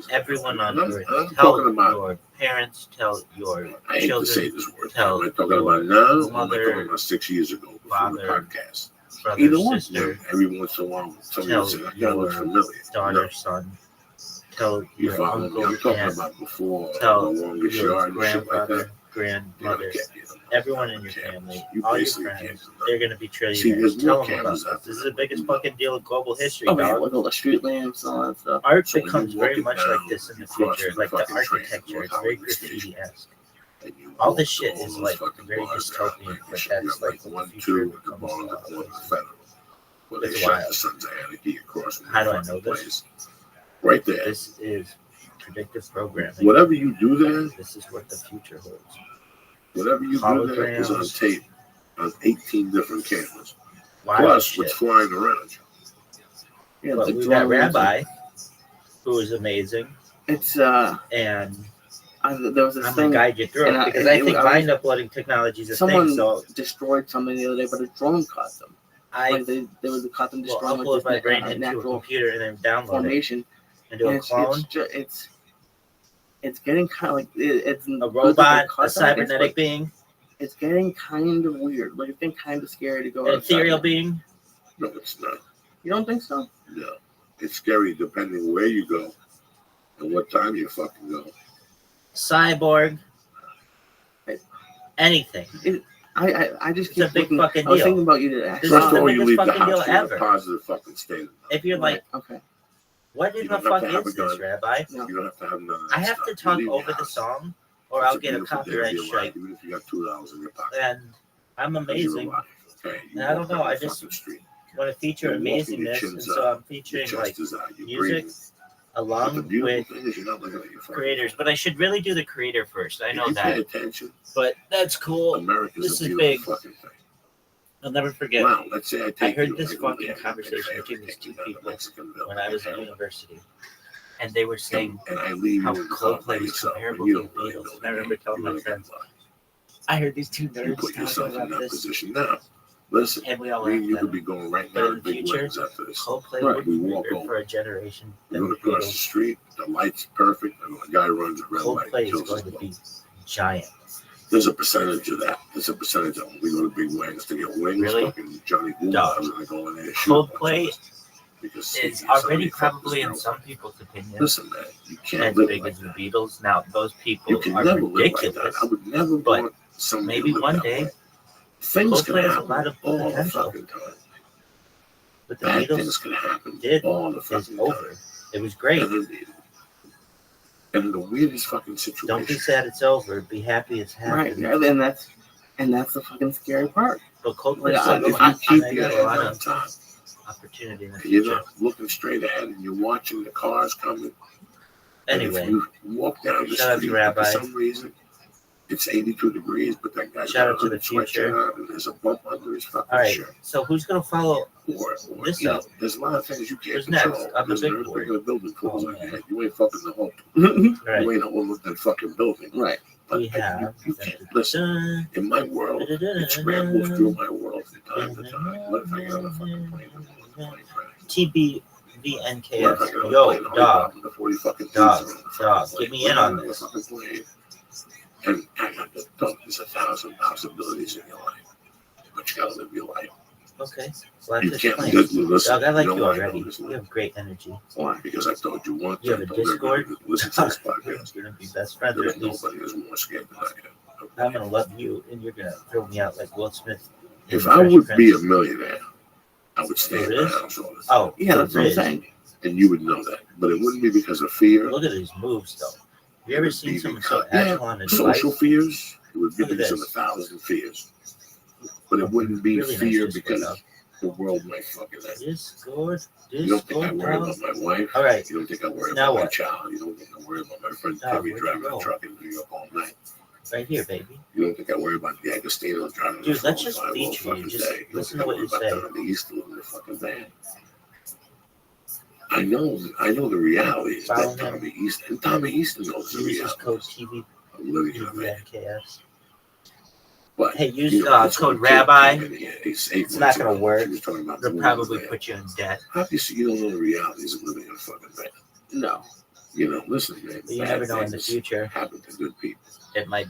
[SPEAKER 4] Everyone on earth, tell your parents, tell your children, tell your mother,
[SPEAKER 1] 6 years ago before
[SPEAKER 4] father,
[SPEAKER 1] the podcast.
[SPEAKER 4] Brother, sister,
[SPEAKER 1] every once in a while, somebody said, "I gotta learn familiar."
[SPEAKER 4] daughter, son, tell your uncle,
[SPEAKER 1] I'm talking
[SPEAKER 4] aunt,
[SPEAKER 1] about before
[SPEAKER 4] tell
[SPEAKER 1] the longest
[SPEAKER 4] your
[SPEAKER 1] yard and shit like
[SPEAKER 4] grandfather,
[SPEAKER 1] that.
[SPEAKER 4] grandmother, everyone in your family,
[SPEAKER 1] You
[SPEAKER 4] all your
[SPEAKER 1] basically
[SPEAKER 4] friends,
[SPEAKER 1] can't.
[SPEAKER 4] they're gonna be
[SPEAKER 1] See,
[SPEAKER 4] trillionaires.
[SPEAKER 1] there's
[SPEAKER 4] Tell
[SPEAKER 1] more
[SPEAKER 4] them about
[SPEAKER 1] cameras
[SPEAKER 4] this.
[SPEAKER 1] out
[SPEAKER 4] This is
[SPEAKER 1] there.
[SPEAKER 4] the biggest fucking deal in global history,
[SPEAKER 2] Oh, yeah,
[SPEAKER 4] dog.
[SPEAKER 2] with all the street lamps and all that stuff.
[SPEAKER 4] Art
[SPEAKER 1] So when you
[SPEAKER 4] becomes very
[SPEAKER 1] walk
[SPEAKER 4] much
[SPEAKER 1] down,
[SPEAKER 4] like this in the
[SPEAKER 1] you cross
[SPEAKER 4] future,
[SPEAKER 1] the
[SPEAKER 4] like the
[SPEAKER 1] fucking train,
[SPEAKER 4] architecture. It's
[SPEAKER 1] North
[SPEAKER 4] very
[SPEAKER 1] Hollywood Station.
[SPEAKER 4] graffiti-esque.
[SPEAKER 1] And you
[SPEAKER 4] All
[SPEAKER 1] walk
[SPEAKER 4] this shit
[SPEAKER 1] to all
[SPEAKER 4] is
[SPEAKER 1] those
[SPEAKER 4] like
[SPEAKER 1] fucking
[SPEAKER 4] very
[SPEAKER 1] bars
[SPEAKER 4] dystopian,
[SPEAKER 1] down, like,
[SPEAKER 4] but
[SPEAKER 1] you got
[SPEAKER 4] that's like what the
[SPEAKER 1] 1,
[SPEAKER 4] future
[SPEAKER 1] 2 at the
[SPEAKER 4] becomes
[SPEAKER 1] bar on the
[SPEAKER 4] about.
[SPEAKER 1] corner of Federal, where they
[SPEAKER 4] It's
[SPEAKER 1] shot
[SPEAKER 4] wild.
[SPEAKER 1] the Sons of Anarchy across from
[SPEAKER 4] How
[SPEAKER 1] the
[SPEAKER 4] do I
[SPEAKER 1] fucking
[SPEAKER 4] know this?
[SPEAKER 1] place. Right there.
[SPEAKER 4] This is predictive programming.
[SPEAKER 1] Whatever you do there,
[SPEAKER 4] This is what the future holds.
[SPEAKER 1] whatever you do there is on
[SPEAKER 4] Holograms.
[SPEAKER 1] tape on 18 different cameras.
[SPEAKER 4] Wild
[SPEAKER 1] Plus
[SPEAKER 4] shit.
[SPEAKER 1] what's flying around you.
[SPEAKER 2] Yeah,
[SPEAKER 4] But
[SPEAKER 2] it's
[SPEAKER 4] we
[SPEAKER 2] a
[SPEAKER 4] got
[SPEAKER 2] drone.
[SPEAKER 4] Rabbi, who is amazing,
[SPEAKER 2] It's
[SPEAKER 4] and
[SPEAKER 2] there was this
[SPEAKER 4] I'm
[SPEAKER 2] thing.
[SPEAKER 4] gonna guide you through
[SPEAKER 2] and
[SPEAKER 4] it
[SPEAKER 2] I-
[SPEAKER 4] because
[SPEAKER 2] and
[SPEAKER 4] I
[SPEAKER 2] it-
[SPEAKER 4] think
[SPEAKER 2] I was-
[SPEAKER 4] bind uploading technology is a
[SPEAKER 2] Someone
[SPEAKER 4] thing. So
[SPEAKER 2] destroyed something the other day, but a drone caught them.
[SPEAKER 4] I
[SPEAKER 2] Like they caught them
[SPEAKER 4] will
[SPEAKER 2] destroying
[SPEAKER 4] upload my brain into a
[SPEAKER 2] natural
[SPEAKER 4] computer and then download it
[SPEAKER 2] formation.
[SPEAKER 4] and do a
[SPEAKER 2] And
[SPEAKER 4] clone,
[SPEAKER 2] it's getting kind of like it's
[SPEAKER 4] a robot, a cybernetic
[SPEAKER 2] but
[SPEAKER 4] being,
[SPEAKER 2] it's getting kind of weird. Like it's getting kind of scary to go
[SPEAKER 4] an
[SPEAKER 2] outside.
[SPEAKER 4] ethereal being.
[SPEAKER 1] No, it's not.
[SPEAKER 2] You don't think so?
[SPEAKER 1] No. It's scary depending where you go and what time you fucking go.
[SPEAKER 4] Cyborg, anything.
[SPEAKER 2] I just
[SPEAKER 4] It's
[SPEAKER 2] keep
[SPEAKER 4] a big
[SPEAKER 2] looking.
[SPEAKER 4] fucking
[SPEAKER 2] I was
[SPEAKER 4] deal.
[SPEAKER 2] thinking about you today.
[SPEAKER 4] This is
[SPEAKER 1] First of
[SPEAKER 4] the
[SPEAKER 1] all, you
[SPEAKER 4] biggest
[SPEAKER 1] leave the
[SPEAKER 4] fucking deal
[SPEAKER 1] house in a
[SPEAKER 4] ever.
[SPEAKER 1] positive fucking state.
[SPEAKER 4] If you're like,
[SPEAKER 2] Okay.
[SPEAKER 4] what
[SPEAKER 1] You
[SPEAKER 4] in the
[SPEAKER 1] don't have
[SPEAKER 4] fuck
[SPEAKER 1] to have
[SPEAKER 4] is
[SPEAKER 1] a gun.
[SPEAKER 4] this, Rabbi?
[SPEAKER 2] No.
[SPEAKER 1] You don't have to have none of that
[SPEAKER 4] I have
[SPEAKER 1] stuff.
[SPEAKER 4] to
[SPEAKER 1] You
[SPEAKER 4] talk
[SPEAKER 1] leave your
[SPEAKER 4] over the
[SPEAKER 1] house.
[SPEAKER 4] song, or
[SPEAKER 1] It's
[SPEAKER 4] I'll get a
[SPEAKER 1] beautiful day of
[SPEAKER 4] copyright
[SPEAKER 1] your life,
[SPEAKER 4] strike.
[SPEAKER 1] even if you got $2 in your pocket.
[SPEAKER 4] And I'm
[SPEAKER 1] Because you're
[SPEAKER 4] amazing.
[SPEAKER 1] alive, okay? You
[SPEAKER 4] And I don't
[SPEAKER 1] walk
[SPEAKER 4] know,
[SPEAKER 1] down
[SPEAKER 4] I
[SPEAKER 1] the
[SPEAKER 4] just
[SPEAKER 1] fucking street.
[SPEAKER 4] want to feature
[SPEAKER 1] You're walking, your
[SPEAKER 4] amazingness,
[SPEAKER 1] chin's
[SPEAKER 4] and so
[SPEAKER 1] up,
[SPEAKER 4] I'm
[SPEAKER 1] your
[SPEAKER 4] featuring
[SPEAKER 1] chest
[SPEAKER 4] like
[SPEAKER 1] is out, you're
[SPEAKER 4] music
[SPEAKER 1] breathing. But the
[SPEAKER 4] along
[SPEAKER 1] beautiful
[SPEAKER 4] with
[SPEAKER 1] thing is you're not looking at your phone.
[SPEAKER 4] creators. But I should really do the creator first. I
[SPEAKER 1] If
[SPEAKER 4] know
[SPEAKER 1] you pay
[SPEAKER 4] that,
[SPEAKER 1] attention,
[SPEAKER 4] but that's cool.
[SPEAKER 1] America's
[SPEAKER 4] This
[SPEAKER 1] a
[SPEAKER 4] is
[SPEAKER 1] beautiful
[SPEAKER 4] big.
[SPEAKER 1] fucking thing.
[SPEAKER 4] I'll never forget.
[SPEAKER 1] Wow, let's say I take
[SPEAKER 4] heard
[SPEAKER 1] you,
[SPEAKER 4] this
[SPEAKER 1] I go
[SPEAKER 4] fucking
[SPEAKER 1] there,
[SPEAKER 4] conversation
[SPEAKER 1] I
[SPEAKER 4] between these two
[SPEAKER 1] take you down to
[SPEAKER 4] people
[SPEAKER 1] Mexicanville,
[SPEAKER 4] when I was in
[SPEAKER 1] and
[SPEAKER 4] university, and they were saying
[SPEAKER 1] I leave
[SPEAKER 4] how
[SPEAKER 1] you in the car by
[SPEAKER 4] Coldplay was
[SPEAKER 1] yourself,
[SPEAKER 4] comparable
[SPEAKER 1] and you
[SPEAKER 4] to
[SPEAKER 1] don't
[SPEAKER 4] the
[SPEAKER 1] really
[SPEAKER 4] Beatles.
[SPEAKER 1] know
[SPEAKER 4] And I remember telling my
[SPEAKER 1] really
[SPEAKER 4] friends,
[SPEAKER 1] lie.
[SPEAKER 4] I heard these two
[SPEAKER 1] You
[SPEAKER 4] nerds
[SPEAKER 1] put yourself
[SPEAKER 4] talking
[SPEAKER 1] in that
[SPEAKER 4] about this,
[SPEAKER 1] position now. Listen,
[SPEAKER 4] and we all
[SPEAKER 1] me and you
[SPEAKER 4] laughed
[SPEAKER 1] could
[SPEAKER 4] at
[SPEAKER 1] be
[SPEAKER 4] them.
[SPEAKER 1] going right
[SPEAKER 4] But
[SPEAKER 1] now
[SPEAKER 4] in
[SPEAKER 1] to
[SPEAKER 4] the
[SPEAKER 1] big
[SPEAKER 4] future,
[SPEAKER 1] weddings after this.
[SPEAKER 4] Coldplay
[SPEAKER 2] Right.
[SPEAKER 4] would
[SPEAKER 1] We
[SPEAKER 4] be
[SPEAKER 1] walk
[SPEAKER 4] bigger
[SPEAKER 1] over.
[SPEAKER 4] for a generation
[SPEAKER 1] You
[SPEAKER 4] than
[SPEAKER 1] go
[SPEAKER 4] the
[SPEAKER 1] across the
[SPEAKER 4] Beatles.
[SPEAKER 1] street, the light's perfect, and the guy runs a red light
[SPEAKER 4] Coldplay
[SPEAKER 1] and
[SPEAKER 4] is
[SPEAKER 1] kills
[SPEAKER 4] going
[SPEAKER 1] his
[SPEAKER 4] to be
[SPEAKER 1] boat.
[SPEAKER 4] giant.
[SPEAKER 1] There's a percentage of that. There's a percentage of them. We go to big weddings to get wings.
[SPEAKER 4] Really?
[SPEAKER 1] Fucking Johnny Gould,
[SPEAKER 4] Dog.
[SPEAKER 1] I was going to go in there and shoot a bunch of
[SPEAKER 4] Coldplay
[SPEAKER 1] us because
[SPEAKER 4] is
[SPEAKER 1] somebody
[SPEAKER 4] already
[SPEAKER 1] fucked his
[SPEAKER 4] probably in
[SPEAKER 1] girlfriend.
[SPEAKER 4] some people's opinion
[SPEAKER 1] Listen, man, you can't
[SPEAKER 4] as
[SPEAKER 1] live
[SPEAKER 4] big
[SPEAKER 1] like
[SPEAKER 4] as the
[SPEAKER 1] that.
[SPEAKER 4] Beatles. Now those people
[SPEAKER 1] You can
[SPEAKER 4] are
[SPEAKER 1] never live like that.
[SPEAKER 4] ridiculous.
[SPEAKER 1] I would never
[SPEAKER 4] but
[SPEAKER 1] want somebody
[SPEAKER 4] maybe
[SPEAKER 1] to live
[SPEAKER 4] one
[SPEAKER 1] that
[SPEAKER 4] day
[SPEAKER 1] way. Things can
[SPEAKER 4] Coldplay has a
[SPEAKER 1] happen
[SPEAKER 4] lot of
[SPEAKER 1] all the
[SPEAKER 4] potential.
[SPEAKER 1] fucking time.
[SPEAKER 4] But the
[SPEAKER 1] Bad things
[SPEAKER 4] Beatles
[SPEAKER 1] can happen
[SPEAKER 4] did
[SPEAKER 1] all the
[SPEAKER 4] is
[SPEAKER 1] fucking
[SPEAKER 4] over.
[SPEAKER 1] time.
[SPEAKER 4] It was great.
[SPEAKER 1] And in the weirdest fucking situation.
[SPEAKER 4] Don't be sad it's over. Be happy it's
[SPEAKER 2] Right.
[SPEAKER 4] happened.
[SPEAKER 2] Yeah, and that's the fucking scary part.
[SPEAKER 4] But Coldplay
[SPEAKER 2] Like,
[SPEAKER 4] still
[SPEAKER 1] If
[SPEAKER 4] got
[SPEAKER 1] you keep
[SPEAKER 4] a
[SPEAKER 1] your
[SPEAKER 4] lot
[SPEAKER 1] head on
[SPEAKER 4] of
[SPEAKER 1] top,
[SPEAKER 4] opportunity in the
[SPEAKER 1] you're
[SPEAKER 4] future.
[SPEAKER 1] not looking straight ahead and you're watching the cars coming. And
[SPEAKER 4] Anyway,
[SPEAKER 1] if you walk down the
[SPEAKER 4] shout out to
[SPEAKER 1] street
[SPEAKER 4] Rabbi.
[SPEAKER 1] for some reason, it's 82 degrees, but that guy's
[SPEAKER 4] Shout
[SPEAKER 1] got
[SPEAKER 4] out to
[SPEAKER 1] a
[SPEAKER 4] the
[SPEAKER 1] sweatshirt
[SPEAKER 4] future.
[SPEAKER 1] on and there's a bump under his fucking
[SPEAKER 4] all right.
[SPEAKER 1] shirt.
[SPEAKER 4] So who's gonna follow?
[SPEAKER 1] Or
[SPEAKER 4] This
[SPEAKER 1] you know,
[SPEAKER 4] up.
[SPEAKER 1] there's a lot of things you can't
[SPEAKER 4] Who's
[SPEAKER 1] control.
[SPEAKER 4] next? On the
[SPEAKER 1] There's
[SPEAKER 4] big
[SPEAKER 1] an
[SPEAKER 4] board.
[SPEAKER 1] regular building falls
[SPEAKER 4] Oh,
[SPEAKER 1] on your
[SPEAKER 4] man.
[SPEAKER 1] head. You ain't fucking the whole.
[SPEAKER 4] Right.
[SPEAKER 1] You ain't holding up that fucking building.
[SPEAKER 2] Right.
[SPEAKER 1] But
[SPEAKER 4] We have.
[SPEAKER 1] you can't listen. In my world, it scrambles through my world from time to time. What if I get on a fucking plane and the plane crashes?
[SPEAKER 4] TBVNKS.
[SPEAKER 1] What if I get on a
[SPEAKER 4] Yo,
[SPEAKER 1] plane and all
[SPEAKER 4] dog.
[SPEAKER 1] before you fucking
[SPEAKER 4] Dog,
[SPEAKER 1] leaves around the
[SPEAKER 4] dog,
[SPEAKER 1] fucking
[SPEAKER 4] get
[SPEAKER 1] plane?
[SPEAKER 4] me in on
[SPEAKER 1] What if I
[SPEAKER 4] this.
[SPEAKER 1] get on a fucking plane? And I got the dog. There's 1,000 possibilities in your life, but you gotta live your life.
[SPEAKER 4] Okay. Well,
[SPEAKER 1] You
[SPEAKER 4] that's
[SPEAKER 1] can't
[SPEAKER 4] explained.
[SPEAKER 1] listen.
[SPEAKER 4] Dog, I like
[SPEAKER 1] know
[SPEAKER 4] you
[SPEAKER 1] why I
[SPEAKER 4] already.
[SPEAKER 1] know this,
[SPEAKER 4] You have great energy.
[SPEAKER 2] Why?
[SPEAKER 1] because I told you once.
[SPEAKER 4] You have
[SPEAKER 1] I
[SPEAKER 4] a
[SPEAKER 1] told everybody
[SPEAKER 4] Discord?
[SPEAKER 1] to listen to this podcast.
[SPEAKER 4] You're gonna be best friends
[SPEAKER 1] There's
[SPEAKER 4] with these.
[SPEAKER 1] nobody who's more scared than I am.
[SPEAKER 4] I'm gonna love you, and you're gonna throw me out like Will Smith. in
[SPEAKER 1] If
[SPEAKER 4] The
[SPEAKER 1] I
[SPEAKER 4] Fresh
[SPEAKER 1] would be a
[SPEAKER 4] Prince.
[SPEAKER 1] millionaire, I would stay in
[SPEAKER 4] There
[SPEAKER 1] my
[SPEAKER 4] is?
[SPEAKER 1] house all the time.
[SPEAKER 4] Oh,
[SPEAKER 2] Yeah, that's what I'm
[SPEAKER 4] there is.
[SPEAKER 2] saying.
[SPEAKER 1] And you would know that. But it wouldn't be because of fear.
[SPEAKER 4] Look at these moves, though. Have you ever seen someone so agile on a device?
[SPEAKER 1] Social fears. It would be because of 1,000 fears. But it wouldn't be really fear nice because the world might fucking end. You don't think I worry about my wife?
[SPEAKER 4] All right.
[SPEAKER 1] You don't think I worry about my child? You don't think I worry about my friend Timmy driving a truck in New York all night?
[SPEAKER 4] Right here, baby.
[SPEAKER 1] You don't think I worry about the Agostino driving
[SPEAKER 4] Dude, let's just feature you. Just listen to what you say.
[SPEAKER 1] The East in the fucking van. I know the reality is that Tommy Easton, and Tommy Easton knows the reality.
[SPEAKER 4] Code TV.
[SPEAKER 1] I'm living in a van. But,
[SPEAKER 4] hey, use code Rabbi. It's not going to work. They'll probably put you in debt.
[SPEAKER 1] How do you see you don't know the realities of living in a fucking van?
[SPEAKER 2] No.
[SPEAKER 1] You know, listen, man.
[SPEAKER 4] You never know in the future.
[SPEAKER 1] Happen to good people.
[SPEAKER 4] It might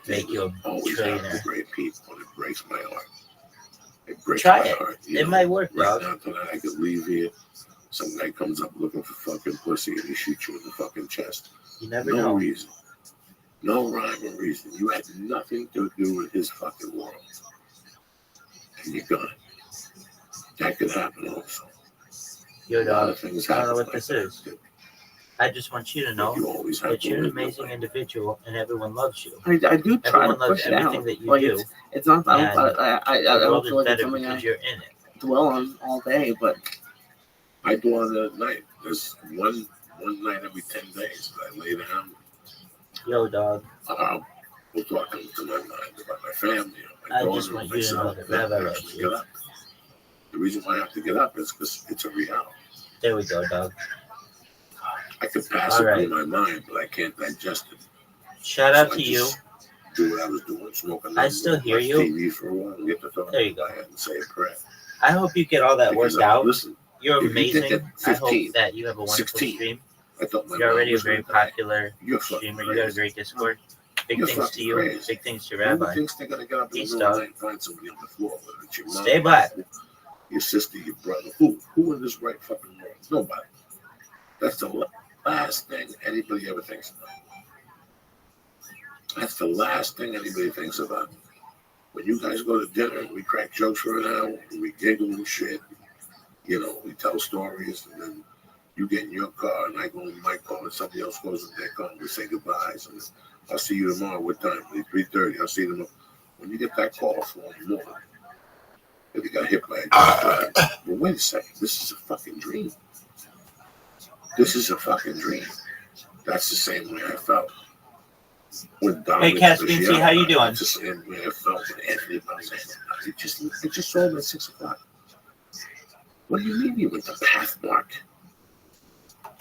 [SPEAKER 4] make you a
[SPEAKER 1] always
[SPEAKER 4] trillionaire.
[SPEAKER 1] Great people, and it breaks my heart. It breaks
[SPEAKER 4] Try
[SPEAKER 1] my
[SPEAKER 4] it.
[SPEAKER 1] heart.
[SPEAKER 4] It might work,
[SPEAKER 1] right now tonight I could leave here. Some guy comes up looking for fucking pussy and he shoots you in the fucking chest.
[SPEAKER 4] You never
[SPEAKER 1] know.
[SPEAKER 4] No
[SPEAKER 1] reason. No rhyme or reason. You had nothing to do with his fucking world. And you're gone. That could happen also.
[SPEAKER 4] Yo, dog,
[SPEAKER 1] a lot of things
[SPEAKER 4] I don't know what
[SPEAKER 1] like
[SPEAKER 4] this
[SPEAKER 1] that.
[SPEAKER 4] is. I just want you to know that you're an amazing individual and everyone loves you.
[SPEAKER 2] I do try
[SPEAKER 4] everyone
[SPEAKER 2] to push it
[SPEAKER 4] everything
[SPEAKER 2] out.
[SPEAKER 4] that you
[SPEAKER 2] like
[SPEAKER 4] do.
[SPEAKER 2] It's not. I don't feel like it's
[SPEAKER 4] better
[SPEAKER 2] something
[SPEAKER 4] because you're in it.
[SPEAKER 2] Dwell on all day, but
[SPEAKER 1] I dwell on it at night. There's one night every 10 days that I lay down.
[SPEAKER 4] Yo, dog.
[SPEAKER 1] We're talking to my mind about my family, my
[SPEAKER 4] I
[SPEAKER 1] daughter,
[SPEAKER 4] just want you to know
[SPEAKER 1] myself.
[SPEAKER 4] that Rabbi
[SPEAKER 1] I
[SPEAKER 4] loves
[SPEAKER 1] have to
[SPEAKER 4] you.
[SPEAKER 1] get up. The reason why I have to get up is because it's a reality.
[SPEAKER 4] There we go, dog.
[SPEAKER 1] I could pass it through my mind, but I can't digest it.
[SPEAKER 4] Shout out to you.
[SPEAKER 1] Do what I was doing, smoking.
[SPEAKER 4] I still hear you.
[SPEAKER 1] TV for a while, and get the thought
[SPEAKER 4] there you go.
[SPEAKER 1] And say a prayer.
[SPEAKER 4] I hope you get all that worked out.
[SPEAKER 1] Listen,
[SPEAKER 4] you're amazing. I hope that you have a wonderful stream. You're already a very popular streamer. You got a great Discord. Big things to you.
[SPEAKER 1] Crazy.
[SPEAKER 4] Big things to Rabbi.
[SPEAKER 1] Thinks they're gonna get up in
[SPEAKER 4] Peace,
[SPEAKER 1] the middle of the
[SPEAKER 4] dog.
[SPEAKER 1] night and find somebody on the floor. Whether it's your mom,
[SPEAKER 4] Stay black.
[SPEAKER 1] Your sister, your brother. Who in this right fucking world? Nobody. That's the last thing anybody ever thinks about. That's the last thing anybody thinks about. When you guys go to dinner, we crack jokes for an hour, and we giggle and shit. You know, we tell stories, and then you get in your car, and I go in my car, and somebody else goes in their car, and we say goodbyes. And I'll see you tomorrow. What time? 3:30. I'll see you tomorrow. When you get that call for in the morning, if you got hit by a car, well, wait a second. This is a fucking dream. This is a fucking dream. That's the same way I felt.
[SPEAKER 4] Hey, Caspian, see how you doing?
[SPEAKER 1] It's the same way I felt with Anthony Balsamo. I just saw him at 6 o'clock. What do you mean you went to Pathmark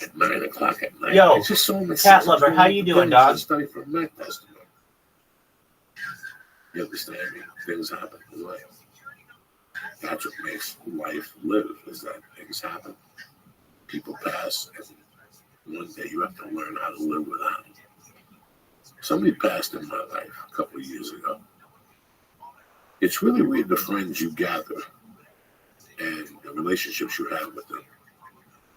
[SPEAKER 1] at 9 o'clock at night?
[SPEAKER 4] Yo,
[SPEAKER 1] I just saw him at
[SPEAKER 4] cat
[SPEAKER 1] 6
[SPEAKER 4] lover, how you doing, dog?
[SPEAKER 1] Study for Mac testimony. You understand me? Things happen in life. That's what makes life live, is that things happen. People pass, and one day you have to learn how to live without them. Somebody passed in my life a couple of years ago. It's really weird the friends you gather and the relationships you have with them.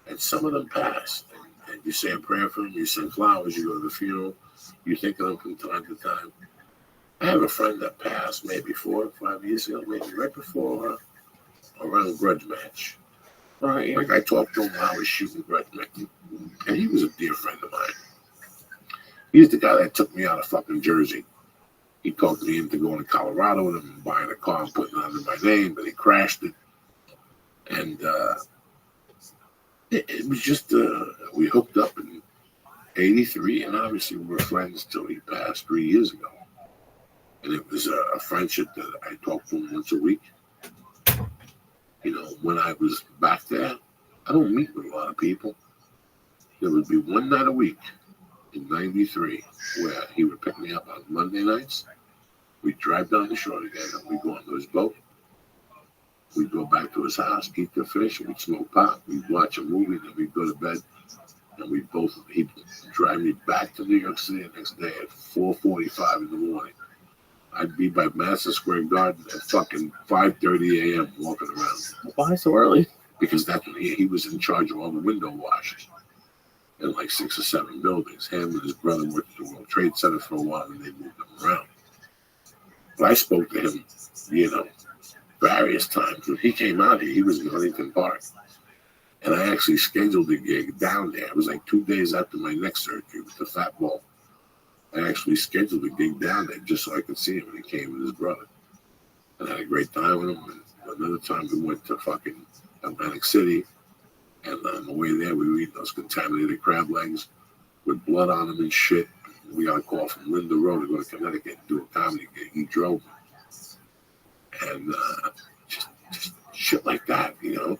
[SPEAKER 1] And some of them pass. And you say a prayer for them, you send flowers, you go to the funeral, you think of them from time to time. I have a friend that passed maybe 4 or 5 years ago, maybe right before around Grudge Match.
[SPEAKER 2] Right.
[SPEAKER 1] Like I talked to him while I was shooting Grudge Match. And he was a dear friend of mine. He's the guy that took me out of fucking Jersey. He talked me into going to Colorado with him and buying a car and putting it under my name, but he crashed it. And it was just, we hooked up in 83, and obviously we were friends till he passed 3 years ago. And it was a friendship that I talked to him once a week. You know, when I was back there, I don't meet with a lot of people. There would be one night a week in 93 where he would pick me up on Monday nights. We'd drive down the shore together. We'd go onto his boat. We'd go back to his house, eat the fish, we'd smoke pot. We'd watch a movie, then we'd go to bed. And he'd drive me back to New York City the next day at 4:45 in the morning. I'd be by Madison Square Garden at fucking 5:30 a.m. walking around.
[SPEAKER 2] Why so early?
[SPEAKER 1] Because that's when he was in charge of all the window washers in like 6 or 7 buildings. Him and his brother worked at the World Trade Center for a while, and they moved them around. But I spoke to him, you know, various times. When he came out here, he was in Huntington Park. And I actually scheduled a gig down there. It was like 2 days after my neck surgery with the fat ball. I actually scheduled a gig down there just so I could see him, and he came with his brother. And I had a great time with him. And another time we went to fucking Atlantic City, and on the way there we were eating those contaminated crab legs with blood on them and shit. We got a call from Linda Road to go to Connecticut and do a comedy gig. He drove me. And just shit like that, you know.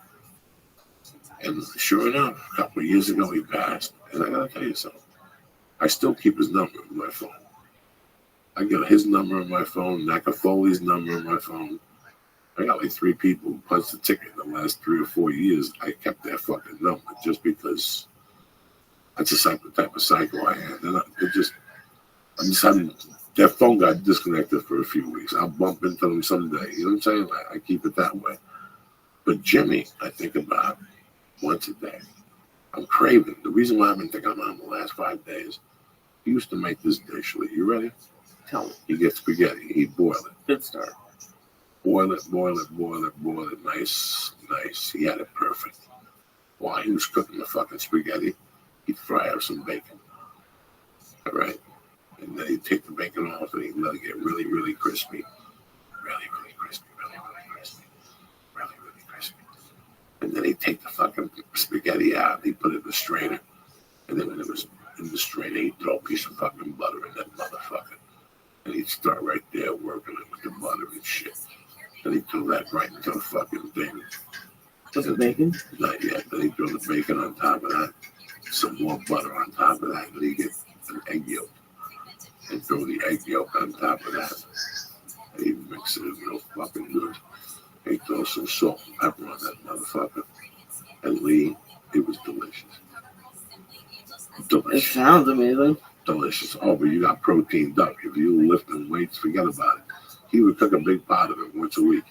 [SPEAKER 1] And sure enough, a couple of years ago he passed. And I gotta tell you something. I still keep his number in my phone. I got his number on my phone, Nakafoley's number on my phone. I got like 3 people who punched the ticket in the last 3 or 4 years. I kept their fucking number just because that's the type of psycho I am. And I'm just having, their phone got disconnected for a few weeks. I'll bump into them someday. You know what I'm saying? I keep it that way. But Jimmy, I think about once a day. I'm craving. The reason why I've been thinking about him the last 5 days, he used to make this dish. You ready?
[SPEAKER 2] Tell me.
[SPEAKER 1] He gets spaghetti. He'd boil it.
[SPEAKER 2] Good start.
[SPEAKER 1] Boil it. Nice. He had it perfect. While he was cooking the fucking spaghetti, he'd fry up some bacon. All right? And then he'd take the bacon off and he'd let it get really, really crispy. Really, really crispy. And then he'd take the fucking spaghetti out and he'd put it in the strainer. And then when it was in the strainer, he'd throw a piece of fucking butter in that motherfucker. And he'd start right there working it with the butter and shit. Then he'd throw that right into the fucking thing.
[SPEAKER 2] Was it bacon?
[SPEAKER 1] Not yet. Then he'd throw the bacon on top of that. Some more butter on top of that. And he'd get an egg yolk. And throw the egg yolk on top of that. And he'd mix it real fucking good. He'd throw some salt and pepper on that motherfucker. And Lee, it was delicious.
[SPEAKER 2] It sounds amazing.
[SPEAKER 1] Delicious. Oh, but you got proteined up. If you lifting weights, forget about it. He would cook a big pot of it once a week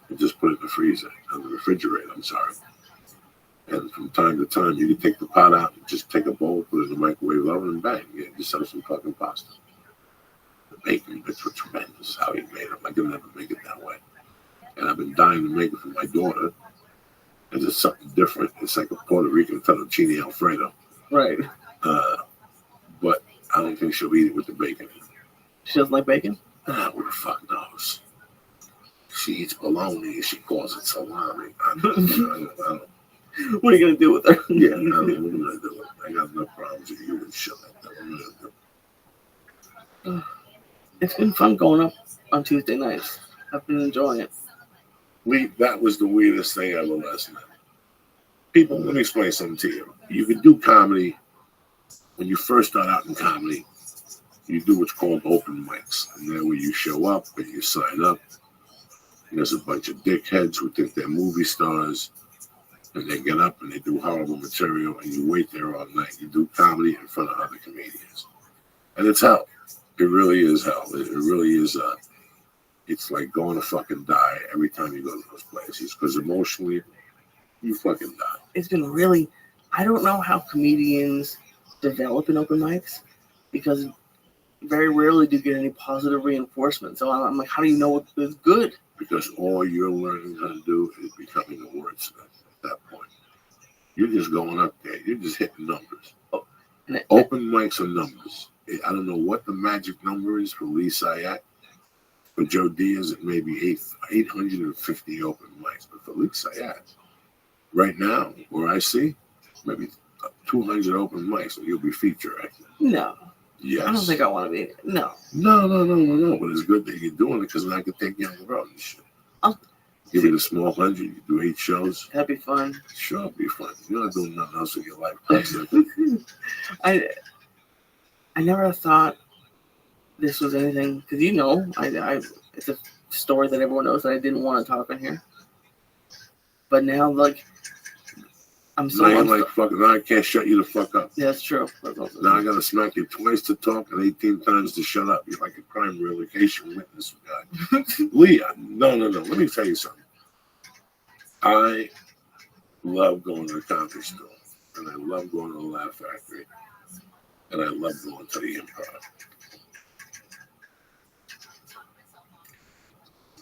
[SPEAKER 1] and just put it in the freezer, in the refrigerator, I'm sorry. And from time to time, you could take the pot out and just take a bowl, put it in the microwave oven, and bang, you just have some fucking pasta. The bacon bits were tremendous, how he made them. I could never make it that way. And I've been dying to make it for my daughter. And it's something different. It's like a Puerto Rican fettuccine Alfredo.
[SPEAKER 2] Right.
[SPEAKER 1] But I don't think she'll eat it with the bacon.
[SPEAKER 2] She doesn't like bacon?
[SPEAKER 1] Who the fuck knows? She eats bologna. She calls it salami. I don't.
[SPEAKER 2] What are you going to do with her?
[SPEAKER 1] Yeah, I don't know what I'm going to do with her. I got no problems with you and shit like that. What am I going to do?
[SPEAKER 2] It's been fun going up on Tuesday nights. I've been enjoying it.
[SPEAKER 1] That was the weirdest thing ever last night. People, let me explain something to you. You can do comedy. When you first start out in comedy, you do what's called open mics. And then when you show up and you sign up, and there's a bunch of dickheads who think they're movie stars, and they get up and they do horrible material, and you wait there all night. You do comedy in front of other comedians. And it's hell. It really is hell. It really is. It's like going to fucking die every time you go to those places, because emotionally, you fucking die.
[SPEAKER 2] It's been really, I don't know how comedians develop in open mics, because very rarely do you get any positive reinforcement. So I'm like, how do you know what is good?
[SPEAKER 1] Because all you're learning how to do is becoming a wordsmith at that point. You're just going up there. You're just hitting numbers. Open mics are numbers. I don't know what the magic number is for Lee Sayat. For Joe Diaz, it may be 850 open mics. But for Lee Sayat, right now, where I see, maybe 200 open mics, and you'll be feature acting.
[SPEAKER 2] No.
[SPEAKER 1] Yes.
[SPEAKER 2] I don't think I want to be. No.
[SPEAKER 1] No. But it's good that you're doing it, because then I can take you on the road and shit. Give you the small 100, you do 8 shows.
[SPEAKER 2] That'd be fun.
[SPEAKER 1] Sure, it'll be fun. You're not doing nothing else with your life.
[SPEAKER 2] I never thought this was anything, because it's a story that everyone knows that I didn't want to talk on here. But now, like, I'm so.
[SPEAKER 1] Now I can't shut you the fuck up.
[SPEAKER 2] Yeah, that's true.
[SPEAKER 1] Now I gotta smack you twice to talk and 18 times to shut up. You're like a crime relocation witness guy. Leah, no. Let me tell you something. I love going to the comedy store, and I love going to the Laugh Factory, and I love going to the Improv.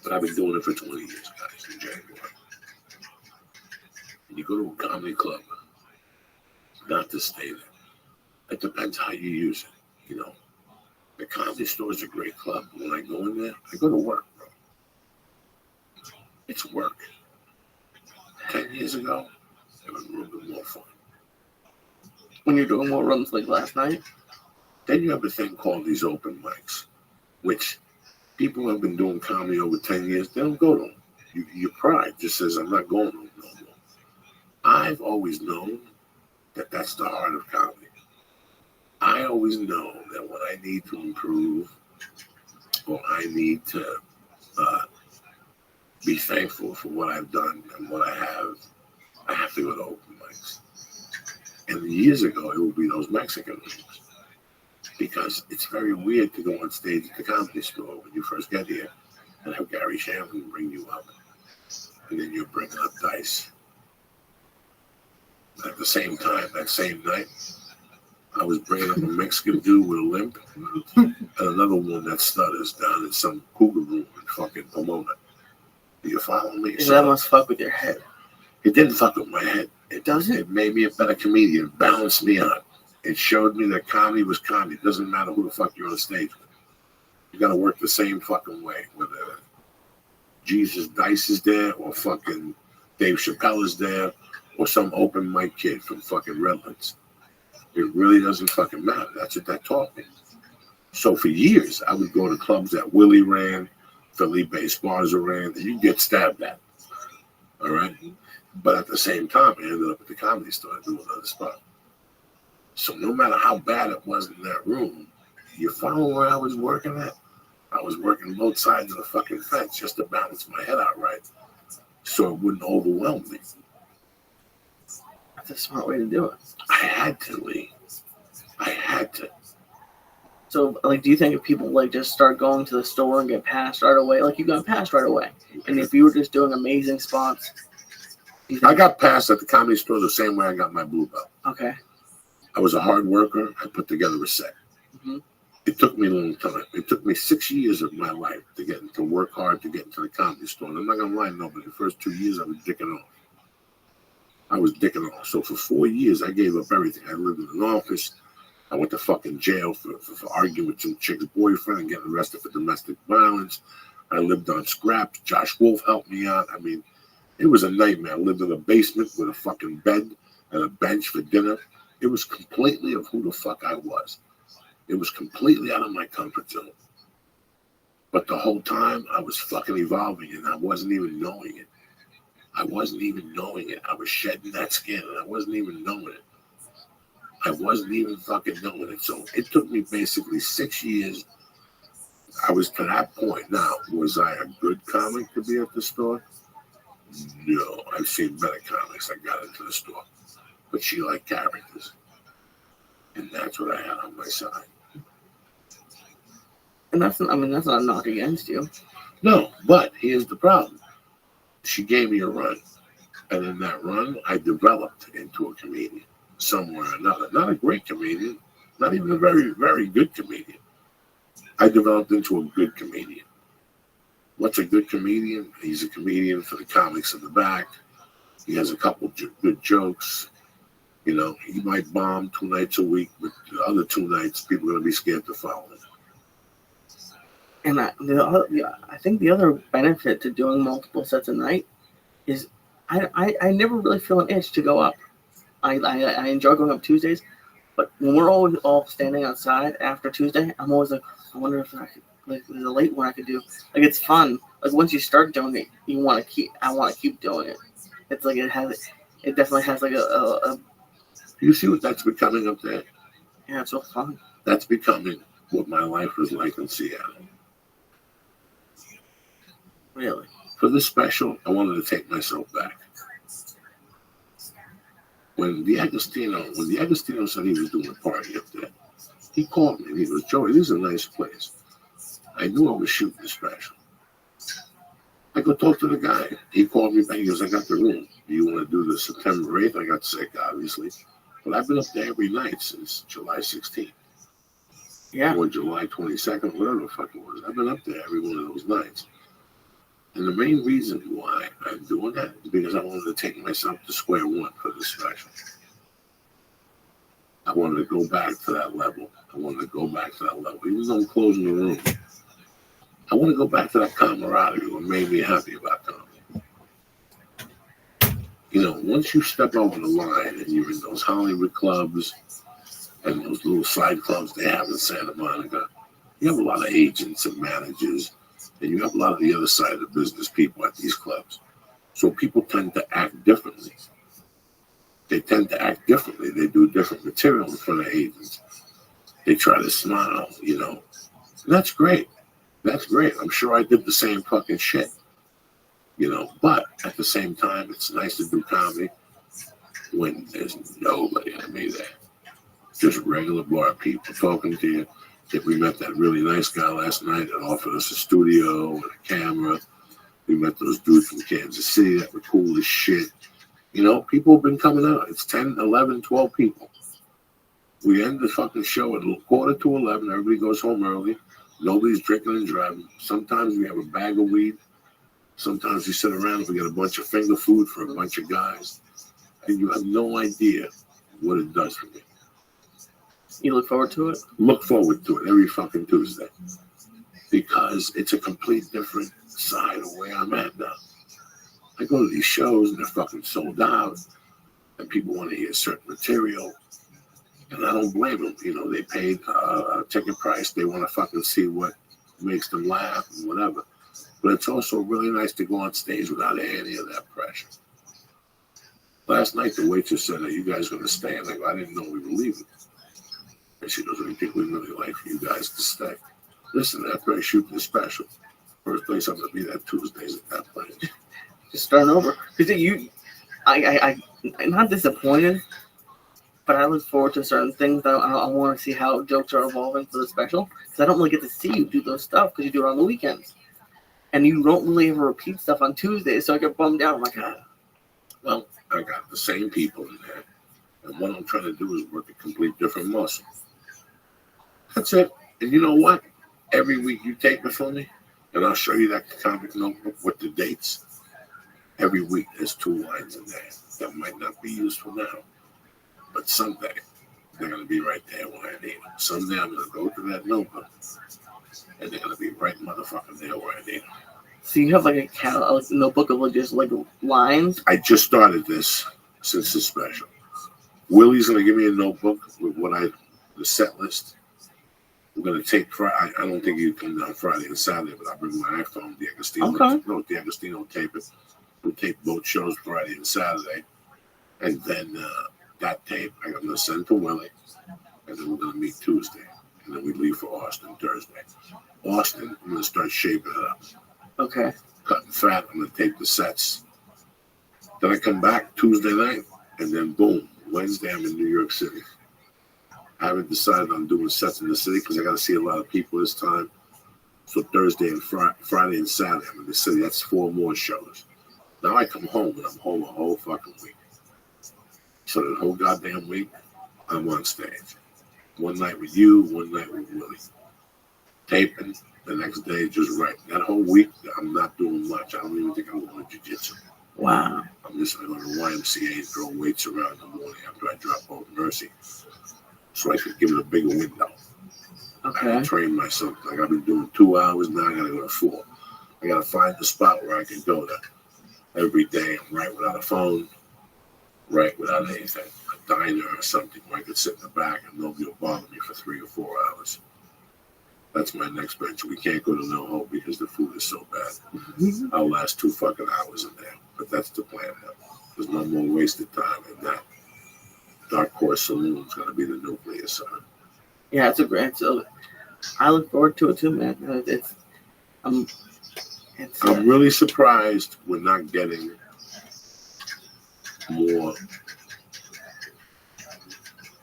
[SPEAKER 1] But I've been doing it for 20 years, guys, in January. you go to a comedy club, not to stay there. It depends how you use it, you know. The Comedy Store is a great club. When I go in there, I go to work, bro. It's work. 10 years ago, it was a little bit more fun.
[SPEAKER 2] When you're doing more runs like last night?
[SPEAKER 1] Then you have a thing called these open mics, which people who have been doing comedy over 10 years, they don't go to them. Your pride just says, I'm not going to them no more. I've always known that that's the heart of comedy. I always know that when I need to improve or I need to be thankful for what I've done and what I have to go to open mics. And years ago, it would be those Mexican rooms. Because it's very weird to go on stage at the Comedy Store when you first get here and have Gary Shandling bring you up. And then you're bringing up dice. At the same time, that same night, I was bringing up a Mexican dude with a limp and another one that stutters down in some cougar room in fucking Pomona. Do you follow me?
[SPEAKER 2] So that must fuck with your head.
[SPEAKER 1] It didn't fuck with my head.
[SPEAKER 2] It doesn't?
[SPEAKER 1] It made me a better comedian. It balanced me out. It showed me that comedy was comedy. It doesn't matter who the fuck you're on stage with. You gotta work the same fucking way. Whether Jesus Dice is there or fucking Dave Chappelle is there or some open mic kid from fucking Redlands. It really doesn't fucking matter. That's what that taught me. So for years, I would go to clubs that Willie ran, Felipe Esparza ran, and you get stabbed at. All right? But at the same time, I ended up at the Comedy Store doing another spot. So no matter how bad it was in that room, you follow where I was working at? I was working both sides of the fucking fence just to balance my head out right so it wouldn't overwhelm me.
[SPEAKER 2] That's a smart way to do it.
[SPEAKER 1] I had to, Lee. I had to.
[SPEAKER 2] So, like, do you think if people, like, just start going to the store and get passed right away, like, you got passed right away, and if you were just doing amazing spots?
[SPEAKER 1] I got passed at the Comedy Store the same way I got my blue belt.
[SPEAKER 2] Okay.
[SPEAKER 1] I was a hard worker. I put together a set.
[SPEAKER 2] Mm-hmm.
[SPEAKER 1] It took me a long time. It took me 6 years of my life to work hard to get into the Comedy Store. And I'm not going to lie, no, but the first 2 years I was dicking off. So for 4 years, I gave up everything. I lived in an office. I went to fucking jail for arguing with some chick's boyfriend and getting arrested for domestic violence. I lived on scraps. Josh Wolf helped me out. I mean, it was a nightmare. I lived in a basement with a fucking bed and a bench for dinner. It was completely of who the fuck I was. It was completely out of my comfort zone. But the whole time, I was fucking evolving, and I wasn't even knowing it. I was shedding that skin, and I wasn't even knowing it. I wasn't even fucking knowing it. So it took me basically 6 years. I was to that point. Now, was I a good comic to be at the store? No. I've seen better comics. I got into the store. But she liked characters. And that's what I had on my side.
[SPEAKER 2] And that's not a knock against you.
[SPEAKER 1] No, but here's the problem. She gave me a run. And in that run, I developed into a comedian somewhere or another. Not a great comedian, not even a very, very good comedian. I developed into a good comedian. What's a good comedian? He's a comedian for the comics in the back. He has a couple good jokes. You know, he might bomb 2 nights a week, but the other 2 nights, people are going to be scared to follow him.
[SPEAKER 2] And I think the other benefit to doing multiple sets a night is I never really feel an itch to go up. I enjoy going up Tuesdays, but when we're always all standing outside after Tuesday, I'm always like, I wonder if I could, like, there's a late one I could do. Like, it's fun. Like, once you start doing it, I want to keep doing it. It's like it definitely has like a
[SPEAKER 1] You see what that's becoming up there?
[SPEAKER 2] Yeah, it's so fun.
[SPEAKER 1] That's becoming what my life was like in Seattle.
[SPEAKER 2] Really?
[SPEAKER 1] For this special, I wanted to take myself back. When the Agostino said he was doing a party up there, he called me and he goes, Joey, this is a nice place. I knew I was shooting a special. I go talk to the guy. He called me back. He goes, I got the room. Do you want to do the September 8th? I got sick, obviously. But I've been up there every night since July 16th.
[SPEAKER 2] Yeah.
[SPEAKER 1] Or July 22nd, whatever the fuck it was. I've been up there every one of those nights. And the main reason why I'm doing that is because I wanted to take myself to square one for this special. I wanted to go back to that level. Even though I'm closing the room, I want to go back to that camaraderie what made me happy about comedy. You know, once you step over the line and you're in those Hollywood clubs and those little side clubs they have in Santa Monica, you have a lot of agents and managers, and you have a lot of the other side of the business people at these clubs. So people tend to act differently. They do different material in front of agents. They try to smile, you know. And that's great. I'm sure I did the same fucking shit, you know. But at the same time, it's nice to do comedy when there's nobody to me there. Just regular bar people talking to you. If we met that really nice guy last night that offered us a studio and a camera. We met those dudes from Kansas City that were cool as shit. You know, people have been coming out. It's 10, 11, 12 people. We end the fucking show at 11:45. Everybody goes home early. Nobody's drinking and driving. Sometimes we have a bag of weed. Sometimes we sit around and we get a bunch of finger food for a bunch of guys. And you have no idea what it does for me.
[SPEAKER 2] You look forward to it?
[SPEAKER 1] Look forward to it every fucking Tuesday. Because it's a complete different side of where I'm at now. I go to these shows and they're fucking sold out. And people want to hear certain material. And I don't blame them. You know, they paid a ticket price. They want to fucking see what makes them laugh and whatever. But it's also really nice to go on stage without any of that pressure. Last night, the waitress said, "Are you guys going to stay?" And I go, "I didn't know we were leaving." And she goes, "I think we'd really like for you guys to stay." Listen, after I shoot this special, first place I'm going to be that Tuesdays at that place.
[SPEAKER 2] Just starting over. Because I'm not disappointed, but I look forward to certain things that I want to see how jokes are evolving for the special. Because I don't really get to see you do those stuff because you do it on the weekends. And you don't really ever repeat stuff on Tuesdays, so I get bummed out. I'm like, ah.
[SPEAKER 1] Well, I got the same people in there. And what I'm trying to do is work a complete different muscle. That's it. And you know what? Every week you tape it for me, and I'll show you that comic notebook with the dates. Every week there's 2 lines in there that might not be useful now. But someday they're going to be right there where I need them. Someday I'm going to go to that notebook, and they're going to be right motherfucking there where I need them.
[SPEAKER 2] So you have like a notebook of just like lines?
[SPEAKER 1] I just started this since the special. Willie's going to give me a notebook with the set list. We're going to take Friday. I don't think you come down Friday and Saturday, but I'll bring my iPhone, the Agostino.
[SPEAKER 2] Okay.
[SPEAKER 1] No, the Agostino tape it. We'll tape both shows Friday and Saturday. And then that tape I'm going to send to Willie. And then we're going to meet Tuesday. And then we leave for Austin Thursday. Austin, I'm going to start shaping it up.
[SPEAKER 2] Okay.
[SPEAKER 1] Cutting fat, I'm going to tape the sets. Then I come back Tuesday night. And then boom, Wednesday I'm in New York City. I haven't decided on doing sets in the city because I got to see a lot of people this time. So Thursday and Friday and Saturday I'm in the city. That's 4 more shows. Now I come home and I'm home a whole fucking week. So the whole goddamn week, I'm on stage. One night with you, one night with Willie. Taping, the next day just writing. That whole week, I'm not doing much. I don't even think I'm going to jiu-jitsu.
[SPEAKER 2] Wow.
[SPEAKER 1] I'm just going to go to YMCA and throw weights around in the morning after I drop off Mercy. So I could give it a bigger window.
[SPEAKER 2] Okay.
[SPEAKER 1] I train myself. Like I've been doing 2 hours, now I got to go to 4. I got to find the spot where I can go to every day and write without a phone, write without anything. A diner or something where I could sit in the back and nobody will bother me for 3 or 4 hours. That's my next venture. We can't go to No Hope because the food is so bad. I'll last 2 fucking hours in there. But that's the plan now. There's no more wasted time in that. Dark Horse Saloon is going to be the nucleus of it.
[SPEAKER 2] Yeah, it's a great. So I look forward to it too, man. I'm
[SPEAKER 1] really surprised we're not getting more.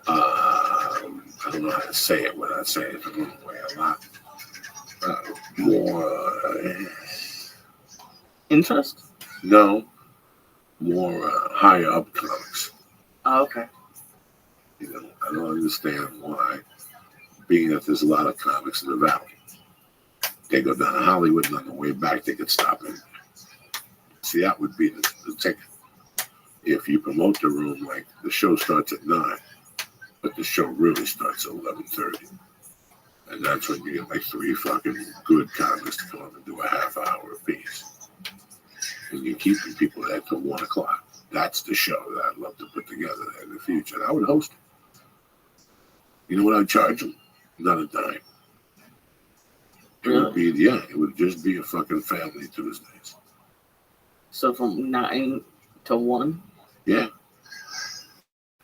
[SPEAKER 1] I don't know how to say it without saying it the wrong way. A lot more
[SPEAKER 2] interest.
[SPEAKER 1] No, more higher up comics.
[SPEAKER 2] Oh, okay.
[SPEAKER 1] You know, I don't understand why, being that there's a lot of comics in the Valley. They go down to Hollywood and on the way back they could stop in See, that would be the ticket. If you promote the room, like the show starts at 9, but the show really starts at 11:30. And that's when you get like 3 fucking good comics to come up and do a half hour apiece. And you're keeping people there till 1 o'clock. That's the show that I'd love to put together in the future. And I would host it. You know what I'd charge them? Not a dime. It would be, it would just be a fucking family Tuesdays.
[SPEAKER 2] So from 9 to 1?
[SPEAKER 1] Yeah.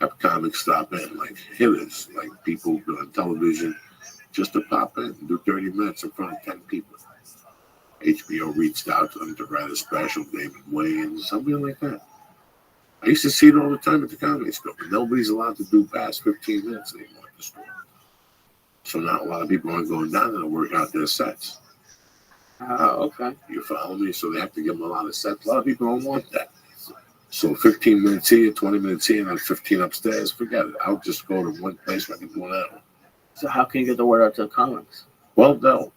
[SPEAKER 1] Have comics stop in, like hitters, like people on television, just to pop in and do 30 minutes in front of 10 people. HBO reached out to them to write a special, David Wayne, something like that. I used to see it all the time at the Comedy Store, but nobody's allowed to do past 15 minutes anymore at the store. So now a lot of people aren't going down there to work out their sets.
[SPEAKER 2] Oh, okay.
[SPEAKER 1] You follow me? So they have to give them a lot of sets. A lot of people don't want that. So 15 minutes here, 20 minutes here, and then 15 upstairs, forget it. I'll just go to one place where I can do an hour.
[SPEAKER 2] So how can you get the word out to the comics?
[SPEAKER 1] Well, they'll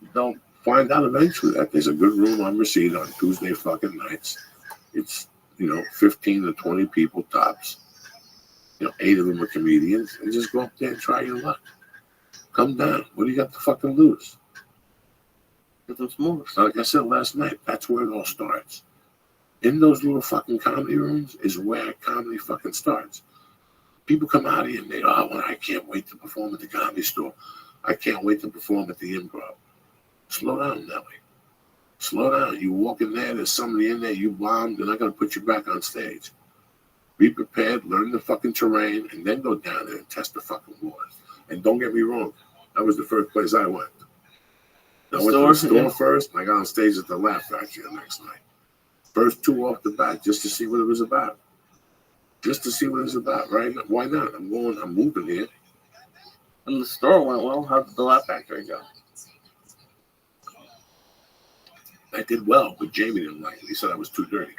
[SPEAKER 1] find out eventually that there's a good room on Receipt on Tuesday fucking nights. It's, 15 to 20 people tops. 8 of them are comedians. And just go up there and try your luck. Come down. What do you got to fucking lose?
[SPEAKER 2] Get them s'mores.
[SPEAKER 1] Like I said last night, that's where it all starts. In those little fucking comedy rooms is where comedy fucking starts. People come out here and they, I can't wait to perform at the Comedy Store. I can't wait to perform at the Improv. Slow down, Nelly. Slow down. You walk in there, there's somebody in there, you bombed, they're not going to put you back on stage. Be prepared, learn the fucking terrain, and then go down there and test the fucking waters. And don't get me wrong, that was the first place I went. I went to the store first, and I got on stage at the Laugh Factory the next night. First 2 off the bat, just to see what it was about. Just to see what it's about, right? Why not? I'm moving here.
[SPEAKER 2] And the store went well. How did the Laugh Factory go?
[SPEAKER 1] I did well, but Jamie didn't like it. He said I was too dirty.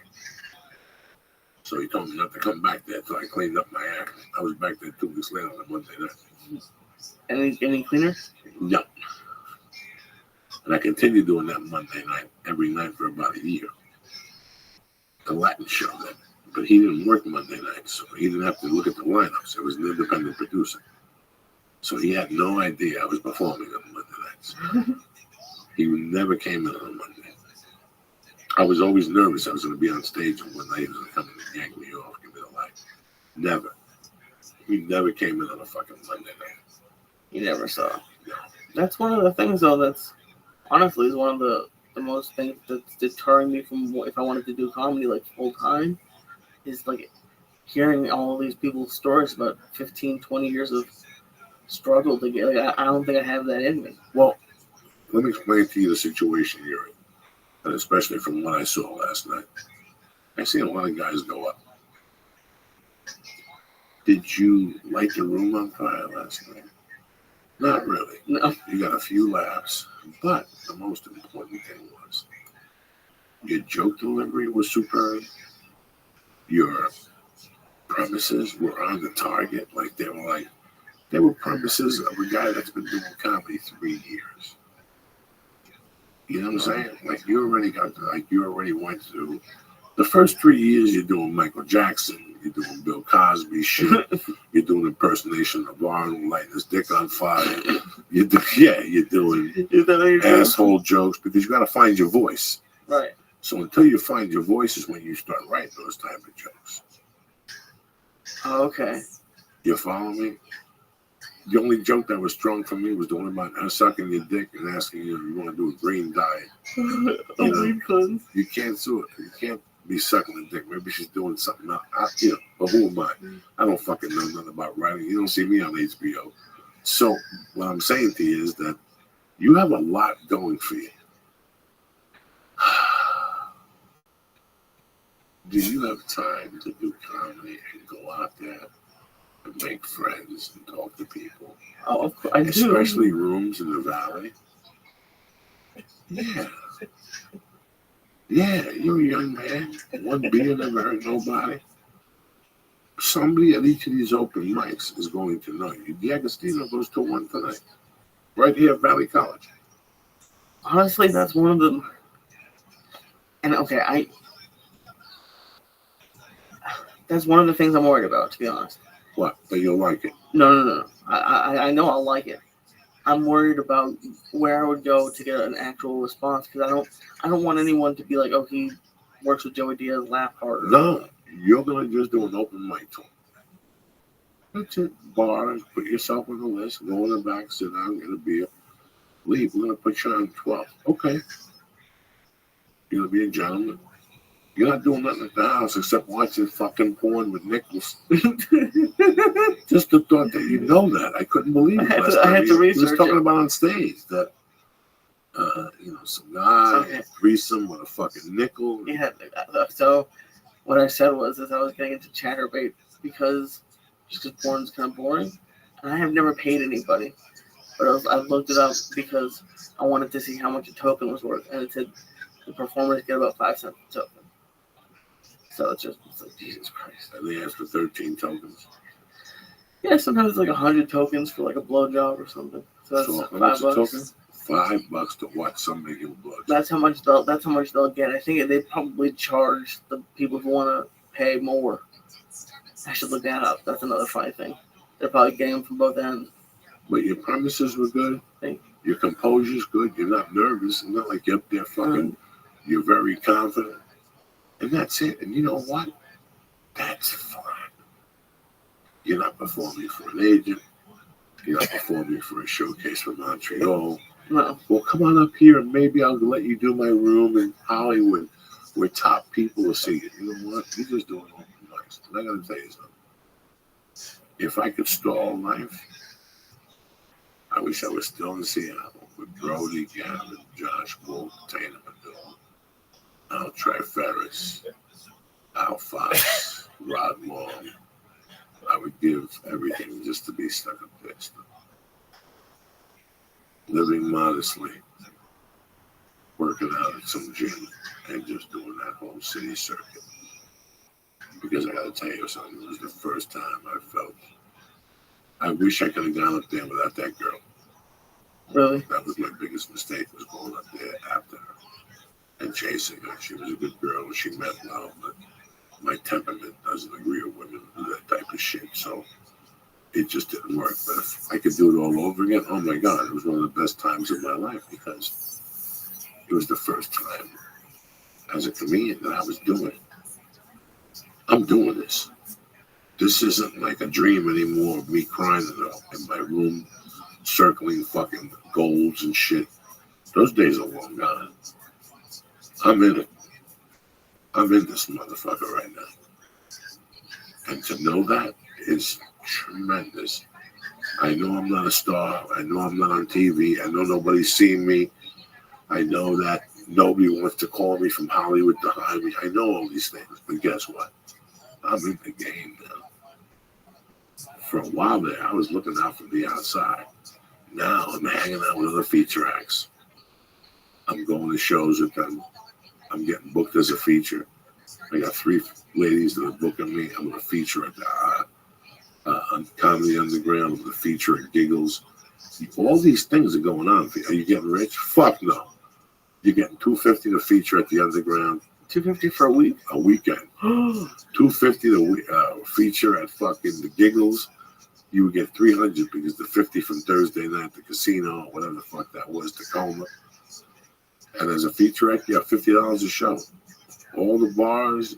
[SPEAKER 1] So he told me not to come back there until I cleaned up my act. I was back there 2 weeks later on a Monday night.
[SPEAKER 2] Any cleaners?
[SPEAKER 1] No. And I continued doing that Monday night, every night for about a year. The Latin show then. But he didn't work Monday nights, so he didn't have to look at the lineups. It was an independent producer. So he had no idea I was performing on Monday nights. He never came in on a Monday. I was always nervous I was going to be on stage and one night he was going to come in and yank me off, give me the light. Never. He never came in on a fucking Monday night.
[SPEAKER 2] You never saw.
[SPEAKER 1] No.
[SPEAKER 2] That's one of the things, though, that's honestly is one of the most things that's deterring me from if I wanted to do comedy like full time is like hearing all these people's stories about 15, 20 years of struggle to get. Like, I don't think I have that in me.
[SPEAKER 1] Well, let me explain to you the situation you're in, and especially from what I saw last night. I seen a lot of guys go up. Did you light the room on fire last night? Not really.
[SPEAKER 2] No.
[SPEAKER 1] You got a few laughs, but the most important thing was your joke delivery was superb. Your premises were on the target. They were premises of a guy that's been doing comedy 3 years. You know what I'm saying? Like you already went through the first 3 years. You're doing Michael Jackson. You're doing Bill Cosby shit. You're doing impersonation of Arnold lighting his dick on fire. You're doing asshole jokes because you got to find your voice.
[SPEAKER 2] Right.
[SPEAKER 1] So until you find your voice is when you start writing those type of jokes.
[SPEAKER 2] Oh, okay.
[SPEAKER 1] You follow me? The only joke that was strong for me was the one about her sucking your dick and asking you if you want to do a green diet. You can't do it. You can't be sucking the dick. Maybe she's doing something else. But who am I? I don't fucking know nothing about writing. You don't see me on HBO. So what I'm saying to you is that you have a lot going for you. Do you have time to do comedy and go out there and make friends and talk to people?
[SPEAKER 2] Oh, of course, I do.
[SPEAKER 1] Especially rooms in the valley. Yeah. Yeah, you're a young man. One beer never hurt nobody. Somebody at each of these open mics is going to know you. D'Agostino goes to one tonight. Right here at Valley College.
[SPEAKER 2] Honestly, that's one of the... And okay, That's one of the things I'm worried about, to be honest.
[SPEAKER 1] What? But you'll like it?
[SPEAKER 2] No. I know I'll like it. I'm worried about where I would go to get an actual response because I don't want anyone to be like, oh, he works with Joey Diaz, laugh harder.
[SPEAKER 1] No, you're gonna just do an open mic tour. That's it. Bars, put yourself on the list, go in the back, sit down, get a beer, leave. We're gonna put you on 12. Okay. You're gonna be a gentleman. You're not doing nothing at the house except watching fucking porn with Nichols. Just the thought that you know that. I couldn't believe it.
[SPEAKER 2] I had to research.
[SPEAKER 1] He was talking about on stage that, some guy, threesome with a fucking nickel.
[SPEAKER 2] Yeah, so what I said was I was getting into chatterbait because porn's kind of boring. And I have never paid anybody. But I looked it up because I wanted to see how much a token was worth. And it said the performers get about 5 cents a token. So it's like, Jesus Christ.
[SPEAKER 1] And they asked for 13 tokens.
[SPEAKER 2] Yeah, sometimes it's like 100 tokens for like a blowjob or something. So that's $5.
[SPEAKER 1] $5 to watch somebody give a blowjob.
[SPEAKER 2] That's how much they'll get. I think they probably charge the people who want to pay more. I should look that up. That's another funny thing. They're probably getting them from both ends.
[SPEAKER 1] But your premises were good. Your composure's good. You're not nervous. It's not like you're up there fucking. You're very confident. And that's it. And you know what? That's fine. You're not performing for an agent. You're not performing for a showcase for Montreal.
[SPEAKER 2] No.
[SPEAKER 1] Well, come on up here and maybe I'll let you do my room in Hollywood where top people will see you. You know what? You're just doing open mics. And I got to tell you something. If I could stall life, I wish I was still in Seattle with Brody, Gavin, Josh Wolf, Tatum, and Bill. Al Ferris, Al Fox, Rod Long. I would give everything just to be stuck up there. Living modestly, working out at some gym, and just doing that whole city circuit. Because I got to tell you something, it was the first time I felt. I wish I could have gone up there without that girl.
[SPEAKER 2] Really?
[SPEAKER 1] That was my biggest mistake, was going up there after her and chasing her. She was a good girl. She meant well, but my temperament doesn't agree with women who do that type of shit. So it just didn't work. But if I could do it all over again, oh my God, it was one of the best times of my life because it was the first time as a comedian that I was doing. I'm doing this. This isn't like a dream anymore of me crying in my room, circling fucking goals and shit. Those days are long gone. I'm in it. I'm in this motherfucker right now. And to know that is tremendous. I know I'm not a star. I know I'm not on TV. I know nobody's seen me. I know that nobody wants to call me from Hollywood to hire me. I know all these things. But guess what? I'm in the game now. For a while there, I was looking out from the outside. Now I'm hanging out with other feature acts. I'm going to shows with them. I'm getting booked as a feature. I got 3 ladies that are booking me. I'm going to feature at on Comedy Underground. I'm going to feature at Giggles. All these things are going on. Are you getting rich? Fuck no. You're getting $250 to feature at the Underground.
[SPEAKER 2] $250 for a week?
[SPEAKER 1] A weekend. $250 to feature at fucking the Giggles. You would get $300 because the $50 from Thursday night at the casino, or whatever the fuck that was, Tacoma. And as a feature act, you have $50 a show. All the bars,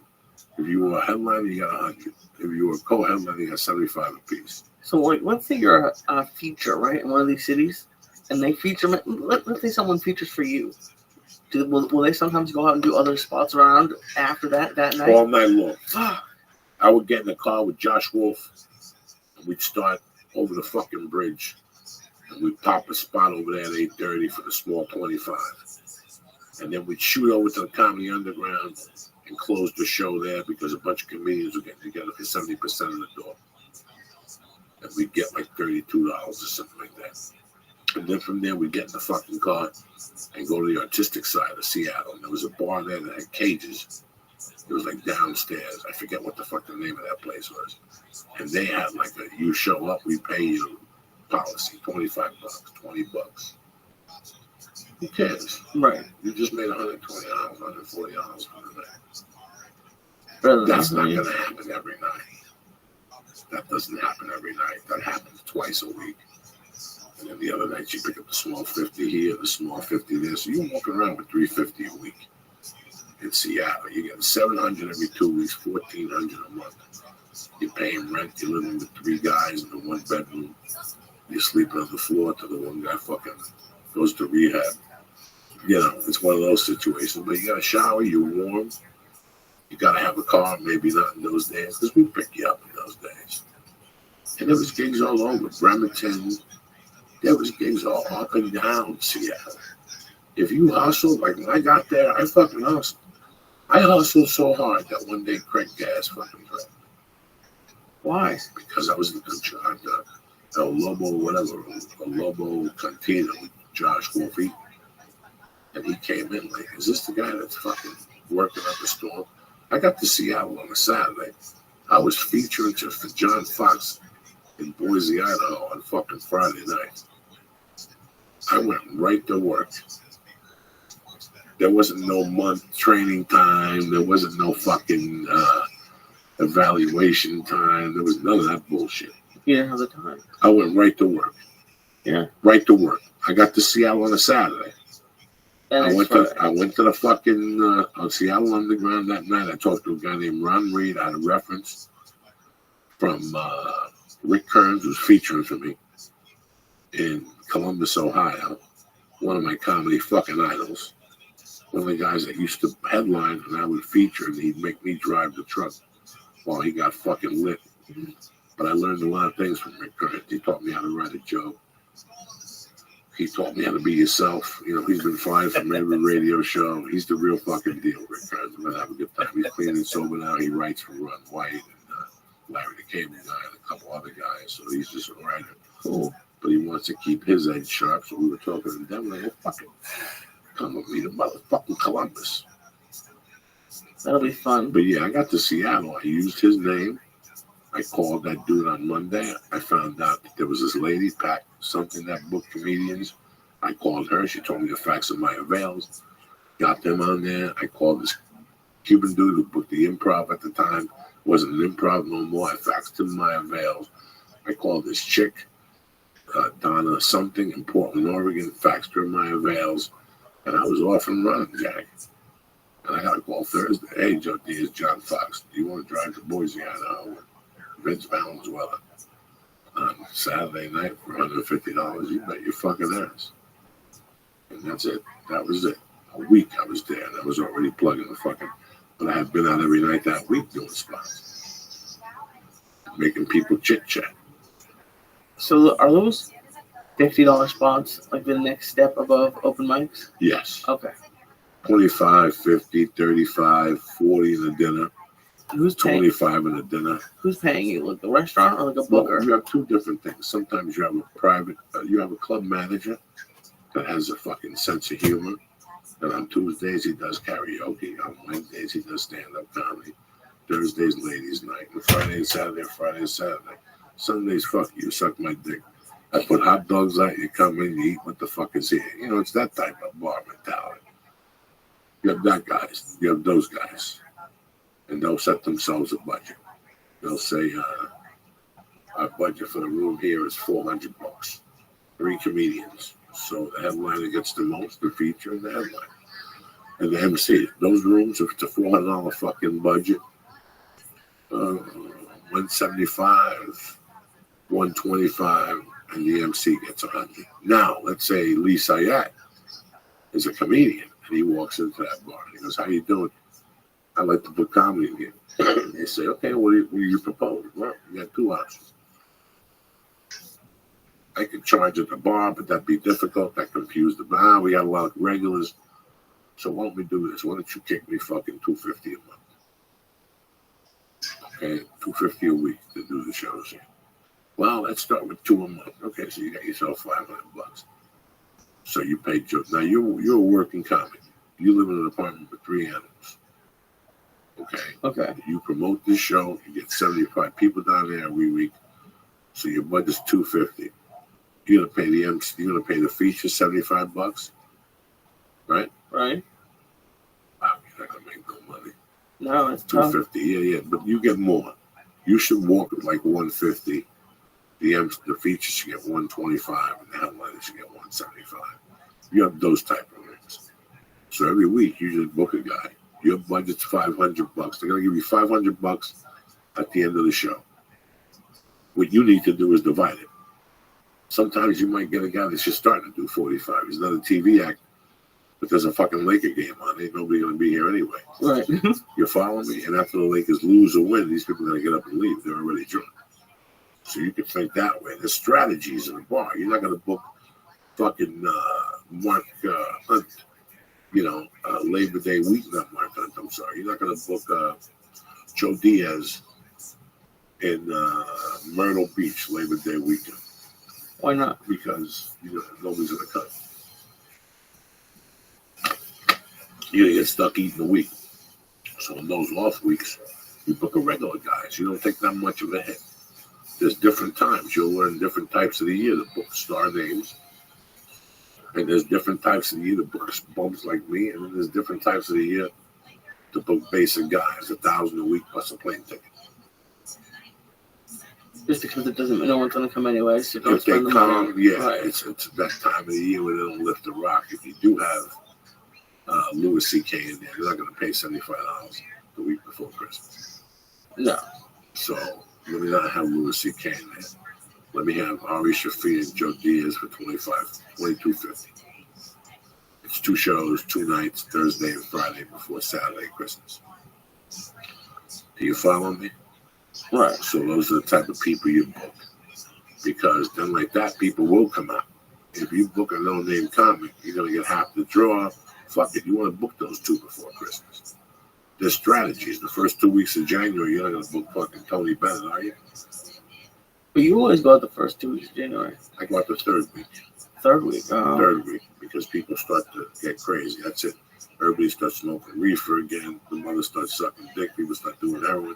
[SPEAKER 1] if you were a headliner, you got $100. If you were a co-headliner, you got $75 a piece.
[SPEAKER 2] So, like, let's say you're a feature, right, in one of these cities, and they feature. Let's say someone features for you. Will they sometimes go out and do other spots around after that night?
[SPEAKER 1] All night long. I would get in the car with Josh Wolf, and we'd start over the fucking bridge, and we'd pop a spot over there at 8:30 for the small 25. And then we'd shoot over to the Comedy Underground and close the show there because a bunch of comedians were getting together for 70% of the door. And we'd get like $32 or something like that. And then from there, we'd get in the fucking car and go to the artistic side of Seattle. And there was a bar there that had cages. It was like downstairs. I forget what the fuck the name of that place was. And they had like you show up, we pay you policy, $25, $20. Who cares?
[SPEAKER 2] Right.
[SPEAKER 1] You just made $120, $140 for the night. That's not going to happen every night. That doesn't happen every night. That happens twice a week. And then the other night you pick up the small 50 here, the small 50 there. So you're walking around with 350 a week in Seattle. You get 700 every 2 weeks, 1,400 a month. You're paying rent. You're living with 3 guys in a 1-bedroom. You're sleeping on the floor till the one guy fucking goes to rehab. You know, it's one of those situations. But you got to shower. You're warm. You got to have a car. Maybe not in those days, because we pick you up in those days. And there was gigs all over. Bremerton. There was gigs all up and down Seattle. If you hustled, like when I got there, I fucking hustled. I hustled so hard that one day Craig Gas fucking dropped. Why? Because I was in the El Lobo, whatever, El Lobo Cantina with Josh Wolfie. And he came in like, is this the guy that's fucking working at the store? I got to Seattle on a Saturday. I was featuring for John Fox in Boise, Idaho on fucking Friday night. I went right to work. There wasn't no month training time. There wasn't no fucking evaluation time. There was none of that bullshit.
[SPEAKER 2] You didn't have the time.
[SPEAKER 1] I went right to work.
[SPEAKER 2] Yeah.
[SPEAKER 1] Right to work. I got to Seattle on a Saturday. I went to the fucking Seattle Underground that night. I talked to a guy named Ron Reed. I had a reference from Rick Kearns, who's featuring for me in Columbus, Ohio. One of my comedy fucking idols. One of the guys that used to headline and I would feature, and he'd make me drive the truck while he got fucking lit. But I learned a lot of things from Rick Kearns. He taught me how to write a joke. He taught me how to be yourself. You know, he's been fired from every radio show. He's the real fucking deal, Rick Kearns. I'm going to have a good time. He's clean and sober now. He writes for Ron White and Larry the Cable Guy and a couple other guys. So he's just a writer. Cool. But he wants to keep his edge sharp. So we were talking to them. Like, fucking come with me to motherfucking Columbus.
[SPEAKER 2] That'll be fun.
[SPEAKER 1] But yeah, I got to Seattle. I used his name. I called that dude on Monday. I found out that there was this lady, Pat, something that booked comedians. I called her. She told me the facts of my avails. Got them on there. I called this Cuban dude who booked the Improv at the time. Wasn't an Improv no more. I faxed him my avails. I called this chick, Donna something in Portland, Oregon. Faxed her my avails. And I was off and running, Jack. And I got a call Thursday. Hey, Joe D, it's John Fox. Do you want to drive to Boise, Idaho? Vince Valenzuela on Saturday night for $150. You bet your fucking ass. And that's it. That was it. A week I was there, and I was already plugging the fucking. But I had been out every night that week doing spots, making people chit chat.
[SPEAKER 2] So are those $50 spots like the next step above open mics?
[SPEAKER 1] Yes.
[SPEAKER 2] Okay.
[SPEAKER 1] 25, 50, 35, 40 in the dinner.
[SPEAKER 2] Who's
[SPEAKER 1] 25 in the dinner.
[SPEAKER 2] Who's paying you? Like the restaurant or like a booker?
[SPEAKER 1] Well, you have two different things. Sometimes you have a private, you have a club manager that has a fucking sense of humor. And on Tuesdays he does karaoke. On Wednesdays he does stand-up comedy. Thursdays ladies' night. And Friday and Saturday. Sundays, fuck you, suck my dick. I put hot dogs out. You come in, you eat what the fuck is here. You know, it's that type of bar mentality. You have that guys. You have those guys. And they'll set themselves a budget. They'll say, our budget for the room here is $400. 3 comedians. So the headliner gets the most, the feature, and the headline. And the MC. Those rooms, if it's a $400 fucking budget, $175, $125, and the MC gets $100. Now, let's say Lee Sayat is a comedian, and he walks into that bar. And he goes, how you doing? I like to put comedy in here. And they say, okay, what do you propose? Well, you got 2 options. I could charge at the bar, but that'd be difficult. That confused the bar. We got a lot of regulars. So why don't we do this? Why don't you kick me fucking $250 a month? Okay, $250 a week to do the shows here. Well, let's start with 2 a month. Okay, so you got yourself $500. So you pay Joe. Now you're a working comic. You live in an apartment with 3 animals. Okay. You promote this show. You get 75 people down there every week. So your budget's $250. You're gonna pay the MC. You're gonna pay the feature $75, right?
[SPEAKER 2] Right.
[SPEAKER 1] Wow, you're not gonna make no money.
[SPEAKER 2] No, it's
[SPEAKER 1] $250. Yeah, but you get more. You should walk at like $150. The features should get $125, and the headliner should get $175. You have those type of rings. So every week you just book a guy. Your budget's $500. They're gonna give you $500 at the end of the show. What you need to do is divide it. Sometimes you might get a guy that's just starting to do 45. He's not a TV act, but there's a fucking Laker game on. Ain't nobody gonna be here anyway.
[SPEAKER 2] Right.
[SPEAKER 1] You follow me? And after the Lakers lose or win, these people are gonna get up and leave. They're already drunk. So you can think that way. There's strategies in the bar. You're not gonna book fucking Mark Hunt, Labor Day week. Not Mark Hunt. I'm sorry. You're not gonna book Joe Diaz in Myrtle Beach Labor Day weekend.
[SPEAKER 2] Why not?
[SPEAKER 1] Because nobody's gonna cut. You're gonna get stuck eating a week. So in those off weeks, you book a regular guys. You don't take that much of a hit. There's different times. You'll learn different types of the year to book star names. And there's different types of the year to book bums like me. And then there's different types of the year to book basic guys, $1,000 a week plus a plane ticket.
[SPEAKER 2] Just because no one's gonna come anyway, so don't
[SPEAKER 1] if they
[SPEAKER 2] spend the
[SPEAKER 1] come,
[SPEAKER 2] money.
[SPEAKER 1] yeah,
[SPEAKER 2] Right.
[SPEAKER 1] it's that time of the year where they don't lift the rock. If you do have Louis C.K. in there, you're not going to pay $75 the week before Christmas.
[SPEAKER 2] No.
[SPEAKER 1] So let me not have Louis C.K. in there. Let me have Ari Shafi and Joe Diaz for $22.50. It's 2 shows, 2 nights, Thursday and Friday before Saturday, Christmas. Do you follow me?
[SPEAKER 2] Right.
[SPEAKER 1] So those are the type of people you book. Because then like that, people will come out. If you book a no-name comic, you're going to get half the draw. Fuck it, you want to book those 2 before Christmas. There's strategies. The first 2 weeks of January, you're not going to book fucking Tony Bennett, are you?
[SPEAKER 2] But you always go out the first 2 weeks of January.
[SPEAKER 1] I go out the 3rd week.
[SPEAKER 2] 3rd week?
[SPEAKER 1] Third week, because people start to get crazy. That's it. Everybody starts smoking reefer again. The mother starts sucking dick. People start doing heroin.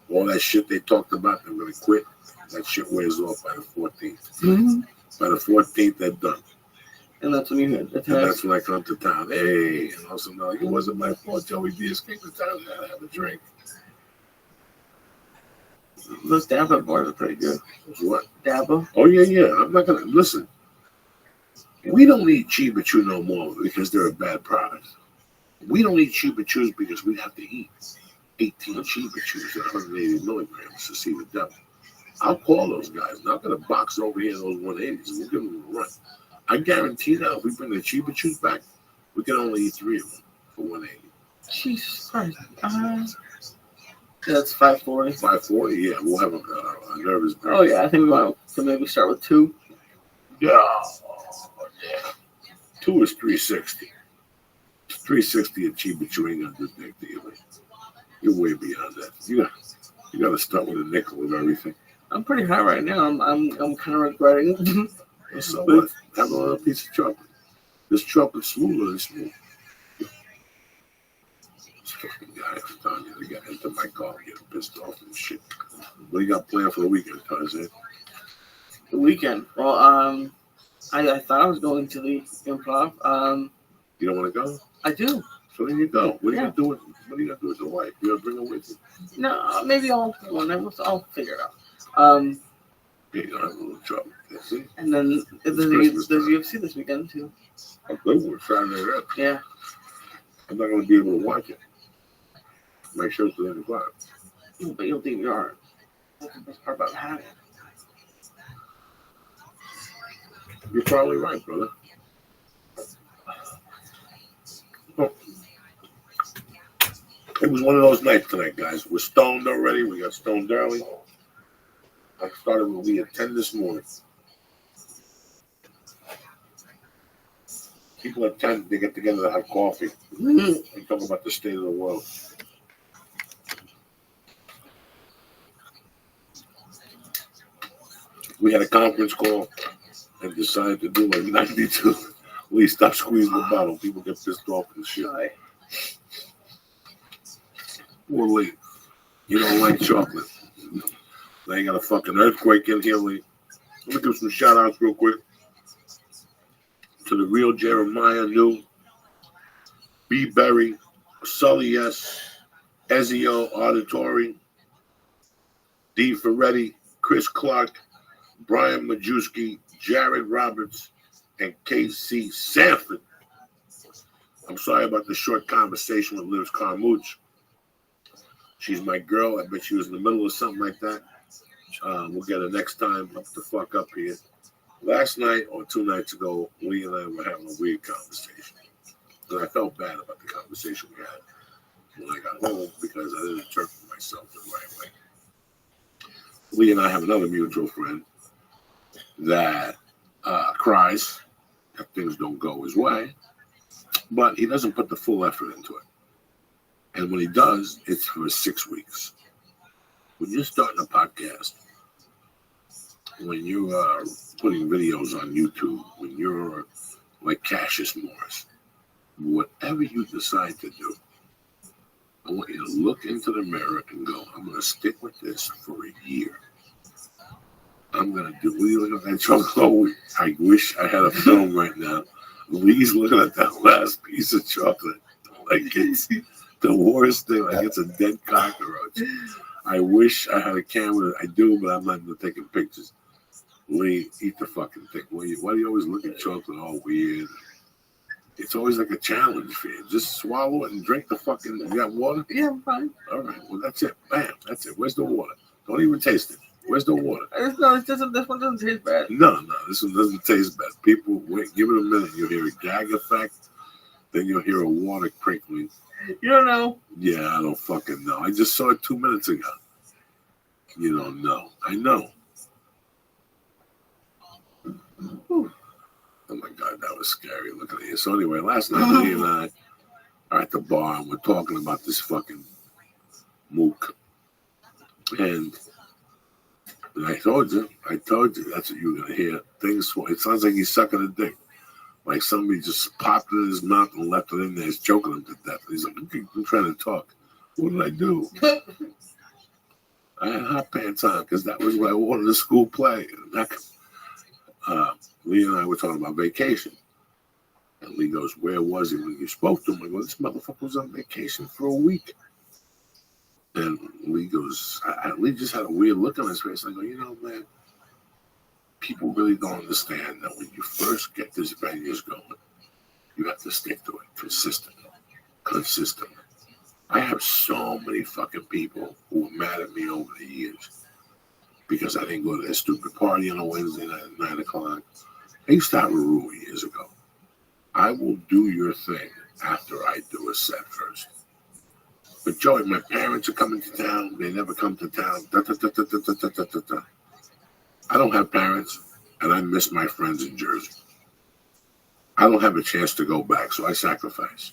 [SPEAKER 1] All that shit they talked about, they're going to quit. That shit wears off by the 14th.
[SPEAKER 2] Mm-hmm.
[SPEAKER 1] By the 14th, they're done.
[SPEAKER 2] And that's when you hit the
[SPEAKER 1] And that's when I come to town. Hey, and also now it wasn't my fault. Joey Diaz came to town and have a drink.
[SPEAKER 2] Those Dabo bars are pretty good.
[SPEAKER 1] What?
[SPEAKER 2] Dabo?
[SPEAKER 1] Oh yeah. I'm not gonna listen. We don't eat Chiba Chew no more because they're a bad product. We don't eat Chiba Chews because we have to eat 18 Chiba Chews at 180 milligrams to see the devil. I'll call those guys. Not gonna box over here those 180s. We'll give them a run. I guarantee now, if we bring the Chiba Chews back, we can only eat 3 of them for 180.
[SPEAKER 2] Jesus Christ. That's 540.
[SPEAKER 1] 540, yeah. We'll have a nervous break.
[SPEAKER 2] Oh, yeah. I think we want to maybe start with 2.
[SPEAKER 1] Yeah. 2 is 360. 360 at Chiba Chew ain't gonna do big deal. You're way beyond that. You got to start with a nickel of everything.
[SPEAKER 2] I'm pretty high right now. I'm kind of regretting.
[SPEAKER 1] So what? Have a piece of chocolate. This chocolate's smoother than smooth. This fucking guy, I'm telling you, they got into my car getting pissed off and shit. What do you got planned for the weekend, Tarzan?
[SPEAKER 2] The weekend? Well, I thought I was going to the Improv.
[SPEAKER 1] You don't want to go?
[SPEAKER 2] I do.
[SPEAKER 1] So then you go. What are you gonna do with the wife? You gonna bring her with you?
[SPEAKER 2] No, maybe I'll figure it out.
[SPEAKER 1] Yeah, you're gonna have a little trouble. See?
[SPEAKER 2] And then there's UFC this weekend too.
[SPEAKER 1] A good one, Saturday night.
[SPEAKER 2] Yeah.
[SPEAKER 1] I'm not gonna be able to watch it. My show's at 8 o'clock.
[SPEAKER 2] But you'll DVR it. That's the best part about having it.
[SPEAKER 1] You're probably right, brother. Oh. It was one of those nights tonight, guys. We're stoned already. We got stoned early. I started when we at 10 this morning. People at 10, they get together to have coffee and talk about the state of the world. We had a conference call and decided to do like 92. Please stop squeezing the bottle. People get pissed off and shit. We're late. You don't like chocolate. They ain't got a fucking earthquake in here. Let me give some shout outs real quick. To the real Jeremiah New, B. Berry, Sully S., Ezio Auditory, D. Ferretti, Chris Clark, Brian Majewski, Jared Roberts, and K.C. Sanford. I'm sorry about the short conversation with Liz Carmouche. She's my girl. I bet she was in the middle of something like that. We'll get her next time up the fuck up here. Last night or 2 nights ago, Lee and I were having a weird conversation. And I felt bad about the conversation we had when I got home because I didn't interpret myself the right way. Lee and I have another mutual friend that cries if things don't go his way, but he doesn't put the full effort into it. And when he does, it's for 6 weeks. When you're starting a podcast, when you are putting videos on YouTube, when you're like Cassius Morris, whatever you decide to do, I want you to look into the mirror and go, I'm going to stick with this for a year. I'm going to do, look at that chocolate. I wish I had a film right now. Lee's looking at that last piece of chocolate like it's the worst thing, like it's a dead cockroach. I wish I had a camera. I do, but I'm not even taking pictures. Lee, eat the fucking thing. Why do you always look at chocolate all weird? It's always like a challenge for you. Just swallow it and drink the fucking. You got water?
[SPEAKER 2] Yeah, I'm fine.
[SPEAKER 1] All right. Well, that's it. Bam. That's it. Where's the water? Don't even taste it. Where's the water?
[SPEAKER 2] This one doesn't taste bad.
[SPEAKER 1] No. This one doesn't taste bad. People, wait, give it a minute. You'll hear a gag effect. Then you'll hear a water crinkling.
[SPEAKER 2] You don't know?
[SPEAKER 1] Yeah, I don't fucking know. I just saw it 2 minutes ago. You don't know. I know. Whew. Oh my God, that was scary. Look at you. So anyway, last night Lee and I are at the bar and we're talking about this fucking mook. And I told you, that's what you were gonna hear. Things. It sounds like he's sucking a dick. Like somebody just popped it in his mouth and left it in there. He's choking him to death. He's like, I'm trying to talk. What did I do? I had hot pants on because that was what I wanted a school play. Lee and I were talking about vacation. And Lee goes, where was he when you spoke to him? I go, this motherfucker was on vacation for a week. And Lee goes, Lee just had a weird look on his face. I go, you know, man, people really don't understand that when you first get this venues going, you have to stick to it consistently. I have so many fucking people who were mad at me over the years because I didn't go to that stupid party on a Wednesday night at 9 o'clock. I used to have a rule years ago. I will do your thing after I do a set first. But Joey, my parents are coming to town. They never come to town. I don't have parents, and I miss my friends in Jersey. I don't have a chance to go back, so I sacrifice.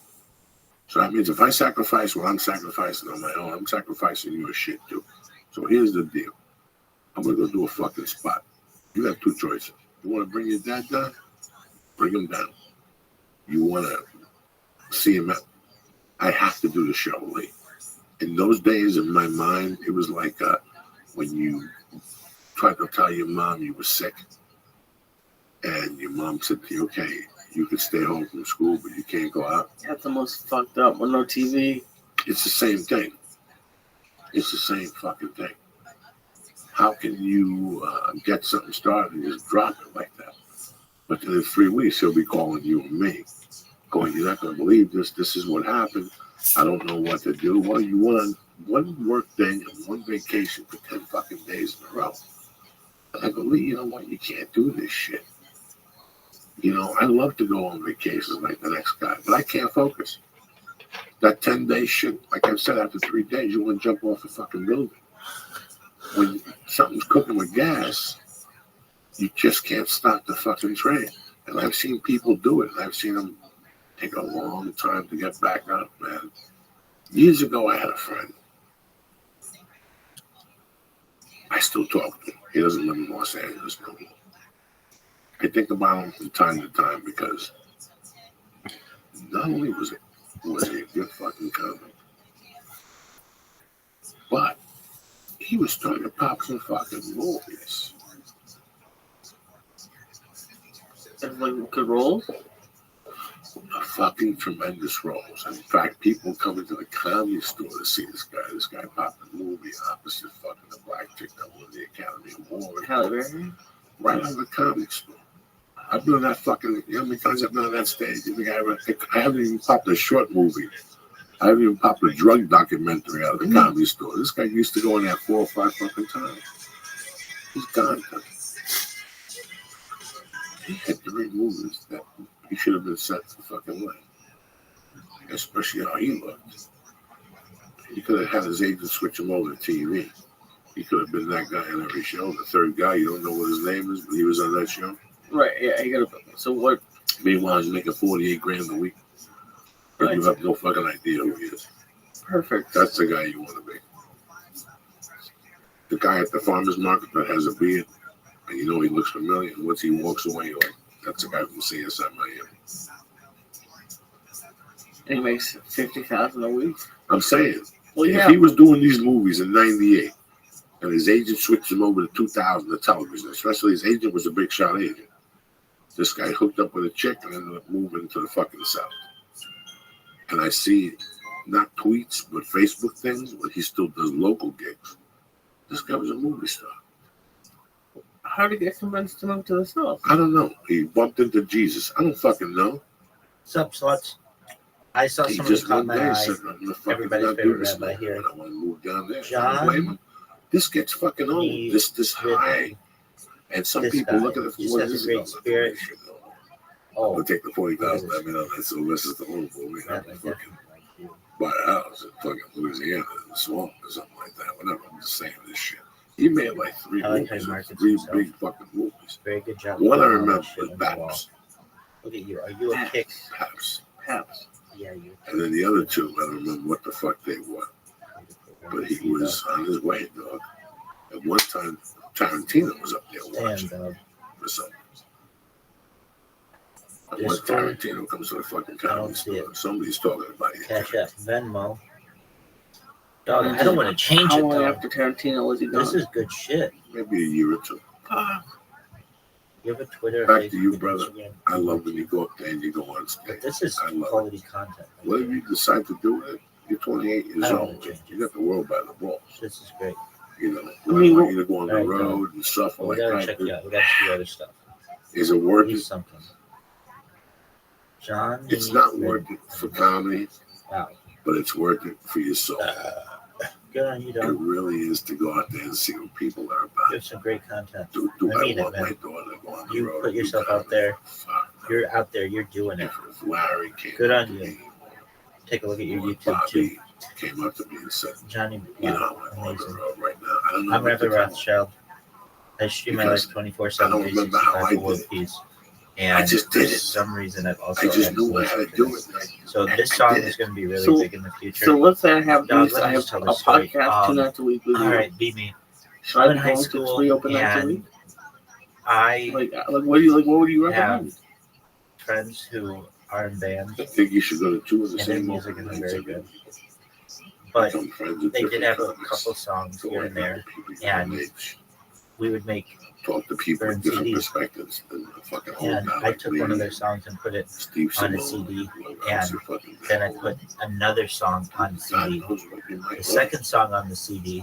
[SPEAKER 1] So that means if I sacrifice what I'm sacrificing on my own, I'm sacrificing your shit too. So here's the deal. I'm going to go do a fucking spot. You have 2 choices. You want to bring your dad down? Bring him down. You want to see him out? I have to do the show late. In those days, in my mind, it was like when you tried to tell your mom you were sick, and your mom said to you, okay, you can stay home from school, but you can't go out.
[SPEAKER 2] That's the most fucked up with no TV.
[SPEAKER 1] It's the same thing. It's the same fucking thing. How can you get something started and just drop it like that? But then in 3 weeks, he'll be calling you and me, going, you're not going to believe this. This is what happened. I don't know what to do. Well, you want one work day and one vacation for 10 fucking days in a row. And I go, Lee, you know what? You can't do this shit. You know, I love to go on vacations like the next guy, but I can't focus. That 10-day shit, like I said, after 3 days, you want to jump off a fucking building. When something's cooking with gas, you just can't stop the fucking train. And I've seen people do it. I've seen them take a long time to get back up, man. Years ago, I had a friend. I still talk to him. He doesn't live in Los Angeles no more. I think about him from time to time because not only was he a good fucking comic, but he was starting to pop some fucking movies.
[SPEAKER 2] Like good roles?
[SPEAKER 1] fucking tremendous roles. In fact, people come into the Comedy Store to see this guy. This guy popped a movie opposite fucking the black chick that won the Academy Award.
[SPEAKER 2] Halle Berry?
[SPEAKER 1] Right on the Comedy Store. I've been on that fucking, you know how many times I've been on that stage? You think I haven't even popped a short movie. I haven't even popped a drug documentary out of the Comedy Store. This guy used to go in there 4 or 5 fucking times. He's gone. He had 3 movies that he should have been sent the fucking way. Especially how he looked. He could have had his agent switch him over to TV. He could have been that guy on every show. The third guy, you don't know what his name is, but he was on that show.
[SPEAKER 2] Right, yeah, he got. So what?
[SPEAKER 1] Meanwhile, he's making $48,000 a week. But you have no fucking idea who he is.
[SPEAKER 2] Perfect.
[SPEAKER 1] That's the guy you want to be. The guy at the farmer's market that has a beard, and you know he looks familiar, and once he walks away, you're like, that's the guy from CSI Miami.
[SPEAKER 2] And he makes $50,000 a week.
[SPEAKER 1] I'm saying,
[SPEAKER 2] well,
[SPEAKER 1] if he was doing these movies in '98, and his agent switched him over to 2000 to television, especially his agent was a big shot agent. This guy hooked up with a chick and ended up moving to the fucking South. And I see not tweets, but Facebook things, but he still does local gigs. This guy was a movie star.
[SPEAKER 2] How did he get convinced to move to the South?
[SPEAKER 1] I don't know. He bumped into Jesus. I don't fucking know.
[SPEAKER 4] Sup, sluts? I saw
[SPEAKER 1] He
[SPEAKER 4] somebody
[SPEAKER 1] just
[SPEAKER 4] caught
[SPEAKER 1] one
[SPEAKER 4] my
[SPEAKER 1] day
[SPEAKER 4] eye.
[SPEAKER 1] said, I'm the fucking
[SPEAKER 4] Everybody's
[SPEAKER 1] not
[SPEAKER 4] favorite
[SPEAKER 1] doing this
[SPEAKER 4] rabbi here.
[SPEAKER 1] I want to move down there.
[SPEAKER 4] John,
[SPEAKER 1] I don't blame him. This gets fucking old. This high. And some people look at it from what is
[SPEAKER 4] great spirit.
[SPEAKER 1] Oh, we'll take the 40,000. I mean, that's so this is the whole movie. Fucking buy a house in fucking Louisiana, in the swamp or something like that. Whatever. I'm just saying this shit. He made like 3 movies, 3 big fucking movies.
[SPEAKER 4] Very good job.
[SPEAKER 1] One I remember was Babs.
[SPEAKER 4] Look at you. Are you a kick?
[SPEAKER 1] Babs.
[SPEAKER 4] Yeah, you.
[SPEAKER 1] And then the other 2, I don't remember what the fuck they were. But he was on his way, dog. At one time, Tarantino was up there watching for something. And when Tarantino comes to the fucking Comedy Store, somebody's talking about it.
[SPEAKER 4] Cash App, Venmo. Dog, I don't want to change
[SPEAKER 2] How
[SPEAKER 4] it.
[SPEAKER 2] long after Tarantino was he gone?
[SPEAKER 4] This is good shit.
[SPEAKER 1] Maybe a year or 2.
[SPEAKER 4] You have a Twitter?
[SPEAKER 1] Back to you, brother. I love when you go up there and you go on stage.
[SPEAKER 4] This is quality content.
[SPEAKER 1] Whatever you decide to do with it, you're 28 years old. You got the world by the balls.
[SPEAKER 4] This is great.
[SPEAKER 1] You know, I want you to go on the road and stuff like that.
[SPEAKER 4] We gotta check you out. We gotta see other stuff.
[SPEAKER 1] Is it worth it?
[SPEAKER 4] Something. John,
[SPEAKER 1] it's not worth it for comedy, but it's worth it for your soul.
[SPEAKER 4] Good on you, Don.
[SPEAKER 1] It really is to go out there and see what people are about.
[SPEAKER 4] There's some great content.
[SPEAKER 1] Do I
[SPEAKER 4] mean
[SPEAKER 1] want
[SPEAKER 4] it,
[SPEAKER 1] my daughter to go on the
[SPEAKER 4] you
[SPEAKER 1] road?
[SPEAKER 4] Put yourself out there. You're out there. You're doing it.
[SPEAKER 1] If Larry came
[SPEAKER 4] Good on you. Take a look at your YouTube
[SPEAKER 1] Bobby
[SPEAKER 4] too.
[SPEAKER 1] Came up to me and said,
[SPEAKER 4] Johnny,
[SPEAKER 1] you know, I'm on the road right now. I don't know.
[SPEAKER 4] I'm Rabbi Rothschild. I stream my life 24/7.
[SPEAKER 1] I don't remember how I did it.
[SPEAKER 4] And
[SPEAKER 1] I just did it.
[SPEAKER 4] For some reason, I've also
[SPEAKER 1] I just knew I had to do it.
[SPEAKER 4] So this song is going to be really big in the future.
[SPEAKER 2] So let's say I have
[SPEAKER 4] Dog,
[SPEAKER 2] these. I have a
[SPEAKER 4] story.
[SPEAKER 2] podcast 2 nights a week with you.
[SPEAKER 4] All right, beat me.
[SPEAKER 2] Should I
[SPEAKER 4] I'm in
[SPEAKER 2] be
[SPEAKER 4] high
[SPEAKER 2] going to
[SPEAKER 4] school
[SPEAKER 2] 3 open nights a week?
[SPEAKER 4] I
[SPEAKER 2] like what do you like? What would you recommend?
[SPEAKER 4] have friends who are in bands.
[SPEAKER 1] I think you should go to 2 of the
[SPEAKER 4] and
[SPEAKER 1] same
[SPEAKER 4] their music
[SPEAKER 1] open
[SPEAKER 4] is
[SPEAKER 1] nights
[SPEAKER 4] very
[SPEAKER 1] every
[SPEAKER 4] good.
[SPEAKER 1] week.
[SPEAKER 4] But
[SPEAKER 1] Some friends with
[SPEAKER 4] they did
[SPEAKER 1] different
[SPEAKER 4] have a
[SPEAKER 1] comics.
[SPEAKER 4] couple songs
[SPEAKER 1] So
[SPEAKER 4] here
[SPEAKER 1] I
[SPEAKER 4] and
[SPEAKER 1] know
[SPEAKER 4] there,
[SPEAKER 1] people from
[SPEAKER 4] and
[SPEAKER 1] age.
[SPEAKER 4] we would make.
[SPEAKER 1] Talk to people with
[SPEAKER 4] burn
[SPEAKER 1] different
[SPEAKER 4] CDs.
[SPEAKER 1] perspectives than a fucking old
[SPEAKER 4] And
[SPEAKER 1] guy
[SPEAKER 4] I
[SPEAKER 1] like
[SPEAKER 4] took
[SPEAKER 1] me.
[SPEAKER 4] one of their songs and put it
[SPEAKER 1] Steve
[SPEAKER 4] on a
[SPEAKER 1] Simone,
[SPEAKER 4] CD,
[SPEAKER 1] whoever
[SPEAKER 4] and
[SPEAKER 1] else you fucking
[SPEAKER 4] then I
[SPEAKER 1] know.
[SPEAKER 4] put another song on the
[SPEAKER 1] God
[SPEAKER 4] CD.
[SPEAKER 1] knows what you might
[SPEAKER 4] The
[SPEAKER 1] want.
[SPEAKER 4] second song on the CD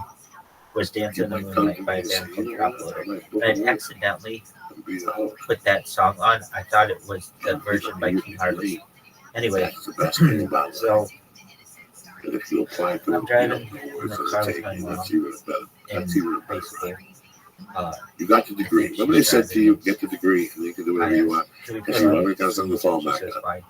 [SPEAKER 4] was "Dance
[SPEAKER 1] You
[SPEAKER 4] in the
[SPEAKER 1] might come
[SPEAKER 4] Moonlight"
[SPEAKER 1] to
[SPEAKER 4] by
[SPEAKER 1] me
[SPEAKER 4] a
[SPEAKER 1] and
[SPEAKER 4] band
[SPEAKER 1] say,
[SPEAKER 4] called
[SPEAKER 1] you know
[SPEAKER 4] Drop
[SPEAKER 1] what,
[SPEAKER 4] Loader.
[SPEAKER 1] I might book
[SPEAKER 4] And
[SPEAKER 1] a
[SPEAKER 4] I
[SPEAKER 1] movie
[SPEAKER 4] accidentally
[SPEAKER 1] and be the host.
[SPEAKER 4] put that song on. I thought it was the version by King Harvest. Anyway,
[SPEAKER 1] That's the best thing about it.
[SPEAKER 4] so
[SPEAKER 1] And if you apply to
[SPEAKER 4] I'm
[SPEAKER 1] it,
[SPEAKER 4] driving
[SPEAKER 1] you don't know
[SPEAKER 4] in
[SPEAKER 1] words
[SPEAKER 4] the
[SPEAKER 1] on
[SPEAKER 4] car
[SPEAKER 1] the
[SPEAKER 4] with
[SPEAKER 1] tape.
[SPEAKER 4] my mom
[SPEAKER 1] That's even better.
[SPEAKER 4] in
[SPEAKER 1] That's even
[SPEAKER 4] high
[SPEAKER 1] better.
[SPEAKER 4] school.
[SPEAKER 1] You got the degree.
[SPEAKER 4] think
[SPEAKER 1] Remember they
[SPEAKER 4] she's
[SPEAKER 1] said to
[SPEAKER 4] driving
[SPEAKER 1] you,
[SPEAKER 4] me.
[SPEAKER 1] get the degree, and you can do whatever you want.
[SPEAKER 4] Can we
[SPEAKER 1] Because
[SPEAKER 4] put
[SPEAKER 1] you
[SPEAKER 4] on?
[SPEAKER 1] already got something to fall
[SPEAKER 4] She
[SPEAKER 1] back
[SPEAKER 4] says,
[SPEAKER 1] on.
[SPEAKER 4] fine.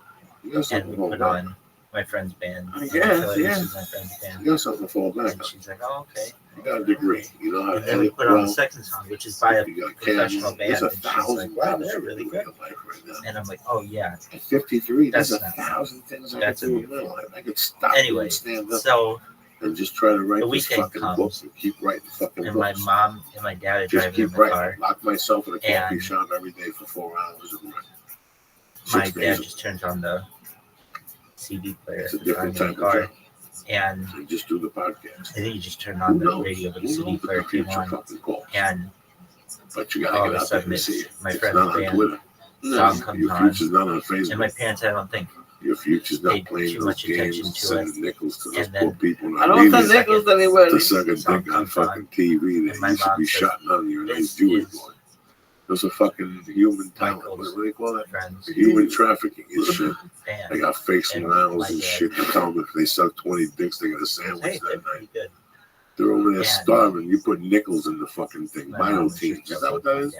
[SPEAKER 1] You got
[SPEAKER 4] And
[SPEAKER 1] something
[SPEAKER 4] we
[SPEAKER 1] to fall
[SPEAKER 4] put
[SPEAKER 1] back
[SPEAKER 4] on my friend's band.
[SPEAKER 2] I
[SPEAKER 4] And
[SPEAKER 2] guess,
[SPEAKER 4] until
[SPEAKER 2] yeah.
[SPEAKER 4] This is my friend's band.
[SPEAKER 1] You got something to fall back
[SPEAKER 4] And
[SPEAKER 1] on.
[SPEAKER 4] she's like, oh, okay.
[SPEAKER 1] You got a degree. You know how
[SPEAKER 4] And
[SPEAKER 1] to
[SPEAKER 4] then we
[SPEAKER 1] edit
[SPEAKER 4] put on the
[SPEAKER 1] well.
[SPEAKER 4] second song, which is by a
[SPEAKER 1] You got
[SPEAKER 4] professional
[SPEAKER 1] cameras.
[SPEAKER 4] band.
[SPEAKER 1] There's
[SPEAKER 4] And she's
[SPEAKER 1] 1,000
[SPEAKER 4] like, wow,
[SPEAKER 1] things
[SPEAKER 4] they're
[SPEAKER 1] you
[SPEAKER 4] really
[SPEAKER 1] can do
[SPEAKER 4] good.
[SPEAKER 1] in your life right now.
[SPEAKER 4] And I'm like, oh, yeah.
[SPEAKER 1] At 53, there's
[SPEAKER 4] That's
[SPEAKER 1] 1,000 things I
[SPEAKER 4] That's
[SPEAKER 1] can do
[SPEAKER 4] a-
[SPEAKER 1] in my life. I could stop
[SPEAKER 4] Anyway,
[SPEAKER 1] and stand up
[SPEAKER 4] so,
[SPEAKER 1] and just try to write
[SPEAKER 4] the
[SPEAKER 1] this
[SPEAKER 4] weekend
[SPEAKER 1] fucking
[SPEAKER 4] comes,
[SPEAKER 1] book and keep writing fucking
[SPEAKER 4] and my
[SPEAKER 1] books.
[SPEAKER 4] mom and my dad are
[SPEAKER 1] Just
[SPEAKER 4] driving in
[SPEAKER 1] keep
[SPEAKER 4] the
[SPEAKER 1] writing.
[SPEAKER 4] car.
[SPEAKER 1] Lock myself in a coffee
[SPEAKER 4] And
[SPEAKER 1] shop every day for 4 hours and write.
[SPEAKER 4] My
[SPEAKER 1] 6
[SPEAKER 4] dad
[SPEAKER 1] days.
[SPEAKER 4] just turns on the CD player
[SPEAKER 1] It's a
[SPEAKER 4] at the time in
[SPEAKER 1] different
[SPEAKER 4] the
[SPEAKER 1] type of
[SPEAKER 4] car.
[SPEAKER 1] job.
[SPEAKER 4] And
[SPEAKER 1] You just do the podcast.
[SPEAKER 4] I think he just turned on
[SPEAKER 1] Who
[SPEAKER 4] the
[SPEAKER 1] knows?
[SPEAKER 4] radio, but the
[SPEAKER 1] Who
[SPEAKER 4] CD
[SPEAKER 1] knows
[SPEAKER 4] player
[SPEAKER 1] what the
[SPEAKER 4] came
[SPEAKER 1] future
[SPEAKER 4] on.
[SPEAKER 1] fucking calls?
[SPEAKER 4] And
[SPEAKER 1] But you
[SPEAKER 4] all
[SPEAKER 1] gotta
[SPEAKER 4] of
[SPEAKER 1] get
[SPEAKER 4] a
[SPEAKER 1] out there
[SPEAKER 4] sudden
[SPEAKER 1] and see it.
[SPEAKER 4] it's my
[SPEAKER 1] It's
[SPEAKER 4] friend's
[SPEAKER 1] not on
[SPEAKER 4] band.
[SPEAKER 1] Twitter.
[SPEAKER 4] Song comes
[SPEAKER 1] Your
[SPEAKER 4] on.
[SPEAKER 1] future's not on
[SPEAKER 4] And my
[SPEAKER 1] Facebook.
[SPEAKER 4] parents, I don't think,
[SPEAKER 1] Your future's not playing those games, sending nickels to those poor people.
[SPEAKER 2] I don't send nickels to anybody.
[SPEAKER 1] To suck a dick on fucking TV that you should be shot on you. Nice Jewish boy. Those are fucking human talent. What do they call that? Human trafficking and shit. They got fake smiles and shit. They tell them if they suck 20 dicks, they get a sandwich that night. They're over there starving. You put nickels in the fucking thing. Bioteens. Is that what that is?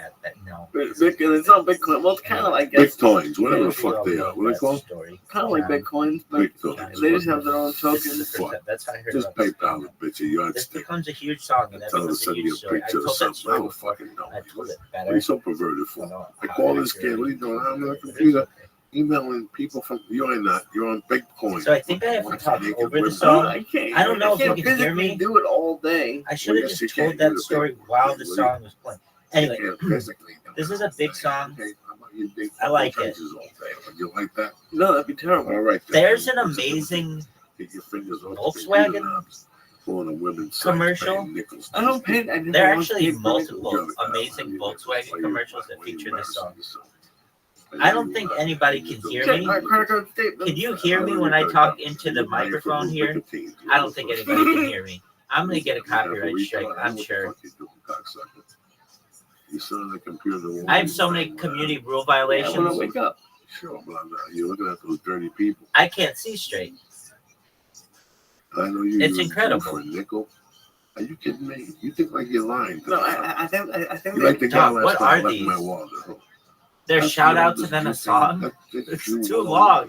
[SPEAKER 2] No. It's not Bitcoin. Well, it's kind of like
[SPEAKER 1] Bitcoins, whatever the fuck they are. What are they called?
[SPEAKER 2] Kind of like Bitcoins, but they just have their own tokens.
[SPEAKER 4] That's how I heard
[SPEAKER 1] just PayPal the bitch a yardstick.
[SPEAKER 4] This becomes a huge song. And
[SPEAKER 1] tell her to send me a picture or something. I don't fucking know. What are you so perverted for? I call this kid. What are you doing? I'm on the computer. Emailing people from you're on Bitcoin.
[SPEAKER 4] So I think I have to talk over the song. I don't know if you can hear me.
[SPEAKER 2] Do it all day.
[SPEAKER 4] I should have just told that story while the song was playing. Anyway, this is a big song. I like it.
[SPEAKER 1] You like that?
[SPEAKER 2] No, that'd be terrible.
[SPEAKER 1] All right.
[SPEAKER 4] There's an amazing Volkswagen commercial.
[SPEAKER 2] I don't pay.
[SPEAKER 4] There are actually multiple amazing Volkswagen commercials that feature this song. I don't think anybody can hear me. Can you hear me when I talk into the microphone here? I don't think anybody can hear me. I'm going to get a copyright strike, I'm sure. I have so many community rule violations.
[SPEAKER 2] I want to wake up.
[SPEAKER 1] Sure, but you're looking at those dirty people.
[SPEAKER 4] I can't see straight.
[SPEAKER 1] I know you.
[SPEAKER 4] It's incredible.
[SPEAKER 1] For a nickel. Are you kidding me? You think like you're lying?
[SPEAKER 2] No, I think.
[SPEAKER 1] You like the guy
[SPEAKER 4] what are these? There's shout outs and then a song. It's too long.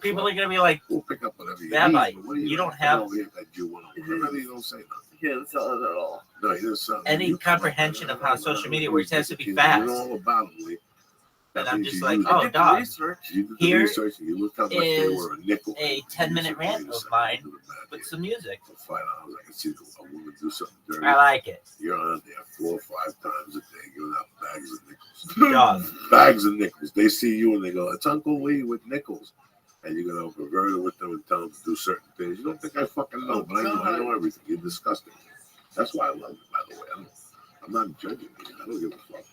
[SPEAKER 4] People are gonna be like,
[SPEAKER 1] "We'll pick up whatever you
[SPEAKER 4] Rabbi,
[SPEAKER 1] need."
[SPEAKER 4] You don't have.
[SPEAKER 1] You don't say nothing.
[SPEAKER 2] He didn't sell it at all.
[SPEAKER 1] No, he didn't sell it.
[SPEAKER 4] Any comprehension of how social media works has to be fast.
[SPEAKER 1] You know all about it,
[SPEAKER 4] and I'm just like, oh, dog. Here is a 10-minute rant of mine with some music.
[SPEAKER 1] For $5, I can see a woman do something dirty.
[SPEAKER 4] I like it.
[SPEAKER 1] You're on there 4 or 5 times a day giving out bags of nickels.
[SPEAKER 4] Dog.
[SPEAKER 1] Bags of nickels. They see you and they go, "It's Uncle Lee with nickels." And you're going to pervert it with them and tell them to do certain things. You don't think I fucking know, but I know everything. You're disgusting. That's why I love you, by the way. I'm not judging you. I don't give a fuck.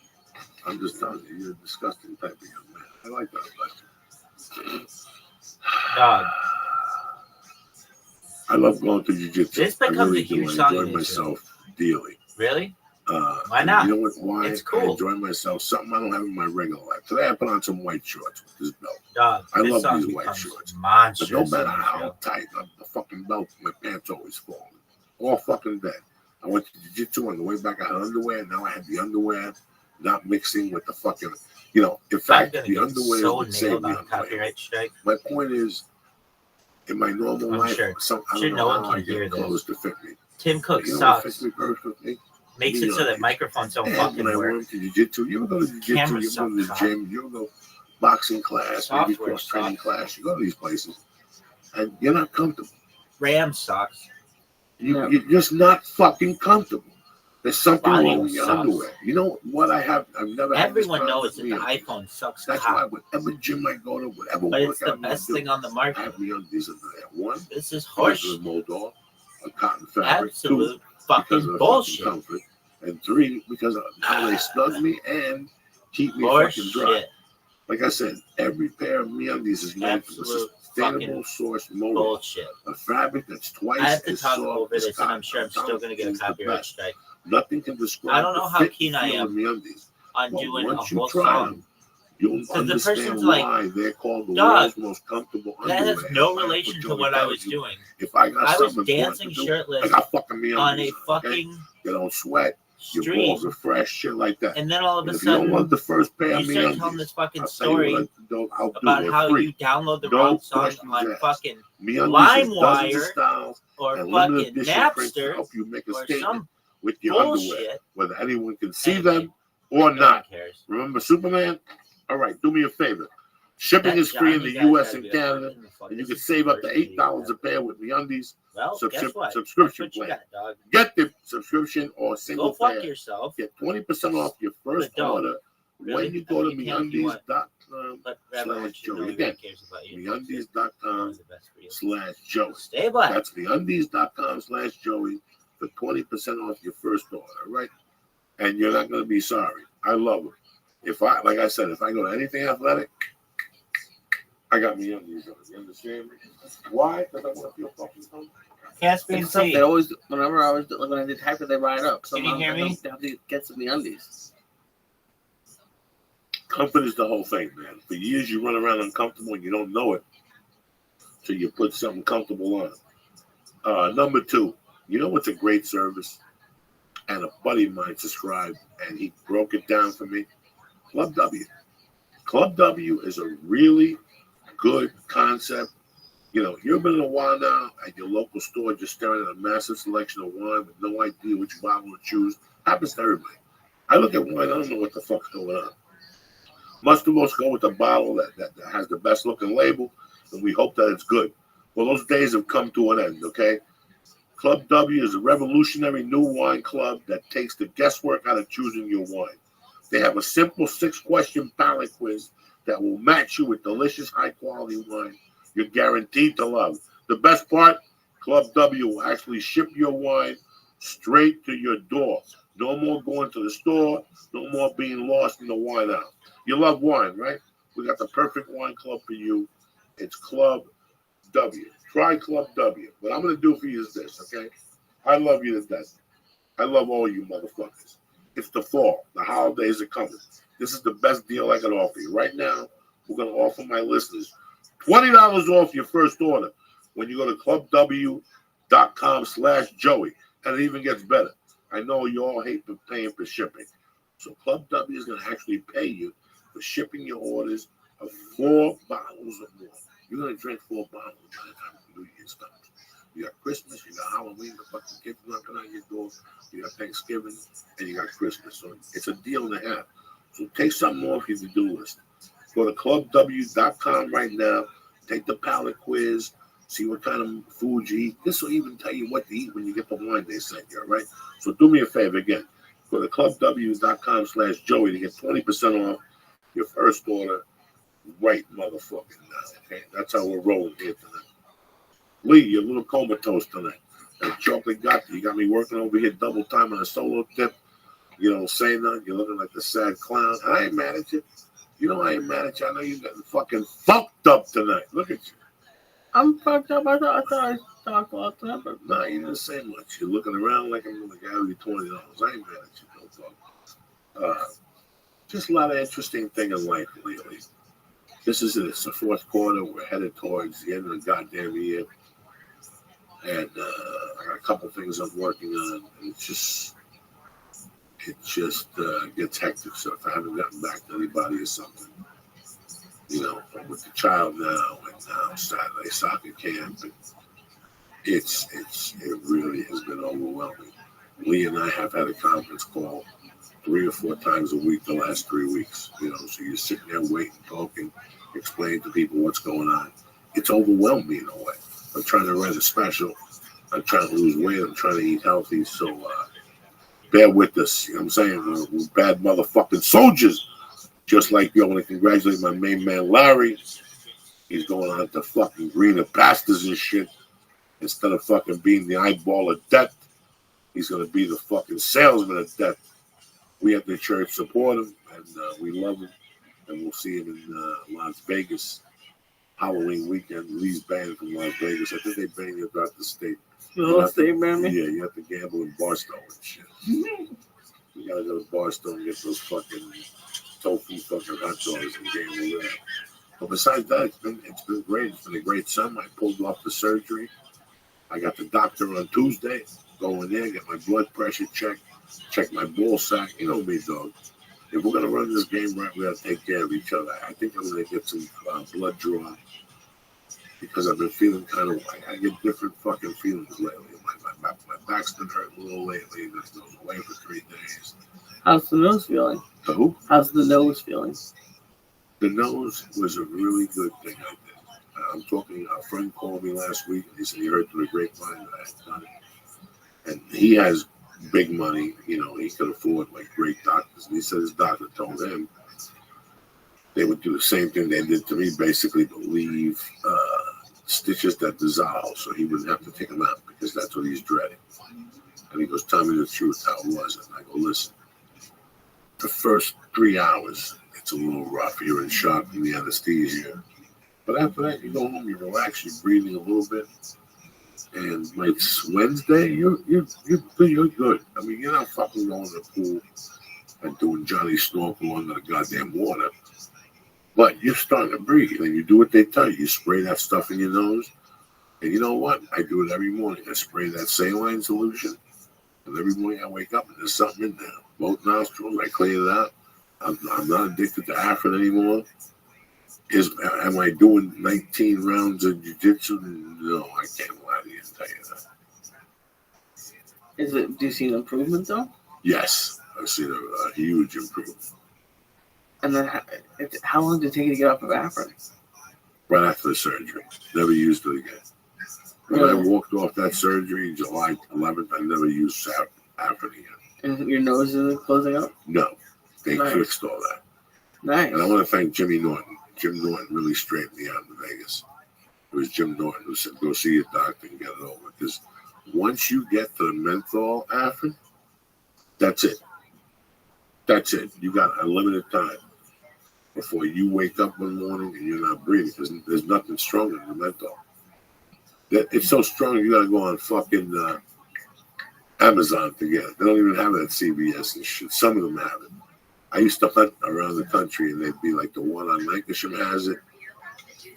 [SPEAKER 1] I'm just telling you, you're a disgusting type of young man. I like that about you.
[SPEAKER 4] Dog.
[SPEAKER 1] I love going to jiu-jitsu.
[SPEAKER 4] This becomes a huge song.
[SPEAKER 1] I enjoy myself dearly.
[SPEAKER 4] Really? Why not?
[SPEAKER 1] You know what? Why?
[SPEAKER 4] It's cool.
[SPEAKER 1] I enjoy myself. Something I don't have in my regular life. Today I put on some white shorts with this belt.
[SPEAKER 4] Dog,
[SPEAKER 1] I love these white shorts.
[SPEAKER 4] Monstrous.
[SPEAKER 1] But no matter how tight the fucking belt, my pants always fall. All fucking day. I went to jiu-jitsu on the way back. I had underwear. Now I had the underwear. Not mixing with the fucking, in fact, the underwear
[SPEAKER 4] so
[SPEAKER 1] would save me on
[SPEAKER 4] copyright strike.
[SPEAKER 1] My point is, in my normal life, I don't know how I get clothes to fit me.
[SPEAKER 4] Tim Cook sucks. Makes it so that microphones don't fucking
[SPEAKER 1] work. When I went to jiu-jitsu, you ever go to jiu-jitsu, you go to the gym, you ever go boxing class, maybe cross-training class, you go to these places, and you're not comfortable.
[SPEAKER 4] Ram sucks.
[SPEAKER 1] You're just not fucking comfortable. There's something wrong with your underwear. You know what I have? I've never had.
[SPEAKER 4] Everyone knows that the iPhone sucks.
[SPEAKER 1] That's why whatever gym I go to, whatever
[SPEAKER 4] but it's the best thing on the market.
[SPEAKER 1] I have me undies under there. One,
[SPEAKER 4] this is harsh.
[SPEAKER 1] Moldor, a cotton fabric.
[SPEAKER 4] Absolute
[SPEAKER 1] 2,
[SPEAKER 4] fucking bullshit.
[SPEAKER 1] Comfort. And 3, because of how they snug me and keep me fucking dry.
[SPEAKER 4] Shit.
[SPEAKER 1] Like I said, every pair of me undies is made from a sustainable source molded.
[SPEAKER 4] Bullshit.
[SPEAKER 1] A fabric that's twice
[SPEAKER 4] I have to
[SPEAKER 1] as
[SPEAKER 4] talk
[SPEAKER 1] soft
[SPEAKER 4] over this, and I'm sure I'm still going to get a copyright strike.
[SPEAKER 1] Nothing can describe.
[SPEAKER 4] I don't know how keen I am on doing a whole song.
[SPEAKER 1] You'll understand why they're called the world's most comfortable underwear.
[SPEAKER 4] That has no relation to what I was doing.
[SPEAKER 1] If I was
[SPEAKER 4] dancing shirtless on a fucking
[SPEAKER 1] you don't sweat. Your
[SPEAKER 4] street.
[SPEAKER 1] balls are fresh, shit like that.
[SPEAKER 4] And then all of a
[SPEAKER 1] if
[SPEAKER 4] sudden,
[SPEAKER 1] you don't want the first pair
[SPEAKER 4] you start telling this fucking story
[SPEAKER 1] about
[SPEAKER 4] how you download the wrong song on fucking LimeWire or fucking Napster or some
[SPEAKER 1] with your
[SPEAKER 4] bullshit.
[SPEAKER 1] Underwear, whether anyone can see them or not. Remember Superman? All right, do me a favor. Shipping is free in the U.S. and Canada, and you can save up to $8 a pair with MeUndies subscription plan. Get the subscription or single pair.
[SPEAKER 4] Yourself.
[SPEAKER 1] Get 20% off your first order when you go to MeUndies.com/Joey. Again, MeUndies.com/Joey.
[SPEAKER 4] Stay black.
[SPEAKER 1] That's MeUndies.com/Joey for 20% off your first order. All right, and you're not going to be sorry. I love them. Like I said, if I go to anything athletic, I got me undies on. You understand me? Why? Because I want to feel fucking comfortable.
[SPEAKER 4] Caspian Sea.
[SPEAKER 2] They always, whenever when I did hyper, they brought it up. So
[SPEAKER 4] Can you hear me?
[SPEAKER 2] They have to get some undies.
[SPEAKER 1] Comfort is the whole thing, man. For years you run around uncomfortable and you don't know it. So you put something comfortable on. Number 2, you know what's a great service? And a buddy of mine subscribed and he broke it down for me. Club W. Club W is a really good concept. You know, you've been in a while now at your local store just staring at a massive selection of wine with no idea which bottle to choose. Happens to everybody. I look at wine, I don't know what the fuck's going on. Most of us go with the bottle that has the best looking label, and we hope that it's good. Well, those days have come to an end, okay? Club W is a revolutionary new wine club that takes the guesswork out of choosing your wine. They have a simple 6-question palate quiz that will match you with delicious, high-quality wine you're guaranteed to love. The best part, Club W will actually ship your wine straight to your door. No more going to the store, no more being lost in the wine aisle. You love wine, right? We got the perfect wine club for you. It's Club W. Try Club W. What I'm going to do for you is this, okay? I love you to death. I love all you motherfuckers. It's the fall. The holidays are coming. This is the best deal I can offer you. Right now, we're going to offer my listeners $20 off your first order when you go to clubw.com/Joey. And it even gets better. I know you all hate paying for shipping. So Club W is going to actually pay you for shipping your orders of 4 bottles or more. You're going to drink 4 bottles by the time New Year's comes. You got Christmas, you got Halloween, the fucking kids knocking on your door, you got Thanksgiving, and you got Christmas. So it's a deal and a half. So take something off your to-do list. Go to clubw.com right now, take the palate quiz, see what kind of food you eat. This will even tell you what to eat when you get the wine they sent you, all right? So do me a favor again. Go to clubw.com/Joey to get 20% off your first order right motherfucking now, okay? That's how we're rolling here tonight. Lee, you're a little comatose tonight. That chocolate you got me working over here double time on a solo tip. You don't say nothing. You're looking like the sad clown. I ain't mad at you. You know I ain't mad at you. I know you got fucking fucked up tonight. Look at you.
[SPEAKER 2] I'm fucked up. I thought I talked about that, but
[SPEAKER 1] no, you didn't say much. You're looking around like I'm going to give you $20. I ain't mad at you, no fuck. Just a lot of interesting thing in life lately. It's the fourth quarter. We're headed towards the end of the goddamn year. And I got a couple things I'm working on. And it just gets hectic. So if I haven't gotten back to anybody or something, you know, I'm with the child now, and now Saturday soccer camp, and it really has been overwhelming. Lee and I have had a conference call 3 or 4 times a week the last 3 weeks. You know, so you're sitting there waiting, talking, explaining to people what's going on. It's overwhelmed me in a way. I'm trying to run a special. I'm trying to lose weight. I'm trying to eat healthy. So bear with us. You know what I'm saying? We're bad motherfucking soldiers. Just like you. I want to congratulate my main man, Larry. He's going on to fucking greener pastures and shit. Instead of fucking being the eyeball of death, he's going to be the fucking salesman of death. We at the church support him, and we love him. And we'll see him in Las Vegas. Halloween weekend, Lee's banned from Las Vegas. I think they banned you throughout the state.
[SPEAKER 2] The state banned me?
[SPEAKER 1] Yeah, you have to gamble in Barstow and shit. You gotta go to Barstow and get those fucking tofu fucking hot dogs and gamble there. But besides that, it's been great. It's been a great summer. I pulled off the surgery. I got the doctor on Tuesday. Go in there, get my blood pressure checked, check my ball sack. You know me, dog. If we're gonna run this game right, we gotta take care of each other. I think I'm gonna get some blood draw because I've been feeling kind of like I get different fucking feelings lately. My back's been hurting a little lately. I was away for 3 days.
[SPEAKER 2] How's the nose feeling?
[SPEAKER 1] The who?
[SPEAKER 2] How's the nose feeling?
[SPEAKER 1] The nose was a really good thing I did. I'm talking. A friend called me last week and he said he heard through the grapevine that I had done it, and he has big money, you know, he could afford like great doctors. And he said his doctor told him they would do the same thing they did to me, basically, but leave stitches that dissolve so he wouldn't have to take them out because that's what he's dreading. And he goes, tell me the truth, how it was. And I go, listen, the first 3 hours, it's a little rough. You're in shock from the anesthesia. But after that, you go home, you relax, you're breathing a little bit. And like Wednesday, you're good. I mean, you're not fucking going to the pool and doing Johnny Snorkel under the goddamn water. But you're starting to breathe, and you do what they tell you. You spray that stuff in your nose. And you know what? I do it every morning. I spray that saline solution. And every morning I wake up and there's something in there. Both nostrils, I clean it out. I'm not addicted to Afrin anymore. Am I doing 19 rounds of jiu-jitsu? No, I can't lie to you and tell you that.
[SPEAKER 2] Do you see an improvement though?
[SPEAKER 1] Yes, I've seen a huge improvement.
[SPEAKER 2] And then how long did it take you to get off of Afrin?
[SPEAKER 1] Right after the surgery. Never used it again. When I walked off that surgery July 11th, I never used Afrin again.
[SPEAKER 2] And your nose isn't closing up?
[SPEAKER 1] No. They fixed all that.
[SPEAKER 2] Nice.
[SPEAKER 1] And I want to thank Jimmy Norton. Jim Norton really straightened me out in Vegas. It was Jim Norton who said, go see your doctor and get it over. Because once you get to the menthol Afrin, that's it. That's it. You got a limited time before you wake up one morning and you're not breathing. Because there's nothing stronger than the menthol. It's so strong, you got to go on fucking Amazon to get it. They don't even have it at CVS and shit. Some of them have it. I used to hunt around the country, and they'd be like the one on Lancashire has it.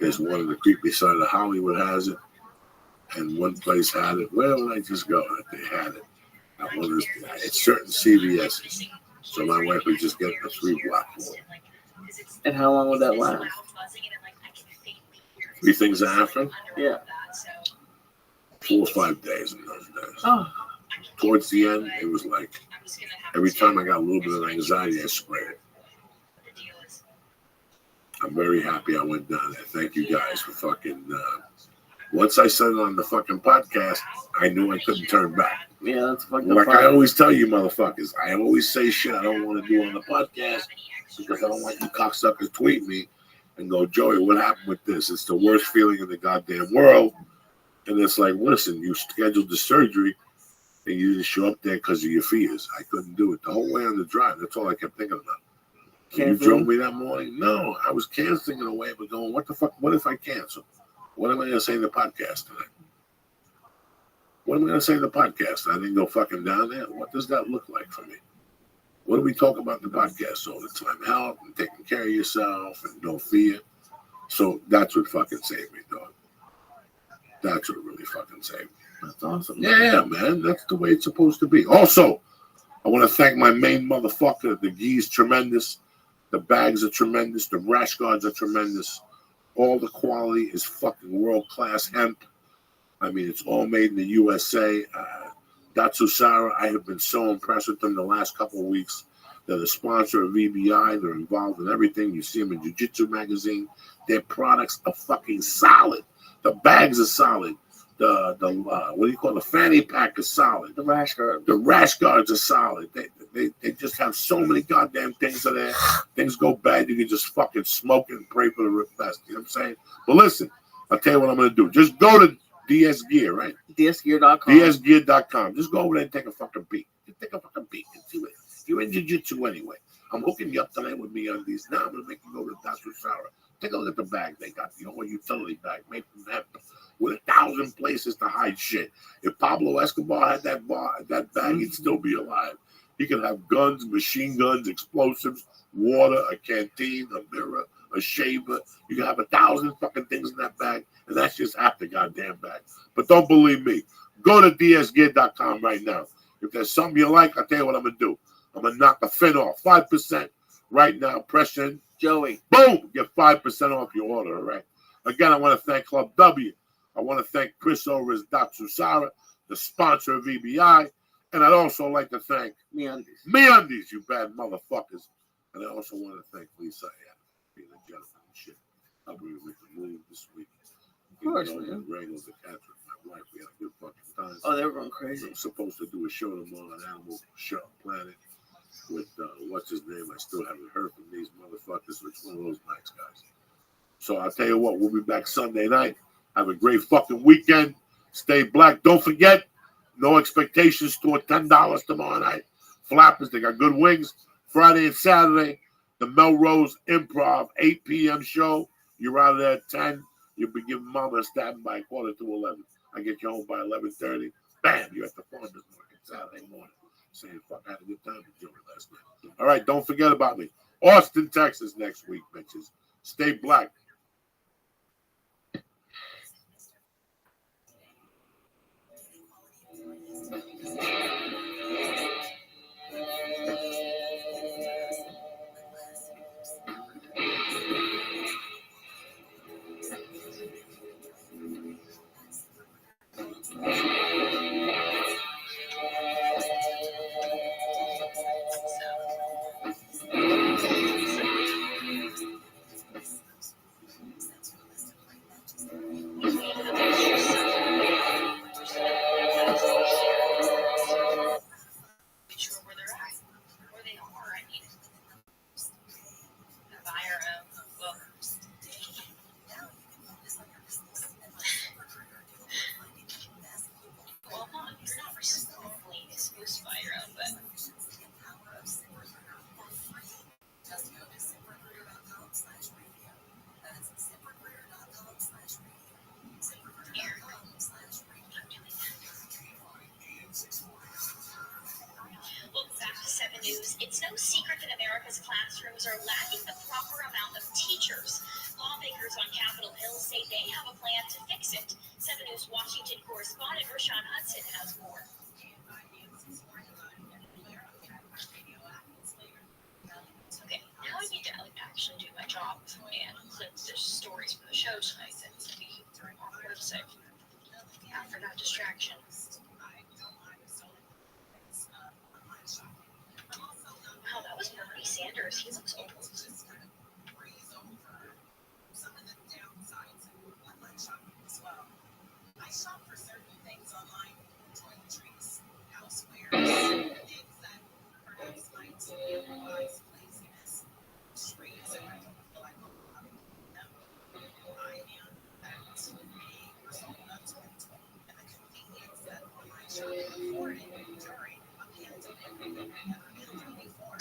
[SPEAKER 1] There's one on the creepy side of Hollywood has it. And one place had it. Where would I just go if they had it? It's certain CVS's. So my wife would just get a 3-block for it.
[SPEAKER 2] And how long would that last?
[SPEAKER 1] 3 things after?
[SPEAKER 2] Yeah.
[SPEAKER 1] 4 or 5 days in those days.
[SPEAKER 2] Oh.
[SPEAKER 1] Towards the end, it was like every time I got a little bit of anxiety, I sprayed it. I'm very happy I went down there. Thank you guys for fucking. Once I said it on the fucking podcast, I knew I couldn't turn back.
[SPEAKER 2] Yeah, that's fucking.
[SPEAKER 1] Like I always tell you, motherfuckers, I always say shit I don't want to do on the podcast because I don't want you cocksuckers tweet me and go, Joey, what happened with this? It's the worst feeling in the goddamn world. And it's like, listen, you scheduled the surgery and you didn't show up there because of your fears. I couldn't do it the whole way on the drive. That's all I kept thinking about. You drove me that morning? No, I was canceling in a way, but going, what the fuck? What if I cancel? What am I going to say in the podcast tonight? What am I going to say in the podcast? I didn't go fucking down there. What does that look like for me? What do we talk about in the podcast all the time? Health and taking care of yourself and no fear. So that's what fucking saved me, dog. That's what really fucking saved me.
[SPEAKER 2] That's awesome.
[SPEAKER 1] Yeah, man. That's the way it's supposed to be. Also, I want to thank my main motherfucker. The gi's tremendous. The bags are tremendous. The rash guards are tremendous. All the quality is fucking world-class hemp. I mean, it's all made in the USA. Datsusara, I have been so impressed with them the last couple of weeks. They're the sponsor of VBI. They're involved in everything. You see them in Jiu-Jitsu magazine. Their products are fucking solid. The bags are solid. The what do you call it? The fanny pack is solid.
[SPEAKER 2] The rash guard.
[SPEAKER 1] The rash guards are solid. They just have so many goddamn things in there. Things go bad, you can just fucking smoke it and pray for the best. You know what I'm saying? But listen, I'll tell you what I'm gonna do. Just go to DS Gear, right?
[SPEAKER 2] DSGear.com.
[SPEAKER 1] DSGear.com. Just go over there and take a fucking peek. Just take a fucking peek and see what you're in jiu-jitsu anyway. I'm hooking you up tonight with me on these. Now I'm gonna make you go to Datsusara. Take a look at the bag they got. The whole utility bag made from hemp with 1,000 places to hide shit. If Pablo Escobar had that bag, he'd still be alive. He could have guns, machine guns, explosives, water, a canteen, a mirror, a shaver. You can have 1,000 fucking things in that bag, and that's just half the goddamn bag. But don't believe me. Go to dsgear.com right now. If there's something you like, I'll tell you what I'm going to do. I'm going to knock the fin off. 5% right now. Press in.
[SPEAKER 2] Joey.
[SPEAKER 1] Boom! Get 5% off your order, all right? Again, I want to thank Club W. I want to thank Chris over at Datsusara, the sponsor of VBI. And I'd also like to thank MeUndies, you bad motherfuckers. And I also want to thank Lisa being a gentleman and shit. I'll be with the move this week.
[SPEAKER 2] Of course, man.
[SPEAKER 1] Wrangled the cats with my wife. We had a good fucking time.
[SPEAKER 2] Oh, they were going crazy.
[SPEAKER 1] I'm supposed to do a show tomorrow on Animal Planet with, what's his name? I still haven't heard from these motherfuckers. It's one of those nice guys. So I'll tell you what, we'll be back Sunday night. Have a great fucking weekend. Stay black. Don't forget, No Expectations store, $10 tomorrow night. Flappers, they got good wings. Friday and Saturday, the Melrose Improv, 8 p.m. show. You're out of there at 10. You'll be giving mama a stabbing by 11:15. I get you home by 11:30. Bam, you're at the farmer's market Saturday morning. Saying, fuck, I had a good time with Joey last night. All right, don't forget about me. Austin, Texas next week, bitches. Stay black.
[SPEAKER 11] It's no secret that America's classrooms are lacking the proper amount of teachers. Lawmakers on Capitol Hill say they have a plan to fix it. 7 News Washington correspondent Rashawn Hudson has more. Okay, now I need to actually do my job and clip the stories for the show tonight that will be on the website. After that distraction. Wow, that was Bernie Sanders. He looks old. I shop for certain things online, toiletries, housewares, things that perhaps might symbolize laziness. Trees are like I am that a result of 2020 and the convenience that online shopping afforded during a pandemic. I've never been before,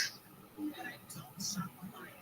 [SPEAKER 11] but I don't shop online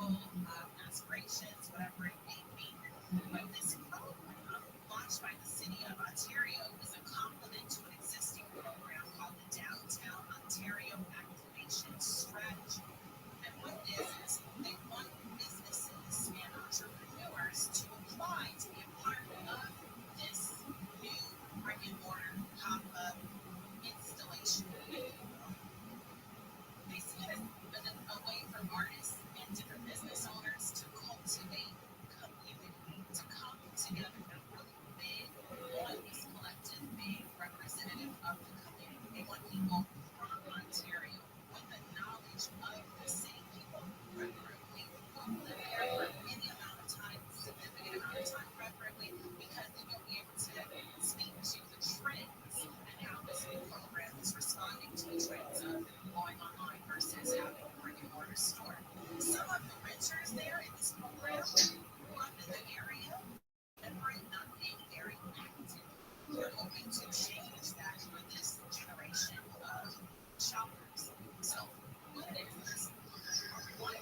[SPEAKER 11] goal, aspirations, whatever it may be. But this program, launched by the City of Ontario, is a complement to an existing program called the Downtown Ontario Activation Strategy. And what this is, they want businesses and entrepreneurs to apply to be a part of this new brick-and-mortar pop-up installation. They see it as a way for artists and different business owners to cultivate community, to come together and really big on this collective, big representative of the community. They want people from Ontario with the knowledge of the same people, preferably who live there for any amount of time, significant amount of time, preferably because then you'll be able to speak to the trends and how this new program is responding to the trends of going online versus having a brick and mortar store. Some of the renters there in this program grew up in the area and were not being very active. We're hoping to change that for this generation of shoppers. So, what it is $1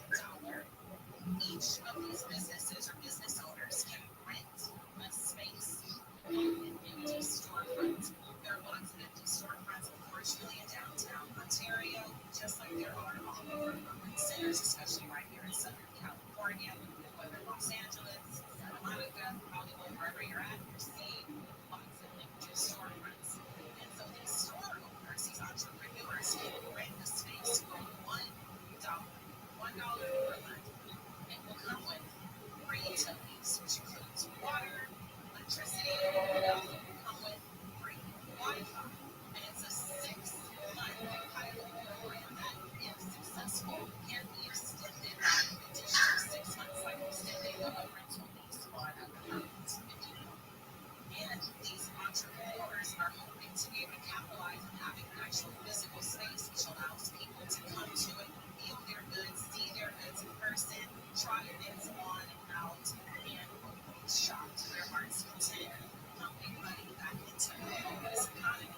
[SPEAKER 11] each of these businesses or business owners can rent a space in an empty storefront. There are lots of empty storefronts, unfortunately, in downtown Ontario, just like there are all over urban centers, especially right here in Southern California, whether Los Angeles, Santa Monica, Hollywood, wherever you're at, you're seeing lots of empty storefronts. And so these store owners, these entrepreneurs, can rent a space for $1 per month. It will come with free utilities, which includes water, electricity. It also will come with free Wi-Fi. And it's a 6-month pilot program that, if successful, can be extended by an additional 6 months, like extending a rental lease on a apartment, if you will. And these entrepreneurs are hoping to be able to capitalize on having an actual physical space, which allows people to come to it, feel their goods, see their goods in person, try things on and out, and shop to their heart's content, pumping money back into this economy.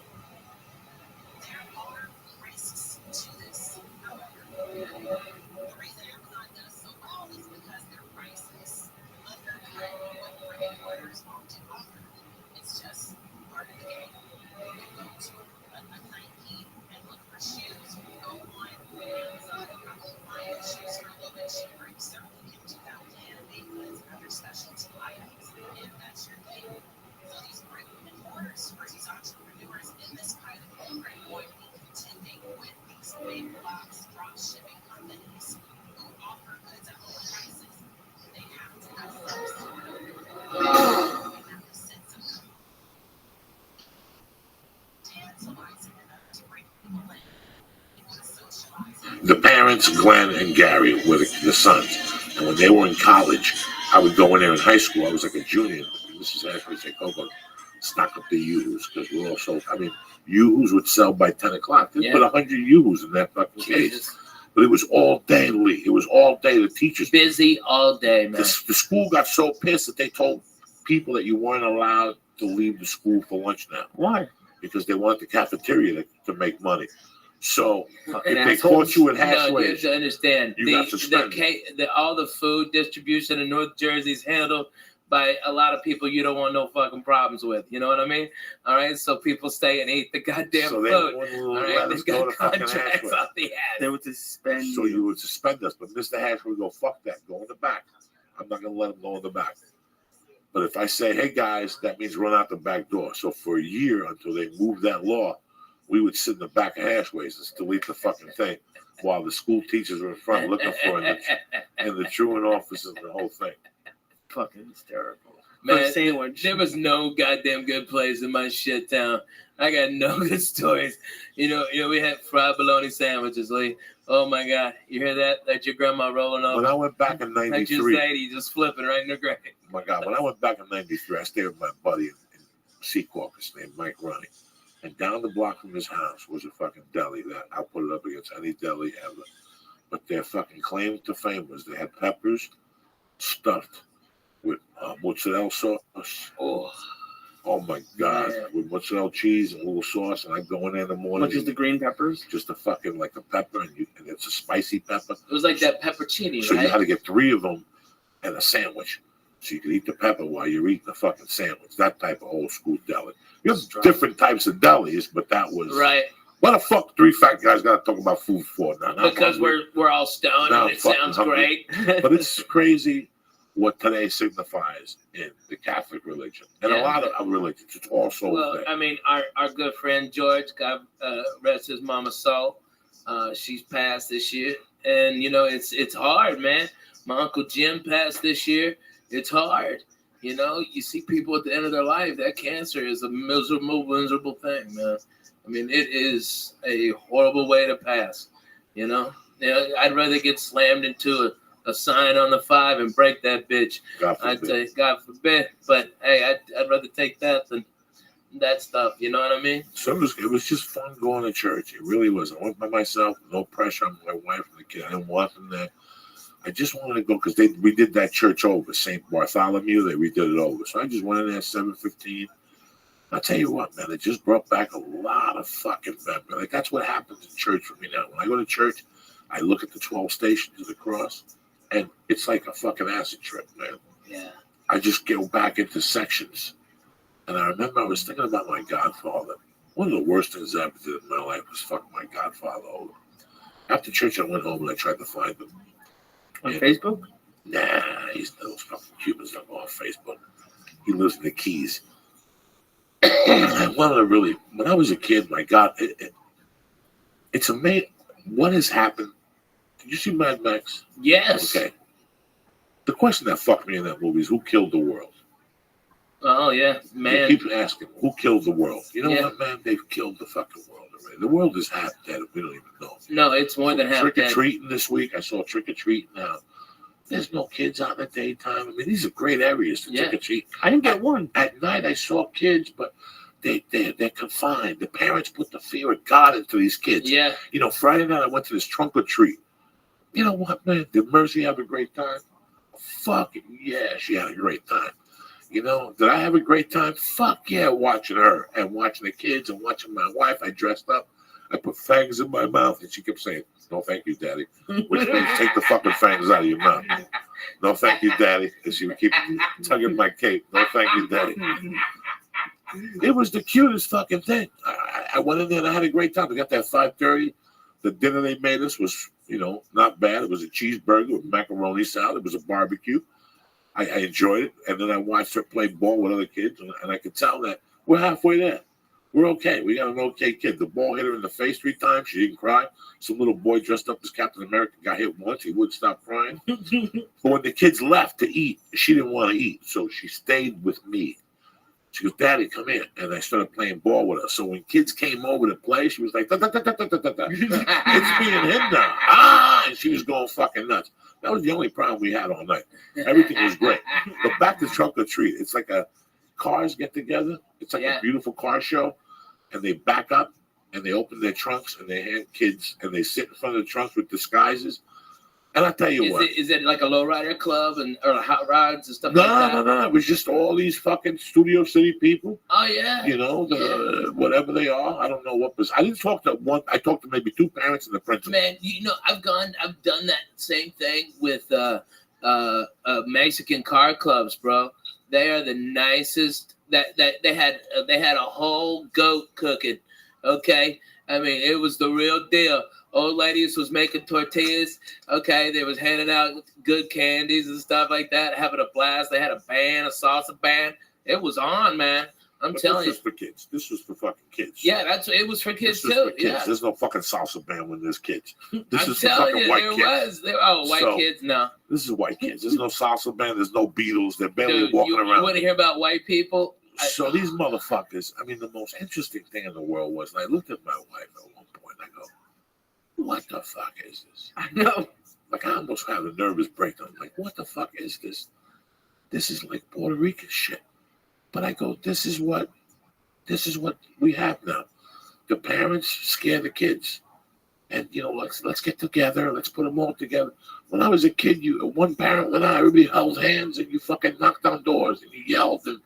[SPEAKER 11] There are risks to this, however. The reason Amazon does so well is because their prices undercut what brick and mortars often offer. It's just part of the game. You can go to a Nike and look for shoes. You can go on Amazon and probably find the shoes for a little bit cheaper. You certainly can do that with handmade goods and other specialty items if that's your thing. So these brick and mortar stores, these entrepreneurs in this pilot program, going to be contending with these big box drop shipping companies who offer goods at lower prices. They have to have some sort of sense of tantalizing enough to bring people in, people to socialize.
[SPEAKER 1] The parents, Glenn and Gary, were the sons. And when they were in college, I would go in there in high school. I was like a junior. This is actually say Coco, stock up the Yoo-hoos because we're all sold. I mean, Yoo-hoos would sell by 10 o'clock. They put 100 Yoo-hoos in that fucking case. But it was all day, Lee. It was all day. The teachers
[SPEAKER 2] busy all day, man.
[SPEAKER 1] The school got so pissed that they told people that you weren't allowed to leave the school for lunch now.
[SPEAKER 2] Why?
[SPEAKER 1] Because they want the cafeteria to make money. So if they caught you at Hashways,
[SPEAKER 2] you have to understand
[SPEAKER 1] you got suspended.
[SPEAKER 2] all the food distribution in North Jersey is handled by a lot of people you don't want no fucking problems with. You know what I mean? All right, so people stay and eat the goddamn food. All right, they've got contracts off the ass.
[SPEAKER 9] They would suspend
[SPEAKER 1] So you would suspend us, but Mr. Hash would go, fuck that, go in the back. I'm not going to let him go in the back. But if I say, hey, guys, that means run out the back door. So for a year, until they moved that law, we would sit in the back of Hashways and still eat the fucking thing while the school teachers were in front looking for it in the truant offices and the whole thing.
[SPEAKER 9] Fucking hysterical.
[SPEAKER 2] Man, there was no goddamn good place in my shit town. I got no good stories. You know, we had fried bologna sandwiches, Lee. Oh my God, you hear that? That's your grandma rolling over.
[SPEAKER 1] When I went back in '93,
[SPEAKER 2] like you just flipping right in the grave.
[SPEAKER 1] Oh my God, when I went back in '93, I stayed with my buddy in Secaucus named Mike Ronnie, and down the block from his house was a fucking deli that I'll put it up against any deli ever. But their fucking claim to fame was they had peppers stuffed with mozzarella sauce, Oh my God!
[SPEAKER 2] Yeah.
[SPEAKER 1] With mozzarella cheese and a little sauce, and I go in there in the morning.
[SPEAKER 2] Which is the green peppers?
[SPEAKER 1] Just a fucking like a pepper, and it's a spicy pepper.
[SPEAKER 2] It was like that peppercini,
[SPEAKER 1] so
[SPEAKER 2] right?
[SPEAKER 1] You had to get 3 of them and a sandwich, so you could eat the pepper while you're eating the fucking sandwich. That type of old school deli. You have different types of delis, but that was
[SPEAKER 2] right.
[SPEAKER 1] What the fuck 3 fat guys got to talk about food for now?
[SPEAKER 2] Because we're all stoned and it sounds great.
[SPEAKER 1] But it's crazy what today signifies in the Catholic religion and a lot of religions. It's also
[SPEAKER 2] I mean, our good friend George, God rest his mama's soul. She's passed this year, and you know it's hard, man. My Uncle Jim passed this year. It's hard. You know, you see people at the end of their life. That cancer is a miserable thing, man. I mean, it is a horrible way to pass. You know, I'd rather get slammed into a sign on the 5 and break that bitch. I'd say, God forbid. But hey, I'd rather take that than that stuff. You know what I mean?
[SPEAKER 1] So it was just fun going to church. It really was. I went by myself, no pressure on my wife and the kid. I didn't want them there. I just wanted to go because we did that church over, St. Bartholomew. They redid it over. So I just went in there at 7:15. I'll tell you what, man, it just brought back a lot of fucking memories. Like, that's what happens in church for me now. When I go to church, I look at the 12 stations of the cross, and it's like a fucking acid trip, man.
[SPEAKER 2] Yeah.
[SPEAKER 1] I just go back into sections. And I remember I was thinking about my godfather. One of the worst things I ever did in my life was fuck my godfather over. After church, I went home and I tried to find him.
[SPEAKER 2] On Facebook?
[SPEAKER 1] Nah, he's those fucking Cubans don't go on Facebook. He lives in the Keys. I wanted to really, when I was a kid, my God, it's amazing what has happened. Did you see Mad Max?
[SPEAKER 2] Yes.
[SPEAKER 1] Okay. The question that fucked me in that movie is who killed the world?
[SPEAKER 2] Oh, yeah, man.
[SPEAKER 1] They keep asking, who killed the world? You know what, man? They've killed the fucking world already. The world is half dead. We don't even know.
[SPEAKER 2] No, it's more than half dead.
[SPEAKER 1] Trick-or-treating this week. I saw trick-or-treating now. There's no kids out in the daytime. I mean, these are great areas to trick-or-treat.
[SPEAKER 2] I didn't get one.
[SPEAKER 1] At night, I saw kids, but they're confined. The parents put the fear of God into these kids.
[SPEAKER 2] Yeah.
[SPEAKER 1] You know, Friday night, I went to this trunk-or-treat. You know what, man? Did Mercy have a great time? Fuck yeah, she had a great time. You know, did I have a great time? Fuck yeah, watching her and watching the kids and watching my wife. I dressed up. I put fangs in my mouth, and she kept saying, "No, thank you, Daddy," which means take the fucking fangs out of your mouth. No, thank you, Daddy. And she would keep tugging my cape. No, thank you, Daddy. It was the cutest fucking thing. I went in there and I had a great time. We got that 5:30. The dinner they made us was, you know, not bad. It was a cheeseburger with macaroni salad. It was a barbecue. I enjoyed it. And then I watched her play ball with other kids, and I could tell that we're halfway there. We're okay. We got an okay kid. The ball hit her in the face 3 times. She didn't cry. Some little boy dressed up as Captain America got hit once. He wouldn't stop crying. But when the kids left to eat, she didn't want to eat. So she stayed with me. She goes, "Daddy, come in." And I started playing ball with her. So when kids came over to play, she was like, "Da, da, da, da, da, da, da. It's me and him now." And she was going fucking nuts. That was the only problem we had all night. Everything was great. But back to Trunk or Treat. It's like cars get together. It's like a beautiful car show. And they back up and they open their trunks and they hand kids and they sit in front of the trunks with disguises. And I tell you what.
[SPEAKER 2] Is it like a lowrider club or hot rods and stuff like that?
[SPEAKER 1] No. It was just all these fucking Studio City people.
[SPEAKER 2] Oh, yeah.
[SPEAKER 1] You know, whatever they are. I don't know what was. I didn't talk to one. I talked to maybe 2 parents and the principal.
[SPEAKER 2] Man, you know, I've done that same thing with Mexican car clubs, bro. They are the nicest. That they had a whole goat cooking. Okay, I mean, it was the real deal. Old ladies was making tortillas. Okay, they was handing out good candies and stuff like that, having a blast. They had a band, a salsa band. It was on, man. I'm telling you.
[SPEAKER 1] This was for kids. This was for fucking kids.
[SPEAKER 2] Yeah, it was for kids too.
[SPEAKER 1] For kids.
[SPEAKER 2] Yeah.
[SPEAKER 1] There's no fucking salsa band when there's kids. This is
[SPEAKER 2] for
[SPEAKER 1] fucking white kids.
[SPEAKER 2] White kids, no.
[SPEAKER 1] This is white kids. There's no salsa band. There's no Beatles. They're barely walking around.
[SPEAKER 2] You want to hear about white people?
[SPEAKER 1] So these motherfuckers, I mean, the most interesting thing in the world was, and I looked at my wife at one point, I go, "What the fuck is this?"
[SPEAKER 2] I know.
[SPEAKER 1] Like, I almost had a nervous breakdown. I'm like, what the fuck is this? This is like Puerto Rican shit. But I go, this is what we have now. The parents scare the kids. And, you know, let's get together. Let's put them all together. When I was a kid, one parent went out, everybody held hands, and you fucking knocked on doors, and you yelled, and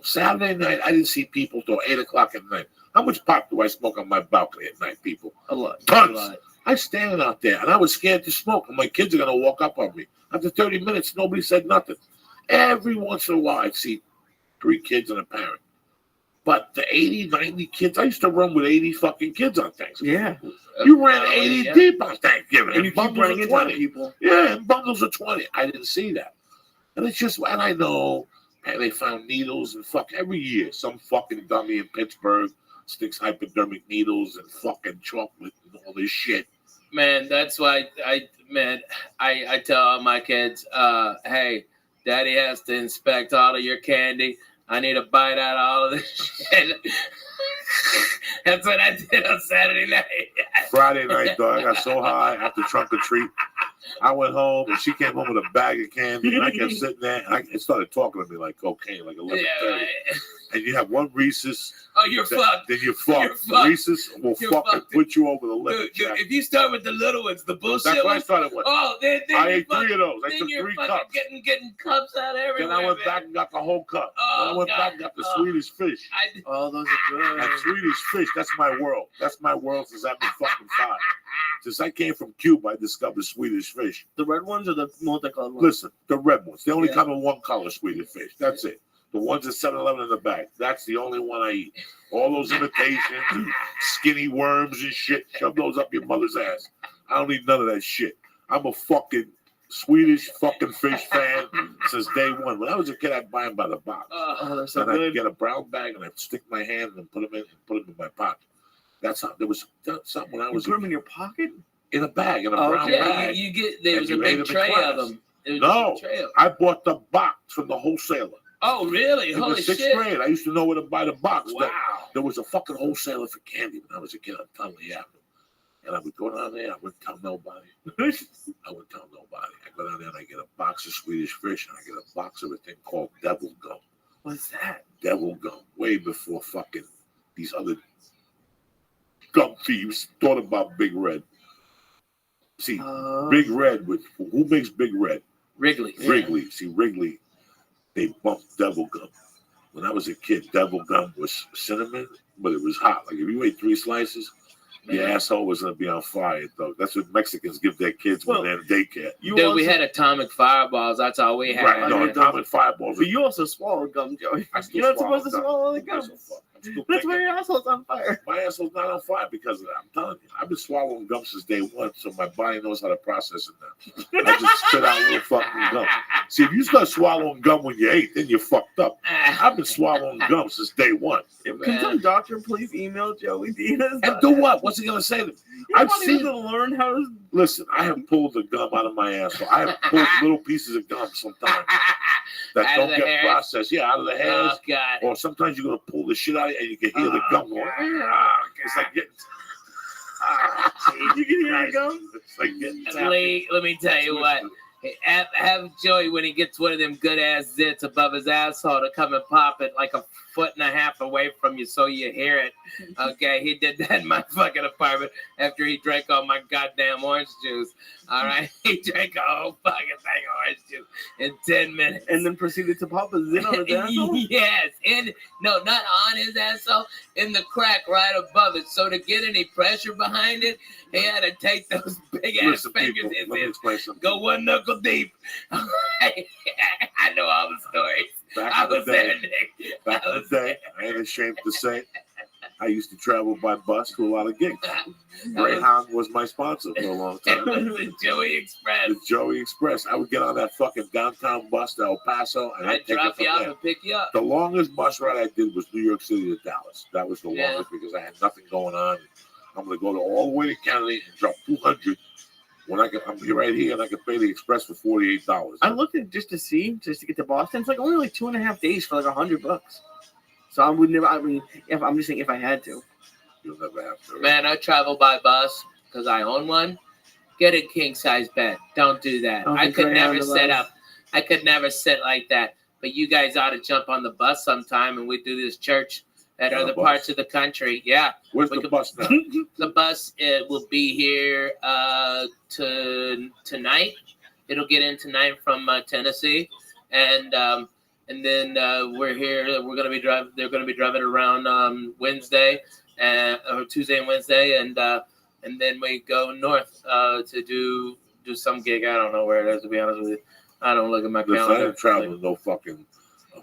[SPEAKER 1] Saturday night, I didn't see people till 8 o'clock at night. How much pot do I smoke on my balcony at night, people?
[SPEAKER 2] A lot.
[SPEAKER 1] Tons.
[SPEAKER 2] A lot.
[SPEAKER 1] I standing out there, and I was scared to smoke, and my kids are going to walk up on me. After 30 minutes, nobody said nothing. Every once in a while, I'd see 3 kids and a parent. But the 80, 90 kids, I used to run with 80 fucking kids on Thanksgiving.
[SPEAKER 2] Yeah.
[SPEAKER 1] You ran 80 deep on Thanksgiving.
[SPEAKER 2] And you keep running into 20 people.
[SPEAKER 1] Yeah, and bundles of 20. I didn't see that. And it's just, and I know, man, they found needles and every year, some fucking dummy in Pittsburgh sticks hypodermic needles and fucking chocolate and all this shit.
[SPEAKER 12] Man, that's why I tell all my kids, hey, Daddy has to inspect all of your candy. I need a bite out of all of this shit. That's what I did on Saturday night.
[SPEAKER 1] Friday night, dog, I got so high after trunk or treat. I went home, and she came home with a bag of candy, and I kept sitting there, and it started talking to me like cocaine, like 11:30.
[SPEAKER 12] Yeah, right.
[SPEAKER 1] And you have one Reese's.
[SPEAKER 12] Oh, you're fucked.
[SPEAKER 1] Then you're fucked. Reese's will fucking put you over the limit.
[SPEAKER 12] Dude, if you start with the little ones, the bullshit
[SPEAKER 1] That's what I
[SPEAKER 12] ones.
[SPEAKER 1] started with.
[SPEAKER 12] Oh, then
[SPEAKER 1] I ate 3 of those. I took 3 cups.
[SPEAKER 12] Getting cups out everywhere.
[SPEAKER 1] Then I went back and got the whole cup.
[SPEAKER 12] Oh,
[SPEAKER 1] then I went back and got the Swedish fish.
[SPEAKER 2] Oh, those are good.
[SPEAKER 1] And Swedish fish, that's my world. That's my world since I've been fucking 5. Since I came from Cuba, I discovered Swedish fish.
[SPEAKER 2] The red ones or the multicolored ones?
[SPEAKER 1] Listen, the red ones. They only come in one color, Swedish fish. That's it. The ones at 7-Eleven in the back. That's the only one I eat. All those imitations, skinny worms and shit, shove those up your mother's ass. I don't need none of that shit. I'm a fucking Swedish fucking fish fan since day one. When I was a kid, I'd buy them by the box.
[SPEAKER 2] They're so
[SPEAKER 1] and
[SPEAKER 2] good.
[SPEAKER 1] I'd get a brown bag and I'd stick my hand and put them in my pocket. That's how there was something when I was.
[SPEAKER 2] You put them in your pocket?
[SPEAKER 1] In a bag, in a brown bag.
[SPEAKER 12] You get there was a big tray of them.
[SPEAKER 1] No, I bought the box from the wholesaler.
[SPEAKER 12] Oh, really?
[SPEAKER 1] In
[SPEAKER 12] Holy
[SPEAKER 1] the
[SPEAKER 12] shit.
[SPEAKER 1] 6th grade, I used to know where to buy the box.
[SPEAKER 12] Wow.
[SPEAKER 1] There was a fucking wholesaler for candy when I was a kid on Tunley Avenue. And I would go down there, I wouldn't tell nobody. I go down there and I get a box of Swedish fish and I get a box of a thing called devil gum.
[SPEAKER 2] What's that?
[SPEAKER 1] Devil gum. Way before fucking these other gum thieves thought about Big Red. See, Big Red, who makes Big Red?
[SPEAKER 12] Wrigley.
[SPEAKER 1] Wrigley. See, Wrigley, they bumped devil gum. When I was a kid, devil gum was cinnamon, but it was hot. Like if you ate 3 slices, your asshole was gonna be on fire, though. That's what Mexicans give their kids when they're in daycare.
[SPEAKER 12] Dude, we had atomic fireballs. That's all we had.
[SPEAKER 1] Right, no, atomic fireballs.
[SPEAKER 2] But you also swallowed gum, Joey. You're not supposed to swallow the gum. That's why your asshole's on fire.
[SPEAKER 1] My asshole's not on fire because of that. I'm telling you. I've been swallowing gum since day one, so my body knows how to process it now. I just spit out little fucking gum. See, if you start swallowing gum when you're 8, then you're fucked up. I've been swallowing gum since day one.
[SPEAKER 2] Can some doctor please email Joey Diaz?
[SPEAKER 1] And do what? What's he going to say to me?
[SPEAKER 2] I've seen to learn how to...
[SPEAKER 1] Listen, I have pulled the gum out of my asshole. I have pulled little pieces of gum sometimes that don't get processed. Yeah, out of the hairs.
[SPEAKER 12] Oh, God.
[SPEAKER 1] Or sometimes you're going to pull the shit out and you can hear the gum going. It's like getting...
[SPEAKER 2] You can hear the gum?
[SPEAKER 1] It's like getting...
[SPEAKER 12] Let me tell you what. Have Joey, when he gets one of them good-ass zits above his asshole, to come and pop it like 1.5 feet away from you so you hear it. Okay, he did that in my fucking apartment after he drank all my goddamn orange juice. All right, he drank a whole fucking thing of orange juice in 10 minutes.
[SPEAKER 2] And then proceeded to pop a zit on his asshole?
[SPEAKER 12] Yes, no, not on his asshole, in the crack right above it. So to get any pressure behind it, he had to take those big-ass fingers and go one knuckle deep. I know all the stories.
[SPEAKER 1] Back in the day, I ain't ashamed to say, I used to travel by bus to a lot of gigs. Greyhound was my sponsor for a long time.
[SPEAKER 12] It was the Joey Express.
[SPEAKER 1] The Joey Express. I would get on that fucking downtown bus to El Paso, and I'd
[SPEAKER 12] drop you off and pick you up.
[SPEAKER 1] The longest bus ride I did was New York City to Dallas. That was the longest because I had nothing going on. I'm going to go all the way to Kennedy and drop $200 when I'm here right here and I can pay the express for $48.
[SPEAKER 2] I looked at just to get to Boston. It's like only like 2.5 days for like $100. So I would never. I mean, I'm just saying if I had to.
[SPEAKER 1] You'll never have to.
[SPEAKER 12] Man, I travel by bus because I own one. Get a king size bed. Don't do that. I could never set up. I could never sit like that. But you guys ought to jump on the bus sometime and we do this church at other parts of the country. Yeah.
[SPEAKER 1] Where's the bus now?
[SPEAKER 12] The bus will be here tonight. It'll get in tonight from Tennessee. And and then we're here. We're gonna be driving. They're gonna be driving around Wednesday, or Tuesday and Wednesday, and then we go north to do some gig. I don't know where it is, to be honest with you. I don't look at my calendar.
[SPEAKER 1] I didn't travel with no fucking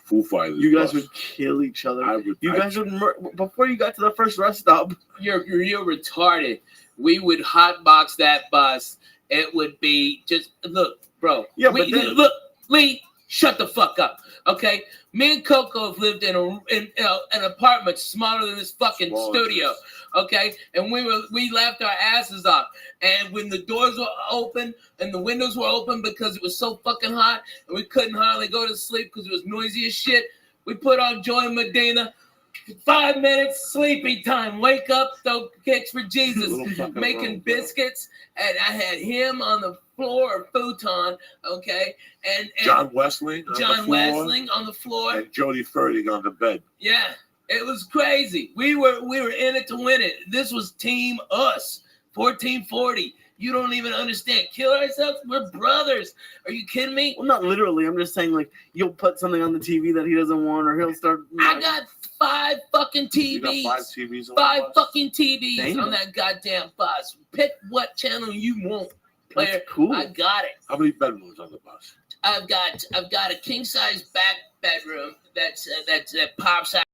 [SPEAKER 1] Foo Fighters.
[SPEAKER 2] You guys
[SPEAKER 1] bus.
[SPEAKER 2] would kill each other.
[SPEAKER 1] You
[SPEAKER 2] guys would before you got to the first rest stop.
[SPEAKER 12] You're retarded. We would hotbox that bus. It would be just look, bro.
[SPEAKER 2] Yeah, but then,
[SPEAKER 12] look, Lee, shut the fuck up, okay? Me and Coco have lived in an apartment smaller than this fucking studio, okay? And we laughed our asses off. And when the doors were open and the windows were open because it was so fucking hot and we couldn't hardly go to sleep because it was noisy as shit, we put on Joy Medina. 5 minutes sleepy time. Wake up, throw kicks for Jesus. Making biscuits, and I had him on the floor or futon, okay, and
[SPEAKER 1] John Westling
[SPEAKER 12] on the floor,
[SPEAKER 1] and Jody Ferding on the bed.
[SPEAKER 12] Yeah, it was crazy. We were in it to win it. This was Team Us, 1440. You don't even understand. Kill ourselves? We're brothers. Are you kidding me?
[SPEAKER 2] Well, not literally. I'm just saying, like, you'll put something on the TV that he doesn't want, or he'll start.
[SPEAKER 12] I got 5 fucking TVs.
[SPEAKER 1] You got 5 TVs on
[SPEAKER 12] 5
[SPEAKER 1] the bus?
[SPEAKER 12] fucking TVs
[SPEAKER 2] Damn.
[SPEAKER 12] on that goddamn bus. Pick what channel you want, player.
[SPEAKER 2] That's cool.
[SPEAKER 12] I got it.
[SPEAKER 1] How many bedrooms on the bus?
[SPEAKER 12] I've got a king size back bedroom that pops out.